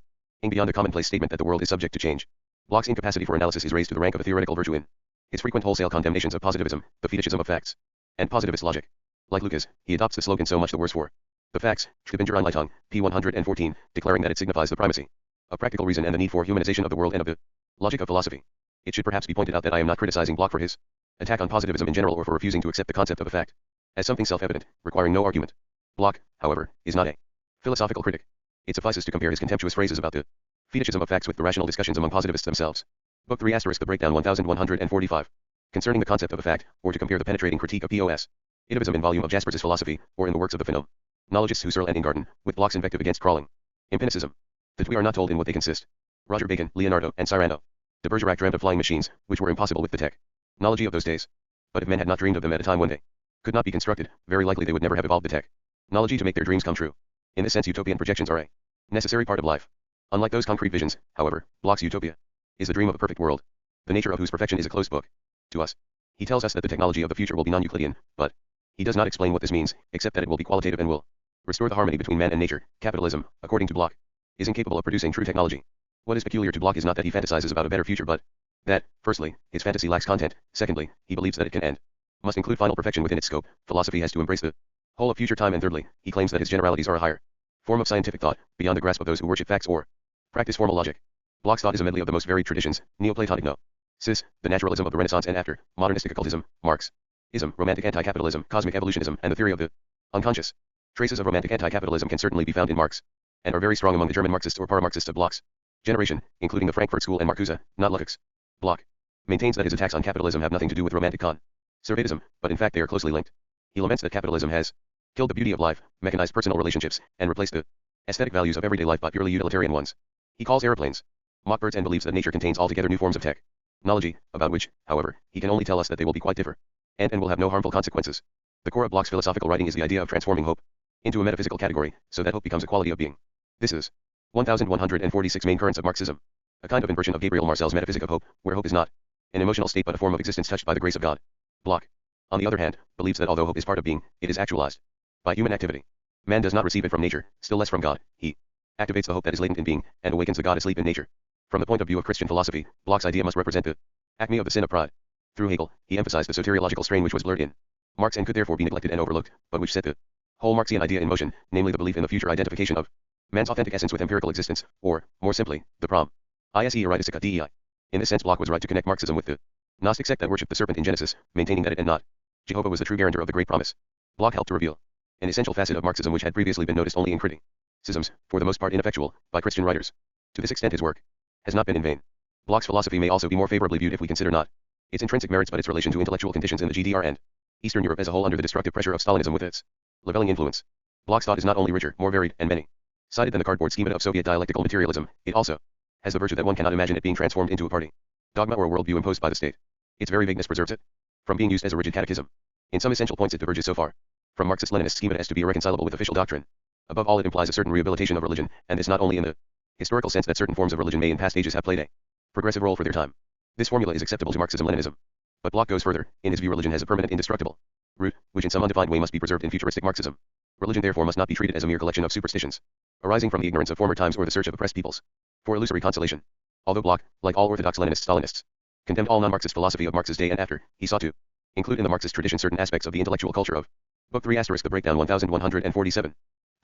beyond the commonplace statement that the world is subject to change. Bloch's incapacity for analysis is raised to the rank of a theoretical virtue in his frequent wholesale condemnations of positivism, the fetishism of facts, and positivist logic. Like Lucas, he adopts the slogan so much the worse for the facts, Anleitung, p. 114, declaring that it signifies the primacy of practical reason and the need for humanization of the world and of the logic of philosophy. It should perhaps be pointed out that I am not criticizing Bloch for his attack on positivism in general or for refusing to accept the concept of a fact as something self-evident, requiring no argument. Bloch, however, is not a philosophical critic. It suffices to compare his contemptuous phrases about the fetishism of facts with the rational discussions among positivists themselves. Book 3 * The Breakdown 1145. Concerning the concept of a fact, or to compare the penetrating critique of POS. Itivism in volume of Jaspers's philosophy, or in the works of the phenomenologists Husserl and Ingarden, with Bloch's invective against crawling empiricism. That we are not told in what they consist. Roger Bacon, Leonardo, and Cyrano. De Bergerac dreamt of flying machines, which were impossible with the technology of those days. But if men had not dreamed of them at a time when they could not be constructed, very likely they would never have evolved the technology to make their dreams come true. In this sense utopian projections are a necessary part of life. Unlike those concrete visions, however, Bloch's utopia is the dream of a perfect world, the nature of whose perfection is a closed book to us. He tells us that the technology of the future will be non-Euclidean, but he does not explain what this means, except that it will be qualitative and will restore the harmony between man and nature. Capitalism, according to Bloch, is incapable of producing true technology. What is peculiar to Bloch is not that he fantasizes about a better future but that, firstly, his fantasy lacks content, secondly, he believes that it can and must include final perfection within its scope. Philosophy has to embrace the whole of future time, and thirdly, he claims that his generalities are a higher form of scientific thought, beyond the grasp of those who worship facts or practice formal logic. Bloch's thought is a medley of the most varied traditions: Neoplatonic gnosis, the naturalism of the Renaissance and after, modernistic occultism, Marxism, romantic anti-capitalism, cosmic evolutionism, and the theory of the unconscious. Traces of romantic anti-capitalism can certainly be found in Marx, and are very strong among the German Marxists or para-Marxists of Bloch's generation, including the Frankfurt School and Marcuse, not Leszek. Bloch maintains that his attacks on capitalism have nothing to do with romantic conservatism, but in fact they are closely linked. He laments that capitalism has killed the beauty of life, mechanized personal relationships, and replaced the aesthetic values of everyday life by purely utilitarian ones. He calls airplanes mockbirds and believes that nature contains altogether new forms of technology, about which, however, he can only tell us that they will be quite different and will have no harmful consequences. The core of Bloch's philosophical writing is the idea of transforming hope into a metaphysical category, so that hope becomes a quality of being. This is 1146 main currents of Marxism, a kind of inversion of Gabriel Marcel's metaphysic of hope, where hope is not an emotional state but a form of existence touched by the grace of God. Bloch, on the other hand, believes that although hope is part of being, it is actualized by human activity. Man does not receive it from nature, still less from God. He activates the hope that is latent in being, and awakens the God asleep in nature. From the point of view of Christian philosophy, Bloch's idea must represent the acme of the sin of pride. Through Hegel, he emphasized the soteriological strain which was blurred in Marx and could therefore be neglected and overlooked, but which set the whole Marxian idea in motion, namely the belief in the future identification of man's authentic essence with empirical existence, or, more simply, the prom. Ise erotica dei. In this sense Bloch was right to connect Marxism with the Gnostic sect that worshipped the serpent in Genesis, maintaining that it and not Jehovah was the true guarantor of the great promise. Bloch helped to reveal an essential facet of Marxism which had previously been noticed only in criticisms, for the most part ineffectual, by Christian writers. To this extent his work has not been in vain. Bloch's philosophy may also be more favorably viewed if we consider not its intrinsic merits but its relation to intellectual conditions in the GDR and Eastern Europe as a whole under the destructive pressure of Stalinism with its leveling influence. Bloch's thought is not only richer, more varied, and many-sided than the cardboard schema of Soviet dialectical materialism, it also has the virtue that one cannot imagine it being transformed into a party dogma or a worldview imposed by the state. Its very vagueness preserves it from being used as a rigid catechism. In some essential points it diverges so far from Marxist-Leninist schema as to be irreconcilable with official doctrine. Above all it implies a certain rehabilitation of religion, and this not only in the historical sense that certain forms of religion may in past ages have played a progressive role for their time. This formula is acceptable to Marxism-Leninism. But Bloch goes further. In his view religion has a permanent indestructible root, which in some undefined way must be preserved in futuristic Marxism. Religion therefore must not be treated as a mere collection of superstitions, arising from the ignorance of former times or the search of oppressed peoples for illusory consolation. Although Bloch, like all orthodox Leninists-Stalinists, condemned all non-Marxist philosophy of Marx's day and after, he sought to include in the Marxist tradition certain aspects of the intellectual culture of Book 3 *, The Breakdown 1147.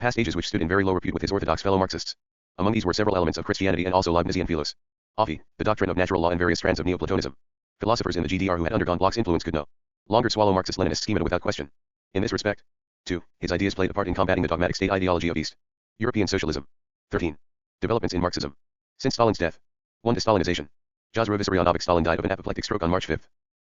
Past ages which stood in very low repute with his orthodox fellow Marxists. Among these were several elements of Christianity and also Leibnizian philosophy, the doctrine of natural law and various strands of Neoplatonism. Philosophers in the GDR who had undergone Bloch's influence could no longer swallow Marxist-Leninist schema without question. In this respect, too, his ideas played a part in combating the dogmatic state ideology of East European socialism. 13. Developments in Marxism. Since Stalin's death. 1. Destalinization. Jozef Vissarionovich Stalin died of an apoplectic stroke on March 5,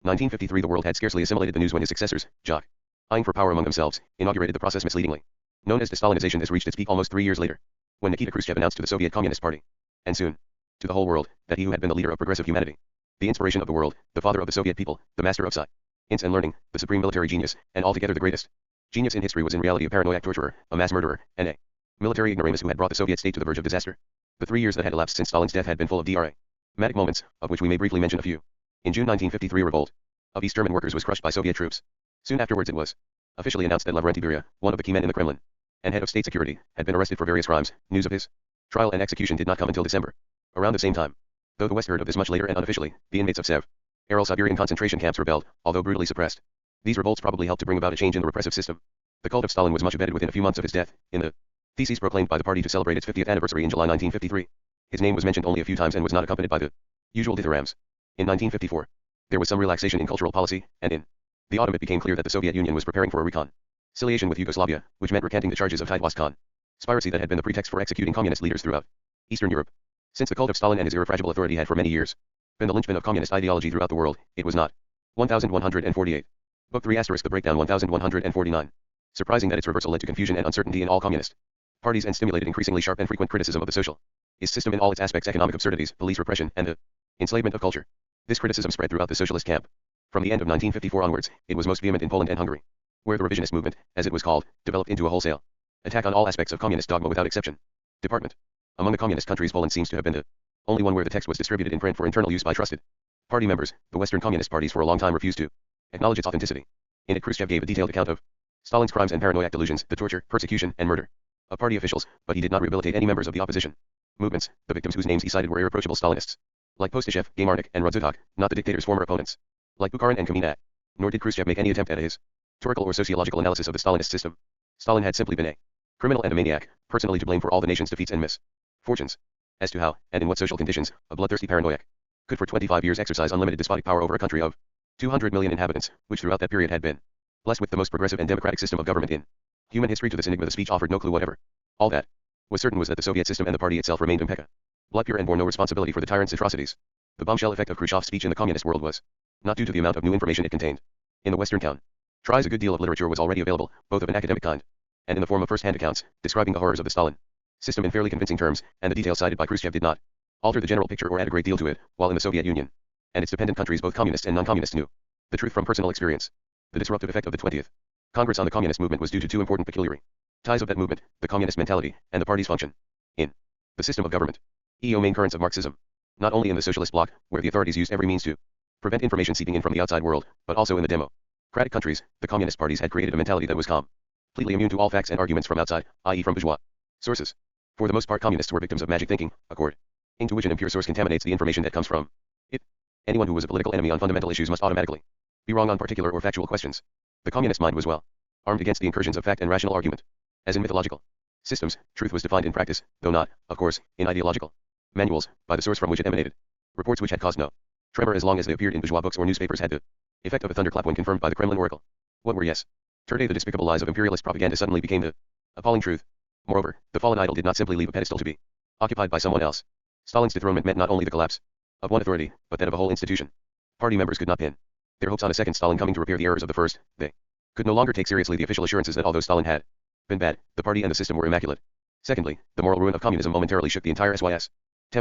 1953. The world had scarcely assimilated the news when his successors, Jock, eyeing for power among themselves, inaugurated the process misleadingly known as Destalinization. This reached its peak almost 3 years later, when Nikita Khrushchev announced to the Soviet Communist Party, and soon to the whole world, that he who had been the leader of progressive humanity, the inspiration of the world, the father of the Soviet people, the master of science and learning, the supreme military genius, and altogether the greatest genius in history was in reality a paranoiac torturer, a mass murderer, and a military ignoramus who had brought the Soviet state to the verge of disaster. The 3 years that had elapsed since Stalin's death had been full of dramatic moments, of which we may briefly mention a few. In June 1953 a revolt of East German workers was crushed by Soviet troops. Soon afterwards it was officially announced that Lavrenti Beria, one of the key men in the Kremlin and head of state security, had been arrested for various crimes. News of his trial and execution did not come until December. Around the same time, though the West heard of this much later and unofficially, the inmates of several Siberian concentration camps rebelled, although brutally suppressed. These revolts probably helped to bring about a change in the repressive system. The cult of Stalin was much abetted within a few months of his death, in the theses proclaimed by the party to celebrate its 50th anniversary in July 1953. His name was mentioned only a few times and was not accompanied by the usual dithyrambs. In 1954, there was some relaxation in cultural policy, and in the autumn it became clear that the Soviet Union was preparing for a reconciliation with Yugoslavia, which meant recanting the charges of Tidwas conspiracy that had been the pretext for executing communist leaders throughout Eastern Europe. Since the cult of Stalin and his irrefragable authority had for many years been the linchpin of communist ideology throughout the world, it was not 1148. Book 3 *, The Breakdown 1149. Surprising that its reversal led to confusion and uncertainty in all communist parties and stimulated increasingly sharp and frequent criticism of the socialist system in all its aspects: economic absurdities, police repression, and the enslavement of culture. This criticism spread throughout the socialist camp. From the end of 1954 onwards, it was most vehement in Poland and Hungary, where the revisionist movement, as it was called, developed into a wholesale attack on all aspects of communist dogma without exception. Department. Among the communist countries, Poland seems to have been the only one where the text was distributed in print for internal use by trusted party members. The Western communist parties for a long time refused to acknowledge its authenticity. In it, Khrushchev gave a detailed account of Stalin's crimes and paranoiac delusions, the torture, persecution, and murder of party officials, but he did not rehabilitate any members of the opposition movements. The victims whose names he cited were irreproachable Stalinists, like Postashev, Gaymarnik, and Radzutak, not the dictator's former opponents, like Bukharin and Kamenev. Nor did Khrushchev make any attempt at a historical or sociological analysis of the Stalinist system. Stalin had simply been a criminal and a maniac, personally to blame for all the nation's defeats and misfortunes. As to how, and in what social conditions, a bloodthirsty paranoiac could for 25 years exercise unlimited despotic power over a country of 200 million inhabitants, which throughout that period had been blessed with the most progressive and democratic system of government in human history, to this enigma the speech offered no clue whatever. All that was certain was that the Soviet system and the party itself remained impeccable, pure, and bore no responsibility for the tyrant's atrocities. The bombshell effect of Khrushchev's speech in the communist world was not due to the amount of new information it contained. In the Western town, a good deal of literature was already available, both of an academic kind and in the form of first-hand accounts, describing the horrors of the Stalin system in fairly convincing terms, and the details cited by Khrushchev did not alter the general picture or add a great deal to it, while in the Soviet Union and its dependent countries, both communist and non-communist, knew the truth from personal experience. The disruptive effect of the 20th Congress on the communist movement was due to two important peculiarities of that movement: the communist mentality and the party's function in the system of government. Main currents of Marxism, not only in the socialist bloc, where the authorities used every means to prevent information seeping in from the outside world, but also in the democratic countries, the communist parties had created a mentality that was completely immune to all facts and arguments from outside, i.e. from bourgeois sources. For the most part, communists were victims of magic thinking, accord. Intuition and pure source contaminates the information that comes from it. Anyone who was a political enemy on fundamental issues must automatically be wrong on particular or factual questions. The communist mind was well armed against the incursions of fact and rational argument. As in mythological systems, truth was defined in practice, though not, of course, in ideological manuals, by the source from which it emanated. Reports which had caused no tremor as long as they appeared in bourgeois books or newspapers had the effect of a thunderclap when confirmed by the Kremlin oracle. What were yes? Today the despicable lies of imperialist propaganda suddenly became the appalling truth. Moreover, the fallen idol did not simply leave a pedestal to be occupied by someone else. Stalin's dethronement meant not only the collapse of one authority, but that of a whole institution. Party members could not pin their hopes on a second Stalin coming to repair the errors of the first. They could no longer take seriously the official assurances that although Stalin had been bad, the party and the system were immaculate. Secondly, the moral ruin of communism momentarily shook the entire SYStem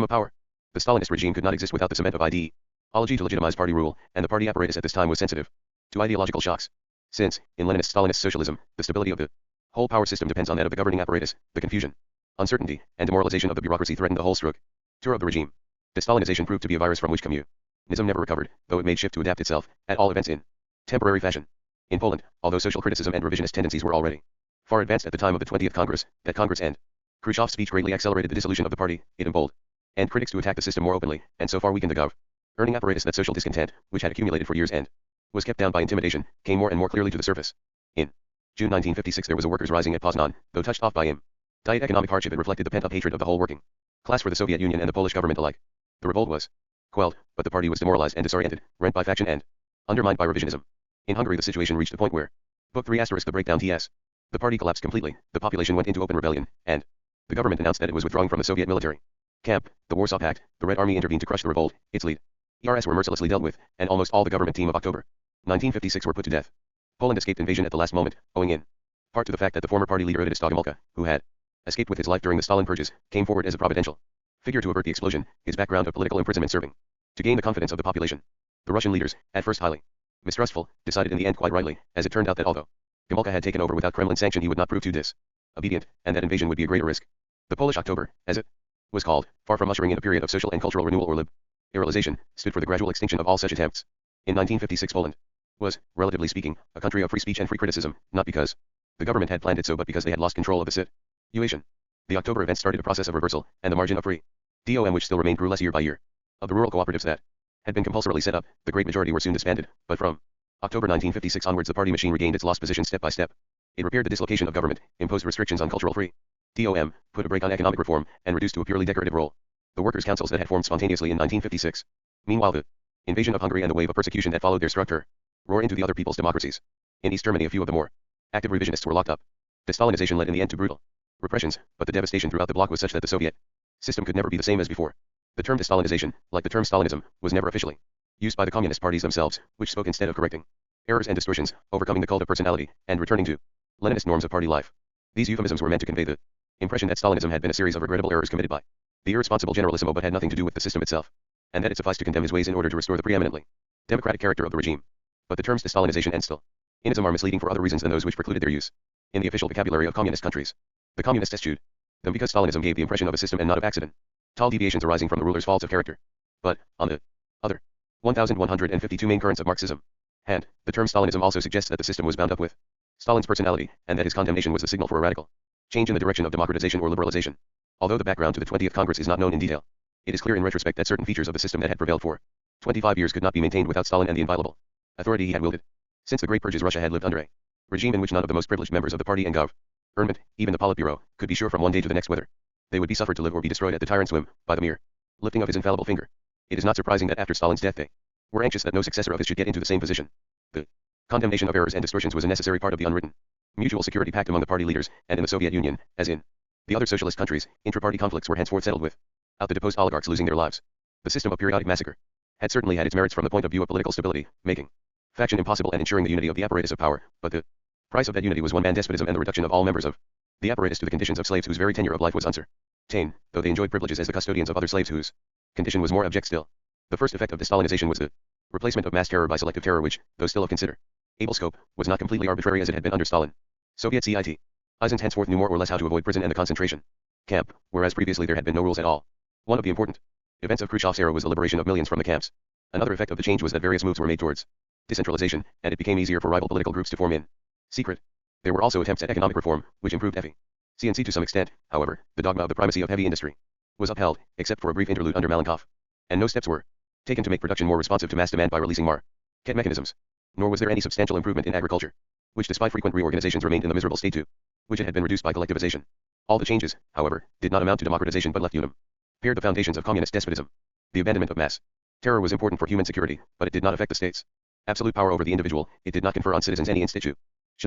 of power. The Stalinist regime could not exist without the cement of ideology to legitimize party rule, and the party apparatus at this time was sensitive to ideological shocks. Since, in Leninist-Stalinist socialism, the stability of the whole power system depends on that of the governing apparatus, the confusion, uncertainty, and demoralization of the bureaucracy threatened the whole structure of the regime. Destalinization proved to be a virus from which communism never recovered, though it made shift to adapt itself, at all events in temporary fashion. In Poland, although social criticism and revisionist tendencies were already far advanced at the time of the 20th Congress, that Congress and Khrushchev's speech greatly accelerated the dissolution of the party. It emboldened and critics to attack the system more openly, and so far weakened the governing apparatus that social discontent, which had accumulated for years and was kept down by intimidation, came more and more clearly to the surface. In June 1956 there was a workers' rising at Poznan, though touched off by immediate economic hardship it reflected the pent-up hatred of the whole working class for the Soviet Union and the Polish government alike. The revolt was quelled, but the party was demoralized and disoriented, rent by faction and undermined by revisionism. In Hungary the situation reached a point where Book 3 * the breakdown TS. The party collapsed completely, the population went into open rebellion, and the government announced that it was withdrawing from the Soviet military camp. The Warsaw Pact, the Red Army intervened to crush the revolt, its leaders were mercilessly dealt with, and almost all the government team of October 1956 were put to death. Poland escaped invasion at the last moment, owing in part to the fact that the former party leader Iwita Gomulka, who had escaped with his life during the Stalin purges, came forward as a providential figure to avert the explosion, his background of political imprisonment serving to gain the confidence of the population. The Russian leaders, at first highly mistrustful, decided in the end quite rightly, as it turned out that although Gomulka had taken over without Kremlin sanction he would not prove too disobedient, and that invasion would be a greater risk. The Polish October, as it was called, far from ushering in a period of social and cultural renewal or liberalization, stood for the gradual extinction of all such attempts. In 1956 Poland was, relatively speaking, a country of free speech and free criticism, not because the government had planned it so but because they had lost control of the situation. The October events started a process of reversal, and the margin of free DOM which still remained grew less year by year. Of the rural cooperatives that had been compulsorily set up, the great majority were soon disbanded, but from October 1956 onwards the party machine regained its lost position step by step. It repaired the dislocation of government, imposed restrictions on cultural free DOM, put a brake on economic reform, and reduced to a purely decorative role the workers' councils that had formed spontaneously in 1956. Meanwhile the invasion of Hungary and the wave of persecution that followed their structure roar into the other people's democracies. In East Germany a few of the more active revisionists were locked up. Destalinization led in the end to brutal repressions, but the devastation throughout the bloc was such that the Soviet system could never be the same as before. The term Destalinization, like the term Stalinism, was never officially used by the communist parties themselves, which spoke instead of correcting errors and distortions, overcoming the cult of personality, and returning to Leninist norms of party life. These euphemisms were meant to convey the impression that Stalinism had been a series of regrettable errors committed by the irresponsible generalissimo but had nothing to do with the system itself, and that it sufficed to condemn his ways in order to restore the preeminently democratic character of the regime. But the terms Destalinization and Stalinism are misleading for other reasons than those which precluded their use in the official vocabulary of communist countries. The communists eschewed them because Stalinism gave the impression of a system and not of accident, tall deviations arising from the ruler's faults of character. But, on the other 1,152 main currents of Marxism, and the term Stalinism also suggests that the system was bound up with Stalin's personality, and that his condemnation was the signal for a radical change in the direction of democratization or liberalization. Although the background to the 20th Congress is not known in detail, it is clear in retrospect that certain features of the system that had prevailed for 25 years could not be maintained without Stalin and the inviolable authority he had wielded. Since the Great Purges Russia had lived under a regime in which none of the most privileged members of the party and government, even the Politburo, could be sure from one day to the next whether they would be suffered to live or be destroyed at the tyrant's whim, by the mere lifting of his infallible finger. It is not surprising that after Stalin's death they were anxious that no successor of his should get into the same position. The condemnation of errors and distortions was a necessary part of the unwritten mutual security pact among the party leaders, and in the Soviet Union, as in the other socialist countries, intra-party conflicts were henceforth settled without the deposed oligarchs losing their lives. The system of periodic massacre had certainly had its merits from the point of view of political stability, making faction impossible and ensuring the unity of the apparatus of power, but the price of that unity was one-man despotism and the reduction of all members of the apparatus to the conditions of slaves whose very tenure of life was uncertain, though they enjoyed privileges as the custodians of other slaves whose condition was more abject still. The first effect of Destalinization was the replacement of mass terror by selective terror which, though still of considerable scope, was not completely arbitrary as it had been under Stalin. Soviet CIT. Eisens henceforth knew more or less how to avoid prison and the concentration camp, whereas previously there had been no rules at all. One of the important events of Khrushchev's era was the liberation of millions from the camps. Another effect of the change was that various moves were made towards decentralization, and it became easier for rival political groups to form in secret. There were also attempts at economic reform, which improved efficiency to some extent. However, the dogma of the primacy of heavy industry was upheld, except for a brief interlude under Malenkov, and no steps were taken to make production more responsive to mass demand by releasing market mechanisms. Nor was there any substantial improvement in agriculture, which despite frequent reorganizations remained in the miserable state to which it had been reduced by collectivization. All the changes, however, did not amount to democratization but left unimpaired the foundations of communist despotism. The abandonment of mass terror was important for human security, but it did not affect the state's absolute power over the individual. It did not confer on citizens any institutional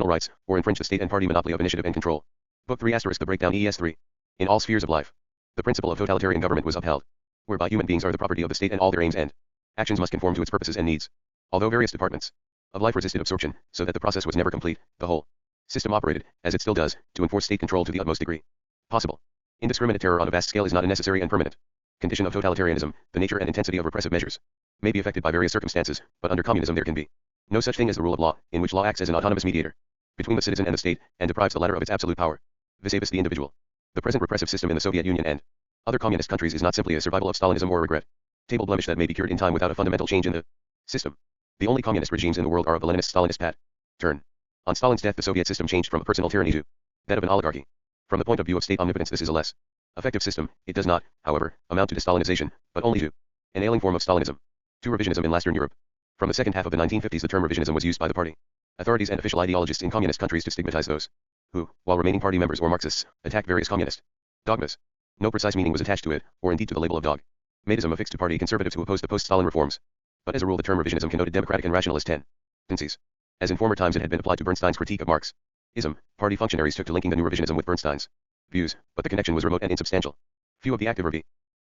rights, or infringe the state and party monopoly of initiative and control. Book 3 *** The Breakdown ES 3. In all spheres of life, the principle of totalitarian government was upheld, whereby human beings are the property of the state and all their aims and actions must conform to its purposes and needs. Although various departments of life resisted absorption, so that the process was never complete, the whole system operated, as it still does, to enforce state control to the utmost degree possible. Indiscriminate terror on a vast scale is not a necessary and permanent condition of totalitarianism. The nature and intensity of repressive measures may be affected by various circumstances, but under communism there can be no such thing as the rule of law, in which law acts as an autonomous mediator between the citizen and the state, and deprives the latter of its absolute power vis-a-vis the individual. The present repressive system in the Soviet Union and other communist countries is not simply a survival of Stalinism or a regrettable blemish that may be cured in time without a fundamental change in the system. The only communist regimes in the world are of the Leninist-Stalinist pattern. On Stalin's death the Soviet system changed from a personal tyranny to that of an oligarchy. From the point of view of state omnipotence this is a less effective system. It does not, however, amount to de-Stalinization, but only to an alien form of Stalinism. To revisionism in Western Europe. From the second half of the 1950s the term revisionism was used by the party authorities and official ideologists in communist countries to stigmatize those who, while remaining party members or Marxists, attacked various communist dogmas. No precise meaning was attached to it, or indeed to the label of dogmatism affixed to party conservatives who opposed the post-Stalin reforms. But as a rule the term revisionism connoted democratic and rationalist tendencies. As in former times it had been applied to Bernstein's critique of Marxism, party functionaries took to linking the new revisionism with Bernstein's views, but the connection was remote and insubstantial. Few of the active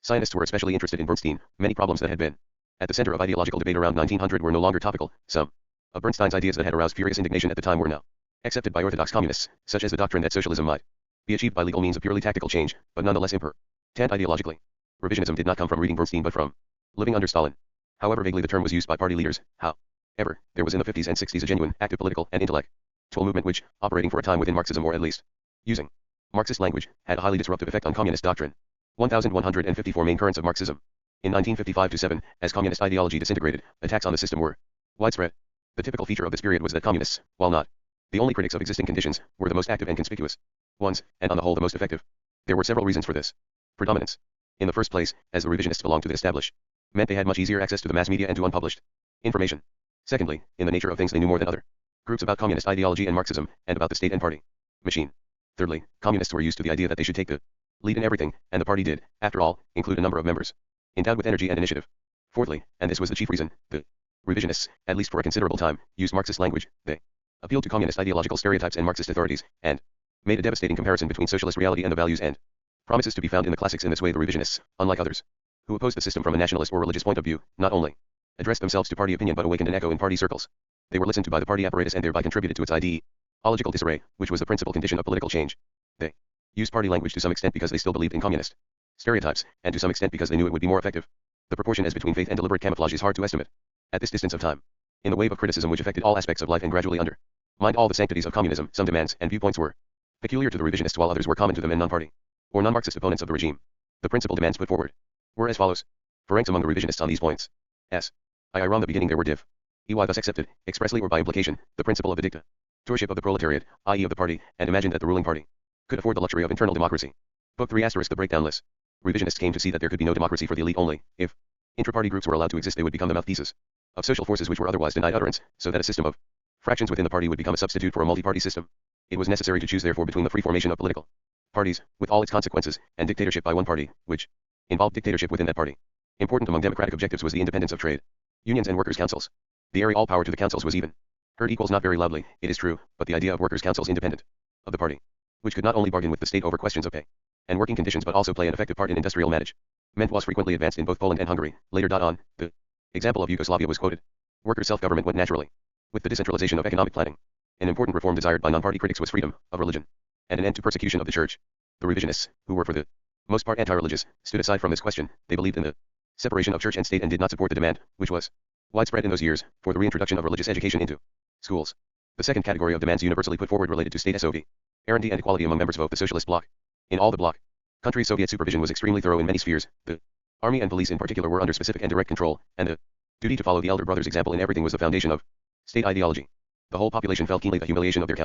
scientists were especially interested in Bernstein. Many problems that had been at the center of ideological debate around 1900 were no longer topical. Some of Bernstein's ideas that had aroused furious indignation at the time were now accepted by orthodox communists, such as the doctrine that socialism might be achieved by legal means of purely tactical change, but nonetheless impertant ideologically. Revisionism did not come from reading Bernstein but from living under Stalin. However vaguely the term was used by party leaders. However, there was in the 50s and 60s a genuine, active political and intellectual movement which, operating for a time within Marxism or at least using Marxist language, had a highly disruptive effect on communist doctrine. 1154 Main currents of Marxism. In 1955-7, as communist ideology disintegrated, attacks on the system were widespread. The typical feature of this period was that communists, while not the only critics of existing conditions, were the most active and conspicuous ones, and on the whole the most effective. There were several reasons for this predominance. In the first place, as the revisionists belonged to the established, meant they had much easier access to the mass media and to unpublished information. Secondly, in the nature of things they knew more than other groups about communist ideology and Marxism, and about the state and party machine. Thirdly, communists were used to the idea that they should take the lead in everything, and the party did, after all, include a number of members endowed with energy and initiative. Fourthly, and this was the chief reason, the revisionists, at least for a considerable time, used Marxist language. They appealed to communist ideological stereotypes and Marxist authorities, and made a devastating comparison between socialist reality and the values and promises to be found in the classics. In this way the revisionists, unlike others who opposed the system from a nationalist or religious point of view, not only addressed themselves to party opinion but awakened an echo in party circles. They were listened to by the party apparatus and thereby contributed to its ideological disarray, which was the principal condition of political change. They used party language to some extent because they still believed in communist stereotypes, and to some extent because they knew it would be more effective. The proportion as between faith and deliberate camouflage is hard to estimate at this distance of time. In the wave of criticism which affected all aspects of life and gradually undermined all the sanctities of communism, some demands and viewpoints were peculiar to the revisionists while others were common to them and non-party or non-Marxist opponents of the regime. The principal demands put forward were as follows. For ranks among the revisionists on these points. From the beginning there were thus accepted, expressly or by implication, the principle of the dictatorship of the proletariat, i.e. of the party, and imagined that the ruling party could afford the luxury of internal democracy. Book 3 *** The Breakdown List. Revisionists came to see that there could be no democracy for the elite only if intra-party groups were allowed to exist. They would become the mouthpieces of social forces which were otherwise denied utterance, so that a system of fractions within the party would become a substitute for a multi-party system. It was necessary to choose therefore between the free formation of political parties, with all its consequences, and dictatorship by one party, which involved dictatorship within that party. Important among democratic objectives was the independence of trade unions and workers' councils. The airy all power to the councils was even heard equals not very loudly, it is true, but the idea of workers' councils independent of the party, which could not only bargain with the state over questions of pay and working conditions but also play an effective part in industrial management, was frequently advanced in both Poland and Hungary. Later on, the example of Yugoslavia was quoted. Workers' self-government went naturally with the decentralization of economic planning. An important reform desired by non-party critics was freedom of religion and an end to persecution of the church. The revisionists, who were for the most part anti-religious, stood aside from this question. They believed in the separation of church and state and did not support the demand, which was widespread in those years, for the reintroduction of religious education into schools. The second category of demands universally put forward related to state sovereignty and equality among members of the socialist bloc. In all the bloc countries Soviet supervision was extremely thorough in many spheres. The army and police in particular were under specific and direct control, and the duty to follow the elder brother's example in everything was the foundation of state ideology. The whole population felt keenly the humiliation of their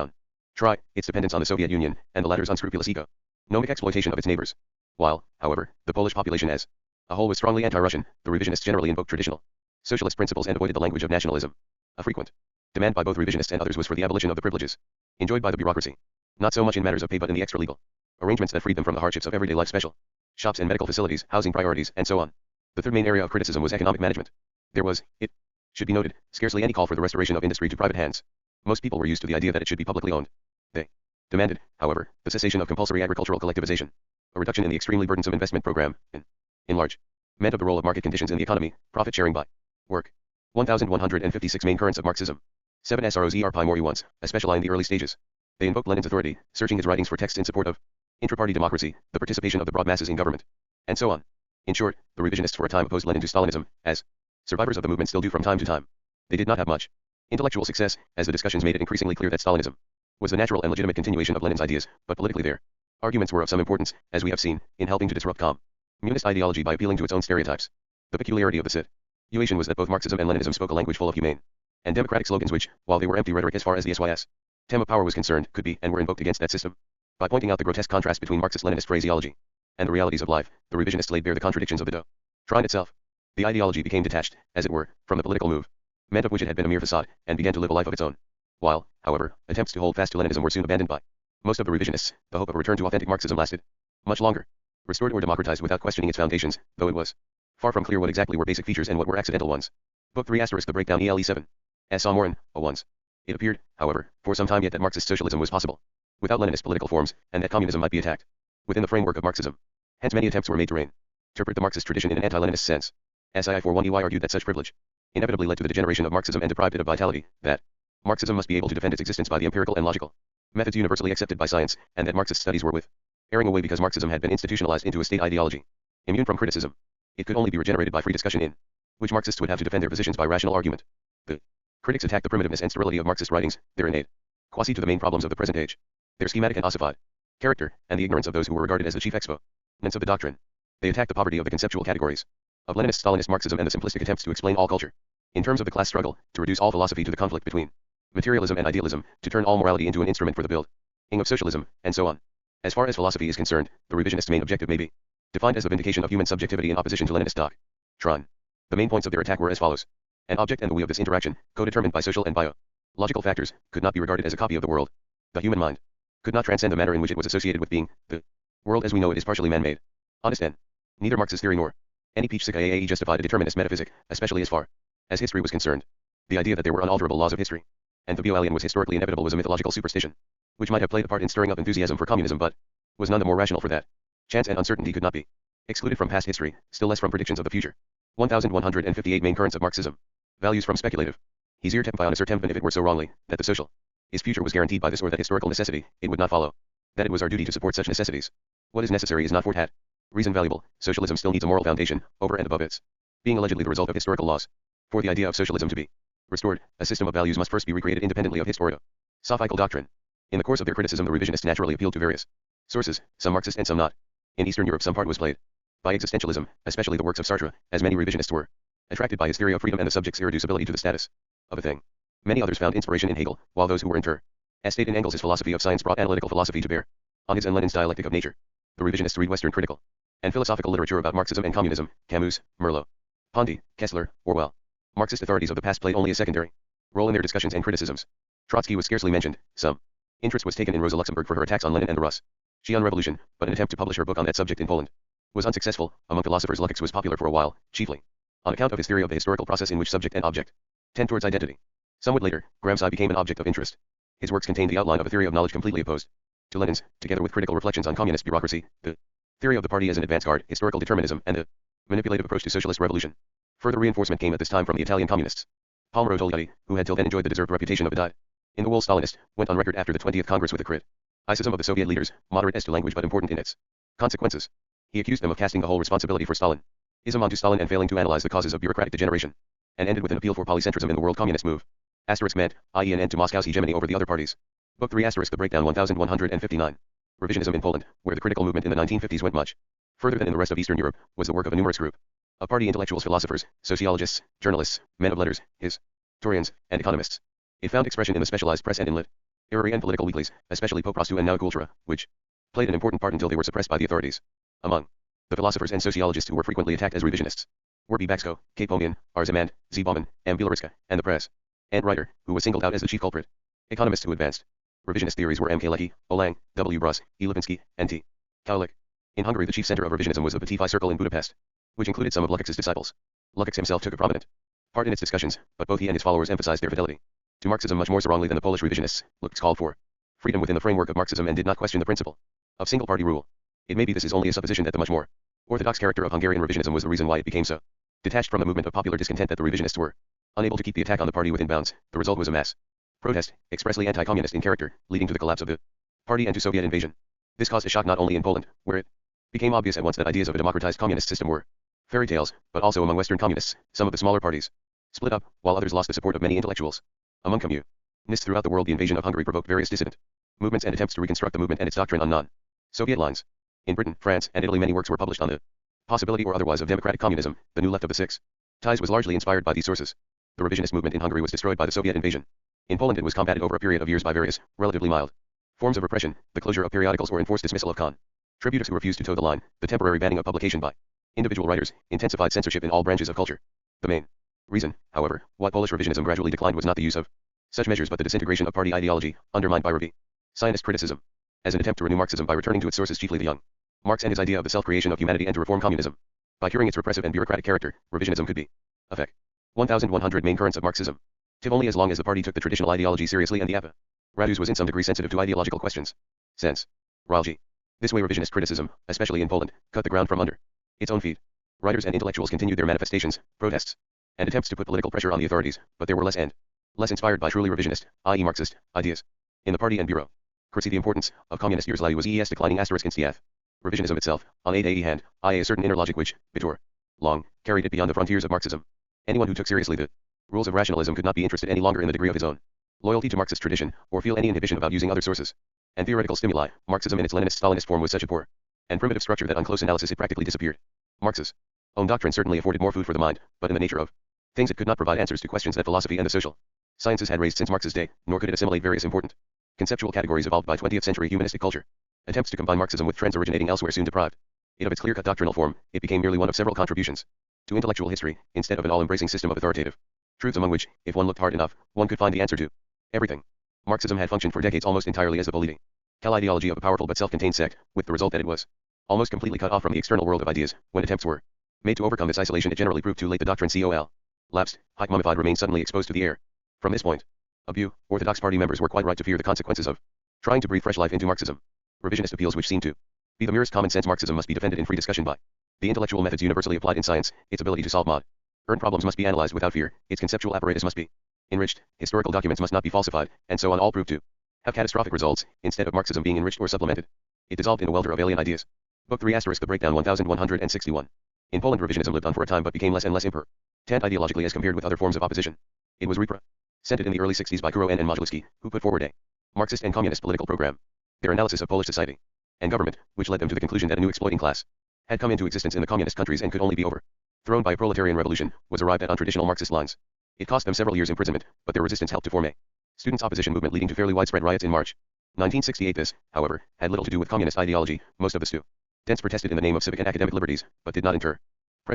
Try, its dependence on the Soviet Union, and the latter's unscrupulous economic exploitation of its neighbors. While, however, the Polish population as a whole was strongly anti-Russian, the revisionists generally invoked traditional socialist principles and avoided the language of nationalism. A frequent demand by both revisionists and others was for the abolition of the privileges enjoyed by the bureaucracy, not so much in matters of pay but in the extra-legal arrangements that freed them from the hardships of everyday life, special shops and medical facilities, housing priorities, and so on. The third main area of criticism was economic management. There was, it should be noted, scarcely any call for the restoration of industry to private hands. Most people were used to the idea that it should be publicly owned. They demanded, however, the cessation of compulsory agricultural collectivization, a reduction in the extremely burdensome investment program, and, in large measure of the role of market conditions in the economy, profit sharing by work. 1156 Main currents of Marxism. 7 Srozr primary ones, especially in the early stages. They invoked Lenin's authority, searching his writings for texts in support of intra-party democracy, the participation of the broad masses in government, and so on. In short, the revisionists for a time opposed Lenin to Stalinism, as survivors of the movement still do from time to time. They did not have much intellectual success, as the discussions made it increasingly clear that Stalinism was the natural and legitimate continuation of Lenin's ideas, but politically their arguments were of some importance, as we have seen, in helping to disrupt communist ideology by appealing to its own stereotypes. The peculiarity of the situation was that both Marxism and Leninism spoke a language full of humane and democratic slogans which, while they were empty rhetoric as far as the SYS term of power was concerned, could be and were invoked against that system. By pointing out the grotesque contrast between Marxist-Leninist phraseology and the realities of life, the revisionists laid bare the contradictions of the doctrine itself. The ideology became detached, as it were, from the political movement of which it had been a mere facade, and began to live a life of its own. While, however, attempts to hold fast to Leninism were soon abandoned by most of the revisionists, the hope of a return to authentic Marxism lasted much longer. Restored or democratized without questioning its foundations, though it was far from clear what exactly were basic features and what were accidental ones. Book 3 * The Breakdown ELE 7. S. Amorin, 01. It appeared, however, for some time yet that Marxist socialism was possible without Leninist political forms, and that communism might be attacked within the framework of Marxism. Hence many attempts were made to interpret the Marxist tradition in an anti-Leninist sense. SII 41EY argued that such privilege inevitably led to the degeneration of Marxism and deprived it of vitality, that Marxism must be able to defend its existence by the empirical and logical methods universally accepted by science, and that Marxist studies were erring away because Marxism had been institutionalized into a state ideology, immune from criticism. It could only be regenerated by free discussion in which Marxists would have to defend their positions by rational argument. The critics attacked the primitiveness and sterility of Marxist writings, their innate quasi to the main problems of the present age, their schematic and ossified character, and the ignorance of those who were regarded as the chief exponents of the doctrine. They attacked the poverty of the conceptual categories of Leninist-Stalinist Marxism and the simplistic attempts to explain all culture in terms of the class struggle, to reduce all philosophy to the conflict between materialism and idealism, to turn all morality into an instrument for the building of socialism, and so on. As far as philosophy is concerned, the revisionist main objective may be defined as the vindication of human subjectivity in opposition to Leninist doctrine. The main points of their attack were as follows. An object and the we of this interaction, co-determined by social and biological factors, could not be regarded as a copy of the world. The human mind could not transcend the manner in which it was associated with being. The world as we know it is partially man-made. Honest and neither Marx's theory nor any Peachsikaaae justified a determinist metaphysic, especially as far as history was concerned. The idea that there were unalterable laws of history, and the bio-alien was historically inevitable was a mythological superstition, which might have played a part in stirring up enthusiasm for communism but was none the more rational for that. Chance and uncertainty could not be excluded from past history, still less from predictions of the future. 1158 Main currents of Marxism. Values from speculative. He's here tempi on a certempen if it were so wrongly, that the social his future was guaranteed by this or that historical necessity, it would not follow that it was our duty to support such necessities. What is necessary is not fortat. Reason valuable, socialism still needs a moral foundation, over and above its being allegedly the result of historical laws. For the idea of socialism to be restored, a system of values must first be recreated independently of historio-sophical doctrine. In the course of their criticism the revisionists naturally appealed to various sources, some Marxist and some not. In Eastern Europe some part was played by existentialism, especially the works of Sartre, as many revisionists were attracted by his theory of freedom and the subject's irreducibility to the status of a thing. Many others found inspiration in Hegel, while those who were interested in Engels' philosophy of science brought analytical philosophy to bear on his and Lenin's dialectic of nature. The revisionists read Western critical and philosophical literature about Marxism and communism, Camus, Merleau-Ponty, Kessler, Orwell. Marxist authorities of the past played only a secondary role in their discussions and criticisms. Trotsky was scarcely mentioned. Some interest was taken in Rosa Luxemburg for her attacks on Lenin and the Russian Revolution, but an attempt to publish her book on that subject in Poland was unsuccessful. Among philosophers Lukács was popular for a while, chiefly on account of his theory of the historical process in which subject and object tend towards identity. Somewhat later, Gramsci became an object of interest. His works contained the outline of a theory of knowledge completely opposed to Lenin's, together with critical reflections on communist bureaucracy, the theory of the party as an advance guard, historical determinism, and the manipulative approach to socialist revolution. Further reinforcement came at this time from the Italian communists. Palmiro Togliatti, who had till then enjoyed the deserved reputation of a dyed-in-the-wool Stalinist, went on record after the 20th Congress with a criticism of the Soviet leaders, moderate as to language but important in its consequences. He accused them of casting the whole responsibility for Stalinism onto Stalin and failing to analyze the causes of bureaucratic degeneration, and ended with an appeal for polycentrism in the world communist move. Meant, i.e. an end to Moscow's hegemony over the other parties. Book 3 * The Breakdown 1159. Revisionism in Poland, where the critical movement in the 1950s went much further than in the rest of Eastern Europe, was the work of a numerous group of party intellectuals, philosophers, sociologists, journalists, men of letters, historians, and economists. It found expression in the specialized press and in literary and political weeklies, especially Poprostu and Now Kultura, which played an important part until they were suppressed by the authorities. Among the philosophers and sociologists who were frequently attacked as revisionists were B. Baxko, K. Pomian, R. Zemand, Z. Bauman, M. Bilariska, and the press. And Ryder, who was singled out as the chief culprit. Economists who advanced revisionist theories were M. K. Leckie, O. Lang, W. Bruss, E. Levinsky, and T. Kaulik. In Hungary, the chief center of revisionism was the Petit Circle in Budapest, which included some of Lukács's disciples. Lukács himself took a prominent part in its discussions, but both he and his followers emphasized their fidelity to Marxism much more strongly than the Polish revisionists. Lukács called for freedom within the framework of Marxism and did not question the principle of single-party rule. It may be this is only a supposition that the much more orthodox character of Hungarian revisionism was the reason why it became so detached from the movement of popular discontent that the revisionists were unable to keep the attack on the party within bounds. The result was a mass protest, expressly anti-communist in character, leading to the collapse of the party and to Soviet invasion. This caused a shock not only in Poland, where it became obvious at once that ideas of a democratized communist system were fairy tales, but also among Western communists. Some of the smaller parties split up, while others lost the support of many intellectuals. Among communists throughout the world, the invasion of Hungary provoked various dissident movements and attempts to reconstruct the movement and its doctrine on non-Soviet lines. In Britain, France, and Italy, many works were published on the possibility or otherwise of democratic communism. The new left of the Six Ties was largely inspired by these sources. The revisionist movement in Hungary was destroyed by the Soviet invasion. In Poland, it was combated over a period of years by various, relatively mild forms of repression, the closure of periodicals or enforced dismissal of contributors who refused to toe the line, the temporary banning of publication by individual writers, intensified censorship in all branches of culture. The main reason, however, why Polish revisionism gradually declined was not the use of such measures but the disintegration of party ideology, undermined by Zionist criticism. As an attempt to renew Marxism by returning to its sources, chiefly the young Marx and his idea of the self-creation of humanity, and to reform communism by curing its repressive and bureaucratic character, revisionism could be affect 1,100 main currents of Marxism. Tiv only as long as the party took the traditional ideology seriously and the apparatus was in some degree sensitive to ideological questions. Sense. Ralji. This way revisionist criticism, especially in Poland, cut the ground from under its own feet. Writers and intellectuals continued their manifestations, protests, and attempts to put political pressure on the authorities, but they were less and less inspired by truly revisionist, i.e. Marxist, ideas in the party and bureau. The importance of communist years was EES declining asterisk in CF. Revisionism itself, on a hand, i.e. a certain inner logic which, before long, carried it beyond the frontiers of Marxism. Anyone who took seriously the rules of rationalism could not be interested any longer in the degree of his own loyalty to Marxist tradition, or feel any inhibition about using other sources and theoretical stimuli. Marxism in its Leninist-Stalinist form was such a poor and primitive structure that on close analysis it practically disappeared. Marx's own doctrine certainly afforded more food for the mind, but in the nature of things it could not provide answers to questions that philosophy and the social sciences had raised since Marx's day, nor could it assimilate various important conceptual categories evolved by 20th century humanistic culture. Attempts to combine Marxism with trends originating elsewhere soon deprived it of its clear-cut doctrinal form. It became merely one of several contributions to intellectual history, instead of an all-embracing system of authoritative truths among which, if one looked hard enough, one could find the answer to everything. Marxism had functioned for decades almost entirely as the political ideology of a powerful but self-contained sect, with the result that it was almost completely cut off from the external world of ideas. When attempts were made to overcome this isolation, it generally proved too late. The doctrine lapsed, Hike mummified, remained suddenly exposed to the air. From this point of view, Orthodox Party members were quite right to fear the consequences of trying to breathe fresh life into Marxism. Revisionist appeals which seem to be the merest common sense Marxism must be defended in free discussion by the intellectual methods universally applied in science. Its ability to solve modern problems must be analyzed without fear, its conceptual apparatus must be enriched, historical documents must not be falsified, and so on, all proved to have catastrophic results. Instead of Marxism being enriched or supplemented, it dissolved in a welter of alien ideas. Book 3 * The Breakdown 1161. In Poland, revisionism lived on for a time but became less and less important ideologically as compared with other forms of opposition. It was represented in the early 60s by Kuro and Modzelewski, who put forward a Marxist and communist political program. Their analysis of Polish society and government, which led them to the conclusion that a new exploiting class had come into existence in the communist countries and could only be overthrown by a proletarian revolution, was arrived at on traditional Marxist lines. It cost them several years' imprisonment, but their resistance helped to form a students' opposition movement leading to fairly widespread riots in March 1968. This, however, had little to do with communist ideology. Most of the students protested in the name of civic and academic liberties, but did not interpret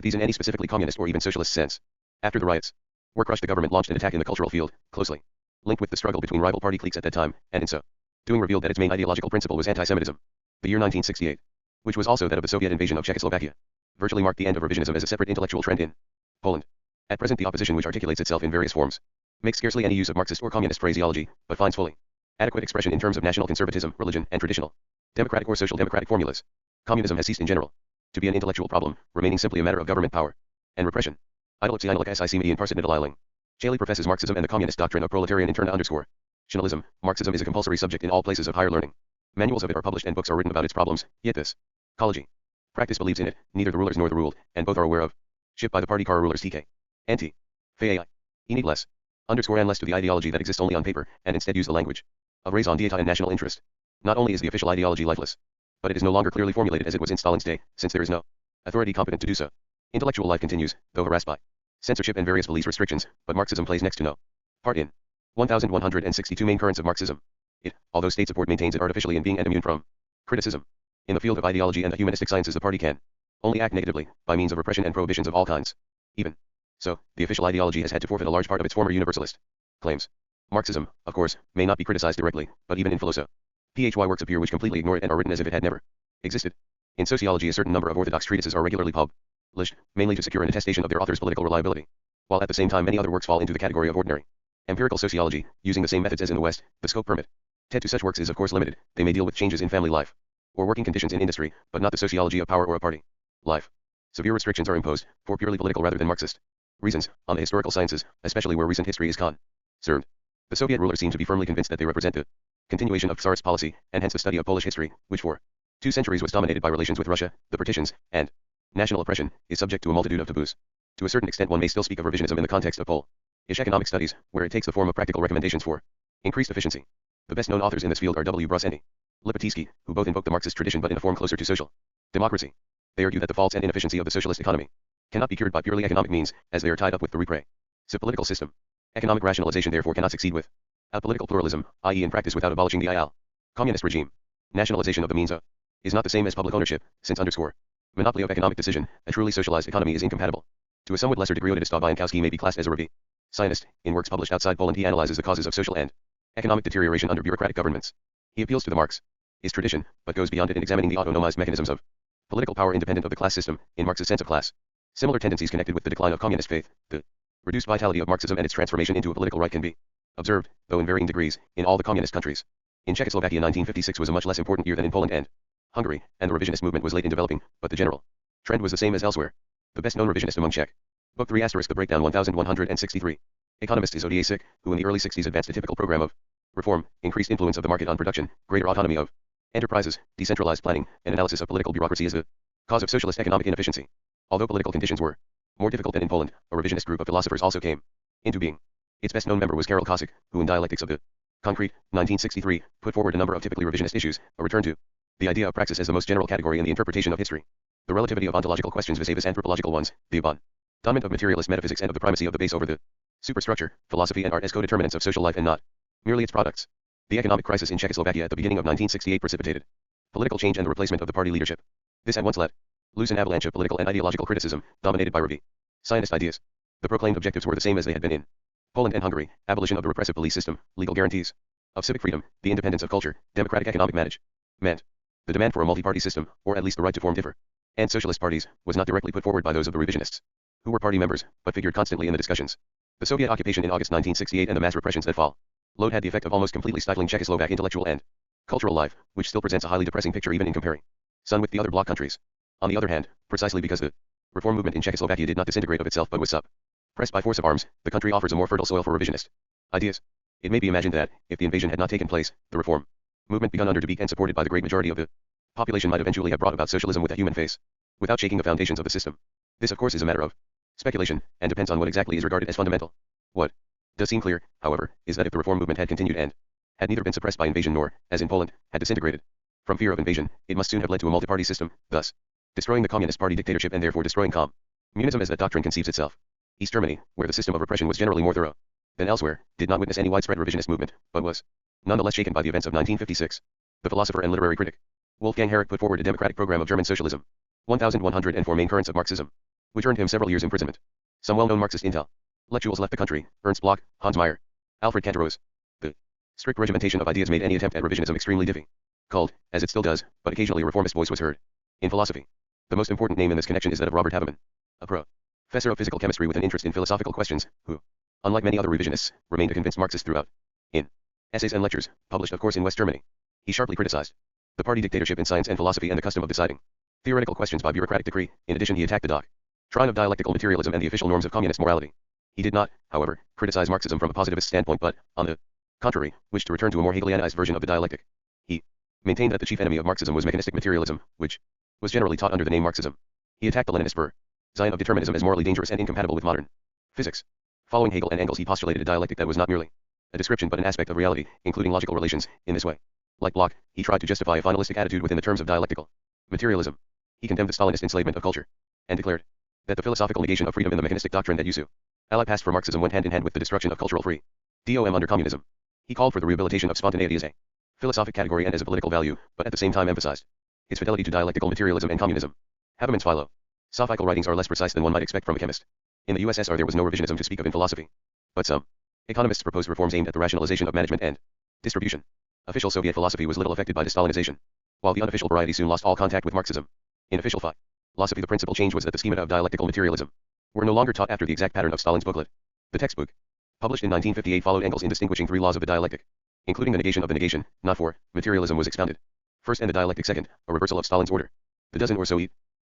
these in any specifically communist or even socialist sense. After the riots were crushed, the government launched an attack in the cultural field, closely linked with the struggle between rival party cliques at that time, and in so doing revealed that its main ideological principle was anti-Semitism. The year 1968, which was also that of the Soviet invasion of Czechoslovakia, virtually marked the end of revisionism as a separate intellectual trend in Poland. At present, the opposition, which articulates itself in various forms, makes scarcely any use of Marxist or communist phraseology, but finds fully adequate expression in terms of national conservatism, religion, and traditional democratic or social democratic formulas. Communism has ceased in general to be an intellectual problem, remaining simply a matter of government power and repression. Idolopsiinalik SIC Parsitnidaliling. Chaley professes Marxism and the communist doctrine of proletarian internationalism. Marxism is a compulsory subject in all places of higher learning. Manuals of it are published and books are written about its problems, yet this ecology practice believes in it, neither the rulers nor the ruled, and both are aware of shipped by the party car rulers TK. Anti. Fai. E need less. And less to the ideology that exists only on paper, and instead use the language of raison d'etat and national interest. Not only is the official ideology lifeless, but it is no longer clearly formulated as it was in Stalin's day, since there is no authority competent to do so. Intellectual life continues, though harassed by censorship and various police restrictions, but Marxism plays next to no part in 1162 main currents of Marxism. It, although state support, maintains it artificially in being and immune from criticism. In the field of ideology and the humanistic sciences, the party can only act negatively, by means of repression and prohibitions of all kinds. Even so, the official ideology has had to forfeit a large part of its former universalist claims. Marxism, of course, may not be criticized directly, but even in philosophy, PHY works appear which completely ignore it and are written as if it had never existed. In sociology, a certain number of orthodox treatises are regularly published, mainly to secure an attestation of their author's political reliability, while at the same time many other works fall into the category of ordinary empirical sociology, using the same methods as in the West. The scope permit TED to such works is of course limited. They may deal with changes in family life or working conditions in industry, but not the sociology of power or a party life. Severe restrictions are imposed, for purely political rather than Marxist reasons, on the historical sciences, especially where recent history is concerned. The Soviet rulers seem to be firmly convinced that they represent the continuation of Tsarist policy, and hence the study of Polish history, which for 2 centuries was dominated by relations with Russia, the partitions, and national oppression, is subject to a multitude of taboos. To a certain extent one may still speak of revisionism in the context of Polish economic studies, where it takes the form of practical recommendations for increased efficiency. The best known authors in this field are W. Bruss and E. Lipotsky, who both invoke the Marxist tradition but in a form closer to social democracy. They argue that the faults and inefficiency of the socialist economy cannot be cured by purely economic means, as they are tied up with the repressive political system. Economic rationalization therefore cannot succeed without political pluralism, i.e. in practice without abolishing the communist regime. Nationalization of the means of is not the same as public ownership, since monopoly of economic decision, a truly socialized economy is incompatible. To a somewhat lesser degree, Ottista Kolakowski may be classed as a review scientist. In works published outside Poland, he analyzes the causes of social and economic deterioration under bureaucratic governments. He appeals to the Marxist tradition, but goes beyond it in examining the autonomized mechanisms of political power independent of the class system, in Marx's sense of class. Similar tendencies connected with the decline of communist faith, the reduced vitality of Marxism and its transformation into a political right can be observed, though in varying degrees, in all the communist countries. In Czechoslovakia 1956 was a much less important year than in Poland and Hungary, and the revisionist movement was late in developing, but the general trend was the same as elsewhere. The best known revisionist among Czech. Book 3 * The Breakdown 1163. Economist is Leszek, who in the early 60s advanced a typical program of reform, increased influence of the market on production, greater autonomy of enterprises, decentralized planning, and analysis of political bureaucracy as the cause of socialist economic inefficiency. Although political conditions were more difficult than in Poland, a revisionist group of philosophers also came into being. Its best known member was Karol Kossak, who in Dialectics of the Concrete, 1963, put forward a number of typically revisionist issues, a return to the idea of praxis as the most general category in the interpretation of history, the relativity of ontological questions vis-a-vis anthropological ones, the abandonment of materialist metaphysics and of the primacy of the base over the superstructure, philosophy and art as co-determinants of social life and not merely its products. The economic crisis in Czechoslovakia at the beginning of 1968 precipitated political change and the replacement of the party leadership. This at once let loose an avalanche of political and ideological criticism, dominated by review scientist ideas. The proclaimed objectives were the same as they had been in Poland and Hungary: abolition of the repressive police system, legal guarantees of civic freedom, the independence of culture, democratic economic management. The demand for a multi-party system, or at least the right to form different and socialist parties, was not directly put forward by those of the revisionists, who were party members, but figured constantly in the discussions. The Soviet occupation in August 1968 and the mass repressions that followed had the effect of almost completely stifling Czechoslovak intellectual and cultural life, which still presents a highly depressing picture even in comparison with the other bloc countries. On the other hand, precisely because the reform movement in Czechoslovakia did not disintegrate of itself but was suppressed by force of arms, the country offers a more fertile soil for revisionist ideas. It may be imagined that, if the invasion had not taken place, the reform movement begun under de Beek and supported by the great majority of the population might eventually have brought about socialism with a human face, without shaking the foundations of the system. This of course is a matter of speculation, and depends on what exactly is regarded as fundamental. What does seem clear, however, is that if the reform movement had continued and had neither been suppressed by invasion nor, as in Poland, had disintegrated from fear of invasion, it must soon have led to a multi-party system, thus destroying the Communist Party dictatorship and therefore destroying communism as that doctrine conceives itself. East Germany, where the system of repression was generally more thorough than elsewhere, did not witness any widespread revisionist movement, but was nonetheless shaken by the events of 1956. The philosopher and literary critic Wolfgang Herrick put forward a democratic program of German socialism, 1104 main currents of Marxism, which earned him several years' imprisonment. Some well-known Marxist intellectuals left the country: Ernst Bloch, Hans Meyer, Alfred Kantorowicz. The strict regimentation of ideas made any attempt at revisionism extremely difficult, as it still does, but occasionally a reformist voice was heard. In philosophy, the most important name in this connection is that of Robert Havemann, a professor of physical chemistry with an interest in philosophical questions, who, unlike many other revisionists, remained a convinced Marxist throughout. In essays and lectures, published of course in West Germany, he sharply criticized the party dictatorship in science and philosophy and the custom of deciding theoretical questions by bureaucratic decree. In addition, he attacked the doctrine of dialectical materialism and the official norms of communist morality. He did not, however, criticize Marxism from a positivist standpoint but, on the contrary, wished to return to a more Hegelianized version of the dialectic. He maintained that the chief enemy of Marxism was mechanistic materialism, which was generally taught under the name Marxism. He attacked the Leninist version of determinism as morally dangerous and incompatible with modern physics. Following Hegel and Engels, he postulated a dialectic that was not merely a description but an aspect of reality, including logical relations. In this way, like Bloch, he tried to justify a finalistic attitude within the terms of dialectical materialism. He condemned the Stalinist enslavement of culture, and declared that the philosophical negation of freedom in the mechanistic doctrine that Usu ally passed for Marxism went hand in hand with the destruction of cultural freedom under communism. He called for the rehabilitation of spontaneity as a philosophic category and as a political value, but at the same time emphasized his fidelity to dialectical materialism and communism. Haberman's philo. Sophical writings are less precise than one might expect from a chemist. In the USSR there was no revisionism to speak of in philosophy. But some economists proposed reforms aimed at the rationalization of management and distribution. Official Soviet philosophy was little affected by de-Stalinization, while the unofficial variety soon lost all contact with Marxism. In official philosophy the principal change was that the schemata of dialectical materialism were no longer taught after the exact pattern of Stalin's booklet. The textbook, published in 1958, followed Engels in distinguishing three laws of the dialectic, including the negation of the negation, not for, materialism was expounded. First and the dialectic second, a reversal of Stalin's order. The dozen or so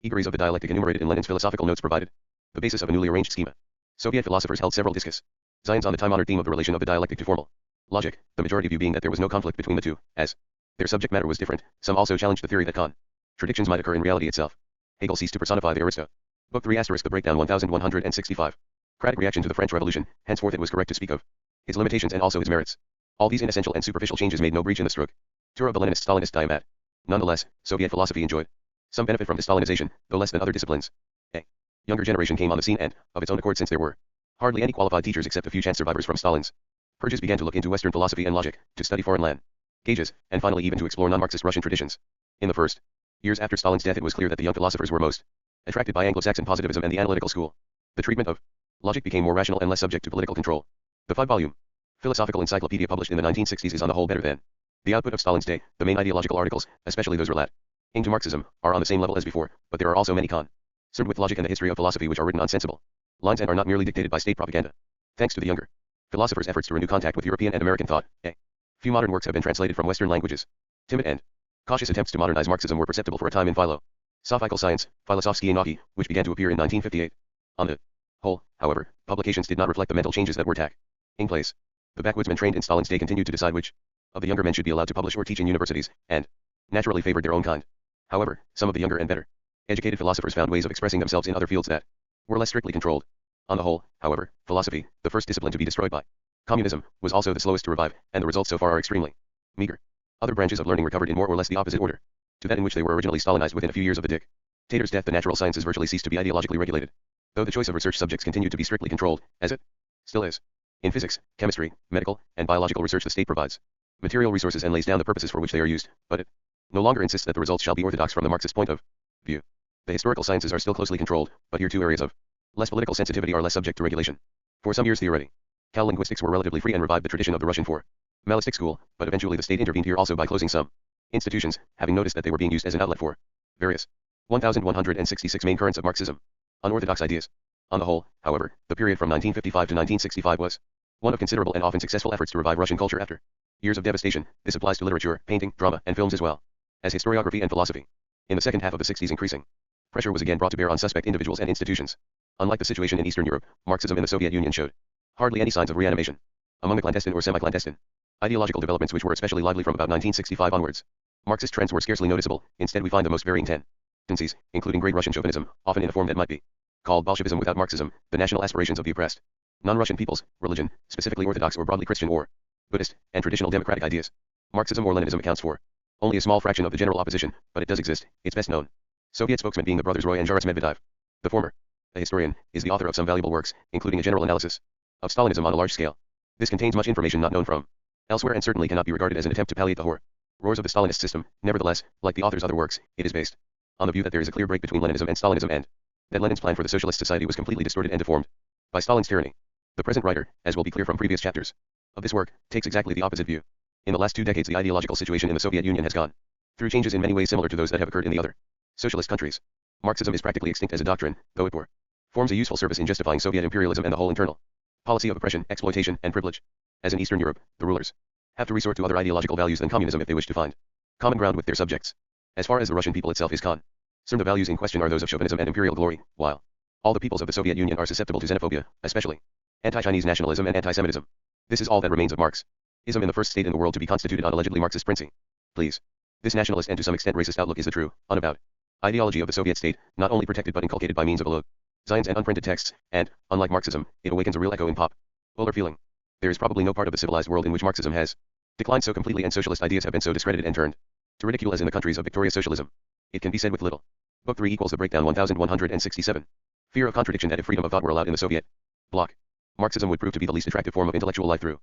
egories of the dialectic enumerated in Lenin's philosophical notes provided the basis of a newly arranged schema. Soviet philosophers held several discussions on the time-honored theme of the relation of the dialectic to formal logic, the majority view being that there was no conflict between the two, as their subject matter was different. Some also challenged the theory that contradictions might occur in reality itself. Hegel ceased to personify the aristo. Book 3 * The Breakdown 1165. Cratic reaction to the French Revolution, henceforth it was correct to speak of its limitations and also its merits. All these inessential and superficial changes made no breach in the structure of the Leninist-Stalinist diamat. Nonetheless, Soviet philosophy enjoyed some benefit from de-Stalinization, though less than other disciplines. A younger generation came on the scene and, of its own accord, since there were hardly any qualified teachers except a few chance survivors from Stalin's purges, began to look into Western philosophy and logic, to study foreign languages, and finally even to explore non-Marxist Russian traditions. In the first years after Stalin's death it was clear that the young philosophers were most attracted by Anglo-Saxon positivism and the analytical school. The treatment of logic became more rational and less subject to political control. The 5-volume philosophical encyclopedia published in the 1960s is on the whole better than the output of Stalin's day. The main ideological articles, especially those relating to Marxism, are on the same level as before, but there are also many concerned with logic and the history of philosophy which are written on sensible lines and are not merely dictated by state propaganda. Thanks to the younger philosophers' efforts to renew contact with European and American thought, a few modern works have been translated from Western languages. Timid and cautious attempts to modernize Marxism were perceptible for a time in philosophical science, Filosofskie Nauki, which began to appear in 1958. On the whole, however, publications did not reflect the mental changes that were taking place. The backwoodsmen trained in Stalin's day continued to decide which of the younger men should be allowed to publish or teach in universities, and naturally favored their own kind. However, some of the younger and better educated philosophers found ways of expressing themselves in other fields that were less strictly controlled. On the whole, however, philosophy, the first discipline to be destroyed by communism, was also the slowest to revive, and the results so far are extremely meager. Other branches of learning recovered in more or less the opposite order to that in which they were originally Stalinized. Within a few years of the dictator's death, the natural sciences virtually ceased to be ideologically regulated, though the choice of research subjects continued to be strictly controlled, as it still is. In physics, chemistry, medical, and biological research the state provides material resources and lays down the purposes for which they are used, but it no longer insists that the results shall be orthodox from the Marxist point of view. The historical sciences are still closely controlled, but here two areas of less political sensitivity are less subject to regulation. For some years theoretical linguistics were relatively free and revived the tradition of the Russian formalistic school, but eventually the state intervened here also by closing some institutions, having noticed that they were being used as an outlet for various 1166 main currents of Marxism, unorthodox ideas. On the whole, however, the period from 1955 to 1965 was one of considerable and often successful efforts to revive Russian culture after years of devastation. This applies to literature, painting, drama, and films as well as historiography and philosophy. In the second half of the 60s, increasing pressure was again brought to bear on suspect individuals and institutions. Unlike the situation in Eastern Europe, Marxism in the Soviet Union showed hardly any signs of reanimation. Among the clandestine or semi-clandestine ideological developments which were especially lively from about 1965 onwards, Marxist trends were scarcely noticeable. Instead we find the most varying tendencies, including great Russian chauvinism, often in a form that might be called Bolshevism without Marxism, the national aspirations of the oppressed non-Russian peoples, religion, specifically Orthodox or broadly Christian or Buddhist, and traditional democratic ideas. Marxism or Leninism accounts for only a small fraction of the general opposition, but it does exist. Its best known Soviet spokesman being the brothers Roy and Zharas Medvedev. The former, a historian, is the author of some valuable works, including a general analysis of Stalinism on a large scale. This contains much information not known from elsewhere and certainly cannot be regarded as an attempt to palliate the horrors of the Stalinist system. Nevertheless, like the author's other works, it is based on the view that there is a clear break between Leninism and Stalinism and that Lenin's plan for the socialist society was completely distorted and deformed by Stalin's tyranny. The present writer, as will be clear from previous chapters of this work, takes exactly the opposite view. In the last 2 decades the ideological situation in the Soviet Union has gone through changes in many ways similar to those that have occurred in the other socialist countries. Marxism is practically extinct as a doctrine, though it performs a useful service in justifying Soviet imperialism and the whole internal policy of oppression, exploitation, and privilege. As in Eastern Europe, the rulers have to resort to other ideological values than communism if they wish to find common ground with their subjects. As far as the Russian people itself is concerned, the values in question are those of chauvinism and imperial glory, while all the peoples of the Soviet Union are susceptible to xenophobia, especially anti-Chinese nationalism and anti-Semitism. This is all that remains of Marxism in the first state in the world to be constituted on allegedly Marxist principles. This nationalist and to some extent racist outlook is the true, unavowed ideology of the Soviet state, not only protected but inculcated by means of Zions and unprinted texts, and, unlike Marxism, it awakens a real echo in popular feeling. There is probably no part of the civilized world in which Marxism has declined so completely and socialist ideas have been so discredited and turned to ridicule as in the countries of victorious socialism. It can be said with little. Book 3 = The Breakdown 1167. Fear of contradiction that if freedom of thought were allowed in the Soviet bloc, Marxism would prove to be the least attractive form of intellectual life throughout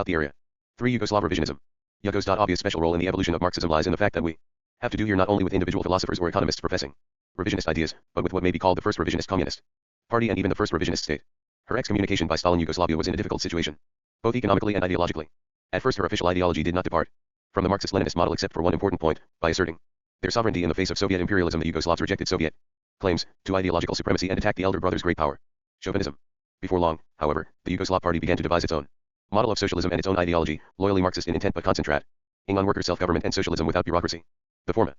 the area. 3. Yugoslav revisionism. Yugo's obvious special role in the evolution of Marxism lies in the fact that we have to do here not only with individual philosophers or economists professing revisionist ideas, but with what may be called the first revisionist communist party and even the first revisionist state. Her excommunication by Stalin Yugoslavia was in a difficult situation, both economically and ideologically. At first her official ideology did not depart from the Marxist-Leninist model except for one important point, by asserting their sovereignty in the face of Soviet imperialism. The Yugoslavs rejected Soviet claims to ideological supremacy and attacked the elder brother's great power, chauvinism. Before long, however, the Yugoslav party began to devise its own model of socialism and its own ideology, loyally Marxist in intent but concentrating on worker self-government and socialism without bureaucracy. The formation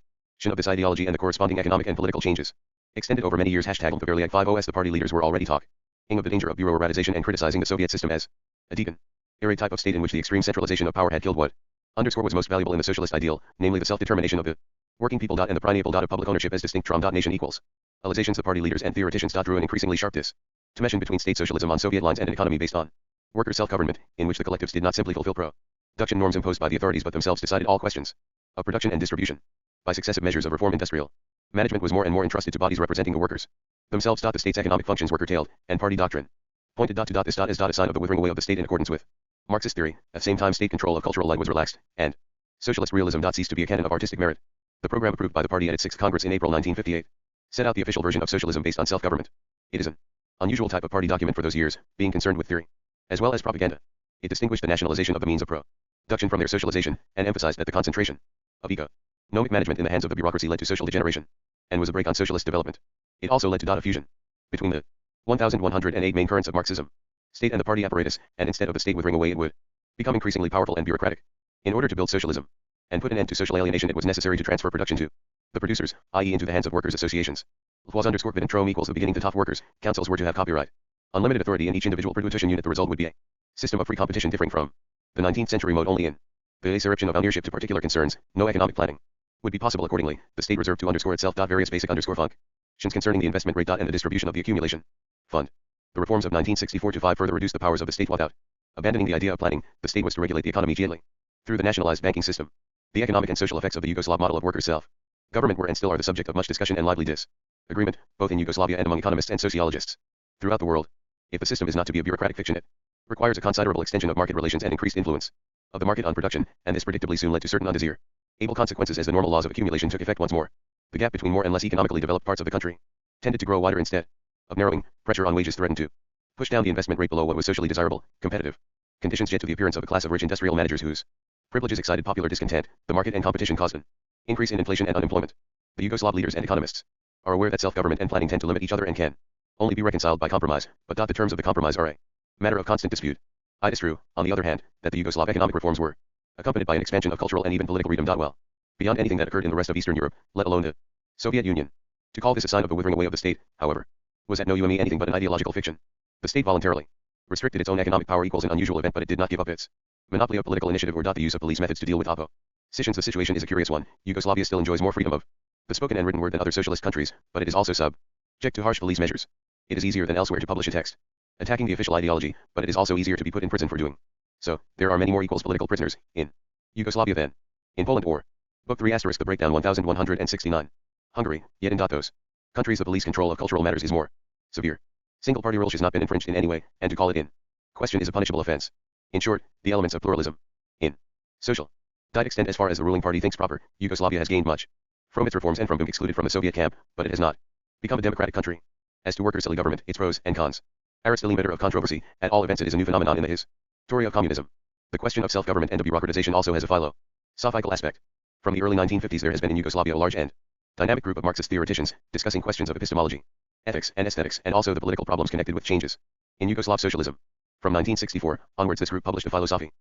of this ideology and the corresponding economic and political changes extended over many years. #Verliak50s. The party leaders were already talking of the danger of bureaucratization and criticizing the Soviet system as a degenerate type of state in which the extreme centralization of power had killed what was most valuable in the socialist ideal, namely the self-determination of the working people. And the preamble of public ownership as distinct from nation equals alizations. The party leaders and theoreticians drew an increasingly sharp distinction between state socialism on Soviet lines and an economy based on worker self-government, in which the collectives did not simply fulfill production norms imposed by the authorities but themselves decided all questions of production and distribution. By successive measures of reform, industrial management was more and more entrusted to bodies representing the workers themselves. The state's economic functions were curtailed, and party doctrine pointed to this as a sign of the withering away of the state in accordance with Marxist theory. At the same time, state control of cultural life was relaxed, and socialist realism ceased to be a canon of artistic merit. The program approved by the party at its 6th Congress in April 1958 set out the official version of socialism based on self-government. It is an unusual type of party document for those years, being concerned with theory as well as propaganda. It distinguished the nationalization of the means of production from their socialization, and emphasized that the concentration of economic management in the hands of the bureaucracy led to social degeneration, and was a brake on socialist development. It also led to a fusion between the 1108 main currents of Marxism, state and the party apparatus, and instead of the state withering away it would become increasingly powerful and bureaucratic. In order to build socialism and put an end to social alienation, it was necessary to transfer production to the producers, i.e. into the hands of workers' associations. _Videntrom equals the beginning to top workers. Councils were to have copyright, unlimited authority in each individual production unit. The result would be a system of free competition differing from the 19th century mode only in the ascription of ownership to particular concerns. No economic planning would be possible. Accordingly, the state reserved to itself various basic functions concerning the investment rate and the distribution of the accumulation fund. The reforms of 1964-5 further reduced the powers of the state without abandoning the idea of planning. The state was to regulate the economy immediately through the nationalized banking system. The economic and social effects of the Yugoslav model of worker self-government were and still are the subject of much discussion and lively disagreement, both in Yugoslavia and among economists and sociologists throughout the world. If the system is not to be a bureaucratic fiction, it requires a considerable extension of market relations and increased influence of the market on production, and this predictably soon led to certain undesirable consequences as the normal laws of accumulation took effect once more. The gap between more and less economically developed parts of the country tended to grow wider instead of narrowing. Pressure on wages threatened to push down the investment rate below what was socially desirable. Competitive conditions led to the appearance of a class of rich industrial managers whose privileges excited popular discontent. The market and competition caused an increase in inflation and unemployment. The Yugoslav leaders and economists are aware that self-government and planning tend to limit each other and can only be reconciled by compromise, but the terms of the compromise are a matter of constant dispute. It is true, on the other hand, that the Yugoslav economic reforms were accompanied by an expansion of cultural and even political freedom. Well, beyond anything that occurred in the rest of Eastern Europe, let alone the Soviet Union. To call this a sign of the withering away of the state, however, was at no UME anything but an ideological fiction. The state voluntarily restricted its own economic power equals an unusual event, but it did not give up its monopoly of political initiative or the use of police methods to deal with oppositions. The situation is a curious one. Yugoslavia still enjoys more freedom of the spoken and written word than other socialist countries, but it is also subject to harsh police measures. It is easier than elsewhere to publish a text attacking the official ideology, but it is also easier to be put in prison for doing so. There are many more political prisoners in Yugoslavia than in Poland or Book 3 *, the breakdown 1169. Hungary, yet in those countries the police control of cultural matters is more severe. Single party rule has not been infringed in any way, and to call it in question is a punishable offense. In short, the elements of pluralism in social extend as far as the ruling party thinks proper. Yugoslavia has gained much from its reforms and from being excluded from the Soviet camp, but it has not become a democratic country. As to workers' government, its pros and cons are still a matter of controversy. At all events, it is a new phenomenon in the history of communism. The question of self-government and bureaucratization also has a philosophical aspect. From the early 1950s there has been in Yugoslavia a large and dynamic group of Marxist theoreticians discussing questions of epistemology, ethics, and aesthetics, and also the political problems connected with changes in Yugoslav socialism. From 1964 onwards this group published a philosophy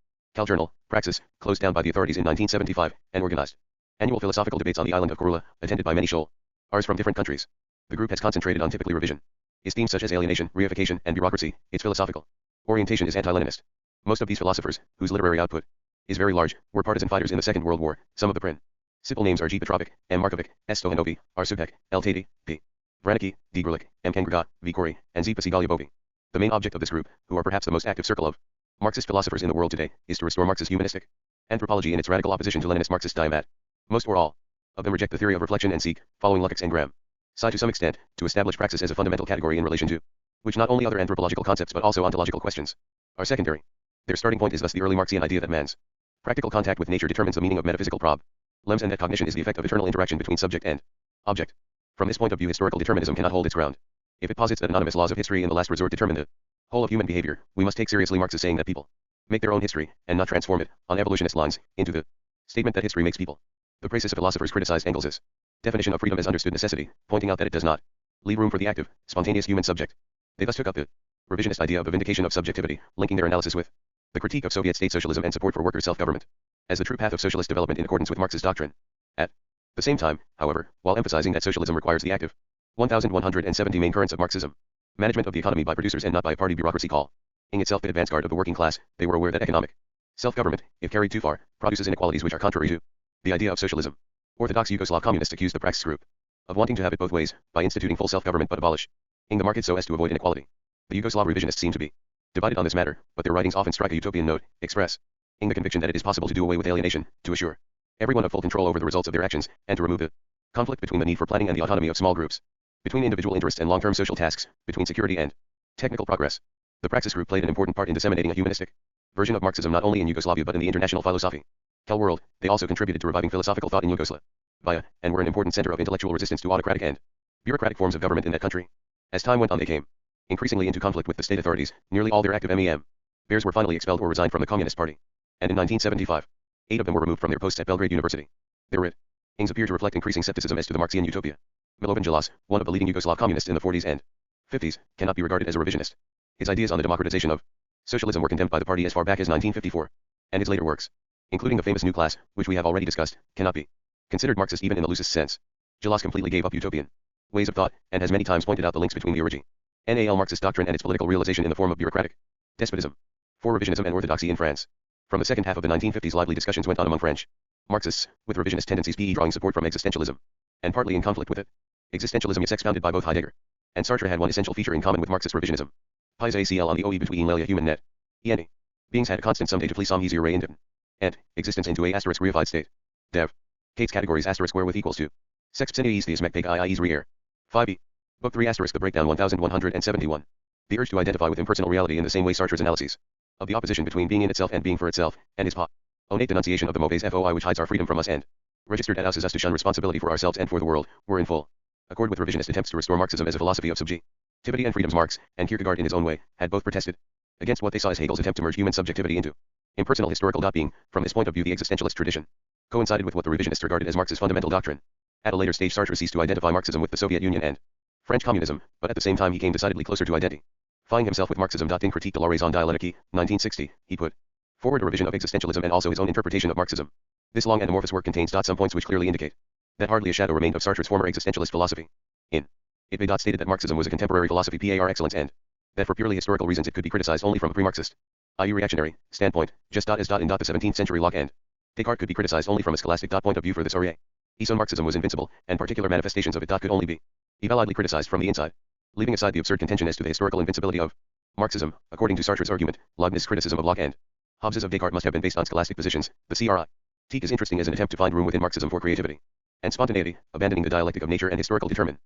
journal, Praxis, closed down by the authorities in 1975, and organized annual philosophical debates on the island of Korula, attended by many scholars from different countries. The group has concentrated on typically revision themes such as alienation, reification, and bureaucracy. Its philosophical orientation is anti-Leninist. Most of these philosophers, whose literary output is very large, were partisan fighters in the Second World War. Some of the principal names are G. Petrovic, M. Markovic, S. Stohanovi, R. Supek, L. Tati, P. Vranicki, D. Grulik, M. Kangragat, V. Kori, and Z. Pasigalyabovi. The main object of this group, who are perhaps the most active circle of Marxist philosophers in the world today, is to restore Marxist humanistic anthropology in its radical opposition to Leninist Marxist diemat. Most or all of them reject the theory of reflection and seek, following Lukács and Graham, to some extent, to establish praxis as a fundamental category in relation to which not only other anthropological concepts but also ontological questions are secondary. Their starting point is thus the early Marxian idea that man's Practical contact with nature determines the meaning of metaphysical problems, and that cognition is the effect of eternal interaction between subject and object. From this point of view, historical determinism cannot hold its ground. If it posits that anonymous laws of history in the last resort determine the whole of human behavior, we must take seriously Marx's saying that people make their own history, and not transform it, on evolutionist lines, into the statement that history makes people. The praesis of philosophers criticized Engels' definition of freedom as understood necessity, pointing out that it does not leave room for the active, spontaneous human subject. They thus took up the revisionist idea of the vindication of subjectivity, linking their analysis with the critique of Soviet state socialism and support for workers' self-government as the true path of socialist development in accordance with Marx's doctrine. At the same time, however, while emphasizing that socialism requires the active 1170 main currents of Marxism, management of the economy by producers and not by a party bureaucracy calling itself the advance guard of the working class, they were aware that economic self-government, if carried too far, produces inequalities which are contrary to the idea of socialism. Orthodox Yugoslav communists accused the Praxis group of wanting to have it both ways, by instituting full self-government but abolishing the market so as to avoid inequality. The Yugoslav revisionists seem to be divided on this matter, but their writings often strike a utopian note, expressing the conviction that it is possible to do away with alienation, to assure everyone of full control over the results of their actions, and to remove the conflict between the need for planning and the autonomy of small groups, between individual interests and long-term social tasks, between security and technical progress. The Praxis group played an important part in disseminating a humanistic version of Marxism not only in Yugoslavia but in the international philosophical world. They also contributed to reviving philosophical thought in Yugoslavia, and were an important center of intellectual resistance to autocratic and bureaucratic forms of government in that country. As time went on, they came increasingly into conflict with the state authorities. Nearly all their active MEMs were finally expelled or resigned from the Communist Party, and in 1975, 8 of them were removed from their posts at Belgrade University. Their writings appear to reflect increasing skepticism as to the Marxian utopia. Milovan Djilas, one of the leading Yugoslav communists in the 40s and 50s, cannot be regarded as a revisionist. His ideas on the democratization of socialism were condemned by the party as far back as 1954, and his later works, including the famous New Class, which we have already discussed, cannot be considered Marxist even in the loosest sense. Djilas completely gave up utopian ways of thought, and has many times pointed out the links between the original Marxist doctrine and its political realization in the form of bureaucratic despotism. For revisionism and orthodoxy in France. From the second half of the 1950s, lively discussions went on among French Marxists, with revisionist tendencies drawing support from existentialism, and partly in conflict with it. Existentialism is expounded by both Heidegger and Sartre had one essential feature in common with Marxist revisionism. Pis acl on the OE between lelia human net. Eni. Beings had a constant someday to flee some easier ray into and existence into a asterisk reified state. Dev. Kate's categories asterisk wherewith equals to. Sex psinies theis mecpeg iis rear. 5e. Book 3 asterisk the breakdown 1171. The urge to identify with impersonal reality in the same way Sartre's analyses of the opposition between being in itself and being for itself, and his onate denunciation of the mauvaise foi which hides our freedom from us and registered at us as us to shun responsibility for ourselves and for the world, were in full accord with revisionist attempts to restore Marxism as a philosophy of subjectivity and freedoms. Marx, and Kierkegaard in his own way, had both protested against what they saw as Hegel's attempt to merge human subjectivity into impersonal historical being. From this point of view, the existentialist tradition coincided with what the revisionists regarded as Marx's fundamental doctrine. At a later stage, Sartre ceased to identify Marxism with the Soviet Union and French communism, but at the same time he came decidedly closer to identifying himself with Marxism. In Critique de la raison dialectique, 1960, he put forward a revision of existentialism and also his own interpretation of Marxism. This long and amorphous work contains some points which clearly indicate that hardly a shadow remained of Sartre's former existentialist philosophy. In it, they stated that Marxism was a contemporary philosophy par excellence and that for purely historical reasons it could be criticized only from a pre-Marxist, i.e. reactionary, standpoint, just as in the 17th century Locke and Descartes could be criticized only from a scholastic point of view. For this reason Marxism was invincible, and particular manifestations of it could only be validly criticized from the inside. Leaving aside the absurd contention as to the historical invincibility of Marxism, according to Sartre's argument, Leibniz's criticism of Locke and Hobbes's of Descartes must have been based on scholastic positions. The critique is interesting as an attempt to find room within Marxism for creativity and spontaneity, abandoning the dialectic of nature and historical determinism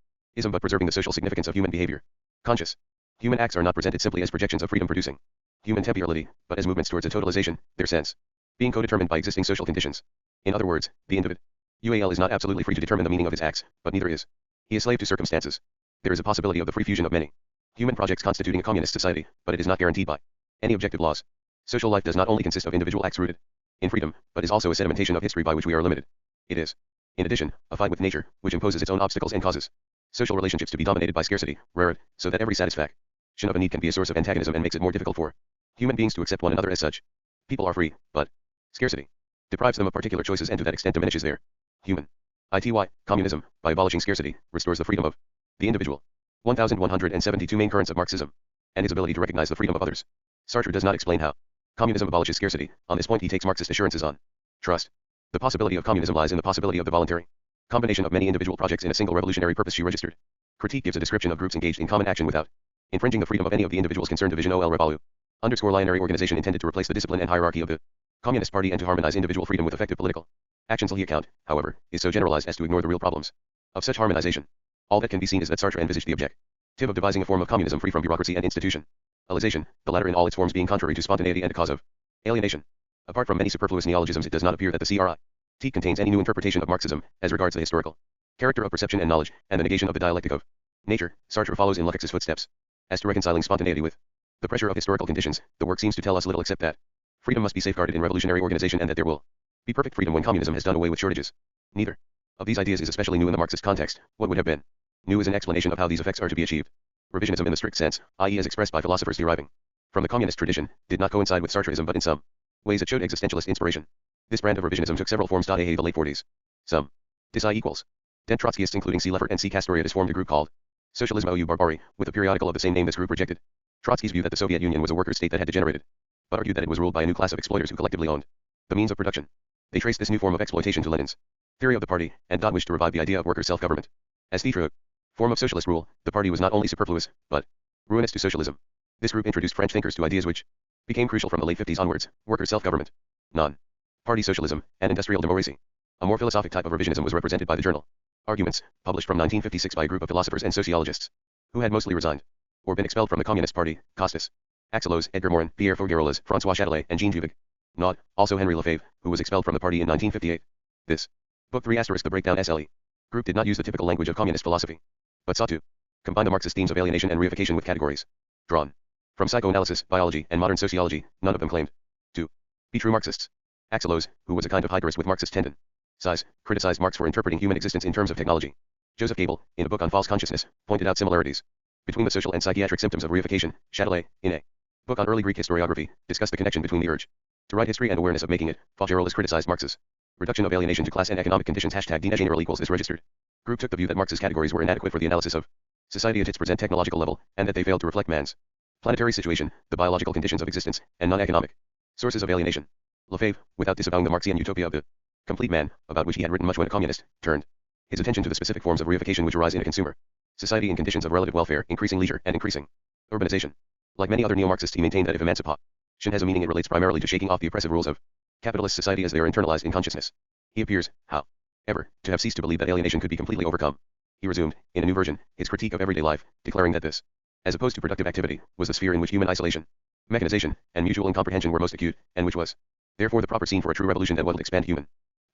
but preserving the social significance of human behavior. Conscious human acts are not presented simply as projections of freedom producing human temporality, but as movements towards a totalization, their sense being co-determined by existing social conditions. In other words, the individual is not absolutely free to determine the meaning of his acts, but neither is he a slave to circumstances. There is a possibility of the free fusion of many human projects constituting a communist society, but it is not guaranteed by any objective laws. Social life does not only consist of individual acts rooted in freedom, but is also a sedimentation of history by which we are limited. It is, in addition, a fight with nature, which imposes its own obstacles and causes social relationships to be dominated by scarcity, rarity, so that every satisfaction of a need can be a source of antagonism and makes it more difficult for human beings to accept one another as such. People are free, but scarcity deprives them of particular choices and to that extent diminishes their human ity. Communism, by abolishing scarcity, restores the freedom of the individual. 1172 main currents of Marxism, and his ability to recognize the freedom of others. Sartre does not explain how communism abolishes scarcity. On this point he takes Marxist assurances on trust. The possibility of communism lies in the possibility of the voluntary combination of many individual projects in a single revolutionary purpose. She registered critique gives a description of groups engaged in common action without infringing the freedom of any of the individuals concerned. Division OL Revalu _lionary organization intended to replace the discipline and hierarchy of the Communist Party and to harmonize individual freedom with effective political actions. The account, however, is so generalized as to ignore the real problems of such harmonization. All that can be seen is that Sartre envisaged the objective of devising a form of communism free from bureaucracy and institutionalization, the latter in all its forms being contrary to spontaneity and a cause of alienation. Apart from many superfluous neologisms, it does not appear that the CRI contains any new interpretation of Marxism, as regards the historical character of perception and knowledge, and the negation of the dialectic of nature. Sartre follows in Leszek's footsteps. As to reconciling spontaneity with the pressure of historical conditions, the work seems to tell us little except that freedom must be safeguarded in revolutionary organization and that there will be perfect freedom when communism has done away with shortages. Neither of these ideas is especially new in the Marxist context. What would have been new is an explanation of how these effects are to be achieved. Revisionism in the strict sense, i.e. as expressed by philosophers deriving from the communist tradition, did not coincide with Sartreism, but in some ways it showed existentialist inspiration. This brand of revisionism took several forms. A. The late 40s. Some dis-I equals. Den Trotskyists including C. Leffert and C. Castoriadis formed a group called Socialisme ou Barbarie, with a periodical of the same name. This group rejected Trotsky's view that the Soviet Union was a workers' state that had degenerated, but argued that it was ruled by a new class of exploiters who collectively owned the means of production. They traced this new form of exploitation to Lenin's theory of the party, and wished to revive the idea of workers' self-government. As the true form of socialist rule, the party was not only superfluous, but ruinous to socialism. This group introduced French thinkers to ideas which became crucial from the late 50s onwards: workers' self-government, non-party socialism, and industrial democracy. A more philosophic type of revisionism was represented by the journal Arguments, published from 1956 by a group of philosophers and sociologists who had mostly resigned or been expelled from the Communist Party: Costas Axelos, Edgar Morin, Pierre Faugerolas, François Châtelet, and Jean Juvig. Not, also Henry Lefebvre, who was expelled from the party in 1958. This book 3 *, the breakdown SLE group did not use the typical language of communist philosophy, but sought to combine the Marxist themes of alienation and reification with categories drawn from psychoanalysis, biology, and modern sociology. None of them claimed to be true Marxists. Axelos, who was a kind of hybrid with Marxist tendencies, criticized Marx for interpreting human existence in terms of technology. Joseph Gable, in a book on false consciousness, pointed out similarities between the social and psychiatric symptoms of reification. Châtelet, in a book on early Greek historiography, discussed the connection between the urge to write history and awareness of making it. Faugerolas criticized Marx's reduction of alienation to class and economic conditions. #D general equals is registered. Group took the view that Marx's categories were inadequate for the analysis of society at its present technological level, and that they failed to reflect man's planetary situation, the biological conditions of existence, and non-economic sources of alienation. Lefebvre, without disavowing the Marxian utopia of the complete man, about which he had written much when a communist, turned his attention to the specific forms of reification which arise in a consumer society in conditions of relative welfare, increasing leisure, and increasing urbanization. Like many other neo-Marxists, he maintained that if emancipation has a meaning, it relates primarily to shaking off the oppressive rules of capitalist society as they are internalized in consciousness. He appears, however, to have ceased to believe that alienation could be completely overcome. He resumed, in a new version, his critique of everyday life, declaring that this, as opposed to productive activity, was the sphere in which human isolation, mechanization, and mutual incomprehension were most acute, and which was, therefore, the proper scene for a true revolution that would expand human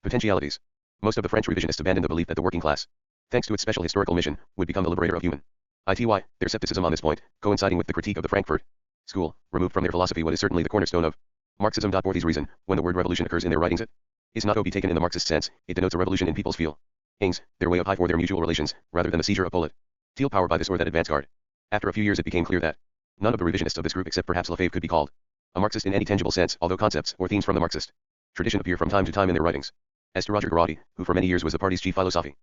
potentialities. Most of the French revisionists abandoned the belief that the working class, thanks to its special historical mission, would become the liberator of human ity. Their skepticism on this point, coinciding with the critique of the Frankfurt School, removed from their philosophy what is certainly the cornerstone of Marxism. For these reason, when the word revolution occurs in their writings, it is not to be taken in the Marxist sense. It denotes a revolution in people's feelings, their way of life, or their mutual relations, rather than the seizure of political power by this or that advance guard. After a few years, it became clear that none of the revisionists of this group, except perhaps Lefebvre, could be called a Marxist in any tangible sense, although concepts or themes from the Marxist tradition appear from time to time in their writings. As to Roger Garaudy, who for many years was the party's chief philosophical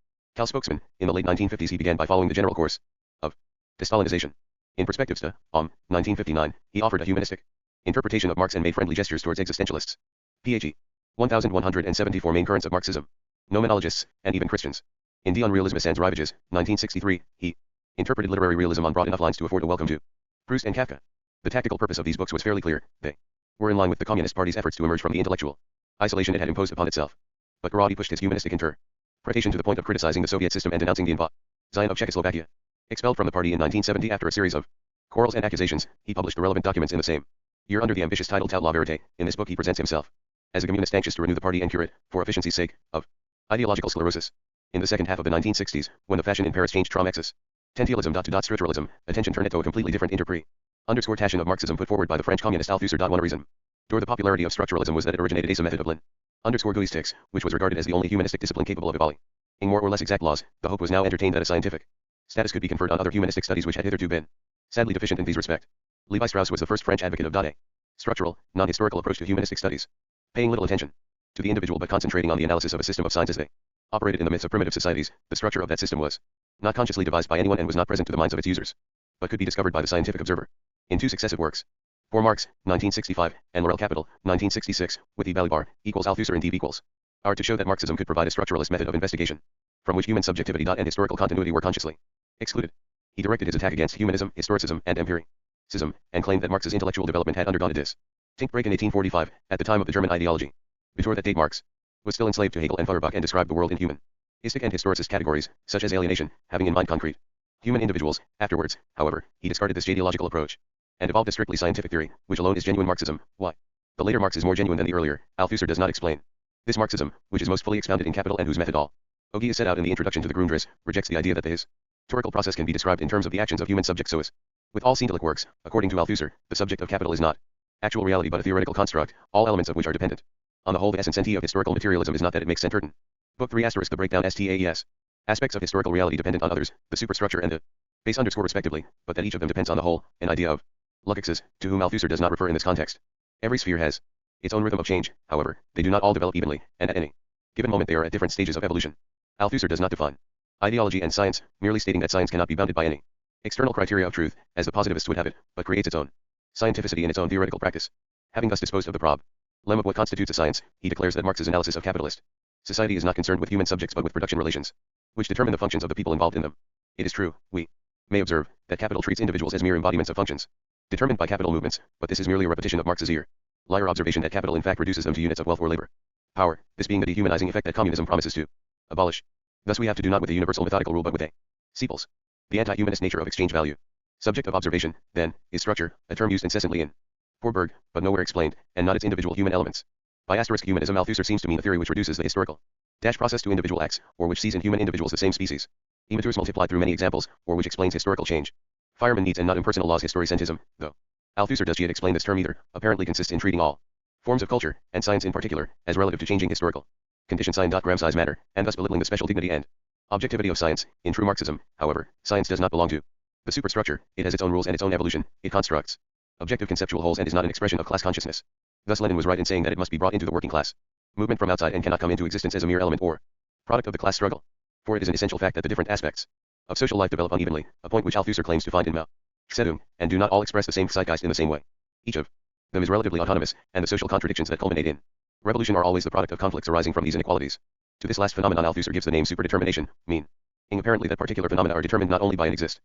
spokesman, in the late 1950s he began by following the general course of de-Stalinization. In Perspectives to 1959, he offered a humanistic interpretation of Marx and made friendly gestures towards existentialists. Page 1174 Main currents of Marxism. Nomenologists, and even Christians. In Die Unrealismus and Ravages, 1963, he interpreted literary realism on broad enough lines to afford a welcome to Proust and Kafka. The tactical purpose of these books was fairly clear. They were in line with the Communist Party's efforts to emerge from the intellectual isolation it had imposed upon itself. But Garaudy pushed his humanistic interpretation to the point of criticizing the Soviet system and denouncing the invasion of Czechoslovakia. Expelled from the party in 1970 after a series of quarrels and accusations, he published the relevant documents in the same year under the ambitious title Tout la vérité. In this book he presents himself as a communist anxious to renew the party and cure it, for efficiency's sake, of ideological sclerosis. In the second half of the 1960s, when the fashion in Paris changed from existentialism to structuralism, attention turned to a completely different interpretation of Marxism put forward by the French communist Althusser. One reason for the popularity of structuralism was that it originated as a method of Lin_Guistics, which was regarded as the only humanistic discipline capable of evaluating more or less exact laws. The hope was now entertained that a scientific status could be conferred on other humanistic studies which had hitherto been sadly deficient in these respects. Levi Strauss was the first French advocate of a structural, non-historical approach to humanistic studies, paying little attention to the individual but concentrating on the analysis of a system of signs as they operated in the midst of primitive societies. The structure of that system was not consciously devised by anyone and was not present to the minds of its users, but could be discovered by the scientific observer. In two successive works, For Marx, 1965, and Laurel Capital, 1966, with E. Balibar, equals Althusser and D. equals are to show that Marxism could provide a structuralist method of investigation, from which human subjectivity and historical continuity were consciously excluded. He directed his attack against humanism, historicism, and empiricism, and claimed that Marx's intellectual development had undergone a distinct break in 1845, at the time of the German ideology. Before that date Marx was still enslaved to Hegel and Feuerbach and described the world in humanistic and historicist categories, such as alienation, having in mind concrete human individuals. Afterwards, however, he discarded this ideological approach and evolved a strictly scientific theory, which alone is genuine Marxism. Why? The later Marx is more genuine than the earlier. Althusser does not explain. This Marxism, which is most fully expounded in Capital and whose methodology is set out in the introduction to the Grundrisse, rejects the idea that the historical process can be described in terms of the actions of human subjects so as. With all Scientific works, according to Althusser, the subject of Capital is not actual reality but a theoretical construct, all elements of which are dependent. On the whole, the essence and of historical materialism is not that it makes sense certain. Book 3 * the breakdown STAES. Aspects of historical reality dependent on others, the superstructure and the base _ respectively, but that each of them depends on the whole, an idea of Lukács, to whom Althusser does not refer in this context. Every sphere has its own rhythm of change, however, they do not all develop evenly, and at any given moment they are at different stages of evolution. Althusser does not define ideology and science, merely stating that science cannot be bounded by any external criteria of truth, as the positivists would have it, but creates its own scientificity in its own theoretical practice. Having thus disposed of the problem of what constitutes a science, he declares that Marx's analysis of capitalist society is not concerned with human subjects but with production relations, which determine the functions of the people involved in them. It is true, we may observe, that capital treats individuals as mere embodiments of functions determined by capital movements, but this is merely a repetition of Marx's earlier observation that capital in fact reduces them to units of wealth or labor power, this being the dehumanizing effect that communism promises to abolish. Thus we have to do not with a universal methodical rule but with a sepals, the anti-humanist nature of exchange value. Subject of observation, then, is structure, a term used incessantly in Porberg, but nowhere explained, and not its individual human elements. By * humanism, Althusser seems to mean a theory which reduces the historical process to individual acts, or which sees in human individuals the same species. Images multiplied through many examples, or which explains historical change. Fireman needs and not impersonal laws historicentism, though Althusser does yet explain this term either, apparently consists in treating all forms of culture, and science in particular, as relative to changing historical conditions Gramsci's matter, and thus belittling the special dignity and objectivity of science. In true Marxism, however, science does not belong to the superstructure, it has its own rules and its own evolution, it constructs objective conceptual wholes and is not an expression of class consciousness. Thus Lenin was right in saying that it must be brought into the working class movement from outside and cannot come into existence as a mere element or product of the class struggle. For it is an essential fact that the different aspects of social life develop unevenly, a point which Althusser claims to find in Mao Zedong, and do not all express the same zeitgeist in the same way. Each of them is relatively autonomous, and the social contradictions that culminate in revolution are always the product of conflicts arising from these inequalities. To this last phenomenon Althusser gives the name superdetermination, meaning apparently that particular phenomena are determined not only by an existing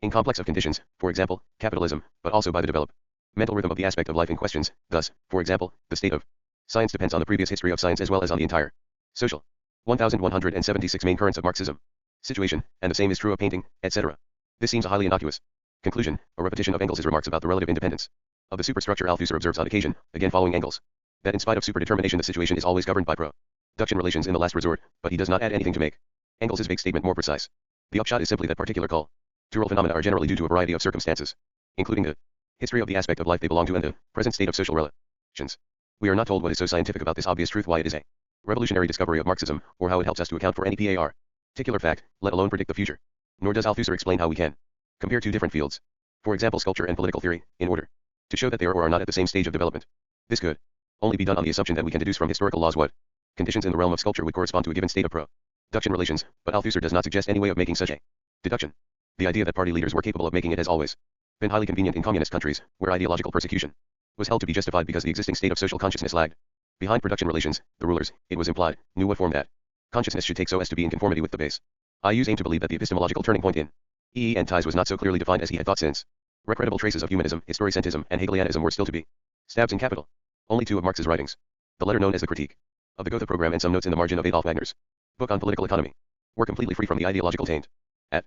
complex of conditions, for example, capitalism, but also by the developmental rhythm of the aspect of life in questions. Thus, for example, the state of science depends on the previous history of science as well as on the entire social 1176 main currents of Marxism situation, and the same is true of painting, etc. This seems a highly innocuous conclusion, a repetition of Engels' remarks about the relative independence of the superstructure. Althusser observes on occasion, again following Engels, that in spite of superdetermination the situation is always governed by production relations in the last resort, but he does not add anything to make Engels' vague statement more precise. The upshot is simply that particular cultural phenomena are generally due to a variety of circumstances, including the history of the aspect of life they belong to and the present state of social relations. We are not told what is so scientific about this obvious truth, why it is a revolutionary discovery of Marxism, or how it helps us to account for any particular fact, let alone predict the future. Nor does Althusser explain how we can compare two different fields, for example sculpture and political theory, in order to show that they are or are not at the same stage of development. This could only be done on the assumption that we can deduce from historical laws what conditions in the realm of sculpture would correspond to a given state of production relations, but Althusser does not suggest any way of making such a deduction. The idea that party leaders were capable of making it has always been highly convenient in communist countries, where ideological persecution was held to be justified because the existing state of social consciousness lagged behind production relations. The rulers, it was implied, knew what form that consciousness should take so as to be in conformity with the base. I aim to believe that the epistemological turning point in and ties was not so clearly defined as he had thought, since recredible traces of humanism, historicentism, and Hegelianism were still to be stabs in Capital. Only two of Marx's writings, the letter known as the Critique of the Gotha Program and some notes in the margin of Adolf Wagner's book on political economy, were completely free from the ideological taint. At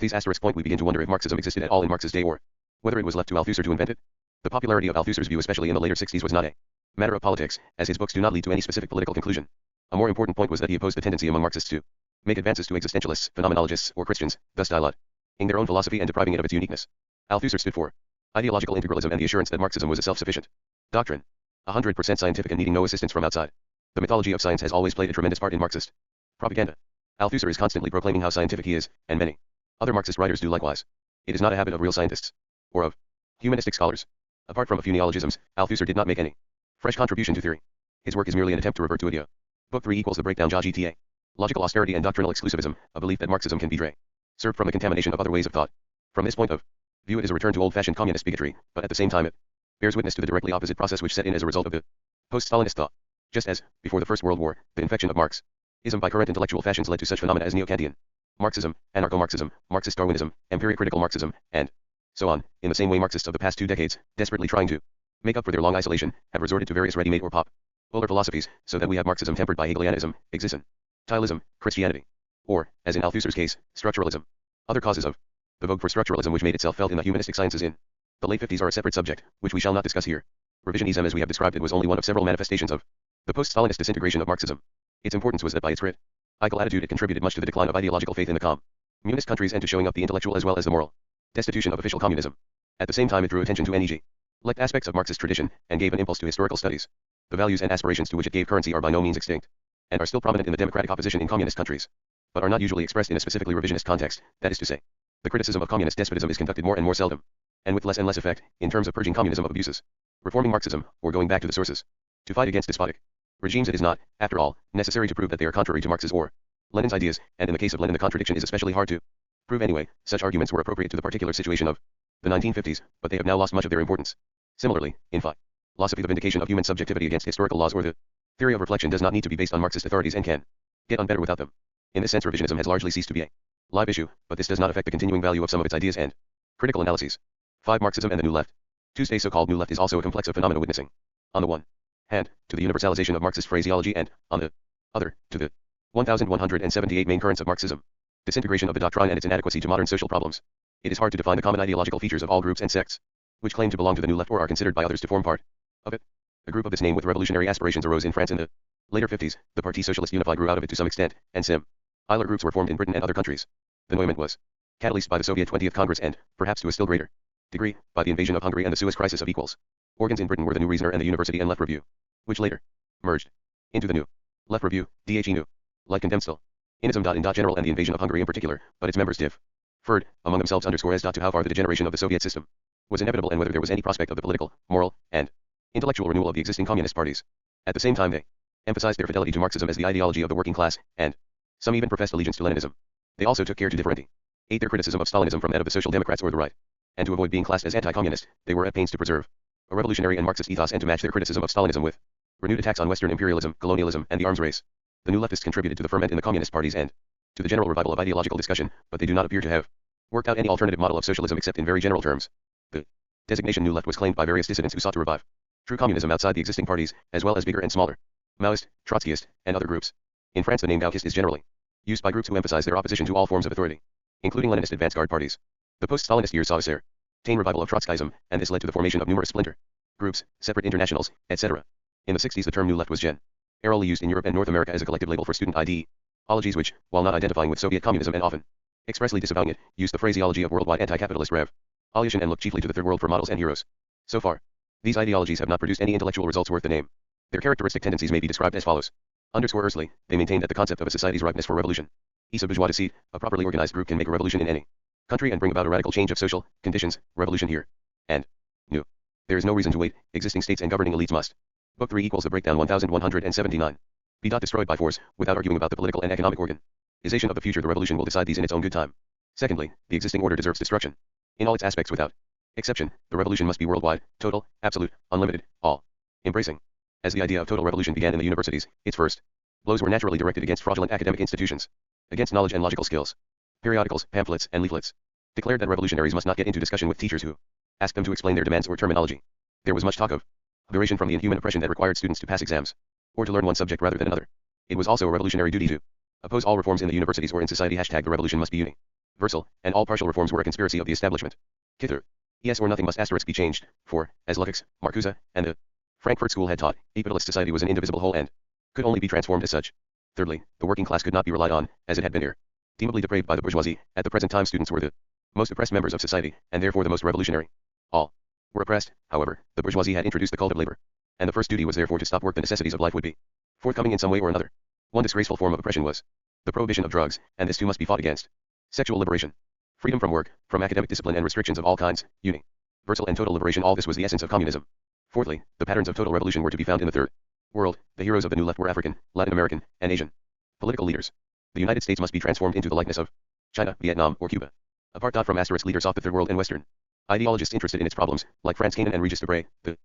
these * point we begin to wonder if Marxism existed at all in Marx's day or whether it was left to Althusser to invent it. The popularity of Althusser's view, especially in the later 60s, was not a matter of politics, as his books do not lead to any specific political conclusion. A more important point was that he opposed the tendency among Marxists to make advances to existentialists, phenomenologists, or Christians, thus diluting their own philosophy and depriving it of its uniqueness. Althusser stood for ideological integralism and the assurance that Marxism was a self-sufficient doctrine, 100% scientific and needing no assistance from outside. The mythology of science has always played a tremendous part in Marxist propaganda. Althusser is constantly proclaiming how scientific he is, and many other Marxist writers do likewise. It is not a habit of real scientists, or of humanistic scholars. Apart from a few neologisms, Althusser did not make any fresh contribution to theory. His work is merely an attempt to revert to idea. Book 3 = the breakdown GTA. Logical austerity and doctrinal exclusivism, a belief that Marxism can be served from the contamination of other ways of thought. From this point of view it is a return to old-fashioned communist bigotry, but at the same time it bears witness to the directly opposite process which set in as a result of the post-Stalinist thought. Just as, before the First World War, the infection of Marxism by current intellectual fashions led to such phenomena as neo-Kantian Marxism, anarcho-Marxism, Marxist-Darwinism, empirical-critical Marxism, and so on, in the same way Marxists of the past 2 decades, desperately trying to make up for their long isolation, have resorted to various ready-made or popular philosophies, so that we have Marxism tempered by Hegelianism, existentialism, Christianity, or, as in Althusser's case, structuralism. Other causes of the vogue for structuralism which made itself felt in the humanistic sciences in the late 50s are a separate subject, which we shall not discuss here. Revisionism as we have described it was only one of several manifestations of the post-Stalinist disintegration of Marxism. Its importance was that by its critical attitude it contributed much to the decline of ideological faith in the communist countries and to showing up the intellectual as well as the moral destitution of official communism. At the same time it drew attention to neglect aspects of Marxist tradition, and gave an impulse to historical studies. The values and aspirations to which it gave currency are by no means extinct, and are still prominent in the democratic opposition in communist countries, but are not usually expressed in a specifically revisionist context, that is to say, the criticism of communist despotism is conducted more and more seldom, and with less and less effect, in terms of purging communism of abuses, reforming Marxism, or going back to the sources. To fight against despotic regimes it is not, after all, necessary to prove that they are contrary to Marx's or Lenin's ideas, and in the case of Lenin the contradiction is especially hard to prove anyway. Such arguments were appropriate to the particular situation of the 1950s, but they have now lost much of their importance. Similarly, in philosophy the vindication of human subjectivity against historical laws or the theory of reflection does not need to be based on Marxist authorities and can get on better without them. In this sense revisionism has largely ceased to be a live issue, but this does not affect the continuing value of some of its ideas and critical analyses. 5. Marxism and the New Left. Tuesday's so-called New Left is also a complex of phenomena witnessing, on the one hand, to the universalization of Marxist phraseology and, on the other, to the 1178 main currents of Marxism. Disintegration of the doctrine and its inadequacy to modern social problems. It is hard to define the common ideological features of all groups and sects, which claim to belong to the New Left or are considered by others to form part of it. A group of this name with revolutionary aspirations arose in France in the later 50s, the Parti Socialiste Unified grew out of it to some extent, and similar groups were formed in Britain and other countries. The movement was catalyzed by the Soviet 20th Congress and, perhaps to a still greater degree, by the invasion of Hungary and the Suez Crisis of equals. Organs in Britain were the New Reasoner and the University and Left Review, which later merged into the New Left Review, DHE New. Like condemned still. Inism. In general and the invasion of Hungary in particular, but its members differed among themselves as to how far the degeneration of the Soviet system was inevitable and whether there was any prospect of the political, moral, and intellectual renewal of the existing communist parties. At the same time they emphasized their fidelity to Marxism as the ideology of the working class, and some even professed allegiance to Leninism. They also took care to differentiate their criticism of Stalinism from that of the Social Democrats or the right, and to avoid being classed as anti-communist, they were at pains to preserve a revolutionary and Marxist ethos and to match their criticism of Stalinism with renewed attacks on Western imperialism, colonialism, and the arms race. The New Leftists contributed to the ferment in the communist parties and to the general revival of ideological discussion, but they do not appear to have worked out any alternative model of socialism except in very general terms. The designation New Left was claimed by various dissidents who sought to revive true communism outside the existing parties, as well as bigger and smaller Maoist, Trotskyist, and other groups. In France the name Gauchist is generally used by groups who emphasize their opposition to all forms of authority, including Leninist advance guard parties. The post-Stalinist years saw a certain revival of Trotskyism, and this led to the formation of numerous splinter groups, separate internationals, etc. In the 60s the term New Left was generally used in Europe and North America as a collective label for student ideologies which, while not identifying with Soviet communism and often expressly disavowing it, used the phraseology of worldwide anti-capitalist revolution and looked chiefly to the Third World for models and heroes. So far, these ideologies have not produced any intellectual results worth the name. Their characteristic tendencies may be described as follows. Firstly, they maintain that the concept of a society's ripeness for revolution is a bourgeois deceit. A properly organized group can make a revolution in any country and bring about a radical change of social conditions. Revolution here and new. There is no reason to wait. Existing states and governing elites must. Book 3 equals the breakdown 1179. Be destroyed by force, without arguing about the political and economic organization of the future. The revolution will decide these in its own good time. Secondly, the existing order deserves destruction. In all its aspects without exception, the revolution must be worldwide, total, absolute, unlimited, all embracing. As the idea of total revolution began in the universities, its first blows were naturally directed against fraudulent academic institutions, against knowledge and logical skills. Periodicals, pamphlets, and leaflets declared that revolutionaries must not get into discussion with teachers who asked them to explain their demands or terminology. There was much talk of liberation from the inhuman oppression that required students to pass exams, or to learn one subject rather than another. It was also a revolutionary duty to oppose all reforms in the universities or in society. # The revolution must be universal, and all partial reforms were a conspiracy of the establishment. Kither. Yes or nothing must * be changed, for, as Leszek, Marcuse, and the Frankfurt School had taught, a capitalist society was an indivisible whole and could only be transformed as such. Thirdly, the working class could not be relied on, as it had been irredeemably depraved by the bourgeoisie. At the present time students were the most oppressed members of society, and therefore the most revolutionary. All were oppressed, however. The bourgeoisie had introduced the cult of labor, and the first duty was therefore to stop work. The necessities of life would be forthcoming in some way or another. One disgraceful form of oppression was the prohibition of drugs, and this too must be fought against. Sexual liberation, freedom from work, from academic discipline and restrictions of all kinds, universal and total liberation, all this was the essence of communism. Fourthly, the patterns of total revolution were to be found in the Third World. The heroes of the New Left were African, Latin American, and Asian political leaders. The United States must be transformed into the likeness of China, Vietnam, or Cuba. Apart from * leaders of the Third World and Western ideologists interested in its problems, like Franz Cannon and Regis Debray, the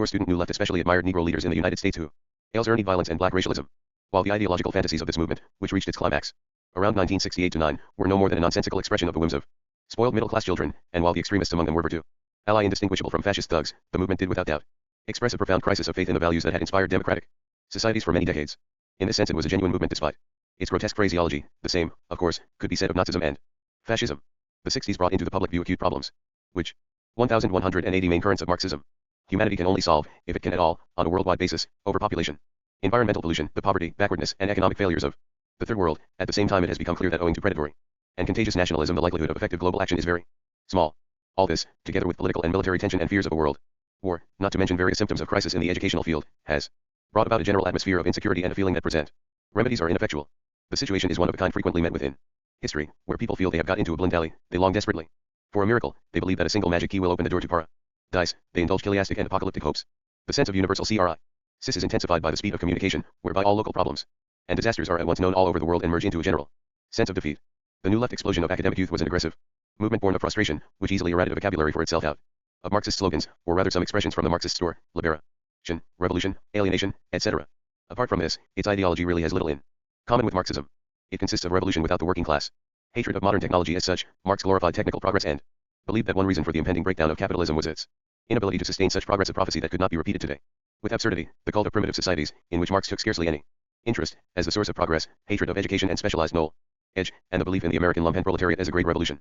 student New Left especially admired Negro leaders in the United States who earned violence and black racialism. While the ideological fantasies of this movement, which reached its climax around 1968-9, were no more than a nonsensical expression of the whims of spoiled middle-class children, and while the extremists among them were virtue ally indistinguishable from fascist thugs, the movement did without doubt express a profound crisis of faith in the values that had inspired democratic societies for many decades. In this sense it was a genuine movement despite its grotesque phraseology. The same, of course, could be said of Nazism and fascism. The 60s brought into the public view acute problems, which 1180 main currents of Marxism. humanity can only solve, if it can at all, on a worldwide basis, overpopulation, environmental pollution, the poverty, backwardness, and economic failures of the third world. At the same time, it has become clear that owing to predatory and contagious nationalism, the likelihood of effective global action is very small. All this, together with political and military tension and fears of a world war, not to mention various symptoms of crisis in the educational field, has brought about a general atmosphere of insecurity and a feeling that present remedies are ineffectual. The situation is one of a kind frequently met within history, where people feel they have got into a blind alley, they long desperately for a miracle, they believe that a single magic key will open the door to paradise, they indulge chiliastic and apocalyptic hopes. The sense of universal crisis is intensified by the speed of communication, whereby all local problems and disasters are at once known all over the world and merge into a general sense of defeat. The New Left explosion of academic youth was an aggressive movement born of frustration, which easily eradicted a vocabulary for itself out of Marxist slogans, or rather some expressions from the Marxist store, liberation, revolution, alienation, etc. Apart from this, its ideology really has little in common with Marxism. It consists of revolution without the working class, hatred of modern technology as such. Marx glorified technical progress and believed that one reason for the impending breakdown of capitalism was its inability to sustain such progress, a prophecy that could not be repeated today. With absurdity, the cult of primitive societies, in which Marx took scarcely any interest, as the source of progress, hatred of education and specialized knowledge, and the belief in the American lumpen proletariat as a great revolution.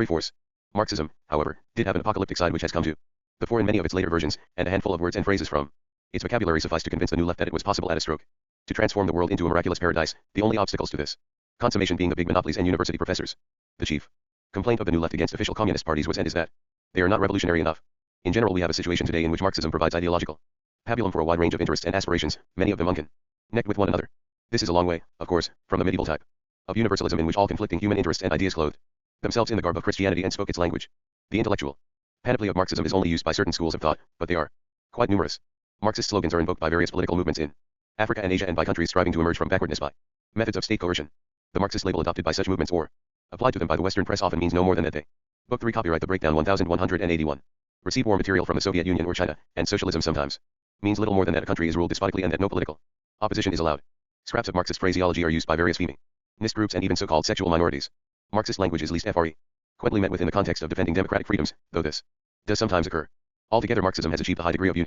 Force. Marxism, however, did have an apocalyptic side which has come to the fore in many of its later versions, and a handful of words and phrases from its vocabulary suffice to convince the New Left that it was possible at a stroke to transform the world into a miraculous paradise, the only obstacles to this consummation being the big monopolies and university professors. The chief complaint of the New Left against official communist parties was and is that they are not revolutionary enough. In general, we have a situation today in which Marxism provides ideological pabulum for a wide range of interests and aspirations, many of them unconnected with one another. This is a long way, of course, from the medieval type of universalism in which all conflicting human interests and ideas clothed themselves in the garb of Christianity and spoke its language. The intellectual panoply of Marxism is only used by certain schools of thought, but they are quite numerous. Marxist slogans are invoked by various political movements in Africa and Asia and by countries striving to emerge from backwardness by methods of state coercion. The Marxist label adopted by such movements or applied to them by the Western press often means no more than that they Book 3 Copyright The Breakdown 1181 receive war material from the Soviet Union or China, and socialism sometimes means little more than that a country is ruled despotically and that no political opposition is allowed. Scraps of Marxist phraseology are used by various feminist groups and even so-called sexual minorities. Marxist language is least frequently met within the context of defending democratic freedoms, though this does sometimes occur. Altogether, Marxism has achieved a high degree of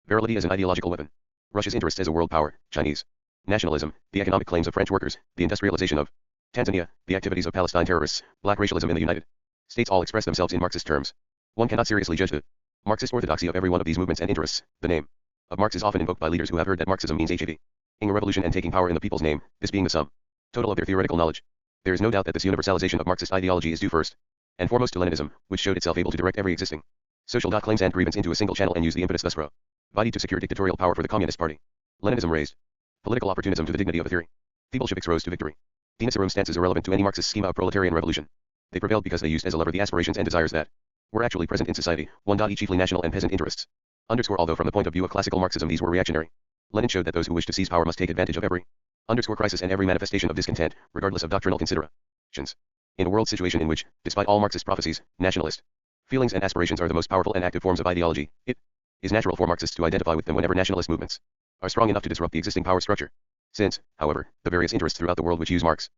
virility as an ideological weapon. Russia's interests as a world power, Chinese nationalism, the economic claims of French workers, the industrialization of Tanzania, the activities of Palestine terrorists, black racialism in the United States all express themselves in Marxist terms. One cannot seriously judge the Marxist orthodoxy of every one of these movements and interests. The name of Marx is often invoked by leaders who have heard that Marxism means achieving a revolution and taking power in the people's name, this being the sum total of their theoretical knowledge. There is no doubt that this universalization of Marxist ideology is due first and foremost to Leninism, which showed itself able to direct every existing social claims and grievance into a single channel and use the impetus thus provided to secure dictatorial power for the Communist Party. Leninism raised political opportunism to the dignity of a theory. The Bolsheviks rose to victory. Denisorum stance is irrelevant to any Marxist schema of proletarian revolution. They prevailed because they used as a lever the aspirations and desires that were actually present in society, chiefly national and peasant interests. Although from the point of view of classical Marxism these were reactionary. Lenin showed that those who wish to seize power must take advantage of every crisis and every manifestation of discontent, regardless of doctrinal considerations. In a world situation in which, despite all Marxist prophecies, nationalist feelings and aspirations are the most powerful and active forms of ideology, it is natural for Marxists to identify with them whenever nationalist movements are strong enough to disrupt the existing power structure. Since, however, the various interests throughout the world which use Marx's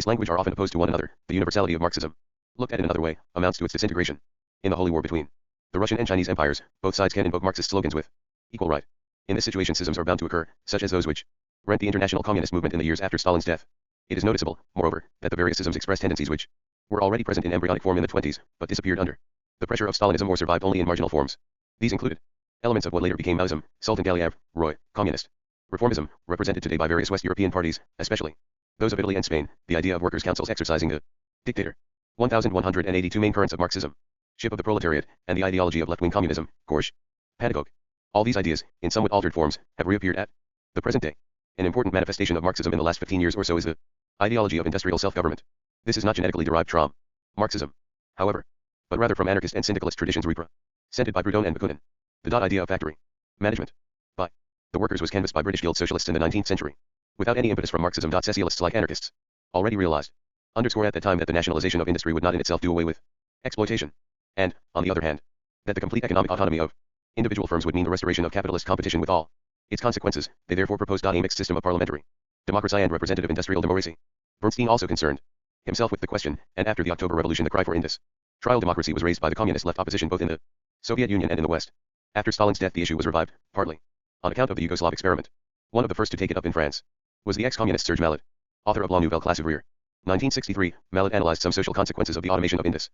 language are often opposed to one another, the universality of Marxism, looked at in another way, amounts to its disintegration. In the holy war between the Russian and Chinese empires, both sides can invoke Marxist slogans with equal right. In this situation schisms are bound to occur, such as those which rent the international communist movement in the years after Stalin's death. It is noticeable, moreover, that the various schisms express tendencies which were already present in embryonic form in the 20s, but disappeared under the pressure of Stalinism or survived only in marginal forms. These included elements of what later became Maoism, Sultan Galiyev, Roy, communist reformism, represented today by various West European parties, especially those of Italy and Spain, the idea of workers' councils exercising the dictator. 1182 main currents of Marxism, ship of the proletariat, and the ideology of left-wing communism, Gorsh, pedagogue. All these ideas, in somewhat altered forms, have reappeared at the present day. An important manifestation of Marxism in the last 15 years or so is the ideology of industrial self-government. This is not genetically derived from Marxism, however, but rather from anarchist and syndicalist traditions represented by Proudhon and Bakunin. The idea of factory management by the workers was canvassed by British Guild socialists in the 19th century, without any impetus from Marxism. Socialists like anarchists already realized, underscore at that time, that the nationalization of industry would not in itself do away with exploitation, and, on the other hand, that the complete economic autonomy of individual firms would mean the restoration of capitalist competition with all its consequences. They therefore proposed a mixed system of parliamentary democracy and representative industrial democracy. Bernstein also concerned himself with the question, and after the October Revolution the cry for industrial democracy was raised by the communist left opposition both in the Soviet Union and in the West. After Stalin's death the issue was revived, partly on account of the Yugoslav experiment. One of the first to take it up in France was the ex-communist Serge Malat, author of La Nouvelle Classe Ouvrière. 1963, Malat analyzed some social consequences of the automation of industry,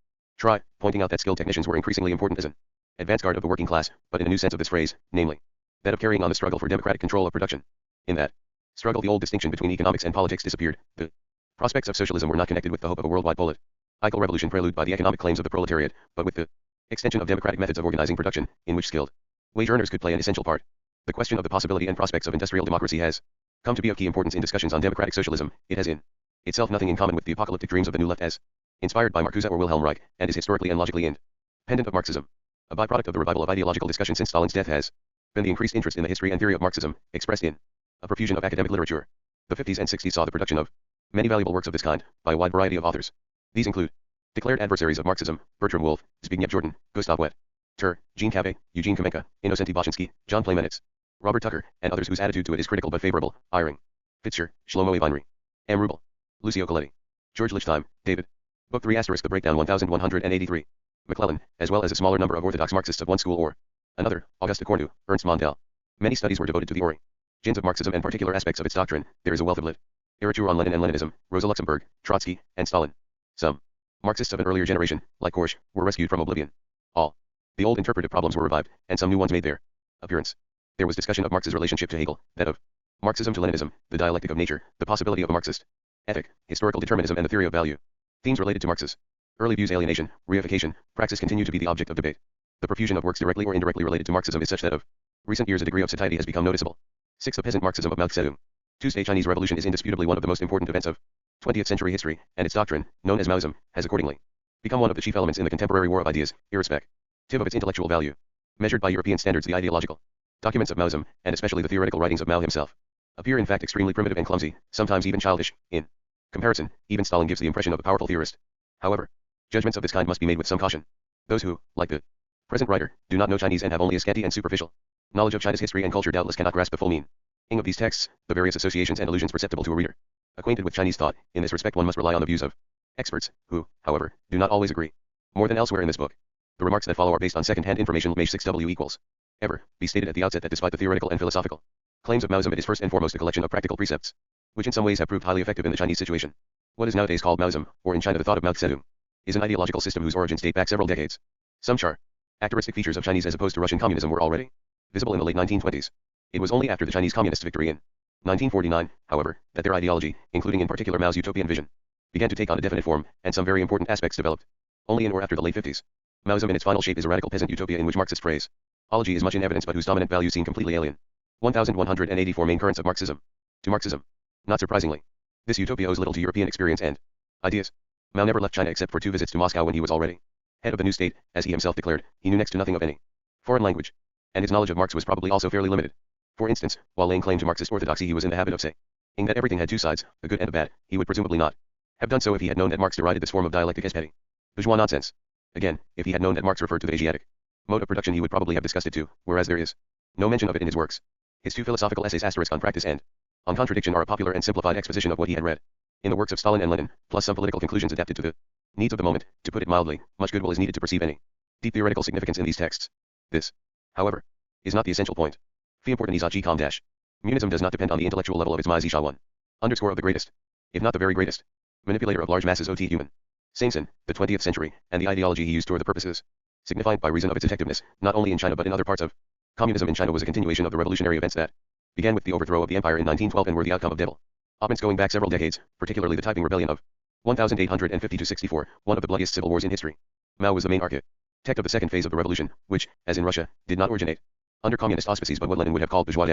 pointing out that skilled technicians were increasingly important as an advance guard of the working class, but in a new sense of this phrase, namely, that of carrying on the struggle for democratic control of production. In that struggle, the old distinction between economics and politics disappeared. The prospects of socialism were not connected with the hope of a worldwide political revolution prelude by the economic claims of the proletariat, but with the extension of democratic methods of organizing production, in which skilled wage earners could play an essential part. The question of the possibility and prospects of industrial democracy has come to be of key importance in discussions on democratic socialism. It has in itself nothing in common with the apocalyptic dreams of the New Left as inspired by Marcuse or Wilhelm Reich, and is historically and logically independent of Marxism. A byproduct of the revival of ideological discussion since Stalin's death has been the increased interest in the history and theory of Marxism, expressed in a profusion of academic literature. The 50s and 60s saw the production of many valuable works of this kind, by a wide variety of authors. These include declared adversaries of Marxism, Bertram Wolff, Zbigniew Jordan, Gustav Wetter, Jean Cavey, Eugene Kamenka, Innocenti Boshinsky, John Plamenitz, Robert Tucker, and others whose attitude to it is critical but favorable: Eyring, Fitzger, Shlomo Evinry, M. Rubel, Lucio Coletti, George Lichtheim, David. Book 3 ** The Breakdown 1183. McClellan, as well as a smaller number of orthodox Marxists of one school or another, Auguste Cornu, Ernst Mondale. Many studies were devoted to the origins of Marxism and particular aspects of its doctrine. There is a wealth of literature on Lenin and Leninism, Rosa Luxemburg, Trotsky, and Stalin. Some Marxists of an earlier generation, like Korsch, were rescued from oblivion. All the old interpretive problems were revived, and some new ones made their appearance. There was discussion of Marx's relationship to Hegel, that of Marxism to Leninism, the dialectic of nature, the possibility of a Marxist ethic, historical determinism, and the theory of value. Themes related to Marx's early views: alienation, reification, praxis continue to be the object of debate. The profusion of works directly or indirectly related to Marxism is such that of recent years a degree of satiety has become noticeable. 6. The peasant Marxism of Mao Zedong. Tuesday Chinese Revolution is indisputably one of the most important events of 20th century history, and its doctrine, known as Maoism, has accordingly become one of the chief elements in the contemporary war of ideas, irrespective of its intellectual value. Measured by European standards, the ideological documents of Maoism, and especially the theoretical writings of Mao himself, appear in fact extremely primitive and clumsy, sometimes even childish. In comparison, even Stalin gives the impression of a powerful theorist. However, judgments of this kind must be made with some caution. Those who, like the present writer, do not know Chinese and have only a scanty and superficial knowledge of China's history and culture doubtless cannot grasp the full meaning of these texts, the various associations and allusions perceptible to a reader acquainted with Chinese thought. In this respect one must rely on the views of experts, who, however, do not always agree. More than elsewhere in this book, the remarks that follow are based on second-hand information. Page 6W equals ever be stated at the outset that despite the theoretical and philosophical claims of Maoism, it is first and foremost a collection of practical precepts, which in some ways have proved highly effective in the Chinese situation. What is nowadays called Maoism, or in China the thought of Mao Zedong, is an ideological system whose origins date back several decades. Some characteristic features of Chinese as opposed to Russian communism were already visible in the late 1920s. It was only after the Chinese Communist victory in 1949, however, that their ideology, including in particular Mao's utopian vision, began to take on a definite form, and some very important aspects developed only in or after the late 50s. Maoism in its final shape is a radical peasant utopia in which Marxist phraseology is much in evidence but whose dominant values seem completely alien. 1184 Main currents of Marxism. To Marxism. Not surprisingly, this utopia owes little to European experience and ideas. Mao never left China except for 2 visits to Moscow when he was already head of the new state. As he himself declared, he knew next to nothing of any foreign language, and his knowledge of Marx was probably also fairly limited. For instance, while laying claim to Marxist orthodoxy, he was in the habit of saying that everything had 2 sides, a good and a bad. He would presumably not have done so if he had known that Marx derided this form of dialectic as petty bourgeois nonsense. Again, if he had known that Marx referred to the Asiatic mode of production, he would probably have discussed it too, whereas there is no mention of it in his works. His 2 philosophical essays on practice and on contradiction are a popular and simplified exposition of what he had read in the works of Stalin and Lenin, plus some political conclusions adapted to the needs of the moment. To put it mildly, much goodwill is needed to perceive any deep theoretical significance in these texts. This, however, is not the essential point. Fee important is com dash. Munism does not depend on the intellectual level of its Maizisha one. Underscore of the greatest, if not the very greatest, manipulator of large masses ot human. Sainson, the 20th century, and the ideology he used toward the purposes signified by reason of its effectiveness, not only in China but in other parts of communism. In China was a continuation of the revolutionary events that began with the overthrow of the empire in 1912 and were the outcome of developments going back several decades, particularly the Taiping Rebellion of 1850-64, one of the bloodiest civil wars in history. Mao was the main architect of the second phase of the revolution, which, as in Russia, did not originate under communist auspices but what Lenin would have called bourgeois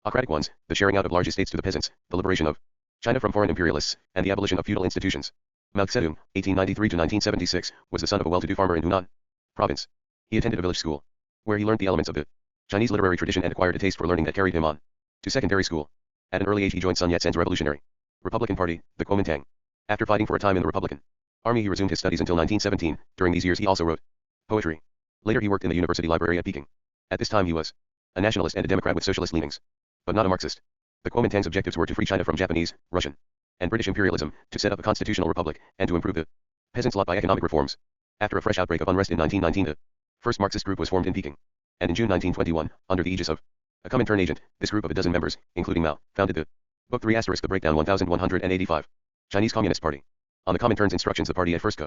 democratic ones: the sharing out of large estates to the peasants, the liberation of China from foreign imperialists, and the abolition of feudal institutions. Mao Zedong, 1893-1976, was the son of a well-to-do farmer in Hunan province. He attended a village school, where he learned the elements of the Chinese literary tradition and acquired a taste for learning that carried him on to secondary school. At an early age he joined Sun Yat-sen's revolutionary Republican Party, the Kuomintang. After fighting for a time in the Republican Army, he resumed his studies until 1917. During these years he also wrote poetry. Later he worked in the university library at Peking. At this time he was a nationalist and a Democrat with socialist leanings, but not a Marxist. The Kuomintang's objectives were to free China from Japanese, Russian, and British imperialism, to set up a constitutional republic, and to improve the peasants' lot by economic reforms. After a fresh outbreak of unrest in 1919, the first Marxist group was formed in Peking, and in June 1921, under the aegis of a Comintern agent, this group of a dozen members, including Mao, founded the Book 3 ** The Breakdown 1185 Chinese Communist Party. On the Comintern's instructions, the party at first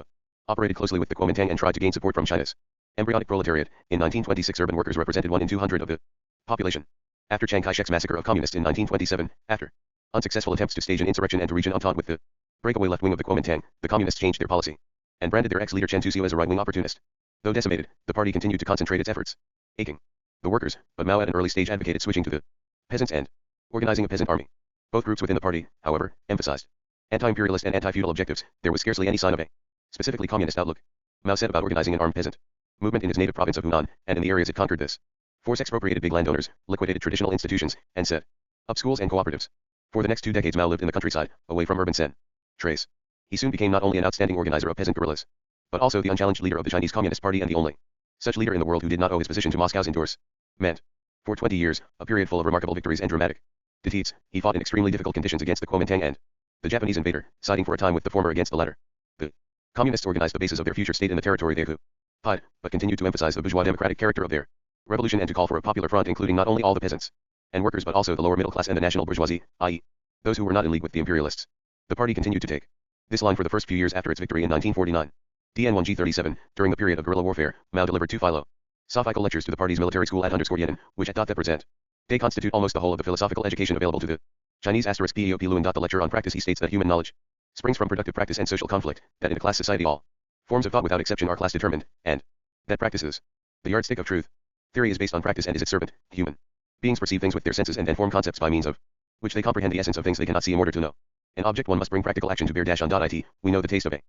operated closely with the Kuomintang and tried to gain support from China's Embryonic proletariat. In 1926, urban workers represented 1 in 200 of the population. After Chiang Kai-shek's massacre of communists in 1927, after unsuccessful attempts to stage an insurrection and to reach an entente with the breakaway left wing of the Kuomintang, the communists changed their policy and branded their ex-leader Chen Tucio as a right-wing opportunist. Though decimated, the party continued to concentrate its efforts, aching the workers, but Mao at an early stage advocated switching to the peasants and organizing a peasant army. Both groups within the party, however, emphasized anti-imperialist and anti-feudal objectives. There was scarcely any sign of a specifically communist outlook. Mao said about organizing an armed peasant movement in his native province of Hunan, and in the areas it conquered this force expropriated big landowners, liquidated traditional institutions, and set up schools and cooperatives. For the next 2 decades Mao lived in the countryside, away from urban centres. He soon became not only an outstanding organizer of peasant guerrillas, but also the unchallenged leader of the Chinese Communist Party and the only such leader in the world who did not owe his position to Moscow's endorsement. For 20 years, a period full of remarkable victories and dramatic defeats, he fought in extremely difficult conditions against the Kuomintang and the Japanese invader, siding for a time with the former against the latter. The communists organized the basis of their future state in the territory they occupied, but continued to emphasize the bourgeois democratic character of their revolution and to call for a popular front including not only all the peasants and workers but also the lower middle class and the national bourgeoisie, i.e., those who were not in league with the imperialists. The party continued to take this line for the first few years after its victory in 1949. DN1G37, during the period of guerrilla warfare, Mao delivered 2 philosophical lectures to the party's military school at Yenin, which at that present day constitute almost the whole of the philosophical education available to the Chinese *PEOP Luan. The lecture on practice he states that human knowledge springs from productive practice and social conflict, that in a class society all forms of thought without exception are class determined, and that practice is the yardstick of truth. Theory is based on practice and is its servant. Human beings perceive things with their senses and then form concepts by means of which they comprehend the essence of things they cannot see in order to know an object. One must bring practical action to bear. On.it, we know the taste of a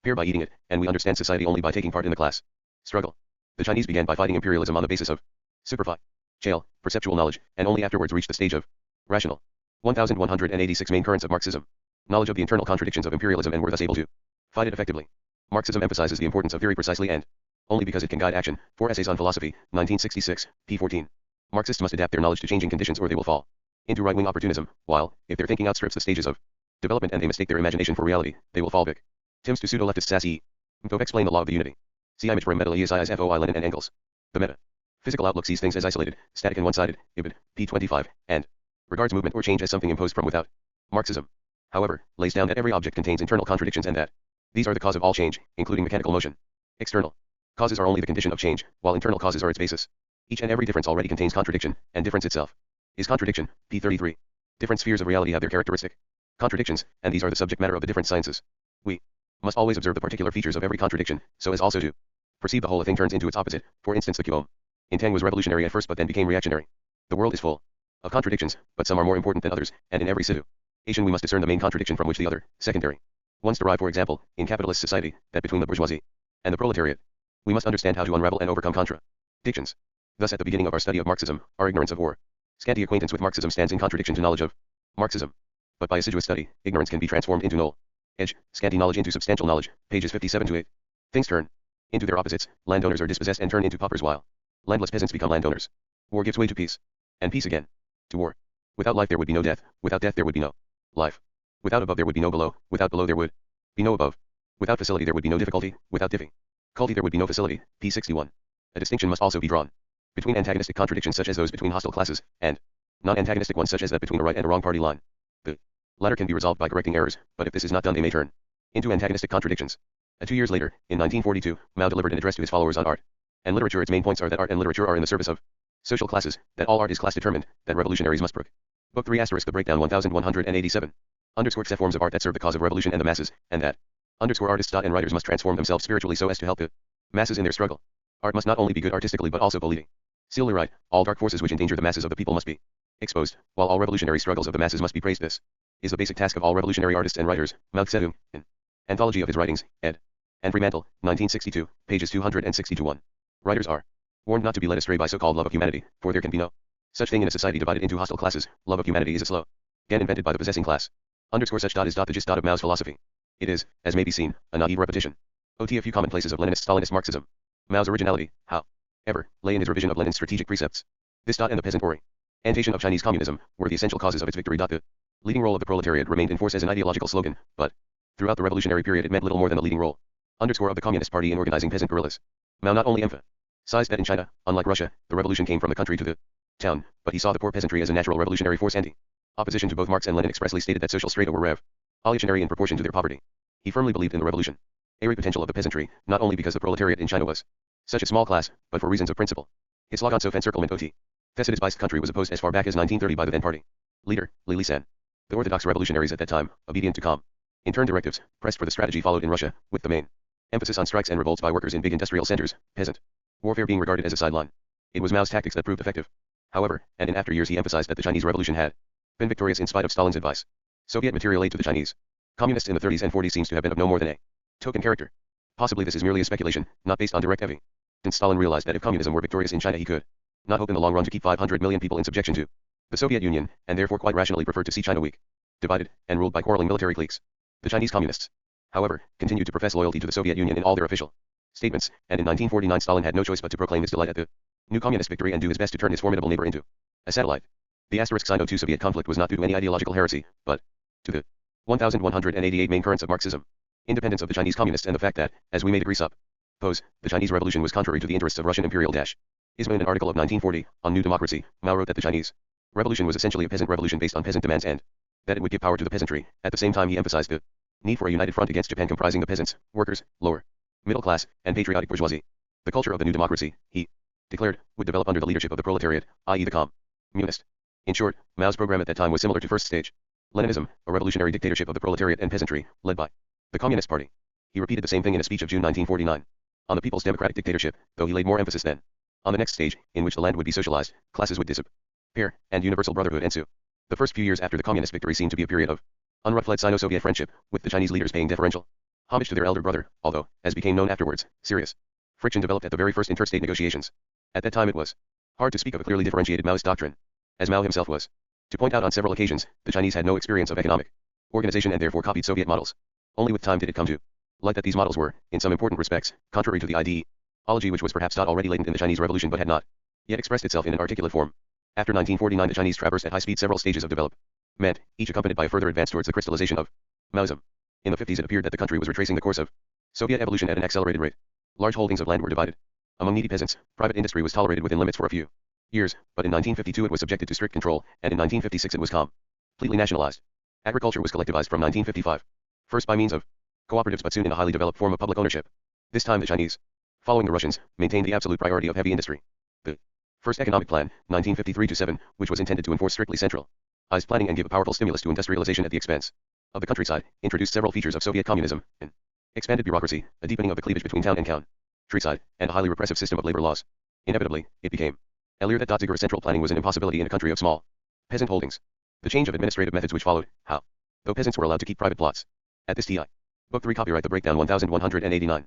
pear by eating it, and we understand society only by taking part in the class struggle. The Chinese began by fighting imperialism on the basis of superficial perceptual knowledge, and only afterwards reached the stage of rational 1186 main currents of Marxism, knowledge of the internal contradictions of imperialism, and were thus able to fight it effectively. Marxism emphasizes the importance of theory precisely and only because it can guide action. 4 Essays on Philosophy, 1966, p. 14. Marxists must adapt their knowledge to changing conditions or they will fall into right-wing opportunism, while, if their thinking outstrips the stages of development and they mistake their imagination for reality, they will fall victims to pseudo-leftists as e. Mkov explain the law of the unity. See image for metal ESIs FOI Lenin and Engels. The meta-physical outlook sees things as isolated, static and one-sided, Ibid, p. 25, and regards movement or change as something imposed from without. Marxism, however, lays down that every object contains internal contradictions and that these are the cause of all change, including mechanical motion. External causes are only the condition of change, while internal causes are its basis. Each and every difference already contains contradiction, and difference itself is contradiction. p. 33. Different spheres of reality have their characteristic contradictions, and these are the subject matter of the different sciences. We must always observe the particular features of every contradiction, so as also to perceive the whole a thing turns into its opposite. For instance, the Kuomintang was revolutionary at first but then became reactionary. The world is full of contradictions, but some are more important than others, and in every situation we must discern the main contradiction from which the other, secondary ones derive. For example, in capitalist society, that between the bourgeoisie and the proletariat, we must understand how to unravel and overcome contradictions. Thus at the beginning of our study of Marxism, our ignorance of or scanty acquaintance with Marxism stands in contradiction to knowledge of Marxism. But by assiduous study, ignorance can be transformed into knowledge, scanty knowledge into substantial knowledge, pages 57 to 8. Things turn into their opposites. Landowners are dispossessed and turn into paupers while landless peasants become landowners. War gives way to peace, and peace again to war. Without life there would be no death, without death there would be no life. Without above there would be no below, without below there would be no above. Without facility there would be no difficulty, without difficulty there would be no facility. p. 61. A distinction must also be drawn between antagonistic contradictions such as those between hostile classes, and non-antagonistic ones such as that between a right and a wrong party line. The latter can be resolved by correcting errors, but if this is not done they may turn into antagonistic contradictions. 2 years later, in 1942, Mao delivered an address to his followers on art and literature. Its main points are that art and literature are in the service of social classes, that all art is class determined, that revolutionaries must Book 3 *, the breakdown 1187. _, forms of art that serve the cause of revolution and the masses, and that _artists and writers must transform themselves spiritually so as to help the masses in their struggle. Art must not only be good artistically but also politically. Silly right, all dark forces which endanger the masses of the people must be exposed, while all revolutionary struggles of the masses must be praised. This is the basic task of all revolutionary artists and writers. Mao Zedong, in Anthology of his Writings, ed. and Fremantle, 1962, pages 260-1. Writers are warned not to be led astray by so-called love of humanity, for there can be no such thing in a society divided into hostile classes. Love of humanity is a slogan invented by the possessing class. Such is the gist of Mao's philosophy. It is, as may be seen, a naive repetition. A few commonplaces of Leninist-Stalinist Marxism. Mao's originality, however, lay in his revision of Lenin's strategic precepts. This and the peasant orientation of Chinese communism were the essential causes of its victory. The leading role of the proletariat remained in force as an ideological slogan, but throughout the revolutionary period it meant little more than the leading role of the Communist Party in organizing peasant guerrillas. Mao not only emphasized that in China, unlike Russia, the revolution came from the country to the town, but he saw the poor peasantry as a natural revolutionary force. Opposition to both Marx and Lenin expressly stated that social strata were revolutionary in proportion to their poverty. He firmly believed in the revolutionary potential of the peasantry, not only because the proletariat in China was Such a small class, but for reasons of principle. His slogan of encirclement ot. Fecit country was opposed as far back as 1930 by the then party leader, Leszek. The Orthodox revolutionaries at that time, obedient to intern directives, pressed for the strategy followed in Russia, with the main emphasis on strikes and revolts by workers in big industrial centers, peasant warfare being regarded as a sideline. It was Mao's tactics that proved effective. However, and in after years he emphasized that the Chinese Revolution had been victorious in spite of Stalin's advice. Soviet material aid to the Chinese communists in the 30s and 40s seems to have been of no more than a token character. Possibly this is merely a speculation, not based on direct evidence. Since Stalin realized that if communism were victorious in China he could not hope in the long run to keep 500 million people in subjection to the Soviet Union, and therefore quite rationally preferred to see China weak, divided, and ruled by quarreling military cliques. The Chinese communists, however, continued to profess loyalty to the Soviet Union in all their official statements, and in 1949 Stalin had no choice but to proclaim his delight at the new communist victory and do his best to turn his formidable neighbor into a satellite. The Sino-Soviet conflict was not due to any ideological heresy, but to the 1188 main currents of Marxism, independence of the Chinese communists, and the fact that, as we may agree suppose, the Chinese Revolution was contrary to the interests of Russian imperial-ism. In an article of 1940, on New Democracy, Mao wrote that the Chinese Revolution was essentially a peasant revolution based on peasant demands and that it would give power to the peasantry. At the same time he emphasized the need for a united front against Japan comprising the peasants, workers, lower middle class, and patriotic bourgeoisie. The culture of the new democracy, he declared, would develop under the leadership of the proletariat, i.e. the communist. In short, Mao's program at that time was similar to first stage Leninism, a revolutionary dictatorship of the proletariat and peasantry, led by the Communist Party. He repeated the same thing in a speech of June 1949 on the People's Democratic Dictatorship, though he laid more emphasis then on the next stage, in which the land would be socialized, classes would disappear, and universal brotherhood ensue. The first few years after the communist victory seemed to be a period of unruffled Sino-Soviet friendship, with the Chinese leaders paying deferential homage to their elder brother, although, as became known afterwards, serious friction developed at the very first interstate negotiations. At that time it was hard to speak of a clearly differentiated Maoist doctrine, as Mao himself was to point out on several occasions. The Chinese had no experience of economic organization and therefore copied Soviet models. Only with time did it come to light that these models were, in some important respects, contrary to the ideology which was perhaps not already latent in the Chinese Revolution but had not yet expressed itself in an articulate form. After 1949 the Chinese traversed at high speed several stages of development, each accompanied by a further advance towards the crystallization of Maoism. In the 50s it appeared that the country was retracing the course of Soviet evolution at an accelerated rate. Large holdings of land were divided among needy peasants, private industry was tolerated within limits for a few years, but in 1952 it was subjected to strict control, and in 1956 it was completely nationalized. Agriculture was collectivized from 1955, first by means of cooperatives but soon in a highly developed form of public ownership. This time the Chinese, following the Russians, maintained the absolute priority of heavy industry. The first economic plan, 1953-7, which was intended to enforce strictly centralized planning and give a powerful stimulus to industrialization at the expense of the countryside, introduced several features of Soviet communism, an expanded bureaucracy, a deepening of the cleavage between town and countryside, and a highly repressive system of labor laws. Inevitably, it became clear that vigorous central planning was an impossibility in a country of small peasant holdings. The change of administrative methods which followed, though peasants were allowed to keep private plots. At this TI. Book 3 copyright The Breakdown 1189.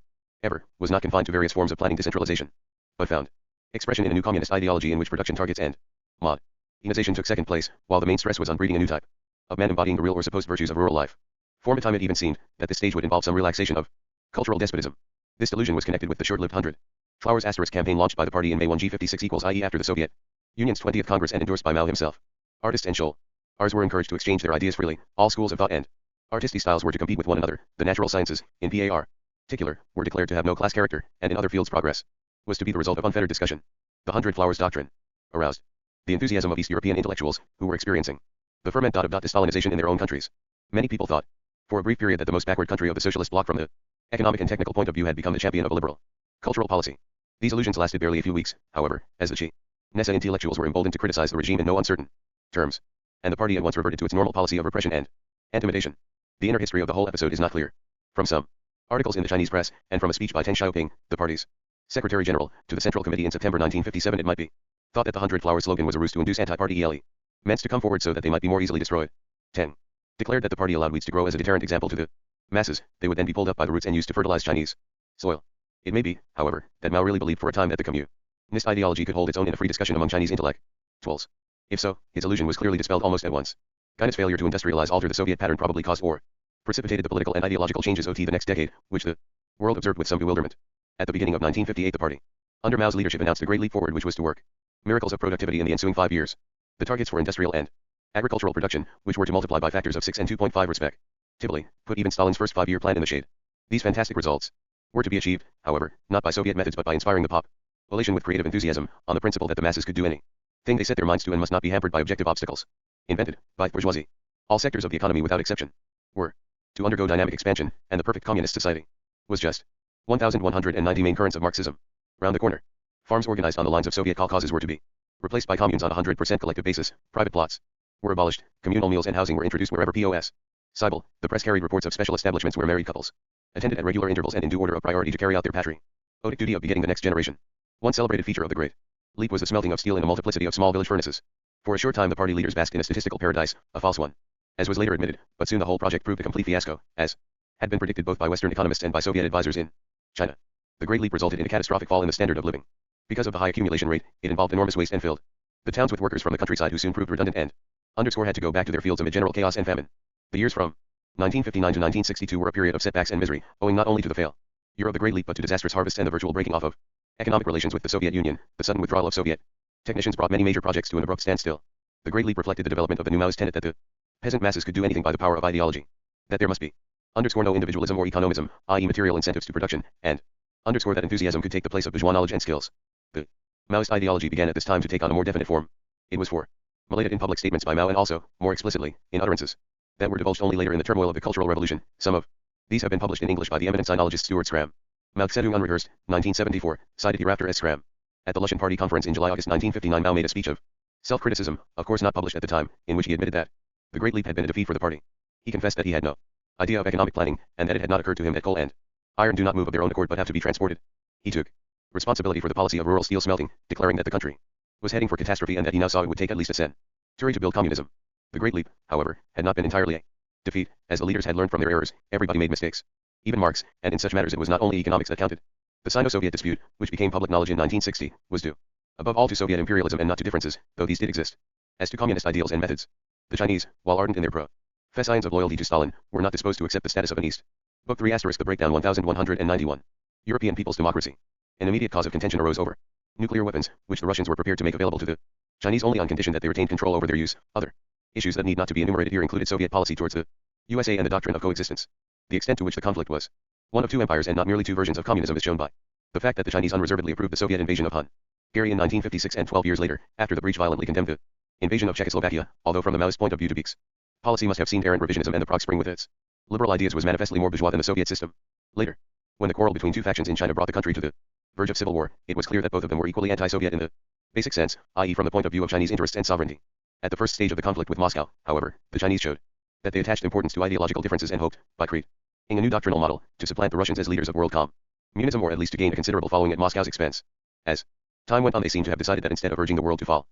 Was not confined to various forms of planning decentralization, but found expression in a new communist ideology in which production targets and modernization took second place, while the main stress was on breeding a new type of man embodying the real or supposed virtues of rural life. For a time it even seemed that this stage would involve some relaxation of cultural despotism. This delusion was connected with the short-lived 100 Flowers asterisk campaign launched by the party in May 1 G56 equals i.e. after the Soviet Union's 20th Congress and endorsed by Mao himself. Artists and scholars were encouraged to exchange their ideas freely. All schools of thought and artistic styles were to compete with one another. The natural sciences, in particular, were declared to have no class character, and in other fields progress was to be the result of unfettered discussion. The 100 Flowers doctrine aroused the enthusiasm of East European intellectuals, who were experiencing the ferment of de-Stalinization in their own countries. Many people thought, for a brief period, that the most backward country of the socialist bloc from the economic and technical point of view had become the champion of a liberal cultural policy. These illusions lasted barely a few weeks, however, as the Chinese intellectuals were emboldened to criticize the regime in no uncertain terms, and the party at once reverted to its normal policy of repression and intimidation. The inner history of the whole episode is not clear. From some articles in the Chinese press, and from a speech by Deng Xiaoping, the party's Secretary General, to the Central Committee in September 1957, it might be thought that the 100 Flowers slogan was a ruse to induce anti-party elements to come forward so that they might be more easily destroyed. Deng declared that the party allowed weeds to grow as a deterrent example to the masses. They would then be pulled up by the roots and used to fertilize Chinese soil. It may be, however, that Mao really believed for a time that the communist ideology could hold its own in a free discussion among Chinese intellectuals. If so, his illusion was clearly dispelled almost at once. China's failure to industrialize alter the Soviet pattern probably caused or precipitated the political and ideological changes of the next decade, which the world observed with some bewilderment. At the beginning of 1958 the party, under Mao's leadership, announced a great leap forward which was to work miracles of productivity in the ensuing 5 years. The targets for industrial and agricultural production, which were to multiply by factors of 6 and 2.5 respectively, put even Stalin's first 5-year plan in the shade. These fantastic results were to be achieved, however, not by Soviet methods but by inspiring the population with creative enthusiasm, on the principle that the masses could do anything they set their minds to and must not be hampered by objective obstacles invented by bourgeoisie. All sectors of the economy without exception were to undergo dynamic expansion, and the perfect communist society was just 1190 main currents of Marxism. Round the corner. Farms organized on the lines of Soviet causes were to be replaced by communes on a 100% collective basis. Private plots were abolished. Communal meals and housing were introduced wherever POS. Cybele, the press carried reports of special establishments where married couples attended at regular intervals and in due order of priority to carry out their patriotic duty of begetting the next generation. One celebrated feature of the Great Leap was the smelting of steel in a multiplicity of small village furnaces. For a short time the party leaders basked in a statistical paradise, a false one, as was later admitted, but soon the whole project proved a complete fiasco, as had been predicted both by Western economists and by Soviet advisors in China. The Great Leap resulted in a catastrophic fall in the standard of living. Because of the high accumulation rate, it involved enormous waste and filled the towns with workers from the countryside who soon proved redundant and had to go back to their fields amid general chaos and famine. The years from 1959 to 1962 were a period of setbacks and misery, owing not only to the failure of the Great Leap but to disastrous harvests and the virtual breaking off of economic relations with the Soviet Union. The sudden withdrawal of Soviet technicians brought many major projects to an abrupt standstill. The Great Leap reflected the development of the new Maoist tenet that the peasant masses could do anything by the power of ideology, that there must be no individualism or economism, i.e. material incentives to production, and that enthusiasm could take the place of bourgeois knowledge and skills. The Maoist ideology began at this time to take on a more definite form. It was formulated in public statements by Mao and also, more explicitly, in utterances that were divulged only later in the turmoil of the Cultural Revolution. Some of these have been published in English by the eminent sinologist Stuart Scram. Mao Zedong Unrehearsed, 1974, cited hereafter as Scram. At the Lushan Party conference in July-August 1959 Mao made a speech of self-criticism, of course not published at the time, in which he admitted that the Great Leap had been a defeat for the party. He confessed that he had no idea of economic planning, and that it had not occurred to him that coal and iron do not move of their own accord but have to be transported. He took responsibility for the policy of rural steel smelting, declaring that the country was heading for catastrophe and that he now saw it would take at least a century to build communism. The Great Leap, however, had not been entirely a defeat, as the leaders had learned from their errors. Everybody made mistakes, even Marx, and in such matters it was not only economics that counted. The Sino-Soviet dispute, which became public knowledge in 1960, was due above all to Soviet imperialism and not to differences, though these did exist. As to communist ideals and methods, the Chinese, while ardent in their professions of loyalty to Stalin, were not disposed to accept the status of an East. Book 3 * The Breakdown 1191. European People's Democracy. An immediate cause of contention arose over nuclear weapons, which the Russians were prepared to make available to the Chinese only on condition that they retained control over their use. Other issues that need not to be enumerated here included Soviet policy towards the USA and the doctrine of coexistence. The extent to which the conflict was one of two empires and not merely two versions of communism is shown by the fact that the Chinese unreservedly approved the Soviet invasion of Hungary in 1956 and 12 years later, after the breach violently condemned the invasion of Czechoslovakia, although from the Maoist point of view Dubik's policy must have seemed errant revisionism and the Prague Spring with its liberal ideas was manifestly more bourgeois than the Soviet system. Later, when the quarrel between two factions in China brought the country to the verge of civil war, it was clear that both of them were equally anti-Soviet in the basic sense, i.e. from the point of view of Chinese interests and sovereignty. At the first stage of the conflict with Moscow, however, the Chinese showed that they attached importance to ideological differences and hoped, by creating a new doctrinal model, to supplant the Russians as leaders of world communism or at least to gain a considerable following at Moscow's expense. As time went on they seemed to have decided that instead of urging the world to follow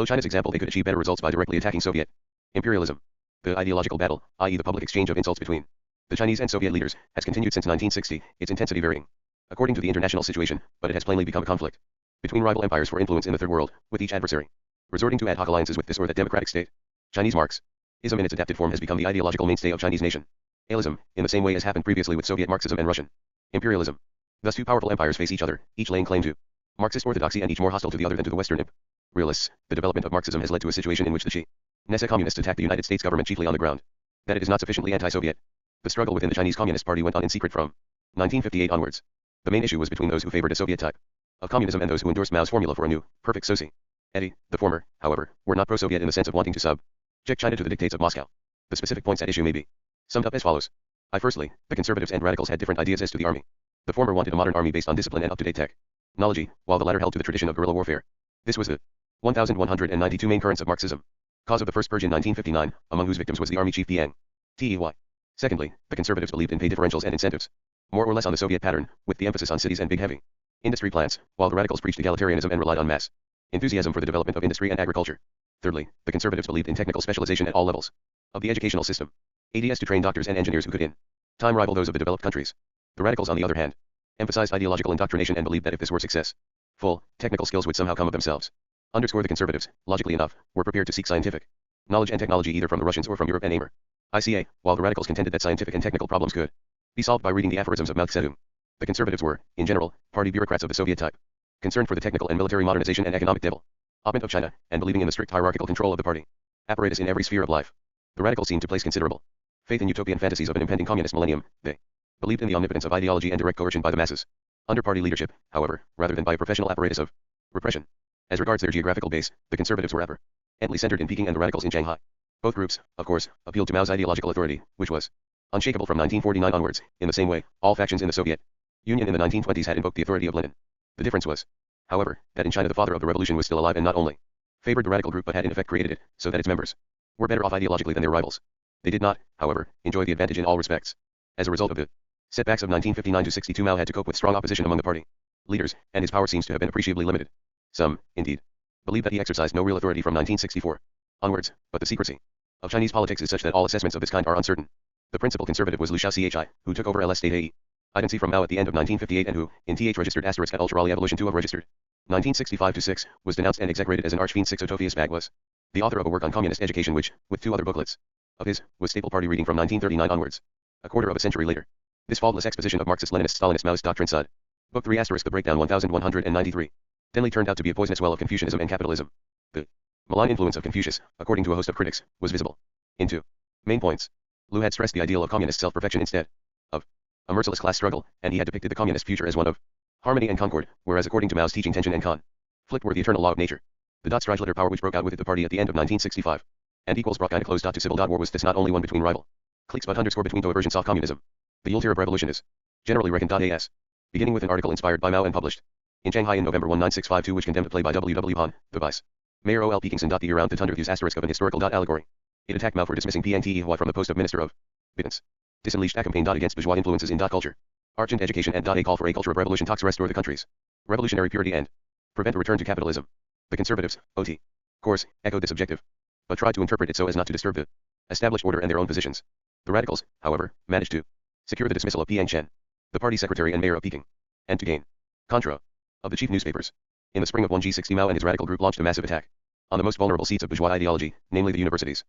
China's example they could achieve better results by directly attacking Soviet imperialism. The ideological battle, i.e. the public exchange of insults between the Chinese and Soviet leaders, has continued since 1960, its intensity varying according to the international situation, but it has plainly become a conflict between rival empires for influence in the Third World, with each adversary resorting to ad hoc alliances with this or that democratic state. Chinese Marxism in its adapted form has become the ideological mainstay of Chinese nationalism, in the same way as happened previously with Soviet Marxism and Russian imperialism. Thus two powerful empires face each other, each laying claim to Marxist orthodoxy and each more hostile to the other than to the Western imperialists. The development of Marxism has led to a situation in which the Chinese communists attack the United States government chiefly on the ground that it is not sufficiently anti-Soviet. The struggle within the Chinese Communist Party went on in secret from 1958 onwards. The main issue was between those who favored a Soviet type of communism and those who endorsed Mao's formula for a new, perfect society. The former, however, were not pro-Soviet in the sense of wanting to subject China to the dictates of Moscow. The specific points at issue may be summed up as follows. Firstly, the conservatives and radicals had different ideas as to the army. The former wanted a modern army based on discipline and up-to-date technology, while the latter held to the tradition of guerrilla warfare. This was the 1192 main currents of Marxism. Cause of the first purge in 1959, among whose victims was the army chief Piang Tey. Secondly, the conservatives believed in pay differentials and incentives, more or less on the Soviet pattern, with the emphasis on cities and big heavy industry plants, while the radicals preached egalitarianism and relied on mass enthusiasm for the development of industry and agriculture. Thirdly, the conservatives believed in technical specialization at all levels of the educational system, ADS to train doctors and engineers who could in time rival those of the developed countries. The radicals, on the other hand, emphasized ideological indoctrination and believed that if this were successful, technical skills would somehow come of themselves. Underscore the conservatives, logically enough, were prepared to seek scientific knowledge and technology either from the Russians or from Europe and ICA, while the radicals contended that scientific and technical problems could be solved by reading the aphorisms of Mao Zedong. The conservatives were, in general, party bureaucrats of the Soviet type, concerned for the technical and military modernization and economic development of China, and believing in the strict hierarchical control of the party apparatus in every sphere of life. The radicals seemed to place considerable faith in utopian fantasies of an impending communist millennium. They believed in the omnipotence of ideology and direct coercion by the masses under party leadership, however, rather than by a professional apparatus of repression. As regards their geographical base, the conservatives were apparently centered in Peking and the radicals in Shanghai. Both groups, of course, appealed to Mao's ideological authority, which was unshakable from 1949 onwards. In the same way, all factions in the Soviet Union in the 1920s had invoked the authority of Lenin. The difference was, however, that in China the father of the revolution was still alive and not only favored the radical group but had in effect created it, so that its members were better off ideologically than their rivals. They did not, however, enjoy the advantage in all respects. As a result of the setbacks of 1959 to 62, Mao had to cope with strong opposition among the party leaders, and his power seems to have been appreciably limited. Some, indeed, believe that he exercised no real authority from 1964 onwards, but the secrecy of Chinese politics is such that all assessments of this kind are uncertain. The principal conservative was Liu Xiaochi, who took over LS State AE Identity from Mao at the end of 1958 and who, in TH registered asterisk at ultra evolution 2 of registered 1965-6, was denounced and execrated as an archfiend. 6 Otophius Bag was the author of a work on communist education which, with 2 other booklets of his, was staple party reading from 1939 onwards. A quarter of a century later, this faultless exposition of Marxist-Leninist-Stalinist-Maoist doctrine side. Book 3 asterisk the breakdown 1193. Denley turned out to be a poisonous well of Confucianism and capitalism. The malign influence of Confucius, according to a host of critics, was visible in 2 main points. Liu had stressed the ideal of communist self-perfection instead of a merciless class struggle, and he had depicted the communist future as one of harmony and concord, whereas according to Mao's teaching tension and conflict were the eternal law of nature. The Streitleiter power which broke out with it the party at the end of 1965 and equals brought close to civil war was this not only one between rival cliques but underscore between two aversions of communism. The Yule of revolution is generally reckoned as beginning with an article inspired by Mao and published in Shanghai in November 19652 which condemned a play by W. Han, the vice mayor O.L. Pekinson. The year round to Thunder views asterisk of an historical allegory. It attacked Mao for dismissing PNTE Hua from the post of Minister of Defense. This unleashed a campaign against bourgeois influences in culture, art and education and a call for a culture of revolution to restore the country's revolutionary purity and prevent a return to capitalism. The conservatives, of course, echoed this objective, but tried to interpret it so as not to disturb the established order and their own positions. The radicals, however, managed to secure the dismissal of Piang Chen, the party secretary and mayor of Peking, and to gain control of the chief newspapers. In the spring of 1G60, Mao and his radical group launched a massive attack on the most vulnerable seats of bourgeois ideology, namely the universities.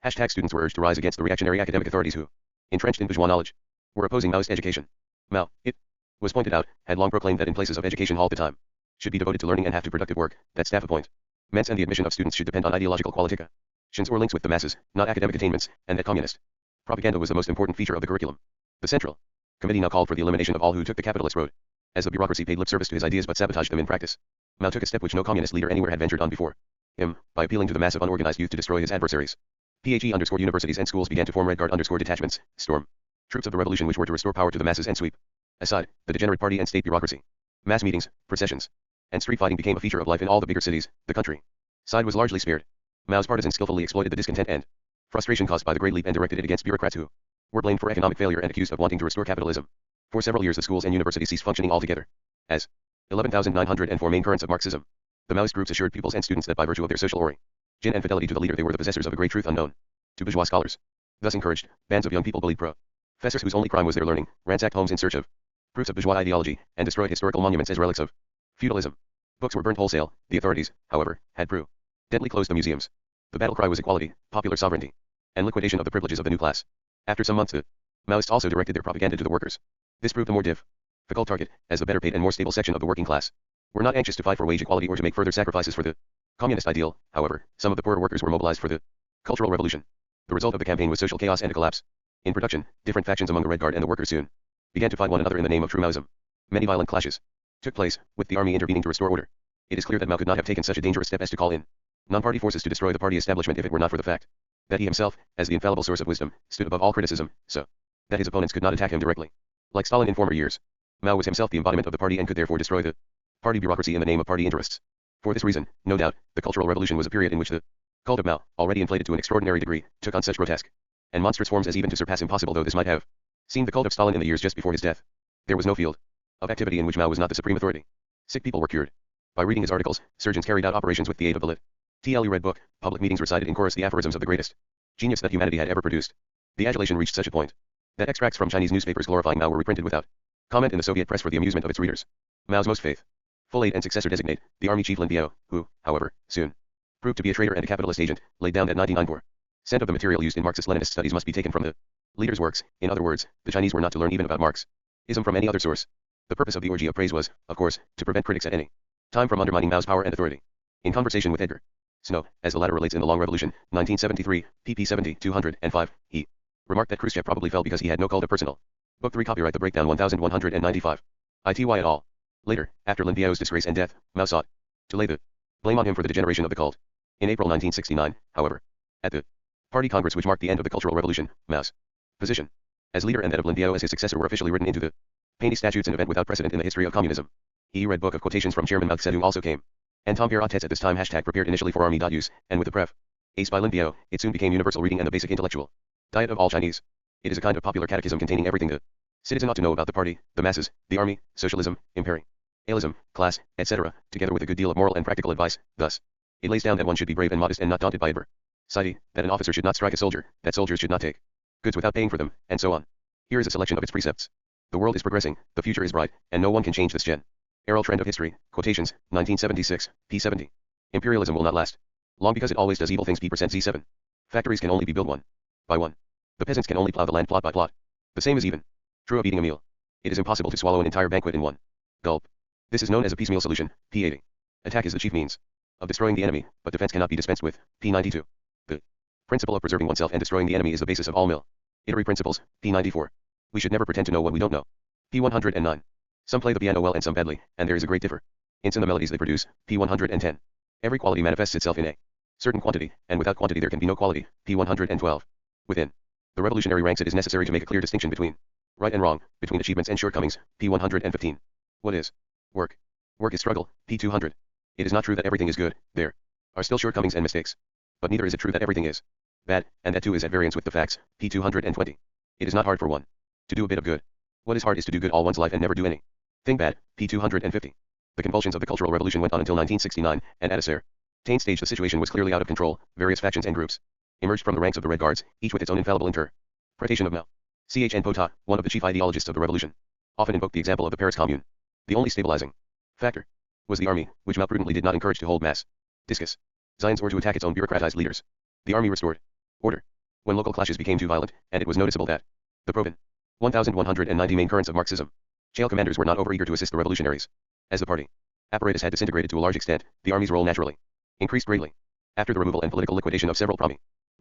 Students were urged to rise against the reactionary academic authorities who, entrenched in bourgeois knowledge, were opposing Maoist education. Mao, it was pointed out, had long proclaimed that in places of education all the time should be devoted to learning and have to productive work, that staff appointments and the admission of students should depend on ideological qualifications or links with the masses, not academic attainments, and that communist propaganda was the most important feature of the curriculum. The Central Committee now called for the elimination of all who took the capitalist road, as the bureaucracy paid lip service to his ideas but sabotaged them in practice. Mao took a step which no communist leader anywhere had ventured on before him, by appealing to the mass of unorganized youth to destroy his adversaries. Universities and schools began to form Red Guard detachments, storm troops of the revolution which were to restore power to the masses and sweep aside the degenerate party and state bureaucracy. Mass meetings, processions, and street fighting became a feature of life in all the bigger cities. The country side was largely spared. Mao's partisans skillfully exploited the discontent and frustration caused by the Great Leap and directed it against bureaucrats who were blamed for economic failure and accused of wanting to restore capitalism. For several years the schools and universities ceased functioning altogether. As 11,904 main currents of Marxism, the Maoist groups assured pupils and students that by virtue of their social origin and fidelity to the leader they were the possessors of a great truth unknown to bourgeois scholars. Thus encouraged, bands of young people bullied professors whose only crime was their learning, ransacked homes in search of proofs of bourgeois ideology, and destroyed historical monuments as relics of feudalism. Books were burnt wholesale. The authorities, however, had prudently closed the museums. The battle cry was equality, popular sovereignty, and liquidation of the privileges of the new class. After some months the Maoists also directed their propaganda to the workers. This proved a more difficult target, as the better paid and more stable section of the working class were not anxious to fight for wage equality or to make further sacrifices for the communist ideal. However, some of the poorer workers were mobilized for the Cultural Revolution. The result of the campaign was social chaos and a collapse in production. Different factions among the Red Guard and the workers soon began to fight one another in the name of true Maoism. Many violent clashes took place, with the army intervening to restore order. It is clear that Mao could not have taken such a dangerous step as to call in non-party forces to destroy the party establishment if it were not for the fact that he himself, as the infallible source of wisdom, stood above all criticism, so that his opponents could not attack him directly. Like Stalin in former years, Mao was himself the embodiment of the party and could therefore destroy the party bureaucracy in the name of party interests. For this reason, no doubt, the Cultural Revolution was a period in which the cult of Mao, already inflated to an extraordinary degree, took on such grotesque and monstrous forms as even to surpass impossible though this might have seemed the cult of Stalin in the years just before his death. There was no field of activity in which Mao was not the supreme authority. Sick people were cured by reading his articles, surgeons carried out operations with the aid of the lit. TLU Red Book, public meetings recited in chorus the aphorisms of the greatest genius that humanity had ever produced. The adulation reached such a point that extracts from Chinese newspapers glorifying Mao were reprinted without comment in the Soviet press for the amusement of its readers. Mao's most faithful aide and successor designate, the army chief Lin Biao, who, however, soon proved to be a traitor and a capitalist agent, laid down that 99% of the material used in Marxist-Leninist studies must be taken from the leader's works. In other words, the Chinese were not to learn even about Marxism from any other source. The purpose of the orgy of praise was, of course, to prevent critics at any time from undermining Mao's power and authority. In conversation with Edgar Snow, as the latter relates in The Long Revolution, 1973, pp 70, 205, he remarked that Khrushchev probably fell because he had no cult of personal. Book 3 copyright The Breakdown 1195. ITY et al. Later, after Lin Biao's disgrace and death, Mao sought to lay the blame on him for the degeneration of the cult. In April 1969, however, at the Party Congress which marked the end of the Cultural Revolution, Mao's position as leader and that of Lin Biao as his successor were officially written into the Paney Statutes, an event without precedent in the history of communism. He read book of quotations from Chairman Mao Zedong also came. And Tom Pierre at this time prepared initially for army.use, and with the pref. Ace by Lin Biao, it soon became universal reading and the basic intellectual diet of all Chinese. It is a kind of popular catechism containing everything the citizen ought to know about the party, the masses, the army, socialism, imperialism, class, etc., together with a good deal of moral and practical advice. Thus, it lays down that one should be brave and modest and not daunted by adversity, that an officer should not strike a soldier, that soldiers should not take goods without paying for them, and so on. Here is a selection of its precepts. The world is progressing, the future is bright, and no one can change this general trend of history. Quotations, 1976, p. 70. Imperialism will not last long because it always does evil things. P. Z7. Factories can only be built one by one. The peasants can only plow the land plot by plot. The same is even true of eating a meal. It is impossible to swallow an entire banquet in one gulp. This is known as a piecemeal solution. P. 80. Attack is the chief means of destroying the enemy, but defense cannot be dispensed with. P. 92. The principle of preserving oneself and destroying the enemy is the basis of all military principles. P. 94. We should never pretend to know what we don't know. P. 109. Some play the piano well and some badly, and there is a great difference in the melodies they produce. P. 110. Every quality manifests itself in a certain quantity, and without quantity there can be no quality. P. 112. Within the revolutionary ranks it is necessary to make a clear distinction between right and wrong, between achievements and shortcomings. P. 115. What is work? Work is struggle. P. 200. It is not true that everything is good. There are still shortcomings and mistakes. But neither is it true that everything is bad, and that too is at variance with the facts. P. 220. It is not hard for one to do a bit of good. What is hard is to do good all one's life and never do anything bad. P. 250. The convulsions of the Cultural Revolution went on until 1969, and at a certain stage the situation was clearly out of control. Various factions and groups emerged from the ranks of the Red Guards, each with its own infallible interpretation of Mao. Ch. Pol Pot, one of the chief ideologists of the revolution, often invoked the example of the Paris Commune. The only stabilizing factor was the army, which Mao prudently did not encourage to hold mass discussions or to attack its own bureaucratized leaders. The army restored order when local clashes became too violent, and it was noticeable that the proven 1190 main currents of Marxism jail commanders were not overeager to assist the revolutionaries. As the party apparatus had disintegrated to a large extent, the army's role naturally increased greatly. After the removal and political liquidation of several prominent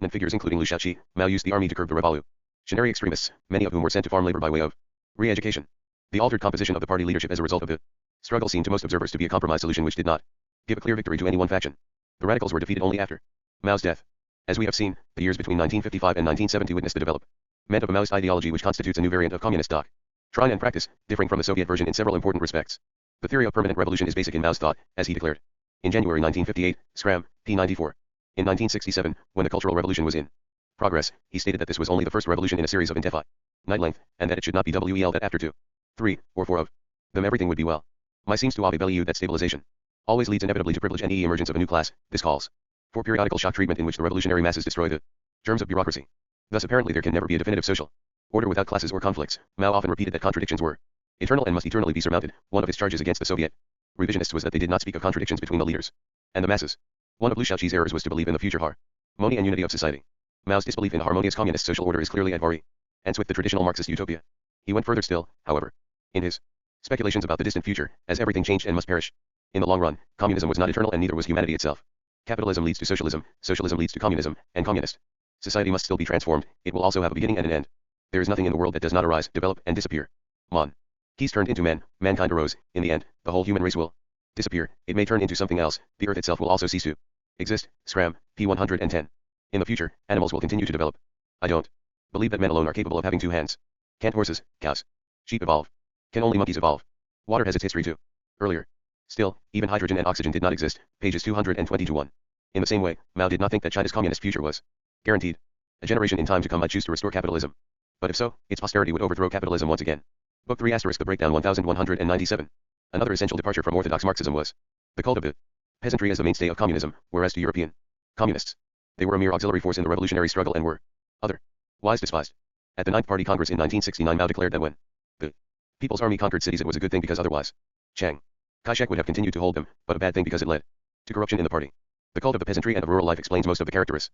figures including Liu Shaoqi, Mao used the army to curb the revolutionary extremists, many of whom were sent to farm labor by way of re-education. The altered composition of the party leadership as a result of the struggle seemed to most observers to be a compromise solution which did not give a clear victory to any one faction. The radicals were defeated only after Mao's death. As we have seen, the years between 1955 and 1970 witnessed the development of a Maoist ideology which constitutes a new variant of communist doctrine and practice, differing from the Soviet version in several important respects. The theory of permanent revolution is basic in Mao's thought, as he declared in January 1958, Scram, p. 94. In 1967, when the Cultural Revolution was in progress, he stated that this was only the first revolution in a series of indefinite length, and that it should not be well that after 2, 3, or 4 of them everything would be well. My seems to believe that stabilization always leads inevitably to privilege and emergence of a new class. This calls for periodical shock treatment in which the revolutionary masses destroy the germs of bureaucracy. Thus apparently there can never be a definitive social order without classes or conflicts. Mao often repeated that contradictions were eternal and must eternally be surmounted. One of his charges against the Soviet revisionists was that they did not speak of contradictions between the leaders and the masses. One of Liu Shaoqi's errors was to believe in the future harmony and unity of society. Mao's disbelief in a harmonious communist social order is clearly at variance with the traditional Marxist utopia. He went further still, however, in his speculations about the distant future, as everything changed and must perish. In the long run, communism was not eternal and neither was humanity itself. Capitalism leads to socialism, socialism leads to communism, and communist society must still be transformed. It will also have a beginning and an end. There is nothing in the world that does not arise, develop, and disappear. Monkeys turned into men, mankind arose. In the end, the whole human race will disappear. It may turn into something else. The earth itself will also cease to exist. Scram, p. 110. In the future, animals will continue to develop. I don't believe that men alone are capable of having two hands. Can't horses, cows, sheep evolve? Can only monkeys evolve? Water has its history too. Earlier still, even hydrogen and oxygen did not exist. Pages 220-1. In the same way, Mao did not think that China's communist future was guaranteed. A generation in time to come might choose to restore capitalism. But if so, its posterity would overthrow capitalism once again. Book 3 * The Breakdown 1197. Another essential departure from orthodox Marxism was the cult of the peasantry as the mainstay of communism, whereas to European communists, they were a mere auxiliary force in the revolutionary struggle and were otherwise despised. At the Ninth Party Congress in 1969, Mao declared that when the People's Army conquered cities it was a good thing because otherwise Chiang Kai-shek would have continued to hold them, but a bad thing because it led to corruption in the party. The cult of the peasantry and of rural life explains most of the characteristic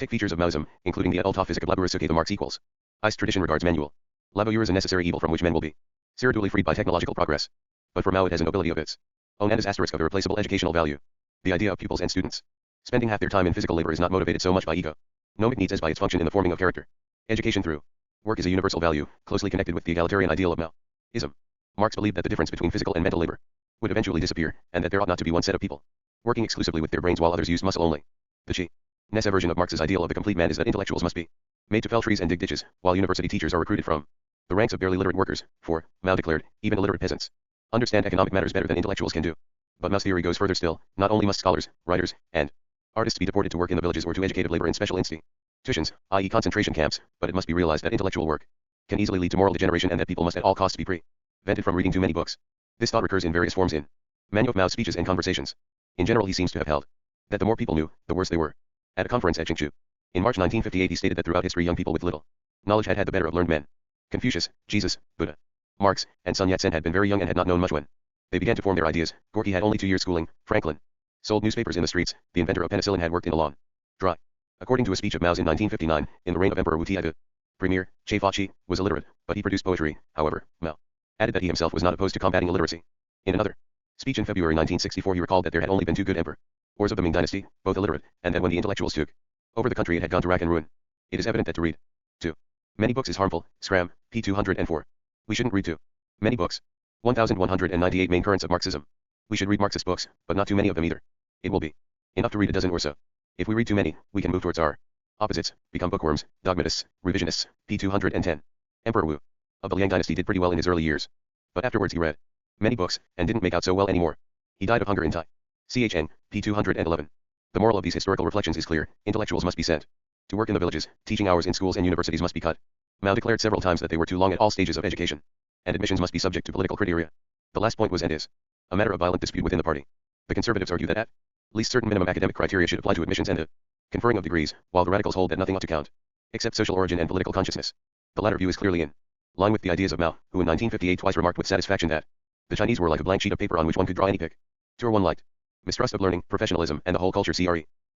features of Maoism, including the adult physic of laborisuke the Marx equals. Ist tradition regards manual labor as a necessary evil from which men will be spiritually freed by technological progress. But for Mao it has a nobility of its own and is * of irreplaceable educational value. The idea of pupils and students spending half their time in physical labor is not motivated so much by economic needs as by its function in the forming of character. Education through work is a universal value, closely connected with the egalitarian ideal of Maoism. Marx believed that the difference between physical and mental labor would eventually disappear, and that there ought not to be one set of people working exclusively with their brains while others used muscle only. The Chinese version of Marx's ideal of the complete man is that intellectuals must be made to fell trees and dig ditches, while university teachers are recruited from the ranks of barely literate workers, for, Mao declared, even illiterate peasants understand economic matters better than intellectuals can do. But Mao's theory goes further still. Not only must scholars, writers, and artists be deported to work in the villages or to educative labor in special institutions, i.e. concentration camps, but it must be realized that intellectual work can easily lead to moral degeneration and that people must at all costs be prevented from reading too many books. This thought recurs in various forms in many of Mao's speeches and conversations. In general, he seems to have held that the more people knew, the worse they were. At a conference at Qingzhou, in March 1958, he stated that throughout history young people with little knowledge had had the better of learned men. Confucius, Jesus, Buddha, Marx, and Sun Yat-sen had been very young and had not known much when they began to form their ideas. Gorky had only 2 years schooling. Franklin sold newspapers in the streets. The inventor of penicillin had worked in a lawn dry. According to a speech of Mao's in 1959, in the reign of Emperor Wu Tiange, Premier Che Fachi was illiterate, but he produced poetry. However, Mao added that he himself was not opposed to combating illiteracy. In another speech in February 1964, he recalled that there had only been 2 good emperors of the Ming dynasty, both illiterate, and that when the intellectuals took over the country it had gone to rack and ruin. It is evident that to read too many books is harmful. Scram, p. 204. We shouldn't read too many books. 1198 Main currents of Marxism. We should read Marxist books, but not too many of them either. It will be enough to read a dozen or so. If we read too many, we can move towards our opposites, become bookworms, dogmatists, revisionists. p. 210. Emperor Wu of the Liang dynasty did pretty well in his early years. But afterwards he read many books, and didn't make out so well anymore. He died of hunger in Tai. Chn. p. 211. The moral of these historical reflections is clear. Intellectuals must be sent to work in the villages. Teaching hours in schools and universities must be cut. Mao declared several times that they were too long at all stages of education, and admissions must be subject to political criteria. The last point was and is a matter of violent dispute within the party. The conservatives argue that at least certain minimum academic criteria should apply to admissions and the conferring of degrees, while the radicals hold that nothing ought to count, except social origin and political consciousness. The latter view is clearly in line with the ideas of Mao, who in 1958 twice remarked with satisfaction that the Chinese were like a blank sheet of paper on which one could draw any picture one liked. Mistrust of learning, professionalism, and the whole culture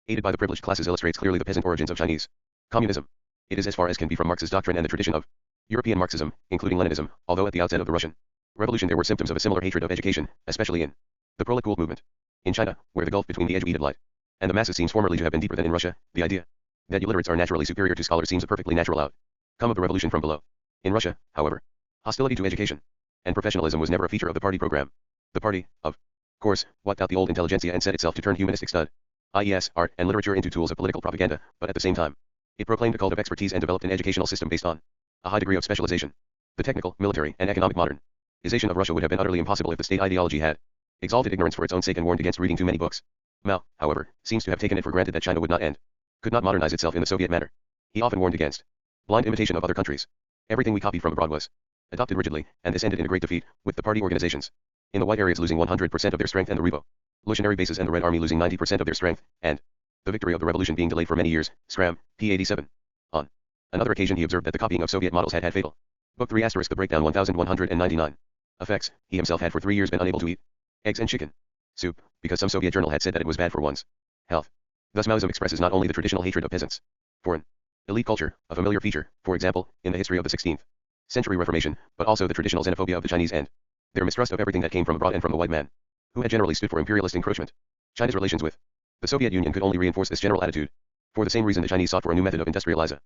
aided by the privileged classes illustrates clearly the peasant origins of Chinese communism. It is as far as can be from Marx's doctrine and the tradition of European Marxism, including Leninism, although at the outset of the Russian Revolution there were symptoms of a similar hatred of education, especially in the proletariat movement. In China, where the gulf between the educated light and the masses seems formerly to have been deeper than in Russia, the idea that illiterates are naturally superior to scholars seems a perfectly natural outcome of the revolution from below. In Russia, however, hostility to education and professionalism was never a feature of the party program. The party, of course, wiped out the old intelligentsia and set itself to turn humanistic studies, art, and literature into tools of political propaganda, but at the same time, it proclaimed a cult of expertise and developed an educational system based on a high degree of specialization. The technical, military, and economic modernization of Russia would have been utterly impossible if the state ideology had exalted ignorance for its own sake and warned against reading too many books. Mao, however, seems to have taken it for granted that China would not and could not modernize itself in the Soviet manner. He often warned against blind imitation of other countries. Everything we copied from abroad was adopted rigidly, and this ended in a great defeat, with the party organizations in the white areas losing 100% of their strength and the revolutionary bases and the Red Army losing 90% of their strength, and the victory of the revolution being delayed for many years. Scram, p. 87. On another occasion he observed that the copying of Soviet models had fatal. Book 3 * the breakdown 1199. Effects, he himself had for 3 years been unable to eat eggs and chicken soup, because some Soviet journal had said that it was bad for one's health. Thus Maoism expresses not only the traditional hatred of peasants for an elite culture, a familiar feature, for example, in the history of the 16th century Reformation, but also the traditional xenophobia of the Chinese and their mistrust of everything that came from abroad and from the white man, who had generally stood for imperialist encroachment. China's relations with the Soviet Union could only reinforce this general attitude. For the same reason the Chinese sought for a new method of industrialization.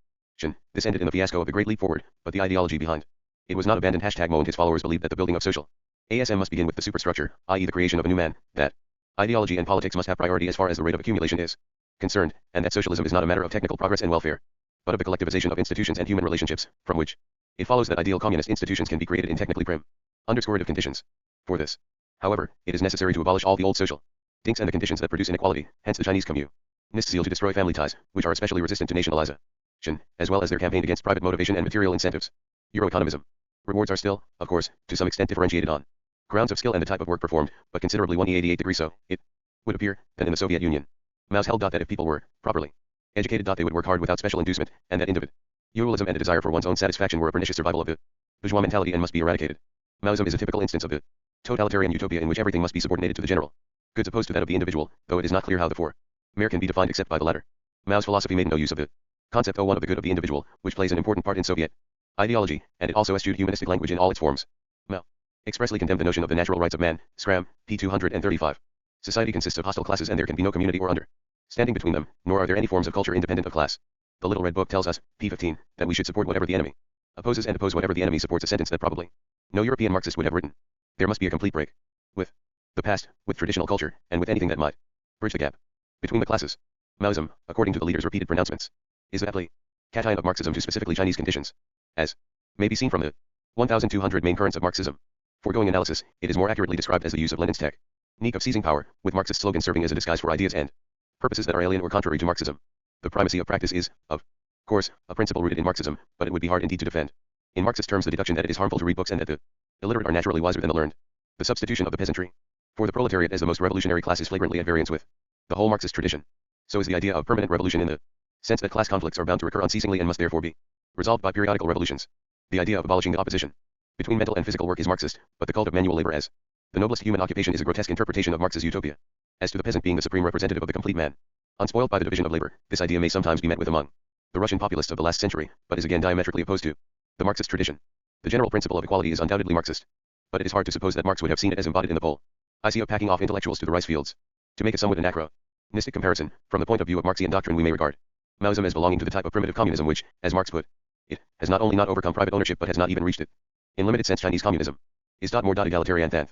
This ended in the fiasco of the Great Leap Forward, but the ideology behind it was not abandoned. Mo and his followers believed that the building of social ASM must begin with the superstructure, i.e. the creation of a new man, that ideology and politics must have priority as far as the rate of accumulation is concerned, and that socialism is not a matter of technical progress and welfare, but of the collectivization of institutions and human relationships, from which it follows that ideal communist institutions can be created in technically underscorative conditions. For this, however, it is necessary to abolish all the old social dinks and the conditions that produce inequality, hence the Chinese communists zeal to destroy family ties, which are especially resistant to nationalization, as well as their campaign against private motivation and material incentives. Euroeconomism. Rewards are still, of course, to some extent differentiated on grounds of skill and the type of work performed, but considerably 188 degrees so, it would appear, than in the Soviet Union. Mao's held that if people were properly educated, they would work hard without special inducement, and that individualism and a desire for one's own satisfaction were a pernicious survival of the bourgeois mentality and must be eradicated. Maoism is a typical instance of the totalitarian utopia in which everything must be subordinated to the general goods opposed to that of the individual, though it is not clear how the former can be defined except by the latter. Mao's philosophy made no use of the concept one of the good of the individual, which plays an important part in Soviet ideology, and it also eschewed humanistic language in all its forms. Mao expressly condemned the notion of the natural rights of man. Scram, p. 235. Society consists of hostile classes and there can be no community or understanding between them, nor are there any forms of culture independent of class. The Little Red Book tells us, p. 15, that we should support whatever the enemy opposes and oppose whatever the enemy supports, a sentence that probably no European Marxist would have written. There must be a complete break with the past, with traditional culture, and with anything that might bridge the gap between the classes. Maoism, according to the leader's repeated pronouncements, is aptly cation of Marxism to specifically Chinese conditions, as may be seen from the 1200 main currents of Marxism. Foregoing analysis, it is more accurately described as the use of Lenin's technique of seizing power, with Marxist slogans serving as a disguise for ideas and purposes that are alien or contrary to Marxism. The primacy of practice is, of course, a principle rooted in Marxism, but it would be hard indeed to defend. In Marxist terms, the deduction that it is harmful to read books and that the illiterate are naturally wiser than the learned. The substitution of the peasantry for the proletariat as the most revolutionary class is flagrantly at variance with the whole Marxist tradition. So is the idea of permanent revolution in the sense that class conflicts are bound to recur unceasingly and must therefore be resolved by periodical revolutions. The idea of abolishing the opposition between mental and physical work is Marxist, but the cult of manual labor as the noblest human occupation is a grotesque interpretation of Marx's utopia. As to the peasant being the supreme representative of the complete man, unspoiled by the division of labor, this idea may sometimes be met with among the Russian populists of the last century, but is again diametrically opposed to the Marxist tradition. The general principle of equality is undoubtedly Marxist, but it is hard to suppose that Marx would have seen it as embodied in the policy of packing off intellectuals to the rice fields. To make a somewhat anachronistic comparison, from the point of view of Marxian doctrine we may regard Maoism as belonging to the type of primitive communism which, as Marx put it, has not only not overcome private ownership but has not even reached it. In limited sense, Chinese communism is more egalitarian than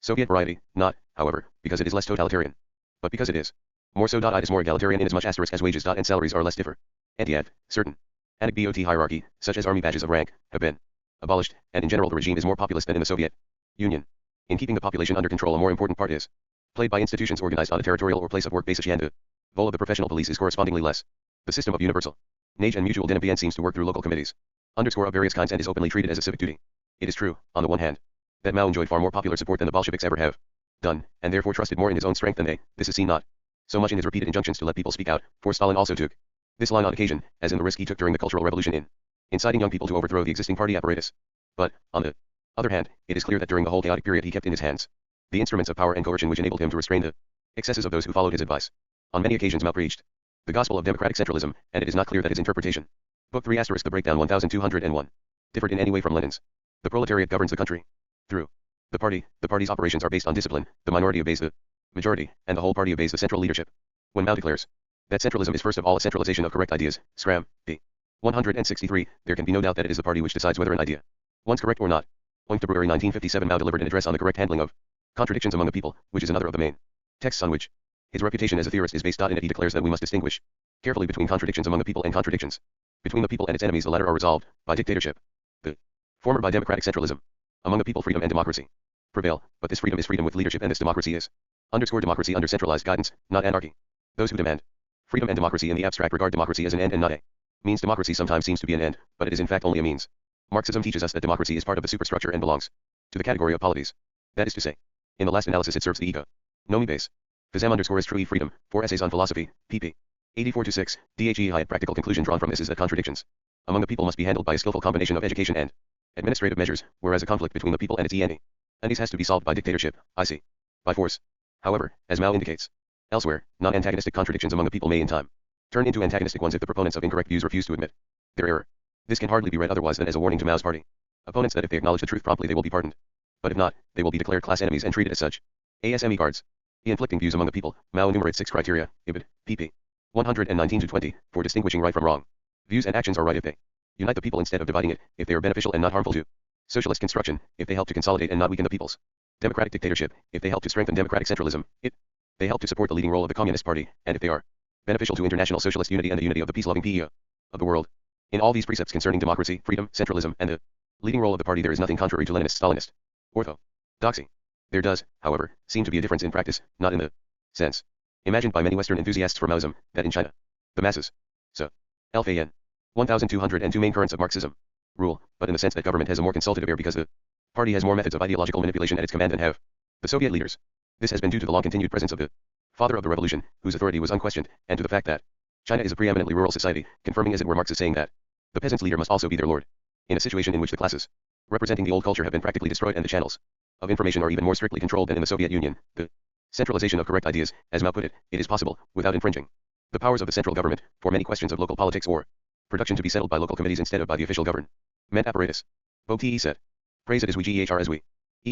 Soviet variety, not, however, because it is less totalitarian, but because it is more so. It is more egalitarian inasmuch as wages and salaries are less differ. And yet, certain anecdote hierarchy, such as army badges of rank, have been abolished, and in general the regime is more populist than in the Soviet Union. In keeping the population under control, a more important part is played by institutions organized on a territorial or place of work basis, and the role of the professional police is correspondingly less. The system of universal nage and mutual denouement seems to work through local committees of various kinds and is openly treated as a civic duty. It is true, on the one hand, that Mao enjoyed far more popular support than the Bolsheviks ever have done, and therefore trusted more in his own strength than they. This is seen not so much in his repeated injunctions to let people speak out, for Stalin also took this line on occasion, as in the risk he took during the Cultural Revolution in inciting young people to overthrow the existing party apparatus. But, on the other hand, it is clear that during the whole chaotic period he kept in his hands the instruments of power and coercion which enabled him to restrain the excesses of those who followed his advice. On many occasions Mao preached the gospel of democratic centralism, and it is not clear that his interpretation, Book 3 *, the breakdown 1201, differed in any way from Lenin's. The proletariat governs the country through the party's operations are based on discipline, the minority obeys the majority, and the whole party obeys the central leadership. When Mao declares that centralism is first of all a centralization of correct ideas, Scram, p. 163, there can be no doubt that it is the party which decides whether an idea one's correct or not. On February 1957, Mao delivered an address on the correct handling of contradictions among the people, which is another of the main texts on which his reputation as a theorist is based. In it he declares that we must distinguish carefully between contradictions among the people and contradictions between the people and its enemies. The latter are resolved by dictatorship, the former by democratic centralism. Among the people freedom and democracy prevail, but this freedom is freedom with leadership, and this democracy is democracy under centralized guidance, not anarchy. Those who demand freedom and democracy in the abstract regard democracy as an end and not a means. Democracy sometimes seems to be an end, but it is in fact only a means. Marxism teaches us that democracy is part of the superstructure and belongs to the category of polities. That is to say, in the last analysis it serves the ego. Nomi base. Physem underscores true freedom, 4 essays on philosophy, pp. 84-6, dhe high. Practical conclusion drawn from this is that contradictions among the people must be handled by a skillful combination of education and administrative measures, whereas a conflict between the people and its enemies has to be solved by dictatorship, by force. However, as Mao indicates elsewhere, non-antagonistic contradictions among the people may in time turn into antagonistic ones if the proponents of incorrect views refuse to admit their error. This can hardly be read otherwise than as a warning to Mao's party opponents that if they acknowledge the truth promptly they will be pardoned, but if not, they will be declared class enemies and treated as such. ASME guards. The inflicting views among the people, Mao enumerates 6 criteria, ibid, pp. 119-20, for distinguishing right from wrong. Views and actions are right if they unite the people instead of dividing it, if they are beneficial and not harmful to socialist construction, if they help to consolidate and not weaken the people's democratic dictatorship, if they help to strengthen democratic centralism, if they help to support the leading role of the Communist Party, and if they are beneficial to international socialist unity and the unity of the peace-loving people of the world. In all these precepts concerning democracy, freedom, centralism, and the leading role of the party there is nothing contrary to Leninist-Stalinist orthodoxy. There does, however, seem to be a difference in practice, not in the sense imagined by many Western enthusiasts for Maoism, that in China, the masses, so, LFAN, 1202 main currents of Marxism, rule, but in the sense that government has a more consultative air because the party has more methods of ideological manipulation at its command than have the Soviet leaders. This has been due to the long-continued presence of the father of the revolution, whose authority was unquestioned, and to the fact that China is a preeminently rural society, confirming as it were Marx's saying that the peasant's leader must also be their lord. In a situation in which the classes representing the old culture have been practically destroyed and the channels of information are even more strictly controlled than in the Soviet Union, the centralization of correct ideas, as Mao put it, it is possible, without infringing the powers of the central government, for many questions of local politics or production to be settled by local committees instead of by the official government apparatus. Both TE said. Praise it as we GEHR as we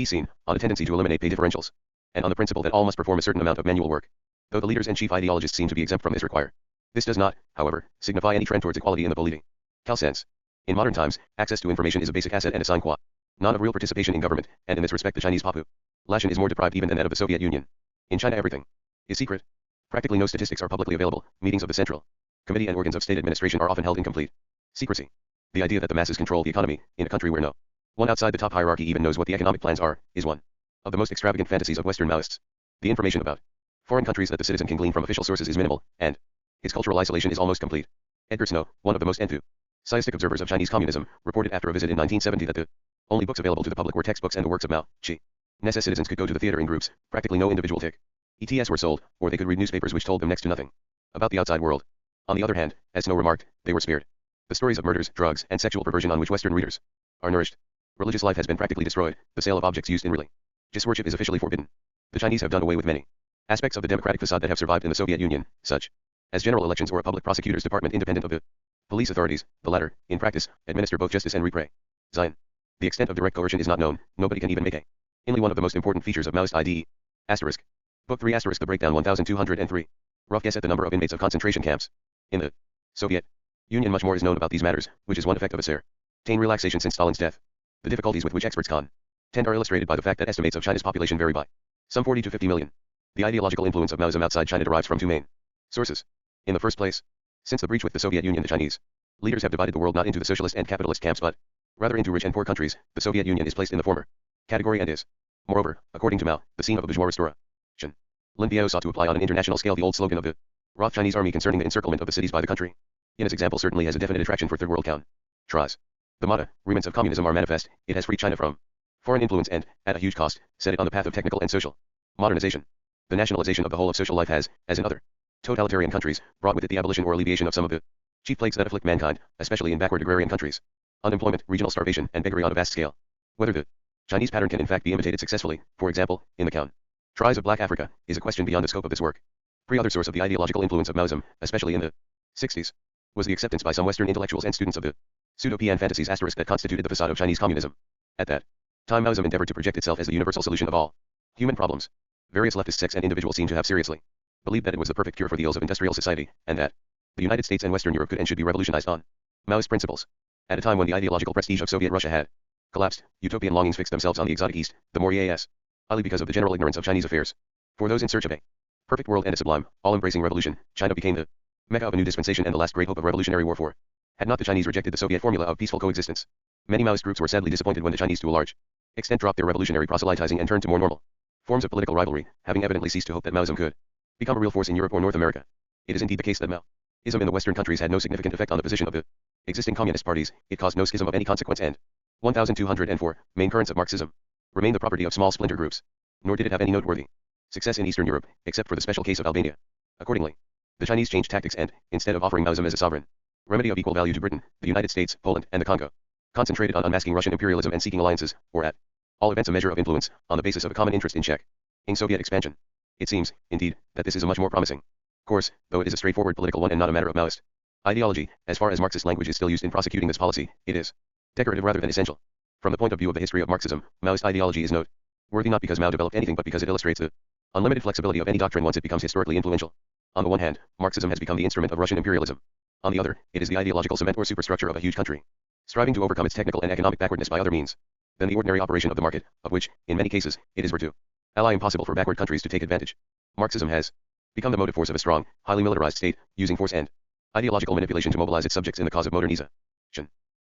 seen, on a tendency to eliminate pay differentials, and on the principle that all must perform a certain amount of manual work, though the leaders and chief ideologists seem to be exempt from this require. This does not, however, signify any trend towards equality in the political sense. In modern times, access to information is a basic asset and a sine qua non of real participation in government, and in this respect the Chinese population is more deprived even than that of the Soviet Union. In China everything is secret. Practically no statistics are publicly available, meetings of the Central Committee and organs of state administration are often held in complete secrecy. The idea that the masses control the economy, in a country where no One outside the top hierarchy even knows what the economic plans are, is one of the most extravagant fantasies of Western Maoists. The information about foreign countries that the citizen can glean from official sources is minimal, and his cultural isolation is almost complete. Edgar Snow, one of the most enthusiastic observers of Chinese communism, reported after a visit in 1970 that the only books available to the public were textbooks and the works of Mao. Ness citizens could go to the theater in groups, practically no individual TTS were sold, or they could read newspapers which told them next to nothing about the outside world. On the other hand, as Snow remarked, they were spared the stories of murders, drugs, and sexual perversion on which Western readers are nourished. Religious life has been practically destroyed. The sale of objects used in religious worship is officially forbidden. The Chinese have done away with many aspects of the democratic facade that have survived in the Soviet Union, such as general elections or a public prosecutor's department independent of the police authorities. The latter, in practice, administer both justice and repression. The extent of direct coercion is not known. Nobody can even make a only one of the most important features of Maoist IDE. Asterisk. Book 3 asterisk the breakdown 1203. Rough guess at the number of inmates of concentration camps. In the Soviet Union much more is known about these matters, which is one effect of a certain relaxation since Stalin's death. The difficulties with which experts contend are illustrated by the fact that estimates of China's population vary by some 40 to 50 million. The ideological influence of Maoism outside China derives from two main sources. In the first place, since the breach with the Soviet Union, the Chinese leaders have divided the world not into the socialist and capitalist camps but rather into rich and poor countries. The Soviet Union is placed in the former category and is, moreover, according to Mao, the scene of a bourgeois restoration. Lin Biao sought to apply on an international scale the old slogan of the Roth Chinese army concerning the encirclement of the cities by the country. Yin's example certainly has a definite attraction for third world countries. The motto, remnants of communism are manifest. It has freed China from foreign influence and, at a huge cost, set it on the path of technical and social modernization. The nationalization of the whole of social life has, as in other totalitarian countries, brought with it the abolition or alleviation of some of the chief plagues that afflict mankind, especially in backward agrarian countries. Unemployment, regional starvation, and beggary on a vast scale. Whether the Chinese pattern can in fact be imitated successfully, for example, in the countries of Black Africa, is a question beyond the scope of this work. Other source of the ideological influence of Maoism, especially in the 60s, was the acceptance by some Western intellectuals and students of the pseudo-PN fantasies asterisk that constituted the facade of Chinese communism. At that time, Maoism endeavored to project itself as the universal solution of all human problems. Various leftist sects and individuals seem to have seriously believed that it was the perfect cure for the ills of industrial society, and that the United States and Western Europe could and should be revolutionized on Maoist principles. At a time when the ideological prestige of Soviet Russia had collapsed, utopian longings fixed themselves on the exotic East, the more highly because of the general ignorance of Chinese affairs. For those in search of a perfect world and a sublime, all-embracing revolution, China became the mecca of a new dispensation and the last great hope of revolutionary warfare. Had not the Chinese rejected the Soviet formula of peaceful coexistence, many Maoist groups were sadly disappointed when the Chinese to a large extent dropped their revolutionary proselytizing and turned to more normal forms of political rivalry, having evidently ceased to hope that Maoism could become a real force in Europe or North America. It is indeed the case that Maoism in the Western countries had no significant effect on the position of the existing communist parties. It caused no schism of any consequence, and 1204 main currents of Marxism remained the property of small splinter groups. Nor did it have any noteworthy success in Eastern Europe, except for the special case of Albania. Accordingly, the Chinese changed tactics and, instead of offering Maoism as a sovereign remedy of equal value to Britain, the United States, Poland, and the Congo, concentrated on unmasking Russian imperialism and seeking alliances, or at all events a measure of influence, on the basis of a common interest in checking Soviet expansion. It seems, indeed, that this is a much more promising course, though it is a straightforward political one and not a matter of Maoist ideology. As far as Marxist language is still used in prosecuting this policy, it is decorative rather than essential. From the point of view of the history of Marxism, Maoist ideology is noteworthy not because Mao developed anything but because it illustrates the unlimited flexibility of any doctrine once it becomes historically influential. On the one hand, Marxism has become the instrument of Russian imperialism. On the other, it is the ideological cement or superstructure of a huge country, striving to overcome its technical and economic backwardness by other means than the ordinary operation of the market, of which, in many cases, it is virtue ally impossible for backward countries to take advantage. Marxism has become the motive force of a strong, highly militarized state, using force and ideological manipulation to mobilize its subjects in the cause of modernization.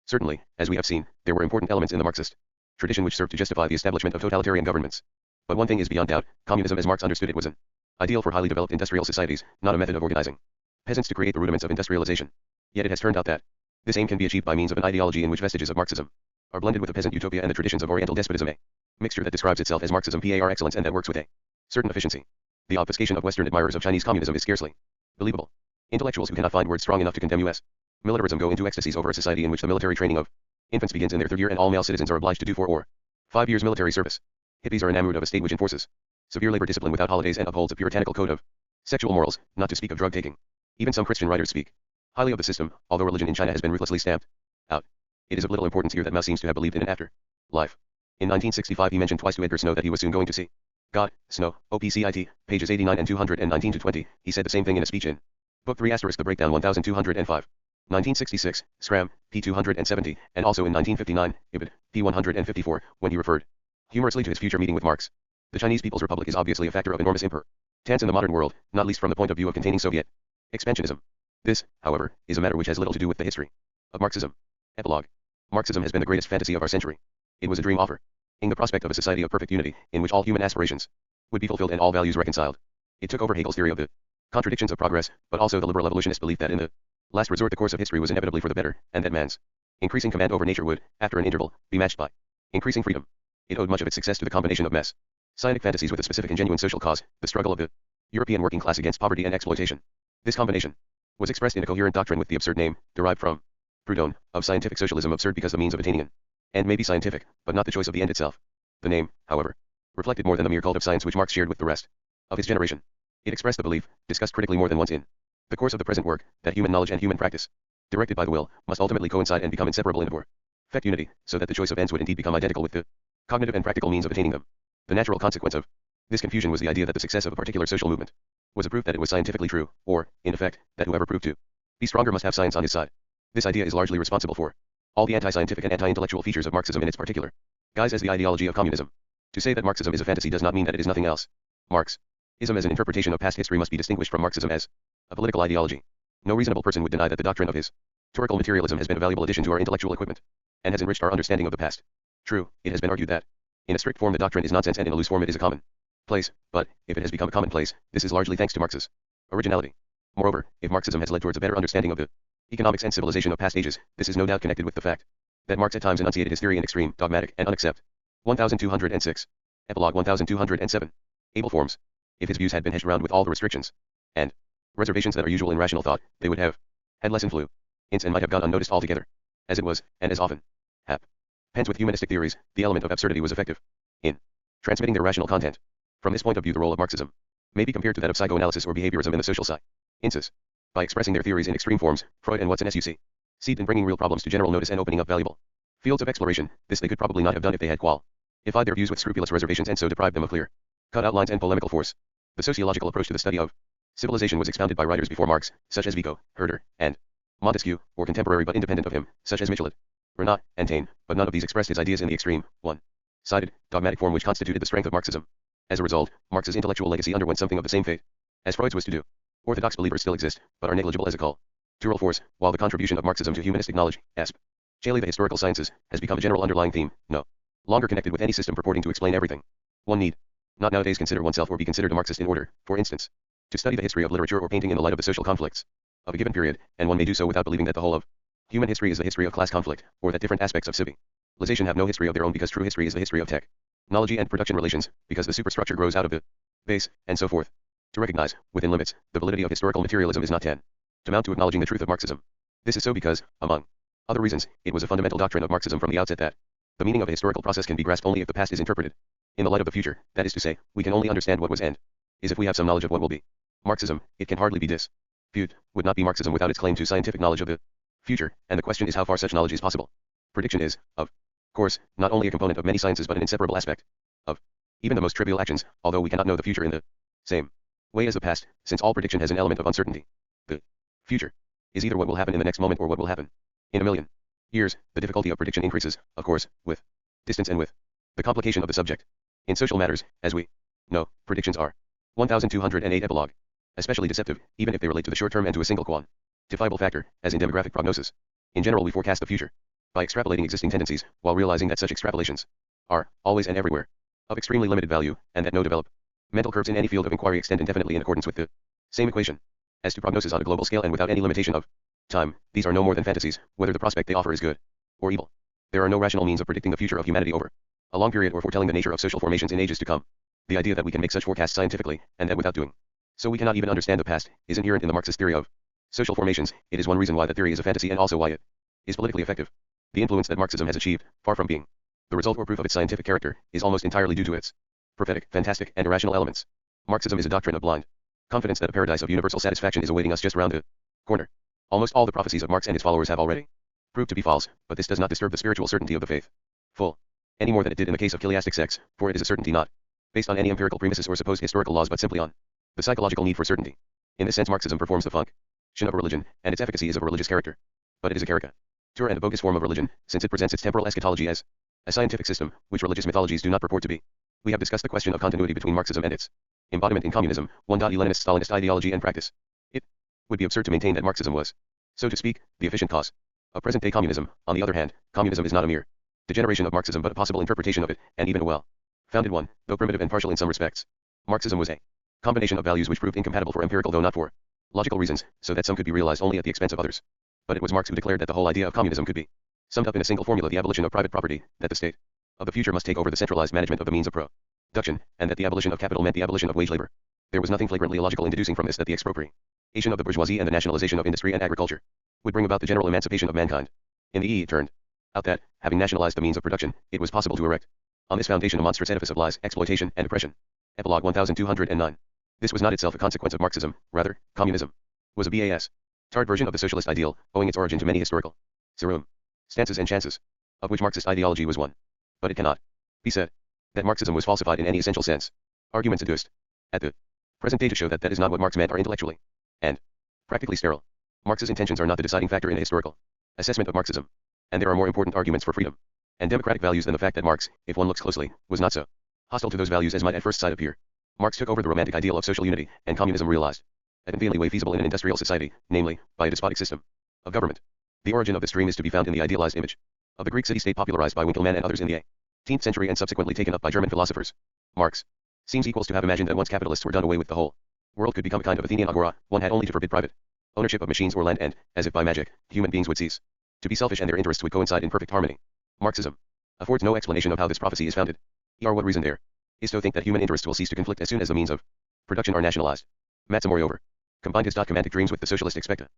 Certainly, as we have seen, there were important elements in the Marxist tradition which served to justify the establishment of totalitarian governments. But one thing is beyond doubt, communism as Marx understood it was an ideal for highly developed industrial societies, not a method of organizing peasants to create the rudiments of industrialization. Yet it has turned out that this aim can be achieved by means of an ideology in which vestiges of Marxism are blended with the peasant utopia and the traditions of Oriental despotism, a mixture that describes itself as Marxism par excellence and that works with a certain efficiency. The obfuscation of Western admirers of Chinese communism is scarcely believable. Intellectuals who cannot find words strong enough to condemn U.S. militarism go into ecstasies over a society in which the military training of infants begins in their third year and all male citizens are obliged to do 4 or 5 years military service. Hippies are enamored of a state which enforces severe labor discipline without holidays and upholds a puritanical code of sexual morals, not to speak of drug taking. Even some Christian writers speak highly of the system, although religion in China has been ruthlessly stamped out. It is of little importance here that Mao seems to have believed in an after-life. In 1965 he mentioned twice to Edgar Snow that he was soon going to see God. Snow, OPCIT, pages 89 and 219-20, he said the same thing in a speech in Book 3 asterisk the breakdown 1205. 1966, Scram, p. 270, and also in 1959, Ibid, p. 154, when he referred humorously to his future meeting with Marx. The Chinese People's Republic is obviously a factor of enormous importance in the modern world, not least from the point of view of containing Soviet expansionism. This, however, is a matter which has little to do with the history of Marxism. Epilogue. Marxism has been the greatest fantasy of our century. It was a dream offer. In the prospect of a society of perfect unity, in which all human aspirations would be fulfilled and all values reconciled. It took over Hegel's theory of the contradictions of progress, but also the liberal evolutionist belief that in the last resort the course of history was inevitably for the better, and that man's increasing command over nature would, after an interval, be matched by increasing freedom. It owed much of its success to the combination of messianic fantasies with a specific and genuine social cause, the struggle of the European working class against poverty and exploitation. This combination was expressed in a coherent doctrine with the absurd name, derived from Proudhon, of scientific socialism, absurd because the means of attaining an end may be scientific, but not the choice of the end itself. The name, however, reflected more than the mere cult of science which Marx shared with the rest of his generation. It expressed the belief, discussed critically more than once in the course of the present work, that human knowledge and human practice, directed by the will, must ultimately coincide and become inseparable in perfect unity, so that the choice of ends would indeed become identical with the cognitive and practical means of attaining them. The natural consequence of this confusion was the idea that the success of a particular social movement was a proof that it was scientifically true, or, in effect, that whoever proved to be stronger must have science on his side. This idea is largely responsible for all the anti-scientific and anti-intellectual features of Marxism in its particular guise as the ideology of communism. To say that Marxism is a fantasy does not mean that it is nothing else. Marxism as an interpretation of past history must be distinguished from Marxism as a political ideology. No reasonable person would deny that the doctrine of historical materialism has been a valuable addition to our intellectual equipment, and has enriched our understanding of the past. True, it has been argued that, in a strict form the doctrine is nonsense and in a loose form it is a commonplace, but, if it has become a commonplace, this is largely thanks to Marx's originality. Moreover, if Marxism has led towards a better understanding of the economics and civilization of past ages, this is no doubt connected with the fact that Marx at times enunciated his theory in extreme, dogmatic, and unaccept. 1206. Epilogue 1207. Able forms. If his views had been hedged round with all the restrictions and reservations that are usual in rational thought, they would have had less influence and might have gone unnoticed altogether. As it was, and as often happens with humanistic theories, the element of absurdity was effective in transmitting their rational content. From this point of view, the role of Marxism may be compared to that of psychoanalysis or behaviorism in the social sciences. By expressing their theories in extreme forms, Freud and Watson succeed in bringing real problems to general notice and opening up valuable fields of exploration. This they could probably not have done if they had qualified their views with scrupulous reservations and so deprived them of clear-cut outlines and polemical force. The sociological approach to the study of civilization was expounded by writers before Marx, such as Vico, Herder, and Montesquieu, or contemporary but independent of him, such as Michelet, Renan, and Taine, but none of these expressed his ideas in the extreme, one-sided, dogmatic form which constituted the strength of Marxism. As a result, Marx's intellectual legacy underwent something of the same fate as Freud's was to do. Orthodox believers still exist, but are negligible as a cultural force, while the contribution of Marxism to humanistic knowledge, especially the historical sciences, has become a general underlying theme, no longer connected with any system purporting to explain everything. One need not nowadays consider oneself or be considered a Marxist in order, for instance, to study the history of literature or painting in the light of the social conflicts of a given period, and one may do so without believing that the whole of human history is the history of class conflict, or that different aspects of civilization have no history of their own, because true history is the history of technology and production relations, because the superstructure grows out of the base, and so forth. To recognize, within limits, the validity of historical materialism is not tantamount to acknowledging the truth of Marxism. This is so because, among other reasons, it was a fundamental doctrine of Marxism from the outset that the meaning of a historical process can be grasped only if the past is interpreted in the light of the future. That is to say, we can only understand what was and is if we have some knowledge of what will be. Marxism, it can hardly be disputed, would not be Marxism without its claim to scientific knowledge of the future, and the question is how far such knowledge is possible. Prediction is, of course, not only a component of many sciences but an inseparable aspect of even the most trivial actions, although we cannot know the future in the same way as the past, since all prediction has an element of uncertainty. The future is either what will happen in the next moment or what will happen in a million years. The difficulty of prediction increases, of course, with distance and with the complication of the subject. In social matters, as we know, predictions are 1208 epilogue, especially deceptive, even if they relate to the short term and to a single quantifiable factor, as in demographic prognosis. In general, we forecast the future by extrapolating existing tendencies, while realizing that such extrapolations are always and everywhere of extremely limited value, and that no developmental curves in any field of inquiry extend indefinitely in accordance with the same equation. As to prognosis on a global scale and without any limitation of time, these are no more than fantasies, whether the prospect they offer is good or evil. There are no rational means of predicting the future of humanity over a long period or foretelling the nature of social formations in ages to come. The idea that we can make such forecasts scientifically, and that without doing so we cannot even understand the past, is inherent in the Marxist theory of social formations. It is one reason why the theory is a fantasy and also why it is politically effective. The influence that Marxism has achieved, far from being the result or proof of its scientific character, is almost entirely due to its prophetic, fantastic, and irrational elements. Marxism is a doctrine of blind confidence that a paradise of universal satisfaction is awaiting us just round the corner. Almost all the prophecies of Marx and his followers have already proved to be false, but this does not disturb the spiritual certainty of the faith full any more than it did in the case of chiliastic sects, for it is a certainty not based on any empirical premises or supposed historical laws but simply on the psychological need for certainty. In this sense, Marxism performs the function of a religion, and its efficacy is of a religious character. But it is a caricature and a bogus form of religion, since it presents its temporal eschatology as a scientific system, which religious mythologies do not purport to be. We have discussed the question of continuity between Marxism and its embodiment in communism, Leninist-Stalinist ideology and practice. It would be absurd to maintain that Marxism was, so to speak, the efficient cause of present-day communism. On the other hand, communism is not a mere Degeneration of Marxism, but a possible interpretation of it, and even a well-founded one, though primitive and partial in some respects. Marxism was a combination of values which proved incompatible for empirical though not for logical reasons, so that some could be realized only at the expense of others. But it was Marx who declared that the whole idea of communism could be summed up in a single formula: the abolition of private property, that the state of the future must take over the centralized management of the means of production, and that the abolition of capital meant the abolition of wage labor. There was nothing flagrantly illogical in deducing from this that the expropriation of the bourgeoisie and the nationalization of industry and agriculture would bring about the general emancipation of mankind. In the it turned out that, having nationalized the means of production, it was possible to erect on this foundation a monstrous edifice of lies, exploitation, and oppression. Epilogue 1209. This was not itself a consequence of Marxism, rather, communism was a bastard version of the socialist ideal, owing its origin to many historical stances and chances, of which Marxist ideology was one. But it cannot be said that Marxism was falsified in any essential sense. Arguments adduced at the present day to show that that is not what Marx meant are intellectually and practically sterile. Marx's intentions are not the deciding factor in a historical assessment of Marxism, and there are more important arguments for freedom and democratic values than the fact that Marx, if one looks closely, was not so hostile to those values as might at first sight appear. Marx took over the romantic ideal of social unity, and communism realized a conveniently way feasible in an industrial society, namely, by a despotic system of government. The origin of this dream is to be found in the idealized image of the Greek city-state popularized by Winckelmann and others in the 18th century and subsequently taken up by German philosophers. Marx seems equals to have imagined that once capitalists were done away with, the whole world could become a kind of Athenian agora. One had only to forbid private ownership of machines or land, and, as if by magic, human beings would cease to be selfish and their interests would coincide in perfect harmony. Marxism affords no explanation of how this prophecy is founded. What reason there is to think that human interests will cease to conflict as soon as the means of production are nationalized. Matza moreover combined his comantic dreams with the socialist expectation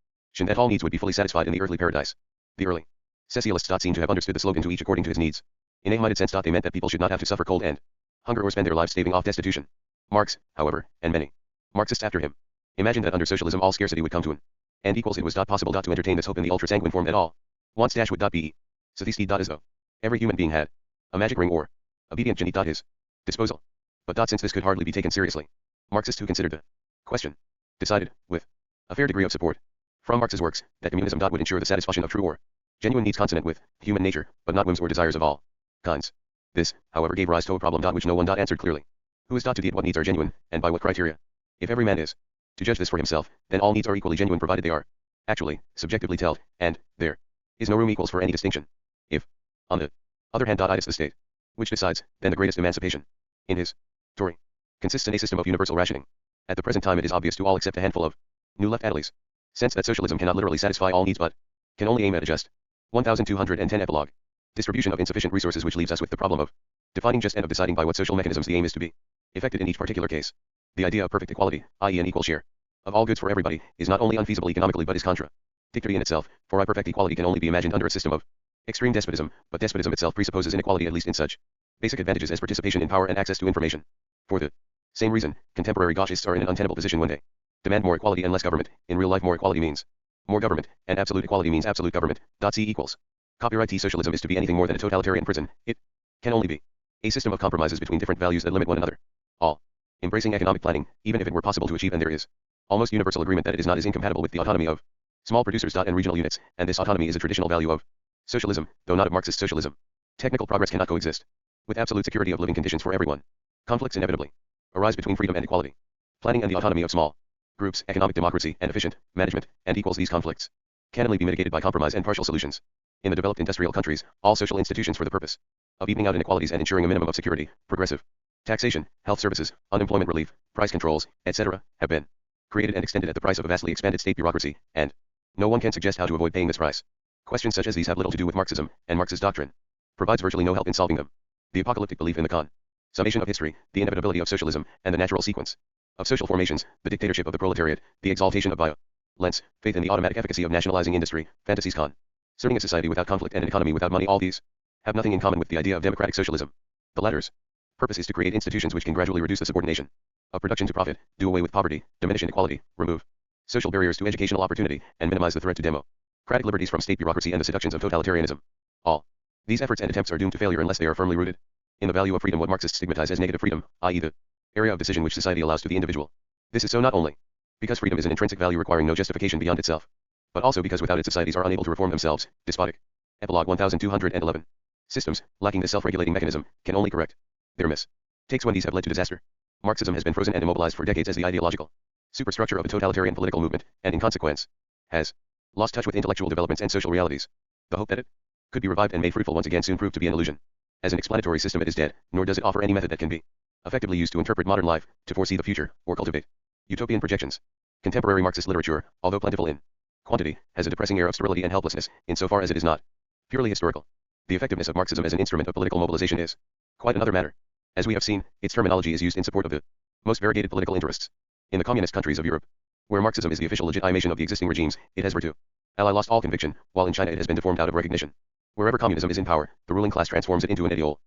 that all needs would be fully satisfied in the earthly paradise. The early socialists seem to have understood the slogan to each according to his needs. In a minded sense, they meant that people should not have to suffer cold and hunger or spend their lives staving off destitution. Marx, however, and many Marxists after him, imagined that under socialism all scarcity would come to an end. It was possible to entertain this hope in the ultra-sanguine form that all wants would be satisfied as though every human being had a magic ring or obedient genie his disposal. But since this could hardly be taken seriously, Marxists who considered the question decided, with a fair degree of support from Marx's works, that communism would ensure the satisfaction of true or genuine needs consonant with human nature, but not whims or desires of all kinds. This, however, gave rise to a problem which no one answered clearly. Who is to decide what needs are genuine, and by what criteria? If every man is to judge this for himself, then all needs are equally genuine provided they are actually, subjectively held, and there is no room equals for any distinction. If, on the other hand, it is the state which decides, then the greatest emancipation in his story consists in a system of universal rationing. At the present time it is obvious to all except a handful of new left addlies, since that socialism cannot literally satisfy all needs but can only aim at a just 1210 epilogue distribution of insufficient resources, which leaves us with the problem of defining just and of deciding by what social mechanisms the aim is to be effected in each particular case. The idea of perfect equality, i.e. an equal share of all goods for everybody, is not only unfeasible economically but is contradictory in itself, for perfect equality can only be imagined under a system of extreme despotism, but despotism itself presupposes inequality at least in such basic advantages as participation in power and access to information. For the same reason, contemporary gauchists are in an untenable position when they demand more equality and less government. In real life, more equality means more government, and absolute equality means absolute government. C equals. Copyright socialism is to be anything more than a totalitarian prison. It can only be a system of compromises between different values that limit one another. All embracing economic planning, even if it were possible to achieve, and there is almost universal agreement that it is incompatible with the autonomy of small producers and regional units, and this autonomy is a traditional value of socialism, though not of Marxist socialism. Technical progress cannot coexist with absolute security of living conditions for everyone. Conflicts inevitably arise between freedom and equality, planning and the autonomy of small groups, economic democracy and efficient management, and these conflicts can only be mitigated by compromise and partial solutions. In the developed industrial countries, all social institutions for the purpose of evening out inequalities and ensuring a minimum of security, progressive taxation, health services, unemployment relief, price controls, etc., have been created and extended at the price of a vastly expanded state bureaucracy, and no one can suggest how to avoid paying this price. Questions such as these have little to do with Marxism, and Marx's doctrine provides virtually no help in solving them. The apocalyptic belief in the summation of history, the inevitability of socialism, and the natural sequence of social formations, the dictatorship of the proletariat, the exaltation of violence, faith in the automatic efficacy of nationalizing industry, fantasies concerning a society without conflict and an economy without money, all these have nothing in common with the idea of democratic socialism. The latter's purpose is to create institutions which can gradually reduce the subordination of production to profit, do away with poverty, diminish inequality, remove social barriers to educational opportunity, and minimize the threat to democratic liberties from state bureaucracy and the seductions of totalitarianism. All these efforts and attempts are doomed to failure unless they are firmly rooted in the value of freedom, what Marxists stigmatize as negative freedom, i.e. the area of decision which society allows to the individual. This is so not only because freedom is an intrinsic value requiring no justification beyond itself, but also because without it societies are unable to reform themselves. Despotic. Epilogue 1211. Systems, lacking this self-regulating mechanism, can only correct their mistakes when these have led to disaster. Marxism has been frozen and immobilized for decades as the ideological superstructure of a totalitarian political movement, and in consequence, has lost touch with intellectual developments and social realities. The hope that it could be revived and made fruitful once again soon proved to be an illusion. As an explanatory system it is dead, nor does it offer any method that can be effectively used to interpret modern life, to foresee the future, or cultivate utopian projections. Contemporary Marxist literature, although plentiful in quantity, has a depressing air of sterility and helplessness, insofar as it is not purely historical. The effectiveness of Marxism as an instrument of political mobilization is quite another matter. As we have seen, its terminology is used in support of the most variegated political interests. In the communist countries of Europe, where Marxism is the official legitimation of the existing regimes, it has virtue. Ally lost all conviction, while in China it has been deformed out of recognition. Wherever communism is in power, the ruling class transforms it into an ideology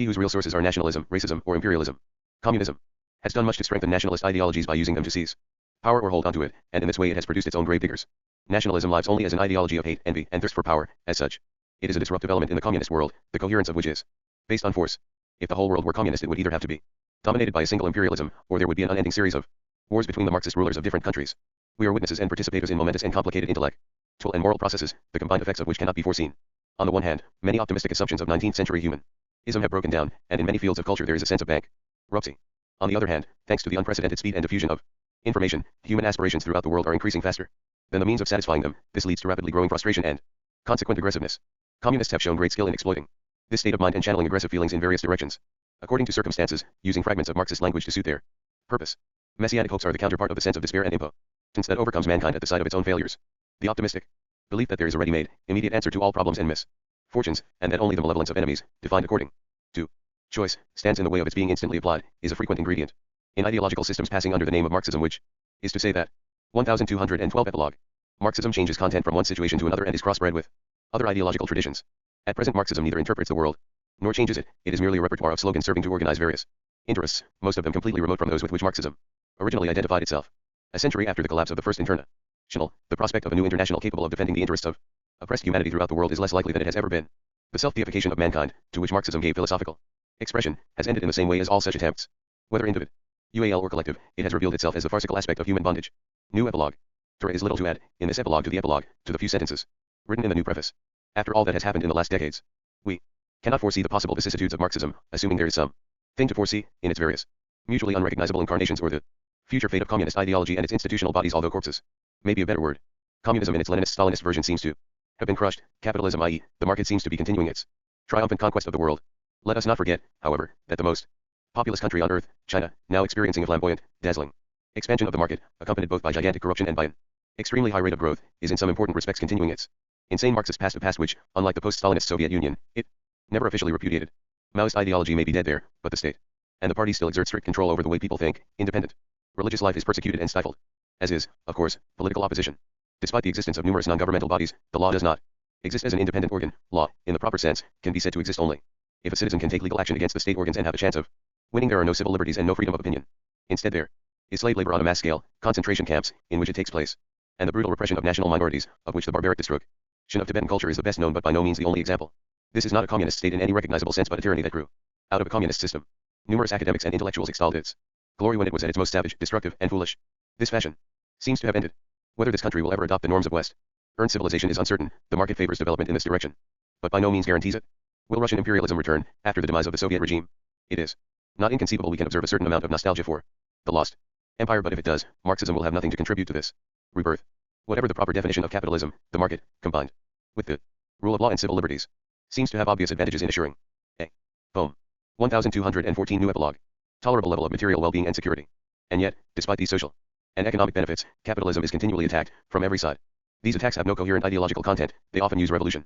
whose real sources are nationalism, racism, or imperialism. Communism has done much to strengthen nationalist ideologies by using them to seize power or hold onto it, and in this way it has produced its own grave diggers. Nationalism lives only as an ideology of hate, envy, and thirst for power. As such, it is a disruptive element in the communist world, the coherence of which is based on force. If the whole world were communist, it would either have to be dominated by a single imperialism, or there would be an unending series of wars between the Marxist rulers of different countries. We are witnesses and participators in momentous and complicated intellectual and moral processes, the combined effects of which cannot be foreseen. On the one hand, many optimistic assumptions of 19th century humanism have broken down, and in many fields of culture there is a sense of bankruptcy. On the other hand, thanks to the unprecedented speed and diffusion of information, human aspirations throughout the world are increasing faster than the means of satisfying them. This leads to rapidly growing frustration and consequent aggressiveness. Communists have shown great skill in exploiting this state of mind and channeling aggressive feelings in various directions, according to circumstances, using fragments of Marxist language to suit their purpose. Messianic hopes are the counterpart of the sense of despair and impotence that overcomes mankind at the sight of its own failures. The optimistic belief that there is a ready-made, immediate answer to all problems and misfortunes, and that only the malevolence of enemies, defined according to choice, stands in the way of its being instantly applied, is a frequent ingredient in ideological systems passing under the name of Marxism, which is to say that 1212 Epilogue. Marxism changes content from one situation to another and is crossbred with other ideological traditions. At present Marxism neither interprets the world, nor changes it. It is merely a repertoire of slogans serving to organize various interests, most of them completely remote from those with which Marxism originally identified itself. A century after the collapse of the First International, the prospect of a new international capable of defending the interests of oppressed humanity throughout the world is less likely than it has ever been. The self-deification of mankind, to which Marxism gave philosophical expression, has ended in the same way as all such attempts. Whether individual or collective, it has revealed itself as the farcical aspect of human bondage. New Epilogue. There is little to add, in this epilogue to the epilogue, to the few sentences written in the new preface. After all that has happened in the last decades, we cannot foresee the possible vicissitudes of Marxism, assuming there is some thing to foresee, in its various, mutually unrecognizable incarnations, or the future fate of communist ideology and its institutional bodies, although corpses may be a better word. Communism in its Leninist-Stalinist version seems to have been crushed. Capitalism, i.e., the market, seems to be continuing its triumphant conquest of the world. Let us not forget, however, that the most populous country on earth, China, now experiencing a flamboyant, dazzling expansion of the market, accompanied both by gigantic corruption and by an extremely high rate of growth, is in some important respects continuing its insane Marxist past, a past which, unlike the post-Stalinist Soviet Union, it never officially repudiated. Maoist ideology may be dead there, but the state and the party still exert strict control over the way people think. Independent religious life is persecuted and stifled, as is, of course, political opposition. Despite the existence of numerous non-governmental bodies, the law does not exist as an independent organ. Law, in the proper sense, can be said to exist only if a citizen can take legal action against the state organs and have a chance of winning. There are no civil liberties and no freedom of opinion. Instead there is slave labor on a mass scale, concentration camps, in which it takes place, and the brutal repression of national minorities, of which the barbaric destruction of Tibetan culture is the best known but by no means the only example. This is not a communist state in any recognizable sense, but a tyranny that grew out of a communist system. Numerous academics and intellectuals extolled its glory when it was at its most savage, destructive, and foolish. This fashion seems to have ended. Whether this country will ever adopt the norms of Western civilization is uncertain. The market favors development in this direction, but by no means guarantees it. Will Russian imperialism return after the demise of the Soviet regime? It is not inconceivable we can observe a certain amount of nostalgia for the lost empire, but if it does, Marxism will have nothing to contribute to this rebirth. Whatever the proper definition of capitalism, the market, combined with the rule of law and civil liberties, seems to have obvious advantages in assuring a 1214 new epilogue tolerable level of material well-being and security. And yet, despite these social and economic benefits, capitalism is continually attacked from every side. These attacks have no coherent ideological content. They often use revolutionary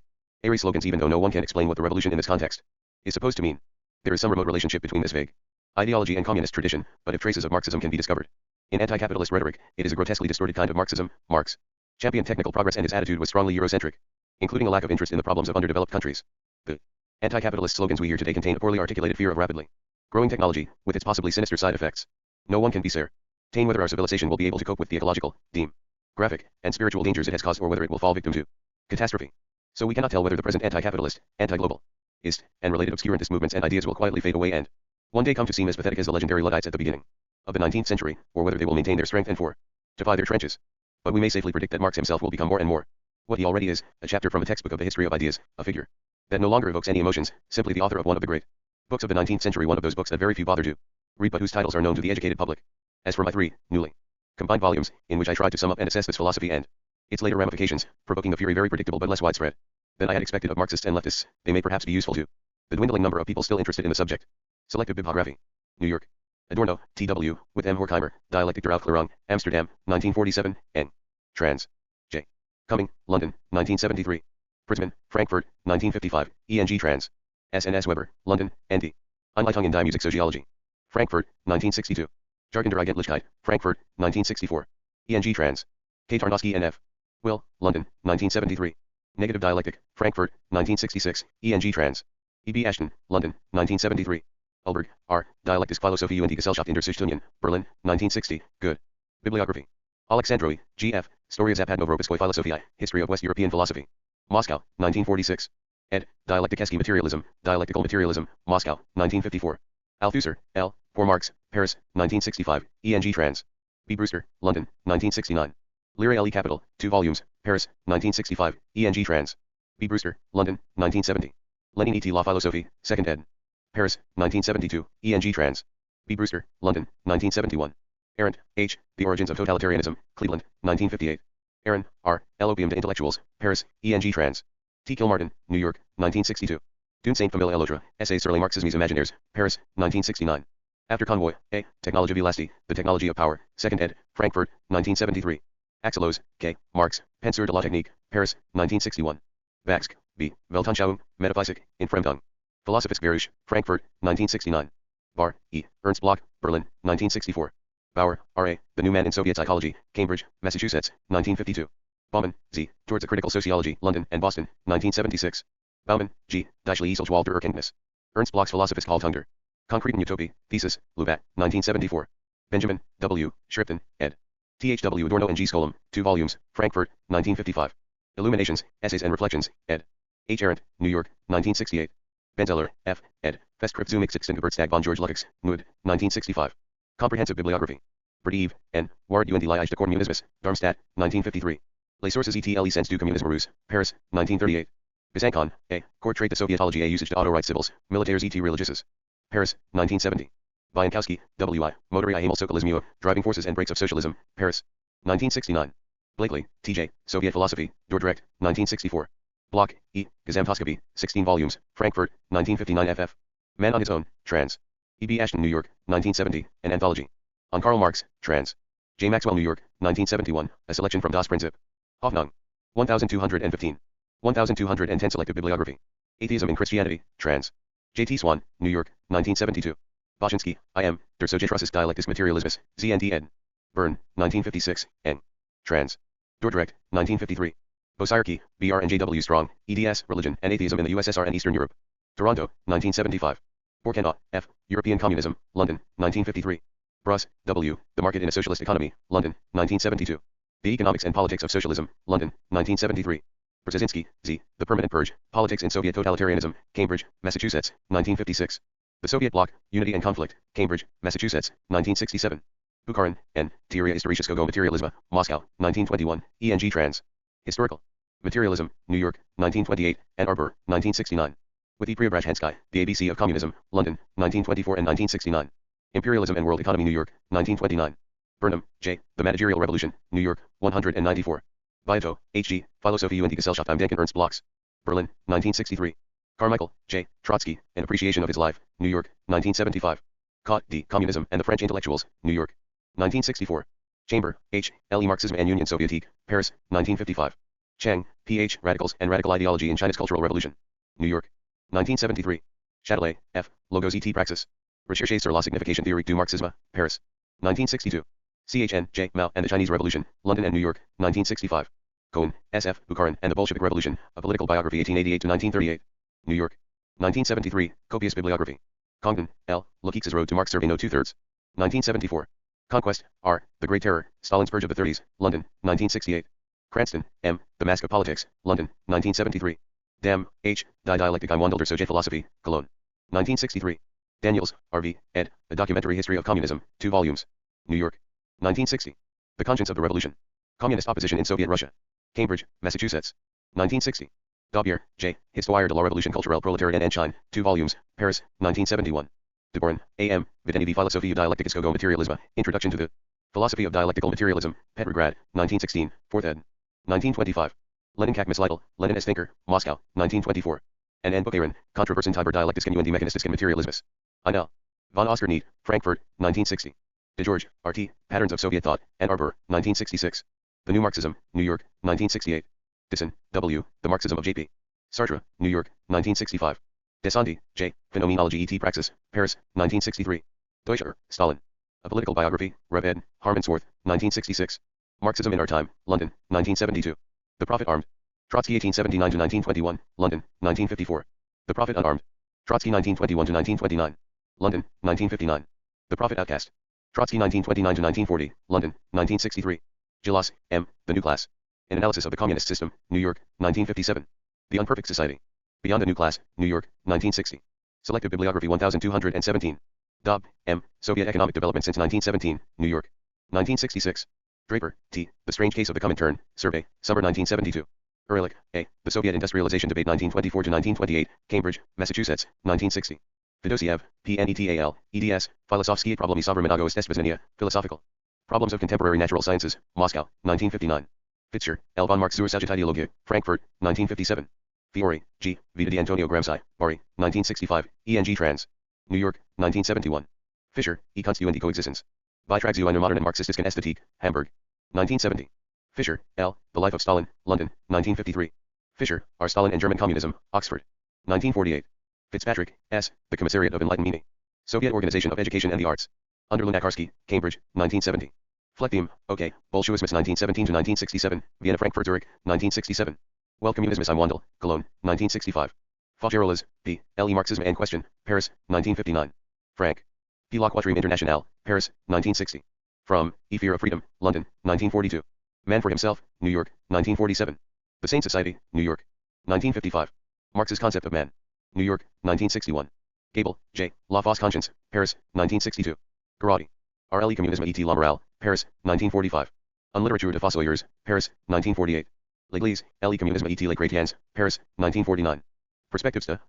slogans, even though no one can explain what the revolution in this context is supposed to mean. There is some remote relationship between this vague ideology and communist tradition, but if traces of Marxism can be discovered in anti-capitalist rhetoric, it is a grotesquely distorted kind of Marxism. Marx championed technical progress, and his attitude was strongly Eurocentric, including a lack of interest in the problems of underdeveloped countries. The anti-capitalist slogans we hear today contain a poorly articulated fear of rapidly growing technology, with its possibly sinister side effects. No one can be certain whether our civilization will be able to cope with the ecological, demographic, and spiritual dangers it has caused, or whether it will fall victim to catastrophe. So we cannot tell whether the present anti-capitalist, anti-globalist, and related obscurantist movements and ideas will quietly fade away and one day come to seem as pathetic as the legendary Luddites at the beginning of the 19th century, or whether they will maintain their strength and fortify their trenches. But we may safely predict that Marx himself will become more and more what he already is, a chapter from a textbook of the history of ideas, a figure that no longer evokes any emotions, simply the author of one of the great books of the 19th century, one of those books that very few bother to read but whose titles are known to the educated public. As for my 3 newly combined volumes, in which I tried to sum up and assess this philosophy and its later ramifications, provoking a fury very predictable but less widespread, than I had expected of Marxists and leftists. They may perhaps be useful to the dwindling number of people still interested in the subject. Selective Bibliography. New York. Adorno, T.W., with M. Horkheimer, Dialectic der Aufklärung, Amsterdam, 1947, N. Trans. J. Cumming, London, 1973. Pritzman, Frankfurt, 1955, E.N.G. Trans. S.N.S. Weber, London, N.D. Einleitung in Die Musik Soziologie. Frankfurt, 1962. Jargon der Eigentlichkeit, Frankfurt, 1964. E.N.G. Trans. K. Tarnowski N.F. Will, London, 1973. Negative Dialectic, Frankfurt, 1966, E.N.G. Trans. E.B. Ashton, London, 1973. Ulberg, R. Dialektische Philosophie und die Gesellschaft in der Sichtungen, Berlin, 1960, good. Bibliography. Alexandroi, G.F., Storia Zapadnoevropskoi Philosophia, History of West European Philosophy. Moscow, 1946. Ed. Dialectikeski Materialism, Dialectical Materialism, Moscow, 1954. Althusser, L. For Marx, Paris, 1965, E.N.G. Trans. B. Brewster, London, 1969. Lyra L.E. Capital, 2 volumes, Paris, 1965, E.N.G. Trans. B. Brewster, London, 1970. Lenin et la Philosophie, 2nd ed. Paris, 1972, E.N.G. Trans. B. Brewster, London, 1971. Arendt, H., The Origins of Totalitarianism, Cleveland, 1958. Aaron, R., Opium to Intellectuals, Paris, E.N.G. Trans. T. Kilmartin, New York, 1962. D'une Sainte Famille à l'autre, Essays sur les Marxismes Imaginaires, Paris, 1969. After Convoy, A. Technology Velasti, The Technology of Power, 2nd ed., Frankfurt, 1973. Axelos, K., Marx, Penseur de la Technique, Paris, 1961. Baksk, B. Weltanschauung, Metaphysik, in Fremdung. Philosophische Beruche, Frankfurt, 1969. Bar, E. Ernst Bloch, Berlin, 1964. Bauer, R.A., The New Man in Soviet Psychology, Cambridge, Massachusetts, 1952. Baumann, Z. Towards a Critical Sociology, London and Boston, 1976. Baumann, G. Die Schließlich Walter Erkenntnis. Ernst Bloch's Philosophische Haltung. Concrete Utopie, Thesis, Lubac, 1974. Benjamin, W. Schriften, ed. T.H.W. Adorno and G. Skolem, 2 volumes, Frankfurt, 1955. Illuminations, Essays and Reflections, ed. H. Arendt, New York, 1968. Benzeller, F., ed. Festschrift zum Existen Geburtstag von George Lukács, Nude, 1965. Comprehensive Bibliography. Berdieve, N. Ward und die Leicht des Kommunismus, Darmstadt, 1953. Les sources et l'essence du communisme russe, Paris, 1938. Bisankon, A. Court trait de Sovietologie et usage de autorites civils, militaires et religieuses. Paris, 1970. Biankowski, W.I., Motory I. Socialisme, Driving Forces and Breaks of Socialism, Paris, 1969. Blakely, T.J., Soviet Philosophy, Dordrecht, 1964. Bloch, E. Gesamthaskopie, 16 volumes, Frankfurt, 1959 ff. Man on His Own, Trans. E.B. Ashton, New York, 1970, an anthology. On Karl Marx, Trans. J. Maxwell, New York, 1971, a selection from Das Prinzip. Hoffnung. 1215. 1210 Selective Bibliography. Atheism in Christianity, Trans. J.T. Swan, New York, 1972. Boshinsky, I.M., Der Sozialistisches Dialektisches Materialismus, Z.N.D. ed. Bern, 1956, N. Trans. Dordrecht, 1953. Bosierski, B.R. and J.W. Strong, eds, Religion and Atheism in the USSR and Eastern Europe. Toronto, 1975. Borkenau, F., European Communism, London, 1953. Bruss, W., The Market in a Socialist Economy, London, 1972. The Economics and Politics of Socialism, London, 1973. Brzezinski, Z., The Permanent Purge, Politics in Soviet Totalitarianism, Cambridge, Massachusetts, 1956. The Soviet Bloc, Unity and Conflict, Cambridge, Massachusetts, 1967. Bukharin, N., Teoria Исторического Materialisma, Moscow, 1921, E.N.G. Trans. Historical. Materialism, New York, 1928, Ann Arbor, 1969. With E. Preobrazhensky, The ABC of Communism, London, 1924 and 1969. Imperialism and World Economy, New York, 1929. Burnham, J., The Managerial Revolution, New York, 194. Beato, H.G., Philosophie und die Gesellschaft im Denken Ernst Blochs. Berlin, 1963. Carmichael, J., Trotsky, An Appreciation of His Life, New York, 1975. Caught, D. Communism and the French Intellectuals, New York, 1964. Chamber, H., L.E. Marxism and Union Soviétique, Paris, 1955. Cheng, P.H. Radicals and Radical Ideology in China's Cultural Revolution, New York, 1973. Châtelet, F., Logos et Praxis. Recherches sur la signification théorique du marxisme, Paris, 1962. CHN, J. Mao and the Chinese Revolution, London and New York, 1965. Cohen, S.F., Bukharin and the Bolshevik Revolution, A Political Biography 1888 to 1938. New York, 1973, Copious Bibliography. Congdon, L., Lukács's Road to Marx Survey No. 2/3. 1974. Conquest, R., The Great Terror, Stalin's Purge of the 30s, London, 1968. Cranston, M., The Mask of Politics, London, 1973. Dam, H., Die Dialektik im Wandel der Sozialphilosophie, Cologne, 1963. Daniels, R.V., ed., A Documentary History of Communism, 2 volumes. New York, 1960. The Conscience of the Revolution. Communist Opposition in Soviet Russia. Cambridge, Massachusetts, 1960. Daubier, J., Histoire de la Révolution culturelle prolétarienne en Chine, 2 volumes, Paris, 1971. Deborn, A.M., Videni Philosophie Dialecticisco Materialisme, Introduction to the Philosophy of Dialectical Materialism, Petrograd, 1916, 4th ed. 1925. Lenin Kakmis Lytle, Lenin as Thinker, Moscow, 1924. N. N. Bukharin, Controversen über Dialektisken und die Mechanistisken Materialismus. Einel. Von Oscar Need, Frankfurt, 1960. De George, R.T., Patterns of Soviet Thought, Ann Arbor, 1966. The New Marxism, New York, 1968. Disson, W., The Marxism of J.P. Sartre, New York, 1965. Desandi, J., Phenomenology et Praxis, Paris, 1963. Deutscher, Stalin. A Political Biography, Rev. ed., Harmansworth, 1966. Marxism in Our Time, London, 1972. The Prophet Armed. Trotsky 1879-1921, London, 1954. The Prophet Unarmed. Trotsky 1921-1929. London, 1959. The Prophet Outcast. Trotsky 1929-1940, London, 1963. Gilas, M., The New Class. An Analysis of the Communist System, New York, 1957. The Unperfect Society. Beyond the New Class, New York, 1960. Selective Bibliography 1217. Dobb, M., Soviet Economic Development since 1917, New York. 1966. Draper, T., The Strange Case of the Comintern, Survey, Summer 1972. Ehrlich, A., The Soviet Industrialization Debate 1924-1928, Cambridge, Massachusetts, 1960. Fedosiev, P.N.E.T.A.L., eds, Filosofskie problemy современного естествознания, Philosophical Problems of Contemporary Natural Sciences, Moscow, 1959. Fitzger, L. von Marx zur Sagittariologie, Frankfurt, 1957. Fiore, G., Vita di Antonio Gramsci, Bari, 1965, E.N.G. Trans. New York, 1971. Fischer, E. Kunst und die Coexistence. Beitrag zu einer modernen marxistischen Ästhetik, Hamburg. 1970. Fischer, L., The Life of Stalin, London, 1953. Fischer, R. Stalin and German Communism, Oxford. 1948. Fitzpatrick, S., The Commissariat of Enlightened Meaning. Soviet Organization of Education and the Arts. Underlin Akarski, Cambridge, 1970. Flechtim, OK, Bolshevismus 1917-1967, Vienna Frankfurt Zurich, 1967. Well Communismus im Wandel, Cologne, 1965. Faucherolas, P. L. E. Marxism and Question, Paris, 1959. Frank. P. La Quatrime Internationale, Paris, 1960. From, E. Fear of Freedom, London, 1942. Man for Himself, New York, 1947. The Sane Society, New York. 1955. Marx's Concept of Man. New York, 1961. Gable, J. La Fausse Conscience, Paris, 1962. Garaudy. R.L.E. Communisme et la Morale, Paris, 1945. Un littérature de fossoyeurs, Paris, 1948. L'Église, L.E. Communisme et les chrétiens, Paris, 1949. Perspectives de,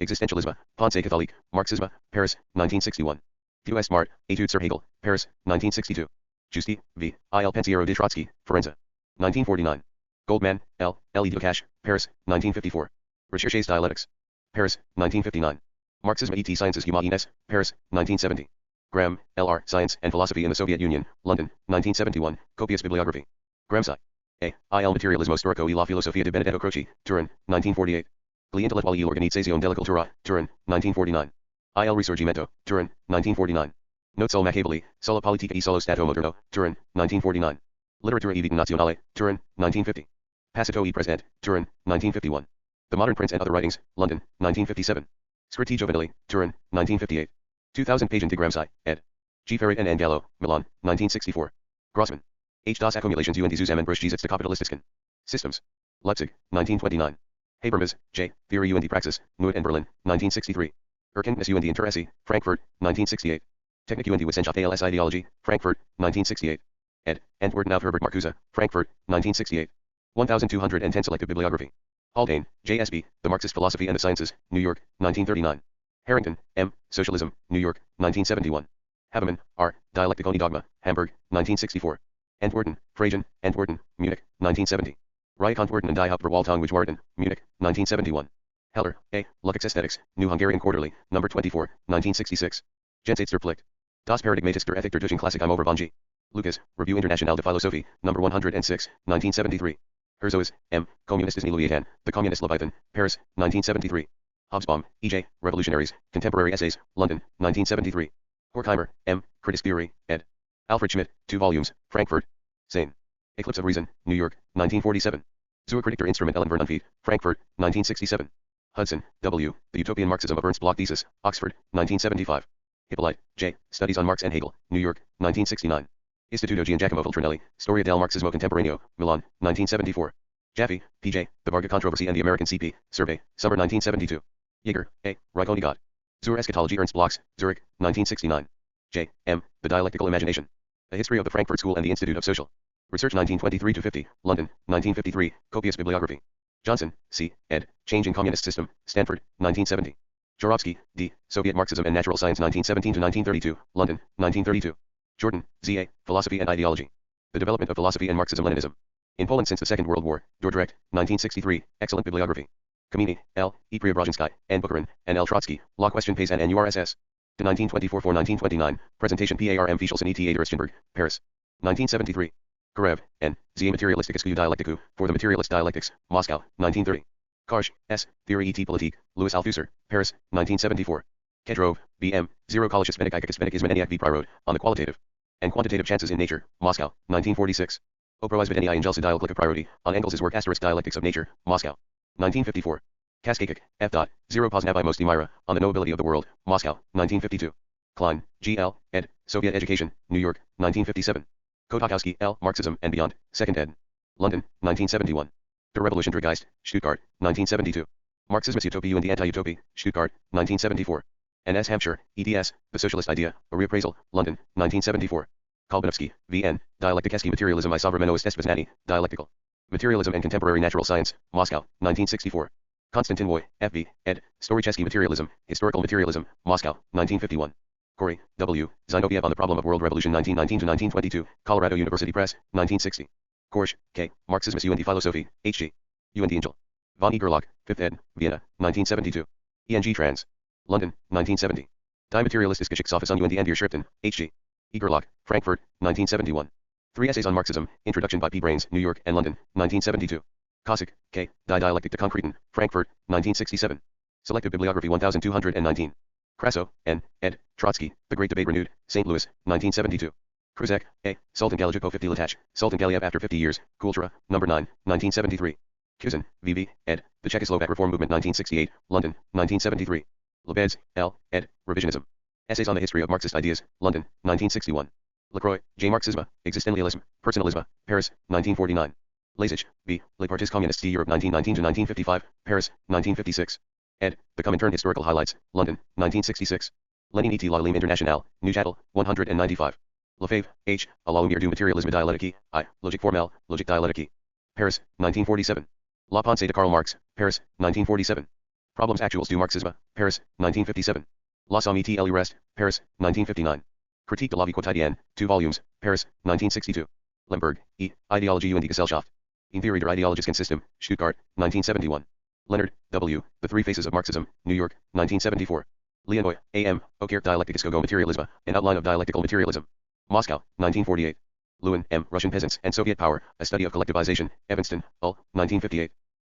Existentialisme, Pensée catholique, Marxisme, Paris, 1961. TTS Mart, Études sur Hegel, Paris, 1962. Justi, V. Il Pensiero di Trotsky, Firenze. 1949. Goldman, L. L.E. Ducash, Paris, 1954. Recherches Dialectics. Paris, 1959. Marxism et Sciences Humaines, Paris, 1970. Graham, L.R. Science and Philosophy in the Soviet Union, London, 1971, Copious Bibliography. Gramsci. A. Il Materialismo Storico e la Filosofia di Benedetto Croce, Turin, 1948. Gli Intellettuali e l'Organizzazione della Cultura, Turin, 1949. Il Risorgimento, Turin, 1949. Note sul Machiavelli, sulla politica e sullo Stato moderno, Turin, 1949. Literatura e vita nazionale, Turin, 1950. Passito e presente, Turin, 1951. The Modern Prince and Other Writings, London, 1957. Scritti Giovanili, Turin, 1958. 2000 Page de Gramsci, ed. G. Ferret and Gallo, Milan, 1964. Grossman. H. Das Accumulations und die Zusammenbruchgesetze der Kapitalistischen Systems. Leipzig, 1929. Habermas, J. Theory und die Praxis, Neue in Berlin, 1963. Erkenntnis und die Interesse, Frankfurt, 1968. Technik und die Wissenschaft als Ideology, Frankfurt, 1968. Ed. Antworten auf Herbert Marcuse, Frankfurt, 1968. 1210 Selective Bibliography. Haldane, J.S.B., The Marxist Philosophy and the Sciences, New York, 1939. Harrington, M., Socialism, New York, 1971. Havemann, R., Dialectic und Dogma, Hamburg, 1964. Antworten, Fragen, Antworten, Munich, 1970. Reich Antworten und die Hauptverwaltung Wijwarden, Munich, 1971. Heller, A., Lukács Aesthetics, New Hungarian Quarterly, No. 24, 1966. Gensatzerpflicht. Das Paradigmatisch der Ethik der Deutschen Klassik im Overvangi. Lucas, Revue Internationale de Philosophie, No. 106, 1973. Herzog, M., Kommunistische Leviathan, The Communist Leviathan, Paris, 1973. Hobsbawm, E.J., Revolutionaries, Contemporary Essays, London, 1973. Horkheimer, M., Critics Theory, ed. Alfred Schmidt, 2 volumes, Frankfurt. Sane. Eclipse of Reason, New York, 1947. Zur Kritik der Instrumentellen Vernunft, Frankfurt, 1967. Hudson, W., The Utopian Marxism of Ernst Bloch Thesis, Oxford, 1975. Hippolyte, J., Studies on Marx and Hegel, New York, 1969. Istituto Giangiacomo Feltrinelli, Storia del Marxismo Contemporaneo, Milan, 1974. Jaffe, P.J., The Varga Controversy and the American C.P., Survey, Summer 1972. Jaeger, A., Reich Zur Eschatologie Ernst Blochs, Zurich, 1969. J. M., The Dialectical Imagination. A History of the Frankfurt School and the Institute of Social Research 1923-50, London, 1953, Copious Bibliography. Johnson, C., ed., Change in Communist System, Stanford, 1970. Jorovsky, D., Soviet Marxism and Natural Science 1917-1932, London, 1932. Jordan, Z.A., Philosophy and Ideology. The Development of Philosophy and Marxism-Leninism. In Poland since the Second World War, Dordrecht, 1963, excellent bibliography. Kamini, L. E. Preobrazhensky, N. Bukharin, and L. Trotsky, Law Question Pays and NURSS. To 1924-1929, Presentation PARM Fischelson et Deristenberg, Paris. 1973. Karev, N. Z. Materialisticus Dialecticu, for the Materialist Dialectics, Moscow, 1930. Karsh, S. Theorie et Politique, Louis Althusser, Paris, 1974. Kedrov, B. M. Zero Koloshes Benekikakis Benekismeniak v. Prirode, on the Qualitative and Quantitative Chances in Nature, Moscow, 1946. Oproizvedenia Angelsa Dialectica Priority, on Engels' work Dialectics of Nature, Moscow, 1954. Kaskakik, F. Zero Poznavi Most Myra, on the Nobility of the World, Moscow, 1952. Klein, G. L., ed., Soviet Education, New York, 1957. Kolakowski, L. Marxism and Beyond, 2nd ed. London, 1971. Der Revolution Geist, Stuttgart, 1972. Marxismus Utopie and the Anti-Utopie, Stuttgart, 1974. N.S. Hampshire, eds. The Socialist Idea, a Reappraisal, London, 1974. Kolbanovsky, V.N., Dialectikeski Materialism I Sovremeno Estevezznani, Dialectical Materialism and Contemporary Natural Science, Moscow, 1964. Konstantin Woy, F.B., ed., Storycheski Materialism, Historical Materialism, Moscow, 1951. Corey, W., Zinoviev on the Problem of World Revolution 1919-1922, Colorado University Press, 1960. Korsch, K., Marxismus und Philosophie, H.G. und Angel. Von E. Gerlach, 5th ed., Vienna, 1972. E.N.G. Trans. London, 1970. Die Materialistische Geschichtsoffice und die Schriften, H.G. E. Gerlach, Frankfurt, 1971. 3 Essays on Marxism, Introduction by P. Brains, New York and London, 1972. Kossack, K., Die Dialektik der Konkreten, Frankfurt, 1967. Selective Bibliography 1219. Krasso, N., ed., Trotsky, The Great Debate Renewed, St. Louis, 1972. Kruzek, A., Sultan Galajipo 50 Latach, Sultan Galiev After 50 Years, Kultura, No. 9, 1973. Kuzin, V.V., ed., The Czechoslovak Reform Movement 1968, London, 1973. Lebez, L., ed., Revisionism. Essays on the History of Marxist Ideas, London, 1961. Lacroix, J. Marxisme, Existentialism, Personalisme, Paris, 1949. Leszek, B., Les Partis Communistes d'Europe 1919-1955, Paris, 1956. Ed., The Comintern Historical Highlights, London, 1966. Lenin et la Ligne Internationale, Neuchâtel, 195. Lefebvre, H., A la lumière du matérialisme dialectique, I., Logique formelle, Logique dialectique. Paris, 1947. La Pensée de Karl Marx, Paris, 1947. Problems actuels du Marxisme, Paris, 1957. La Somme et le reste, Paris, 1959. Critique de la vie quotidienne, 2 volumes, Paris, 1962. Lemberg, E., Ideologie und die Gesellschaft. In Theorie der Ideologischen System, Stuttgart, 1971. Leonard, W., The 3 Faces of Marxism, New York, 1974. Leonoy, A.M., Okert Dialecticus Go Materialisme, An Outline of Dialectical Materialism. Moscow, 1948. Lewin, M., Russian Peasants and Soviet Power, A Study of Collectivization, Evanston, Hull, 1958.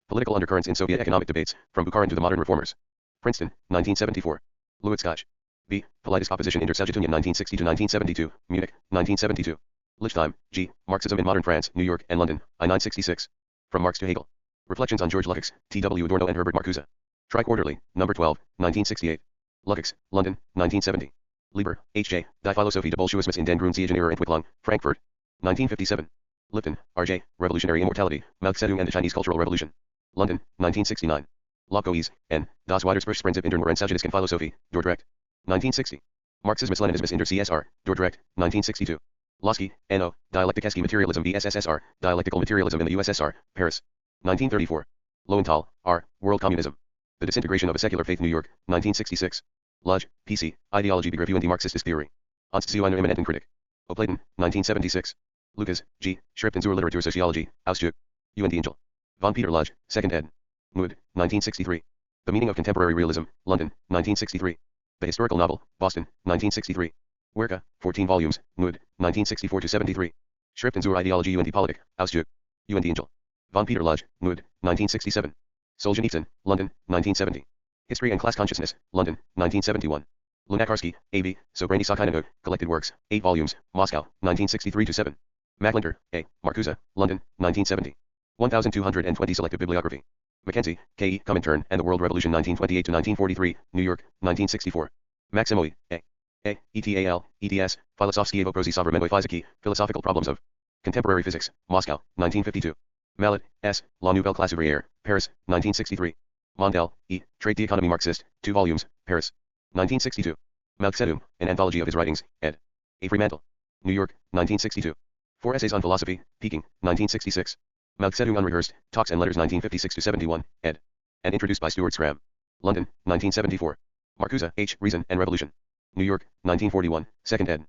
Political Undercurrents in Soviet Economic Debates, From Bukharin to the Modern Reformers. Princeton, 1974. Lewitskaj. B., Politis Opposition inter Sowjetunion 1960-1972, Munich, 1972. Lichtheim, G., Marxism in Modern France, New York and London, I-966. From Marx to Hegel. Reflections on George Lukács, T.W. Adorno and Herbert Marcuse. Tri-Quarterly, No. 12, 1968. Lukács, London, 1970. Lieber, H.J., Die Philosophie de Bolschewismus in den Grundzeugenlehre Entwicklung, Frankfurt, 1957. Lipton, R.J., Revolutionary Immortality, Mao Zedong and the Chinese Cultural Revolution. London, 1969. Lobkoes, N., Das Widerspruchsprinzip in der Neurensagetischen Philosophie, Dordrecht. 1960. Marxismus-Leninismus in der CSR, Dordrecht, 1962. Losky, N.O., Dialectikeski Materialism v. SSSR, Dialectical Materialism in the USSR, Paris. 1934. Lowenthal, R., World Communism. The Disintegration of a Secular Faith, New York, 1966. Lodge, P.C., Ideologie Begriff und die Marxistische Theorie. Ans zu einer eminenten Kritik. Opladen, 1976. Lucas, G., Schriften zur Literatursoziologie, Auszug. Und die Angel. Von Peter Lodge, 2nd ed. Mood, 1963. The Meaning of Contemporary Realism, London, 1963. The Historical Novel, Boston, 1963. Werke, 14 volumes, Mood, 1964-73. Schriften zur Ideologie und die Politik, Auszug. Und die Angel. Von Peter Lodge, Mood, 1967. Solzhenitsyn, London, 1970. History and Class Consciousness, London, 1971. Lunacharsky, A.V., Sobrani Sakhaninog, Collected Works, 8 volumes, Moscow, 1963-7. Macklinter, A., Marcuse, London, 1970. 1220 Selective Bibliography. Mackenzie, K.E., Comintern and the World Revolution 1928-1943, New York, 1964. Maximoy, A. A. ETAL, ETS, Filosofskie Voprosi Sovremenoy Fiziki, Philosophical Problems of Contemporary Physics, Moscow, 1952. Mallet, S., La Nouvelle Classe Ouvrière, Paris, 1963. Mondel, E., Trait d'Economie Marxiste, 2 volumes, Paris. 1962. Mao Zedong, An Anthology of His Writings, ed. A. Fremantle. New York, 1962. 4 Essays on Philosophy, Peking, 1966. Mao Zedong Unrehearsed, Talks and Letters 1956-71, ed. And introduced by Stuart Scram. London, 1974. Marcuse, H. Reason and Revolution. New York, 1941, 2nd ed.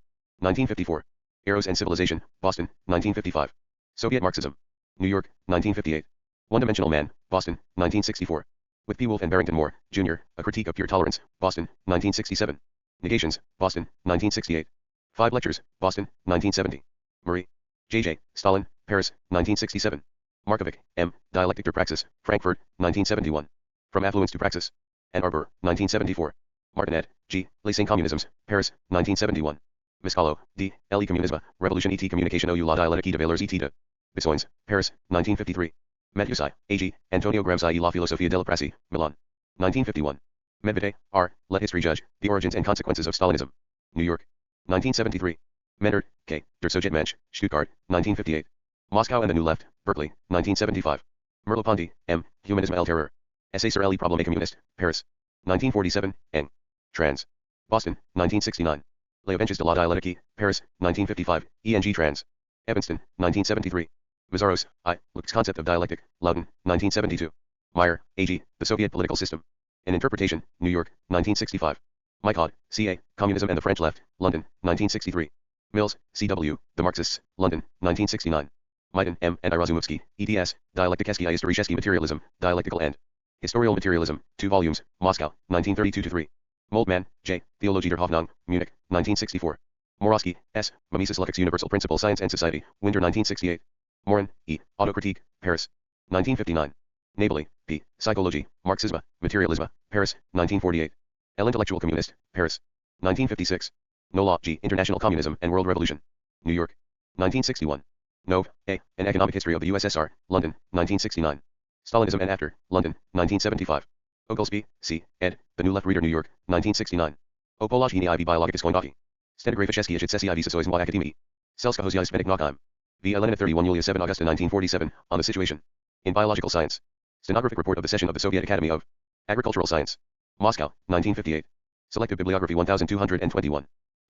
1954. Eros and Civilization, Boston, 1955. Soviet Marxism. New York, 1958. One-Dimensional Man, Boston, 1964. With P. Wolfe and Barrington Moore, Jr., A Critique of Pure Tolerance, Boston, 1967. Negations, Boston, 1968. 5 Lectures, Boston, 1970. Murray. J.J., Stalin, Paris, 1967. Markovic, M., Dialectic der Praxis, Frankfurt, 1971. From Affluence to Praxis. Ann Arbor, 1974. Martinet, G., Lacing Communisms, Paris, 1971. Miscalo, D., L.E. Communisme, Revolution et Communication ou la dialectique de valeurs et de Bissoins, Paris, 1953. Mathieusi, A.G., Antonio Gramsci e la Filosofia della Prassi, Milan. 1951. Medvede, R., Let History Judge, The Origins and Consequences of Stalinism. New York. 1973. Menard, K., Der Sowjetmensch, Stuttgart, 1958. Moscow and the New Left, Berkeley, 1975. Merleau-Ponty, M., Humanisme el Terror. Essai sur les problèmes communistes, Paris. 1947, Eng. Trans. Boston, 1969. Les Avenges de la Dialectique, Paris, 1955, E.N.G. Trans. Evanston, 1973. Mazaros, I., Luke's Concept of Dialectic, Loudon, 1972. Meyer, A.G., The Soviet Political System. An Interpretation, New York, 1965. Mycott, C.A., Communism and the French Left, London, 1963. Mills, C.W., The Marxists, London, 1969. Maiden, M. and Irazumovsky, eds, Dialekticheski i Historicheski Materialism, Dialectical and Historial Materialism, 2 volumes, Moscow, 1932-3. Moldman, J., Theologie der Hoffnung, Munich, 1964. Morosky, S., Mimesis Lux Universal Principle Science and Society, Winter 1968. Morin, E., Autocritique, Paris, 1959. Nabely, P., Psychologie, Marxisme, Materialisme, Paris, 1948. El Intellectual Communist, Paris, 1956. Nola, G., International Communism and World Revolution. New York, 1961. Nove, A., An Economic History of the USSR, London, 1969. Stalinism and After, London, 1975. Oglesby, C., ed., The New Left Reader, New York, 1969. O Polachini i biologic skończki. Stenografische sesji i Soizmwa Akademii. Selska Hozia Smenik Nokheim. V. Elena 31 Julia 7 Augusta 1947, on the situation in biological science. Stenographic report of the session of the Soviet Academy of Agricultural Science. Moscow, 1958. Selective Bibliography 1221.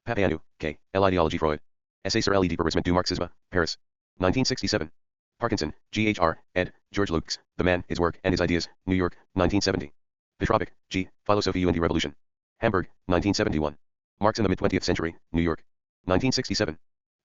Papaanu, K., L. Freud. Essay sur l'idée du Marxisme, Paris. 1967. Parkinson, G.H.R., ed., George Lucas, The Man, His Work, and His Ideas, New York, 1970. Petrovic, G., Philosophie und Revolution. Hamburg, 1971. Marx in the Mid-20th Century, New York. 1967.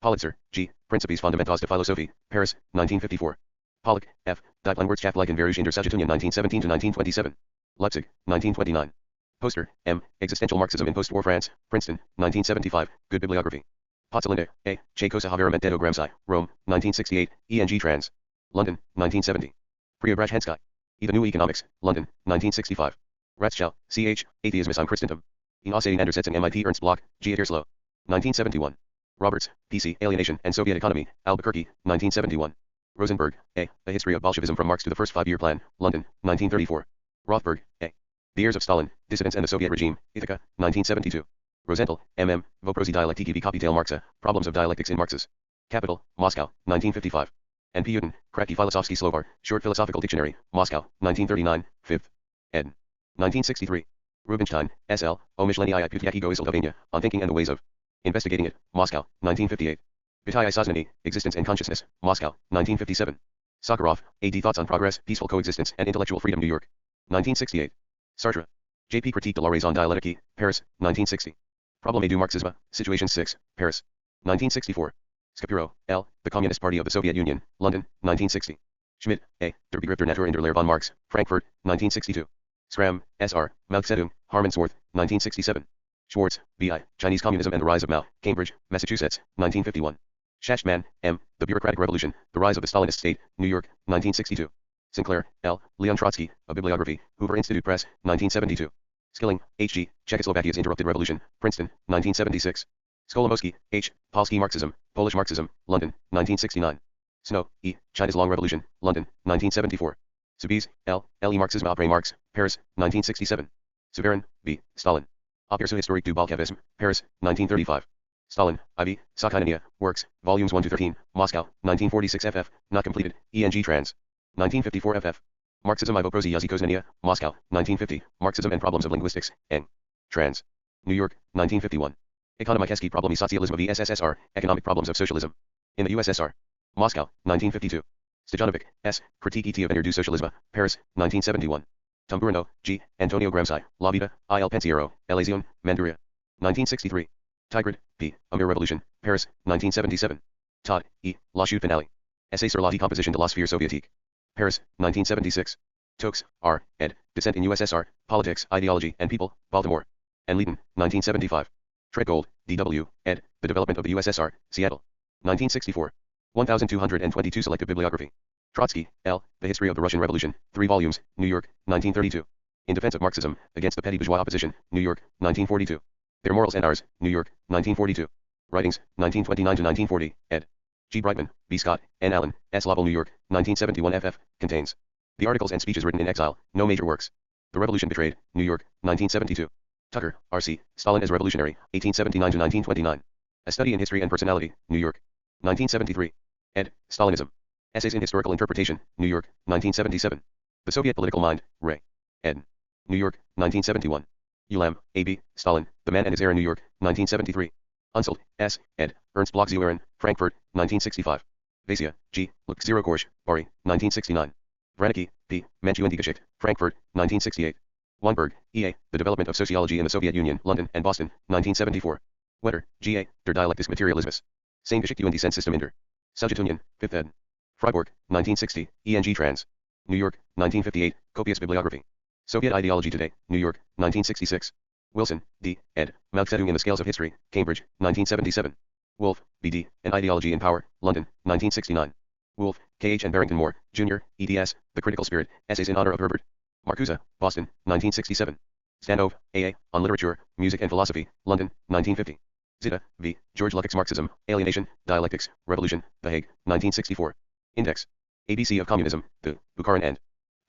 Politzer, G., Principes fondamentaux de Philosophie, Paris, 1954. Pollock, F., Die Langwirtschaftlichen Versuche in der Sowjetunion 1917-1927. Leipzig, 1929. Poster, M., Existential Marxism in Post-War France, Princeton, 1975, Good Bibliography. Pozzolinde, A., Che cosa avveramente do Gramsci, Rome, 1968, E.N.G. Trans. London, 1970. Preobrazhensky. E. The New Economics, London, 1965. Ratzschau, C.H., Atheismus am Christentum. In Auseinandersetzung MIT Ernst Bloch, G. Erslow. 1971. Roberts, P.C., Alienation and Soviet Economy, Albuquerque, 1971. Rosenberg, A. A History of Bolshevism from Marx to the First Five-Year Plan, London, 1934. Rothberg, A. The Heirs of Stalin, Dissidents and the Soviet Regime, Ithaca, 1972. Rosenthal, M.M., Voprosi Dialektiki v Kapital Marxa, Problems of Dialectics in Marx's Capital, Moscow, 1955. N. P. Utin, Kratky Filosofsky Slovar, Short Philosophical Dictionary, Moscow, 1939, 5th. ed. 1963. Rubinstein, S.L., O Myšlení I Putiaki Goizildovania, On Thinking and the Ways of Investigating It, Moscow, 1958. Vitae I Soznany, Existence and Consciousness, Moscow, 1957. Sakharov, A.D. Thoughts on Progress, Peaceful Coexistence and Intellectual Freedom, New York, 1968. Sartre. J.P. Critique de la Raison Dialectique, Paris, 1960. Problème du Marxisme, Situation 6, Paris, 1964. Scapiro, L., The Communist Party of the Soviet Union, London, 1960. Schmidt, A., Der Begriff der Natur in der Lehre von Marx, Frankfurt, 1962. Schramm, S.R., Malzedung, Harmonsworth, 1967. Schwartz, B.I., Chinese Communism and the Rise of Mao, Cambridge, Massachusetts, 1951. Schachtman, M., The Bureaucratic Revolution, The Rise of the Stalinist State, New York, 1962. Sinclair, L., Leon Trotsky, A Bibliography, Hoover Institute Press, 1972. Skilling, H.G., Czechoslovakia's Interrupted Revolution, Princeton, 1976. Skolimowski, H., Polski Marxism, Polish Marxism, London, 1969. Snow, E., China's Long Revolution, London, 1974. Soubise, L., L.E. Marxisme après Marx, Paris, 1967. Severin, B., Stalin. Aperçu historique du Bolchevisme, Paris, 1935. Stalin, I.V., Sakhainania, Works, Volumes 1-13, Moscow, 1946 ff., not completed, E.N.G. Trans. 1954 ff. Marxism I Voprosi Yazikoznania, Moscow, 1950, Marxism and Problems of Linguistics, Eng. Trans. New York, 1951. Ekonomikeski problemy socjalizmu v SSSR, Economic Problems of Socialism. In the USSR. Moscow, 1952. Stojanovic, S., Critique et Avenir du Socialisme, Paris, 1971. Tamburino, G., Antonio Gramsci, La Vita, I. El Pensiero, Elazione, Manduria. 1963. Tigrid, P., A Mere Revolution, Paris, 1977. Todd, E., La Chute Finale. Essay sur la décomposition de la sphère soviétique. Paris, 1976. Tokes, R., ed. Dissent in USSR, Politics, Ideology, and People, Baltimore. And Leiden, 1975. Treadgold, D.W., ed. The Development of the USSR, Seattle. 1964. 1222 Selective Bibliography. Trotsky, L., The History of the Russian Revolution, 3 volumes, New York, 1932. In Defense of Marxism, Against the Petty Bourgeois Opposition, New York, 1942. Their Morals and Ours, New York, 1942. Writings, 1929-1940, ed. G. Brightman, B. Scott, N. Allen, S. Lovell, New York, 1971 ff. Contains the articles and speeches written in exile, no major works. The Revolution Betrayed, New York, 1972. Tucker, R.C., Stalin as Revolutionary, 1879-1929. A Study in History and Personality, New York, 1973. ed. Stalinism. Essays in Historical Interpretation, New York, 1977. The Soviet Political Mind, Ray. ed. New York, 1971. Ulam, A.B., Stalin, The Man and His Era, New York, 1973. Unsold, S., ed. Ernst Bloch Zeuren, Frankfurt, 1965. Vasia, G., Luke 0 Korsch, Bari, 1969. Vranicki, P., Manchu and Geschichte, Frankfurt, 1968. Weinberg, E.A., The Development of Sociology in the Soviet Union, London and Boston, 1974. Wetter, G.A., Der Dialectische Materialismus. Same Geschichte und die Senssystem in der Sowjetunion, 5th ed. Freiburg, 1960, E.N.G. Trans. New York, 1958, Copious Bibliography. Soviet Ideology Today, New York, 1966. Wilson, D., ed., Mao Zedong in the Scales of History, Cambridge, 1977. Wolf, B.D., An Ideology in Power, London, 1969. Wolf, K.H. and Barrington Moore, Jr., eds., The Critical Spirit, Essays in Honor of Herbert. Marcuse, Boston, 1967. Stanove, A.A., On Literature, Music and Philosophy, London, 1950. Zita, V., George Lukács Marxism, Alienation, Dialectics, Revolution, The Hague, 1964. Index. ABC of Communism, The, Bukharin and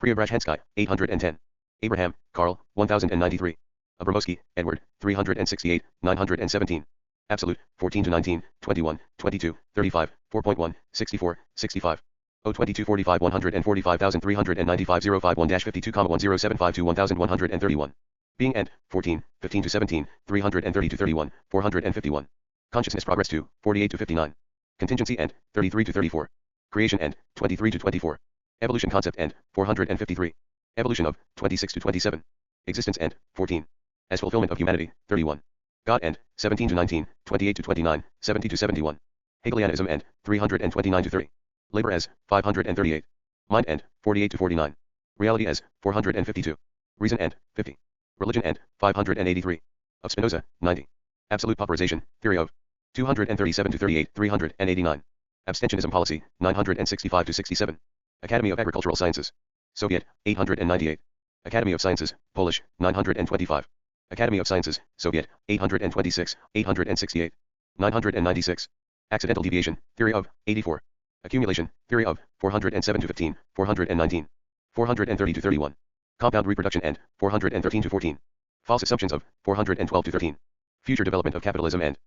Preobrazhensky, 810. Abraham, Karl, 1093. Abramowski, Edward, 368, 917. Absolute, 14-19, 21, 22, 35, 4.1, 64, 65. 02245 145,395 051-52,1075 1131. Being End, 14, 15-17, 330-31, 451. Consciousness Progress 2, 48-59. Contingency End, 33-34. Creation End, 23-24. Evolution Concept End, 453. Evolution of, 26-27. Existence End, 14. As Fulfillment of Humanity, 31. God End, 17-19, 28-29, 70-71. Hegelianism End, 329-30. Labor as, 538. Mind End, 48-49. Reality as, 452. Reason End, 50. Religion End, 583. Of Spinoza, 90. Absolute Pauperization, Theory of. 237-38, 389. Abstentionism Policy, 965-67. Academy of Agricultural Sciences. Soviet, 898. Academy of Sciences, Polish, 925. Academy of Sciences, Soviet, 826, 868. 996. Accidental Deviation, Theory of, 84. Accumulation, Theory of, 407-15, 419. 430-31. Compound Reproduction End, 413-14. False Assumptions of, 412-13. Future Development of Capitalism End,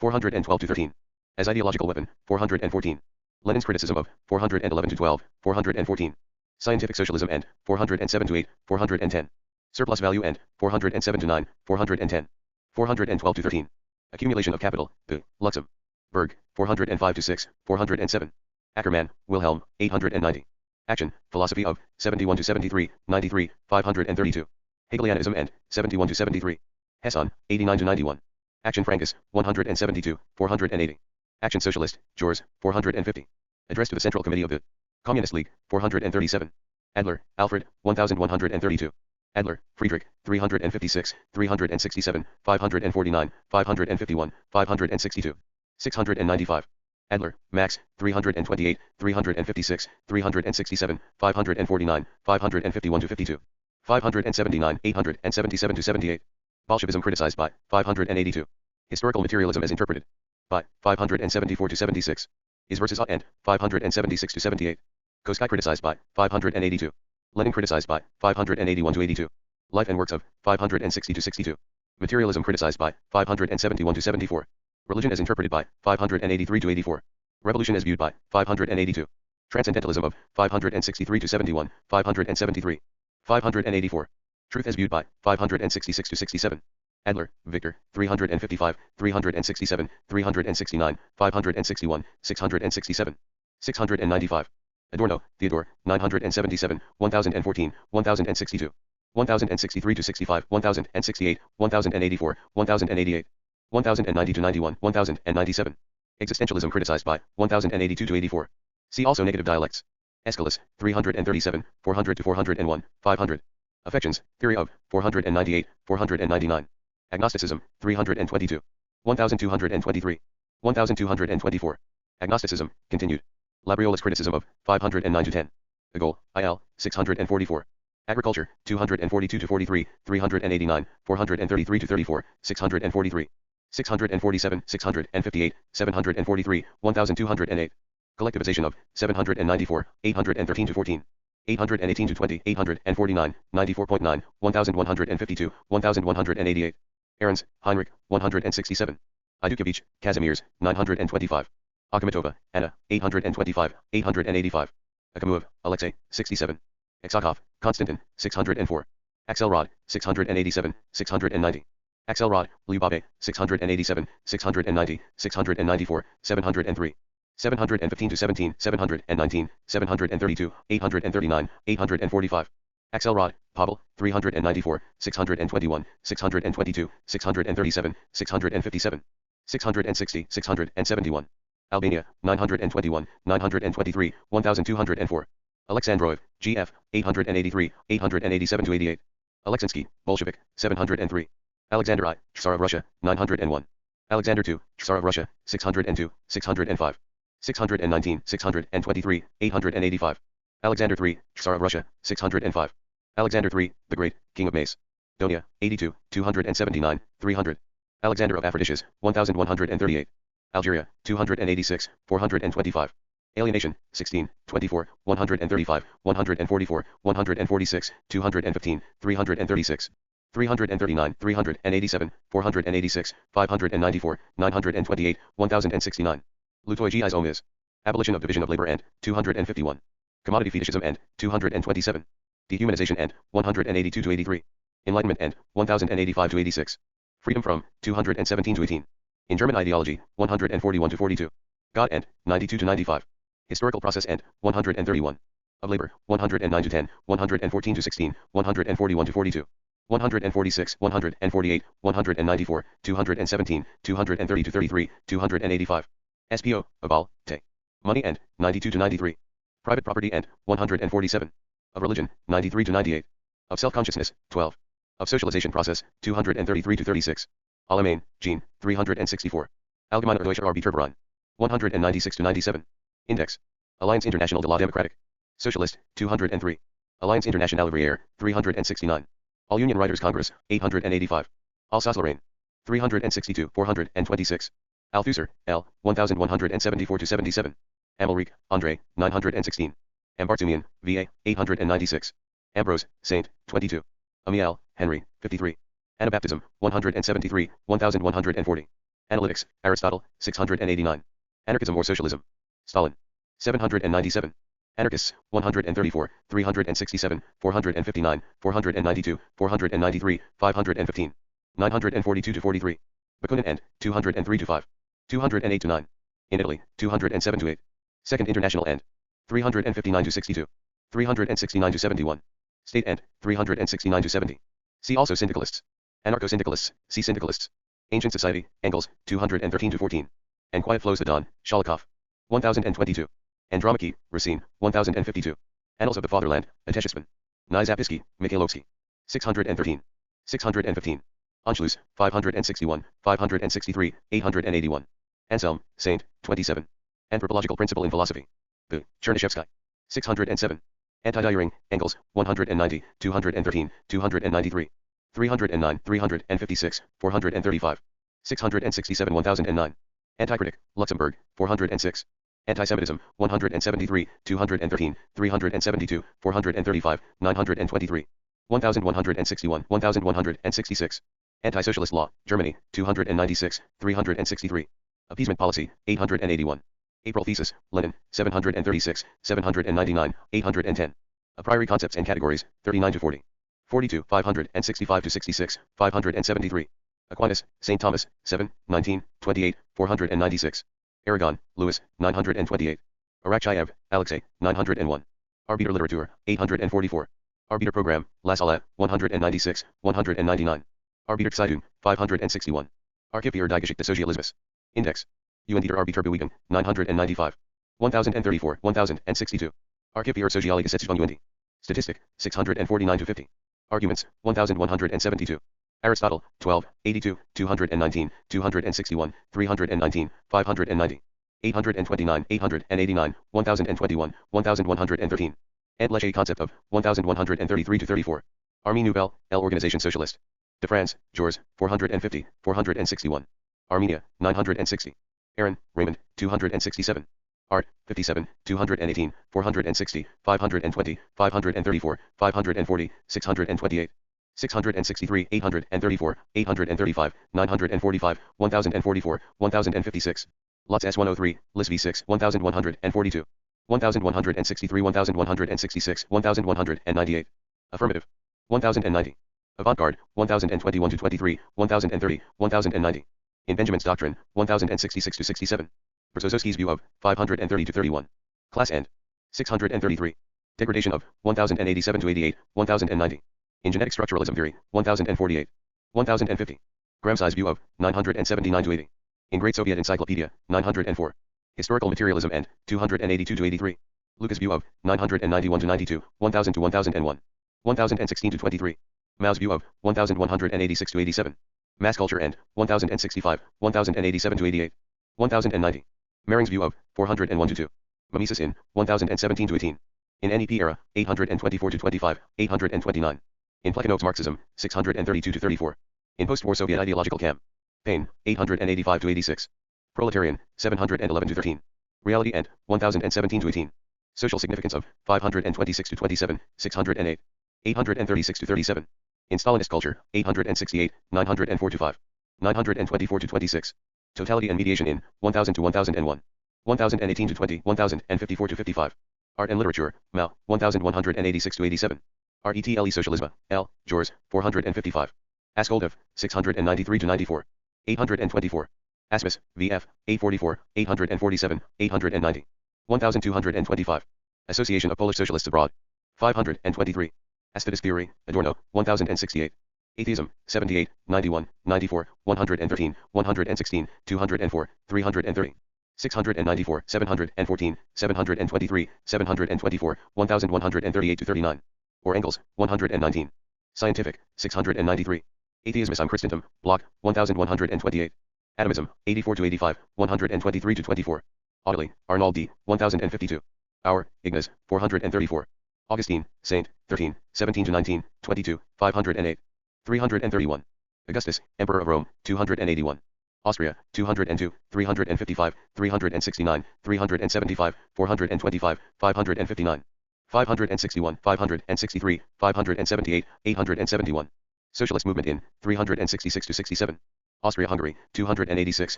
412-13. As Ideological Weapon, 414. Lenin's Criticism of, 411-12, 414. Scientific Socialism End, 407-8, 410. Surplus Value End, 407-9, 410. 412-13. Accumulation of Capital, the, Luxembourg, 405-6, 407. Ackermann, Wilhelm, 890. Action, Philosophy of, 71-73, 93, 532. Hegelianism End, 71-73. Hesson, 89-91. Action Frankus, 172, 480. Action Socialist, Jors, 450. Address to the Central Committee of the Communist League, 437. Adler, Alfred, 1132. Adler, Friedrich, 356, 367, 549, 551, 562. 695. Adler, Max, 328, 356, 367, 549, 551-52. 579, 877-78. Bolshevism criticized by, 582. Historical Materialism as interpreted by, 574-76. Is versus End, 576-78. Koskai criticized by, 582. Lenin criticized by, 581-82. Life and Works of, 560-62. Materialism criticized by, 571-74. Religion as interpreted by, 583-84. Revolution as viewed by, 582. Transcendentalism of, 563-71, 573. 584. Truth as viewed by, 566-67. Adler, Victor, 355, 367, 369, 561, 667. 695. Adorno, Theodore, 977, 1014, 1062. 1063-65, 1068, 1084, 1088. 1090-91, 1097. Existentialism criticized by, 1082-84. See also negative dialects. Aeschylus, 337, 400 to 401, 500. Affections, Theory of, 498, 499. Agnosticism, 322. 1223. 1224. Agnosticism, continued. Labriola's criticism of, 509 to 10. Agol, IL, 644. Agriculture, 242 to 43, 389, 433 to 34, 643. 647, 658, 743, 1208. Collectivization of, 794, 813 to 14. 818 to 20, 849, 94.9, 1152, 1188. Ahrens, Heinrich, 167. Idukevich, Kazimierz, 925. Akhmatova, Anna, 825, 885. Akamov, Alexei, 67. Aksakov, Konstantin, 604. Axelrod, 687, 690. Axelrod, Lyubave, 687, 690, 694, 703. 715 to 17, 719, 732, 839, 845. Axelrod, Pavel, 394, 621, 622, 637, 657. 660, 671. Albania, 921, 923, 1204. Alexandrov, GF, 883, 887 to 88. Alexinsky, Bolshevik, 703. Alexander I, Tsar of Russia, 901. Alexander II, Tsar of Russia, 602, 605. 619, 623, 885. Alexander III, Tsar of Russia, 605. Alexander III, the Great, King of Macedonia, 82, 279, 300. Alexander of Aphrodisias, 1138. Algeria, 286, 425. Alienation, 16, 24, 135, 144, 146, 215, 336. 339, 387, 486, 594, 928, 1069. Lutoigi's omis. Abolition of division of labor and, 251. Commodity fetishism and, 227. Dehumanization and, 182 to 83. Enlightenment and, 1085 to 86. Freedom from, 217 to 18. In German ideology, 141 to 42. God and, 92 to 95. Historical process and, 131. Of labor, 109 to 10, 114 to 16, 141 to 42. 146, 148, 194, 217, 230 to 33, 285. SPO, Abal, Te. Money and, 92 to 93. Private property and, 147. Of religion, 93 to 98. Of self-consciousness, 12. Of socialization process, 233 to 36. Alamein, Jean, 364. Allgemeine Deutsche Arbeiterverein. 196 to 97. Index. Alliance Internationale de la Démocratique. Socialist, 203. Alliance Internationale Ouvrière, 369. All Union Writers Congress, 885. Alsace-Lorraine. 362, 426. Althusser, L, 1174 to 77. Amalric, André, 916. Ambartsumian, V.A., 896. Ambrose, Saint, 22. Amiel, Henry, 53. Anabaptism, 173, 1140. Analytics, Aristotle, 689. Anarchism or Socialism. Stalin. 797. Anarchists, 134, 367, 459, 492, 493, 515. 942 to 43. Bakunin and, 203 to 5. 208 to 9. In Italy, 207 to 8. Second International and, 359 to 62. 369 to 71. State and, 369 to 70. See also Syndicalists. Anarcho-Syndicalists, see Syndicalists. Ancient Society, Engels, 213 to 14. And Quiet Flows the Dawn, Shalikov. 1022. Andromache, Racine, 1052. Annals of the Fatherland, Ateshesman. Zapisky, Mikhailovsky. 613. 615. Anschluss, 561, 563, 881. Anselm, Saint, 27. Anthropological Principle in Philosophy. B. Chernyshevsky. 607. Anti-Diering, Engels, 190, 213, 293. 309, 356, 435. 667 1009. Anticritic, Luxembourg, 406. Antisemitism, 173, 213, 372, 435, 923. 1161, 1166. Anti-Socialist Law, Germany, 296, 363. Appeasement Policy, 881. April Thesis, Lenin, 736, 799, 810. A priori Concepts and Categories, 39 to 40. 42, 565 to 66, 573. Aquinas, St. Thomas, 7, 19, 28, 496. Aragon, Louis, 928. Arakchayev, Alexei, 901. Arbiter Literature, 844. Arbiter Program, La Salle, 196, 199. Arbiter Zeitung, 561. Archiv für die Geschichte des Sozialismus. Index. UN Arbiter Bewegung, 995. 1034, 1062. Archiv or Socialgesetzbung. Statistic, 649 to 50. Arguments, 1172. Aristotle, 12, 82, 219, 261, 319, 590. 829, 889, 1021, 1113. And Leszek concept of 1133 to 34. Armée Nouvelle, L. Organisation Socialiste. De France, Georges, 450, 461. Armenia, 960. Aaron, Raymond, 267. Art, 57, 218, 460, 520, 534, 540, 628. 663, 834, 835, 945, 1044, 1056. Lots S103, Lis V6, 1142. 1163, 1166, 1198. Affirmative. 1090. Avant-garde, 1021 to 23, 1030, 1090. In Benjamin's Doctrine, 1066 to 67. Berezovsky's view of 530 to 31. Class End. 633. Degradation of 1087 to 88, 1090. In Genetic Structuralism Theory, 1048. 1050. Gramsci's view of 979 to 80. In Great Soviet Encyclopedia, 904. Historical Materialism and 282 to 83. Lucas' view of 991 to 92, 1000 to 1001. 1016 to 23. Mao's view of 1186 to 87. Mass Culture and 1065, 1087 to 88. 1090. Mering's view of 401 to 2. Mimesis in 1017 to 18. In NEP era, 824 to 25, 829. In Plekhanov's Marxism, 632 to 34. In post-war Soviet ideological camp. Paine, 885 to 86. Proletarian, 711 to 13. Reality and 1017 to 18. Social significance of 526 to 27, 608. 836 to 37. In Stalinist culture, 868, 904 to 5. 924 to 26. Totality and mediation in 1000 to 1001. 1018 to 20, 1054 to 55. Art and literature, Mao, 1186 to 87. Retle Socialisme, L. Georges, 455. Askoldov, 693 to 94. 824. Asmus, VF, 844, 847, 890. 1225. Association of Polish Socialists Abroad. 523. Aesthetic Theory, Adorno, 1068. Atheism, 78, 91, 94, 113, 116, 204, 330. 694, 714, 723, 724, 1138 to 39. Or Engels, 119. Scientific, 693. Atheismus am Christentum, Block, 1128. Atomism, 84 to 85, 123 to 24. Audley, Arnold D., 1052. Our, Ignace, 434. Augustine, Saint, 13, 17 to 19, 22, 508. 331. Augustus, Emperor of Rome, 281. Austria, 202, 355, 369, 375, 425, 559. 561, 563, 578, 871. Socialist movement in 366 to 67. Austria-Hungary, 286,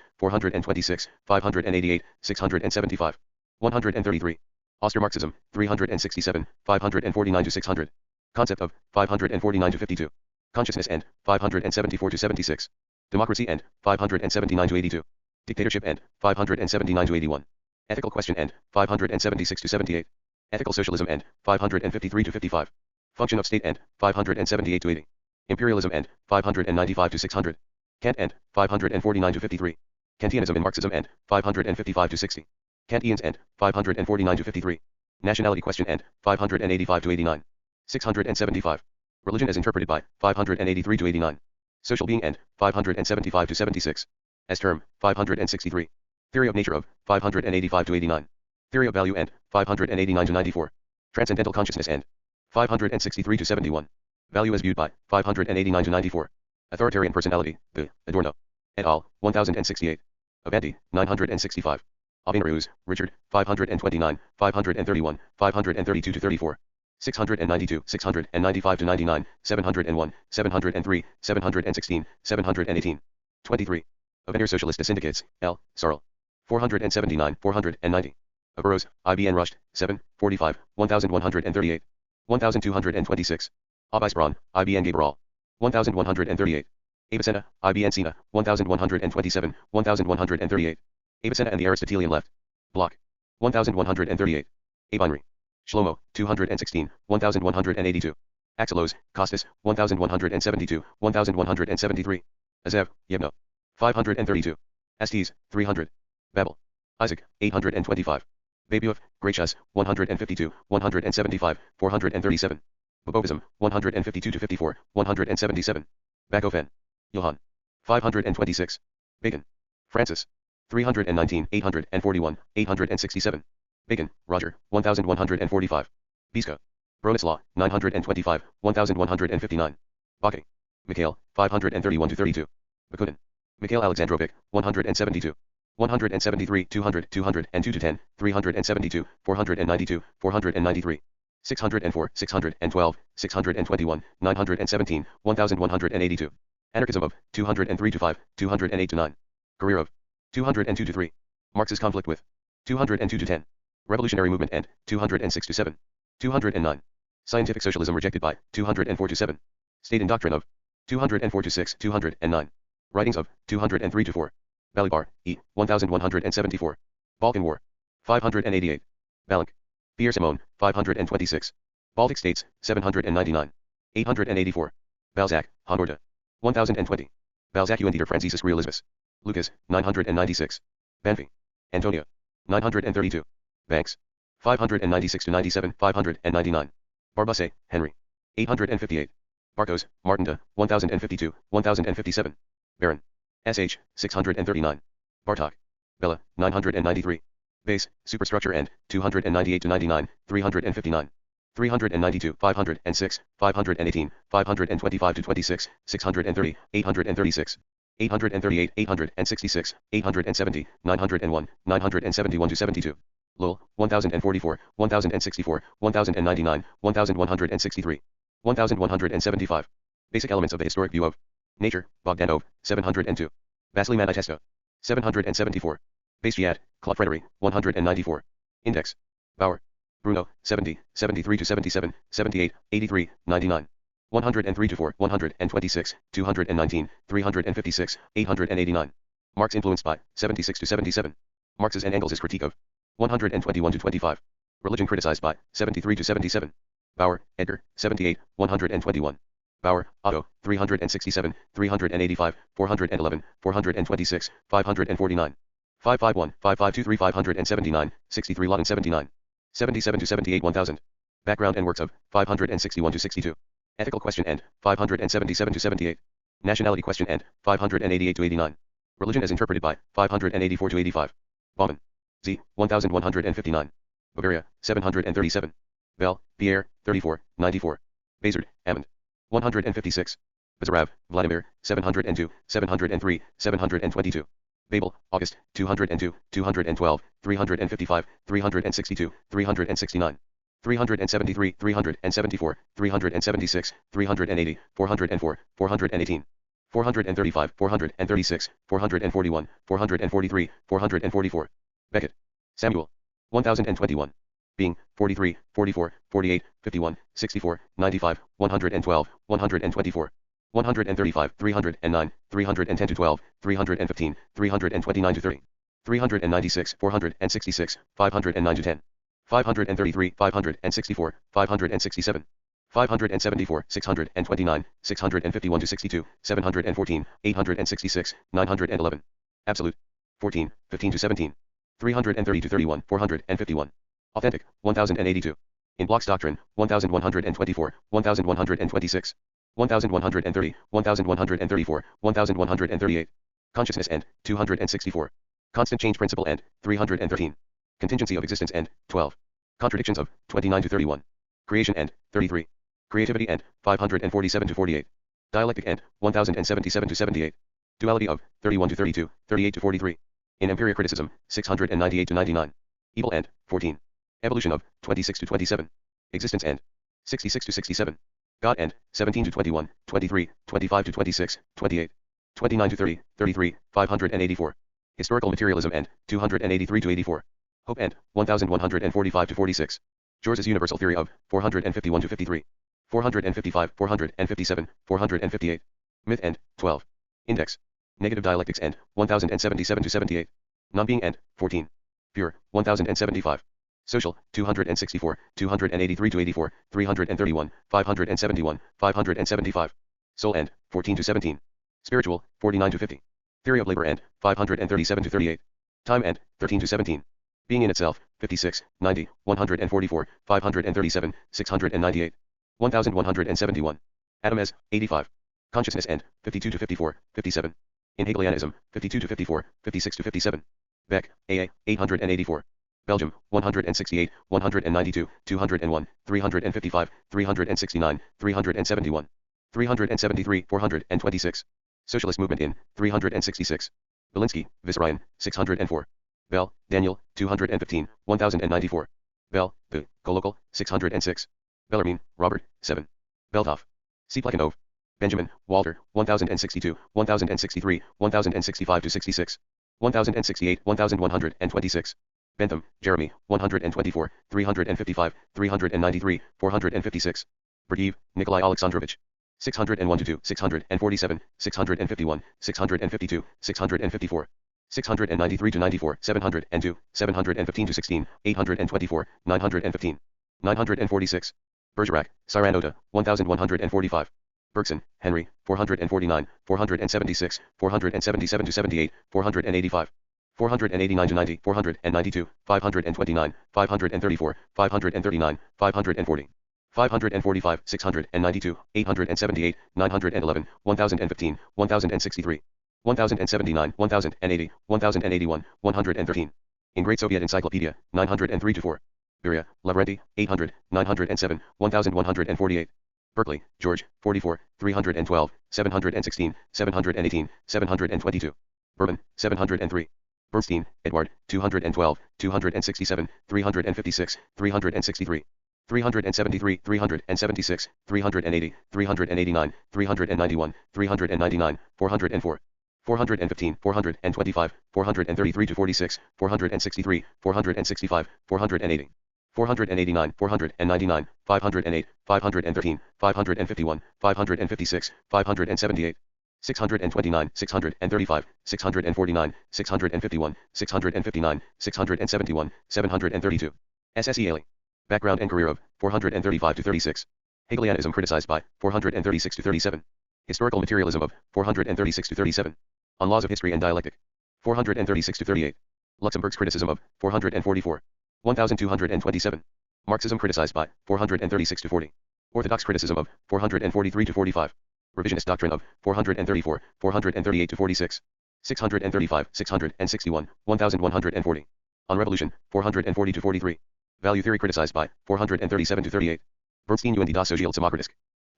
426, 588, 675. 133. Austro-Marxism, 367, 549 to 600. Concept of 549 to 52. Consciousness and 574 to 76. Democracy and 579 to 82. Dictatorship and 579 to 81. Ethical question and 576 to 78. Ethical socialism and 553 to 55. Function of state and 578 to 80. Imperialism and 595 to 600. Kant and 549 to 53. Kantianism in Marxism and 555 to 60. Kantians and 549 to 53. Nationality question and 585 to 89. 675. Religion as interpreted by 583 to 89. Social being and 575 to 76. As term 563. Theory of nature of 585 to 89. Theory of value and 589 to 94. Transcendental consciousness and 563 to 71. Value as viewed by 589 to 94. Authoritarian personality, the Adorno. Et al. 1068. Avanti, 965. Avenarius, Richard, 529, 531, 532 to 34. 692, 695 to 99, 701, 703, 716, 718. 23. Avenir Socialist Syndicates, L. Sarl. 479, 490. Averroes, IBN Rushed, 7, 45, 1138. 1226. Abisbron, IBN Gabriel. 1138. Avicenna, IBN Sina, 1127, 1138. Avicenna and the Aristotelian Left. Block. 1138. Abinry. Shlomo, 216, 1182. Axelos, Costas, 1172, 1173. Azev, Yevno. 532. Estes, 300. Babel. Isaac, 825. Babyov, Gracious, 152, 175, 437. Bobovism, 152 to 54, 177. Bakofen. Johann. 526. Bacon. Francis. 319, 841, 867. Bacon, Roger, 1145. Biska. Bronislaw, 925, 1159. Bake. Mikhail, 531 to 32. Bakunin. Mikhail Alexandrovich, 172. 173, 200, 202 to 10, 372, 492, 493. 604, 612, 621, 917, 1182. Anarchism of 203 to 5, 208 to 9. Career of 202 to 3. Marx's conflict with 202 to 10. Revolutionary movement and 206 to 7. 209. Scientific socialism rejected by 204 to 7. State and doctrine of 204 to 6, 209. Writings of 203 to 4. Balibar, E. 1174. Balkan War. 588. Balank. Pierre Simon, 526. Baltic States, 799. 884. Balzac, Honorta. 1020. Balzac und der Französische Realismus. Lucas, 996. Banfi. Antonia. 932. Banks. 596 to 97, 599. Barbusse, Henry. 858. Barkos, Martinda, 1052, 1057. Baron. SH, 639. Bartok. Bella, 993. Base, superstructure and 298 to 99, 359. 392, 506, 518, 525 to 26, 630, 836. 838, 866, 870, 901, 971 to 72. Lowell, 1044, 1064, 1099, 1163. 1175. Basic elements of the historic view of nature, Bogdanov, 702. Vasily Manifesto. 774. Bastiat, Claude Frédéric, 194. Index. Bauer. Bruno, 70, 73 to 77, 78, 83, 99. 103 to 4, 126, 219, 356, 889. Marx influenced by 76 to 77. Marx's and Engels' critique of 121 to 25. Religion criticized by 73 to 77. Bauer, Edgar, 78, 121. Bauer, Otto, 367, 385, 411, 426, 549. 551, 5523, 579, 63 Lawton 79. 77 to 78 1000. Background and works of 561 to 62. Ethical question and 577 to 78. Nationality question and 588 to 89. Religion as interpreted by 584 to 85. Bauman. Z. 1159. Bavaria, 737. Bell, Pierre, 34, 94. Bazard, Amand. 156. Bazarav, Vladimir, 702, 703, 722. Babel, August, 202, 212, 355, 362, 369. 373, 374, 376, 380, 404, 418. 435, 436, 441, 443, 444. Beckett. Samuel. 1021. Being, 43, 44, 48, 51, 64, 95, 112, 124. 135, 309, 310 to 12, 315, 329 to 30. 396, 466, 509 to 10. 533, 564, 567. 574, 629, 651 to 62, 714, 866, 911. Absolute. 14, 15 to 17. 330 to 31, 451. Authentic, 1082. In Bloch's Doctrine, 1124, 1126. 1130, 1134, 1138. Consciousness and 264. Constant change principle and 313. Contingency of existence and 12. Contradictions of 29 to 31. Creation and 33. Creativity and 547 to 48. Dialectic and 1077 to 78. Duality of 31 to 32, 38 to 43. In Empiric Criticism, 698 to 99. Evil and 14. Evolution of 26 to 27. Existence and 66 to 67. God and 17 to 21, 23, 25 to 26, 28. 29 to 30, 33, 584. Historical Materialism and 283 to 84. Hope and 1145 to 46. George's Universal Theory of 451 to 53. 455, 457, 458. Myth and 12. Index. Negative Dialectics and 1077 to 78. Non-being and 14. Pure 1075. Social 264, 283 to 84, 331, 571, 575. Soul and 14 to 17. Spiritual 49 to 50. Theory of labor and 537 to 38. Time and 13 to 17. Being in itself 56, 90, 144, 537, 698. 1171. Adam S. 85. Consciousness End, 52 to 54, 57. In Hegelianism, 52 to 54, 56 to 57. Beck, A. A. 884. Belgium, 168, 192, 201, 355, 369, 371. 373, 426. Socialist Movement in, 366. Belinsky, Vissarion, 604. Bell, Daniel, 215, 1094. Bell, B. Kolokol, 606. Bellarmine, Robert, 7. Beltoff. C. Plekhanov. Benjamin, Walter, 1062, 1063, 1065 to 66. 1068, 1126. Bentham, Jeremy, 124, 355, 393, 456. Berdieve, Nikolai Alexandrovich. 601 to 2, 647, 651, 652, 654. 693 to 94, 702, 715 to 16, 824, 915. 946. Bergerac, Cyranota, 1145. Bergson, Henry, 449, 476, 477 to 78, 485. 489 to 90, 492, 529, 534, 539, 540. 545, 692, 878, 911, 1015, 1063. 1079, 1080, 1081, 113. In Great Soviet Encyclopedia, 903 to 4. Beria, Lavrenti, 800, 907, 1148. Berkeley, George, 44, 312, 716, 718, 722. Bourbon, 703. Bernstein, Edward, 212, 267, 356, 363. 373, 376, 380, 389, 391, 399, 404. 415, 425, 433 to 46, 463, 465, 480. 489, 499, 508, 513, 551, 556, 578. 629, 635, 649, 651, 659, 671, 732. SSEALE. Background and career of 435 to 36. Hegelianism criticized by 436 to 37. Historical materialism of 436 to 37. On laws of history and dialectic. 436 to 38. Luxemburg's criticism of 444. 1227. Marxism criticized by 436 to 40. Orthodox criticism of 443 to 45. Revisionist doctrine of 434, 438 to 46. 635, 661, 1140. On revolution, 440 to 43. Value theory criticized by 437 to 38. Bernstein und das Sozialdemokratisk.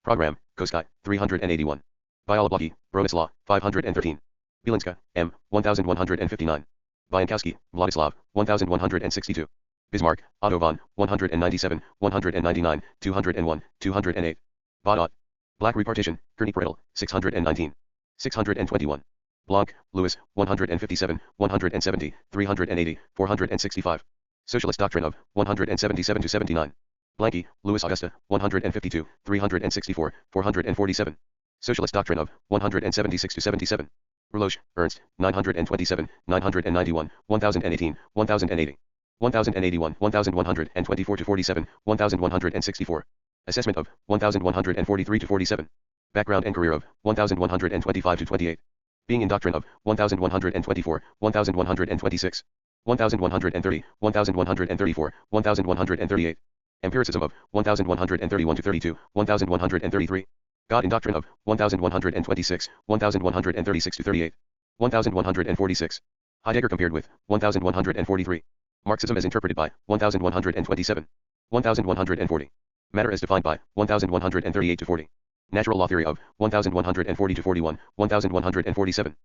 Program, Koskai, 381. Bialoblocky, Bronislaw, 513. Bielinska, M, 1159. Biankowski, Vladislav, 1162. Bismarck, Otto von, 197, 199, 201, 208. Baudot. Black Repartition, Gurney Brittle, 619. 621. Blanc, Louis, 157, 170, 380, 465. Socialist Doctrine of 177 to 79. Blanky, Louis Augusta, 152, 364, 447. Socialist Doctrine of 176 to 77. Rouloche, Ernst, 927, 991, 1018, 1080. 1081, 1124 to 47, 1164. Assessment of 1143 to 47. Background and career of 1125 to 28. Being in doctrine of 1124, 1126. 1130, 1134, 1138. Empiricism of 1131 to 32, 1133. God in doctrine of 1126, 1136 to 38. 1146. Heidegger compared with 1143. Marxism as interpreted by 1127. 1140. Matter as defined by 1138 to 40. Natural law theory of 1140 to 41, 1147.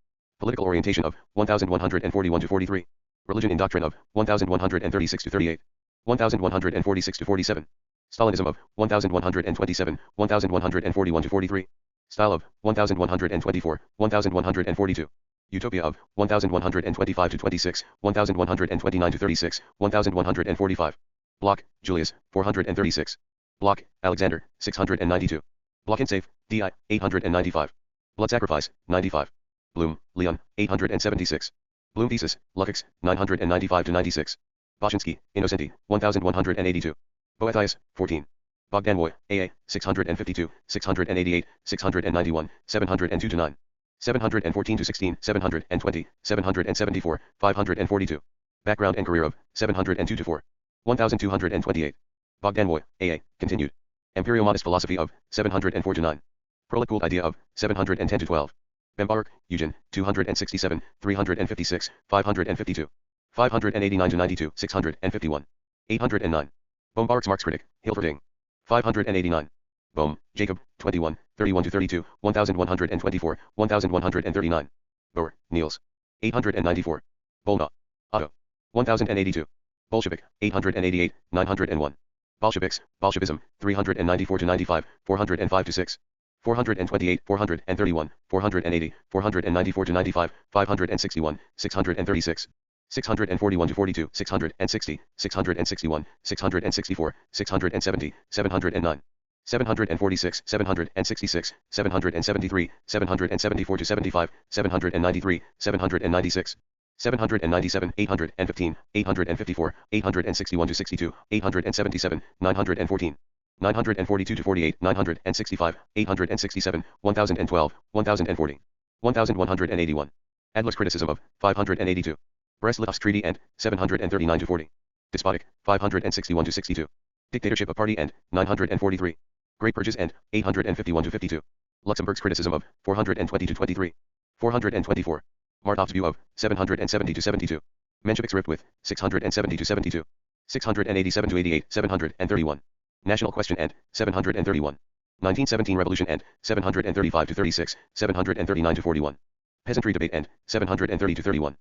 Political orientation of 1141 to 43. Religion in doctrine of 1136 to 38. 1146 to 47. Stalinism of 1127, 1141 to 43. Style of 1124, 1142. Utopia of 1125 to 26, 1129 to 36, 1145. Bloch, Julius, 436. Bloch, Alexander, 692. Blochensafe, D.I., 895. Blood Sacrifice, 95. Bloom, Leon, 876. Bloom Thesis, Lukács, 995 to 96. Boshinsky, Innocenti, 1182. Boethius, 14. Bogdanoy, A.A., 652, 688, 691, 702 to 9. 714 to 16, 720, 774, 542. Background and career of 702 to 4. 1228. Bogdanoy, A.A., continued. Empirio-Modist philosophy of 704 to 9. Prolicool idea of 710 to 12. Bembark, Eugen, 267, 356, 552. 589 to 92, 651. 809. Bombark's Marx critic, Hilferding. 589. Bohm, Jacob, 21, 31 to 32, 1124, 1139. Boer, Niels. 894. Bolna. Otto. 1082. Bolshevik, 888, 901. Bolsheviks, Bolshevism, 394 to 95, 405 to 6. 428, 431, 480, 494 to 95, 561, 636. 641 to 42, 660, 661, 664, 670, 709. 746, 766, 773, 774 to 75, 793, 796. 797, 815, 854, 861 to 62, 877, 914. 942 to 48, 965, 867, 1012, 1040. 1181. Adler's criticism of 582. Brest-Litovsk Treaty and 739 to 40. Despotic, 561 to 62. Dictatorship of party and 943. Great purges and 851 to 52. Luxemburg's criticism of 420 to 23. 424. Martov's view of 770 to 72. Menshevik's rift with 670 to 72. 687 to 88, 731. National question and 731. 1917 revolution and 735 to 36, 739 to 41. Peasantry debate and 730 to 31.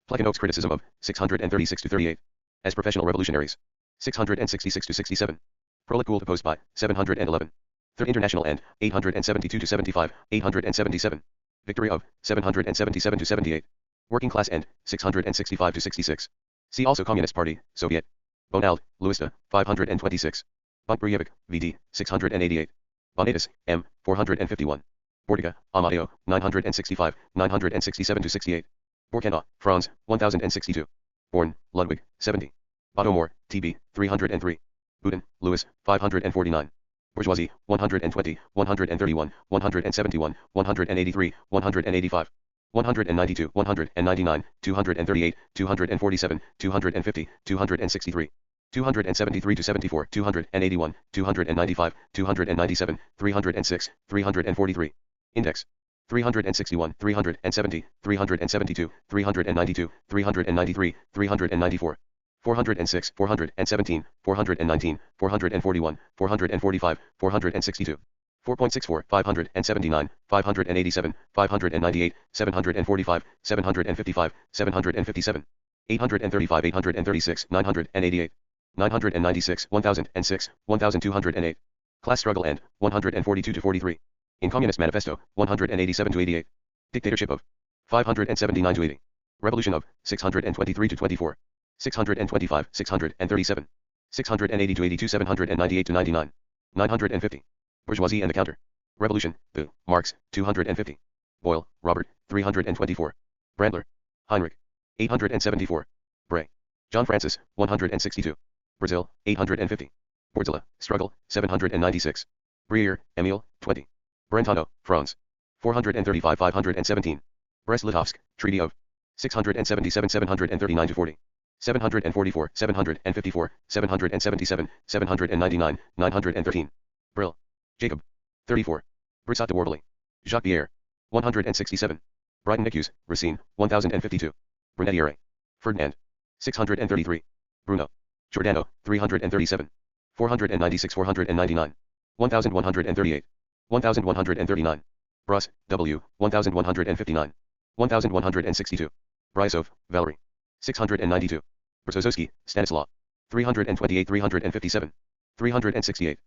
Plekhanov's criticism of 636 to 38. As professional revolutionaries. 666 to 67. Prolicool opposed by 711. Third International and 872 to 75, 877. Victory of 777 to 78. Working class and 665 to 66. See also Communist Party, Soviet. Bonald, Luista, 526. Bunkbrevik, VD, 688. Bonatus, M, 451. Bordiga, Amadeo, 965, 967 to 68. Borkenau, Franz, 1062. Born, Ludwig, 70. Bottomore, TB, 303. Budin, Louis, 549. Bourgeoisie, 120, 131, 171, 183, 185. 192, 199, 238, 247, 250, 263. 273 to 74, 281, 295, 297, 306, 343. Index. 361, 370, 372, 392, 393, 394. 406, 417, 419, 441, 445, 462. 4.64, 579, 587, 598, 745, 755, 757. 835, 836, 988. 996, 1006, 1208. Class struggle and 142 to 43. In Communist Manifesto, 187 to 88. Dictatorship of 579 to 80. Revolution of 623 to 24. 625, 637. 680 to 82, 798 to 99. 950. Bourgeoisie and the counter. Revolution, Boo, Marx, 250. Boyle, Robert, 324. Brandler, Heinrich, 874. Bray, John Francis, 162. Brazil, 850. Bordzilla, Struggle, 796. Briere, Emile, 20. Brentano, Franz. 435, 517. Brest-Litovsk, Treaty of 677, 739 to 40. 744, 754, 777, 799, 913. Brill, Jacob. 34. Brissot de Warbley. Jacques Pierre. 167. Brighton Nicus, Racine, 1052. Brunetiere. Ferdinand. 633. Bruno. Giordano, 337. 496, 499. 1138. 1139. Bruss, W, 1159. 1162. Brysov, Valerie. 692. Brzezinski, Stanislaw. 328, 357. 368.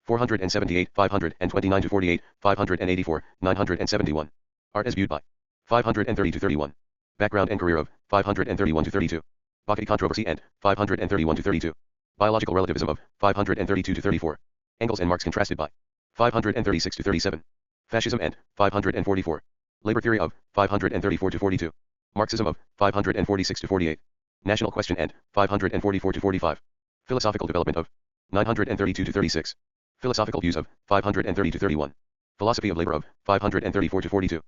478, 529 to 48, 584, 971. Art as viewed by 530 to 31. Background and career of 531 to 32. Bhakti controversy and 531 to 32. Biological relativism of 532 to 34. Engels and Marx contrasted by 536 to 37. Fascism and 544. Labor theory of 534 to 42. Marxism of 546 to 48. National question and 544 to 45. Philosophical development of 932 to 36. Philosophical views of 530 to 31. Philosophy of labor of 534 to 42.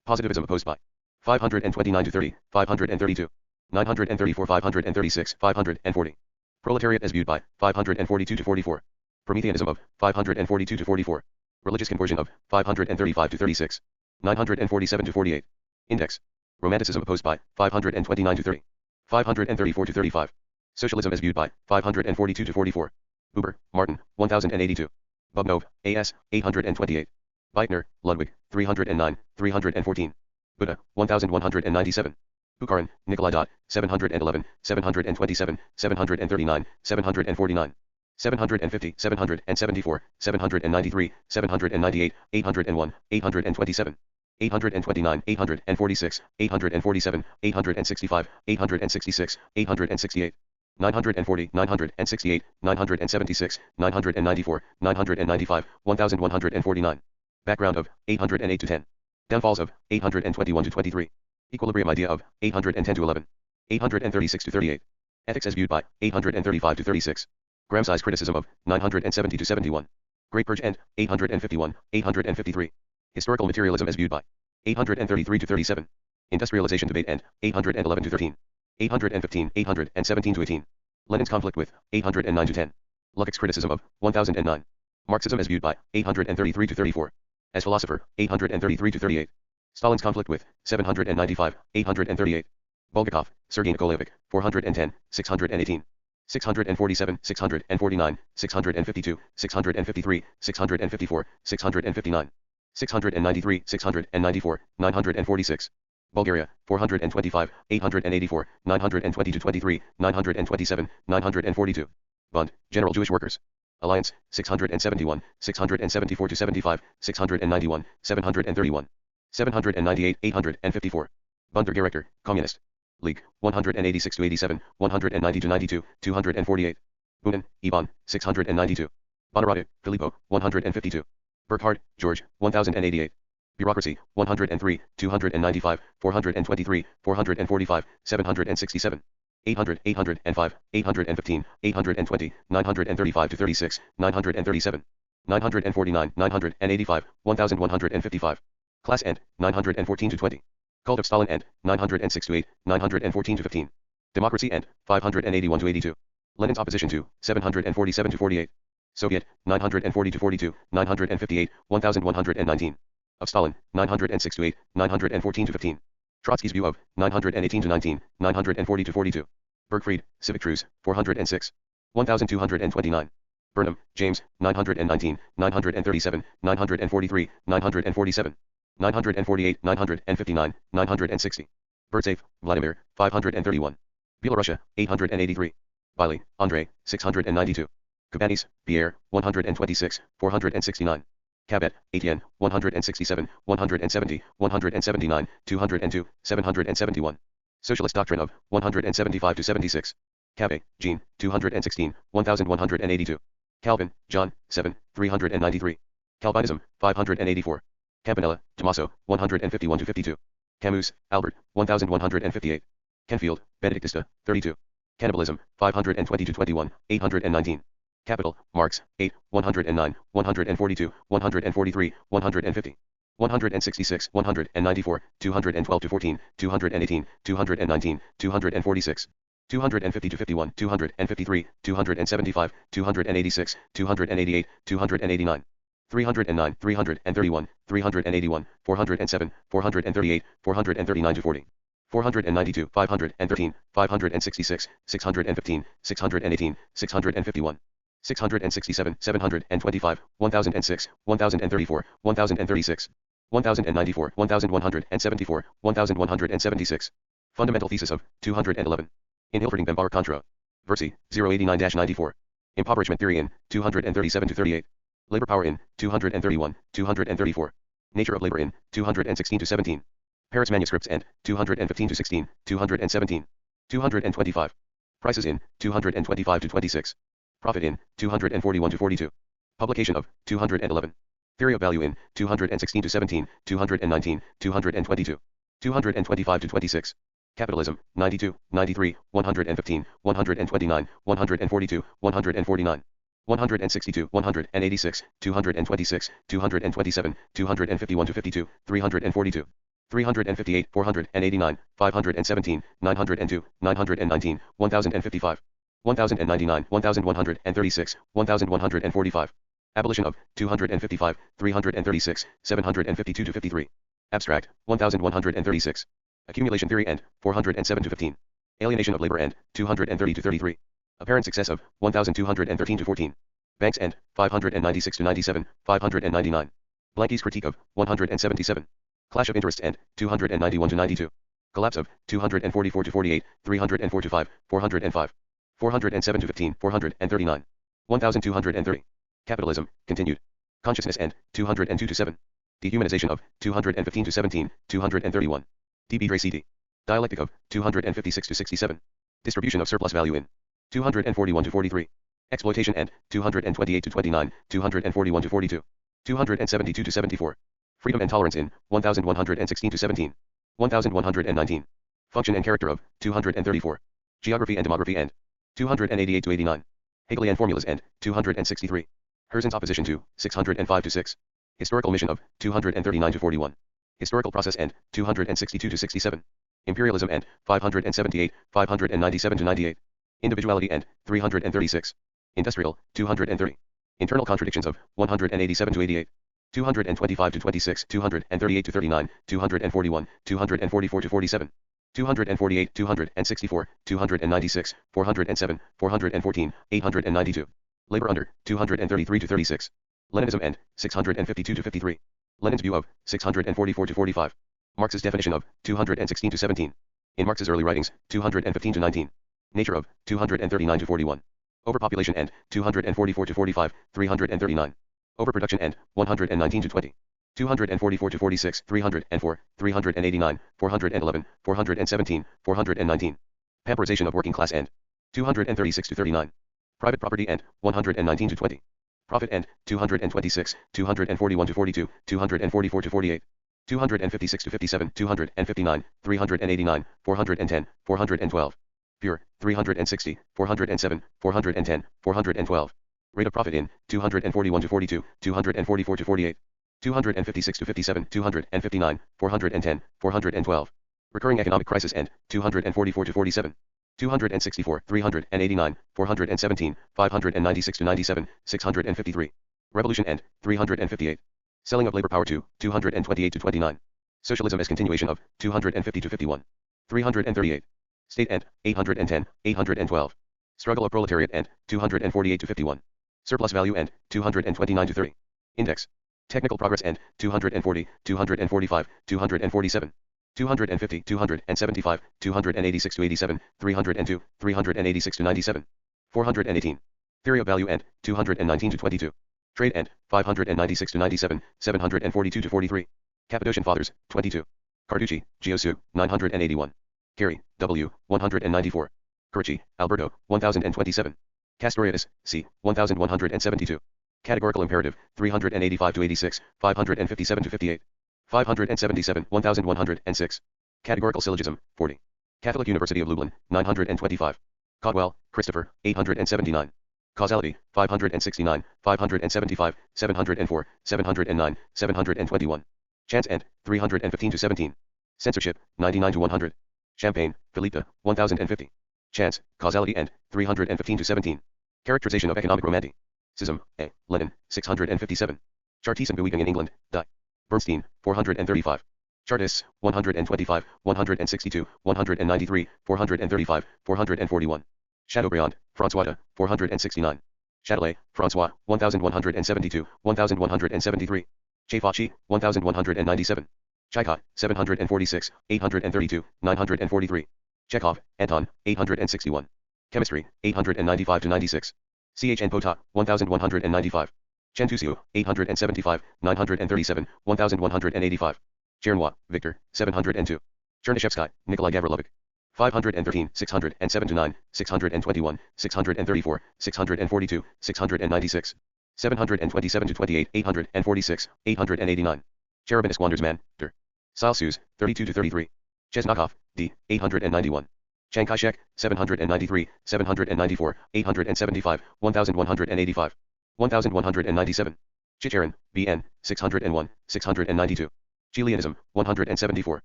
Positivism opposed by 529 to 30, 532. 934 536 540. Proletariat as viewed by 542 to 44. Prometheanism of 542 to 44. Religious conversion of 535 to 36. 947 to 48. Index. Romanticism opposed by 529 to 30. 534 to 35. Socialism as viewed by 542 to 44. Buber, Martin, 1082. Bubnov, A.S., 828. Beitner, Ludwig, 309, 314. Buddha, 1197. Bukharin, Nikolai. 711, 727, 739, 749. 750, 774, 793, 798, 801, 827. 829, 846, 847, 865, 866, 868. 940, 968, 976, 994, 995, 1149. Background of 808 to 10. Downfalls of 821 to 23. Equilibrium idea of 810 to 11. 836 to 38. Ethics as viewed by 835 to 36. Gramsci's criticism of 970 to 71. Great Purge and 851, 853. Historical materialism as viewed by 833 to 37. Industrialization debate and 811 to 13. 815, 817 to 18. Lenin's conflict with 809 to 10. Lukács' criticism of 1009. Marxism as viewed by 833 to 34. As philosopher 833 to 38. Stalin's conflict with 795, 838. Bulgakov, Sergei Nikolaevich, 410, 618. 647, 649, 652, 653, 654, 659. 693, 694, 946. Bulgaria, 425, 884, 920 to 23, 927, 942. Bund, General Jewish Workers. Alliance, 671, 674 to 75, 691, 731. 798, 854. Bundesgerechter, Communist. League, 186 to 87, 190 to 92, 248. Bunin, Ivan, 692. Bonarotti, Filippo, 152. Burkhardt, George, 1088. Bureaucracy, 103, 295, 423, 445, 767. 800, 805, 815, 820, 935 to 36, 937. 949, 985, 1155. Class and 914 to 20. Cult of Stalin and 906 to 8, 914 to 15. Democracy and 581 to 82. Lenin's opposition to 747 to 48. Soviet 940 to 42, 958, 1119. Of Stalin 906 to 8, 914 to 15. Trotsky's view of 918 to 19, 940 to 42. Bergfried, Civic Truce 406. 1229. Burnham, James, 919, 937, 943, 947. 948, 959, 960. Burtsev, Vladimir, 531. Belarusia, 883. Biley, Andrei, 692. Cabanis, Pierre, 126, 469. Cabet, Etienne, 167, 170, 179, 202, 771. Socialist Doctrine of 175 to 76. Cabet, Jean, 216, 1182. Calvin, John, 7, 393. Calvinism, 584. Campanella, Tommaso, 151 to 52. Camus, Albert, 1158. Kenfield, Benedictista, 32. Cannibalism, 520 to 21, 819. Capital, Marx, 8, 109, 142, 143, 150. 166, 194, 212 to 14, 218, 219, 246. 250 to 51, 253, 275, 286, 288, 289. 309, 331, 381, 407, 438, 439 to 40. 492, 513, 566, 615, 618, 651. 667, 725, 1006, 1034, 1036. 1094, 1174, 1176. Fundamental thesis of 211. In Hilferding Bembar Contra. Versi, 089-94. Impoverishment theory in 237 to 38. Labor power in 231, 234. Nature of labor in 216 to 17. Paris manuscripts and 215 to 16, 217. 225. Prices in 225 to 26. Profit in 241 to 42. Publication of 211. Theory of value in 216 to 17, 219, 222. 225 to 26. Capitalism, 92, 93, 115, 129, 142, 149. 162, 186, 226, 227, 251 to 52, 342. 358, 489, 517, 902, 919, 1055, 1099, 1136, 1145. Abolition of 255, 336, 752 to 53. Abstract 1136. Accumulation theory end 407 to 15. Alienation of labor end 230 to 33. Apparent success of 1213 to 14. Banks end 596 to 97, 599. Blanky's critique of 177. Clash of interests end 291 to 92. Collapse of 244 to 48, 304 to 5, 405. 407 to 15, 439. 1230. Capitalism, continued. Consciousness end 202 to 7. Dehumanization of 215 to 17, 231. DB Dre CD. Dialectic of 256 to 67. Distribution of surplus value in 241 to 43. Exploitation end 228 to 29, 241 to 42. 272 to 74. Freedom and tolerance in 1116 to 17. 1119. Function and character of 234. Geography and demography end 288 to 89. Hegelian formulas end 263. Herzen's opposition to 605 to 6. Historical mission of 239 to 41. Historical process end 262 to 67. Imperialism end 578, 597 to 98. Individuality end 336. Industrial 230. Internal contradictions of 187 to 88. 225 to 26, 238 to 39, 241, 244 to 47. 248, 264, 296, 407, 414, 892. Labor under 233 to 36. Leninism end 652 to 53. Lenin's view of 644 to 45. Marx's definition of 216 to 17. In Marx's early writings 215 to 19. Nature of 239 to 41. Overpopulation end 244 to 45, 339. Overproduction end 119 to 20. 244 to 46, 304, 389, 411, 417, 419. Pamperization of working class end 236 to 39. Private property end 119 to 20. Profit end 226, 241 to 42, 244 to 48. 256 to 57, 259, 389, 410, 412. Pure 360, 407, 410, 412. Rate of profit in 241 to 42, 244 to 48. 256 to 57, 259, 410, 412. Recurring economic crisis end 244 to 47. 264, 389, 417, 596 to 97, 653. Revolution end 358. Selling of labor power to 228 to 29. Socialism as continuation of 250 to 51. 338. State end 810, 812. Struggle of proletariat end 248 to 51. Surplus value end 229 to 30. Index. Technical progress end 240, 245, 247. 250, 275, 286 to 87, 302, 386 to 97. 418. Theory of value end 219 to 22. Trade end 596 to 97, 742 to 43. Cappadocian Fathers 22. Carducci, Giosu 981. Carey, W 194. Curci, Alberto 1027. Castoriadis, C 1172. Categorical imperative 385 to 86, 557 to 58. 577, 1106. Categorical syllogism 40. Catholic University of Lublin 925. Caldwell, Christopher 879. Causality 569, 575, 704, 709, 721. Chance end 315 to 17. Censorship 99 to 100. Champagne, Philippe 1050. Chance, causality end 315 to 17. Characterization of economic romanticism, A. Lenin 657. Chartiste Bewegung in England, Die. Bernstein 435. Chartists 125, 162, 193, 435, 441. Chateaubriand, François 469. Châtelet, François 1172, 1173. Chafachi 1197. Chaika 746, 832, 943. Chekhov, Anton 861. Chemistry 895 to 96. CHN Pota 1195. Chen Tusiu 875, 937, 1185. Chernois, Victor 702. Chernyshevsky, Nikolai Gavrilovic 513, 607 to 9, 621, 634, 642, 696. 727 to 28, 846, 889. Cherubinus Wandersman, Der. Silsus, 32 to 33. Chesnakov, D. 891. Chiang Kai-shek, 793, 794, 875, 1185. 1197. Chicherin, B.N., 601, 692. Chileanism, 174.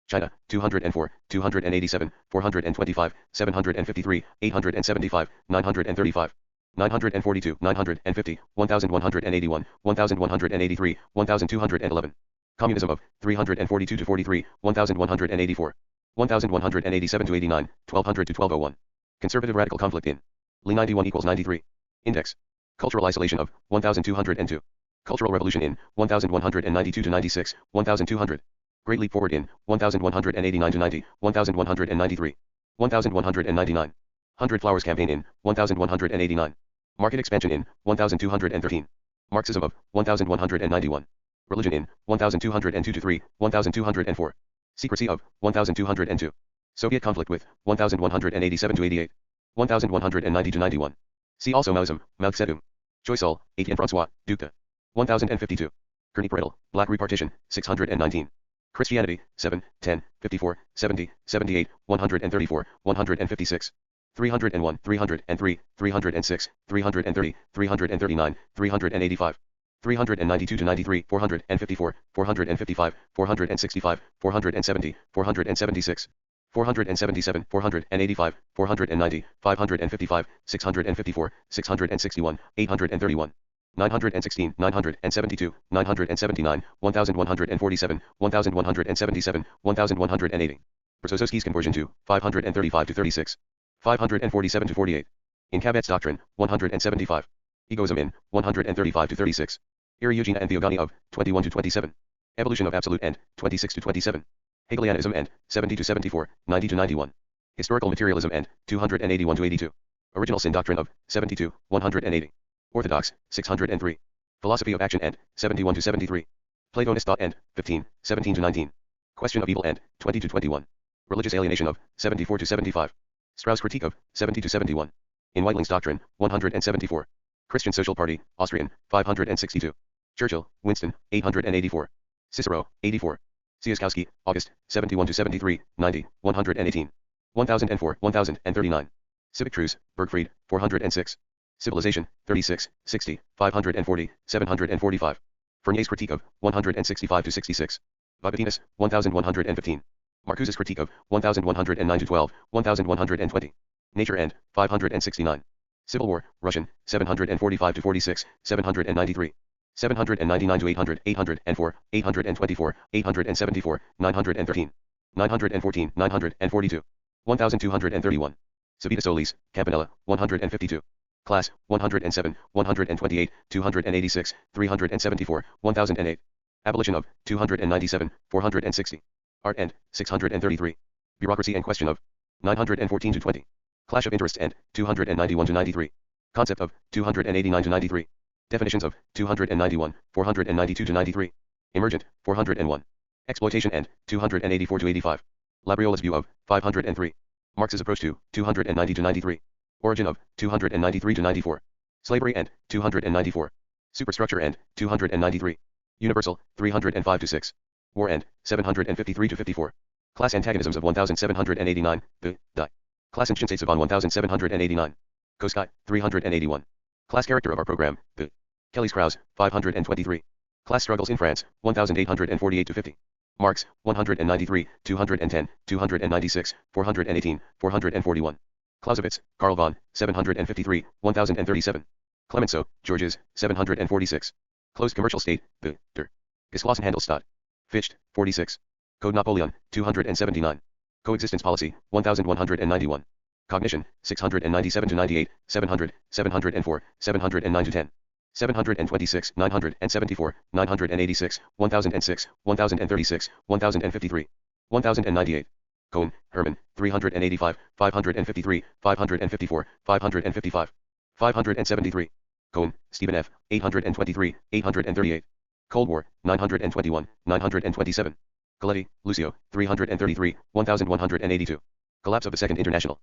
China, 204, 287, 425, 753, 875, 935. 942, 950, 1181, 1183, 1211. Communism of 342 to 43, 1184, 1187 to 89, 1200 to 1201. Conservative radical conflict in Li 91 equals 93. Index. Cultural isolation of 1202. Cultural revolution in 1192 to 96, 1200. Great leap forward in 1189 to 90, 1193, 1199. 100 Flowers campaign in 1189. Market expansion in 1213. Marxism of 1191. Religion in 1202 to 3, 1204. Secrecy of 1202. Soviet conflict with 1187 to 88. 1190 to 91. See also Maoism, Mao Zedong. Choiseul, Etienne François, Duc de. 1052. Kearney Pareto, Black Repartition, 619. Christianity, 7, 10, 54, 70, 78, 134, 156. 301, 303, 306, 330, 339, 385. 392 to 93, 454, 455, 465, 470, 476. 477, 485, 490, 555, 654, 661, 831. 916, 972, 979, 1147, 1177, 1180. Berezovsky's conversion to 535 to 36. 547 to 48. In Cabet's doctrine, 175. Egoism in 135 to 36. Eugenia and Theogony of 21 to 27. Evolution of absolute and 26 to 27. Hegelianism and 70 to 74, 90 to 91. Historical materialism and 281 to 82. Original sin doctrine of 72, 180. Orthodox, 603. Philosophy of action and 71 to 73. Platonist thought and 15, 17 to 19. Question of evil and 20 to 21. Religious alienation of 74 to 75. Strauss critique of 70 to 71. In Weitling's doctrine, 174. Christian Social Party, Austrian, 562. Churchill, Winston, 884. Cicero, 84. Siaskowski, August, 71 to 73, 90, 118. 1004, 1039. Civic Truce, Bergfried, 406. Civilization, 36, 60, 540, 745. Fournier's critique of 165 to 66. Vagotinus, 1115. Marcuse's critique of 1109 to 12, 1120. Nature and 569. Civil War, Russian, 745 to 46, 793. 799 to 800, 804, 824, 874, 913. 914, 942. 1231. Savita Solis, Campanella, 152. Class, 107, 128, 286, 374, 1008. Abolition of 297, 460. Art and 633. Bureaucracy and question of 914 to 20. Clash of interests and 291 to 93. Concept of 289 to 93. Definitions of 291, 492 to 93. Emergent, 401. Exploitation and 284 to 85. Labriola's view of 503. Marx's approach to 290 to 93. Origin of 293 to 94. Slavery and 294. Superstructure and 293. Universal, 305 to 6. War and 753 to 54. Class antagonisms of 1789. Class instances of on 1789. Koskay, 381. Class character of our program. Kelly's Krause, 523. Class struggles in France, 1848 to 50. Marx, 193, 210, 296, 418, 441. Clausewitz, Karl von, 753, 1037. Clemenceau, Georges, 746. Closed commercial state, der. Geschlossenhandelsstaat. Fichte, 46. Code Napoleon, 279. Coexistence policy, 1191. Cognition, 697 to 98, 700, 704, 709 to 10. 726, 974, 986, 1006, 1036, 1053. 1098. Cohen, Herman, 385, 553, 554, 555. 573. Cohen, Stephen F., 823, 838. Cold War, 921, 927. Coletti, Lucio, 333, 1182. Collapse of the Second International.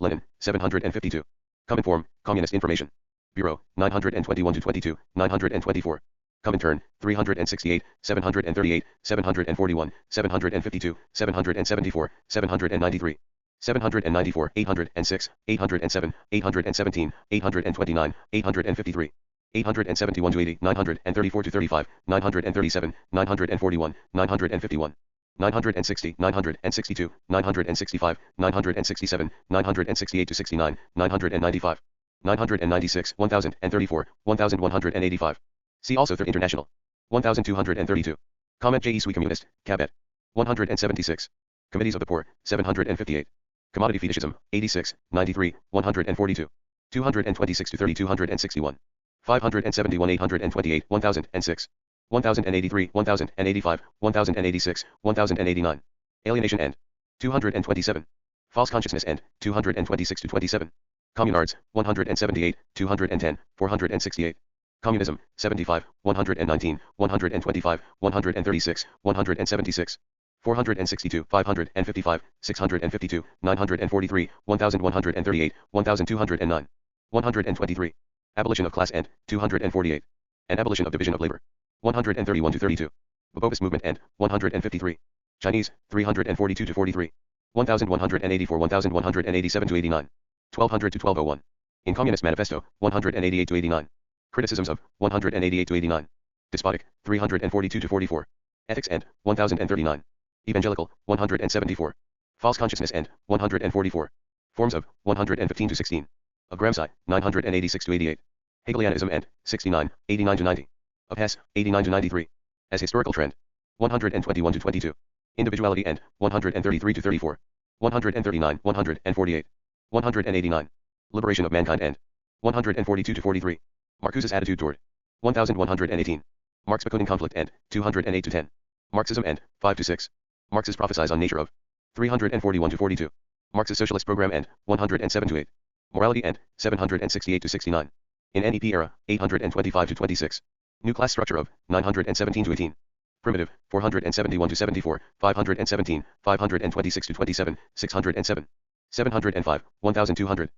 Lenin, 752. Cominform, Communist Information Bureau, 921 to 22, 924. Comintern, 368, 738, 741, 752, 774, 793. 794, 806, 807, 817, 829, 853. 871 to 80, 934 to 35, 937, 941, 951. 960, 962, 965, 967, 968 to 69, 995. 996, 1034, 1185. See also Third International. 1232. Comment J. E. Sui Communist, Cabet. 176. Committees of the Poor, 758. Commodity Fetishism, 86, 93, 142. 226 to 30, 261. 571, 828, 1006. 1083, 1085, 1086, 1089. Alienation End. 227. False Consciousness End. 226 to 27. Communards, 178, 210, 468. Communism, 75, 119, 125, 136, 176. 462, 555, 652, 943, 1138, 1209. 123. Abolition of class End. 248. And abolition of division of labor. 131 to 32. Bobovist movement End. 153. Chinese, 342 to 43. 1184, 1187 to 89. 1200 to 1201. In Communist Manifesto, 188 to 89. Criticisms of, 188 to 89. Despotic, 342 to 44. Ethics End, 1039. Evangelical, 174. False Consciousness End, 144. Forms of, 115 to 16. Of Gramsci, 986 to 88. Hegelianism End, 69, 89 to 90. Of Hess, 89 to 93. As historical trend, 121 to 22. Individuality End, 133 to 34. 139, 148. 189. Liberation of Mankind End. 142 to 43. Marcuse's attitude toward. 1118. Marx-Bakunin conflict End. 208 to 10. Marxism End. 5 to 6. Marx's prophesies on nature of. 341 to 42. Marx's socialist program End. 107 to 8. Morality End. 768 to 69. In NEP era, 825 to 26. New class structure of. 917 to 18. Primitive, 471 to 74, 517, 526 to 27, 607. 705, 1200.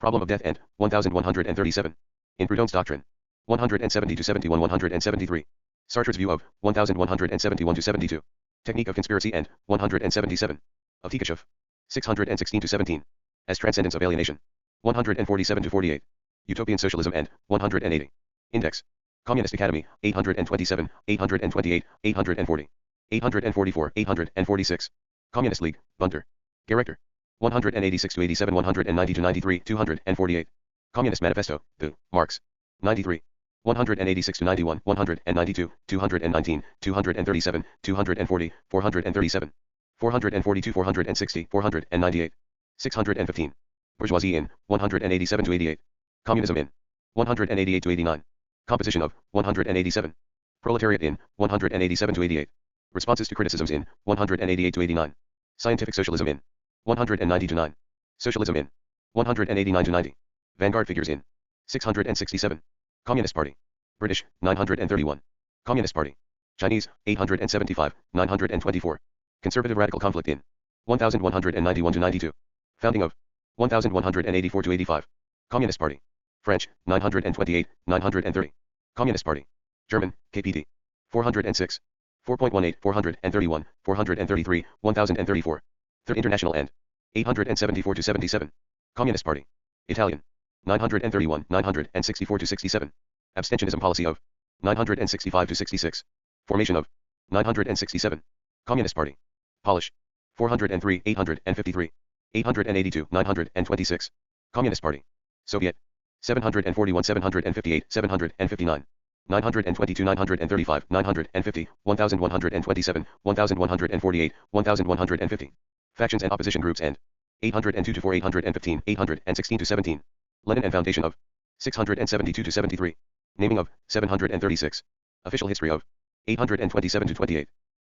Problem of death End. 1137. In Proudhon's doctrine. 170 to 71, 173. Sartre's view of. 1171 to 72. Technique of conspiracy End. 177. Of Tikashev. 616 to 17. As transcendence of alienation. 147 to 48. Utopian socialism End. 180. Index. Communist Academy. 827, 828, 840. 844, 846. Communist League. Bunter. Director. 186 to 87, 190 to 93, 248. Communist Manifesto, The, Marx. 93. 186 to 91, 192, 219, 237, 240, 437. 442, 460, 498. 615. Bourgeoisie in, 187 to 88. Communism in. 188 to 89. Composition of, 187. Proletariat in, 187 to 88. Responses to criticisms in, 188 to 89. Scientific socialism in. 190 to 9. Socialism in. 189 to 90. Vanguard figures in. 667. Communist Party. British, 931. Communist Party. Chinese, 875, 924. Conservative radical conflict in. 1191 to 92. Founding of. 1184 to 85. Communist Party. French, 928, 930. Communist Party. German, KPT. 406. 4.18, 431, 433, 1034. Third International End. 874 to 77. Communist Party. Italian. 931, 964 to 67. Abstentionism policy of. 965 to 66. Formation of. 967. Communist Party. Polish. 403, 853. 882, 926. Communist Party. Soviet. 741, 758, 759. 922, 935, 950, 1127, 1148, 1150. Factions and opposition groups End. 802 to 4, 815, 816 to 17. Lenin and Foundation of. 672 to 73. Naming of. 736. Official history of. 827 to 28.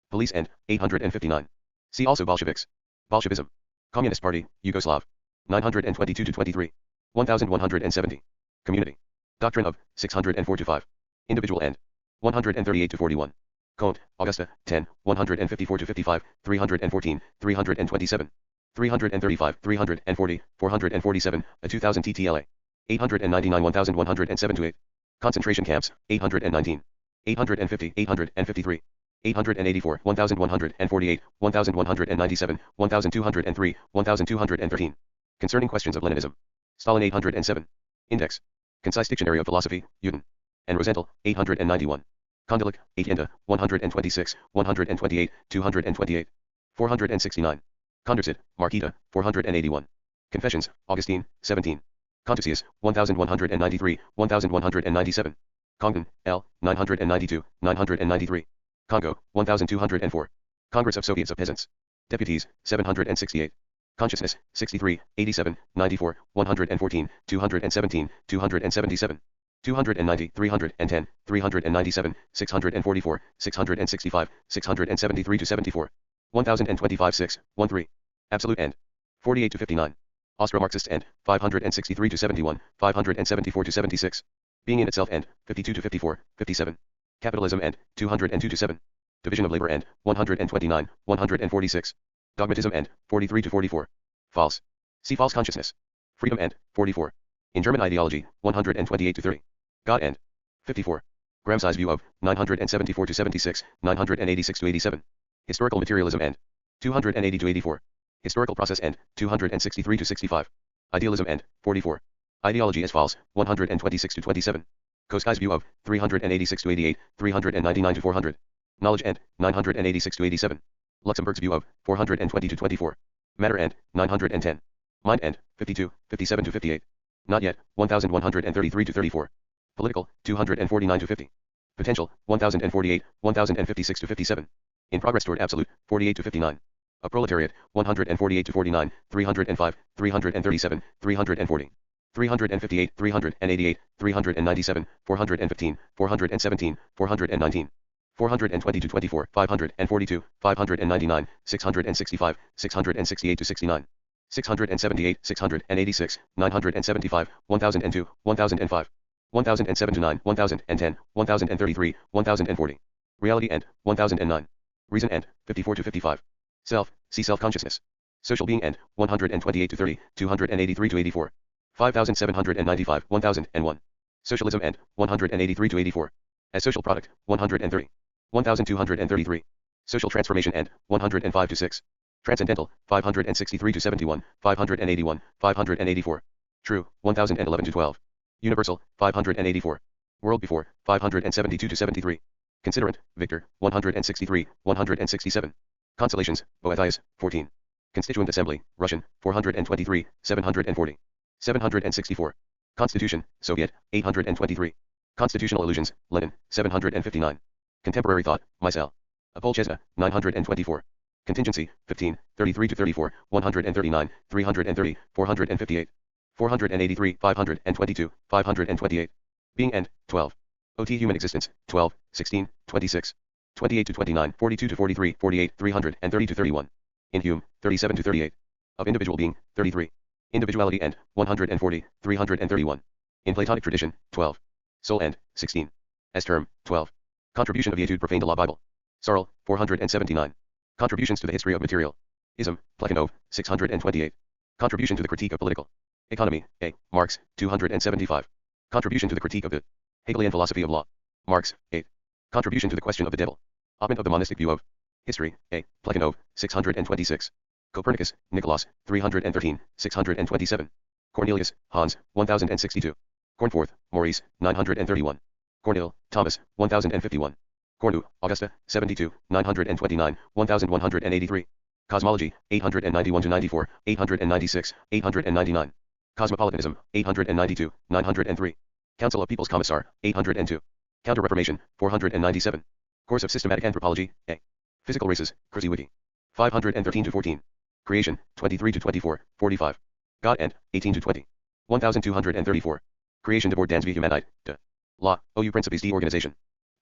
Police End. 859. See also Bolsheviks. Bolshevism. Communist Party, Yugoslav. 922 to 23. 1170. Community. Doctrine of. 604 to 5. Individual End. 138 to 41. Comte, Augusta, 10, 154 to 55, 314, 327. 335, 340, 447, a 2000 TTLA. 899, 1107 to 8. Concentration camps, 819. 850, 853. 884, 1148, 1197, 1203, 1213. Concerning questions of Leninism. Stalin 807. Index. Concise Dictionary of Philosophy, Uden. and Rosenthal, 891. Kondelik, 8 Inda, 126, 128, 228. 469. Condorcet, Marquita, 481. Confessions, Augustine, 17. Contusius, 1193, 1197. Congdon, L, 992, 993. Congo, 1204. Congress of Soviets of Peasants. Deputies, 768. Consciousness, 63, 87, 94, 114, 217, 277. 290, 310, 397, 644, 665, 673 to 74. 1025 6, 13. Absolute end. 48 to 59. Austro-Marxist end, 563 to 71, 574 to 76. Being in itself end, 52 to 54, 57. Capitalism end, 202 to 7. Division of labor end, 129, 146. Dogmatism end, 43 to 44. False. See false consciousness. Freedom end, 44. In German ideology, 128 to 30. God end. 54. Gramsci's view of, 974 to 76, 986 to 87. Historical materialism end. 280 to 84. Historical process end, 263 to 65. Idealism end, 44. Ideology is false, 126 to 27. Koskai's view of, 386 to 88, 399 to 400. Knowledge end, 986 to 87. Luxemburg's view of, 420 to 24. Matter end, 910. Mind end, 52, 57 to 58. Not yet, 1133 to 34. Political, 249 to 50. Potential, 1048, 1056 to 57. In progress toward absolute, 48 to 59. A proletariat, 148 to 49, 305, 337, 340. 358, 388, 397, 415, 417, 419. 420 to 24, 542, 599, 665, 668 to 69. 678, 686, 975, 1002, 1005. 1007 to 9, 1010, 1033, 1040. Reality end, 1009. Reason end, 54 to 55. Self, see self-consciousness. Social being end, 128 to 30, 283 to 84. 5795, 1001. Socialism end, 183 to 84. As social product, 130. 1233. Social transformation end, 105 to 6. Transcendental, 563 to 71, 581, 584. True, 1011 to 12. Universal, 584. World before, 572 to 73. Considerant, Victor, 163, 167. Consolations, Boethius, 14. Constituent Assembly, Russian, 423, 740. 764. Constitution, Soviet, 823. Constitutional Illusions, Lenin, 759. Contemporary Thought, Micel. Apolchesna, 924. Contingency, 15, 33 to 34, 139, 330, 458. 483, 522, 528. Being end, 12. OT Human Existence, 12, 16, 26. 28 to 29, 42 to 43, 48, 300, and 30 to 31. In Hume, 37 to 38. Of individual being, 33. Individuality end, 140, 331. In Platonic tradition, 12. Soul end, 16. As term, 12. Contribution of Etude Profane de la Bible. Sarl, 479. Contributions to the History of Material. Ism, Plekhanov, 628. Contribution to the Critique of Political Economy, A. Marx, 275. Contribution to the Critique of the Hegelian Philosophy of Law. Marx, 8. Contribution to the Question of the Devil. Oppment of the Monistic View of History, A. Plekhanov, 626. Copernicus, Nicholas, 313, 627. Cornelius, Hans, 1062. Cornforth, Maurice, 931. Cornhill, Thomas, 1051. Cornu, Augusta, 72, 929, 1183. Cosmology, 891-94, 896, 899. Cosmopolitanism, 892, 903. Council of People's Commissar, 802. Counter-Reformation, 497. Course of Systematic Anthropology, A. Physical Races, Wiki. 513-14. Creation, 23-24, 45. God end, 18-20. 1234. Creation de bord dans vie humanite, de. La, ou Principes de Organisation.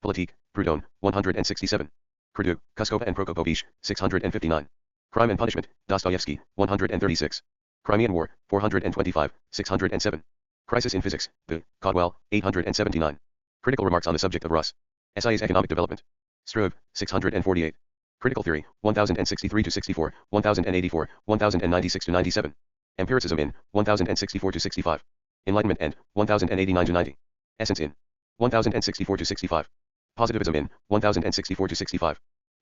Politique, Proudhon, 167. Perdue, Kuskova and Prokopovich, 659. Crime and Punishment, Dostoevsky, 136. Crimean War, 425, 607. Crisis in Physics, B. Caldwell, 879. Critical Remarks on the Subject of Russ. Essays Economic Development. Struve, 648. Critical Theory, 1063-64, 1084, 1096-97. Empiricism in, 1064-65. Enlightenment end, 1089-90. Essence in, 1064-65. Positivism in, 1064-65.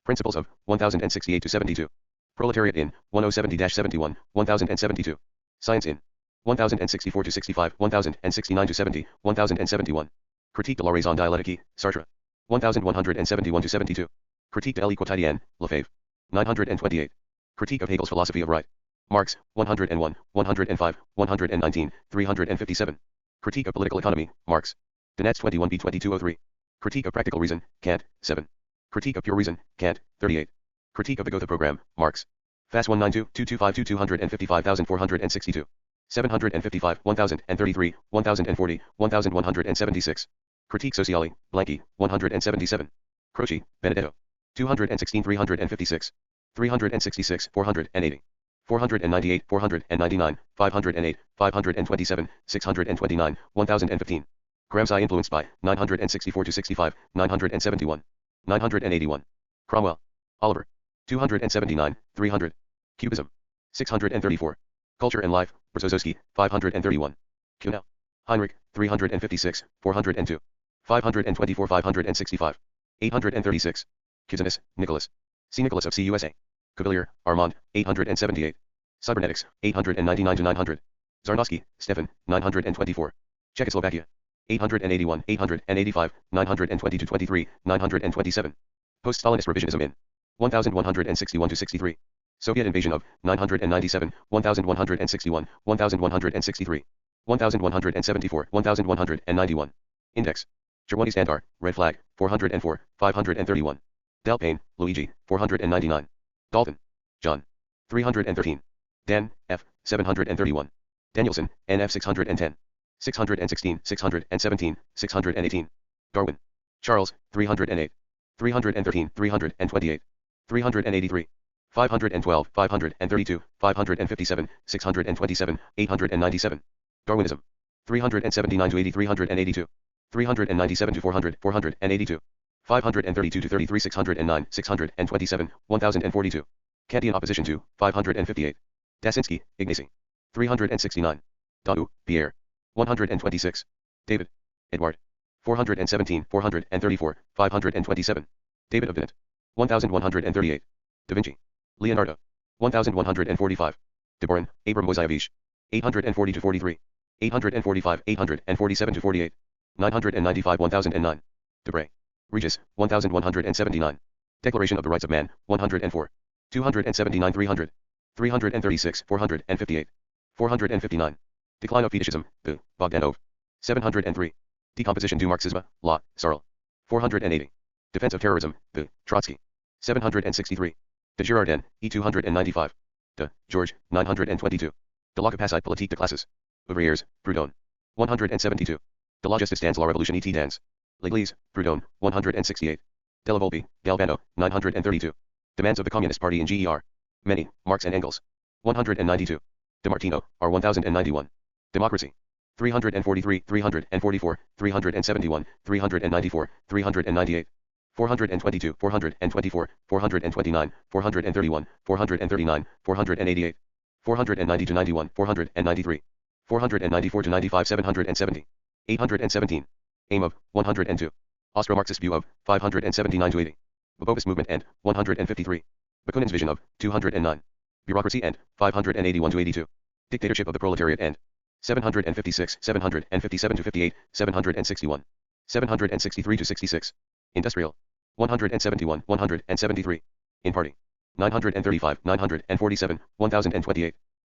Principles of, 1068-72. Proletariat in, 1070-71, 1072. Science in, 1064-65, 1069-70, 1071. Critique de la raison dialectique, Sartre. 1171-72. Critique de l'éthique quotidienne, Lefebvre. 928. Critique of Hegel's philosophy of right. Marx, 101, 105, 119, 357. Critique of political economy, Marx. Donats 21b 2203. Critique of practical reason, Kant, 7. Critique of pure reason, Kant, 38. Critique of the Gotha program, Marx. Fas 192-225-255,462. 755, 1033, 1040, 1176. Critique sociale, Blanqui, 177. Croce, Benedetto. 216 356. 366 480. 498 499, 508, 527, 629, 1015. Gramsci influenced by, 964-65, 971. 981. Cromwell. Oliver. 279, 300. Cubism. 634. Culture and Life, Brzezinski, 531. Kuhnau. Heinrich, 356, 402. 524 565. 836. Cusanus, Nicholas. C. Nicholas of CUSA. Cavalier, Armand, 878. Cybernetics, 899-900. Zarnowski, Stefan, 924. Czechoslovakia. 881, 885, 922-23, 927. Post-Stalinist revisionism in 1161-63. Soviet invasion of 997, 1161, 1163. 1174, 1191. Index. Gerwani Standar, Red Flag, 404, 531. Dalpain, Luigi, 499. Dalton. John. 313. Dan, F. 731. Danielson, NF 610. 616, 617, 618. Darwin. Charles, 308. 313, 328. 383. 512, 532, 557, 627, 897. Darwinism. 379 to 80, 382. 397 to 400, 482. 532 to 33, 609, 627, 1042. Kantian opposition to 558. Dasinski, Ignacy. 369. Dadu, Pierre. 126. David. Edward. 417, 434, 527. David of Bennett. 1138. Da Vinci. Leonardo. 1145. De Boron, Abram Moiseyevich. 840 to 43. 845, 847 to 48. 995 1009. Debray. Regis, 1179. Declaration of the Rights of Man, 104. 279 300. 336 458. 459. Decline of Fetishism, B. Bogdanov. 703. Decomposition du Marxisme, La, Sarl. 480. Defense of Terrorism, B. Trotsky. 763. De Girardin, E. 295. De, George, 922. De la capacité politique de classes. Ouvriers, Proudhon. 172. De la justice dans la révolution et dans l'Église, Proudhon, 168. Della Volpe, Galvano, 932. Demands of the Communist Party in GER. Many, Marx and Engels. 192. De Martino, R. 1091. Democracy. 343, 344, 371, 394, 398. 422, 424, 429, 431, 439, 488. 490 to 91, 493. 494 to 95, 770. 817. Aim of 102. Austro-Marxist view of 579 to 80. Bobovist movement and 153. Bakunin's vision of 209. Bureaucracy and 581 to 82. Dictatorship of the proletariat and 756, 757 to 58, 761. 763 to 66. Industrial. 171, 173. In party. 935, 947, 1028.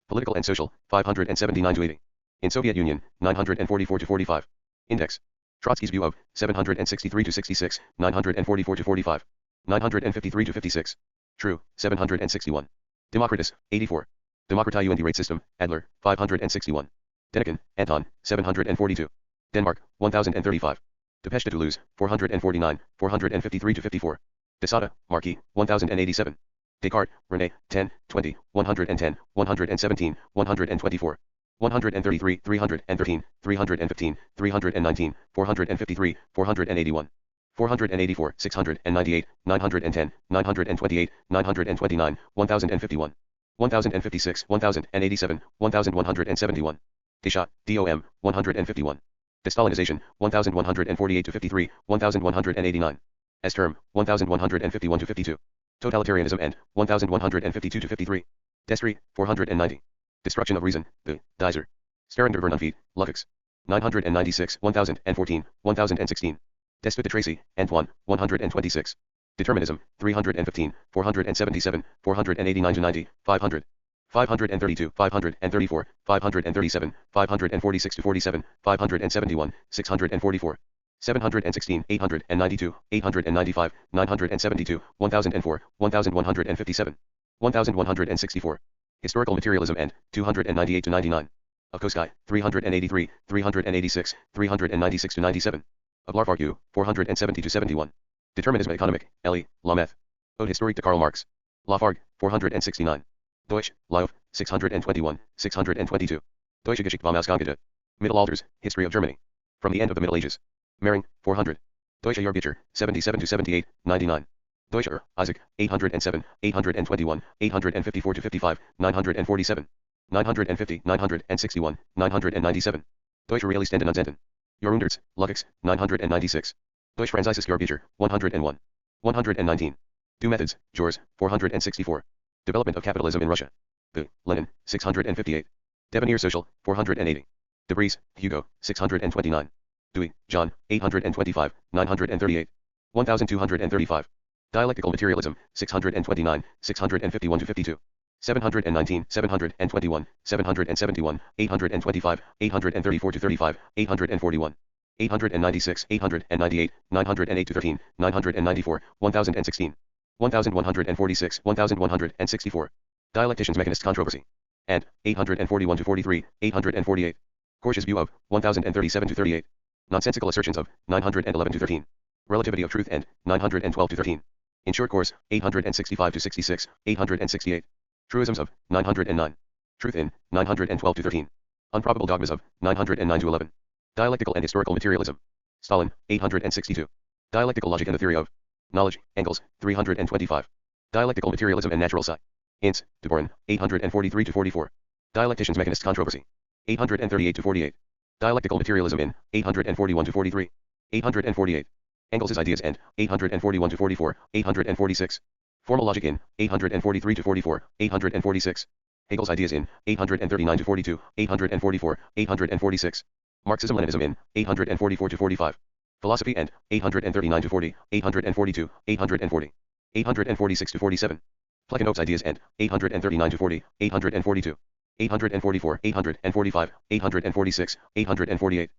Political and social, 579 to 80. In Soviet Union, 944 to 45. Index. Trotsky's view of 763 to 66, 944 to 45. 953 to 56. True, 761. Democritus, 84. Democratize the rate system, Adler, 561. Denikin, Anton, 742. Denmark, 1035. Depeche de Toulouse, 449, 453 to 54. Desada, Marquis, 1087. Descartes, René, 10, 20, 110, 117, 124. 133, 313, 315, 319, 453, 481. 484, 698, 910, 928, 929, 1051. 1056, 1087, 1171. Deschat, DOM, 151. Destalinization, 1148 to 53, 1189. S term, 1151 to 52. Totalitarianism and 1152 to 53. Destry, 490. Destruction of reason, the Dizer. Sterender Vernunfit, Lukács. 996, 1014, 1016. Despot de Tracy, Antoine, 126. Determinism, 315, 477, 489-90, 500. 532, 534, 537, 546-47, 571, 644. 716, 892, 895, 972, 1004, 1157. 1164. Historical materialism and 298-99. Of Koskei, 383, 386, 396-97. Of Larfargue, 470-71. Determinisme économique, Elie, Lameth. Ode historique de Karl Marx. Lafargue, 469. Deutsch, Lauf, 621, 622. Deutsche Geschichte vom Ausgangete. Mittelalters, History of Germany. From the end of the Middle Ages. Mering, 400. Deutsche Jahrbucher, 77-78, 99. Deutscher, Isaac, 807, 821, 854-55, 947. 950, 961, 997. Deutsche Realistenden und Zenten. Jahrhunderts, Lukacs, 996. Deutsch Französisches Jahrbucher, 101. 119. Two Methods, Jors, 464. Development of Capitalism in Russia. The, Lenin, 658. Debonair Social, 480. Debris, Hugo, 629. Dewey, John, 825, 938. 1235. Dialectical Materialism, 629, 651-52. 719, 721, 771, 825, 834-35, 841. 896, 898, 908-13, 994, 1016. 1146, 1164. Dialectician's Mechanist Controversy. And 841-43, 848. Korsch's view of 1037-38. Nonsensical assertions of 911-13. Relativity of truth and 912-13. In short course, 865-66, 868. Truisms of 909. Truth in 912-13. Unprobable dogmas of 909-11. Dialectical and historical materialism. Stalin, 862. Dialectical logic and the theory of knowledge, Engels, 325. Dialectical materialism and natural science. Ince, Deborin, 843-44. Dialectician's Mechanist Controversy. 838-48. Dialectical materialism in 841-43. 848. Engels' ideas and 841-44, 846. Formal logic in 843-44, 846. Hegel's ideas in 839-42, 844, 846. Marxism-Leninism in 844-45. Philosophy and 839-40, 842, 840. 846-47. Plekhanov's ideas and 839-40, 842. 844, 845, 846, 848.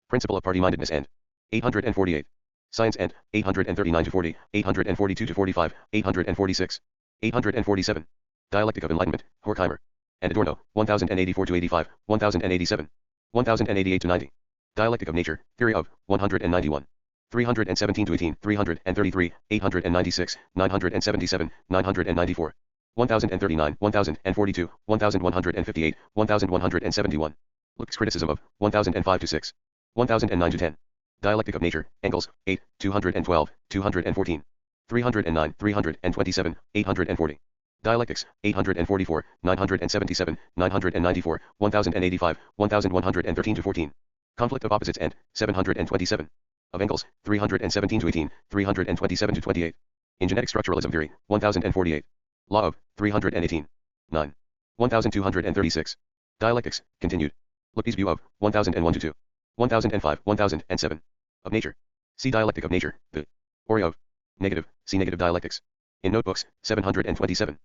Principle of party-mindedness and 848. Science and 839-40, 842-45, 846. 847. Dialectic of Enlightenment, Horkheimer. And Adorno, 1084-85, 1087. 1088-90. Dialectic of Nature, Theory of 191. 317-18, 333, 896, 977, 994. 1039, 1042, 1158, 1171. Luke's criticism of 1005-6. 1009-10. Dialectic of Nature, Engels, 8, 212, 214. 309, 327, 840. Dialectics, 844, 977, 994, 1085, 1113-14. Conflict of Opposites and 727. Of Engels, 317-18, 327-28. In Genetic Structuralism Theory, 1048. Law of 318. 9. 1236. Dialectics, continued. Lucky's view of 1001-2. 1005, 1007. Of nature. See Dialectic of Nature, the Ori of negative, see negative dialectics. In Notebooks, 727.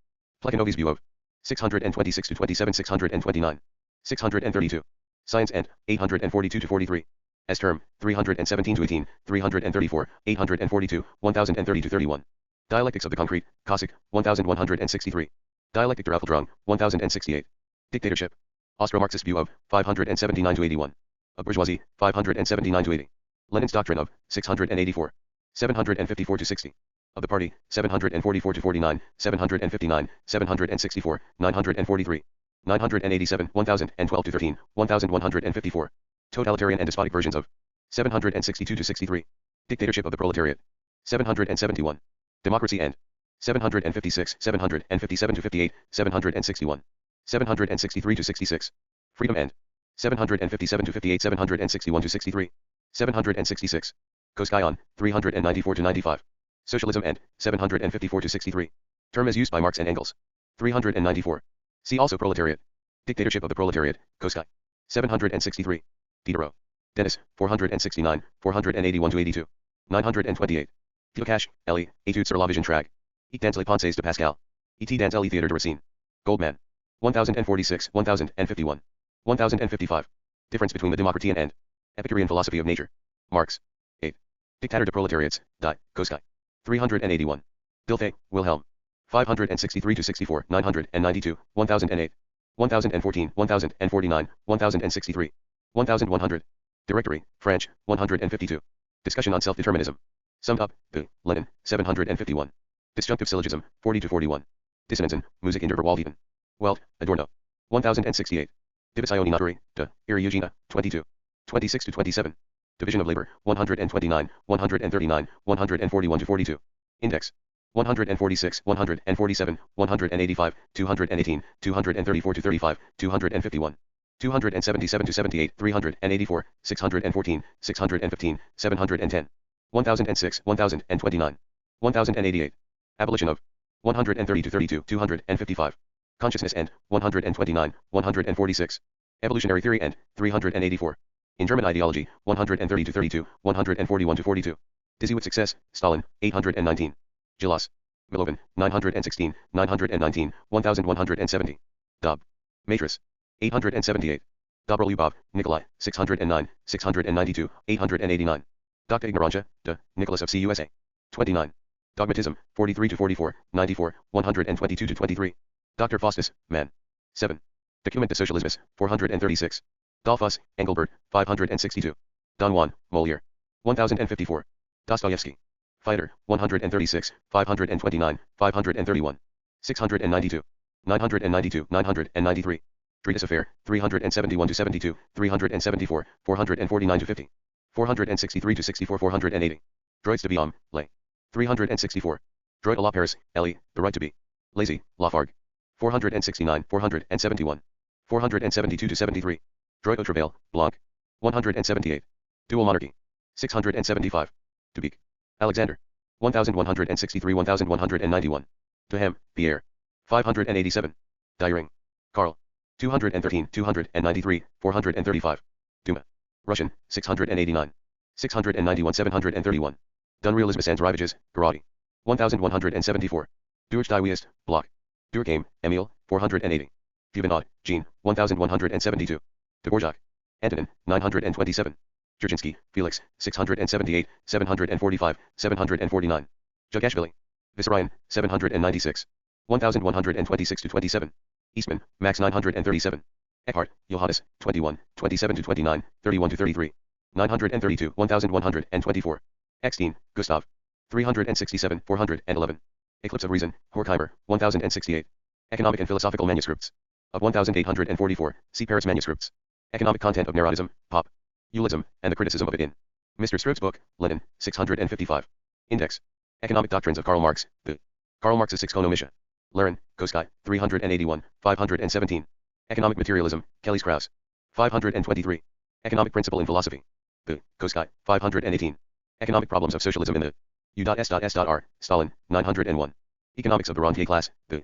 Plekhanov's view of 626-27, 629. 632. Science and 842-43. S term, 317-18, 334, 842, 1030-31. Dialectics of the Concrete, Cossack, 1163. Dialectic der Aufklärung, 1068. Dictatorship. Austro-Marxist view of 579-81. Of bourgeoisie, 579-80. Lenin's doctrine of 684. 754-60. Of the party, 744-49, 759, 764, 943. 987, 1012-13, 1154. Totalitarian and despotic versions of 762-63. Dictatorship of the proletariat. 771. Democracy and 756, 757-58, 761. 763-66. Freedom and 757-58, 761-63. 766. Koskei 394-95. Socialism and 754-63. Term as used by Marx and Engels. 394. See also Proletariat. Dictatorship of the Proletariat, Koskei. 763. Diderot. Dennis, 469, 481-82. 928. Theocash, Ellie, Etudes sur la vision track. Et dans les pensées de Pascal. Et dans le theater de Racine. Goldman. 1046, 1051. 1055. Difference between the Democracy and Epicurean philosophy of nature. Marx. 8. Dictator de proletariats, die, Kolakowski. 381. Dilthey, Wilhelm. 563-64, 992, 1008. 1014, 1049, 1063. 1100. Directory, French, 152. Discussion on self-determinism. Summed up, B. Lenin, 751. Disjunctive syllogism, 40-41. Dissonanzen, Musik in der Verwaltung. Welt, Adorno. 1068. Divisione Naturae, de, Ira Eugenia, 22. 26-27. Division of Labor, 129, 139, 141-42. Index. 146, 147, 185, 218, 234-35, 251. 277-78, 384, 614, 615, 710. 1006, 1029. 1088. Abolition of 130-32, 255. Consciousness and 129, 146. Evolutionary theory and 384. In German ideology, 130-32, 141-42. Dizzy with success, Stalin, 819. Gilas. Milovan, 916, 919, 1170. Dob. Matris. 878. Dobrolubov, Nikolai, 609, 692, 889. Dr. Ignorantia, de, Nicholas of CUSA. 29. Dogmatism, 43-44, 94, 122-23. Dr. Faustus, man. 7. Document de Socialismus, 436. Dolphus, Engelbert, 562. Don Juan, Molière. 1054. Dostoevsky. Fighter, 136, 529, 531. 692. 992, 993. Treatise Affair, 371-72, 374, 449-50. 463-64, 480. Droits de Biom, Lay. 364. Droit à la Paris, Ellie, The Right to Be. Lazy, Lafargue. 469, 471. 472-73. Droit au Travail, Blanc. 178. Dual Monarchy. 675. Dubic. Alexander. 1163, 1191. Duhem, Pierre. 587. Dyring. Karl. 213, 293, 435. Duma. Russian, 689. 691, 731. Dunrealismus and Rivages, Garati. 1174. Durch die Weist, Block. Durkheim, Emile, 480. Juvenal, Jean, 1172. Dvorak. Antonin, 927. Dzerzhinsky, Felix, 678, 745, 749. Jugashvili. Vissarion, 796. 1126-27. Eastman, Max 937. Eckhart, Johannes, 21, 27-29, 31-33. 932, 1124. Eckstein, Gustav. 367, 411. Eclipse of Reason, Horkheimer, 1068. Economic and Philosophical Manuscripts. Of 1844, see Paris Manuscripts. Economic Content of Neurotism, Pop. Eulism, and the Criticism of it in Mr. Stroop's book, Lenin, 655. Index. Economic Doctrines of Karl Marx, the Karl Marx's Economische. Lerin, Koskei, 381, 517. Economic Materialism, Kelly's Krauss. 523. Economic Principle in Philosophy. The Koskei, 518. Economic Problems of Socialism in the U.S.S.R., Stalin, 901. Economics of the Rentier Class, the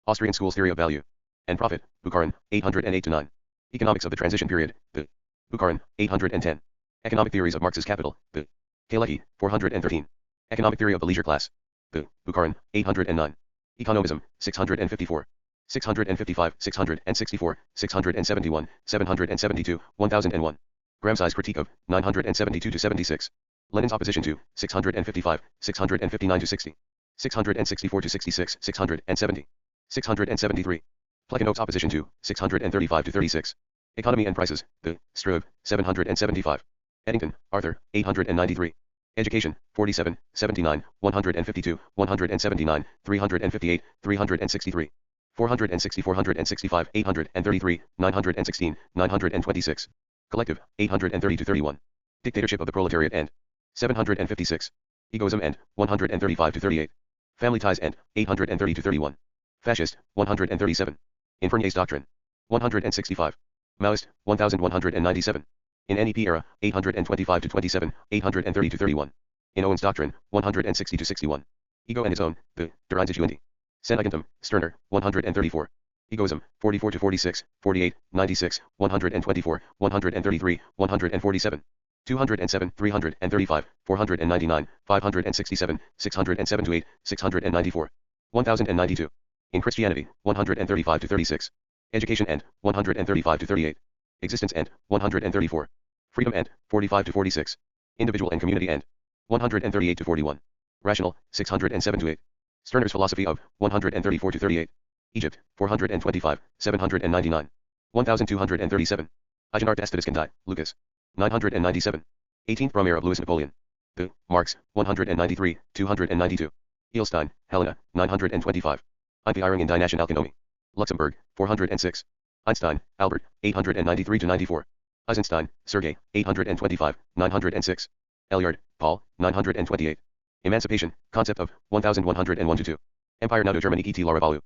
Austrian School's Theory of Value and Profit, Bukharin, 808-9. Economics of the Transition Period, the Bukharin, 810. Economic Theories of Marx's Capital, the Kalecki, 413. Economic Theory of the Leisure Class, the Bukharin, 809. Economism, 654. 655, 664, 671, 772, 1001. Gramsci's Critique of, 972-76. Lenin's Opposition to, 655, 659-60. 664-66, 670. 673. Plekhanov's Opposition to, 635-36. Economy and Prices, the Struve, 775. Eddington, Arthur, 893. Education, 47, 79, 152, 179, 358, 363. 460, 465, 833, 916, 926. Collective, 830-31. Dictatorship of the Proletariat and 756. Egoism and 135-38. Family Ties and 830-31. Fascist, 137. Infernier's Doctrine. 165. Maoist, 1197. In NEP era, 825-27, 830-31. In Owen's Doctrine, 160-61. Ego and his own, the Der Einzige Unity. Sen Eigentum, Sterner, 134. Egoism, 44 to 46, 48, 96, 124, 133, 147. 207, 335, 499, 567, 607 to 8, 694. 1092. In Christianity, 135 to 36. Education end, 135 to 38. Existence end, 134. Freedom end, 45 to 46. Individual and community end, 138 to 41. Rational, 607 to 8. Stirner's philosophy of, 134 to 38. Egypt, 425, 799. 1237. Eigenart Estetiskandai, Lucas. 997. 18th Brumaire of Louis Napoleon. The, Marx, 193, 292. Eelstein, Helena, 925. Einführung in die Nationalökonomie. Luxembourg, 406. Einstein, Albert, 893 to 94. Eisenstein, Sergei, 825, 906. Elyard, Paul, 928. Emancipation, concept of, 1101 to 2. Empire now to Germany et la Revolution.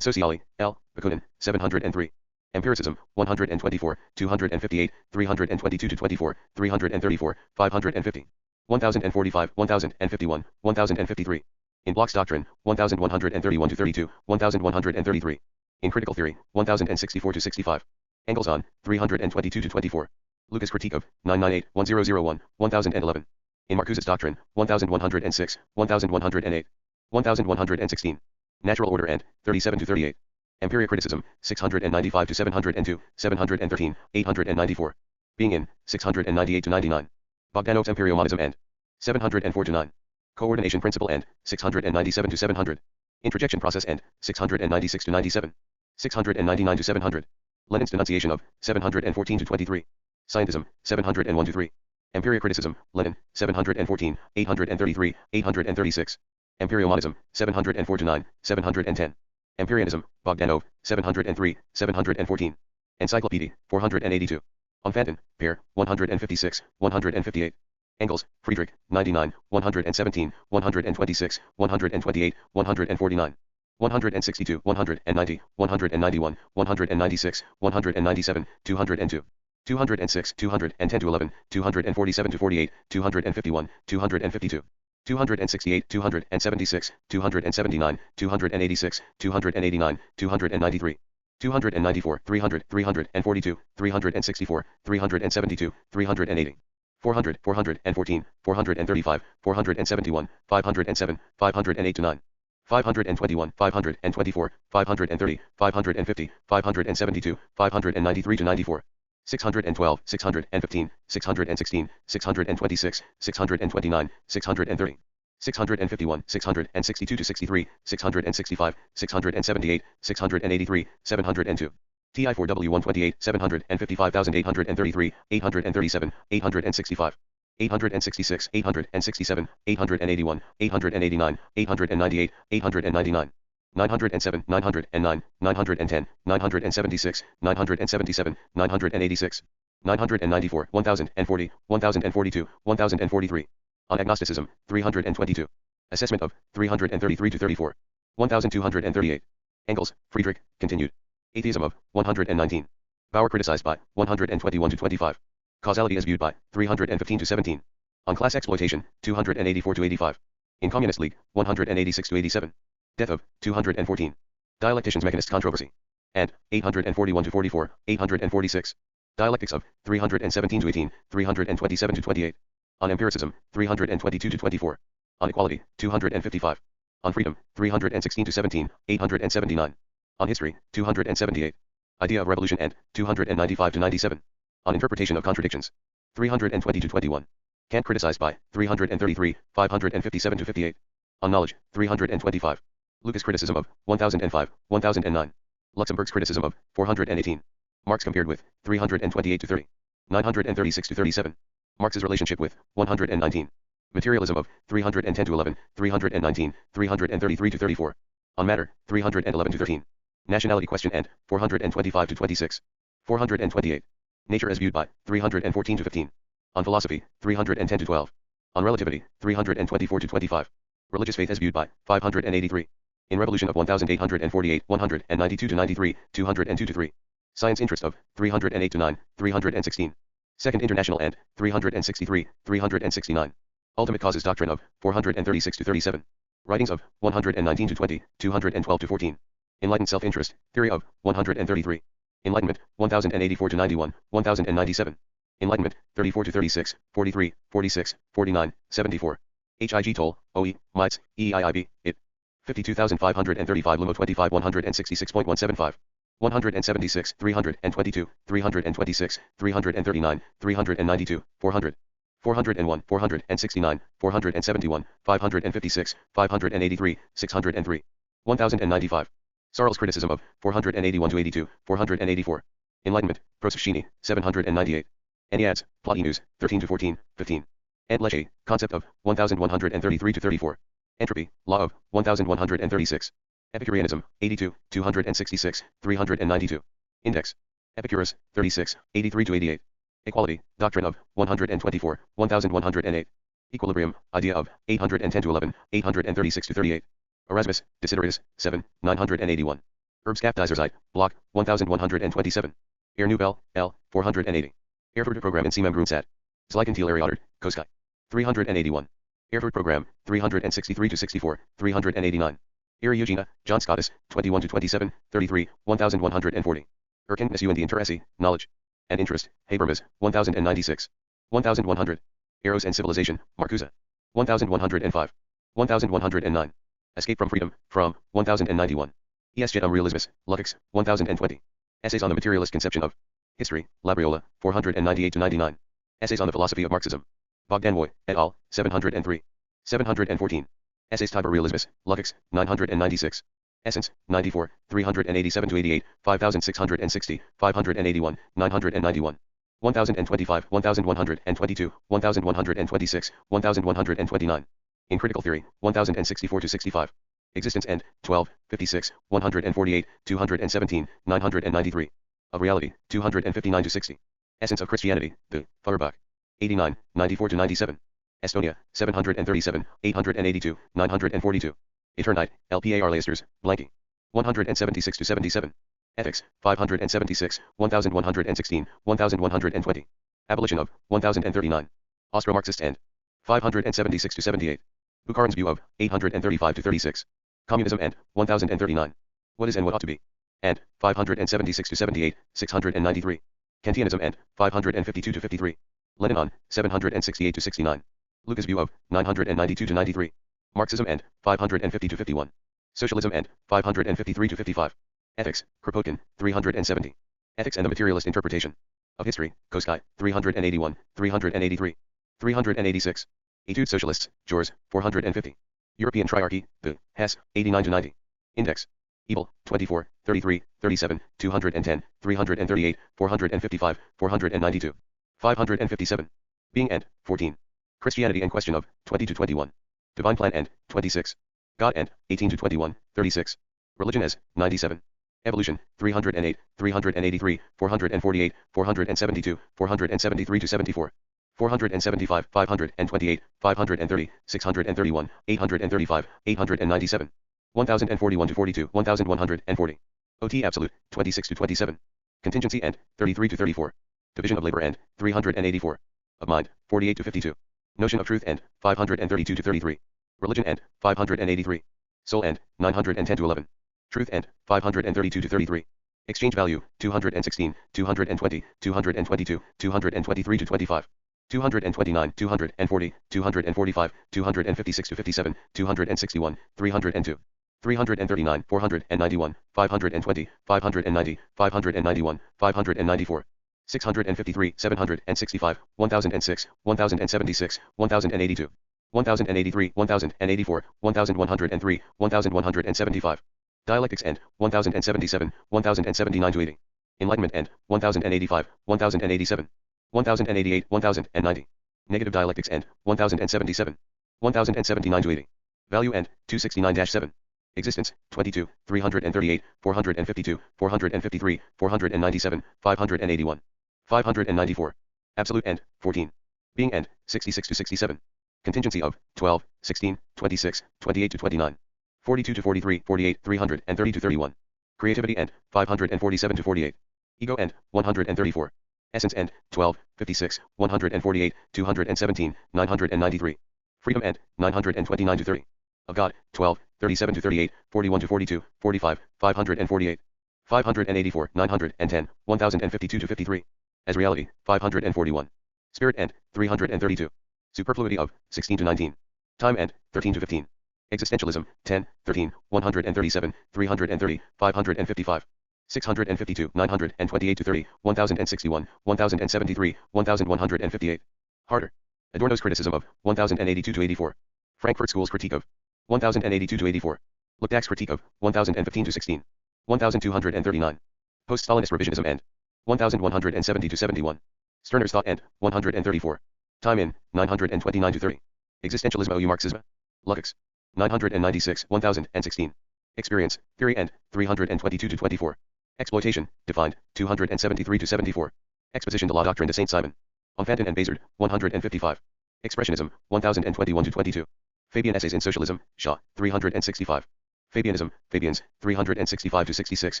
Sociali, L. Bakunin, 703. Empiricism, 124, 258, 322 to 24, 334, 550. 1045, 1051, 1053. In Bloch's doctrine, 1131 to 32, 1133. In critical theory, 1064 to 65. Engels on, 322 to 24. Lucas critique of, 998, 1001, 1011. In Marcuse's doctrine, 1106, 1108. 1116. Natural order and, 37 to 38. Empiric criticism, 695 to 702, 713, 894. Being in, 698 to 99. Bogdanov's Empirio-monism and, 704 to 9. Coordination principle and, 697 to 700. Introjection process and, 696 to 97. 699 to 700. Lenin's denunciation of, 714 to 23. Scientism, 701 to 3. Empiric criticism, Lenin, 714, 833, 836. Empirio-monism, 704 to 9, 710. Empirianism, Bogdanov, 703, 714. Encyclopedia, 482. Enfantin, Pierre, 156, 158. Engels, Friedrich, 99, 117, 126, 128, 149. 162, 190, 191, 196, 197, 202. 206, 210 to 11, 247 to 48, 251, 252. 268, 276, 279, 286, 289, 293. 294, 300, 342, 364, 372, 380. 400, 414, 435, 471, 507, 508 to 9. 521, 524, 530, 550, 572, 593 to 94. 612, 615, 616, 626, 629, 630. 651, 662 to 63, 665, 678, 683, 702. TI4W 128, 755,833, 837, 865. 866, 867, 881, 889, 898, 899. 907, 909, 910, 976, 977, 986. 994, 1040, 1042, 1043. On agnosticism, 322. Assessment of, 333 to 34. 1238. Engels, Friedrich, continued. Atheism of, 119. Bauer criticized by, 121 to 25. Causality as viewed by, 315 to 17. On class exploitation, 284 to 85. In Communist League, 186 to 87. Death of, 214. Dialectician's Mechanist Controversy. And, 841 to 44, 846. Dialectics of, 317 to 18, 327 to 28. On empiricism, 322 to 24. On equality, 255. On freedom, 316 to 17, 879. On history, 278. Idea of revolution and, 295 to 97. On interpretation of contradictions, 320 to 21. Kant criticized by, 333, 557 to 58. On knowledge, 325. Lucas criticism of, 1005, 1009. Luxemburg's criticism of, 418. Marx compared with, 328 to 30. 936 to 37. Marx's relationship with, 119. Materialism of, 310 to 11, 319, 333 to 34. On matter, 311 to 13. Nationality question and, 425 to 26. 428. Nature as viewed by, 314 to 15. On philosophy, 310 to 12. On relativity, 324 to 25. Religious faith as viewed by, 583. In revolution of 1848, 192 to 93, 202 to 3. Science interest of, 308 to 9, 316. Second International and, 363, 369. Ultimate causes doctrine of, 436 to 37. Writings of, 119 to 20, 212 to 14. Enlightened self-interest, theory of, 133. Enlightenment, 1084 to 91, 1097. Enlightenment, 34 to 36, 43, 46, 49, 74. Hig toll, OE, mites, EIIB, it. 52,535 Lumo 25 166.175. 176, 322, 326, 339, 392, 400. 401, 469, 471, 556, 583, 603. 1095. Sarl's criticism of 481 to 82, 484. Enlightenment, Proscini, 798. Enneads, Plot News, 13 to 14, 15. And Leszek, concept of 1133 to 34. Entropy, law of 1136. Epicureanism, 82, 266, 392. Index. Epicurus, 36, 83 to 88. Equality, doctrine of 124, 1108. Equilibrium, idea of 810 to 11, 836 to 38. Erasmus, Desideratus, 7, 981. Erbskapteiserzeit, block, 1127. Air Nouvelle, L, 480. Erfurt program in Siemem Grundsat. Zleikentelariader, Koskai. 381. Erfurt program, 363 to 64, 389. Air Eugenia, John Scottus, 21 to 27, 33, 1140. Erkenntnis und Interesse, knowledge. And interest, Habermas, 1096. 1100. Eros and civilization, Marcuse. 1105. 1109. Escape from freedom, from, 1091. Esjet Realismus, Lukács, 1020. Essays on the materialist conception of history, Labriola, 498 to 99. Essays on the philosophy of Marxism. Bogdanoy, et al., 703. 714. Essays Tiber Realismus, Lukács, 996. Essence, 94, 387 to 88, 5660, 581, 991. 1025, 1122, 1126, 1129. In critical theory, 1064 to 65. Existence end, 12, 56, 148, 217, 993. Of reality, 259 to 60. Essence of Christianity, the Feuerbach. 89, 94 to 97. Estonia, 737, 882, 942. Eternite, LPAR Leisters, Blanky. 176 to 77. Ethics, 576, 1116, 1120. Abolition of, 1039. Austro-Marxist end. 576 to 78. Bukharin's view of, 835 to 36. Communism and, 1039. What is and what ought to be. And, 576 to 78, 693. Kantianism and, 552 to 53. Lenin on, 768 to 69. Lucas' view of, 992 to 93. Marxism and, 550 to 51. Socialism and, 553 to 55. Ethics, Kropotkin, 370. Ethics and the Materialist Interpretation. Of History, Koskai, 381, 383. 386. Etudes Socialists, Jors, 450. European Triarchy, the, Hess, 89 to 90. Index. Evil, 24, 33, 37, 210, 338, 455, 492. 557. Being and, 14. Christianity and Question of, 20 to 21. Divine Plan and, 26. God and, 18 to 21, 36. Religion as, 97. Evolution, 308, 383, 448, 472, 473 to 74. 475, 528, 530, 631, 835, 897. 1041 to 42, 1140. OT Absolute, 26 to 27. Contingency and, 33 to 34. Division of labor and, 384. Of mind, 48 to 52. Notion of truth and, 532 to 33. Religion and, 583. Soul and, 910 to 11. Truth and, 532 to 33. Exchange value, 216, 220, 222, 223 to 25. 229, 240, 245, 256 to 57, 261, 302. 339, 491, 520, 590, 591, 594. 653, 765, 1006, 1076, 1082. 1083, 1084, 1103, 1175. Dialectics end, 1077, 1079 to 80. Enlightenment end, 1085, 1087. 1088, 1090. Negative dialectics end, 1077. 1079 to 80. Value end, 269-7. Existence, 22, 338, 452, 453, 497, 581. 594. Absolute end, 14. Being end, 66 to 67. Contingency of, 12, 16, 26, 28 to 29. 42 to 43, 48, 330 to 31. Creativity end, 547 to 48. Ego end, 134. Essence end, 12, 56, 148, 217, 993. Freedom end, 929 to 30. Of God, 12, 37 to 38, 41 to 42, 45, 548, 584, 910, 1052 to 53. As reality, 541. Spirit end, 332. Superfluity of, 16 to 19. Time end, 13 to 15. Existentialism, 10, 13, 137, 330, 555. 652, 928 to 30, 1061, 1073, 1158. Harder. Adorno's criticism of, 1082 to 84. Frankfurt School's critique of, 1082 to 84. Lukács' critique of, 1015 to 16. 1239. Post-Stalinist revisionism end. 1170 to 71. Stirner's thought end, 134. Time in, 929 to 30. Existentialism ou Marxism. Lukács. 996, 1016. Experience, theory end, 322 to 24. Exploitation, defined, 273 to 74. Exposition de la doctrine de Saint-Simon. Enfantin and Bazard, 155. Expressionism, 1021 to 22. Fabian Essays in Socialism, Shaw, 365. Fabianism, Fabians, 365 to 66,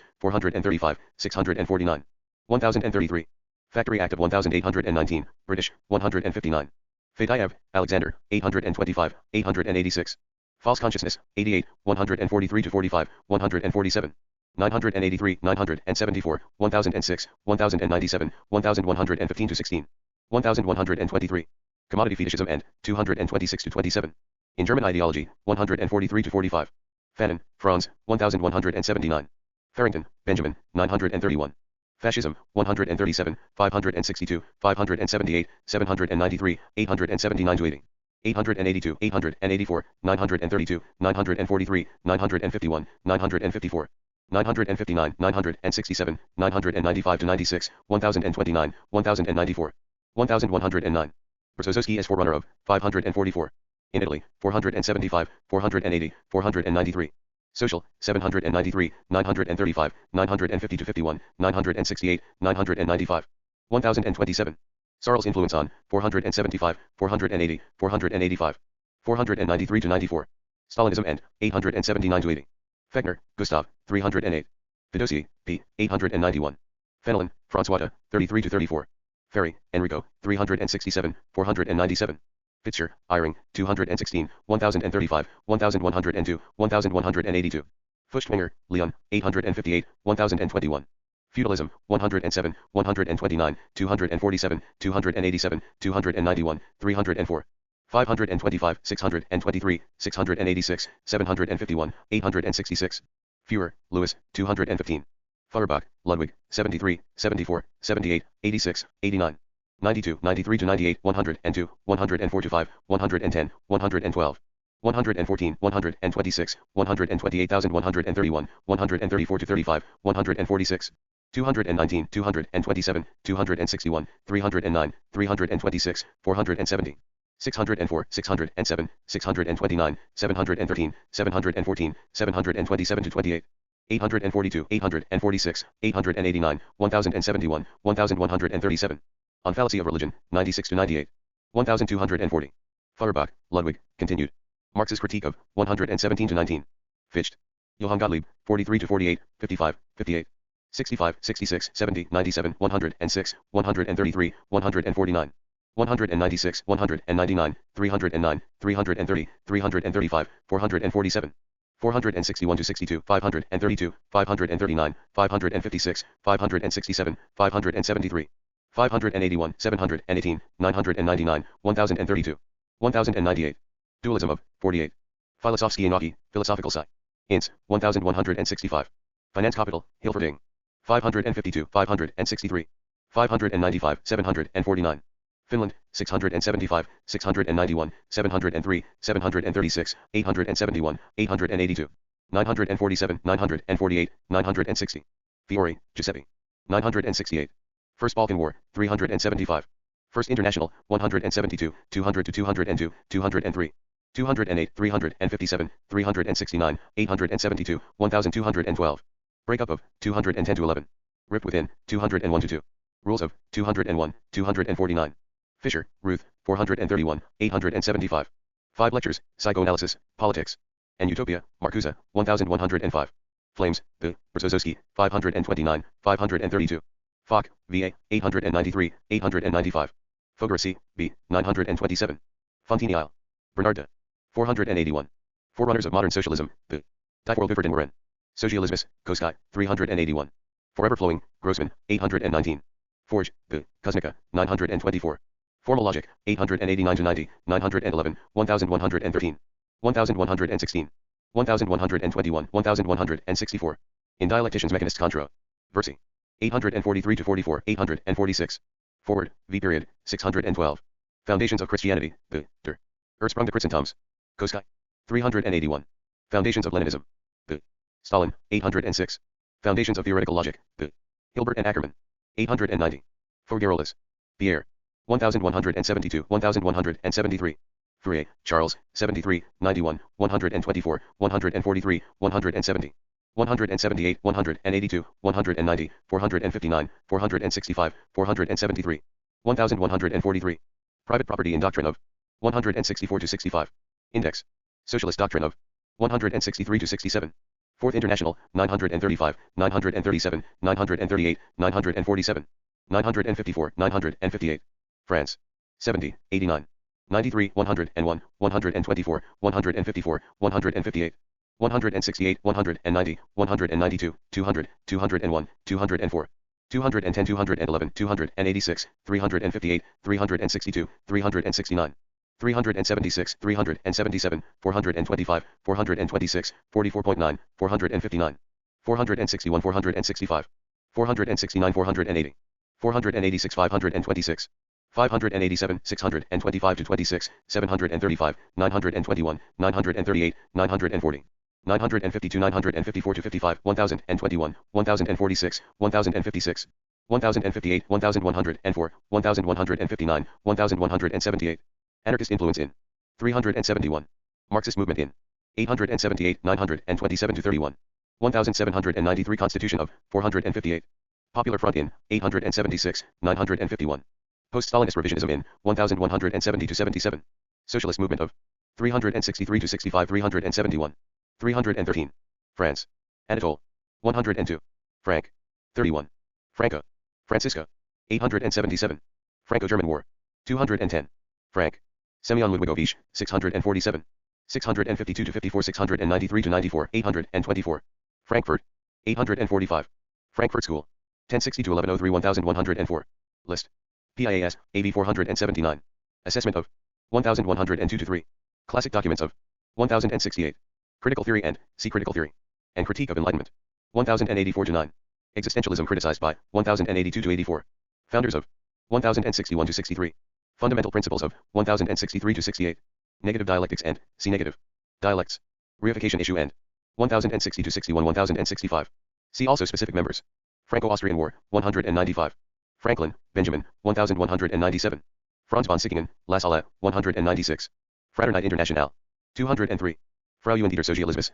435, 649. 1033. Factory Act of 1819, British, 159. Fatayev, Alexander, 825, 886. False Consciousness, 88, 143 to 45, 147. 983, 974, 1006, 1097, 1115 to 16. 1123. Commodity fetishism and 226 to 27. In German ideology, 143 to 45. Fanon, Franz, 1179. Farrington, Benjamin, 931. Fascism, 137, 562, 578, 793, 879 to 80. 882, 884, 932, 943, 951, 954. 959, 967, 995 to 96, 1029, 1094. 1109. Berezovsky is forerunner of 544. In Italy, 475, 480, 493. Social, 793, 935, 950 to 51, 968, 995. 1027. Sarl's influence on 475, 480, 485. 493 to 94. Stalinism and 879 to 80. Fechner, Gustav, 308. Fedosii, p. 891. Fenelon, François, 33 to 34. Ferry, Enrico, 367, 497. Fitzger, Eyring, 216, 1035, 1102, 1182. Feuchtwanger, Leon, 858, 1021. Feudalism, 107, 129, 247, 287, 291, 304. 525, 623, 686, 751, 866. Fuhrer, Louis, 215. Feuerbach, Ludwig, 73, 74, 78, 86, 89. 92, 93 to 98, 102, 104 to 5, 110, 112. 114, 126, 128,131, 134 to 35, 146. 219, 227, 261, 309, 326, 470. 604, 607, 629, 713, 714, 727 to 28. 842, 846, 889, 1071, 1137. On Fallacy of Religion, 96 to 98. 1240. Feuerbach, Ludwig, continued. Marx's Critique of 117 to 19. Fichte. Johann Gottlieb, 43 to 48, 55, 58. 65, 66, 70, 97, 106, 133, 149. 196, 199, 309, 330, 335, 447. 461 to 62, 532, 539, 556, 567, 573. 581, 718, 999, 1032. 1098. Dualism of 48. Filosofskie Nauki, Philosophical Sci. Inns, 1165. Finance Capital, Hilferding. 552, 563. 595, 749. Finland, 675, 691, 703, 736, 871, 882. 947, 948, 960. Fiore, Giuseppe. 968. First Balkan War, 375. First International, 172, 200 to 202, 203. 208, 357, 369, 872, 1212. Breakup of 210 to 11. Ripped within 201 to 2. Rules of 201, 249. Fisher, Ruth, 431, 875. 5 lectures, Psychoanalysis, Politics, and Utopia, Marcuse, 1105. Flames, the, Berezovsky, 529, 532. Fock, V.A., 893, 895. Fogarasi, B., 927. Fontini Isle. Bernard de. 481. Forerunners of modern socialism, the Die Vorläufer den Waren. Socialismus, Kolakowski, 381. Forever Flowing, Grossman, 819. Forge, the Kuznica, 924. Formal Logic, 889-90, 911, 1113. 1116. 1121, 1164. In Dialecticians Mechanists Contra. Versi. 843-44, 846. Forward, V period, 612. Foundations of Christianity, the Der Ursprung des Christentums. Kolakowski. 381. Foundations of Leninism. The Stalin, 806. Foundations of Theoretical Logic, the Hilbert and Ackermann. 890. Fougeroles. Pierre. 1172, 1173. Fourier, Charles, 73, 91, 124, 143, 170. 178, 182, 190, 459, 465, 473. 1143. Private property in doctrine of 164-65. Index. Socialist doctrine of 163-67. Fourth International, 935, 937, 938, 947. 954, 958. France. 70, 89. 93, 101, 124, 154, 158. 168, 190, 192, 200, 201, 204. 210, 211, 286, 358, 362, 369. 376, 377, 425, 426, 44.9, 459. 461, 465. 469, 480. 486, 526. 587, 625 to 26, 735, 921, 938, 940. 952, 954 to 55, 1021, 1046, 1056. 1058, 1104, 1159, 1178. Anarchist influence in 371. Marxist movement in 878, 927 to 31. 1793 Constitution of 458. Popular Front in 876, 951. Post-Stalinist revisionism in 1170 to 77. Socialist movement of 363 to 65, 371. 313. France. Anatole. 102. Frank. 31. Franco. Francisco. 877. Franco-German War. 210. Frank. Semyon Ludwigovich, 647. 652 to 54, 693 to 94, 824. Frankfurt. 845. Frankfurt School. 1060 to 1103, 1104. List. PIAS, AB 479. Assessment of 1102 to 3. Classic documents of 1068. Critical theory and see critical theory. And critique of enlightenment. 1084 to 9. Existentialism criticized by 1082 to 84. Founders of 1061 to 63. Fundamental principles of 1063 to 68. Negative dialectics and see negative dialects. Reification issue and 1060 to 61, 1065. See also specific members. Franco-Austrian War, 195. Franklin, Benjamin, 1197. Franz von Sickingen, La Salle, 196. Fraternite Internationale. 203. Frau Unter Sozialismus,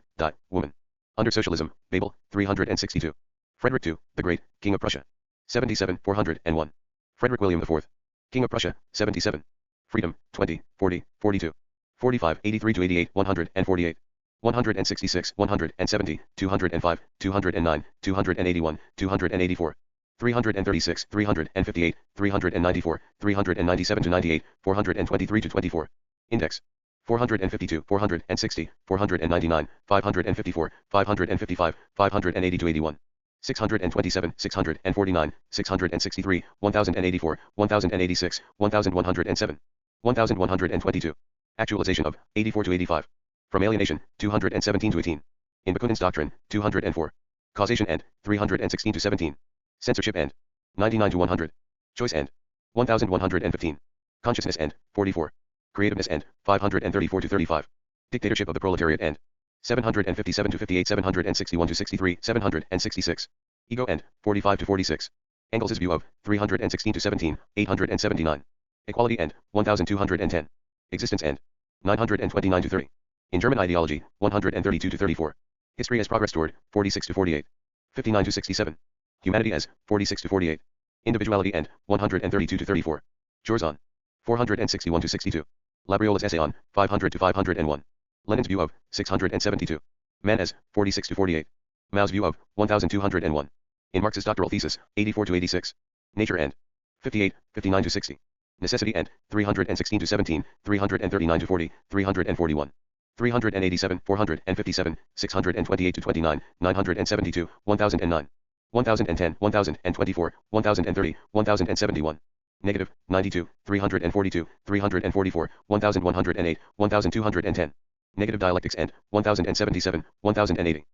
Woman. Under Socialism, Babel, 362. Frederick II, the Great, King of Prussia. 77, 401. Frederick William IV. King of Prussia, 77. Freedom, 20, 40, 42. 45, 83 to 88, 148. 166, 170, 205, 209, 281, 284. 336, 358, 394, 397 to 98, 423 to 24. Index. 452, 460, 499, 554, 555, 580 to 81. 627, 649, 663, 1084, 1086, 1107. 1122. Actualization of 84 to 85. From alienation, 217 to 18. In Bakunin's doctrine, 204. Causation and 316 to 17. Censorship and 99 to 100. Choice and 1115. Consciousness and 44. Creativeness and 534 to 35. Dictatorship of the proletariat and 757 to 58, 761 to 63, 766. Ego and 45 to 46. Engels' view of 316 to 17, 879. Equality and 1210. Existence and 929 to 30. In German ideology, 132 to 34. History as progress toward 46 to 48. 59 to 67. Humanity as 46 to 48. Individuality and 132 to 34. Jorzon. 461 to 62. Labriola's essay on 500 to 501. Lenin's view of 672. Man as 46 to 48. Mao's view of 1201. In Marx's doctoral thesis, 84 to 86. Nature and 58, 59 to 60. Necessity and 316 to 17, 339 to 40, 341. 387, 457, 628 to 29, 972, 1009, 1010, 1024, 1030, 1071. Negative, 92, 342, 344, 1108, 1210. Negative dialectics end, 1077, 1080.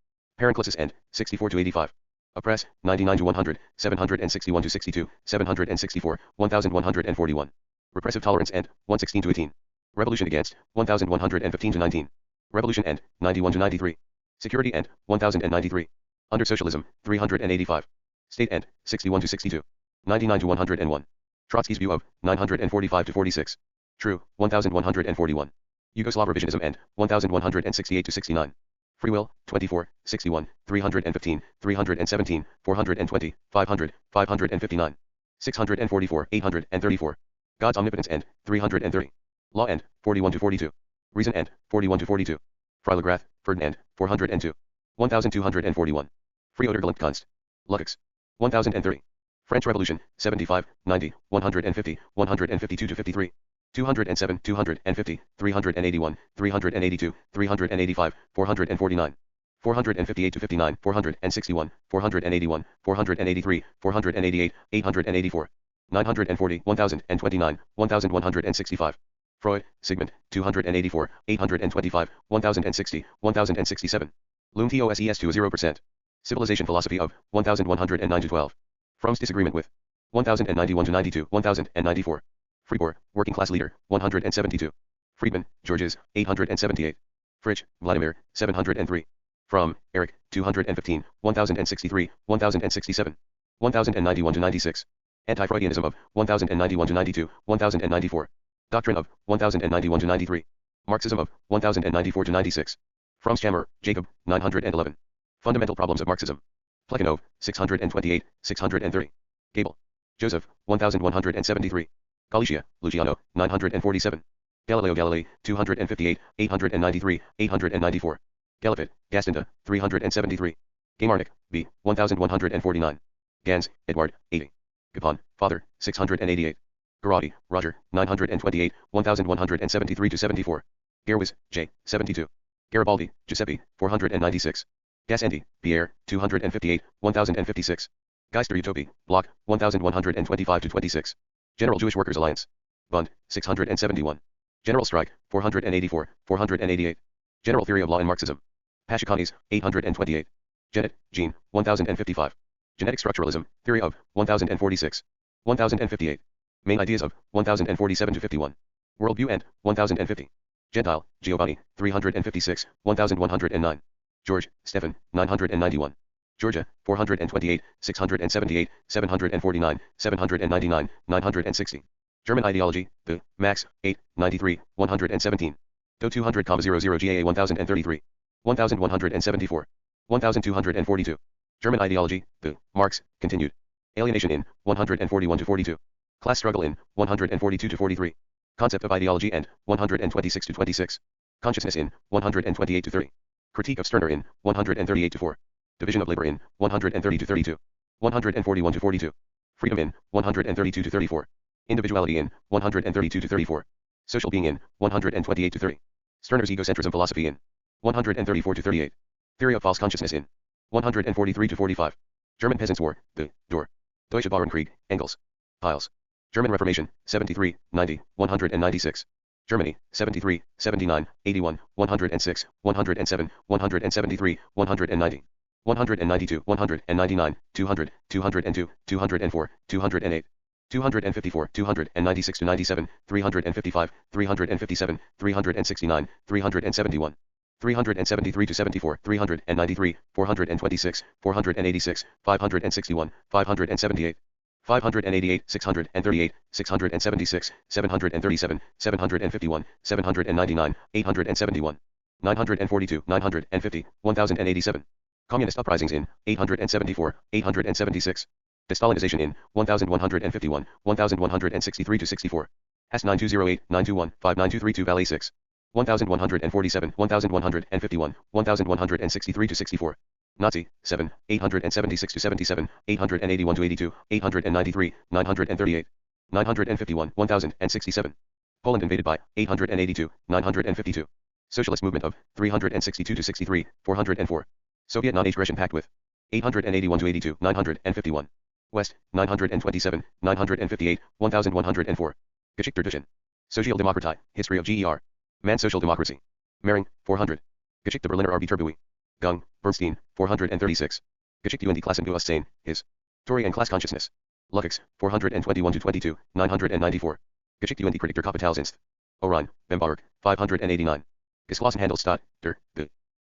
Paranclesis end, 64 to 85. Oppress, 99 to 100, 761 to 62, 764, 1141. Repressive tolerance end, 116 to 18. Revolution against, 1115 to 19. Revolution end, 91 to 93. Security end, 1093. Under socialism, 385. State end, 61 to 62. 99 to 101. Trotsky's view of, 945 to 46. True, 1141. Yugoslav revisionism end, 1168 to 69. Free will, 24, 61, 315, 317, 420, 500, 559. 644, 834. God's omnipotence end, 330. Law end, 41 to 42. Reason end, 41 to 42. Freilagrath, Ferdinand, 402. 1241. Freoder Kunst. Lukács. 1030. French Revolution, 75, 90, 150, 152 to 53. 207, 250, 381, 382, 385, 449. 458 to 59, 461, 481, 483, 488, 884. 940, 1029, 1165. Freud, Sigmund, 284, 825, 1060, 1067. Loom TOSES to 0%. Civilization philosophy of, 1109 to 12. From's disagreement with, 1091 to 92, 1094. Fribourg, working class leader, 172. Friedman, Georges, 878. Fritsch, Vladimir, 703. From, Eric, 215, 1063, 1067. 1091 to 96. Anti-Freudianism of, 1091 to 92, 1094. Doctrine of, 1091 to 93. Marxism of, 1094 to 96. Fromshammer, Jacob, 911. Fundamental problems of Marxism. Plekhanov, 628, 630. Gable. Joseph, 1173. Galicia, Luciano, 947. Galileo Galilei, 258, 893, 894. Galifet, Gastinda, 373. Gamarnik, B, 1149. Gans, Edward, 80. Gapon, Father, 688. Garaudy, Roger, 928, 1173 to 74. Gerwis, J, 72. Garibaldi, Giuseppe, 496. Gassendi, Pierre, 258, 1056. Geister Utopie, Block, 1125 to 26. General Jewish Workers Alliance. Bund, 671. General Strike, 484, 488. General Theory of Law and Marxism. Pashikanis, 828. Genet, Jean, 1055. Genetic Structuralism, Theory of, 1046. 1058. Main Ideas of, 1047 to 51. Worldview and, 1050. Gentile, Giovanni, 356, 1109. George, Stephen, 991. Georgia, 428, 678, 749, 799, 960. German Ideology, the, Max, 8, 93, 117. Do 200,00 GAA 1033. 1174. 1242. German Ideology, the, Marx, continued. Alienation in, 141 to 42. Class struggle in, 142 to 43. Concept of ideology and, 126 to 26. Consciousness in, 128 to 30. Critique of Stirner in, 138 to 4. Division of labor in, 130 to 32. 141 to 42. Freedom in, 132 to 34. Individuality in, 132 to 34. Social being in, 128 to 30. Stirner's egocentrism philosophy in, 134 to 38. Theory of false consciousness in, 143 to 45. German Peasants' War, the, Door. Deutsche Bauernkrieg, Engels. Piles. German Reformation, 73, 90, 196. Germany, 73, 79, 81, 106, 107, 173, 190. 192, 199, 200, 202, 204, 208. 254, 296 to 97, 355, 357, 369, 371. 373 to 74, 393, 426, 486, 561, 578. 588, 638, 676, 737, 751, 799, 871. 942, 950, 1087. Communist uprisings in, 874, 876. Destalinization in, 1151, 1163 to 64. S 9208, 921, 59232 Valley 6. 1147, 1151, 1163 to 64. Nazi, 7, 876 to 77, 881 to 82, 893, 938. 951, 1067. Poland invaded by, 882, 952. Socialist movement of 362 to 63, 404. Soviet non-aggression pact with 881 to 82, 951. West, 927, 958, 1104. Geschichte der Deutschen. Sozialdemokratie, History of GER. Man Social Democracy. Mering, 400. Geschichte Berliner Arbiterbui. Gung, Bernstein, 436. Geschichte und die Klassen du Sein, His. Story and Class Consciousness. Lukács, 421 to 22, 994. Geschichte und die Kritik der Kapitalsdienst. O'Rein, Bembarg, 589. Geschlossenhandelsstaat, der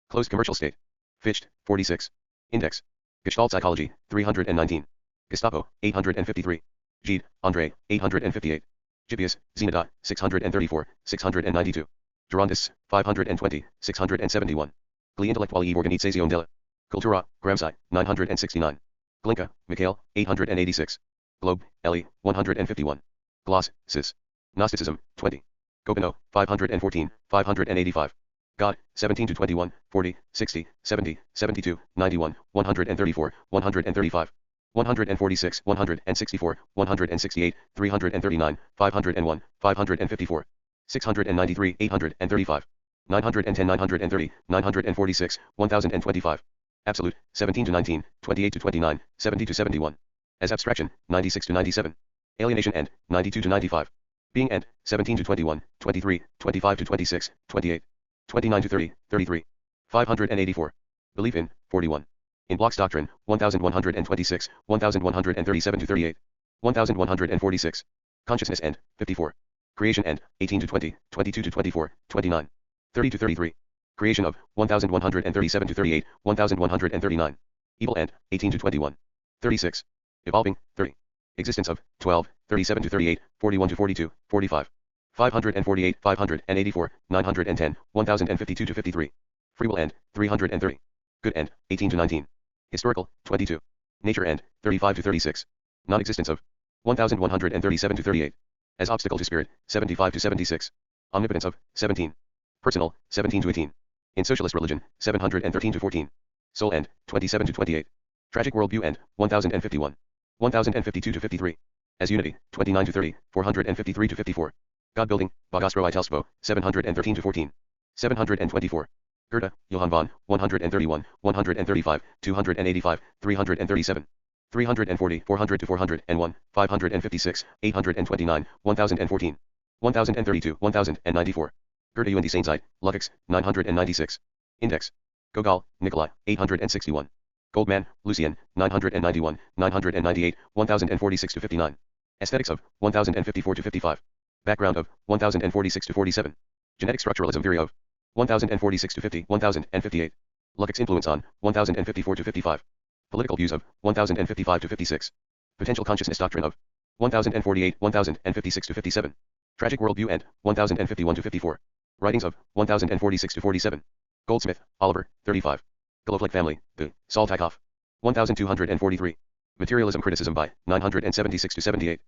closed commercial state. Fichte, 46. Index. Gestaltpsychology, 319. Gestapo, 853. Gide, André, 858. Gipius, Zenada, 634, 692. Durandus, 520, 671. Gli Intellectuali Organizzazione della Cultura, Gramsci, 969. Glinka, Mikhail, 886. Globe, Eli, 151. Gloss, Sis. Gnosticism, 20. Gobineau, 514, 585. God, 17 to 21, 40, 60, 70, 72, 91, 134, 135. 146, 164, 168, 339, 501, 554. 693, 835. 910, 930, 946, 1025. Absolute, 17 to 19, 28 to 29, 70 to 71. As abstraction, 96 to 97. Alienation end, 92 to 95. Being end, 17 to 21, 23, 25 to 26, 28. 29 to 30, 33. 584. Belief in, 41. In Bloch's doctrine, 1126, 1137 to 38. 1146. Consciousness end, 54. Creation end, 18 to 20, 22 to 24, 29. 30 to 33. Creation of, 1137 to 38, 1139. Evil end, 18 to 21. 36. Evolving, 30. Existence of, 12, 37 to 38, 41 to 42, 45. 548, 584, 910, 1052 to 53. Free will end, 330. Good end, 18 to 19. Historical, 22. Nature end, 35 to 36. Non-existence of, 1137 to 38. As obstacle to spirit, 75 to 76. Omnipotence of, 17. Personal, 17 to 18. In socialist religion, 713 to 14. Soul end, 27 to 28. Tragic worldview end, 1051. 1052 to 53. As unity, 29 to 30, 453 to 54. God building, Bogostro Itelstvo, 713 to 14. 724. Goethe, Johann von, 131, 135, 285, 337. 340, 400 to 401, 556, 829, 1014. 1032, 1094. Goethe und die Saintzeit, Lukács, 996. Index. Gogol, Nikolai, 861. Goldman, Lucien, 991, 998, 1046 to 59. Aesthetics of, 1054 to 55. Background of, 1046 to 47. Genetic structuralism theory of, 1046 to 50, 1058. Lukács influence on, 1054 to 55. Political views of, 1055 to 56. Potential consciousness doctrine of, 1048, 1056 to 57. Tragic worldview and, 1051 to 54. Writings of, 1046 to 47. Goldsmith, Oliver, 35. Golovlik family, the, Saltykov. 1243. Materialism criticism by, 976 to 78.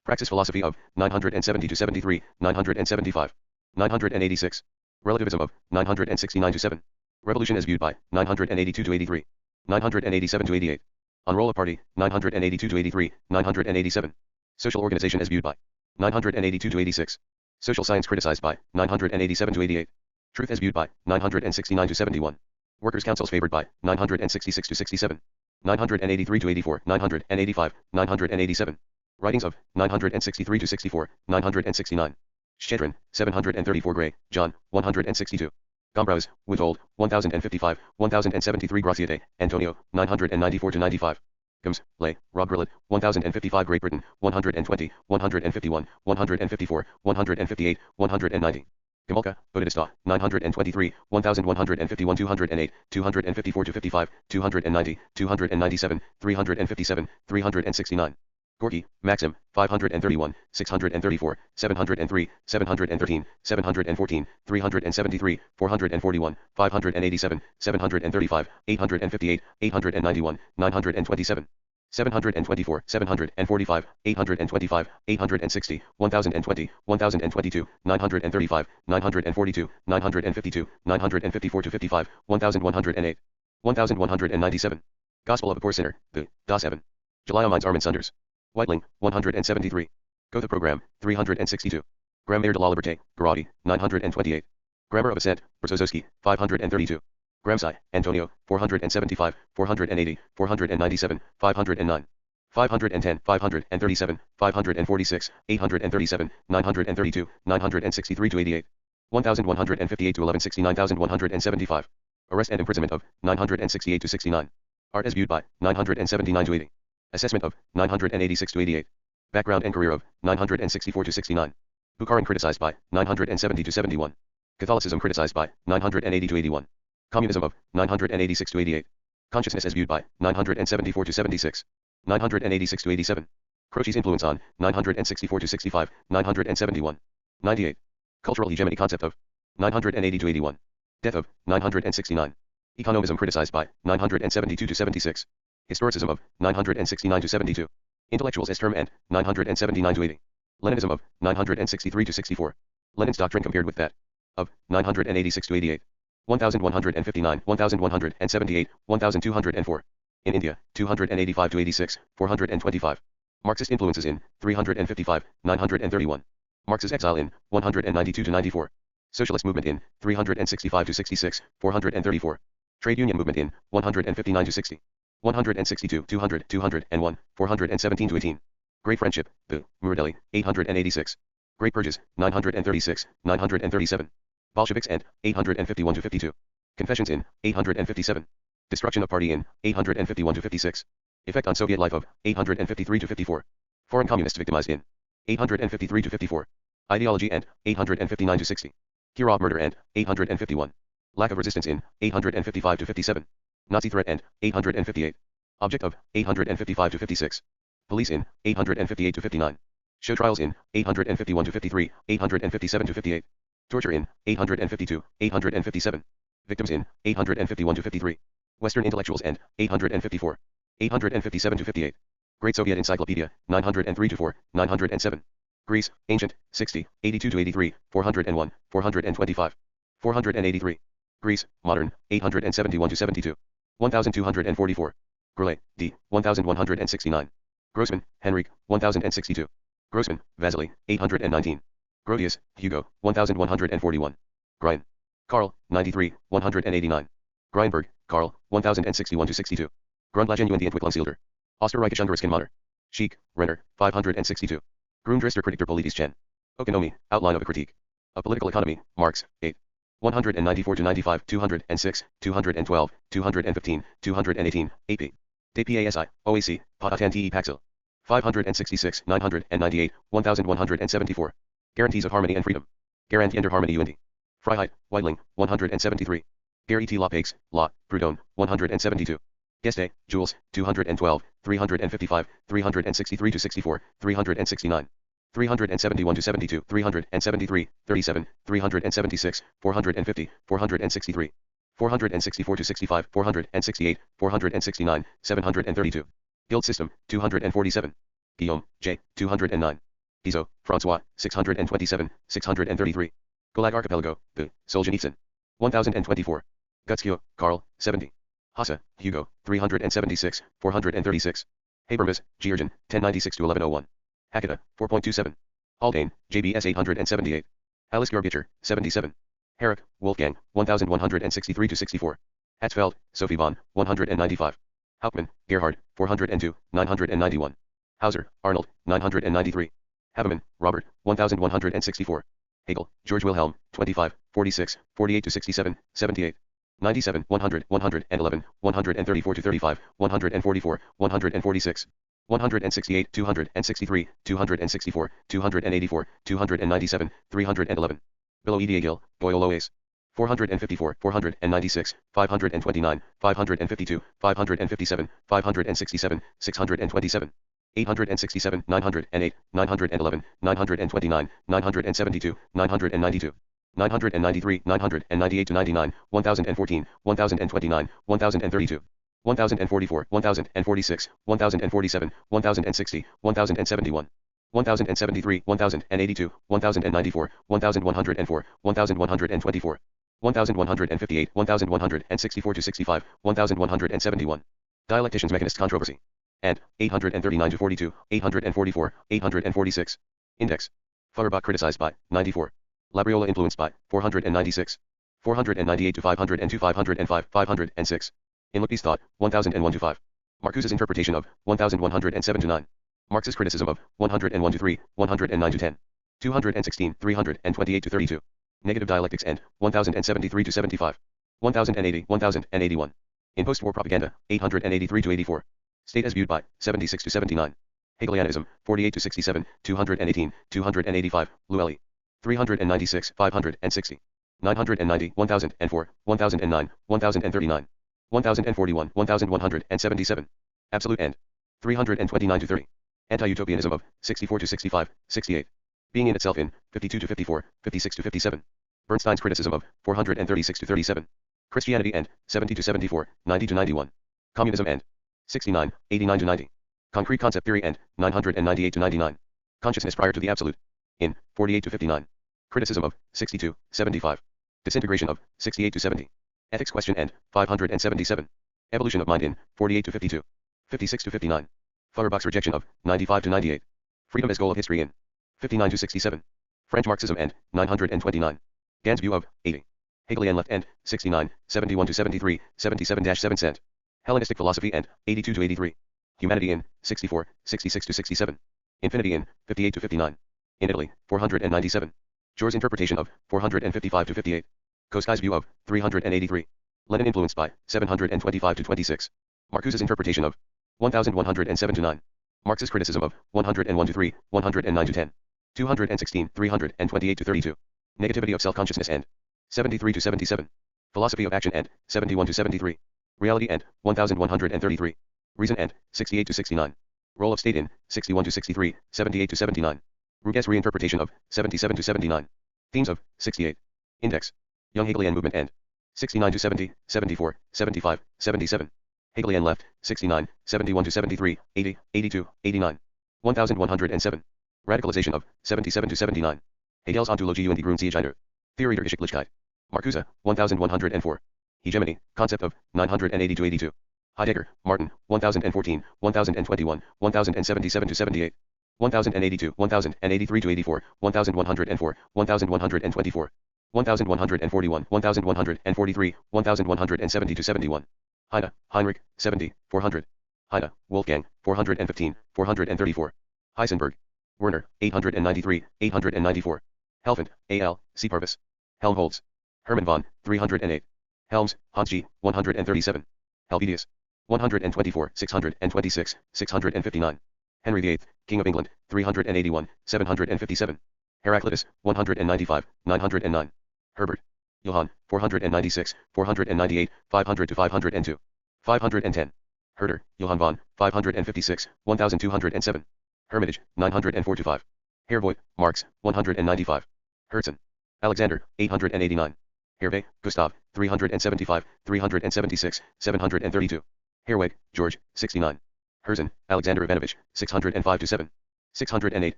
Praxis philosophy of, 970 to 73, 975. 986. Relativism of, 969 to 7. Revolution as viewed by, 982 to 83. 987 to 88. Unroll a party, 982 to 83, 987. Social organization as viewed by, 982 to 86. Social science criticized by, 987 to 88. Truth as viewed by, 969 to 71. Workers' councils favored by, 966 to 67. 983 to 84, 985, 987. Writings of, 963 to 64, 969. Schedrin, 734 Gray, John, 162. Gombrowes, Withold, 1055, 1073 Graciete, Antonio, 994 to 95. Gomes, Lay, Rob Grillet, 1055 Great Britain, 120, 151, 154, 158, 190. Gomulka, Bodhidasta, 923, 1151 208, 254 to 55, 290, 297, 357, 369. Gorky, Maxim, 531, 634, 703, 713, 714, 373, 441, 587, 735, 858, 891, 927. 724, 745, 825, 860, 1020, 1022, 935, 942, 952, 954 to 55, 1108. 1197. Gospel of a Poor Sinner, the, Da 7. July Mines Armin Sunders. Whiteling, 173. Gotha Program, 362. Grammaire de la Liberté, Garaudy, 928. Grammar of Assent, Berezovsky, 532. Gramsci, Antonio, 475, 480, 497, 509. 510, 537, 546, 837, 932, 963 to 88. 1158 to 1169,175. Arrest and imprisonment of 968 to 69. Art as viewed by 979 to 80. Assessment of 986 to 88. Background and career of 964 to 69. Bukharin criticized by 970 to 71. Catholicism criticized by 980 to 81. Communism of 986 to 88. Consciousness as viewed by 974 to 76. 986 to 87. Croce's influence on 964 to 65, 971. 98. Cultural hegemony concept of 980 to 81. Death of 969. Economism criticized by 972 to 76. Historicism of 969 to 72. Intellectuals as term and 979 to 80. Leninism of 963 to 64. Lenin's doctrine compared with that of 986 to 88. 1159, 1178, 1204. In India, 285 to 86, 425. Marxist influences in 355, 931. Marx's exile in 192 to 94. Socialist movement in 365 to 66, 434. Trade union movement in 159 to 60. 162, 200, 201, 417 to 18. Great Friendship, the Muradeli, 886. Great Purges, 936, 937. Bolsheviks and 851 to 52. Confessions in 857. Destruction of party in 851 to 56. Effect on Soviet life of 853 to 54. Foreign communists victimized in 853 to 54. Ideology and 859 to 60. Kirov murder and 851. Lack of resistance in 855 to 57. Nazi threat and 858. Object of 855 to 56. Police in 858 to 59. Show trials in 851 to 53, 857 to 58. Torture in 852, 857. Victims in 851 to 53. Western intellectuals and 854. 857 to 58. Great Soviet Encyclopedia, 903 to 4, 907. Greece, Ancient, 60, 82 to 83, 401, 425. 483. Greece, Modern, 871 to 72. 1244. Grellet, D, 1169. Grossman, Henrik, 1062. Grossman, Vasily, 819. Grotius, Hugo, 1141. Grein, Karl, 93, 189. Greinberg, Karl, 1061 to 62. Grundlagen und die Entwicklungshilfe. Österreichisch-Ungarische Modder. Schick, Renner, 562. Grundrister Kritik der Politischen Ökonomie, Outline of a Critique. Of Political Economy, Marx, 8. 194 to 95, 206, 212, 215, 218, AP. DPASI, OAC, Potatan TE Paxil. 566, 998, 1174. Guarantees of Harmony and Freedom. Garantie der Harmonie und Freiheit, Weidling, 173. Guarantee Law Pakes, Law, Proudhon, 172. Geste, Jules, 212, 355, 363 to 64, 369. 371 to 72, 373, 37, 376, 450, 463. 464 to 65, 468, 469, 732. Guild System, 247. Guillaume, J, 209. Guizot, François, 627, 633. Gulag Archipelago, the Solzhenitsyn. 1024. Gutzkio, Karl, 70. Hasse, Hugo, 376, 436. Habermas, Georgian, 1096 to 1101. Hakata, 4.27. Haldane, JBS 878. Alice Garbicher, 77. Herrick, Wolfgang, 1163 to 64. Hatzfeld, Sophie von, 195. Hauptmann, Gerhard, 402, 991. Hauser, Arnold, 993. Havemann, Robert, 1164. Hegel, George Wilhelm, 25, 46, 48 to 67, 78. 97, 100, 111, 134 to 35, 144, 146. 168, 263, 264, 284, 297, 311. Below Ediagil, Boyle Ace. 454, 496, 529, 552, 557, 567, 627. 867, 908, 911, 929, 972, 992. 993, 998 to 99, 1014, 1029, 1032. 1044, 1046, 1047, 1060, 1071. 1073, 1082, 1094, 1104, 1124. 1158, 1164 to 65, 1171. Dialectician's Mechanist Controversy. And 839 to 42, 844, 846. Index. Feuerbach criticized by 94. Labriola influenced by 496. 498 to 502 505 506. In Lippi's thought, 1001 to 5. Marcuse's interpretation of 1107 to 9. Marx's criticism of 101 to 3, 109 to 10. 216, 328 to 32. Negative dialectics and 1073 to 75. 1080, 1081. In post-war propaganda, 883 to 84. State as viewed by 76 to 79. Hegelianism, 48 to 67, 218, 285, Llewellyn. 396, 560. 990, 1004, 1009, 1039. 1041, 1177. Absolute End. 329 to 30. Anti-utopianism of 64 to 65, 68. Being in itself in 52 to 54, 56 to 57. Bernstein's criticism of 436 to 37. Christianity and 70 to 74, 90 to 91. Communism and 69, 89 to 90. Concrete concept theory and 998 to 99. Consciousness prior to the absolute in 48 to 59. Criticism of 62, 75. Disintegration of 68 to 70. Ethics question and 577. Evolution of mind in 48 to 52. 56 to 59. Feuerbach's rejection of 95 to 98. Freedom as goal of history in 59 to 67. French Marxism and 929. Gann's view of 80. Hegelian left and 69, 71 to 73, 77-7 cent. Hellenistic philosophy and 82 to 83. Humanity in 64, 66 to 67. Infinity in 58 to 59. In Italy, 497. Jore's interpretation of 455 to 58. Koskai's view of 383. Lenin influenced by 725 to 26. Marcuse's interpretation of 1107 to 9. Marx's criticism of 101 to 3, 109 to 10. 216, 328 to 32. Negativity of self-consciousness and 73 to 77. Philosophy of action and 71 to 73. Reality and 1133. Reason and 68 to 69. Role of state in 61 to 63, 78 to 79. Ruget's reinterpretation of 77 to 79. Themes of 68. Index. Young Hegelian movement and 69 to 70, 74, 75, 77. Hegelian left 69, 71 to 73, 80, 82, 89. 1107. Radicalization of 77 to 79. Hegel's Ontologie und die Grundzüge. Theorie der Geschicklichkeit. Marcuse, 1104. Hegemony, concept of 980 to 82. Heidegger, Martin, 1014, 1021, 1077 to 78. 1082, 1083 to 84, 1104, 1124. 1141, 1143, 1170 to 71. Heine, Heinrich, 70, 400. Heine, Wolfgang, 415, 434. Heisenberg. Werner, 893, 894. Helfand, A.L., C. Purvis. Helmholtz. Hermann von, 308. Helms, Hans G., 137. Helvetius. 124, 626, 659. Henry VIII, King of England, 381, 757. Heraclitus, 195, 909. Herbert. Johann, 496, 498, 500 to 502. 510. Herder, Johann von, 556, 1207. Hermitage, 904 to 5. Hervoit, Marx, 195. Herzen. Alexander, 889. Hervé, Gustav, 375, 376, 732. Herweg, George, 69. Herzen, Alexander Ivanovich, 605 to 7. 608,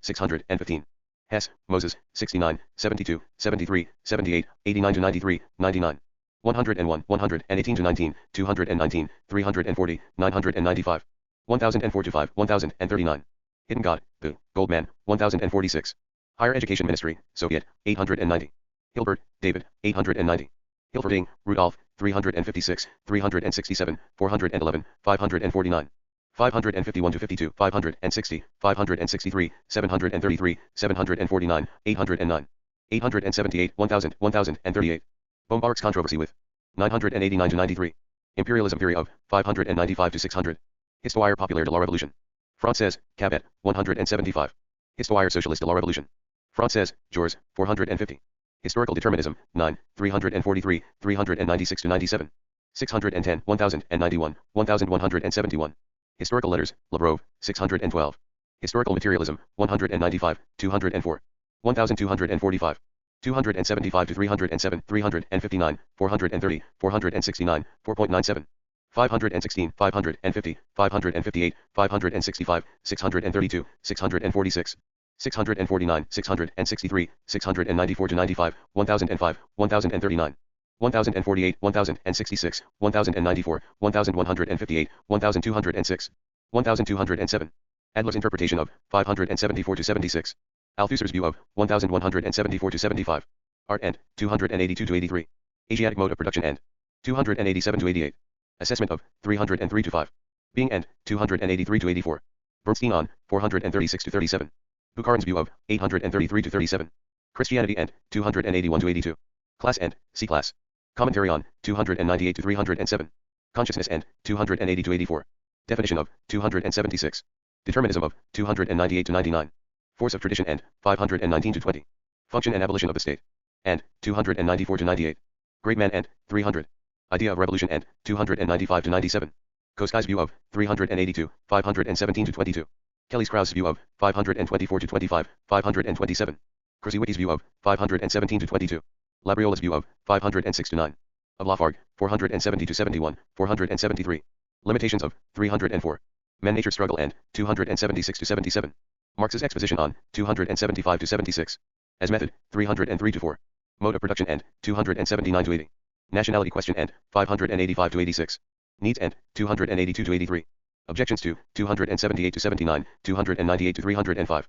615. Hess, Moses, 69, 72, 73, 78, 89 to 93, 99. 101, 118 to 19, 219, 340, 995. 1004 to 5, 1039. Hidden God, B. Goldman, 1046. Higher Education Ministry, Soviet, 890. Hilbert, David, 890. Hilferding, Rudolph, 356, 367, 411, 549. 551 to 52, 560, 563, 733, 749, 809. 878, 1000, 1038. Bombard's controversy with 989 to 93. Imperialism theory of 595 to 600. Histoire populaire de la Révolution. Française, Cabet, 175. Histoire socialiste de la Révolution. Française, Georges, 450. Historical determinism, 9, 343, 396 to 97. 610, 1091, 1171. Historical letters, Labrove, 612. Historical materialism, 195, 204. 1245. 275 to 307, 359, 430, 469, 4.97. 516, 550, 558, 565, 632, 646. 649, 663, 694 to 95, 1005, 1039. 1048, 1066, 1094, 1158, 1206. 1207. Adler's interpretation of 574 to 76. Althusser's view of 1174 to 75. Art and 282 to 83. Asiatic mode of production and 287 to 88. Assessment of 303 to 5. Being and 283 to 84. Bernstein on 436 to 37. Bukharin's view of 833 to 37. Christianity and 281 to 82. Class and C class. Commentary on 298 to 307. Consciousness and 280 to 84. Definition of 276. Determinism of 298 to 99. Force of tradition and 519 to 20. Function and abolition of the state and 294 to 98. Great man and 300. Idea of revolution and 295 to 97. Koskai's view of 382, 517 to 22. Kelly's Krause's view of 524 to 25, 527. Krzyzewicki's view of 517 to 22. Labriola's view of 506 to 9. Of Lafargue, 470 to 71, 473. Limitations of 304. Man-nature struggle and 276 to 77. Marx's exposition on 275 to 76. As method, 303 to 4. Mode of production and 279 to 80. Nationality question and 585 to 86. Needs and 282 to 83. Objections to 278 to 79, 298 to 305.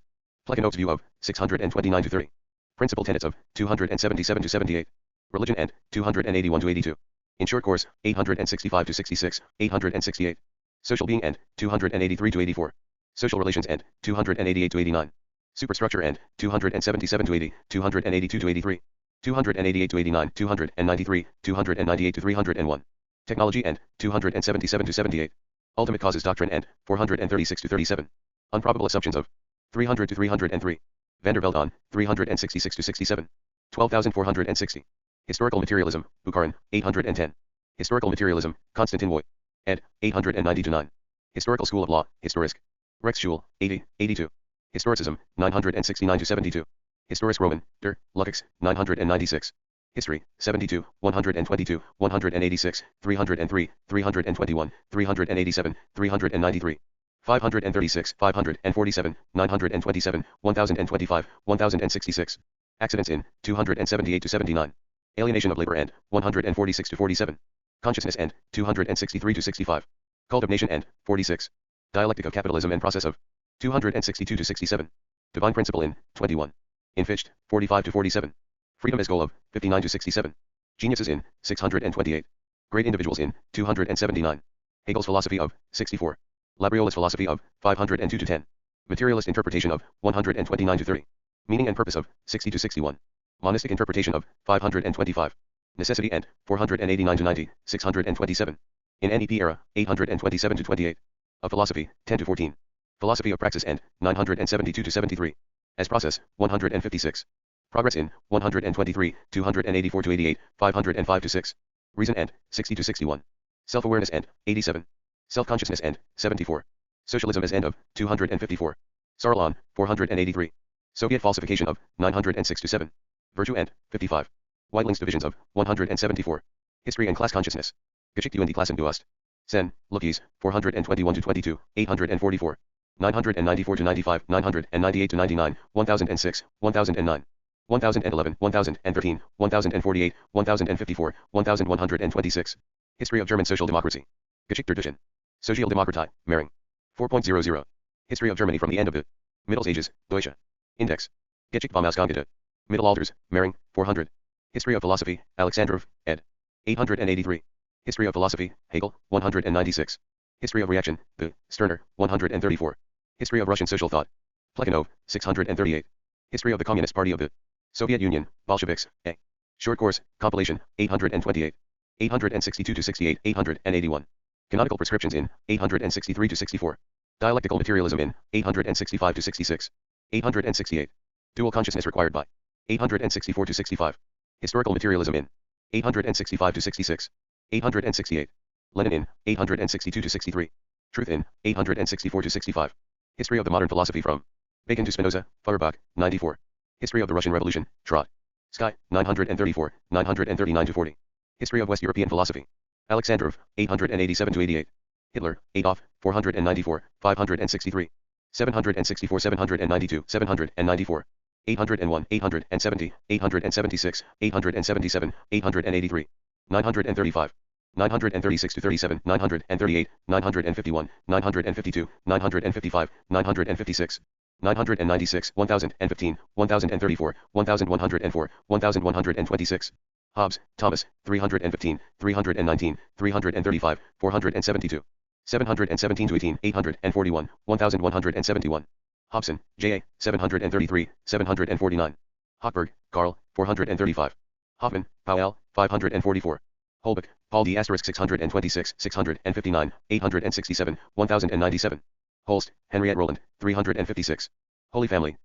Plekhanov's view of 629 to 30. Principal tenets of 277 to 78. Religion and 281 to 82. In short course, 865 to 66, 868. Social being and 283 to 84. Social relations and 288 to 89. Superstructure and 277 to 80, 282 to 83. 288 to 89, 293, 298 to 301. Technology and 277 to 78. Ultimate causes doctrine and 436 to 37. Unprobable assumptions of 300 to 303. Vandervelde on 366 to 67. 12,460. Historical materialism, Bukharin, 810. Historical materialism, Konstantin Voigt. Ed. 890 to 9. Historical School of Law, Historisk. Rex Schul, 80, 82. Historicism, 969 to 72. Historis Roman, Der, Lukács, 996. History, 72, 122, 186, 303, 321, 387, 393. 536, 547, 927, 1025, 1066. Accidents in 278 to 79. Alienation of labor and 146 to 47. Consciousness and 263 to 65. Cult of nation and 46. Dialectic of capitalism and process of 262 to 67. Divine principle in 21. In Fichte, 45 to 47. Freedom as goal of 59 to 67. Geniuses in 628. Great individuals in 279. Hegel's philosophy of 64. Labriola's philosophy of 502 to 10. Materialist interpretation of 129 to 30. Meaning and purpose of 60 to 61. Monistic interpretation of 525. Necessity and 489 to 90, 627. In NEP era, 827 to 28. Of philosophy, 10 to 14. Philosophy of praxis and 972 to 73. As process, 156. Progress in 123, 284 to 88, 505 to 6. Reason and 60 to 61. Self-awareness and 87. Self-consciousness and 74. Socialism as end of 254. Sarlon, 483. Soviet falsification of 906 to 7. Virtue and 55. Weitling's divisions of 174. History and class consciousness. Geschichte und die Klassen du hast. Sen, Lukis, 421 to 22, 844. 994 to 95, 998 to 99, 1006, 1009. 1011, 1013, 1048, 1054, 1126. History of German Social Democracy. Geschichte der Deutschen. Sozialdemokratie, Mering. 4.00. History of Germany from the end of the Middle Ages, Deutsche. Index. Geschichte vom Ausgang Middle Alters, Mering, 400. History of Philosophy, Alexandrov, ed. 883. History of Philosophy, Hegel, 196. History of Reaction, the Sterner, 134. History of Russian Social Thought. Plekhanov, 638. History of the Communist Party of the Soviet Union, Bolsheviks, A. Short course, compilation, 828. 862 to 68, 881. Canonical prescriptions in 863 to 64. Dialectical materialism in 865 to 66. 868. Dual consciousness required by 864 to 65. Historical materialism in 865 to 66. 868. Lenin in 862 to 63. Truth in 864 to 65. History of the modern philosophy from Bacon to Spinoza, Feuerbach, 94. History of the Russian Revolution, Trot. Sky, 934, 939 to 40. History of West European philosophy. Alexandrov, 887 to 88. Hitler, Adolf, 494, 563. 764, 792, 794. 801, 870, 876, 877, 883. 935. 936 to 37, 938, 951, 952, 955, 956. 996, 1015, 1034, 1104, 1126. Hobbes, Thomas, 315, 319, 335, 472. 717 to 18, 841, 1171. Hobson, J.A., 733, 749. Hochberg, Karl, 435. Hoffman, Powell, 544. Holbeck, Paul D. 626, 659, 867, 1097. Holst, Henriette Roland, 356. Holy Family,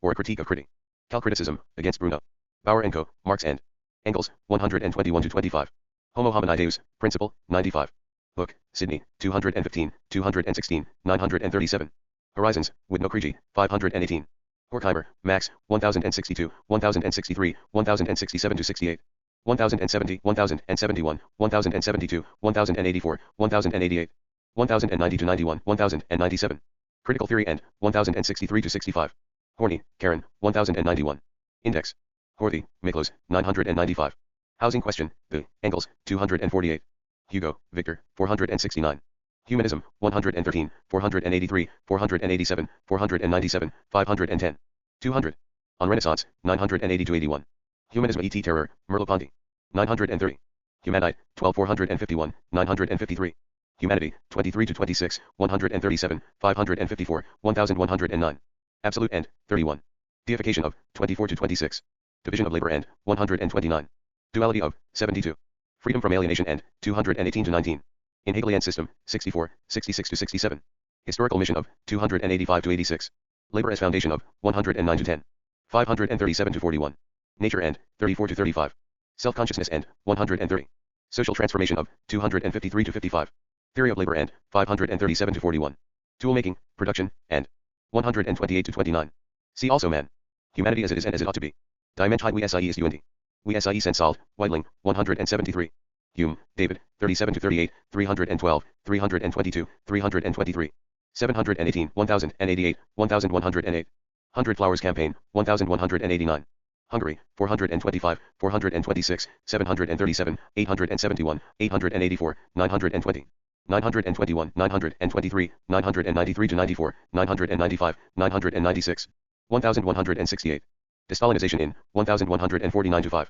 or a Critique of Critique. Calcriticism, against Bruno. Bauer & Co., Marx and Engels, 121-25. Homo homini Deus, Principle, 95. Book, Sydney, 215, 216, 937. Horizons, Whitno Crigi, 518. Horkheimer, Max, 1062, 1063, 1067-68. 1070, 1071, 1072, 1084, 1088. 1090-91, 1097. Critical Theory and 1063-65. Horney, Karen, 1091. Index. Horthy, Miklos, 995. Housing Question, Engels, 248. Hugo, Victor, 469. Humanism, 113, 483, 487, 497, 510. 200. On Renaissance, 980-81. Humanism et Terror, Merleau-Ponty. 930. Humanite, 12 451, 953. Humanity, 23-26, 137, 554, 1109. Absolute End, 31. Deification of, 24-26. Division of Labor End, 129. Duality of, 72. Freedom from Alienation End, 218-19. In Hegelian System, 64, 66-67. Historical Mission of, 285-86. Labor as Foundation of, 109-10. 537-41. Nature End, 34-35. Self-Consciousness End, 130. Social Transformation of, 253-55. Theory of Labor End, 537-41. Tool-making, production, and 128-29. See also Man. Humanity as it is and as it ought to be. Dimension we SIE is UNT. We SIE sense solved, Whiteling, 173. Hume, David, 37-38, 312, 322, 323. 718, 1088, 1108. 100 Flowers Campaign, 1189. Hungary, 425, 426, 737, 871, 884, 920. 921, 923, 993-94, 995, 996. 1168. Destalinization in, 1149-5.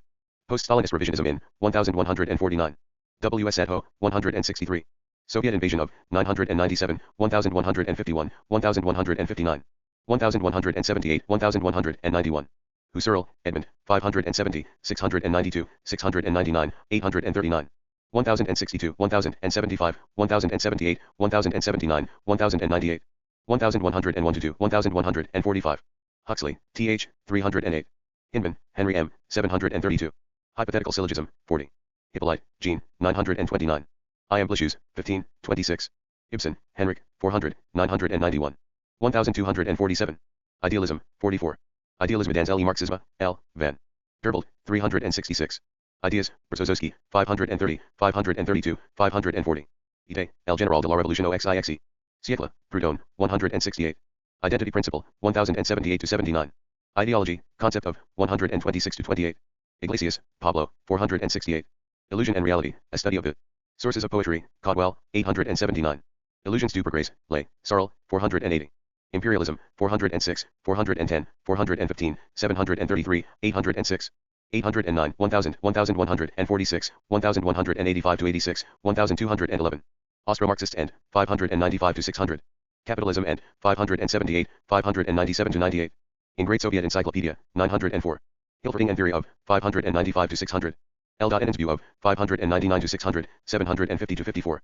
Post-Stalinist revisionism in, 1149. W.S. Adho, 163. Soviet invasion of, 997, 1151, 1159. 1178, 1191. Husserl, Edmund, 570, 692, 699, 839. 1062, 1075, 1078, 1079, 1098. 1101-2, 1145. Huxley, Th. 308. Hinman, Henry M. 732. Hypothetical Syllogism, 40. Hippolyte, Jean, 929. I. M. Blishus, 15, 26. Ibsen, Henrik, 400, 991. 1247. Idealism, 44. Idealisme dans Marxisme, L. Van Derveld, 366. Ideas, Brzezinski, 530, 532, 540. Idée, El General de la Révolution au XIXe. Siècle, Proudhon, 168. Identity Principle, 1078-79. Ideology, Concept of, 126-28. Iglesias, Pablo, 468. Illusion and Reality, A Study of it. Sources of Poetry, Caldwell, 879. Illusions du Progrès, Lay, Sarl, 480. Imperialism, 406, 410, 415, 733, 806. 809, 1000, 1146, 1185-86, 1211. Austro-Marxist End, 595-600. Capitalism End, 578, 597-98. In Great Soviet Encyclopedia, 904. Hilferding and Theory of, 595-600. L. Enns View of, 599-600, 750-54.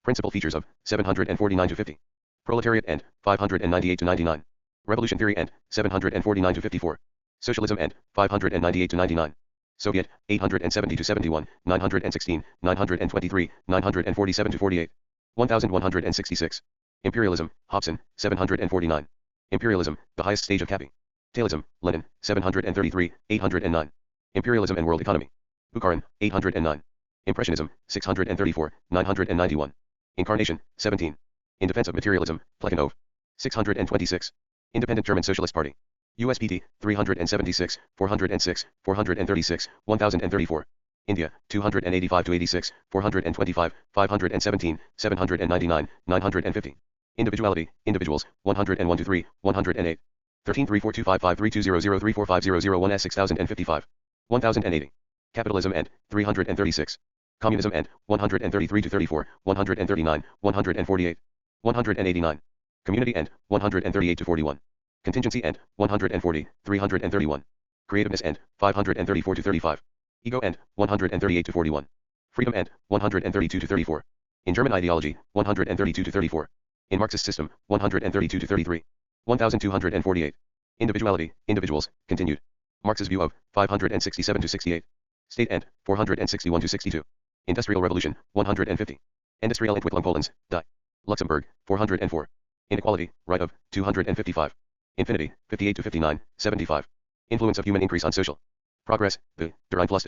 Principal Features of, 749-50. Proletariat End, 598-99. Revolution Theory End, 749-54. Socialism End, 598-99. Soviet, 870-71, 916, 923, 947-48. 1166. Imperialism, Hobson, 749. Imperialism, the highest stage of capping. Taylism, Lenin, 733, 809. Imperialism and World Economy. Bukharin, 809. Impressionism, 634, 991. Incarnation, 17. In Defense of Materialism, Plekhanov. 626. Independent German Socialist Party. USPT, 376, 406, 436, 1034. India, 285-86, 425, 517, 799, 950. Individuality, individuals, 101-3, 108. 133425532003450001 S6055. 1080. Capitalism and 336. Communism and 133 to 34, 139, 148. 189. Community and 138 to 41. Contingency and 140, 331. Creativeness and 534 to 35. Ego and 138 to 41. Freedom and 132 to 34. In German ideology, 132 to 34. In Marxist system, 132 to 33. 1248. Individuality, individuals, continued. Marx's view of 567 to 68. State and 461 to 62. Industrial Revolution, 150. Industrial Entwicklung Polens, die. Luxembourg, 404. Inequality, right of 255. Infinity, 58 to 59, 75. Influence of human increase on social progress, der Einfluss.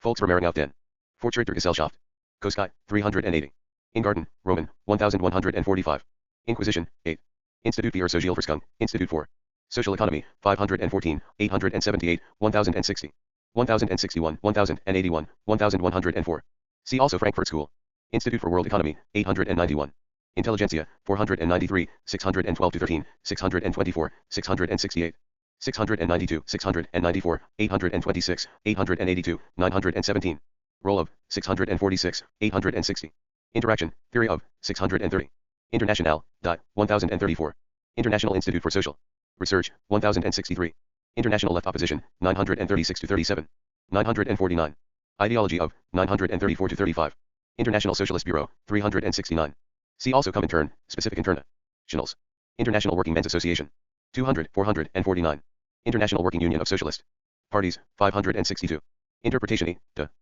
Volksvermehrung auf den Fortschritt der Gesellschaft. Koskai, 380. Ingarten, Roman, 1145. Inquisition, 8. Institut für Sozialforschung, Institute for Social Economy, 514, 878, 1060. 1061, 1081, 1104. See also Frankfurt School. Institute for World Economy, 891. Intelligentsia, 493, 612 to 13, 624, 668. 692, 694, 826, 882, 917. Roll of 646, 860. Interaction, theory of 630. International, 1034. International Institute for Social Research, 1063. International Left Opposition, 936 to 37. 949. Ideology of 934 to 35. International Socialist Bureau, 369. See also Comintern, specific internationals. International Working Men's Association, 200, 449. International Working Union of Socialist Parties, 562. Interpretation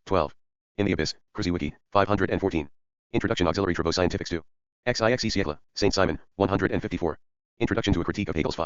12. In the Abyss, Cruziwiki, 514. Introduction Auxiliary Travaux Scientifiques 2. Xixe Siècle, Saint Simon, 154. Introduction to a Critique of Hegel's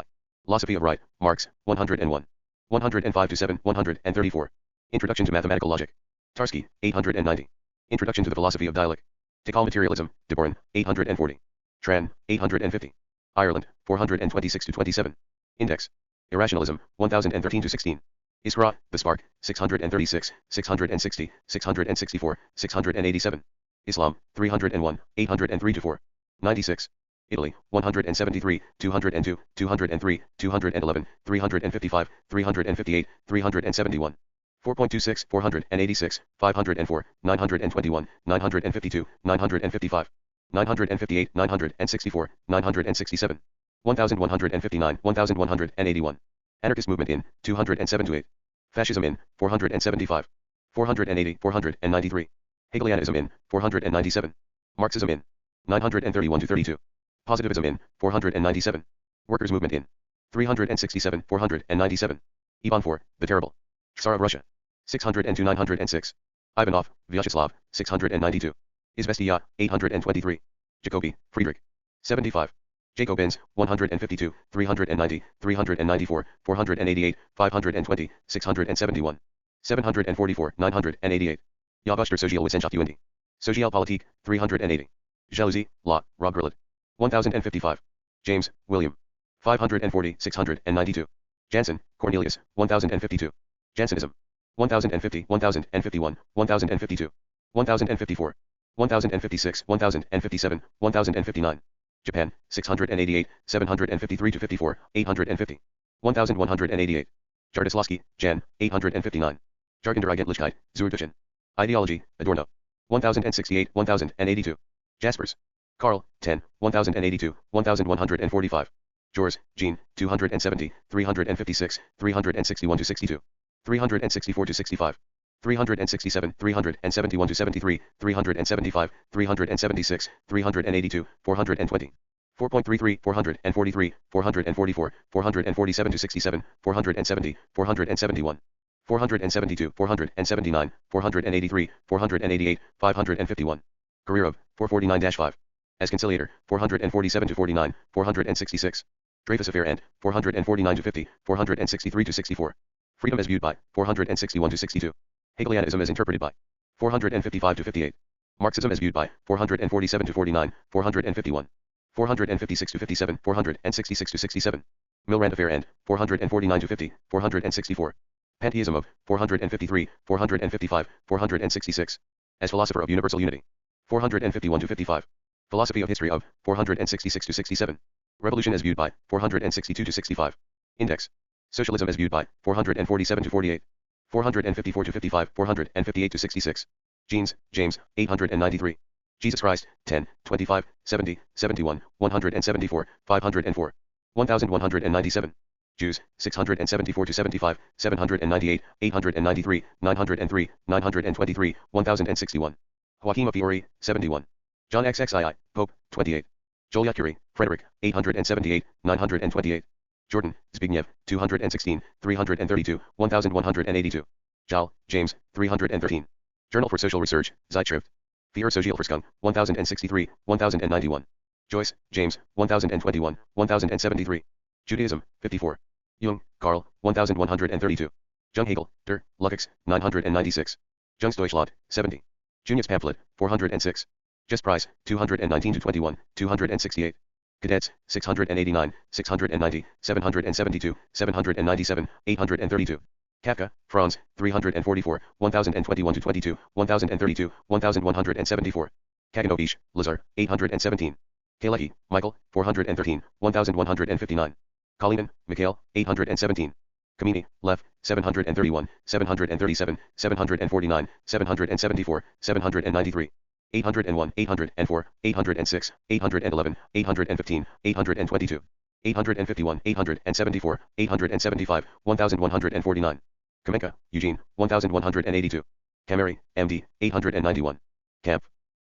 Philosophy of Right, Marx, 101. 105 to 7, 134. Introduction to Mathematical Logic. Tarski, 890. Introduction to the Philosophy of Dialectical Materialism, De Boron, 840. Tran, 850. Ireland, 426 to 27. Index. Irrationalism, 1013 to 16. Iskra, The Spark, 636, 660, 664, 687. Islam, 301, 803 to 4. 96. Italy, 173, 202, 203, 211, 355, 358, 371. 4.26, 486, 504, 921, 952, 955. 958, 964, 967. 1159, 1181. Anarchist movement in 207 to 8. Fascism in 475. 480, 493. Hegelianism in 497. Marxism in 931 to 32. Positivism in 497. Workers' movement in 367, 497. Ivan IV, the Terrible. Tsar of Russia. 602, 906. Ivanov, Vyacheslav, 692. Izvestia, 823. Jacobi, Friedrich. 75. Jacobins, 152, 390, 394, 488, 520, 671. 744, 988. Jawohl der Sozialwissenschaft und Sozialpolitik, 380. Jalousie, La, Rob Grillet. 1055. James, William. 540, 692. Jansen, Cornelius, 1052. Jansenism. 1050, 1051, 1052. 1054. 1056, 1057, 1059. Japan, 688, 753 to 54, 850. 1188. Jardislavsky, Jan, 859. Jargonderigentlichkeit, Zurduschen. Ideology, Adorno. 1068, 1082. Jaspers. Karl, 10, 1082, 1145. Jors, Jean, 270, 356, 361 to 62. 364 to 65. 367, 371 to 73, 375, 376, 382, 420. 4.33, 443, 444, 447 to 67, 470, 471. 472, 479, 483, 488, 551. Career of 449-5. As conciliator, 447 to 49, 466. Dreyfus Affair and 449 to 50, 463 to 64. Freedom as viewed by 461 to 62. Hegelianism as interpreted by 455 to 58. Marxism as viewed by 447 to 49, 451. 456 to 57, 466 to 67. Milrand Affair and 449 to 50, 464. Pantheism of 453, 455, 466. As philosopher of universal unity. 451 to 55. Philosophy of history of 466 to 67. Revolution as viewed by 462 to 65. Index. Socialism as viewed by 447 to 48. 454 to 55, 458 to 66. Jeans, James, 893. Jesus Christ, 10, 25, 70, 71, 174, 504. 1197. Jews, 674 to 75, 798, 893, 903, 923, 1061. Joachim of Fiore, 71. John XXII, Pope, 28. Joliot Curie, Frederick, 878, 928. Jordan, Zbigniew, 216, 332, 1182. Jal, James, 313. Journal for Social Research, Zeitschrift. Für Sozialforschung, 1063, 1091. Joyce, James, 1021, 1073. Judaism, 54. Jung, Karl, 1132. Jung Hegel, Der, Lukács, 996. Jungsdeutschland, 70. Junius Pamphlet, 406. Just Price, 219 to 21, 268. Cadets, 689, 690, 772, 797, 832. Kafka, Franz, 344, 1021 to 22, 1032, 1174. Kaganovich, Lazar, 817. Kalecki, Michael, 413, 1159. Kalinin, Mikhail, 817. Kamini, Lev, 731, 737, 749, 774, 793. 801, 804, 806, 811, 815, 822. 851, 874, 875, 1149. Kamenka, Eugene, 1182. Kameri, MD, 891. Camp,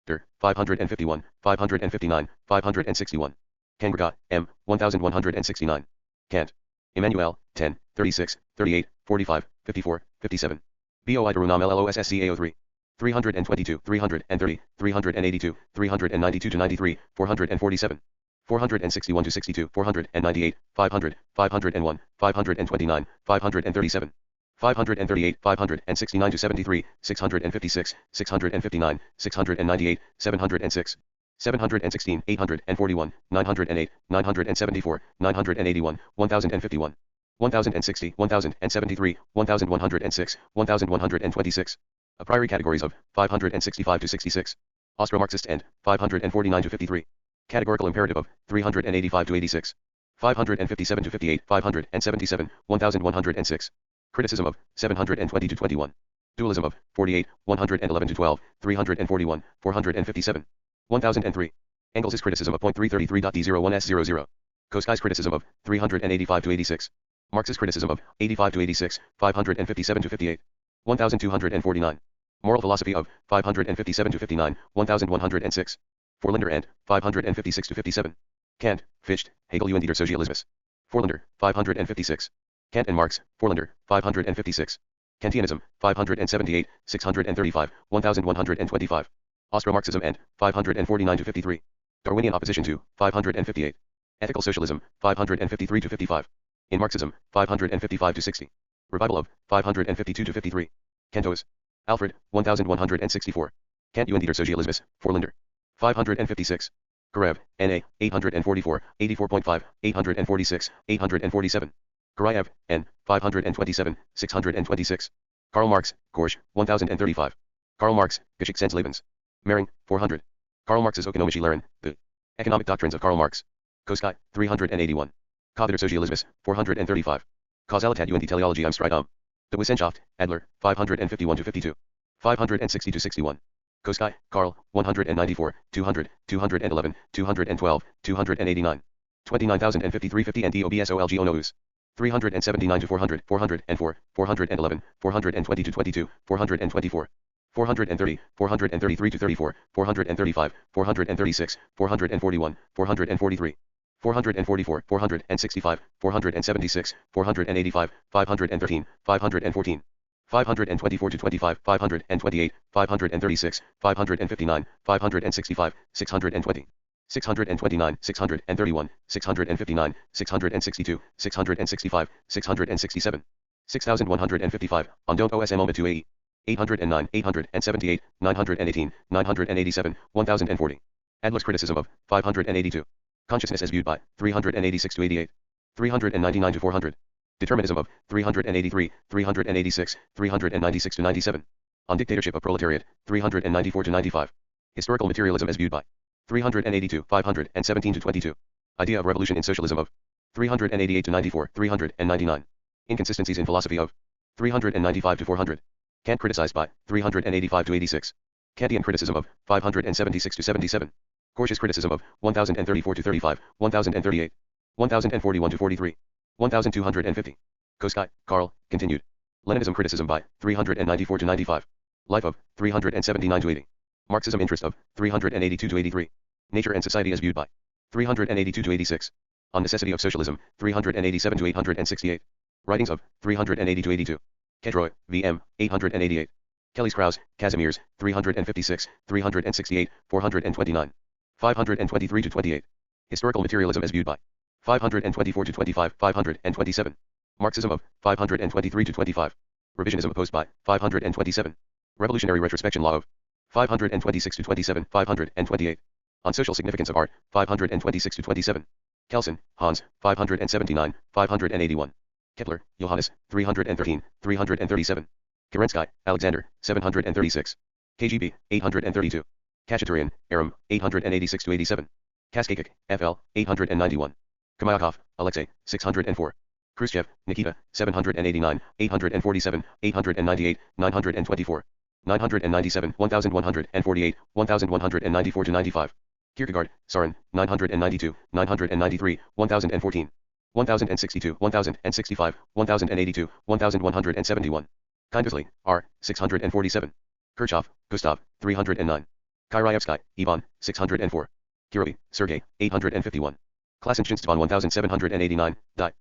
Der, 551, 559, 561. Kangragat, M, 1169. Kant, Emmanuel, 10, 36, 38, 45, 54, 57. Boi Darunam LLOSSCA03. 322, 330, 382, 392 to 93, 447. 461 to 62, 498, 500, 501, 529, 537. 538, 569 to 73, 656, 659, 698, 706. 716, 841, 908, 974, 981, 1051. 1060, 1073, 1106, 1126. A priori categories of 565 to 66. Austro-Marxist and 549 to 53. Categorical imperative of 385 to 86. 557 to 58, 577, 1106. Criticism of 720 to 21. Dualism of 48, 111 to 12, 341, 457. 1003. Engels' criticism of .333.D01S00. Koskai's criticism of 385 to 86. Marx's criticism of 85 to 86, 557 to 58. 1249. Moral philosophy of 557 to 59, 1106. Forlander and 556 to 57. Kant, Fichte, Hegel und der Sozialismus. Forlander, 556. Kant and Marx, Forlander, 556. Kantianism, 578, 635, 1125. Austro-Marxism and 549 to 53. Darwinian opposition to 558. Ethical socialism, 553 to 55. In Marxism, 555 to 60. Revival of 552 to 53. Cantos. Alfred, 1164. Kant und der Sozialismus, Forlander. 556. Karev, N.A., 844, 84.5, 846, 847. Karayev, N., 527, 626. Karl Marx, Gorsch, 1035. Karl Marx, Geschichtslebens. Mering, 400. Karl Marx's Ökonomische Lehren, the Economic Doctrines of Karl Marx. Koskai, 381. Kader Sozialismus, 435. Kausalität und die Teleologie am Streitum. De Wissenschaft, Adler, 551 to 52. 560 to 61. Koskai, Karl, 194, 200, 211, 212, 289. 29053 and DOBSOLG ONOUS. 379 to 400, 404, 411, 420 to 22, 424. 430, 433 to 34, 435, 436, 441, 443. 444, 465, 476, 485, 513, 514. 524 to 25, 528, 536, 559, 565, 620. 629, 631, 659, 662, 665, 667. 6155, on don't OSM OMA 280. 809, 878, 918, 987, 1040. Adler's criticism of 582. Consciousness as viewed by 386 to 88. 399 to 400. Determinism of 383, 386, 396 to 97. On dictatorship of proletariat 394 to 95. Historical materialism as viewed by 382, 517 to 22. Idea of revolution in socialism of 388 to 94, 399. Inconsistencies in philosophy of 395 to 400. Kant criticized by 385 to 86. Kantian criticism of 576 to 77. Gorgias criticism of 1034 to 35, 1038, 1041 to 43, 1250. Kolakowski, Karl, continued. Leninism criticism by 394 to 95. Life of 379 to 80. Marxism interest of 382 to 83. Nature and society as viewed by 382 to 86. On necessity of socialism 387 to 868. Writings of 380 to 82. Kedroy, V.M., 888. Kelly's Krause, Casimir's, 356, 368, 429. 523 to 28. Historical materialism as viewed by 524 to 25, 527. Marxism of 523 to 25. Revisionism opposed by 527. Revolutionary retrospection law of 526 to 27, 528. On social significance of art, 526 to 27. Kelsen, Hans, 579, 581. Kettler, Johannes, 313, 337. Kerensky, Alexander, 736. KGB, 832. Khachaturian, Aram, 886 to 87. Kaskakik, FL, 891. Kamayakov, Alexei, 604. Khrushchev, Nikita, 789, 847, 898, 924. 997, 1148, 1194 to 95. Kierkegaard, Sarin, 992, 993, 1014. 1062, 1065, 1082, 1171. Kindersley, R., 647. Kirchhoff, Gustav, 309. Kyrievsky, Ivan, 604. Kiroi, Sergei, 851. Klassenschinstvan 1789, Die.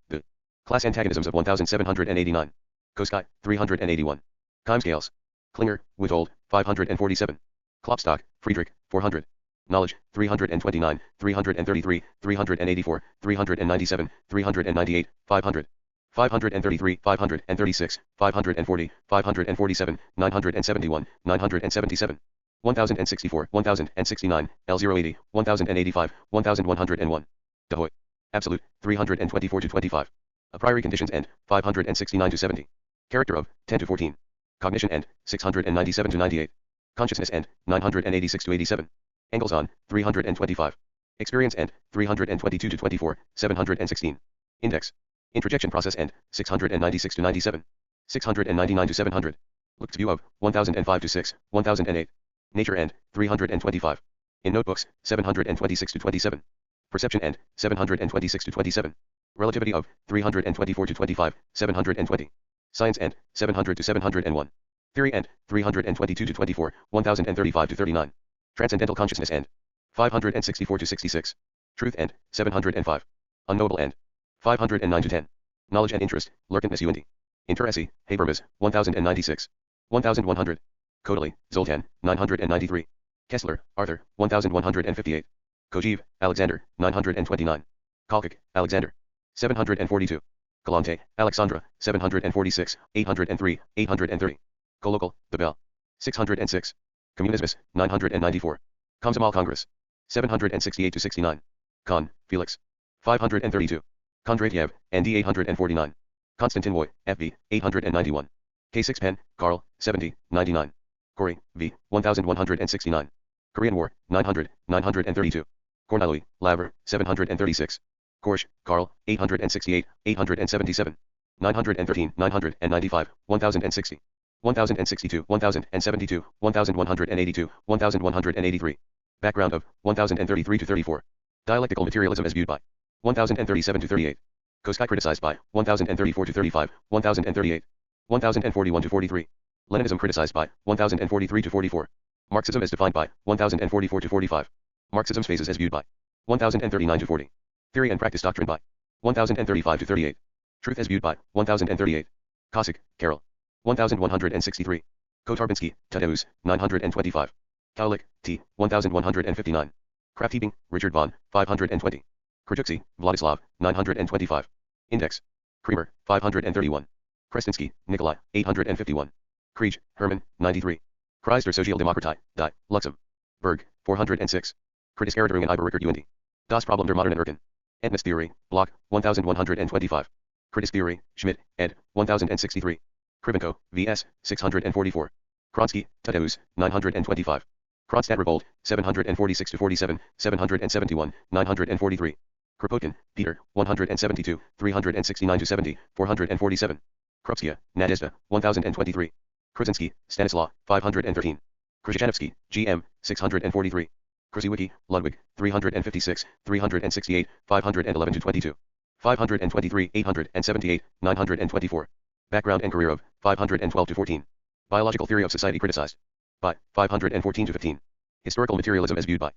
Class antagonisms of 1789. Kolakowski, 381. Timescales. Klinger, Witold, 547. Klopstock, Friedrich, 400. Knowledge, 329, 333, 384, 397, 398, 500. 533, 536, 540, 547, 971, 977. 1064, 1069, L080, 1085, 1101. Dahoy. Absolute, 324 to 25. A priori conditions end, 569 to 70. Character of, 10 to 14. Cognition end, 697 to 98. Consciousness end, 986 to 87. Angles on, 325. Experience end, 322 to 24, 716. Index. Introjection process end, 696 to 97. 699 to 700. Looked view of, 1005 to 6, 1008. Nature end, 325. In notebooks, 726 to 27. Perception end, 726 to 27. Relativity of, 324 to 25, 720. Science end, 700 to 701. Theory end, 322 to 24, 1035 to 39. Transcendental consciousness end, 564 to 66. Truth end, 705. Unknowable end, 509 to 10. Knowledge and interest, Lurkentness UND. Interesse, Habermas, 1096. 1100. Kodali, Zoltan, 993. Kessler, Arthur, 1158. Kojeev, Alexander, 929. Kolkik, Alexander. 742. Kalante, Alexandra, 746, 803, 830. Kolokol, Babel. 606. Communismus, 994. Komsomol Congress. 768 to 69. Kahn, Felix. 532. Kondratiev, ND 849. Konstantin Woy, FB, 891. K6 Penn, Karl, 70, 99. Corey, V, 1169. Korean War, 900, 932. Kornalui, Laver, 736. Korsch, Karl, 868, 877. 913, 995, 1060. 1062, 1072, 1182, 1183. Background of 1033 to 34. Dialectical materialism as viewed by 1037 to 38. Kolakowski criticized by 1034 to 35, 1038. 1041 to 43. Leninism criticized by 1043 to 44. Marxism as defined by 1044 to 45. Marxism's phases as viewed by 1039 to 40. Theory and practice doctrine by 1035 to 38. Truth as viewed by 1038. Kosik, Carol. 1163. Kotarbinsky, Tadeusz, 925. Kaulik, T, 1159. Kraft-Hebing, Richard von, 520. Kratuxi, Vladislav, 925. Index. Kremer, 531. Krestinsky, Nikolai, 851. Krieg, Hermann, 93. Kreis der Sozialdemokratie, Die, Luxemburg, 406. Kritis Erörterungen über Rickard UND. Das Problem der modernen Erken. Ethnos Theory, Block, 1125. Kritis Theory, Schmidt, ed. 1063. Krivenko, V.S., 644. Kronsky, Tadeusz, 925. Kronstadt Revolt, 746 to 47, 771, 943. Kropotkin, Peter, 172, 369-70, 447. Krupskia, Nadezhda, 1023. Krasinski, Stanislaw, 513. Krzyzhanovsky, G.M., 643. Krzyzewicki, Ludwig, 356, 368, 511-22. 523, 878, 924. Background and career of 512-14. Biological theory of society criticized by 514-15. Historical materialism as viewed by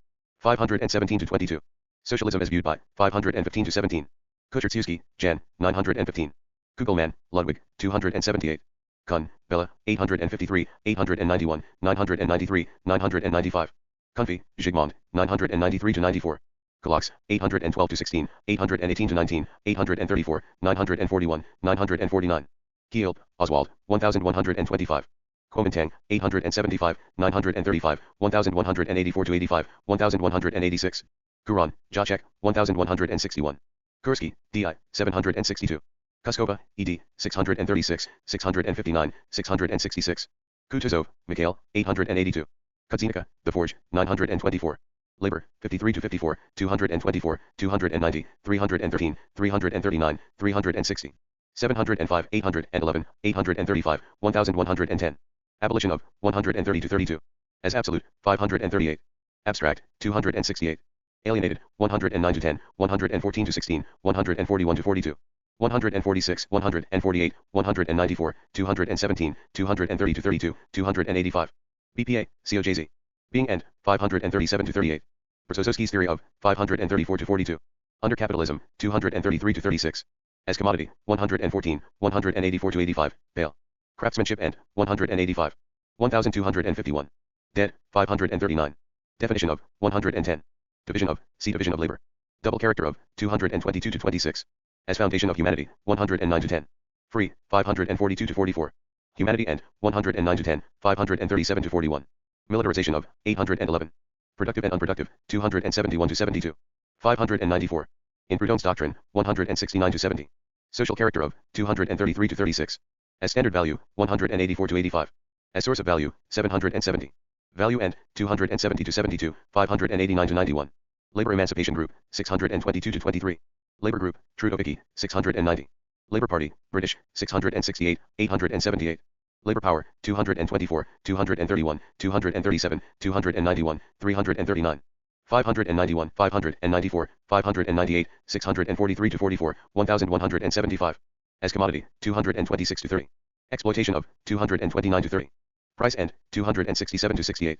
517-22. Socialism as viewed by 515-17. Kuchertziewski, Jan, 915. Kugelmann, Ludwig, 278. Kuhn, Bella, 853, 891, 993, 995. Kunfi, Zygmunt, 993-94. Kolakowski, 812-16, 818-19, 834, 941, 949. Kiel, Oswald, 1125. Kuomintang, 875, 935, 1184-85, 1186. Kuron, Jacek, 1161. Kursky, D.I., 762. Kuskova, E.D., 636, 659, 666. Kutuzov, Mikhail, 882. Kudzinka, The Forge, 924. Labor, 53-54, 224, 290, 313, 339, 360. 705, 811, 835, 1110. Abolition of, 130-32. As absolute, 538. Abstract, 268. Alienated, 109-10, 114-16, 141-42. 146, 148, 194, 217, 230-32, 285. BPA, COJZ. Being End, 537-38. Berezovsky's theory of, 534-42. Under Capitalism, 233-36. As Commodity, 114, 184-85, Bale. Craftsmanship End, 185. 1251. Dead, 539. Definition of, 110. Division of, see Division of Labor. Double character of, 222-26. As Foundation of Humanity, 109-10. Free, 542-44. Humanity End, 109-10, 537-41. Militarization of, 811. Productive and Unproductive, 271-72. 594. In Proudhon's Doctrine, 169-70. Social character of, 233-36. As standard value, 184-85. As source of value, 770. Value End, 270-72, 589-91. Labor Emancipation Group, 622-23. Labor Group, Trudovicki, 690. Labor Party, British, 668, 878. Labor Power, 224, 231, 237, 291, 339. 591, 594, 598, 643-44, 1175. As Commodity, 226-30. Exploitation of, 229-30. Price End, 267-68.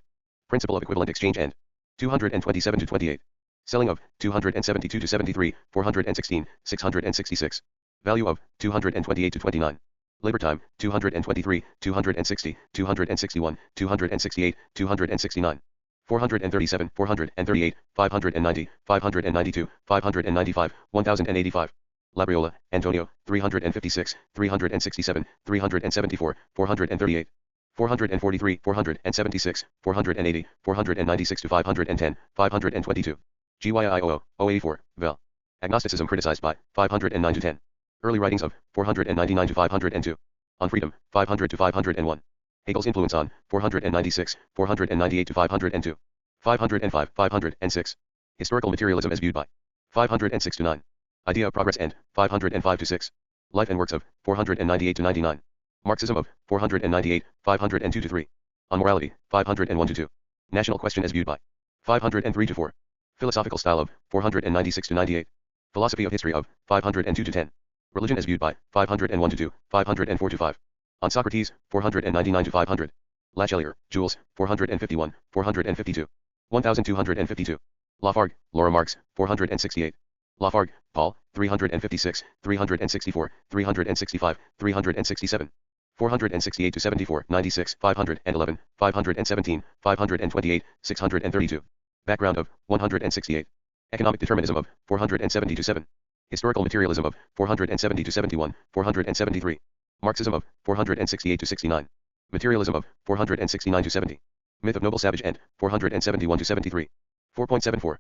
Principle of Equivalent Exchange End, 227-28. Selling of, 272-73, 416, 666. Value of, 228-29. Labor time, 223, 260, 261, 268, 269. 437, 438, 590, 592, 595, 1085. Labriola, Antonio, 356, 367, 374, 438. 443, 476, 480, 496 to 510, 522. GYIOO, 084, Vel. Agnosticism criticized by, 509-10. Early writings of, 499-502. On freedom, 500-501. Hegel's influence on, 496, 498-502. 505, 506. Historical materialism as viewed by, 506-9. Idea of progress End, 505-6. Life and works of, 498-99. Marxism of, 498, 502-3. On morality, 501-2. National question as viewed by, 503-4. Philosophical style of, 496-98. Philosophy of history of, 502-10. Religion as viewed by, 501-2, 504-5. On Socrates, 499-500. Latchelier, Jules, 451, 452. 1252. Lafargue, Laura Marx, 468. Lafargue, Paul, 356, 364, 365, 367. 468-74, 96, 511, 517, 528, 632. Background of, 168. Economic determinism of, 470-7. Historical materialism of, 470-71, 473. Marxism of, 468-69. Materialism of, 469-70. Myth of Noble Savage End, 471-73. 4.74.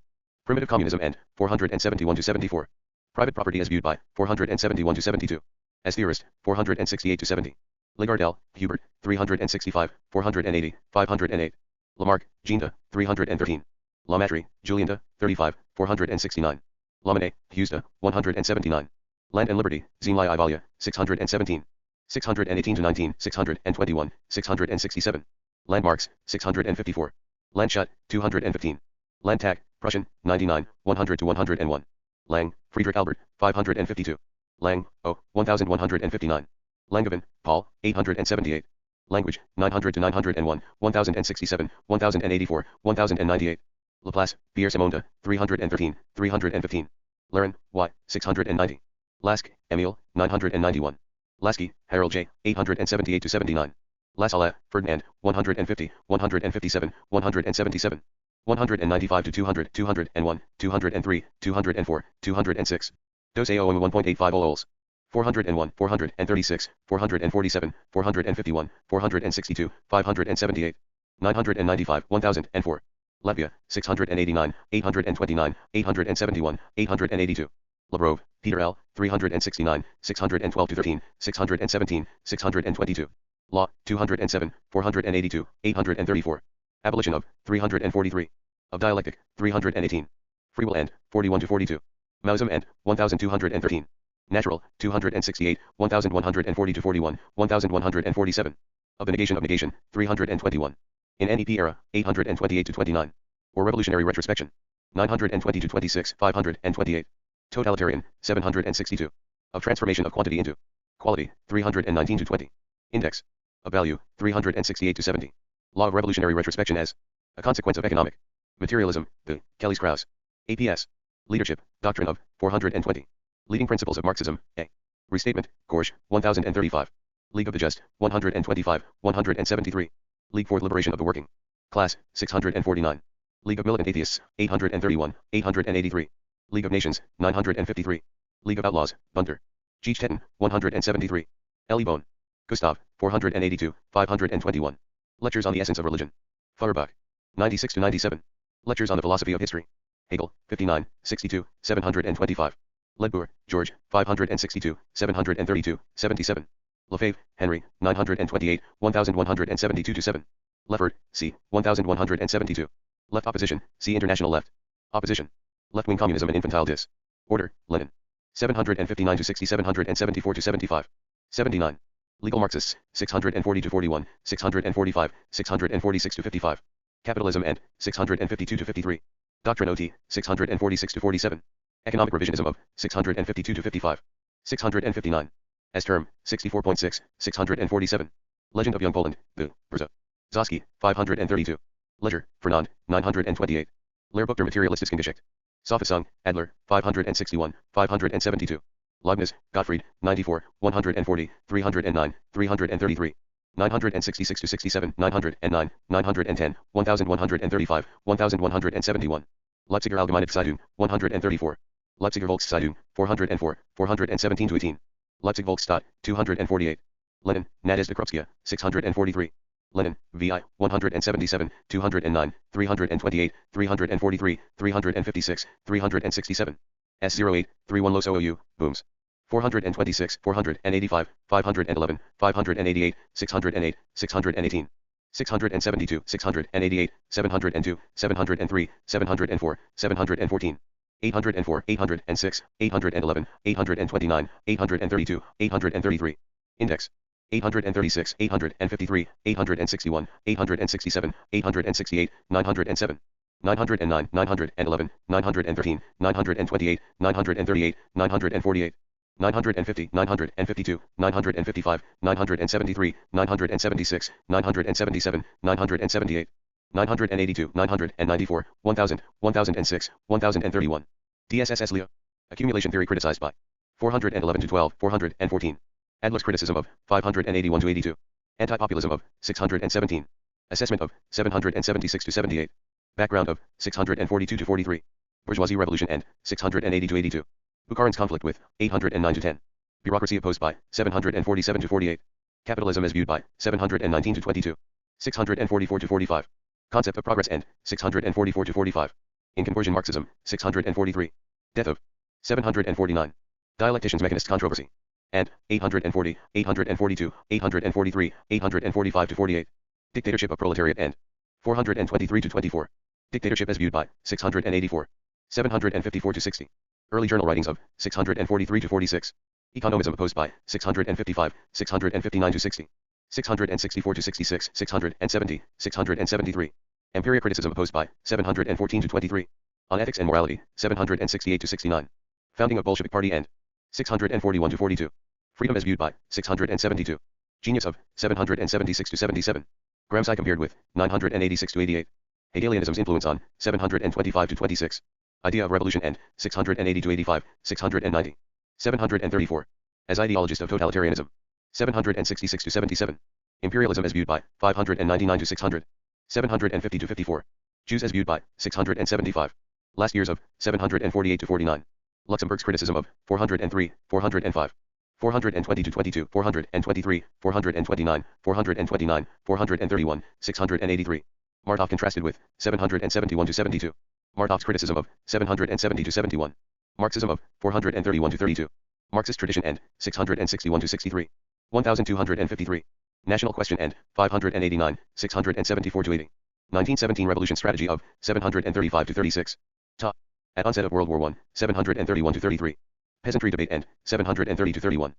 Primitive Communism End, 471-74. Private Property as viewed by, 471-72. As theorist, 468-70. Lagardelle, Hubert, 365, 480, 508. Lamarck, Jean de, 313. Lamatry, Julian de, 35, 469. Lamine, Husda, 179. Land and Liberty, Zemlya I Valia, 617. 618 to 19, 621, 667. Landmarks, 654. Landshut, 215. Landtag, Prussian, 99, 100 to 101. Lang, Friedrich Albert, 552. Lang, O, 1159. Langevin, Paul, 878. Language, 900 to 901, 1067, 1084, 1098. Laplace, Pierre Simonda, 313, 315. Laren, Y, 690. Lask, Emile, 991. Lasky, Harold J, 878 to 79. Lassalle, Ferdinand, 150, 157, 177. 195 to 200, 201, 203, 204, 206. Dose OM 1.85 ols. 401, 436, 447, 451, 462, 578. 995, 1004. Latvia, 689, 829, 871, 882. Labrov, Peter L., 369, 612 to 13, 617, 622. Law, 207, 482, 834. Abolition of, 343. Of dialectic, 318. Free will and, 41 to 42. Maoism and, 1213. Natural, 268, 1140 to 41, 1147. Of the negation, 321. In NEP era, 828 to 29. Or revolutionary retrospection. 920 to 26, 528. Totalitarian, 762. Of transformation of quantity into quality, 319 to 20. Index. Of value, 368 to 70. Law of revolutionary retrospection as a consequence of economic materialism, the Kelly's-Krauss. APS. Leadership, doctrine of, 420. Leading principles of Marxism, A. Restatement, Gorge, 1035. League of the Just, 125, 173. League for the Liberation of the Working Class, 649. League of Militant Atheists, 831, 883. League of Nations, 953. League of Outlaws, Bunter. Cheech 173. Elie Bone. Gustav, 482, 521. Lectures on the Essence of Religion. Feuerbach. 96 to 97. Lectures on the Philosophy of History. Hegel, 59, 62, 725. Ledbour, George, 562, 732, 77. Lefebvre, Henry, 928, 1172 to 7. Leffert, C, 1172. Left Opposition, see International Left. Opposition. Left-wing Communism and Infantile Disorder, Lenin. 759 to 60, 774 to 75. 79. Legal Marxists, 640 to 41, 645, 646 to 55. Capitalism and, 652 to 53. Doctrine OT, 646 to 47. Economic Revisionism of, 652 to 55. 659. As term, 64.6, 647. Legend of Young Poland, the, Brza. Zosky, 532. Ledger, Fernand, 928. Lehrbuch der Materialistische Geschichte. Sophisung, Adler, 561, 572. Leibniz, Gottfried, 94, 140, 309, 333. 966 to 67, 909, 910, 1135, 1171. Leipziger Allgemeine Zeitung, 134. Leipziger Volkszeitung, 404, 417 to 18. Leipzig Volksstadt, 248. Lenin, Nadezhda Krupskaya, 643. Lenin, VI, 177, 209, 328, 343, 356, 367. S08, 31 Los OOU, Booms. 426, 485, 511, 588, 608, 618. 672, 688, 702, 703, 704, 714. 804, 806, 811, 829, 832, 833. Index. 836, 853, 861, 867, 868, 907. 909, 911, 913, 928, 938, 948. 950, 952, 955, 973, 976, 977, 978. 982, 994, 1000, 1006, 1031. DSSS Leo. Accumulation theory criticized by 411 to 12, 414. Adler's criticism of 581 to 82. Anti-populism of 617. Assessment of 776 to 78. Background of 642 to 43. Bourgeoisie revolution and 680 to 82. Bukharin's conflict with 809 to 10. Bureaucracy opposed by 747 to 48. Capitalism as viewed by 719 to 22. 644 to 45. Concept of progress and 644 to 45. In conversion Marxism 643. Death of 749. Dialectician's Mechanist controversy. And 840, 842, 843, 845 to 48. Dictatorship of proletariat and 423 to 24. Dictatorship as viewed by 684. 754 to 60. Early journal writings of 643 to 46. Economism opposed by 655, 659 to 60. 664 to 66, 670, 673. Empiria criticism opposed by 714 to 23. On ethics and morality, 768 to 69. Founding of Bolshevik Party and 641 to 42. Freedom as viewed by 672. Genius of 776 to 77. Gramsci compared with 986 to 88. Hegelianism's influence on 725 to 26. Idea of revolution and 680 to 85, 690. 734. As ideologist of totalitarianism. 766 to 77. Imperialism as viewed by 599 to 600. 750 to 54. Jews as viewed by 675. Last years of 748 to 49. Luxemburg's criticism of 403, 405. 420 to 22, 423, 429, 429, 431, 683. Martov contrasted with 771 to 72. Martov's criticism of 770 to 71. Marxism of 431 to 32. Marxist tradition and 661 to 63. 1253. National question and 589, 674 to 80. 1917 revolution strategy of 735 to 36. Ta. At onset of World War I, 731 to 33. Peasantry debate and 730 to 31.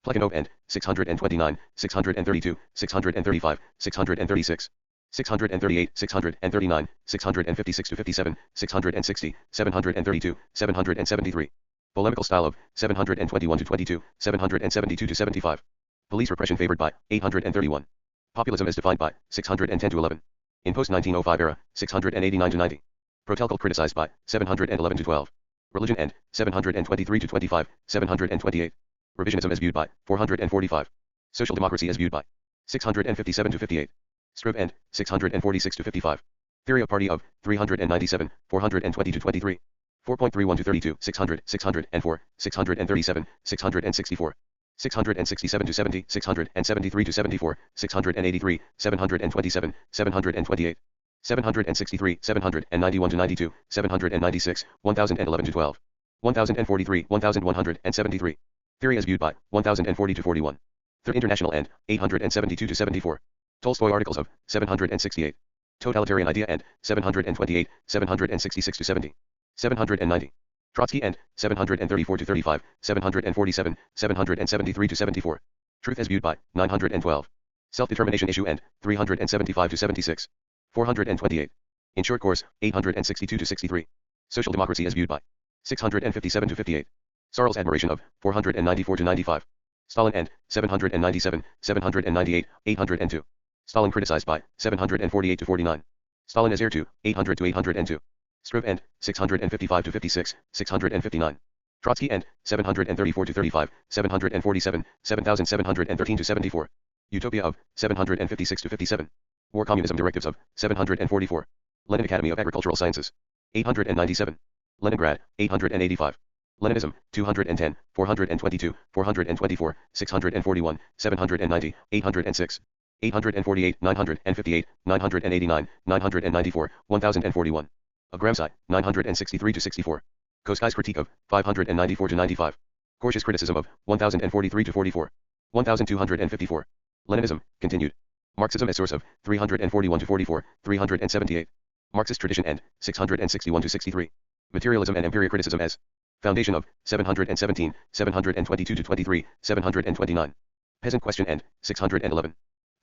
Plekhanov and 629, 632, 635, 636. 638, 639, 656 to 57, 660, 732, 773. Polemical style of 721 to 22, 772 to 75. Police repression favored by 831. Populism as defined by 610 to 11. In post-1905 era, 689 to 90. Protelkel criticized by 711 to 12. Religion and 723 to 25, 728. Revisionism as viewed by 445. Social democracy as viewed by 657 to 58. Scrib and 646 to 55. Theory of party of 397, 420 to 23. 4.31 to 32, 600, 604, 637, 664. 667 to 70, 673 to 74, 683, 727, 728. 763, 791 to 92, 796, 1011 to 12. 1043, 1173. Theory as viewed by 1040 to 41. Third International and 872 to 74. Tolstoy articles of 768. Totalitarian idea and 728, 766 to 70. 790. Trotsky and 734 to 35, 747, 773 to 74. Truth as viewed by 912. Self-determination issue and 375 to 76. 428. In short course, 862 to 63. Social democracy as viewed by 657 to 58. Sarl's admiration of 494 to 95. Stalin and 797, 798, 802. Stalin criticized by 748 to 49. Stalin as heir to 800 to 802. Scrib and 655 to 56, 659. Trotsky and 734 to 35, 747, 7713 to 74. Utopia of 756 to 57. War Communism directives of 744. Lenin Academy of Agricultural Sciences. 897. Leningrad, 885. Leninism, 210, 422, 424, 641, 790, 806. 848, 958, 989, 994, 1041. Of Gramsci, 963 to 64. Koskai's critique of 594 to 95. Korsch's criticism of 1043 to 44. 1254. Leninism, continued. Marxism as source of 341 to 44, 378. Marxist tradition and 661 to 63. Materialism and Empiria criticism as foundation of 717, 722 to 23, 729. Peasant question and 611.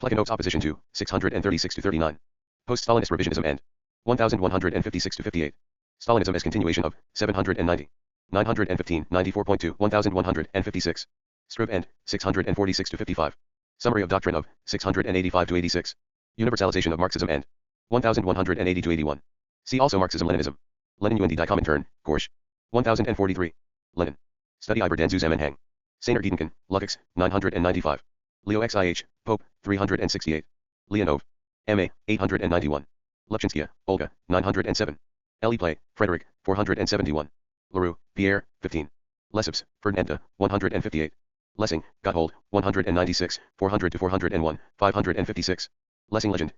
Plekhanov's opposition to 636 to 39. Post-Stalinist revisionism and 1156 to 58. Stalinism as continuation of 790. 915, 94.2, 1156. Scrib and 646 to 55. Summary of doctrine of 685 to 86. Universalization of Marxism and 1180 to 81. See also Marxism-Leninism. Lenin und die Kommentaren, Korsch. 1043. Lenin. Study über den Zusammenhang. Sainer Gedanken, Lukács, 995. Leo XIH, Pope, 368. Leonov. M.A., 891. Lepchinskaya, Olga, 907. L. E. Play, Frederick, 471. Leroux, Pierre, 15. Lesseps, Ferdinanda, 158. Lessing, Gotthold, 196, 400 to 401, 556. Lessing Legend,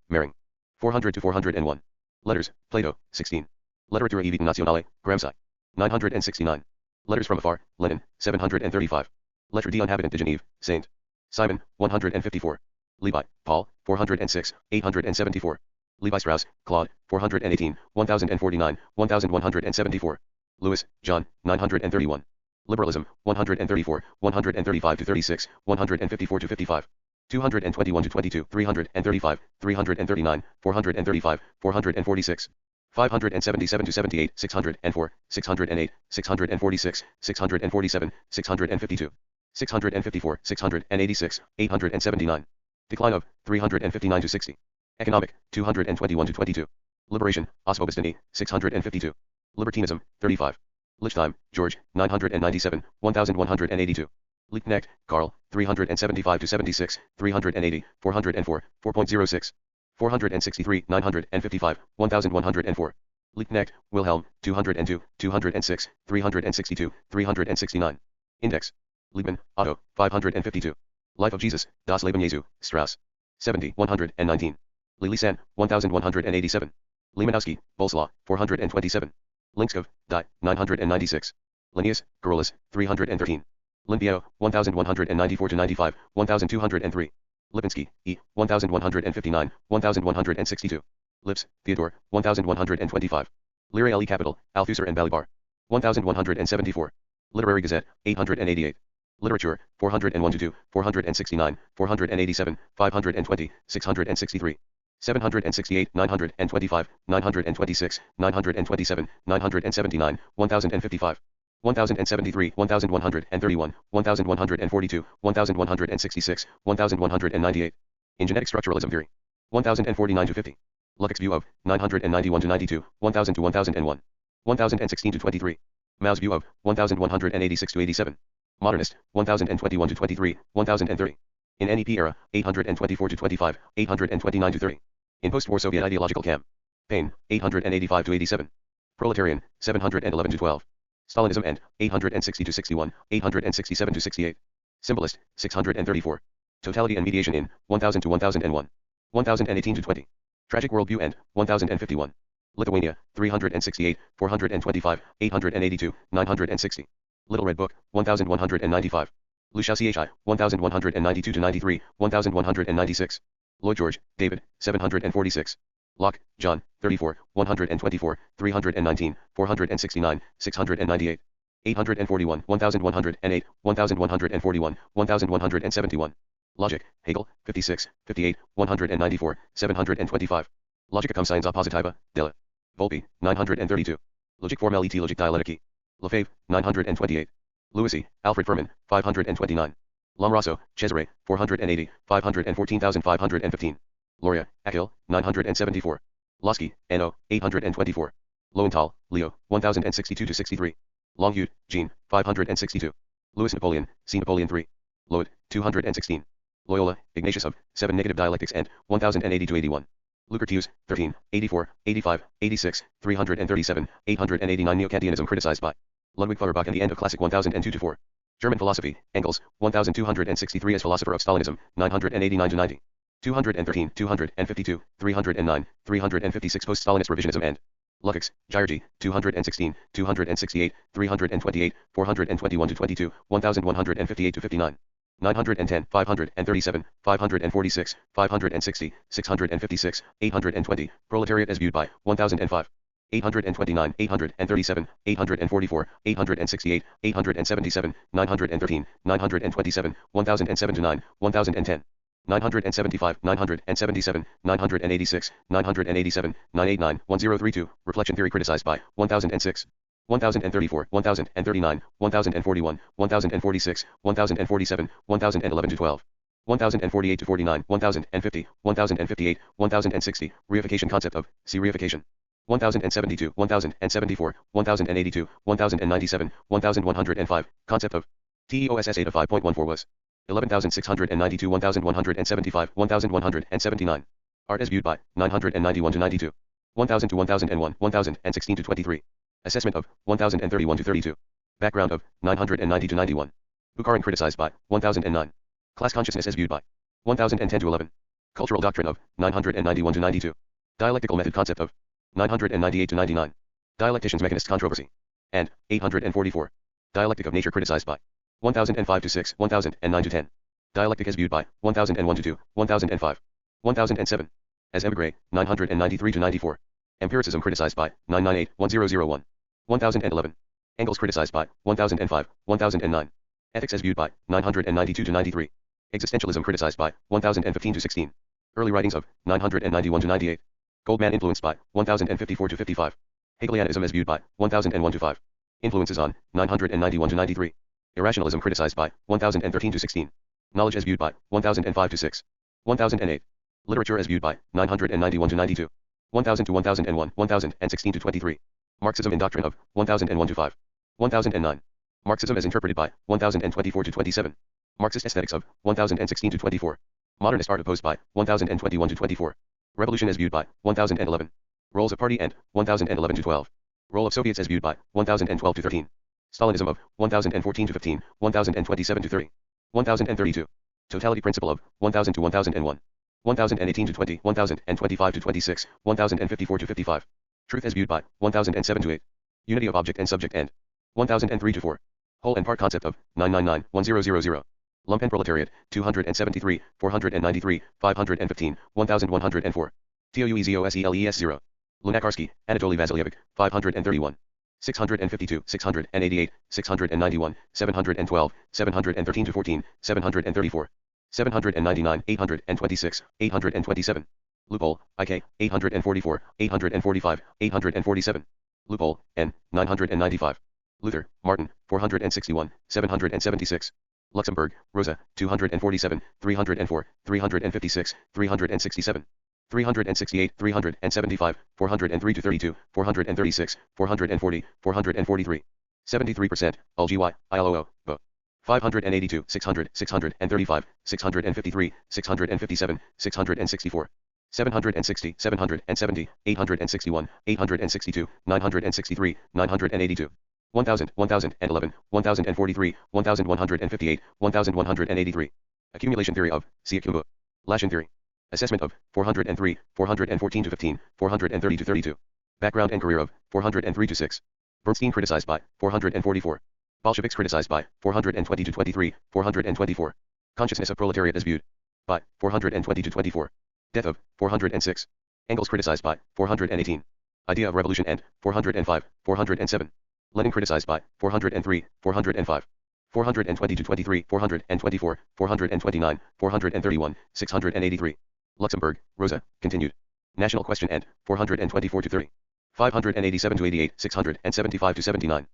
Mering. 400 to 401. Letters, Plato, 16. Letteratura e Vita Nazionale, Gramsci. 969. Letters from Afar, Lenin, 735. Lettre d'Inhabitant de Genève, Saint. Simon, 154. Levi, Paul, 406, 874. Levi Strauss, Claude, 418, 1049, 1174. Lewis, John, 931. Liberalism, 134, 135 to 36, 154 to 55. 221 to 22, 335, 339, 435, 446. 577 to 78, 604, 608, 646, 647, 652. 654, 686, 879. Decline of 359 to 60. Economic, 221 to 22. Liberation, Osbobistany, 652. Libertinism, 35. Lichtime, George, 997, 1182. Liebknecht, Karl, 375 to 76, 380, 404, 4.06. 463, 955, 1104. Liebknecht, Wilhelm, 202, 206, 362, 369. Index. Liebman, Otto, 552. Life of Jesus, Das Leben Jesu, Strauss. 70, 119. Lilisan, 1187. Lemanowski, Bolslaw, 427. Linkskov, Die, 996. Linnaeus, Gorulus, 313. Limpio, 1194-95, 1203. Lipinski, E., 1159, 1162. Lips, Theodore, 1125. Lyra L. E. Capital, Althusser and Balibar. 1174. Literary Gazette, 888. Literature, 401-2, 469, 487, 520, 663. 768, 925, 926, 927, 979, 1055. 1073, 1131, 1142, 1166, 1198. In Genetic Structuralism Theory. 1049 to 50. Lukács view of 991 to 92, 1000 to 1001. 1016 to 23. Mao's view of 1186 to 87. Modernist 1021 to 23, 1030. In NEP era 824 to 25, 829 to 30. In post-war Soviet ideological campaign 885 to 87. Proletarian 711 to 12. Stalinism and 860 to 61, 867 to 68. Symbolist 634. Totality and mediation in 1000 to 1001. 1018 to 20. Tragic worldview and 1051. Lithuania 368, 425, 882, 960. Little Red Book 1195. Lucia Chi 1192 to 93, 1196. Lloyd George, David 746. Locke, John 34, 124, 319, 469, 698. 841, 1108, 1141, 1171. Logic, Hegel, 56, 58, 194, 725. Logica cum scienza positiva, Della. Volpi, 932. Logic formale et logic dialectici. Lefebvre, 928. Lewisi, Alfred Furman, 529. Lombroso, Cesare, 480, 514,515. Loria, Achille, 974. Losky, N.O., 824. Lowenthal, Leo, 1062 to 63. Longueuil, Jean, 562. Louis Napoleon, C. Napoleon III. Loed, 216. Loyola, Ignatius of 7 Negative Dialectics and 1080 to 81. Lucretius, 13, 84, 85, 86, 337, 889. Neo-Kantianism criticized by Ludwig Feuerbach and the end of Classic 1002 to 4. German philosophy, Engels, 1263 as philosopher of Stalinism, 989 to 90. 213, 252, 309, 356 post-Stalinist revisionism and Lukács, György, 216, 268, 328, 421 to 22, 1158 to 59. 910, 537, 546, 560, 656, 820, proletariat as viewed by 1005. 829, 837, 844, 868, 877, 913, 927, 1007 to 9, 1010. 975, 977, 986, 987, 989, 1032, reflection theory criticized by 1006. 1034, 1039, 1041, 1046, 1047, 1011 to 12. 1048 to 49, 1050, 1058, 1060, reification concept of, see reification. 1072, 1074, 1082, 1097, 1105, concept of, TEOSS 8 of 5.14 was 11,692, 1175, 1179. Art as viewed by 991 to 92. 1000 to 1001, 1016 to 23. Assessment of 1031 to 32. Background of 990 to 91. Bukharin criticized by 1009. Class consciousness as viewed by 1010 to 11. Cultural doctrine of 991 to 92. Dialectical method concept of 998 to 99. Dialectician's mechanist controversy. And 844. Dialectic of nature criticized by 1005 to 6, 1009 to 10. Dialectic as viewed by 1001 to 2, 1005. 1007. As emigre, 993 to 94. Empiricism criticized by 998, 1001. 1011. Angles criticized by 1005, 1009. Ethics as viewed by 992 to 93. Existentialism criticized by 1015 to 16. Early writings of 991 to 98. Goldman influenced by 1054 to 55. Hegelianism as viewed by 1001 to 5. Influences on 991 to 93. Irrationalism criticized by 1013 to 16. Knowledge as viewed by 1005 to 6. 1008. Literature as viewed by 991 to 92. 1000 to 1001, 1016 to 23. Marxism in doctrine of 1001 to 5. 1009. Marxism as interpreted by 1024 to 27. Marxist aesthetics of 1016 to 24. Modernist art opposed by 1021 to 24. Revolution as viewed by 1011. Roles of party and 1011 to 12. Role of Soviets as viewed by 1012 to 13. Stalinism of 1014 to 15, 1027 to 30. 1032. Totality principle of 1000 to 1001. 1018 to 20, 1025 to 26, 1054 to 55. Truth as viewed by 1007 to 8. Unity of object and subject and 1003 to 4. Whole and part concept of 999, 1000. Lumpen proletariat 273, 493, 515, 1104. TOUEZOSELES 0. Lunacharsky, Anatoly Vasilyevic, 531. 652, 688, 691, 712, 713 to 14, 734. 799, 826, 827. Loophole, IK, 844, 845, 847. Loophole, N, 995. Luther, Martin, 461, 776. Luxembourg, Rosa, 247, 304, 356, 367. 368, 375, 403 to 32, 436, 440, 443. 73%, LGY, ILOO, BO. 582, 600, 635, 653, 657, 664. 760, 770, 861, 862, 963, 982. 1000, 1011, 1043, 1158, 1183. Accumulation theory of, see Accumbo. Laschen theory. Assessment of, 403, 414 to 15, 430 to 32. Background and career of, 403 to 6. Bernstein criticized by, 444. Bolsheviks criticized by, 420 to 23, 424. Consciousness of proletariat as viewed by, 420 to 24. Death of, 406. Engels criticized by, 418. Idea of revolution and, 405, 407. Lenin criticized by, 403, 405. 420 to 23, 424, 429, 431, 683. Luxembourg, Rosa, continued. National question and, 424 to 30. 587 to 88, 675 to 79.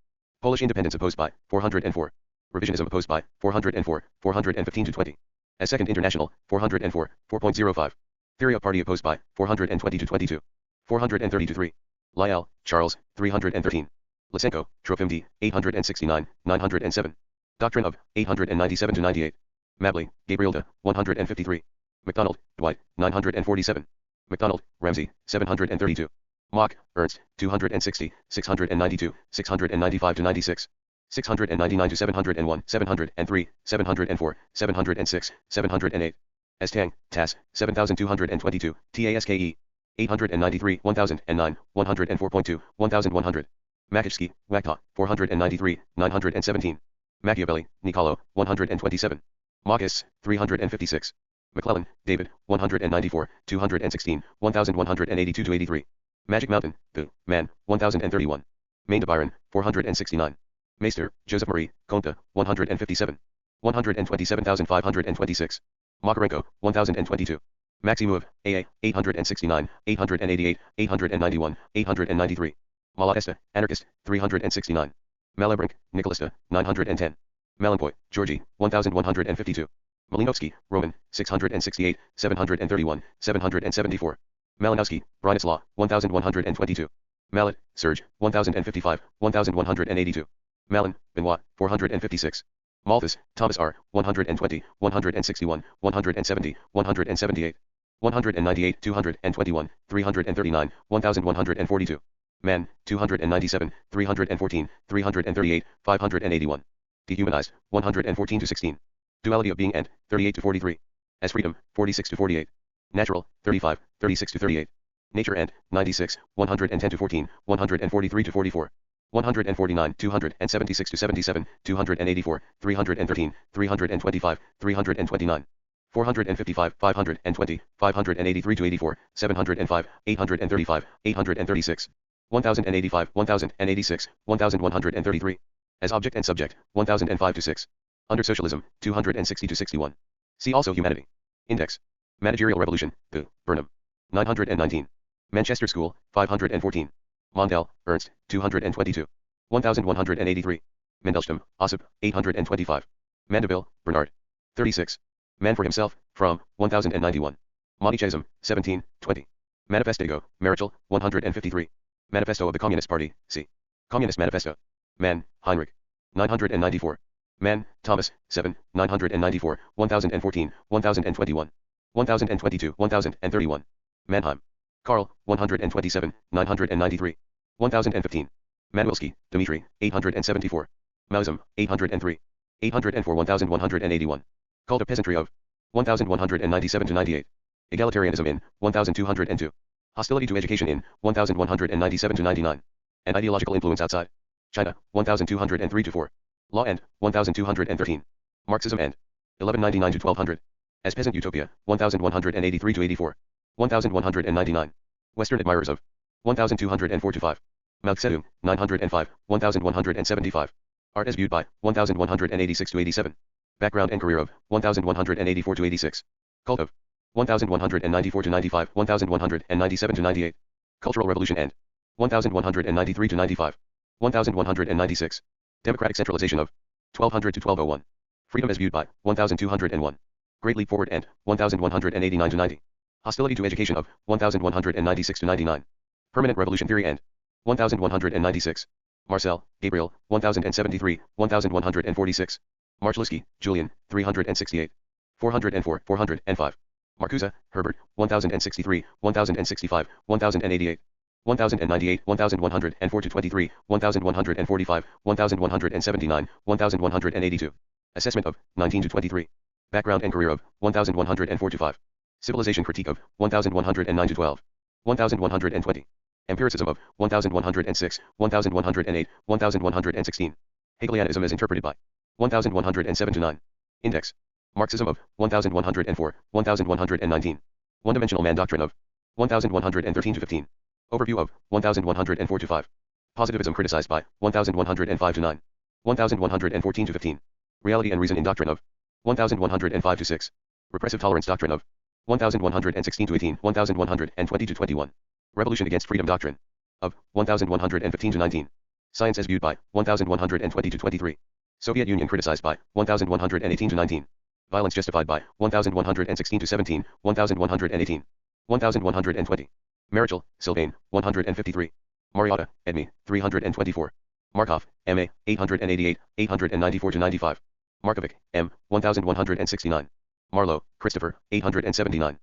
Polish independence opposed by, 404. Revisionism opposed by, 404, 415 to 20. As Second International, 404, 4.05. Theory of party opposed by, 420 to 22. 430 to 3. Lyell, Charles, 313. Lysenko, Trofim D, 869, 907. Doctrine of, 897 to 98. Mabley, Gabrielda, 153. MacDonald, Dwight, 947. MacDonald, Ramsey, 732. Mock, Ernst, 260, 692, 695 to 96. 699 to 701, 703, 704, 706, 708. Estang, Tas, 7222, TASKE. 893, 1009, 104.2, 1100. Makitsky, Wakta, 493, 917. Machiavelli, Niccolo, 127. Marcus, 356. McClellan, David, 194, 216, 1182 to 83. Magic Mountain, The Man, 1031. Maine de Byron, 469. Meister, Joseph Marie, Conta, 157. 127,526. Makarenko, 1022. Maximov, AA, 869, 888, 891, 893. Malatesta, Anarchist, 369. Malabrink, Nicolista, 910. Malenpoy, Georgie, 1152. Malinovsky, Roman, 668, 731, 774. Malinowski, Bronislaw, 1122. Mallet, Serge, 1055, 1182. Malin, Benoit, 456. Malthus, Thomas R., 120, 161, 170, 178. 198, 221, 339, 1142. Mann, 297, 314, 338, 581. Dehumanized, 114 to 16. Duality of being and, 38 to 43. As freedom, 46 to 48. Natural, 35, 36 to 38. Nature and, 96, 110 to 14, 143 to 44. 149, 276 to 77, 284, 313, 325, 329. 455, 520, 583 to 84, 705, 835, 836. 1085, 1086, 1133. As object and subject, 1005 to 6. Under socialism, 260 to 61. See also humanity. Index. Managerial Revolution, Burnham. 919. Manchester School, 514. Mondale, Ernst, 222. 1183. Mandelstam, Ossip, 825. Mandeville, Bernard. 36. Man for Himself, from, 1091. Montechism, 17, 20. Manifestago, Marichal, 153. Manifesto of the Communist Party, c. Communist Manifesto. Mann, Heinrich. 994. Mann, Thomas, 7, 994, 1014, 1021. 1022, 1031. Mannheim. Karl, 127, 993. 1015. Manwilski, Dmitri, 874. Mausam, 803. 804, 1181. Cult of Peasantry of 1197 to 98. Egalitarianism in 1202. Hostility to education in 1197 to 99. And ideological influence outside China, 1203 to 4. Law and 1213. Marxism and 1199 to 1200. As Peasant Utopia, 1183 to 84. 1199. Western admirers of 1204 to 5. Mao Zedong, 905, 1175. Art as viewed by 1186 to 87. Background and career of 1184 to 86. Cult of 1194 to 95, 1197 to 98. Cultural Revolution and 1193 to 95. 1196. Democratic centralization of 1200 to 1201. Freedom as viewed by 1201. Great Leap Forward and 1189 to 90. Hostility to education of 1196 to 99. Permanent Revolution Theory and 1196. Marcel, Gabriel, 1073, 1146. Marchlisky, Julian, 368. 404, 405. Marcuse, Herbert, 1063, 1065, 1088. 1098, 1104 to 23, 1145, 1179, 1182. Assessment of 19 to 23. Background and career of 1104 to 5. Civilization critique of 1109 to 12. 1120. Empiricism of 1106, 1108, 1116. Hegelianism as interpreted by 1107 to 9. Index. Marxism of 1104, 1119. One-dimensional man doctrine of 1113 to 15. Overview of 1104 to 5. Positivism criticized by 1105 to 9. 1114 to 15. Reality and reason in doctrine of 1105 to 6. Repressive tolerance doctrine of 1116 to 18, 1120 to 21. Revolution against freedom doctrine of 1115 to 19. Science as viewed by 1120 to 23. Soviet Union criticized by 1118 to 19. Violence justified by 1116 to 17, 1118. 1120. Marichal, Sylvain, 153. Mariotta, Edme, 324. Markov, M.A., 888, 894 to 95. Markovic, M., 1169. Marlowe, Christopher, 879.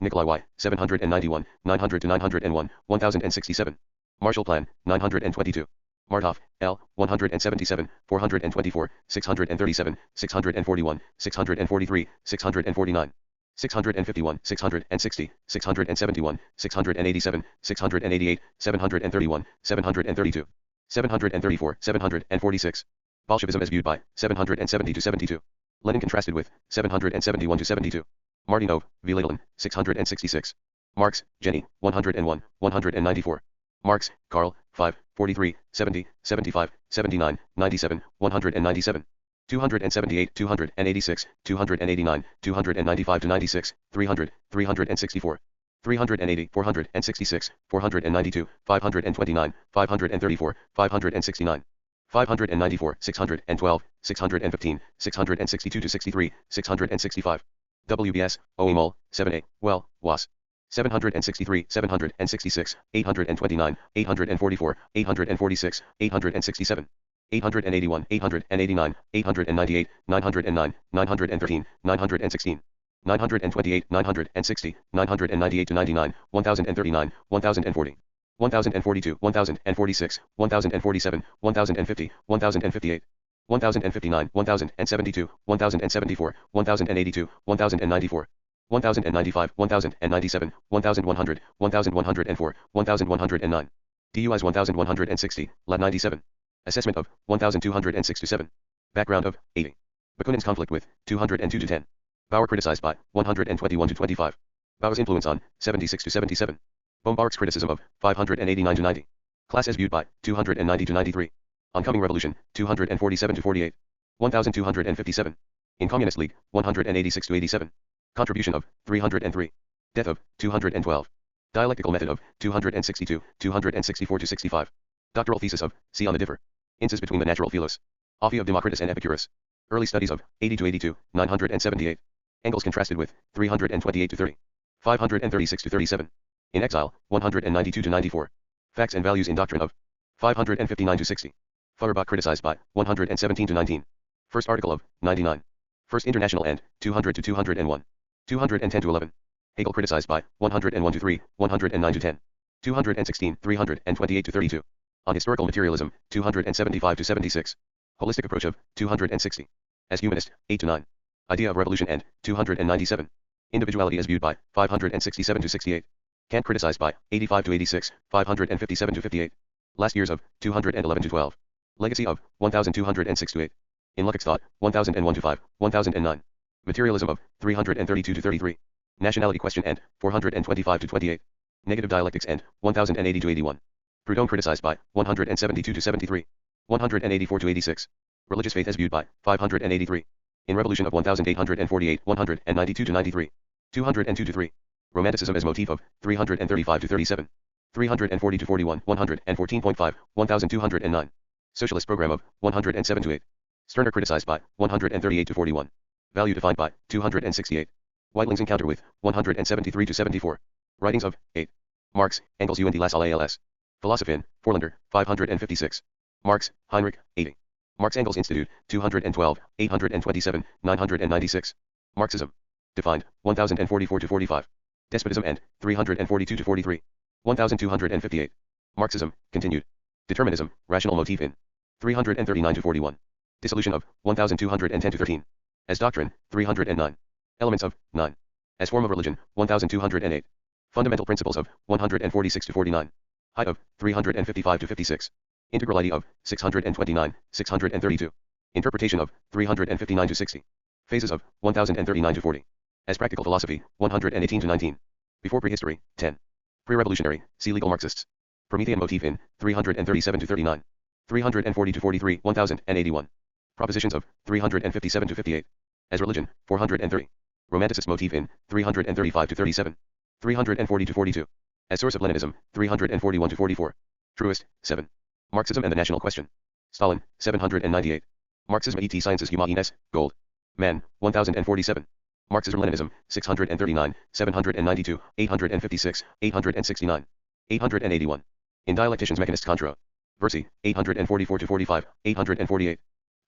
Nikolai Y., 791, 900 to 901, 1067. Marshall Plan, 922. Martov, L., 177, 424, 637, 641, 643, 649. 651, 660, 671, 687, 688, 731, 732. 734, 746. Bolshevism as viewed by 770 to 72. Lenin contrasted with 771 to 72. Martynov, V. Ladlin, 666. Marx, Jenny, 101, 194. Marx, Karl, 5, 43, 70, 75, 79, 97, 197. 278, 286, 289, 295 to 96, 300, 364. 380, 466, 492, 529, 534, 569. 594, 612, 615, 662 to 63, 665. WBS, OEMOL, 7A, Well, Was. 763, 766, 829, 844, 846, 867. 881, 889, 898, 909, 913, 916. 928, 960, 998 to 99, 1039, 1040. 1042, 1046, 1047, 1050, 1058. 1059, 1072, 1074, 1082, 1094. 1095, 1097, 1100, 1104, 1109. DUIs 1160, Lat 97. Assessment of 1206 to 7. Background of 80. Bakunin's conflict with 202 to 10. Bauer criticized by 121 to 25. Bauer's influence on 76 to 77. Bombark's criticism of 589 to 90. Class as viewed by 290 to 93. Oncoming revolution 247 to 48. 1257. In Communist League 186 to 87. Contribution of 303. Death of 212. Dialectical method of 262, 264 to 65. Doctoral thesis of See on the differ. Instances between the natural philos. Ophi of Democritus and Epicurus. Early studies of 80 to 82, 978. Angles contrasted with 328 to 30. 536 to 37. In exile 192 to 94. Facts and values in doctrine of 559 to 60. Feuerbach criticized by 117 to 19. First article of 99. First International and 200 to 201. 210 to 11. Hegel criticized by 101 to 3, 109 to 10. 216, 328 to 32. On historical materialism 275 to 76. Holistic approach of 260. As humanist 8 to 9. Idea of revolution and 297. Individuality as viewed by 567 to 68. Kant criticized by 85 to 86, 557 to 58. Last years of 211 to 12. Legacy of 1206 to 8. In Leszek's thought 1001 to 5, 1009. Materialism of 332 to 33. Nationality question and 425 to 28. Negative dialectics and 1080 to 81. Proudhon criticized by 172 to 73. 184 to 86. Religious faith as viewed by 583. In revolution of 1848, 192 to 93. 202 to 3. Romanticism as motif of 335 to 37. 340 to 41, 114.5, 1209. Socialist program of 107 to 8. Stirner criticized by 138 to 41. Value defined by 268. Weitling's encounter with 173 to 74. Writings of 8. Marx, Engels und die Lasalle als. Philosophin, Forlander, 556. Marx, Heinrich, 80. Marx Engels Institute, 212, 827, 996. Marxism. Defined, 1044 to 45. Despotism and 342 to 43. 1258. Marxism, continued. Determinism, rational motif in 339 to 41. Dissolution of 1210 to 13. As doctrine, 309. Elements of 9. As form of religion, 1208. Fundamental principles of 146 to 49. Height of 355 to 56. Integral ID of 629, 632. Interpretation of 359 to 60. Phases of 1039 to 40. As practical philosophy, 118 to 19. Before prehistory, 10. Pre-revolutionary, see legal Marxists. Promethean motif in 337 to 39. 340 to 43, 1081. Propositions of 357 to 58. As religion, 430. Romanticist motif in 335 to 37. 340 to 42. As source of Leninism, 341 to 44. Truist, 7. Marxism and the National Question. Stalin, 798. Marxism et Sciences Humanines, Gold. Man, 1047. Marxism-Leninism, 639, 792, 856, 869. 881. In Dialecticians Mechanists Contra. Versi, 844 to 45, 848.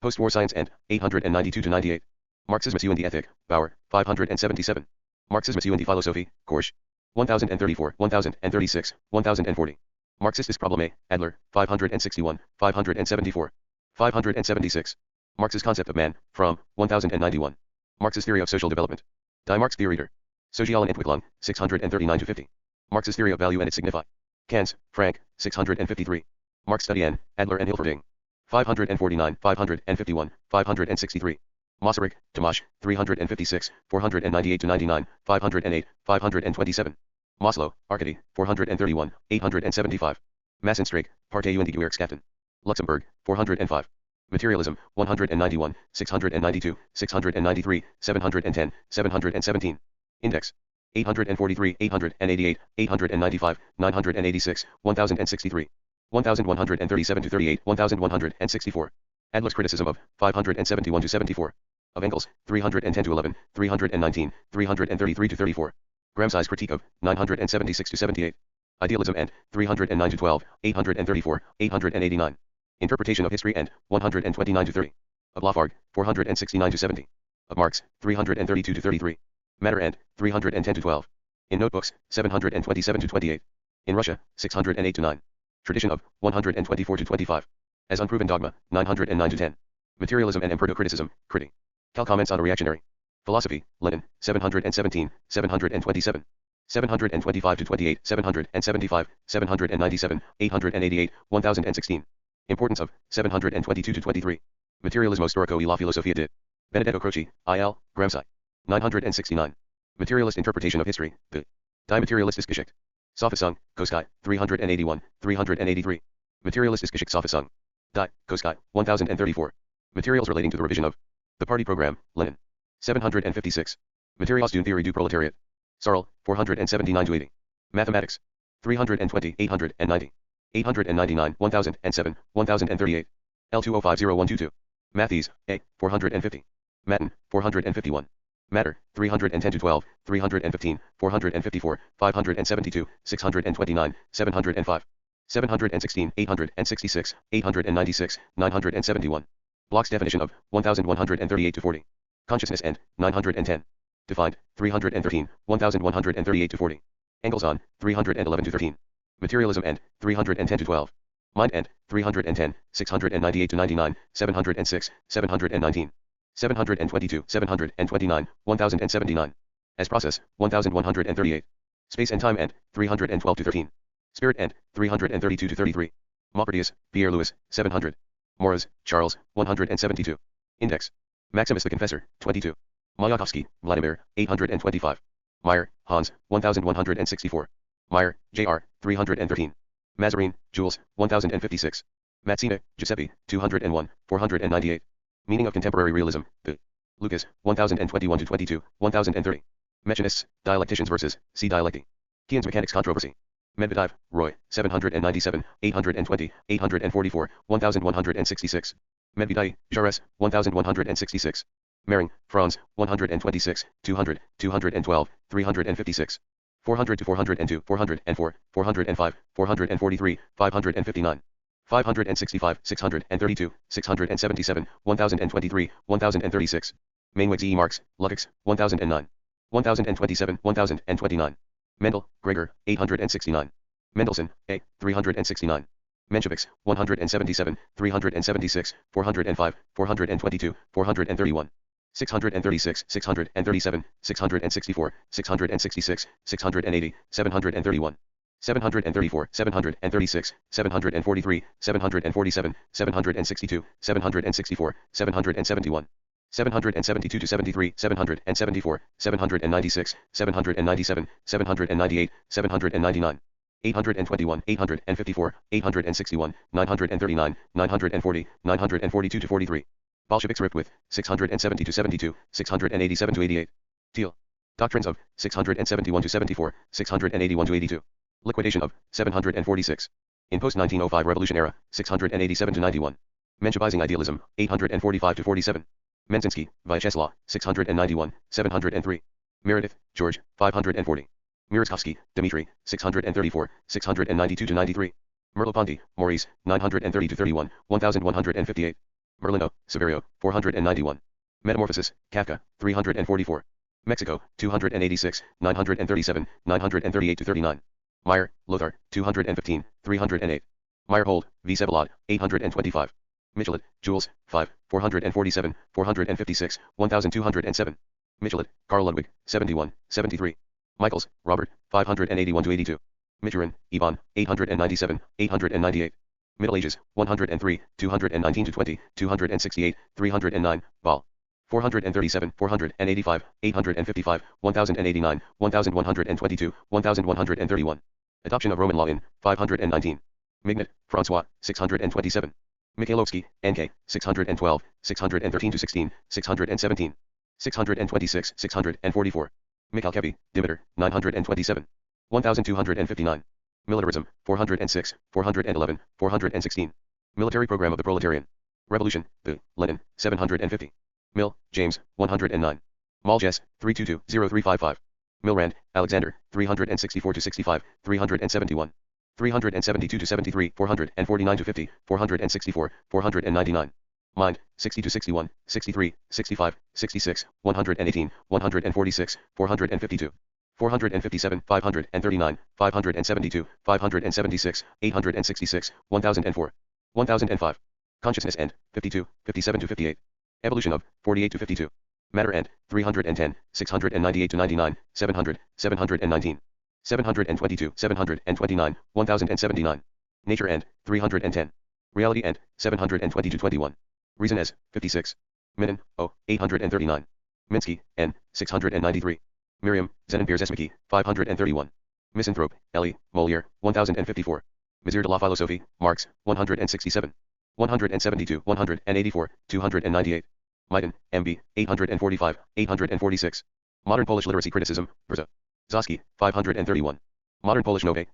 Post-war Science and 892 to 98. Marxismus und die Ethik, Bauer, 577. Marxismus und die Philosophie, Korsch. 1034, 1036, 1040. Marxistische Probleme, Adler, 561, 574. 576. Marx's Concept of Man, from 1091. Marx's Theory of Social Development. Die Marx Theorie. Sozialen Entwicklung, 639 to 50. Marx's Theory of Value and its Signify. Kans, Frank, 653. Marx Study N, Adler and Hilferding. 549, 551, 563. Masaryk, Tomasz, 356, 498 to 99, 508, 527. Maslow, Arkady, 431, 875. Massenstreich, Partei und die Gewerkschaften. Luxembourg, 405. Materialism, 191, 692, 693, 710, 717. Index. 843, 888, 895, 986, 1063. 1137 to 38, 1164. Adler's criticism of 571 to 74. Of Engels, 310 to 11, 319, 333 to 34. Gramsci's critique of 976 to 78. Idealism and 309 to 12, 834, 889. Interpretation of history and 129 to 30. Of Lafargue, 469 to 70. Of Marx, 332 to 33. Matter and 310 to 12. In notebooks, 727 to 28. In Russia, 608 to 9. Tradition of 124 to 25. As unproven dogma, 909 to 10. Materialism and empirical-criticism, Criti. Cal comments on a reactionary. Philosophy, Lenin, 717, 727. 725 to 28, 775, 797, 888, 1016. Importance of 722 to 23. Materialismo storico e la filosofia di Benedetto Croce, I.L., Gramsci. 969. Materialist interpretation of history, the Die Materialistische Geschichte. Sophisung, Koskai, 381, 383. Materialistische Geschichtsverfassung. Die, Koska, 1034. Materials relating to the revision of the party program, Lenin. 756. Materials d'une theorie du proletariat. Searle, 479-80. Mathematics. 320, 890. 899, 1007, 1038. L2050122. Matthees, A, 450. Matten, 451. Matter, 310-12, 315, 454, 572, 629, 705. 716, 866, 896, 971. Bloch's definition of 1138-40. Consciousness and 910. Defined 313, 1138-40. Engels on 311-13. Materialism and 310-12. Mind and 310, 698-99, 706, 719. 722, 729, 1079. As process 1138. Space and time and 312-13. Spirit and 332-33. Maupertius, Pierre Louis, 700. Moraz, Charles, 172. Index. Maximus the Confessor, 22. Kolakowski, Vladimir, 825. Meyer, Hans, 1164. Meyer, J.R., 313. Mazarin, Jules, 1056. Mazzina, Giuseppe, 201, 498. Meaning of Contemporary Realism, B. Lucas, 1021-22, 1030. Mechanists, Dialecticians versus C. Dialecti. Keynes Mechanics Controversy. Medvedev, Roy, 797, 820, 844, 1166. Medvedev, Jares, 1166. Mering, Franz, 126, 200, 212, 356. 400-402, 404, 405, 443, 559. 565, 632, 677, 1023, 1036. Mainwigs E. Marx, Lukács, 1009. 1027, 1029. Mendel, Gregor, 869. Mendelssohn, A. 369. Mensheviks, 177, 376, 405, 422, 431. 636, 637, 664, 666, 680, 731. 734, 736, 743, 747, 762, 764, 771. 772-73, 774, 796, 797, 798, 799. 821, 854, 861, 939, 940, 942-43. Bolsheviks ripped with 670-72, 687-88. Thiel. Doctrines of 671-74, 681-82. Liquidation of 746. In post-1905 revolution era, 687-91. Menshevizing idealism, 845-47. Menzinsky, Vyacheslav, 691, 703. Meredith, George, 540. Mirskovsky, Dmitry, 634, 692-93. Merleau-Ponty, Maurice, 930-31, 1158. Merlino, Severio, 491. Metamorphosis, Kafka, 344. Mexico, 286, 937, 938-39. Meyer, Lothar, 215, 308. Meyerhold, V. Sebelot, 825. Michelet, Jules, 5, 447, 456, 1207. Michelet, Carl Ludwig, 71, 73. Michaels, Robert, 581-82. Miturin, Ivan, 897, 898. Middle Ages, 103, 219-20, 268, 309, Vol. 437, 485, 855, 1089, 1122, 1131. Adoption of Roman law in 519. Mignot, Francois, 627. Mikhailovsky, N.K., 612, 613-16, 617. 626, 644. Mikhalkevi, Dimiter, 927. 1259. Militarism, 406, 411, 416. Military Program of the Proletarian Revolution, B. Lenin, 750. Mill, James, 109. Maljes, 322-0355. Milrand, Alexander, 364-65, 371. 372-73, 449-50, 464, 499. Mind, 60-61, 63, 65, 66, 118, 146, 452. 457, 539, 572, 576, 866, 1004. 1005. Consciousness and 52, 57-58. Evolution of 48-52. Matter and 310, 698-99, 700, 719. 722, 729, 1079. Nature and 310. Reality and 720-21. Reason as 56. Minin, O, 839. Minsky, N, 693. Miriam, Zenon Bierzesmiki, 531. Misanthrope, Ellie, Molière, 1054. Mesure de la Philosophie, Marx, 167. 172, 184, 298. Maiden, M.B., 845, 846. Modern Polish Literacy Criticism, Brzo. Zoski, 531. Modern Polish Nowe, B.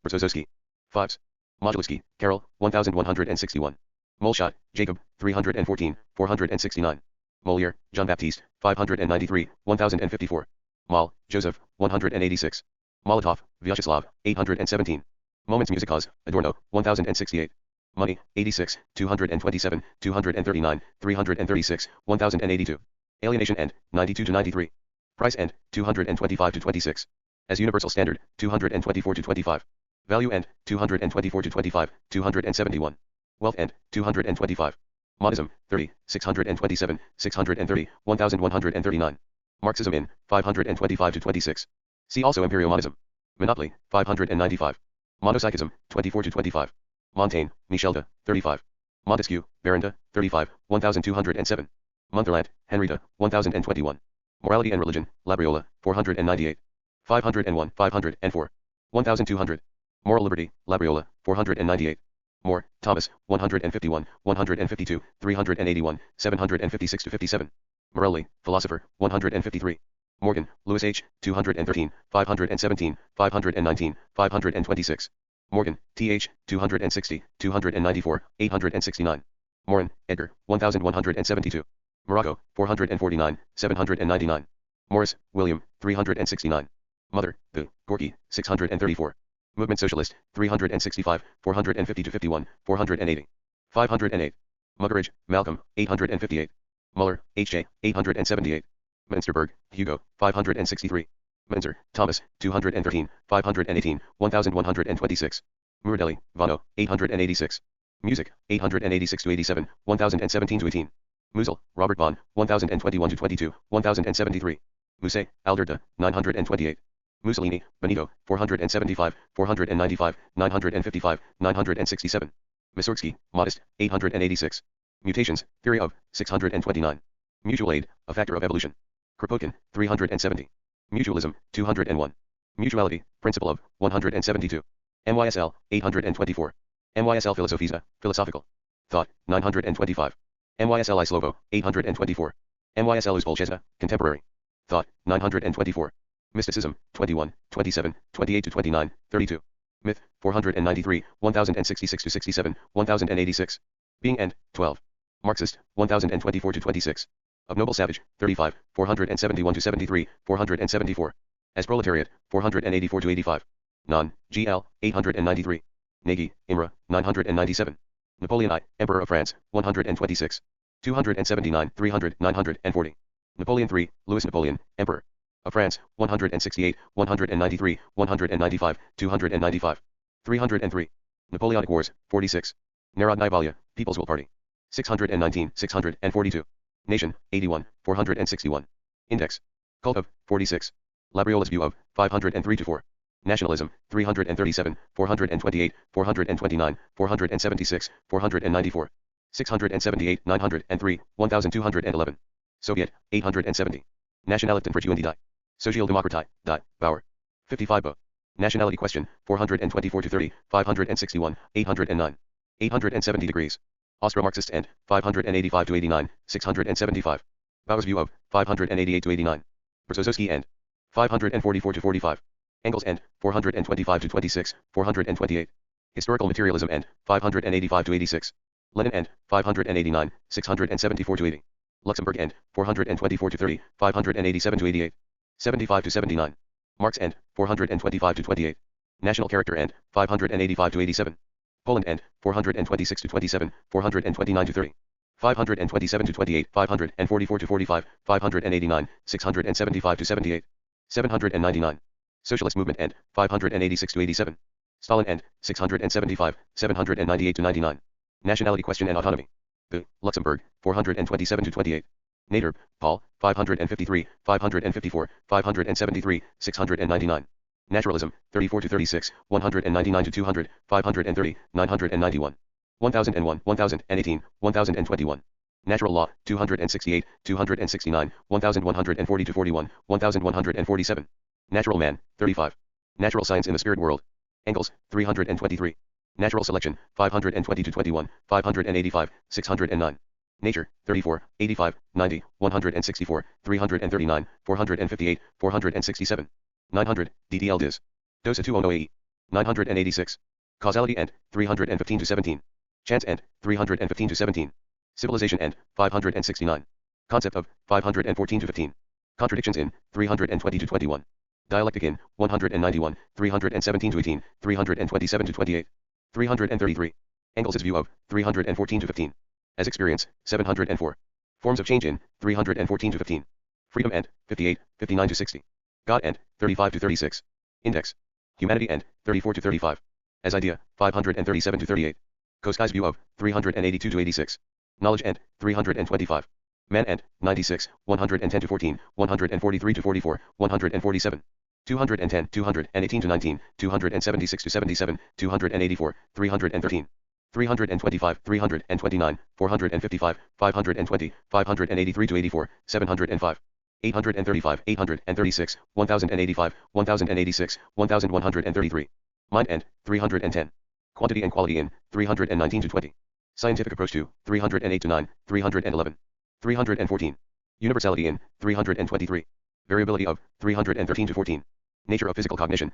Brzozowski. 5s. Modulewski, Karol, 1161. Molschat, Jacob, 314, 469. Molière, Jean-Baptiste, 593, 1054. Moll, Joseph, 186. Molotov, Vyacheslav, 817. Moments Musicals, Adorno, 1068. Money, 86, 227, 239, 336, 1082. Alienation End, 92 to 93. Price End, 225 to 26. As Universal Standard, 224 to 25. Value End, 224 to 25, 271. Wealth End, 225. Monism, 30, 627, 630, 1139. Marxism in, 525 to 26. See also Imperial Monism. Monopoly, 595. Monopsychism, 24 to 25. Montaigne, Michel de, 35. Montesquieu, Baron 35, 1207. Montherlant, Henrietta, 1021. Morality and Religion, Labriola, 498. 501, 504. 1200. Moral Liberty, Labriola, 498. Moore, Thomas, 151, 152, 381, 756 to 57. Morelli, Philosopher, 153. Morgan, Louis H., 213, 517, 519, 526. Morgan, T.H., 260, 294, 869. Morin, Edgar, 1172. Morocco, 449, 799. Morris, William, 369. Mother, The, Gorky, 634. Movement Socialist, 365, 450-51, 480. 508. Muggeridge, Malcolm, 858. Muller, H.J., 878. Münsterberg, Hugo, 563. Menzer, Thomas, 213, 518, 1126. Muradelli, Vano, 886. Music, 886-87, 1017-18. Musil, Robert von, 1021-22, 1073. Musset, Alberta, 928. Mussolini, Benito, 475, 495, 955, 967. Mussorgsky, Modest, 886. Mutations, Theory of, 629. Mutual Aid, A Factor of Evolution. Kropotkin, 370. Mutualism, 201. Mutuality, Principle of, 172. MYSL, 824. MYSL Philosophia, Philosophical Thought, 925. MYSL I Slovo, 824. MYSL Uzbolcheza, Contemporary Thought, 924. Mysticism, 21, 27, 28-29, 32. Myth, 493, 1066-67, 1086. Being End, 12. Marxist, 1024-26. Of Noble Savage, 35, 471-73, 474. As Proletariat, 484-85. Non, GL, 893. Nagy, Imre, 997. Napoleon I, Emperor of France, 126. 279, 300, 940. Napoleon III, Louis Napoleon, Emperor of France, 168, 193, 195, 295. 303. Napoleonic Wars, 46. Narodnaya Volia, People's Will Party. 619, 642. Nation, 81, 461. Index. Cult of, 46. Labriola's View of, 503-4. Nationalism, 337, 428, 429, 476, 494. 678, 903, 1211. Soviet, 870. Nationalitin Virtuindi. Social-Demokratie, Bauer. 55 Bo. Nationality Question, 424-30, 561, 809. 870 degrees. Austro-Marxist End, 585-89, 675. Bauer's View of, 588-89. Brzozowski End. 544-45. Engels End, 425-26, 428. Historical Materialism End, 585-86. Lenin End, 589, 674-80. Luxembourg End, 424-30, 587-88. 75-79. Marx End, 425-28. National Character End, 585-87. Poland End, 426-27, 429-30. 527-28, 544-45, 589, 675-78. 799. Socialist Movement End, 586-87. Stalin End, 675, 798-99. Nationality Question and Autonomy. B. Luxembourg, 427-28. Nader, Paul, 553, 554, 573, 699. Naturalism, 34-36, 199-200, 530, 991. 1001, 1018, 1021. Natural Law, 268, 269, 1140-41, 1147. Natural Man, 35. Natural Science in the Spirit World. Engels, 323. Natural selection, 520 to 21, 585, 609. Nature, 34, 85, 90, 164, 339, 458, 467. 900, DDL Dis. Dosa 200AE. 986. Causality end, 315 to 17. Chance end, 315 to 17. Civilization end, 569. Concept of, 514 to 15. Contradictions in, 320 to 21. Dialectic in, 191, 317 to 18, 327 to 28. 333. Engels' view of, 314 to 15. As experience, 704. Forms of change in, 314 to 15. Freedom end, 58, 59 to 60. God end, 35 to 36. Index. Humanity end, 34 to 35. As idea, 537 to 38. Koskai's view of, 382 to 86. Knowledge end, 325. Man end, 96, 110 to 14, 143 to 44, 147. 210, 218 to 19, 276 to 77, 284, 313. 325, 329, 455, 520, 583 to 84, 705. 835, 836, 1085, 1086, 1133. Mind end, 310. Quantity and quality in, 319 to 20. Scientific approach to, 308 to 9, 311. 314. Universality in, 323. Variability of, 313 to 14. Nature of physical cognition,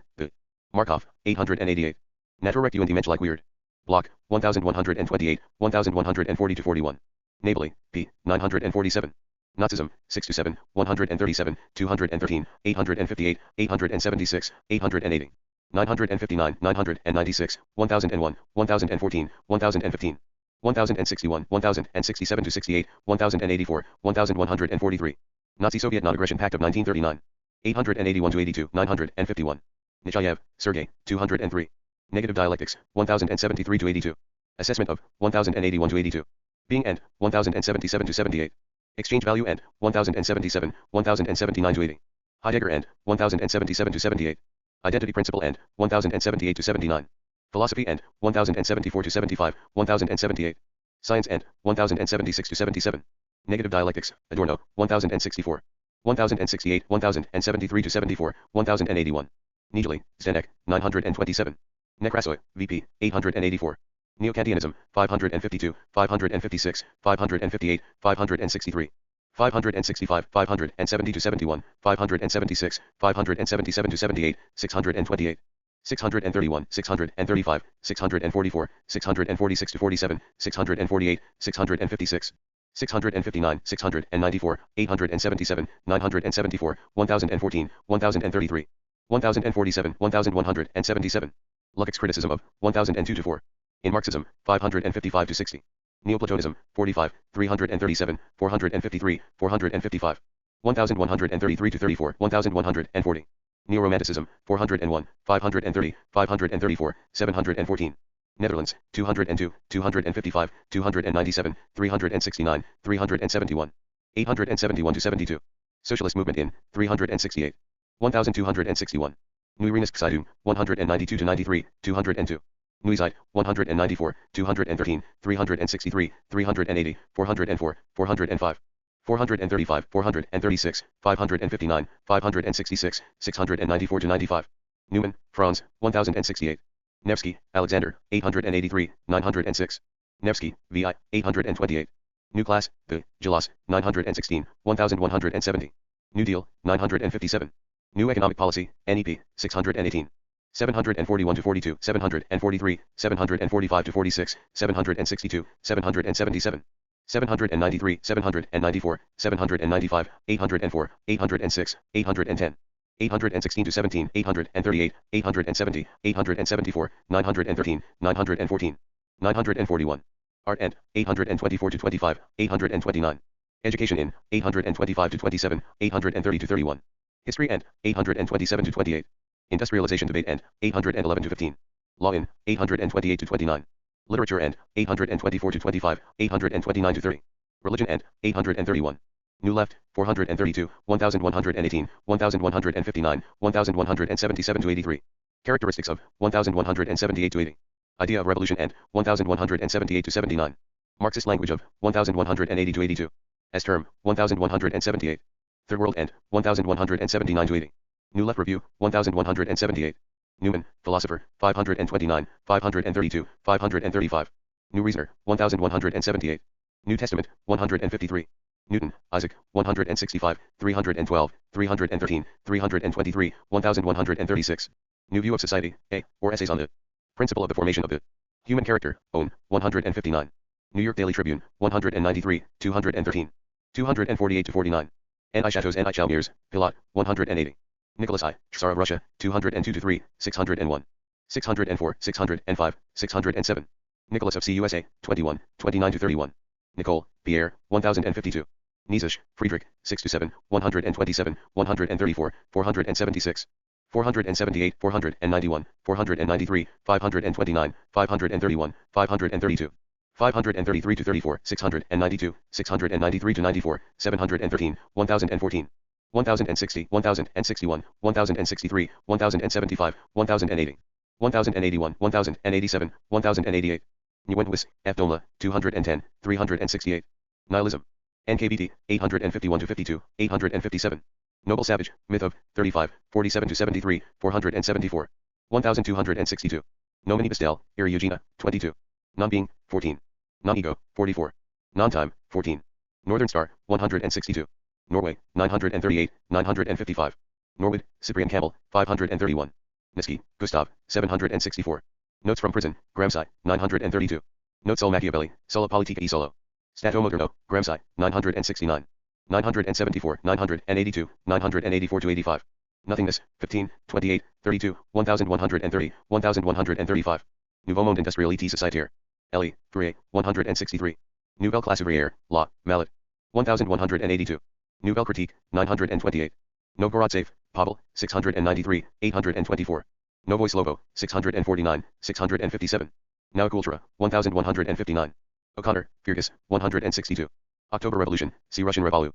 Markov, 888. Naturrecht und die Mensch like weird. Block, 1128, 1140 to 41. Nabally, p. 947. Nazism, 6 to 7, 137, 213, 858, 876, 880. 959, 996, 1001, 1014, 1015. 1061, 1067 to 68, 1084, 1143. Nazi-Soviet Non-Aggression Pact of 1939. 881 to 82, 951. Nechayev, Sergei, 203. Negative Dialectics, 1073 to 82. Assessment of, 1081 to 82. Being end, 1077 to 78. Exchange value end, 1077, 1079 to 80. Heidegger end, 1077 to 78. Identity principle end, 1078 to 79. Philosophy end, 1074 to 75, 1078. Science end, 1076 to 77. Negative Dialectics, Adorno, 1064. 1068, 1073 to 74, 1081. Nijali, Zdenek, 927. Nekrasoi, VP, 884. Neo-Kantianism, 552, 556, 558, 563. 565, 570 to 71, 576, 577 to 78, 628. 631, 635, 644, 646 to 47, 648, 656. 659, 694, 877, 974, 1014, 1033. 1047, 1177. Lukács' criticism of 1002 to 4. In Marxism, 555 to 60. Neoplatonism, 45, 337, 453, 455. 1133 to 34, 1140. Neo-Romanticism, 401, 530, 534, 714. Netherlands, 202, 255, 297, 369, 371. 871 to 72. Socialist movement in, 368. 1261. Nuirinus Xidum, 192 to 93, 202. Nuizite, 194, 213, 363, 380, 404, 405. 435, 436, 559, 566, 694 to 95. Newman, Franz, 1068. Nevsky, Alexander, 883, 906. Nevsky, V.I., 828. New Class, V. Gelas, 916, 1170. New Deal, 957. New Economic Policy, NEP, 618. 741 to 42, 743, 745 to 46, 762, 777. 793, 794, 795, 804, 806, 810. 816 to 17, 838, 870, 874, 913, 914. 941. Art end, 824 to 25, 829. Education in, 825 to 27, 830 to 31. History end, 827 to 28. Industrialization debate end, 811 to 15. Law in, 828 to 29. Literature end, 824 to 25, 829 to 30. Religion end, 831. New Left, 432, 1118, 1159, 1177 to 83. Characteristics of, 1178 to 80. Idea of revolution end, 1178 to 79. Marxist language of, 1180 to 82. As term, 1178. Third World end, 1179 to 80. New Left Review, 1178. Newman, philosopher, 529, 532, 535. New Reasoner, 1178. New Testament, 153. Newton, Isaac, 165, 312, 313, 323, 1136. New View of Society, A, or Essays on the Principle of the Formation of the Human Character, Owen, 159. New York Daily Tribune, 193, 213. 248-49. N. I. Chateaus N. I. Chalmers, Pilat, 180. Nicholas I. Tsar of Russia, 202-3, 601. 604, 605, 607. Nicholas of CUSA, 21, 29-31. Nicole, Pierre, 1052. Nietzsche, Friedrich, 6-7, 127, 134, 476. 478, 491, 493, 529, 531, 532. 533-34, 692, 693-94, 713, 1014. 1060, 1061, 1063, 1075, 1080. 1081, 1087, 1088. Nguyen F. Domla, 210, 368. Nihilism. NKVT, 851-52, 857. Noble Savage, Myth of, 35, 47-73, 474. 1262. Nomini Pastel, Ira Eugenia, 22. Non-being, 14. Non-ego, 44. Non-time, 14. Northern Star, 162. Norway, 938, 955. Norwood, Cyprian Campbell, 531. Niski, Gustav, 764. Notes from Prison, Gramsci, 932. Notes Sol Machiavelli, Sola Politica e Solo. Stato Moderno, Gramsci, 969. 974, 982, 984-85. Nothingness, 15, 28, 32, 1130, 1135. Nouveau Monde Industriel et Sociétaire. L.E., Fourier, 163. Nouvelle Classe Ouvrière, La, Mallet. 1182. Nouvelle Critique, 928. Novgorod Safe, Pavel, 693, 824. Novoy Slovo, 649, 657. Naukultura, 1159. O'Connor, Fergus, 162. October Revolution, see Russian Revolution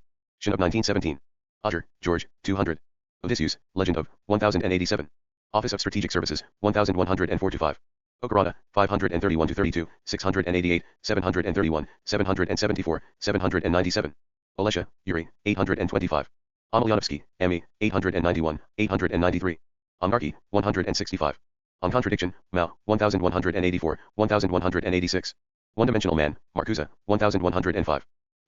of 1917. Otter, George, 200. Odysseus, Legend of, 1087. Office of Strategic Services, 1104-5. Okarana, 531-32, 688, 731, 774, 797. Olesha, Yuri, 825. Amelyanovsky, M.E., 891, 893. Anarchy, 165. On Contradiction, Mao, 1184, 1186. One-Dimensional Man, Marcuse, 1105.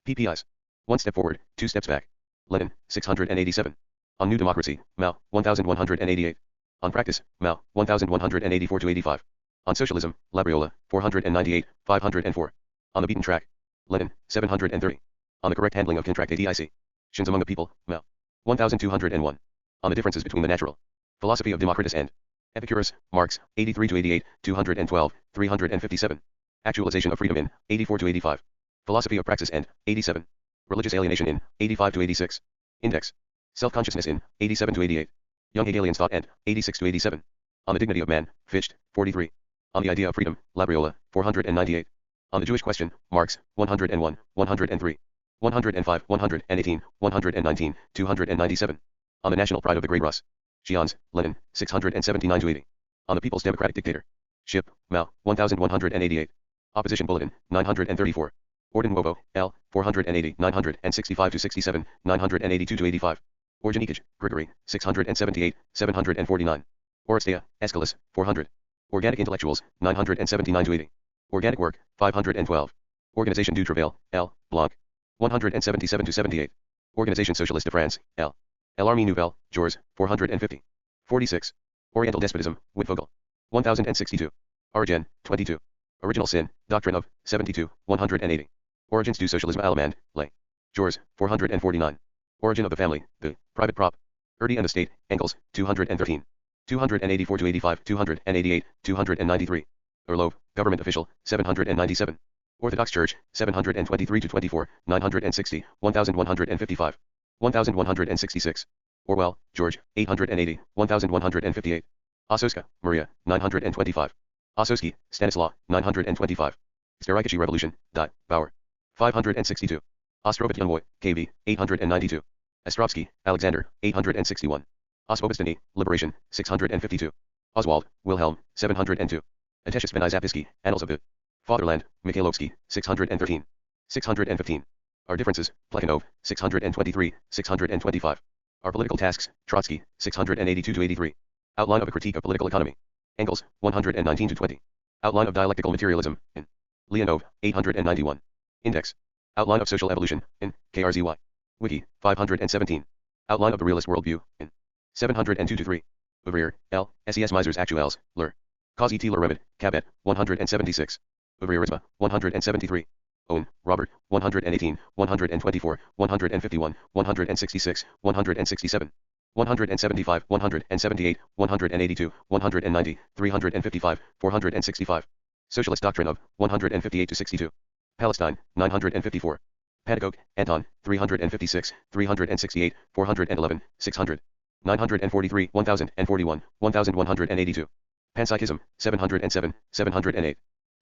PPIs. 1 step forward, 2 steps back. Lenin, 687. On New Democracy, Mao, 1188. On Practice, Mao, 1184-85. On Socialism, Labriola, 498, 504. On the Beaten Track, Lenin, 730. On the Correct Handling of Contract ADIC. Shins Among the People, Mao, 1201. On the Differences Between the Natural Philosophy of Democritus and Epicurus, Marx, 83-88, 212, 357. Actualization of Freedom in, 84-85. Philosophy of Praxis and, 87. Religious Alienation in, 85-86. Index. Self-Consciousness in, 87-88. Young Hegelian Thought and, 86-87. On the Dignity of Man, Fichte, 43. On the Idea of Freedom, Labriola, 498. On the Jewish Question, Marx, 101, 103. 105, 118, 119, 297. On the National Pride of the Grey Rus. Xi'ans, Lenin, 679-80. On the People's Democratic Dictator. Ship, Mao, 1188. Opposition Bulletin, 934. Orden Nuovo, L, 480, 965-67, 982-85. Orgenikij, Grigory, 678, 749. Oresteia, Aeschylus, 400. Organic Intellectuals, 979-80. Organic Work, 512. Organisation du Travail, L, Blanc. 177-78. Organisation Socialiste de France, L. L'Armée Nouvelle, Georges, 450. 46. Oriental Despotism, Wittfogel. 1062. Origen, 22. Original Sin, Doctrine of, 72, 180. Origins du Socialisme Allemand, Lay. Georges, 449. Origin of the Family, the Private Prop. Erde and the State, Engels, 213. 284-85, 288, 293. Orlov, Government Official, 797. Orthodox Church, 723-24, 960, 1155. 1166. Orwell, George, 880, 1158. Ososka, Maria, 925. Osowski, Stanislaw, 925. Starikachi Revolution, Bauer. 562. Ostrovich Youngboy, KV, 892. Ostrovsky, Alexander, 861. Osvobestany, Liberation, 652. Oswald, Wilhelm, 702. Ateshus Ben Zapisky, Annals of the Fatherland, Mikhailovsky, 613. 615. Our Differences, Plekhanov, 623, 625. Our Political Tasks, Trotsky, 682-83. Outline of a Critique of Political Economy. Engels, 119-20. Outline of Dialectical Materialism, in Leonov, 891. Index. Outline of Social Evolution, in KRZY. Wiki, 517. Outline of the Realist Worldview, in 702-3. Ouvrier, L. SES Misers Actuels, Lur. Cause et le Remède, Cabet, 176. Ouvrierisme, 173. Owen, Robert, 118, 124, 151, 166, 167. 175, 178, 182, 190, 355, 465. Socialist Doctrine of, 158-62. Palestine, 954. Pedagogue, Anton, 356, 368, 411, 600. 943, 1041, 1182. Panpsychism, 707, 708.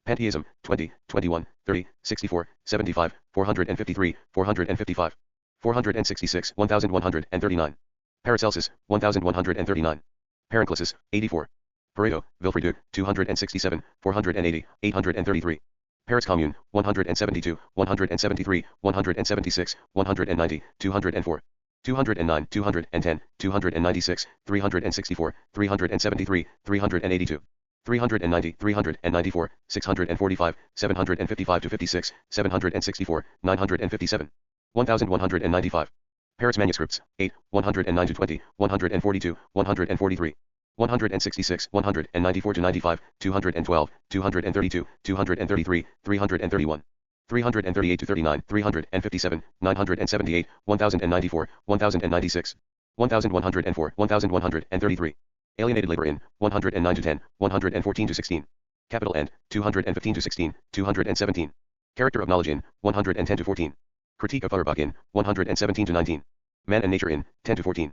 Pantheism, 20, 21, 30, 64, 75, 453, 455. 466, 1139. Paracelsus, 1139. Paracelsus, 84. Pareto, Wilfried, 267, 480, 833. Paris Commune, 172, 173, 176, 190, 204. 209, 210, 296, 364, 373, 382. 390, 394, 645, 755-56, 764, 957. 1195. Paris Manuscripts, 8, 109-20, 142, 143. 166, 194-95, 212, 232, 233, 331. 338-39, 357, 978, 1094, 1096. 1104, 1133. Alienated Labor in, 109-10, 114-16. Capital End, 215-16, 217. Character of Knowledge in, 110-14. Critique of Feuerbach in, 117-19. Man and Nature in, 10-14.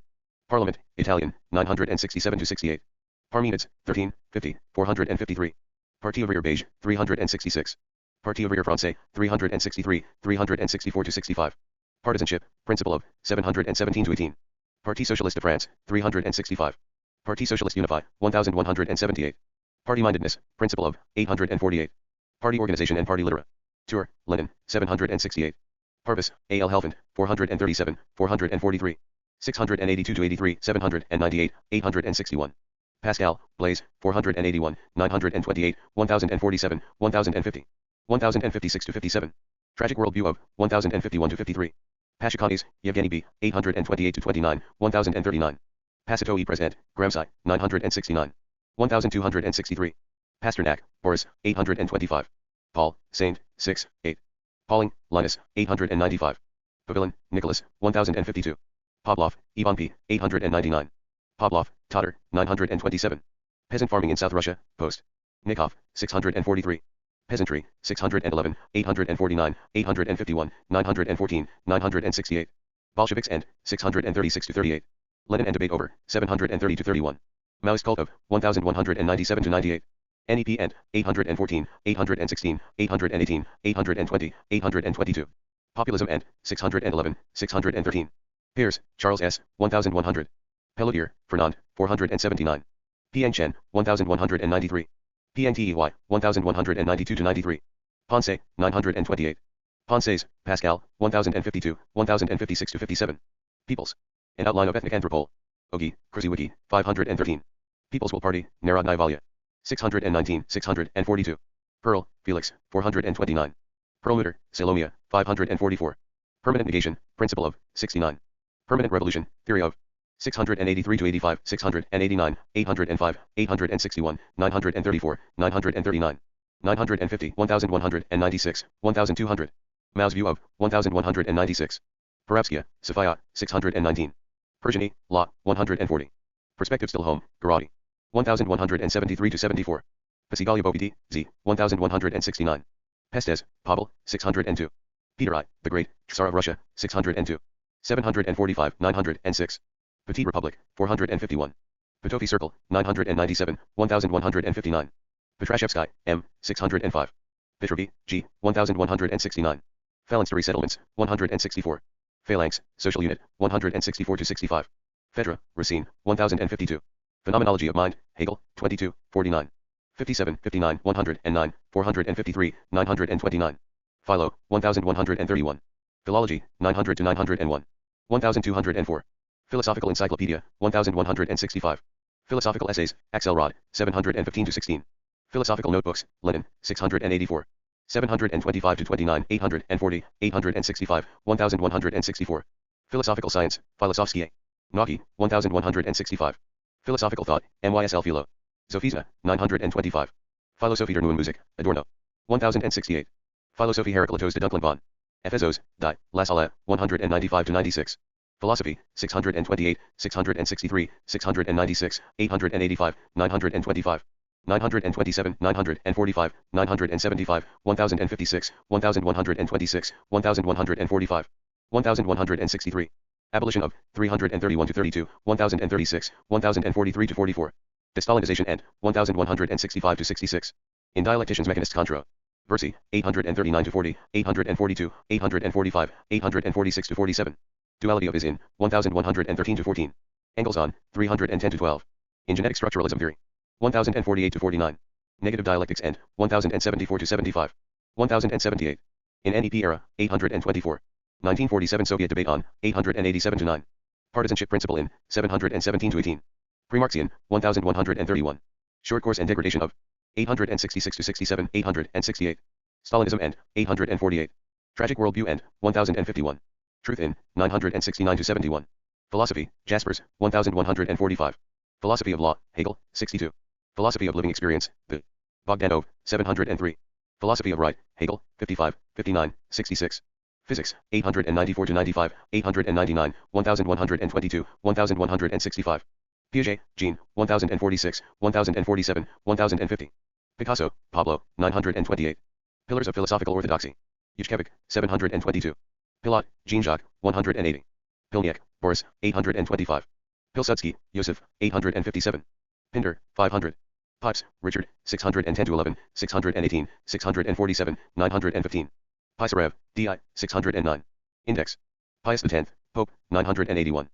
Parliament, Italian, 967-68. Parmenides, 13, 50, 453. Parti ouvrier beige, 366. Parti ouvrier français, 363, 364-65. Partisanship, Principle of, 717-18. Parti Socialiste de France, 365. Parti Socialiste Unify, 1178. Party-mindedness, Principle of, 848. Party organization and party literature, Lenin, 768. Parvis, A. L. Helfand, 437, 443. 682-83, 798, 861. Pascal, Blaise, 481, 928, 1047, 1050. 1056-57. Tragic Worldview of, 1051-53. Pashukanis, Yevgeny B., 828-29, 1039. Pasito e President, Gramsci, 969. 1263. Pasternak, Boris, 825. Paul, Saint, 6, 8. Pauling, Linus, 895. Pavilion, Nicholas, 1052. Pavlov, Ivan P., 899. Pavlov, Tatar, 927. Peasant Farming in South Russia, Post. Nikov, 643. Peasantry, 611, 849, 851, 914, 968. Bolsheviks and, 636-38. Lenin and debate over, 730-31. Maoist cult of, 1197-98. NEP and, 814, 816, 818, 820, 822. Populism and, 611, 613. Pears, Charles S., 1100. Pelletier, Fernand, 479. Piang Chen, 1193. PNTEY, 1192-93. Ponce, 928. Ponces, Pascal, 1052, 1056-57. Peoples. An Outline of Ethnic Anthropology, Krzyzewicki, 513. People's Will Party, Narodnaya Volya. 619, 642. Pearl, Felix, 429. Perlmutter, Salomia, 544. Permanent Negation, Principle of, 69. Permanent Revolution, Theory of. 683-85, 689, 805, 861, 934, 939. 950, 1196, 1200. Mao's View of, 1196. Peravskia, Sophia, 619. Persiany, Law, 140. Perspective Still Home, Garati. 1173-74. Pasigalya Boviti, Z, 1169. Pestes, Pavel, 602. Peter I, the Great, Tsar of Russia, 602. 745, 906. Petite Republic, 451. Potofi Circle, 997, 1159. Petrashevsky, M, 605. Petrovy, G, 1169. Phalanstery Settlements, 164. Phalanx, Social Unit, 164-65. Fedra, Racine, 1052. Phenomenology of Mind, Hegel, 22, 49. 57, 59, 109, 453, 929. Philo, 1131. Philology, 900-901. 1204. Philosophical Encyclopedia, 1165. Philosophical Essays, Axelrod, 715-16. Philosophical Notebooks, Lenin, 684. 725-29, 840, 865, 1164. Philosophical Science, Filosofskie. Nauki, 1165. Philosophical Thought, MYSL Philo. Sophizna, 925. Philosophie der Neuen Musik, Adorno. 1068. Philosophie Heraclitus de Dunklin von Ephesos, Die, La Salle, 195-96. Philosophy, 628, 663, 696, 885, 925. 927, 945, 975, 1056, 1126, 1145. 1163. Abolition of 331 to 32, 1036, 1043 to 44. Destalinization and 1165 to 66. In Dialecticians Mechanists Contra. Versi 839 to 40, 842, 845, 846 to 47. Duality of is in 1113 to 14. Engels on 310 to 12. In Genetic Structuralism Theory 1048 to 49. Negative Dialectics and 1074 to 75. 1078. In NEP Era 824. 1947 Soviet Debate on 887 to 9. Partisanship Principle in 717 to 18. Pre-Marxian 1131. Short Course and Degradation of 866 to 67, 868. Stalinism and 848. Tragic Worldview and 1051. Truth in 969 to 71. Philosophy, Jaspers, 1145. Philosophy of Law, Hegel, 62. Philosophy of Living Experience, the Bogdanov, 703. Philosophy of Right, Hegel, 55, 59, 66. Physics, 894 to 95, 899, 1122, 1165. Piaget, Jean, 1046, 1047, 1050. Picasso, Pablo, 928. Pillars of Philosophical Orthodoxy. Yushkevich, 722. Pilat, Jean-Jacques, 180. Pilniak, Boris, 825. Pilsudski, Joseph, 857. Pinder, 500. Pipes, Richard, 610 to 11, 618, 647, 915. Pisarev, D.I., 609. Index. Pius X, Pope, 981.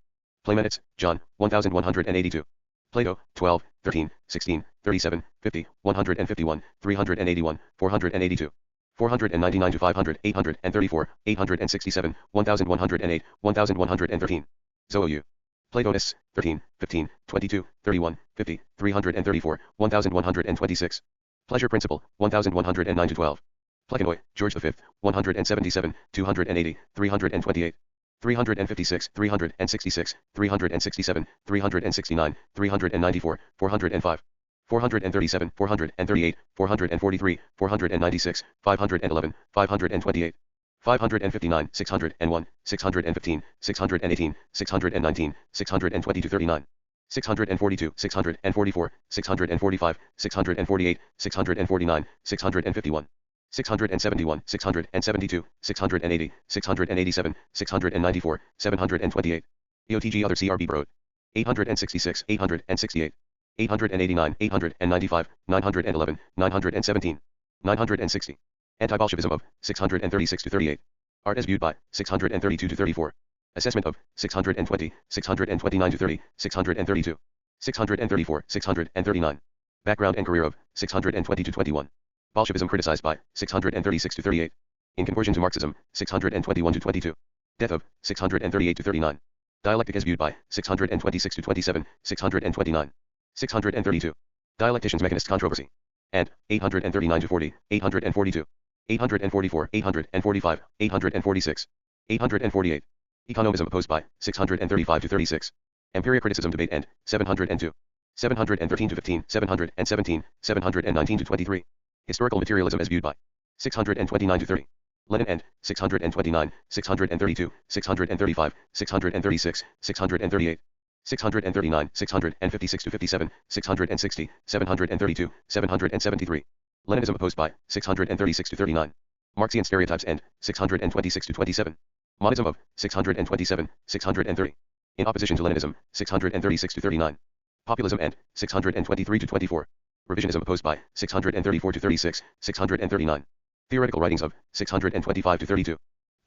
Playmenitz, John, 1182. Plato, 12, 13, 16, 37, 50, 151, 381, 482. 499 to 500, 834, 867, 1108, 1113. Zooyu. Platonists, 13, 15, 22, 31, 50, 334, 1126. Pleasure Principle, 1109 to 12. Plekanoi, George V, 177, 280, 328. 356, 366, 367, 369, 394, 405. 437, 438, 443, 496, 511, 528. 559, 601, 615, 618, 619, 620 to 39. 642, 644, 645, 648, 649, 651. 671, 672, 680, 687, 694, 728. EOTG Other CRB Broad. 866, 868. 889, 895, 911, 917. 960. Anti-Bolshevism of 636 to 38. Art as viewed by 632 to 34. Assessment of 620, 629 to 30, 632. 634, 639. Background and career of 620 to 21. Bolshevism criticized by 636 to 38. In conversion to Marxism, 621 to 22. Death of 638 to 39. Dialectic as viewed by 626 to 27, 629. 632. Dialecticians Mechanist Controversy. And 839 to 40, 842. 844, 845, 846. 848. Economism opposed by 635 to 36. Empiria Criticism Debate and 702. 713 to 15, 717, 719 to 23. Historical Materialism as viewed by 629 to 30. Lenin and 629, 632, 635, 636, 638. 639, 656 to 57, 660, 732, 773. Leninism opposed by 636 to 39. Marxian stereotypes and 626 to 27. Monism of 627, 630. In opposition to Leninism, 636 to 39. Populism and 623 to 24. Revisionism opposed by 634 to 36, 639. Theoretical writings of 625 to 32.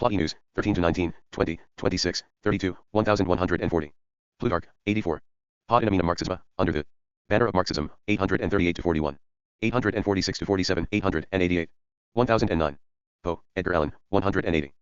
Plotty News, 13 to 19, 20, 26, 32, 1140. Plutarch, 84. Pod in Amina Marxisma, under the banner of Marxism, 838 to 41. 846 to 47, 888. 1009. Poe, Edgar Allan, 180.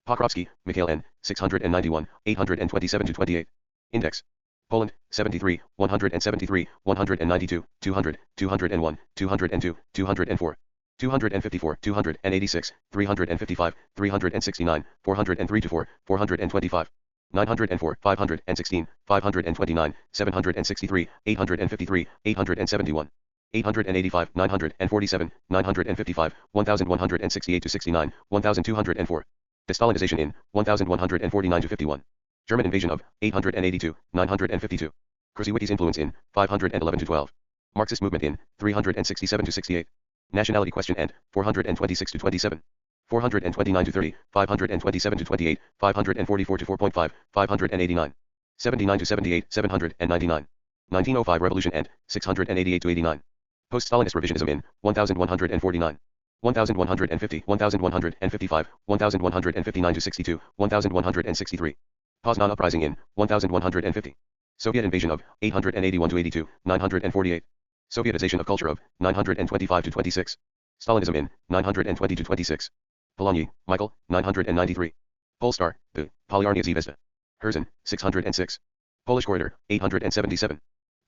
Pokrovsky, Mikhail N., 691, 827 to 28. Index. Poland, 73, 173, 192, 200, 201, 202, 204. 254, 286, 355, 369, 403 to 4, 425. 904, 516, 529, 763, 853, 871. 885, 947, 955, 1168 to 69, 1204. Destalinization in 1149 to 51. German invasion of 882, 952. Krzyzewicki's influence in 511 to 12. Marxist movement in 367 to 68. Nationality question and 426 to 27. 429 to 30, 527 to 28, 544 to 4.5, 589. 79 to 78, 799. 1905 revolution and 688 to 89. Post-Stalinist revisionism in 1149. 1150, 1155, 1159 to 62, 1163. Poznan uprising in 1150. Soviet invasion of 881 to 82, 948. Sovietization of culture of 925 to 26. Stalinism in 920 to 26. Polanyi, Michael, 993. Polestar, the Polyarnia Zvezda. Herzen, 606. Polish Corridor, 877.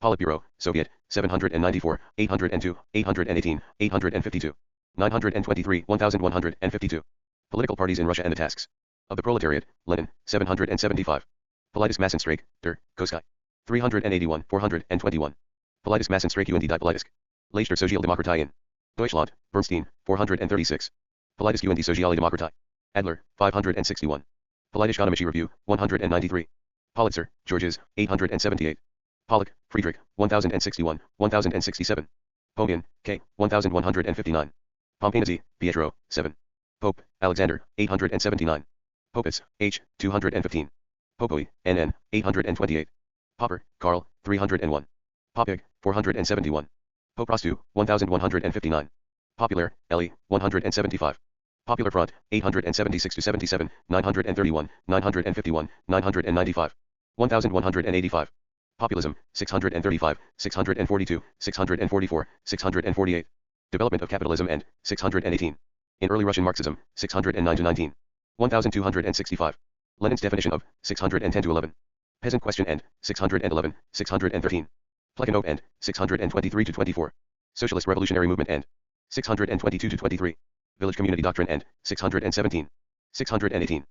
Politburo, Soviet, 794, 802, 818, 852. 923, 1152. Political parties in Russia and the tasks of the proletariat, Lenin, 775. Politisk Massenstreik, der Koskei. 381, 421. Politisk Massenstreik und die Politisk. Leich der Sozialdemokratei in Deutschland, Bernstein, 436. Politisk und die Sozialdemokratei. Adler, 561. Politisch-Ökonomische Review, 193. Politzer, Georges, 878. Pollock, Friedrich, 1061, 1067. Pomian, K, 1159. Pompanizzi, Pietro, 7. Pope, Alexander, 879. Popitz, H, 215. Popoi, NN, 828. Popper, Karl, 301. Popig, 471. Poprostu, 1159. Popular, Ellie, 175. Popular Front, 876 to 77, 931, 951, 995. 1185. Populism, 635, 642, 644, 648. Development of Capitalism and 618. In Early Russian Marxism, 609 to 19. 1265. Lenin's definition of 610 to 11. Peasant Question and 611, 613. Plekhanov and 623 to 24. Socialist Revolutionary Movement and 622 to 23. Village Community Doctrine and 617. 618.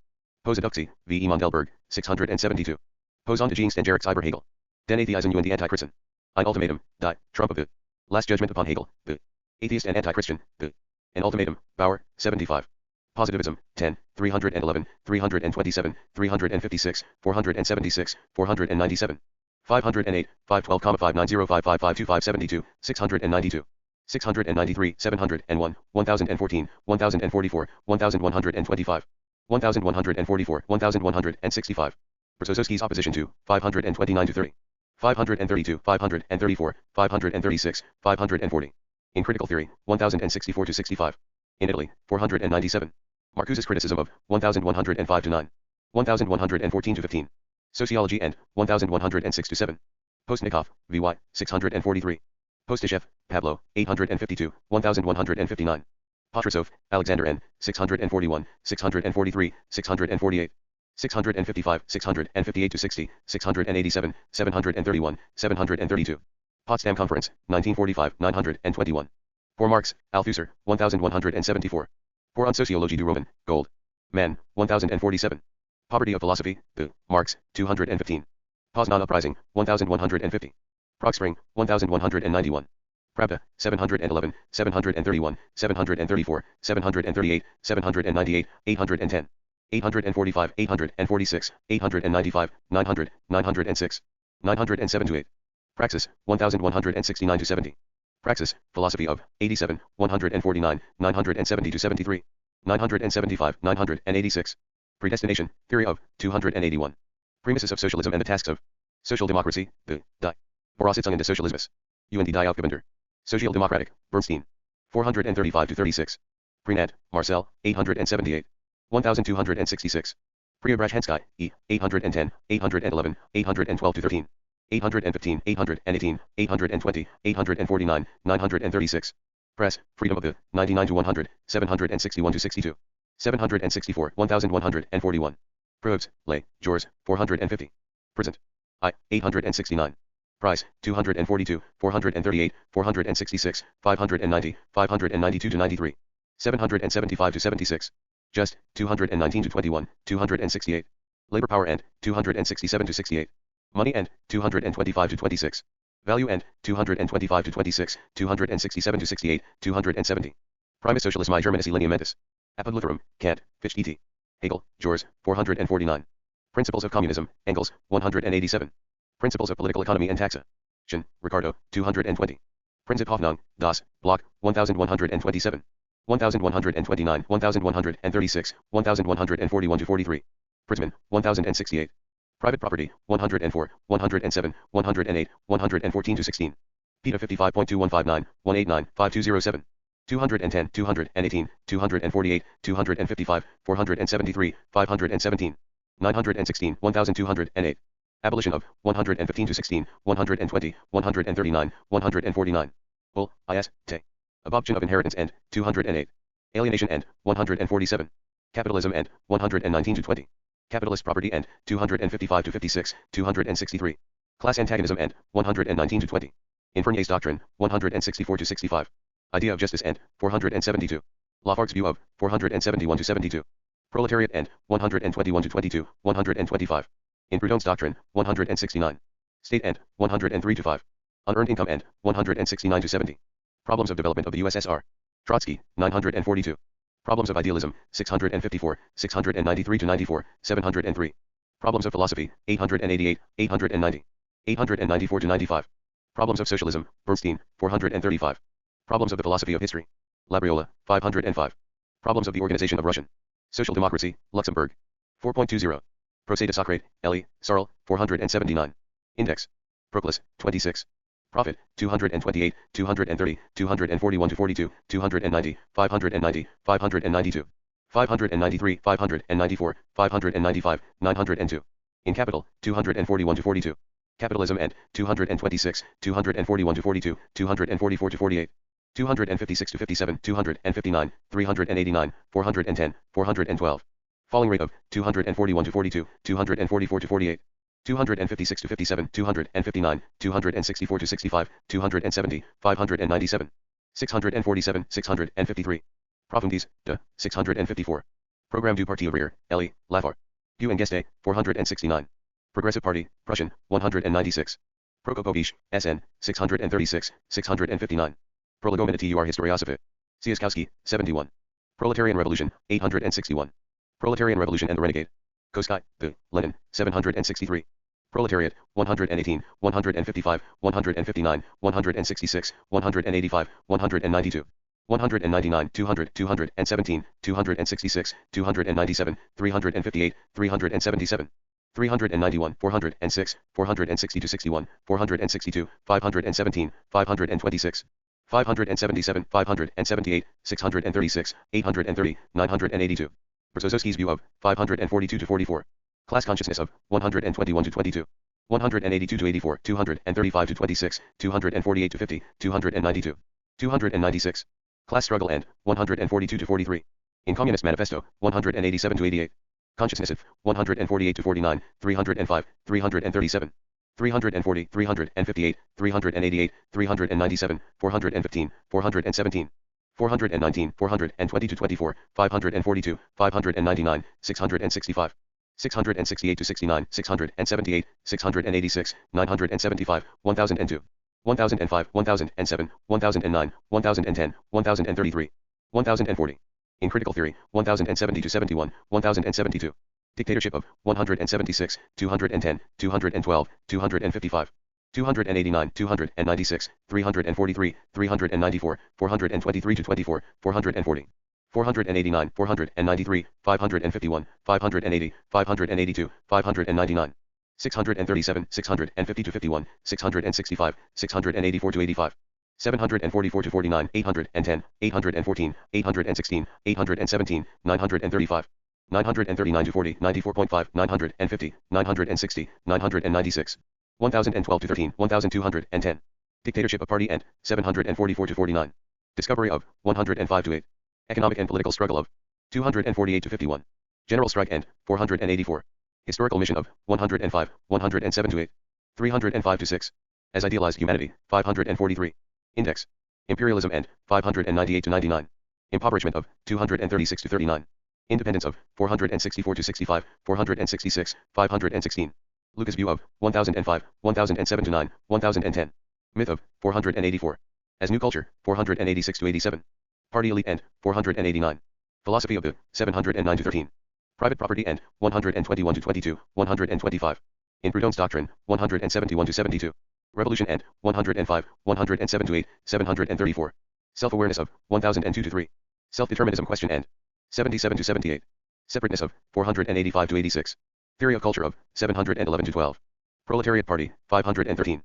Posadukci, V. E. Mondelberg, 672. Posant gegen Stengerix Iber Hegel. Den Atheisen und die Antichristen. Ein Ultimatum, die Trump of the Last Judgment upon Hegel, the Atheist and Anti-Christian, the An Ultimatum, Bauer, 75. Positivism, 10, 311, 327, 356, 476, 497. 508, 512, 590, 692, 693, 701, 1014, 1044, 1125. 1144, 1165. Berezovsky's opposition to 529 to 30. 532, 534, 536, 540. In Critical Theory, 1064 to 65. In Italy, 497. Marcuse's criticism of 1105 to 9. 1114 to 15. Sociology and 1106 to 7. Postnikov, VY, 643. Postishev, Pablo, 852, 1159. Potrasov, Alexander N, 641, 643, 648. 655, 658 to 60, 687, 731, 732. Potsdam Conference, 1945, 921. For Marx, Althusser, 1174. For On Sociologie du Roman, Gold. Man, 1047. Poverty of Philosophy, the Marx, 215. Poznan Uprising, 1150. Prague Spring, 1191. Pravda, 711, 731, 734, 738, 798, 810. 845, 846, 895, 900, 906. 907 to 8. Praxis, 1169 to 70. Praxis, Philosophy of, 87, 149, 970 to 73. 975, 986. Predestination, Theory of, 281. Premises of Socialism and the Tasks of Social Democracy, the Die Voraussetzungen des Sozialismus. Und die Aufgaben Sozialdemokratik, Bernstein. 435 to 36. Prenant, Marcel, 878. 1266. Preobrazhensky, E, 810, 811, 812 to 13. 815, 818, 820, 849, 936. Press, Freedom of the, 99 to 100, 761 to 62. 764, 1141. Probes, Lay, Jors, 450. Present. I. 869. Price, 242, 438, 466, 590, 592 to 93. 775 to 76. Just, 219 to 21, 268. Labor power end, 267 to 68. Money end, 225 to 26. Value end, 225 to 26, 267 to 68, 270. Primus Socialismi Germanici Lineamentis. Apud Lutherum, Kant, Fichte et. Hegel, Jors, 449. Principles of Communism, Engels, 187. Principles of Political Economy and Taxation, Ricardo, 220. Prinzip Hoffnung, Das, Block, 1127. 1129, 1136, 1141 to 43. Prisman, 1068. Private property, 104, 107, 108, 114 to 16. PETA 55.2159, 189, 5207. 210, 218, 248, 255, 473, 517. 916, 1208. Abolition of, 115 to 16, 120, 139, 149. Bull, is, te. Abolition of inheritance end, 208. Alienation end, 147. Capitalism end, 119 to 20. Capitalist property end, 255 to 56, 263. Class antagonism end, 119 to 20. Infernier's doctrine, 164 to 65. Idea of justice end, 472. Lafargue's view of, 471 to 72. Proletariat end, 121 to 22, 125. In Proudhon's doctrine, 169. State end, 103 to 5. Unearned income end, 169 to 70. Problems of development of the USSR. Trotsky, 942. Problems of idealism, 654, 693 to 94, 703. Problems of philosophy, 888, 890. 894 to 95. Problems of socialism, Bernstein, 435. Problems of the philosophy of history. Labriola, 505. Problems of the organization of Russian social democracy, Luxembourg. 4.20. Procès de Socrate, Elie, Sarl, 479. Index. Proclus, 26. Profit, 228, 230, 241 to 42, 290, 590, 592. 593, 594, 595, 902. In capital, 241 to 42. Capitalism end, 226, 241 to 42, 244 to 48. 256 to 57, 259, 389, 410, 412. Falling rate of 241 to 42, 244 to 48. 256 to 57, 259, 264 to 65, 270, 597. 647, 653. Profundis, de, 654. Programme du Parti ouvrier, Elie, Lafar. Du and Geste, 469. Progressive Party, Prussian, 196. Prokopovich, SN, 636, 659. Prolegomena tur historiosophy. Siaskowski, 71. Proletarian Revolution, 861. Proletarian Revolution and the Renegade. Koskai, the, Lenin, 763. Proletariat, 118, 155, 159, 166, 185, 192. 199, 200, 217, 266, 297, 358, 377. 391, 406, 460 to 61, 462, 517, 526. 577, 578, 636, 830, 982. Berzozowski's view of 542 to 44. Class consciousness of 121 to 22. 182 to 84, 235 to 26, 248 to 50, 292. 296. Class struggle end, 142 to 43. In Communist Manifesto, 187 to 88. Consciousness of 148 to 49, 305, 337. 340, 358, 388, 397, 415, 417. 419, 420 to 24, 542, 599, 665. 668 to 69, 678, 686, 975, 1002. 1005, 1007, 1009, 1010, 1033. 1040. In critical theory, 1070 to 71, 1072. Dictatorship of 176, 210, 212, 255. 289, 296, 343, 394, 423 to 24, 440. 489, 493, 551, 580, 582, 599. 637, 650 to 51, 665, 684 to 85. 744 to 49, 810, 814, 816, 817, 935. 939 to 40, 94.5, 950, 960, 996. 1012 to 13, 1210. Dictatorship of party end, 744 to 49. Discovery of, 105 to 8. Economic and political struggle of, 248 to 51. General strike end, 484. Historical mission of, 105, 107 to 8. 305 to 6. As idealized humanity, 543. Index. Imperialism and 598 to 99. Impoverishment of 236 to 39. Independence of 464 to 65, 466, 516. Lucas view of 1005, 1007 to 9, 1010. Myth of 484. As new culture 486 to 87. Party elite and 489. Philosophy of the 709 to 13. Private property and 121 to 22, 125. In Proudhon's doctrine 171 to 72. Revolution and 105, 107 to 8, 734. Self-awareness of 1002 to 3. Self-determinism question and 77 to 78. Separateness of 485 to 86. Theory of culture of 711 to 12. Proletariat Party 513.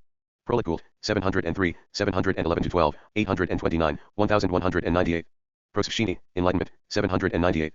Proletkult 703, 711 to 12, 829, 1198. Proscini, Enlightenment 798.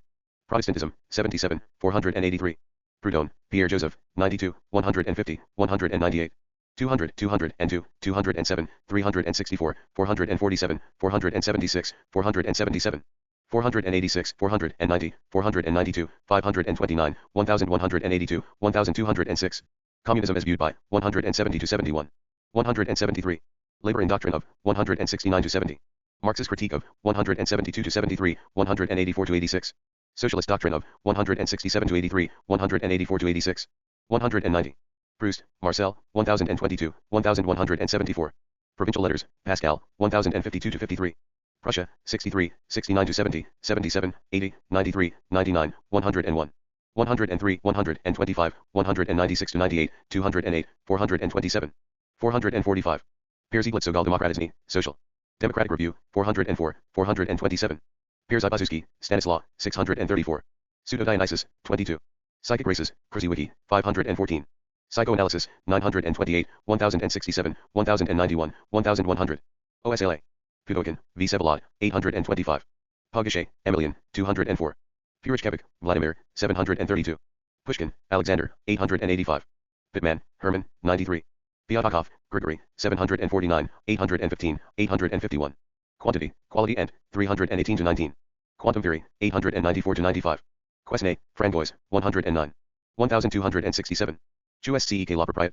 Protestantism 77, 483. Proudhon, Pierre Joseph 92, 150, 198. 200, 202, 207, 364, 447, 476, 477. 486, 490, 492, 529, 1182, 1206. Communism as viewed by 170 to 71. 173. Labor and Doctrine of 169 to 70. Marxist Critique of 172 to 73, 184 to 86. Socialist Doctrine of 167 to 83, 184 to 86. 190. Proust, Marcel, 1022, 1174. Provincial Letters, Pascal, 1052 to 53. Prussia, 63, 69 to 70, 77, 80, 93, 99, 101. 103, 125, 196 to 98, 208, 427. 445. Piers Eaglet Sogaldemokratismi, Social. Democratic Review, 404, 427. Piers Ibazuski, Stanislaw, 634. Pseudo-Dionysus, 22. Psychic Races, Krzyzewicki, 514. Psychoanalysis, 928, 1067, 1091, 1100. OSLA. Pudokin, V. Sevalod, 825. Pogashay, Emilian, 204. Purishkevich, Vladimir, 732. Pushkin, Alexander, 885. Pittman, Herman, 93. Pyatakov, Grigory, 749, 815, 851. Quantity, Quality and 318 to 19. Quantum Theory, 894 to 95. Quesnay, Frangois, 109. 1267. Chu Scek la Propriet.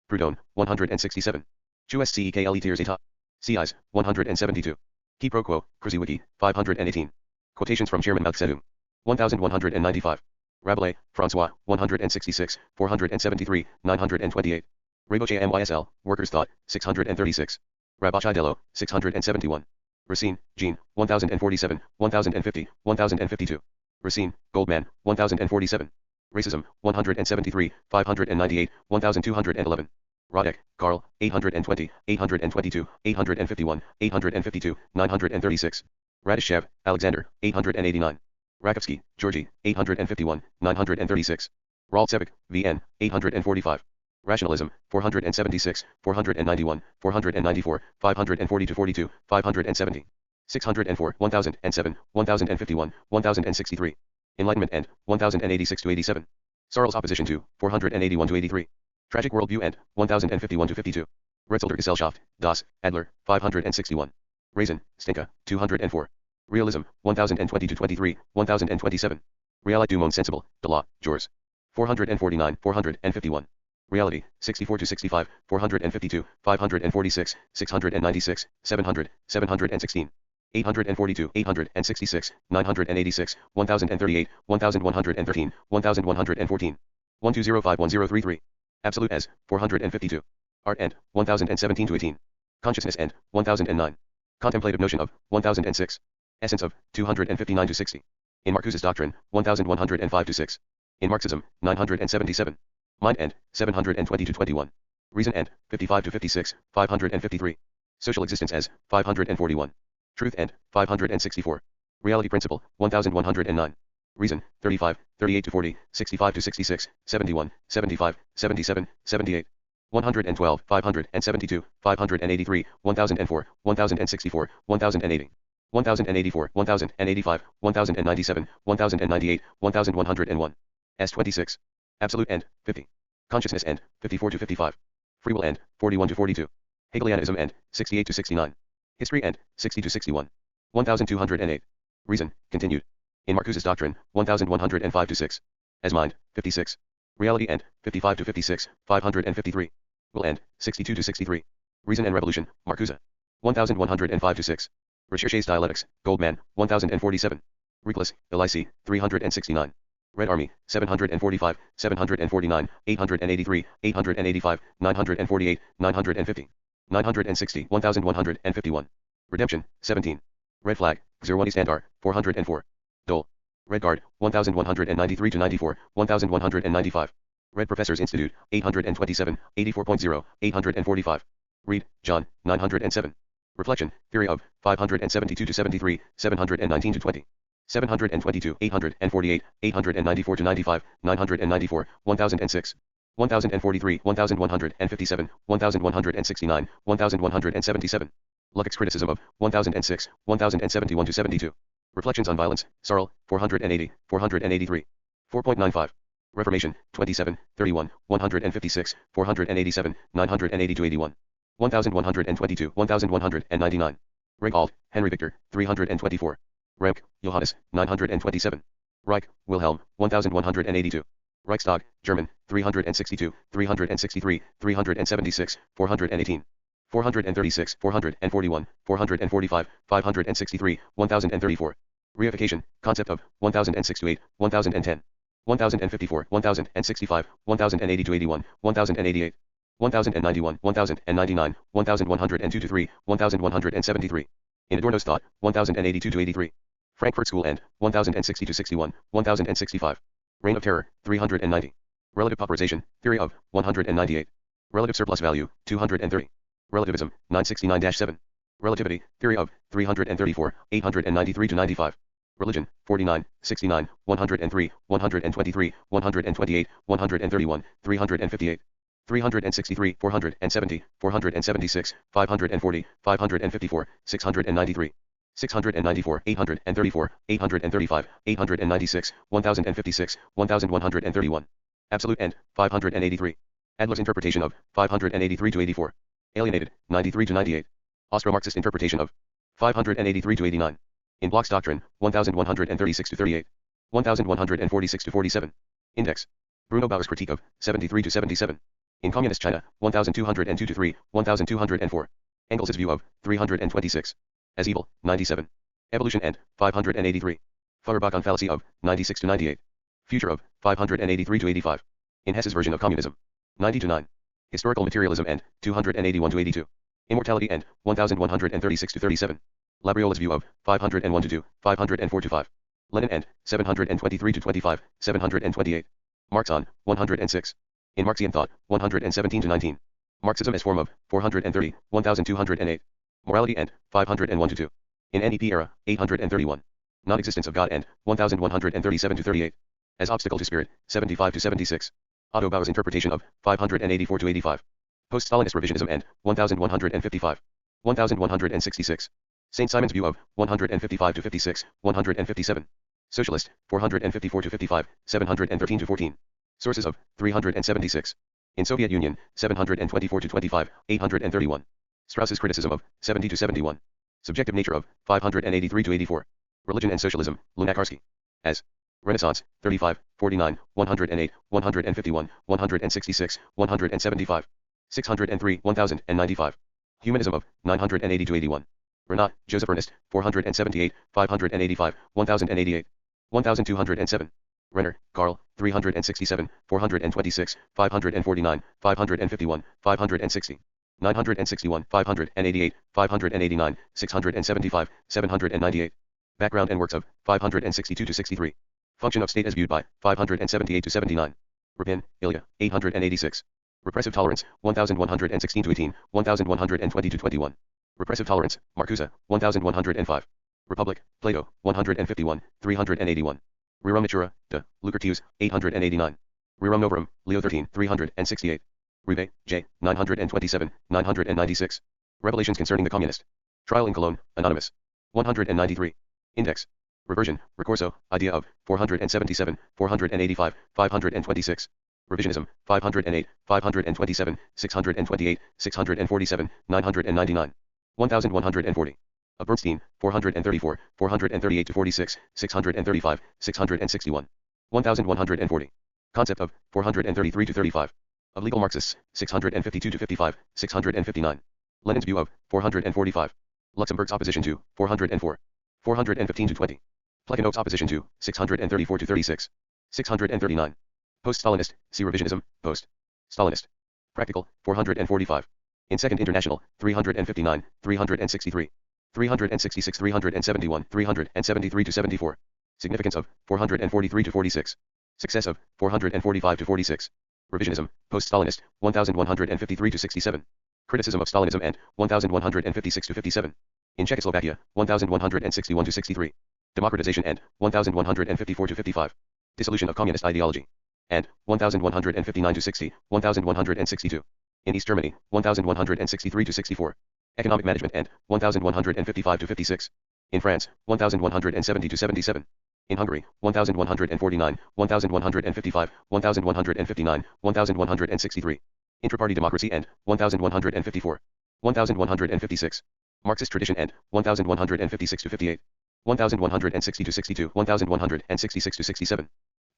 Proudhon, 167. Chu Scek le tiers état. CIs, 172. Qui pro quo, Krzyzewicki, 518. Quotations from Chairman Mao Zedong. 1195. Rabelais, François, 166, 473, 928. Raboche MYSL, Workers' Thought, 636. Rabachai 671. Racine, Jean, 1047, 1050, 1052. Racine, Goldman, 1047. Racism, 173, 598, 1211. Rodek, Karl, 820, 822, 851, 852, 936. Radishev, Alexander, 889. Rakowski, Georgi, 851, 936. Raltsevik, VN, 845. Rationalism, 476, 491, 494, 540 to 42, 570. 604, 1007, 1051, 1063. Enlightenment and 1086 to 87. Searle's opposition to 481 to 83. Tragic Worldview and 1051 to 52. Retzelder Gesellschaft, Das, Adler, 561. Raisin, Stinka, 204. Realism, 1020 to 23, 1027. Realite du monde sensible, Delaw, Jors. 449, 451. Reality, 64 to 65, 452, 546, 696, 700, 716. 842, 866, 986, 1038, 1113, 1114. 12051033. Absolute as, 452. Art and, 1017 to 18. Consciousness and, 1009. Contemplative notion of, 1006. Essence of, 259 to 60. In Marcuse's doctrine, 1105 to 6. In Marxism, 977. Mind and, 720 to 21. Reason and, 55 to 56, 553. Social existence as, 541. Truth and, 564. Reality principle, 1109. Reason, 35, 38 to 40, 65 to 66, 71, 75, 77, 78. 112, 572, 583, 1004, 1064, 1080. 1084, 1085, 1097, 1098, 1101. S26. Absolute and, 50. Consciousness and, 54 to 55. Free will and, 41 to 42. Hegelianism and, 68 to 69. History and, 60 to 61. 1208. Reason, continued. In Marcuse's doctrine, 1105 to 6. As mind, 56. Reality and, 55 to 56, 553. Will end, 62 to 63. Reason and Revolution, Marcuse. 1105 to 6. Recherches Dialectics, Goldman, 1047. Reckless, Elici, 369. Red Army, 745, 749, 883, 885, 948, 950. 960, 1151. Redemption, 17. Red Flag, Zerwani Standar, 404. Dole. Red Guard, 1193 to 94, 1195. Red Professors Institute, 827, 84.0, 845. Reed, John, 907. Reflection, Theory of, 572 to 73, 719 to 20. 722, 848, 894 to 95, 994, 1006. 1043, 1157, 1169, 1177. Lukács' criticism of 1006, 1071 to 72. Reflections on Violence, Sarl, 480, 483. 4.95. Reformation, 27, 31, 156, 487, 980 to 81. 1122, 1199. Regald, Henry Victor, 324. Remke, Johannes, 927. Reich, Wilhelm, 1182. Reichstag, German, 362, 363, 376, 418. 436, 441, 445, 563, 1034. Reification, concept of 1006 to 8, 1010. 1054, 1065, 1080 to 81, 1088. 1091, 1099, 1102 to 3, 1173. In Adorno's thought, 1082 to 83. Frankfurt School End, 1060 to 61, 1065. Reign of Terror, 390. Relative Pauperization, Theory of, 198. Relative Surplus Value, 230. Relativism, 969-7. Relativity, Theory of, 334, 893 to 95. Religion, 49, 69, 103, 123, 128, 131, 358. 363, 470, 476, 540, 554, 693. 694, 834, 835, 896, 1056, 1131. Absolute End, 583. Adler's interpretation of 583 to 84. Alienated, 93 to 98. Austro-Marxist interpretation of 583 to 89. In Bloch's doctrine, 1136 to 38. 1146 to 47. Index. Bruno Bauer's critique of 73 to 77. In Communist China, 1202 to 3, 1204. Engels' view of 326. As Evil, 97. Evolution End, 583. Feuerbach on fallacy of 96 to 98. Future of 583 to 85. In Hess's version of communism, 90 to 9. Historical materialism End, 281 to 82. Immortality End, 1136 to 37. Labriola's view of 501 to 2, 504 to 5. Lenin End, 723 to 25, 728. Marx on 106. In Marxian thought, 117 to 19. Marxism as form of 430, 1208. Morality End, 501 to 2. In NEP era, 831. Non-existence of God End, 1137 to 38. As obstacle to spirit, 75 to 76. Otto Bauer's interpretation of 584 to 85. Post-Stalinist revisionism End, 1155. 1166. St. Simon's view of 155 to 56, 157. Socialist, 454 to 55, 713 to 14. Sources of 376. In Soviet Union, 724 to 25, 831. Strauss's criticism of 70 to 71. Subjective nature of 583 to 84. Religion and Socialism, Lunacharsky. As Renaissance, 35, 49, 108, 151, 166, 175. 603, 1095. Humanism of 980 to 81. Renat, Joseph Ernest, 478, 585, 1088. 1207. Renner, Karl, 367, 426, 549, 551, 560. 961, 588, 589, 675, 798. Background and works of 562 to 63. Function of state as viewed by 578 to 79. Rapin, Ilya, 886. Repressive tolerance, 1116 to 18, 1120 to 21. Repressive tolerance, Marcuse, 1105. Republic, Plato, 151, 381. Rerum Natura, de, Lucretius, 889. Rerum Novarum, Leo 13, 368. Rive, J, 927, 996. Revelations concerning the Communist. Trial in Cologne, Anonymous. 193. Index. Reversion, Ricorso, idea of, 477, 485, 526. Revisionism, 508, 527, 628, 647, 999. 1140. Of Bernstein, 434, 438 to 46, 635, 661. 1140. Concept of 433 to 35. Of legal Marxists, 652 to 55, 659. Lenin's view of, 445. Luxemburg's opposition to, 404. 415 to 20. Plekhanov's opposition to, 634 to 36. 639. Post-Stalinist, see revisionism, post-Stalinist. Practical, 445. In Second International, 359, 363. 366, 371, 373 to 74. Significance of, 443 to 46. Success of, 445 to 46. Revisionism, post-Stalinist, 1153 to 67. Criticism of Stalinism and, 1156 to 57. In Czechoslovakia, 1161 to 63. Democratization and, 1154 to 55. Dissolution of communist ideology. And, 1159 to 60, 1162. In East Germany, 1163 to 64. Economic management and, 1155 to 56. In France, 1170 to 77. In Hungary, 1149, 1155, 1159, 1163. Intraparty democracy and, 1154. 1156. Marxist tradition and, 1156 to 58. 1160 to 62, 1166 to 67.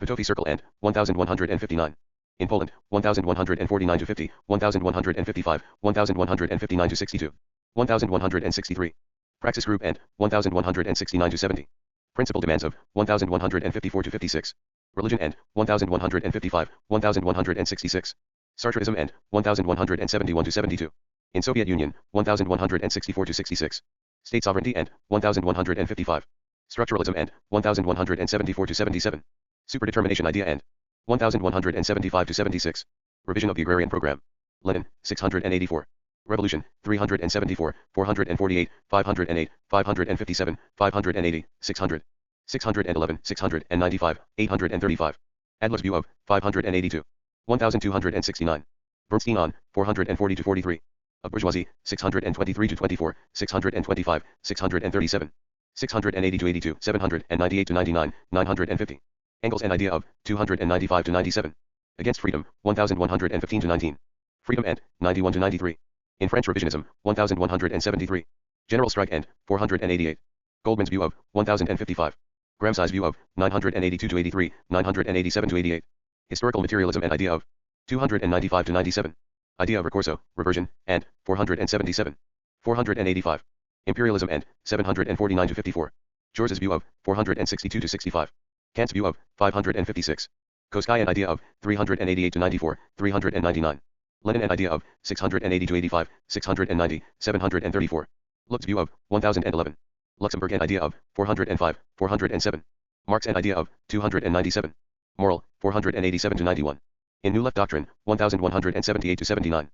Potofi Circle and, 1159. In Poland, 1149 to 50, 1155, 1159 to 62. 1163. Praxis Group and, 1169 to 70. Principal demands of, 1154 to 56. Religion and, 1155, 1166. Sartreism and, 1171 to 72. In Soviet Union, 1164 to 66. State sovereignty and, 1155. Structuralism and, 1174 to 77. Superdetermination idea and, 1175 to 76. Revision of the agrarian program. Lenin, 684. Revolution, 374, 448, 508, 557, 580, 600. 611, 695, 835. Adler's view of, 582. 1269. Bernstein on, 440 to 43. Of bourgeoisie, 623 to 24, 625, 637. 680 to 82, 798 to 99, 950. Engels and idea of, 295 to 97. Against freedom, 1115 to 19. Freedom and, 91 to 93. In French revisionism, 1173. General strike and, 488. Goldman's view of, 1055. Gramsci's view of, 982 to 83, 987 to 88. Historical materialism and idea of, 295 to 97. Idea of ricorso, reversion, and, 477. 485. Imperialism and, 749 to 54. George's view of, 462 to 65. Kant's view of, 556. Koskaya and idea of, 388 to 94, 399. Lenin and idea of, 680 to 85, 690, 734. Lux's view of, 1011. Luxemburg and idea of, 405, 407. Marx and idea of, 297. Moral, 487 to 91. In New Left Doctrine, 1178 to 79.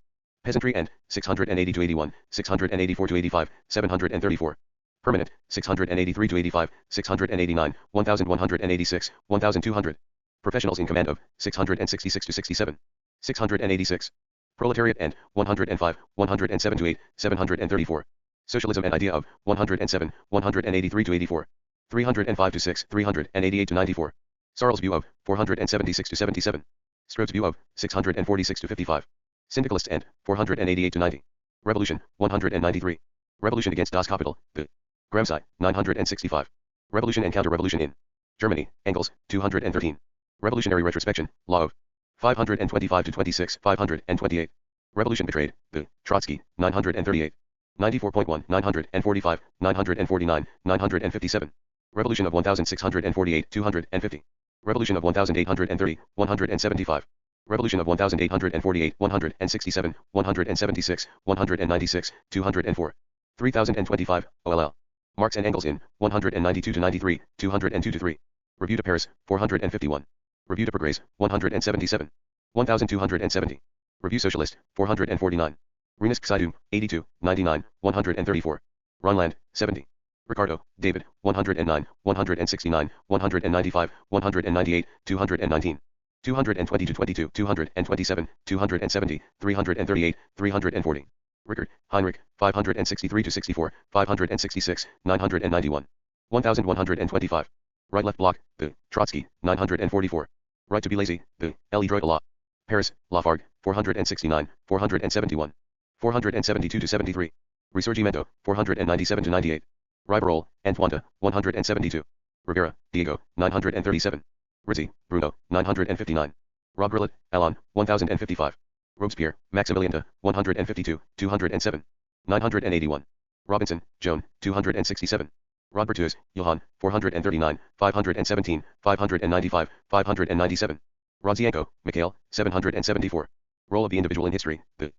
Peasantry and, 680 to 81, 684 to 85, 734. Permanent, 683 to 85, 689, 1186, 1200. Professionals in command of, 666 to 67. 686. Proletariat and, 105, 107 to 8, 734. Socialism and idea of, 107, 183 to 84. 305 to 6, 388 to 94. Sarl's view of, 476 to 77. Strode's view of, 646 to 55. Syndicalists and, 488 to 90. Revolution, 193. Revolution against Das Kapital, the Gramsci, 965. Revolution and counter-revolution in Germany, Engels, 213. Revolutionary retrospection, law of 525 to 26, 528. Revolution betrayed, the Trotsky, 938. 94.1, 945, 949, 957. Revolution of 1648, 250. Revolution of 1830, 175. Revolution of 1848, 167, 176, 196, 204. 3025, OLL. Marx and Engels in, 192 to 93, 202 to 3. Review to Paris, 451. Review to Progrès, 177. 1270. Review Socialist, 449. Renus Xidum, 82, 99, 134. Ronland, 70. Ricardo, David, 109, 169, 195, 198, 219. 220 to 22, 227, 270, 338, 340. Rickard, Heinrich, 563 to 64, 566, 991. 1125. Right Left Bloc, the Trotsky, 944. Right to be lazy, the L.E. Droit Paris, Lafargue, 469, 471. 472 to 73. Risorgimento, 497 to 98. Rivarol, Antoine, 172. Rivera, Diego, 937. Rizzi, Bruno, 959. Rob Grillet, Alon, 1055. Robespierre, Maximilien de, 152, 207. 981. Robinson, Joan, 267. Rodbertus, Johann, 439, 517, 595, 597. Rodzianko, Mikhail, 774. Role of the individual in history, the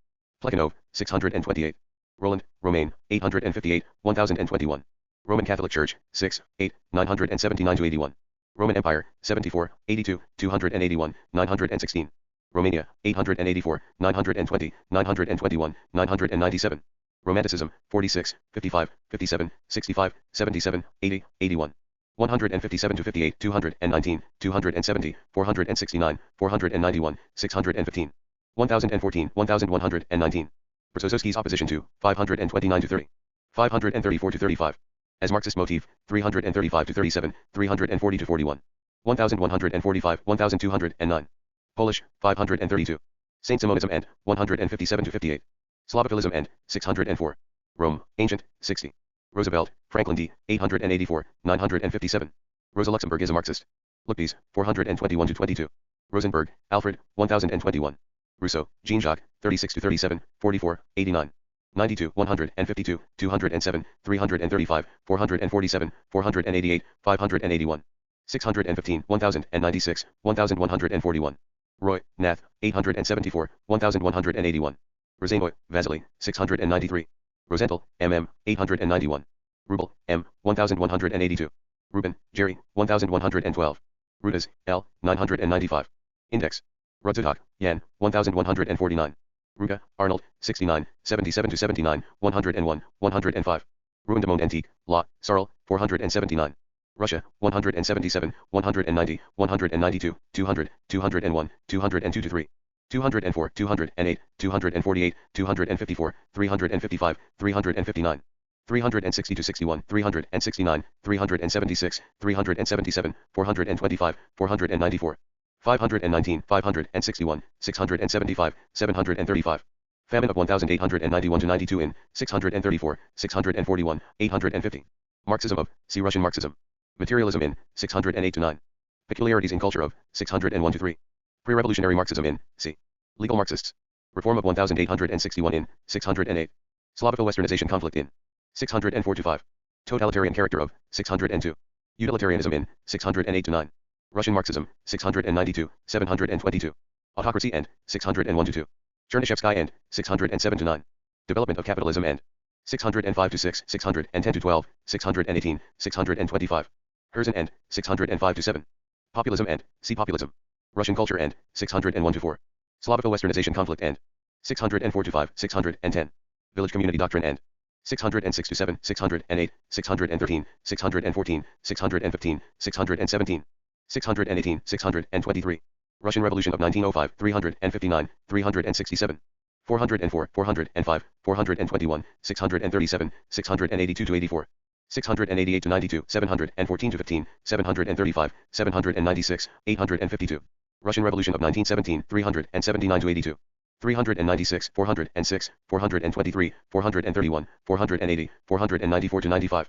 Plekhanov, 628. Roland, Romain, 858, 1021. Roman Catholic Church, 6, 8, 979-81. Roman Empire, 74, 82, 281, 916. Romania, 884, 920, 921, 997. Romanticism, 46, 55, 57, 65, 77, 80, 81. 157-58, 219, 270, 469, 491, 615. 1014, 1119. Brzezinski's opposition to, 529-30. 534-35. As Marxist motif, 335-37, 340-41. 1145, 1209. Polish, 532. Saint Simonism and, 157-58. Slavophilism and, 604. Rome, Ancient, 60. Roosevelt, Franklin D., 884, 957. Rosa Luxemburg is a Marxist. Lookbees, 421-22. Rosenberg, Alfred, 1021. Rousseau, Jean-Jacques, 36-37, 44, 89. 92, 152, 207, 335, 447, 488, 581. 615, 1096, 1141. Roy, Nath, 874, 1181. Rozanoy, Vasily, 693. Rosenthal, M.M., 891. Rubel, M., 1182. Rubin, Jerry, 1112. Rudas, L., 995. Index. Rudzutak, Jan, 1149. Ruga, Arnold, 69, 77-79, 101, 105. Ruin de Monde Antique, La, Sarl, 479. Russia, 177, 190, 192, 200, 201, 202-3. 204, 208, 248, 254, 355, 359. 360-61, 369, 376, 377, 425, 494. 519, 561, 675, 735. Famine of 1891-92 in, 634, 641, 850. Marxism of, see Russian Marxism. Materialism in, 608-9. Peculiarities in culture of, 601-3. Pre-revolutionary Marxism in, see. Legal Marxists. Reform of 1861 in, 608. Slavofo-Westernization conflict in, 604-5. Totalitarian character of, 602. Utilitarianism in, 608-9. Russian Marxism, 692, 722. Autocracy and, 601-2. Chernyshevsky and, 607-9. Development of capitalism and, 605-6, 610-12, 618, 625. Herzen and, 605-7. Populism and, see Populism. Russian culture and, 601-4. Slavofo-Westernization conflict and, 604-5, 610. Village community doctrine and, 606-7, 608, 613, 614, 615, 617. 618, 623. Russian Revolution of 1905, 359, 367. 404, 405, 421, 637, 682-84. 688-92, 714-15, 735, 796, 852. Russian Revolution of 1917, 379-82. 396, 406, 423, 431, 480, 494-95.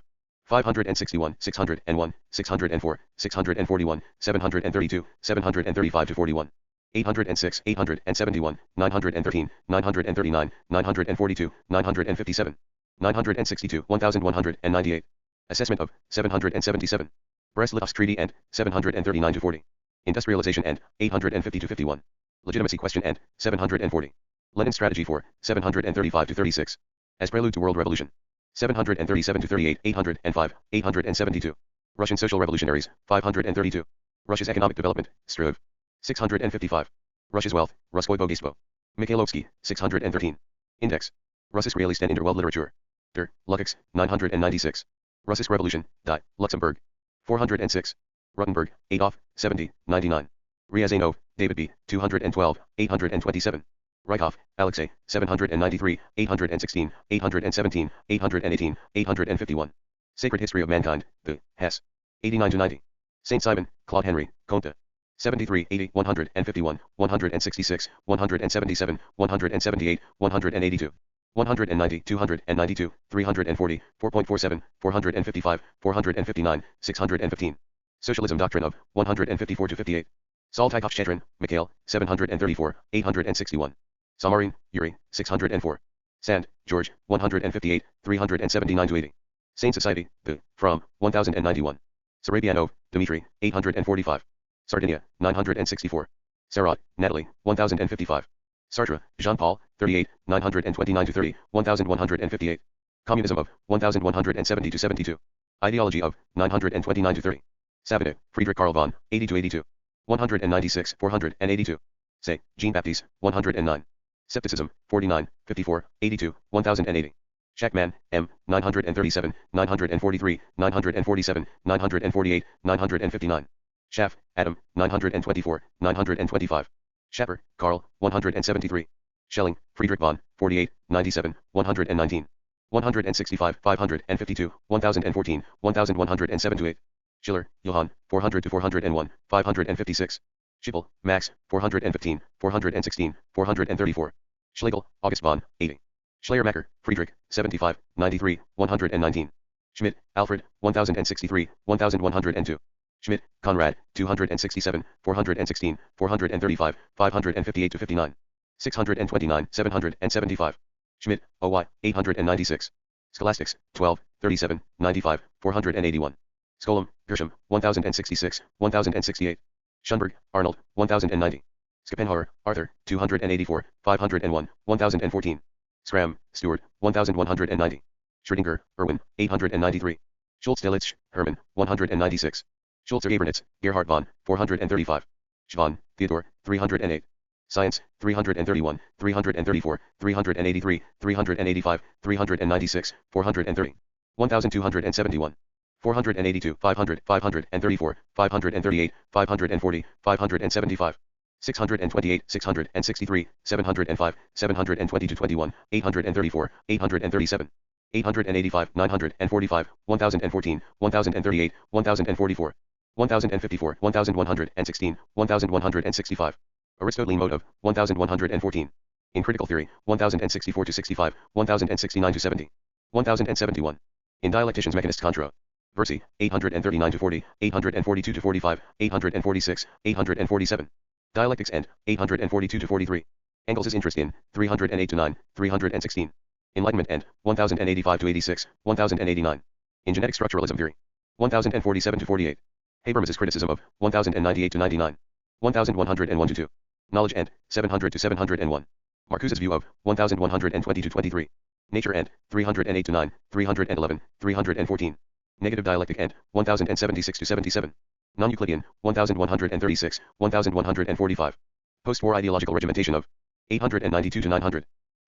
561, 601, 604, 641, 732, 735-41. 806, 871, 913, 939, 942, 957. 962, 1198. Assessment of, 777. Brest-Litovsk Treaty and, 739-40. Industrialization and, 850-51. Legitimacy question and, 740. Lenin's strategy for, 735-36. As prelude to world revolution. 737-38, 805, 872. Russian Social Revolutionaries, 532. Russia's economic development, Struve. 655. Russia's wealth, Ruskoy Bogistvo. Mikhailovsky, 613. Index. Russisk Realist and Interworld Literature. Der, Lukács, 996. Russisk Revolution, Die, Luxembourg. 406. Rutenberg, Adolf, 70, 99. Ryazanov, David B., 212, 827. Reichhoff, Alexei, 793, 816, 817, 818, 851. Sacred History of Mankind, the, Hess. 89-90. Saint Simon, Claude Henry, Comte. 73, 80, 151, 166, 177, 178, 182. 190, 292, 340, 4.47, 455, 459, 615. Socialism Doctrine of, 154-58. Saltykov-Shetrin, Mikhail, 734, 861. Samarin, Yuri, 604. Sand, George, 158, 379-80. Sane Society, from, 1091. Sarabianov, Dmitry, 845. Sardinia, 964. Sarot, Natalie, 1055. Sartre, Jean-Paul, 38, 929-30, 1158. Communism of, 1170-72. Ideology of, 929-30. Savigny, Friedrich Karl von, 80-82. 196, 482. Say, Jean-Baptiste, 109. Scepticism, 49, 54, 82, 1080. Shackman, M, 937, 943, 947, 948, 959. Schaff, Adam, 924, 925. Schapper, Karl, 173. Schelling, Friedrich von, 48, 97, 119. 165, 552, 1014, 1107-8. Schiller, Johann, 400-401, 556. Schippel, Max, 415, 416, 434. Schlegel, August von, 80. Schleiermacher, Friedrich, 75, 93, 119. Schmidt, Alfred, 1063, 1102. Schmidt, Conrad, 267, 416, 435, 558-59. 629, 775. Schmidt, O.Y., 896. Scholastics, 12, 37, 95, 481. Skolem, Gershom, 1066, 1068. Schunberg, Arnold, 1090. Schopenhauer, Arthur, 284, 501, 1014. Schramm, Stuart, 1190. Schrödinger, Erwin, 893. Schultz-Delitzsch, Hermann, 196. Schulze-Gabernitz, Gerhard von, 435. Schwann, Theodor, 308. Science, 331, 334, 383, 385, 396, 430. 1271. 482, 500, 534, 538, 540, 575. 628, 663, 705, 720-21, 834, 837. 885, 945, 1014, 1038, 1044. 1054, 1116, 1165. Aristotle mode of, 1114. In critical theory, 1064-65, 1069-70. 1071. In dialecticians mechanists contra. Versi, 839-40, 842-45, 846, 847. Dialectics end, 842-43. Engels' interest in, 308-9, 316. Enlightenment end, 1085-86, 1089. In genetic structuralism theory. 1047-48. Habermas's criticism of, 1098-99. 1101-2. Knowledge end, 700-701. Marcuse's view of, 1120-23. Nature end, 308-9, 311, 314. Negative dialectic end, 1076-77. Non-Euclidean, 1136, 1145. Post-war ideological regimentation of, 892-900.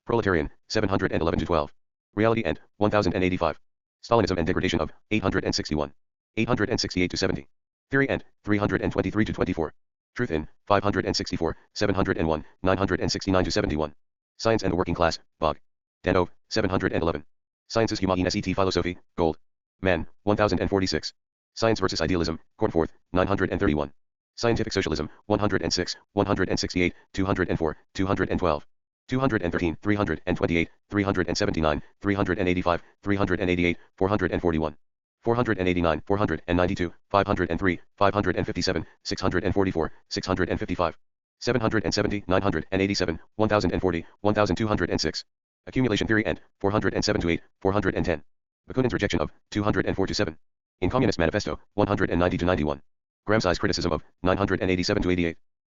Proletarian, 711-12. Reality end, 1085. Stalinism and degradation of, 861. 868-70. Theory end, 323-24. Truth in, 564, 701, 969-71. Science and the Working Class, Bog. Danov, 711. Sciences Humaines et Philosophie, Gold. Man, 1046. Science versus Idealism, Cornforth, 931. Scientific Socialism, 106, 168, 204, 212. 213, 328, 379, 385, 388, 441. 489, 492, 503, 557, 644, 655. 770, 987, 1040, 1206. Accumulation theory end, 407-8, 410. Bakunin's rejection of, 204-7. In Communist Manifesto, 190-91. Gramsci's criticism of, 987-88.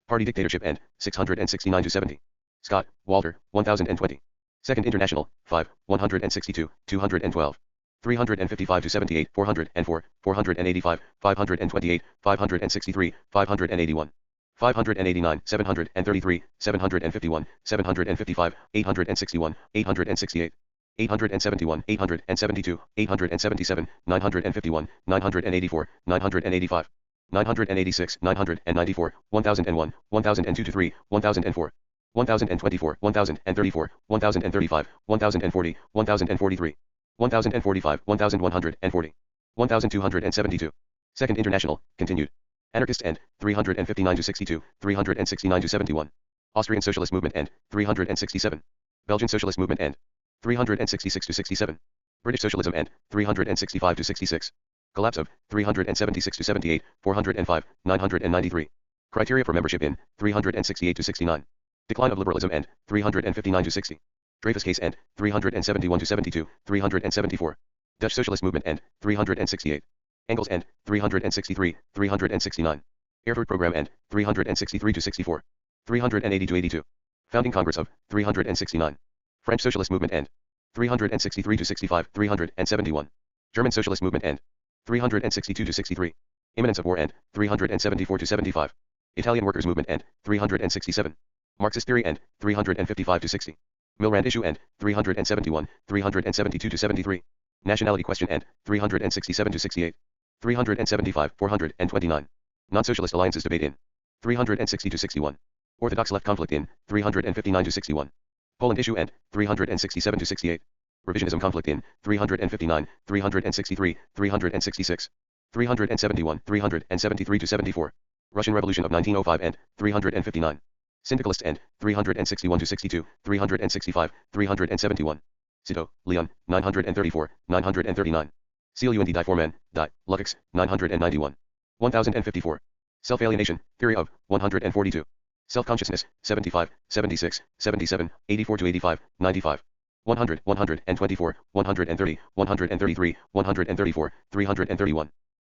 Party dictatorship end, 669-70. Scott, Walter, 1020. Second International, 5, 162, 212. 355-78, 404, 485, 528, 563, 581. 589, 733, 751, 755, 861, 868. 871, 872, 877, 951, 984, 985. 986, 994, 1001, 1002-3, 1004. 1024, 1034, 1035, 1040, 1043. 1045, 1140. 1272. Second International, continued. Anarchist end, 359-62, 369-71. Austrian Socialist Movement end, 367. Belgian Socialist Movement end, 366-67. British Socialism end, 365-66. Collapse of, 376-78, 405, 993. Criteria for membership in, 368-69. Decline of liberalism end, 359 to 60. Dreyfus case end, 371 to 72, 374. Dutch socialist movement end, 368. Engels end, 363, 369. Erfurt program end, 363 to 64. 380 to 82. Founding Congress of, 369. French socialist movement end, 363 to 65, 371. German socialist movement end, 362 to 63. Imminence of war end, 374 to 75. Italian workers movement end, 367. Marxist theory end, 355 to 60. Milrand issue end, 371, 372 to 73. Nationality question end, 367 to 68. 375, 429. Non-socialist alliances debate in 360 to 61. Orthodox left conflict in 359 to 61. Poland issue end, 367 to 68. Revisionism conflict in 359, 363, 366. 371, 373 to 74. Russian Revolution of 1905 end, 359. Syndicalists end, 361 to 62, 365, 371. Cito, Leon, 934, 939. Clund die Formen, die, Lukács, 991. 1054. Self-alienation, theory of, 142. Self-consciousness, 75, 76, 77, 84 to 85, 95. 100, 124, 130, 133, 134, 331.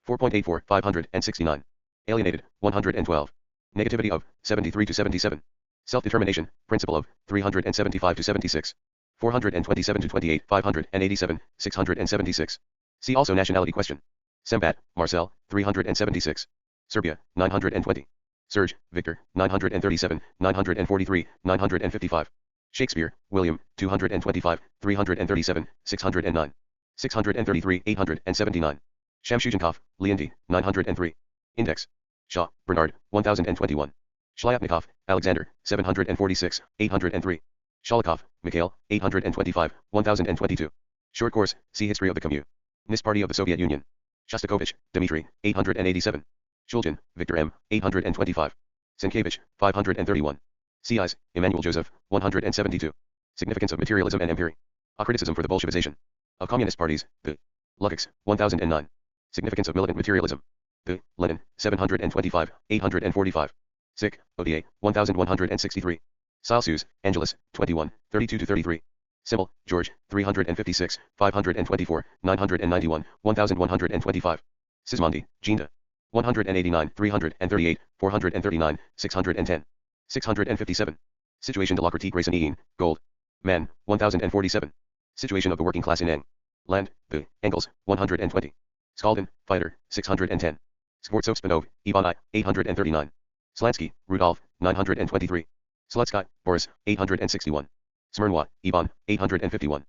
4.84, 569. Alienated, 112. Negativity of, 73 to 77. Self-determination, principle of, 375 to 76. 427 to 28, 587, 676. See also nationality question. Sembat, Marcel, 376. Serbia, 920. Serge, Victor, 937, 943, 955. Shakespeare, William, 225, 337, 609. 633, 879. Shamshujankov, Leonti, 903. Index. Shaw, Bernard, 1021. Shlyapnikov, Alexander, 746, 803. Shalikov, Mikhail, 825, 1022. Short course, see History of the Commune. NIS Party of the Soviet Union. Shostakovich, Dmitry, 887. Shulgin, Victor M., 825. Sienkiewicz, 531. Seis, Emmanuel Joseph, 172. Significance of Materialism and Empire. A criticism for the Bolshevization of communist parties, B. Lukács, 1009. Significance of militant materialism. B. Lenin, 725, 845. Sick, Oda, 1163. Salsus, Angelus, 21, 32 to 33. Simmel, George, 356, 524, 991, 1125. Sismondi, Ginda. 189, 338, 439, 610. 657. Situation de la critique racinéenne, Gold. Man, 1047. Situation of the working class in Eng. Land, B. Engels, 120. Skalden, Fighter, 610. Skvortsov Spinov, Ivan I, 839. Slansky, Rudolf, 923. Slutsky, Boris, 861. Smirnois, Ivan, 851.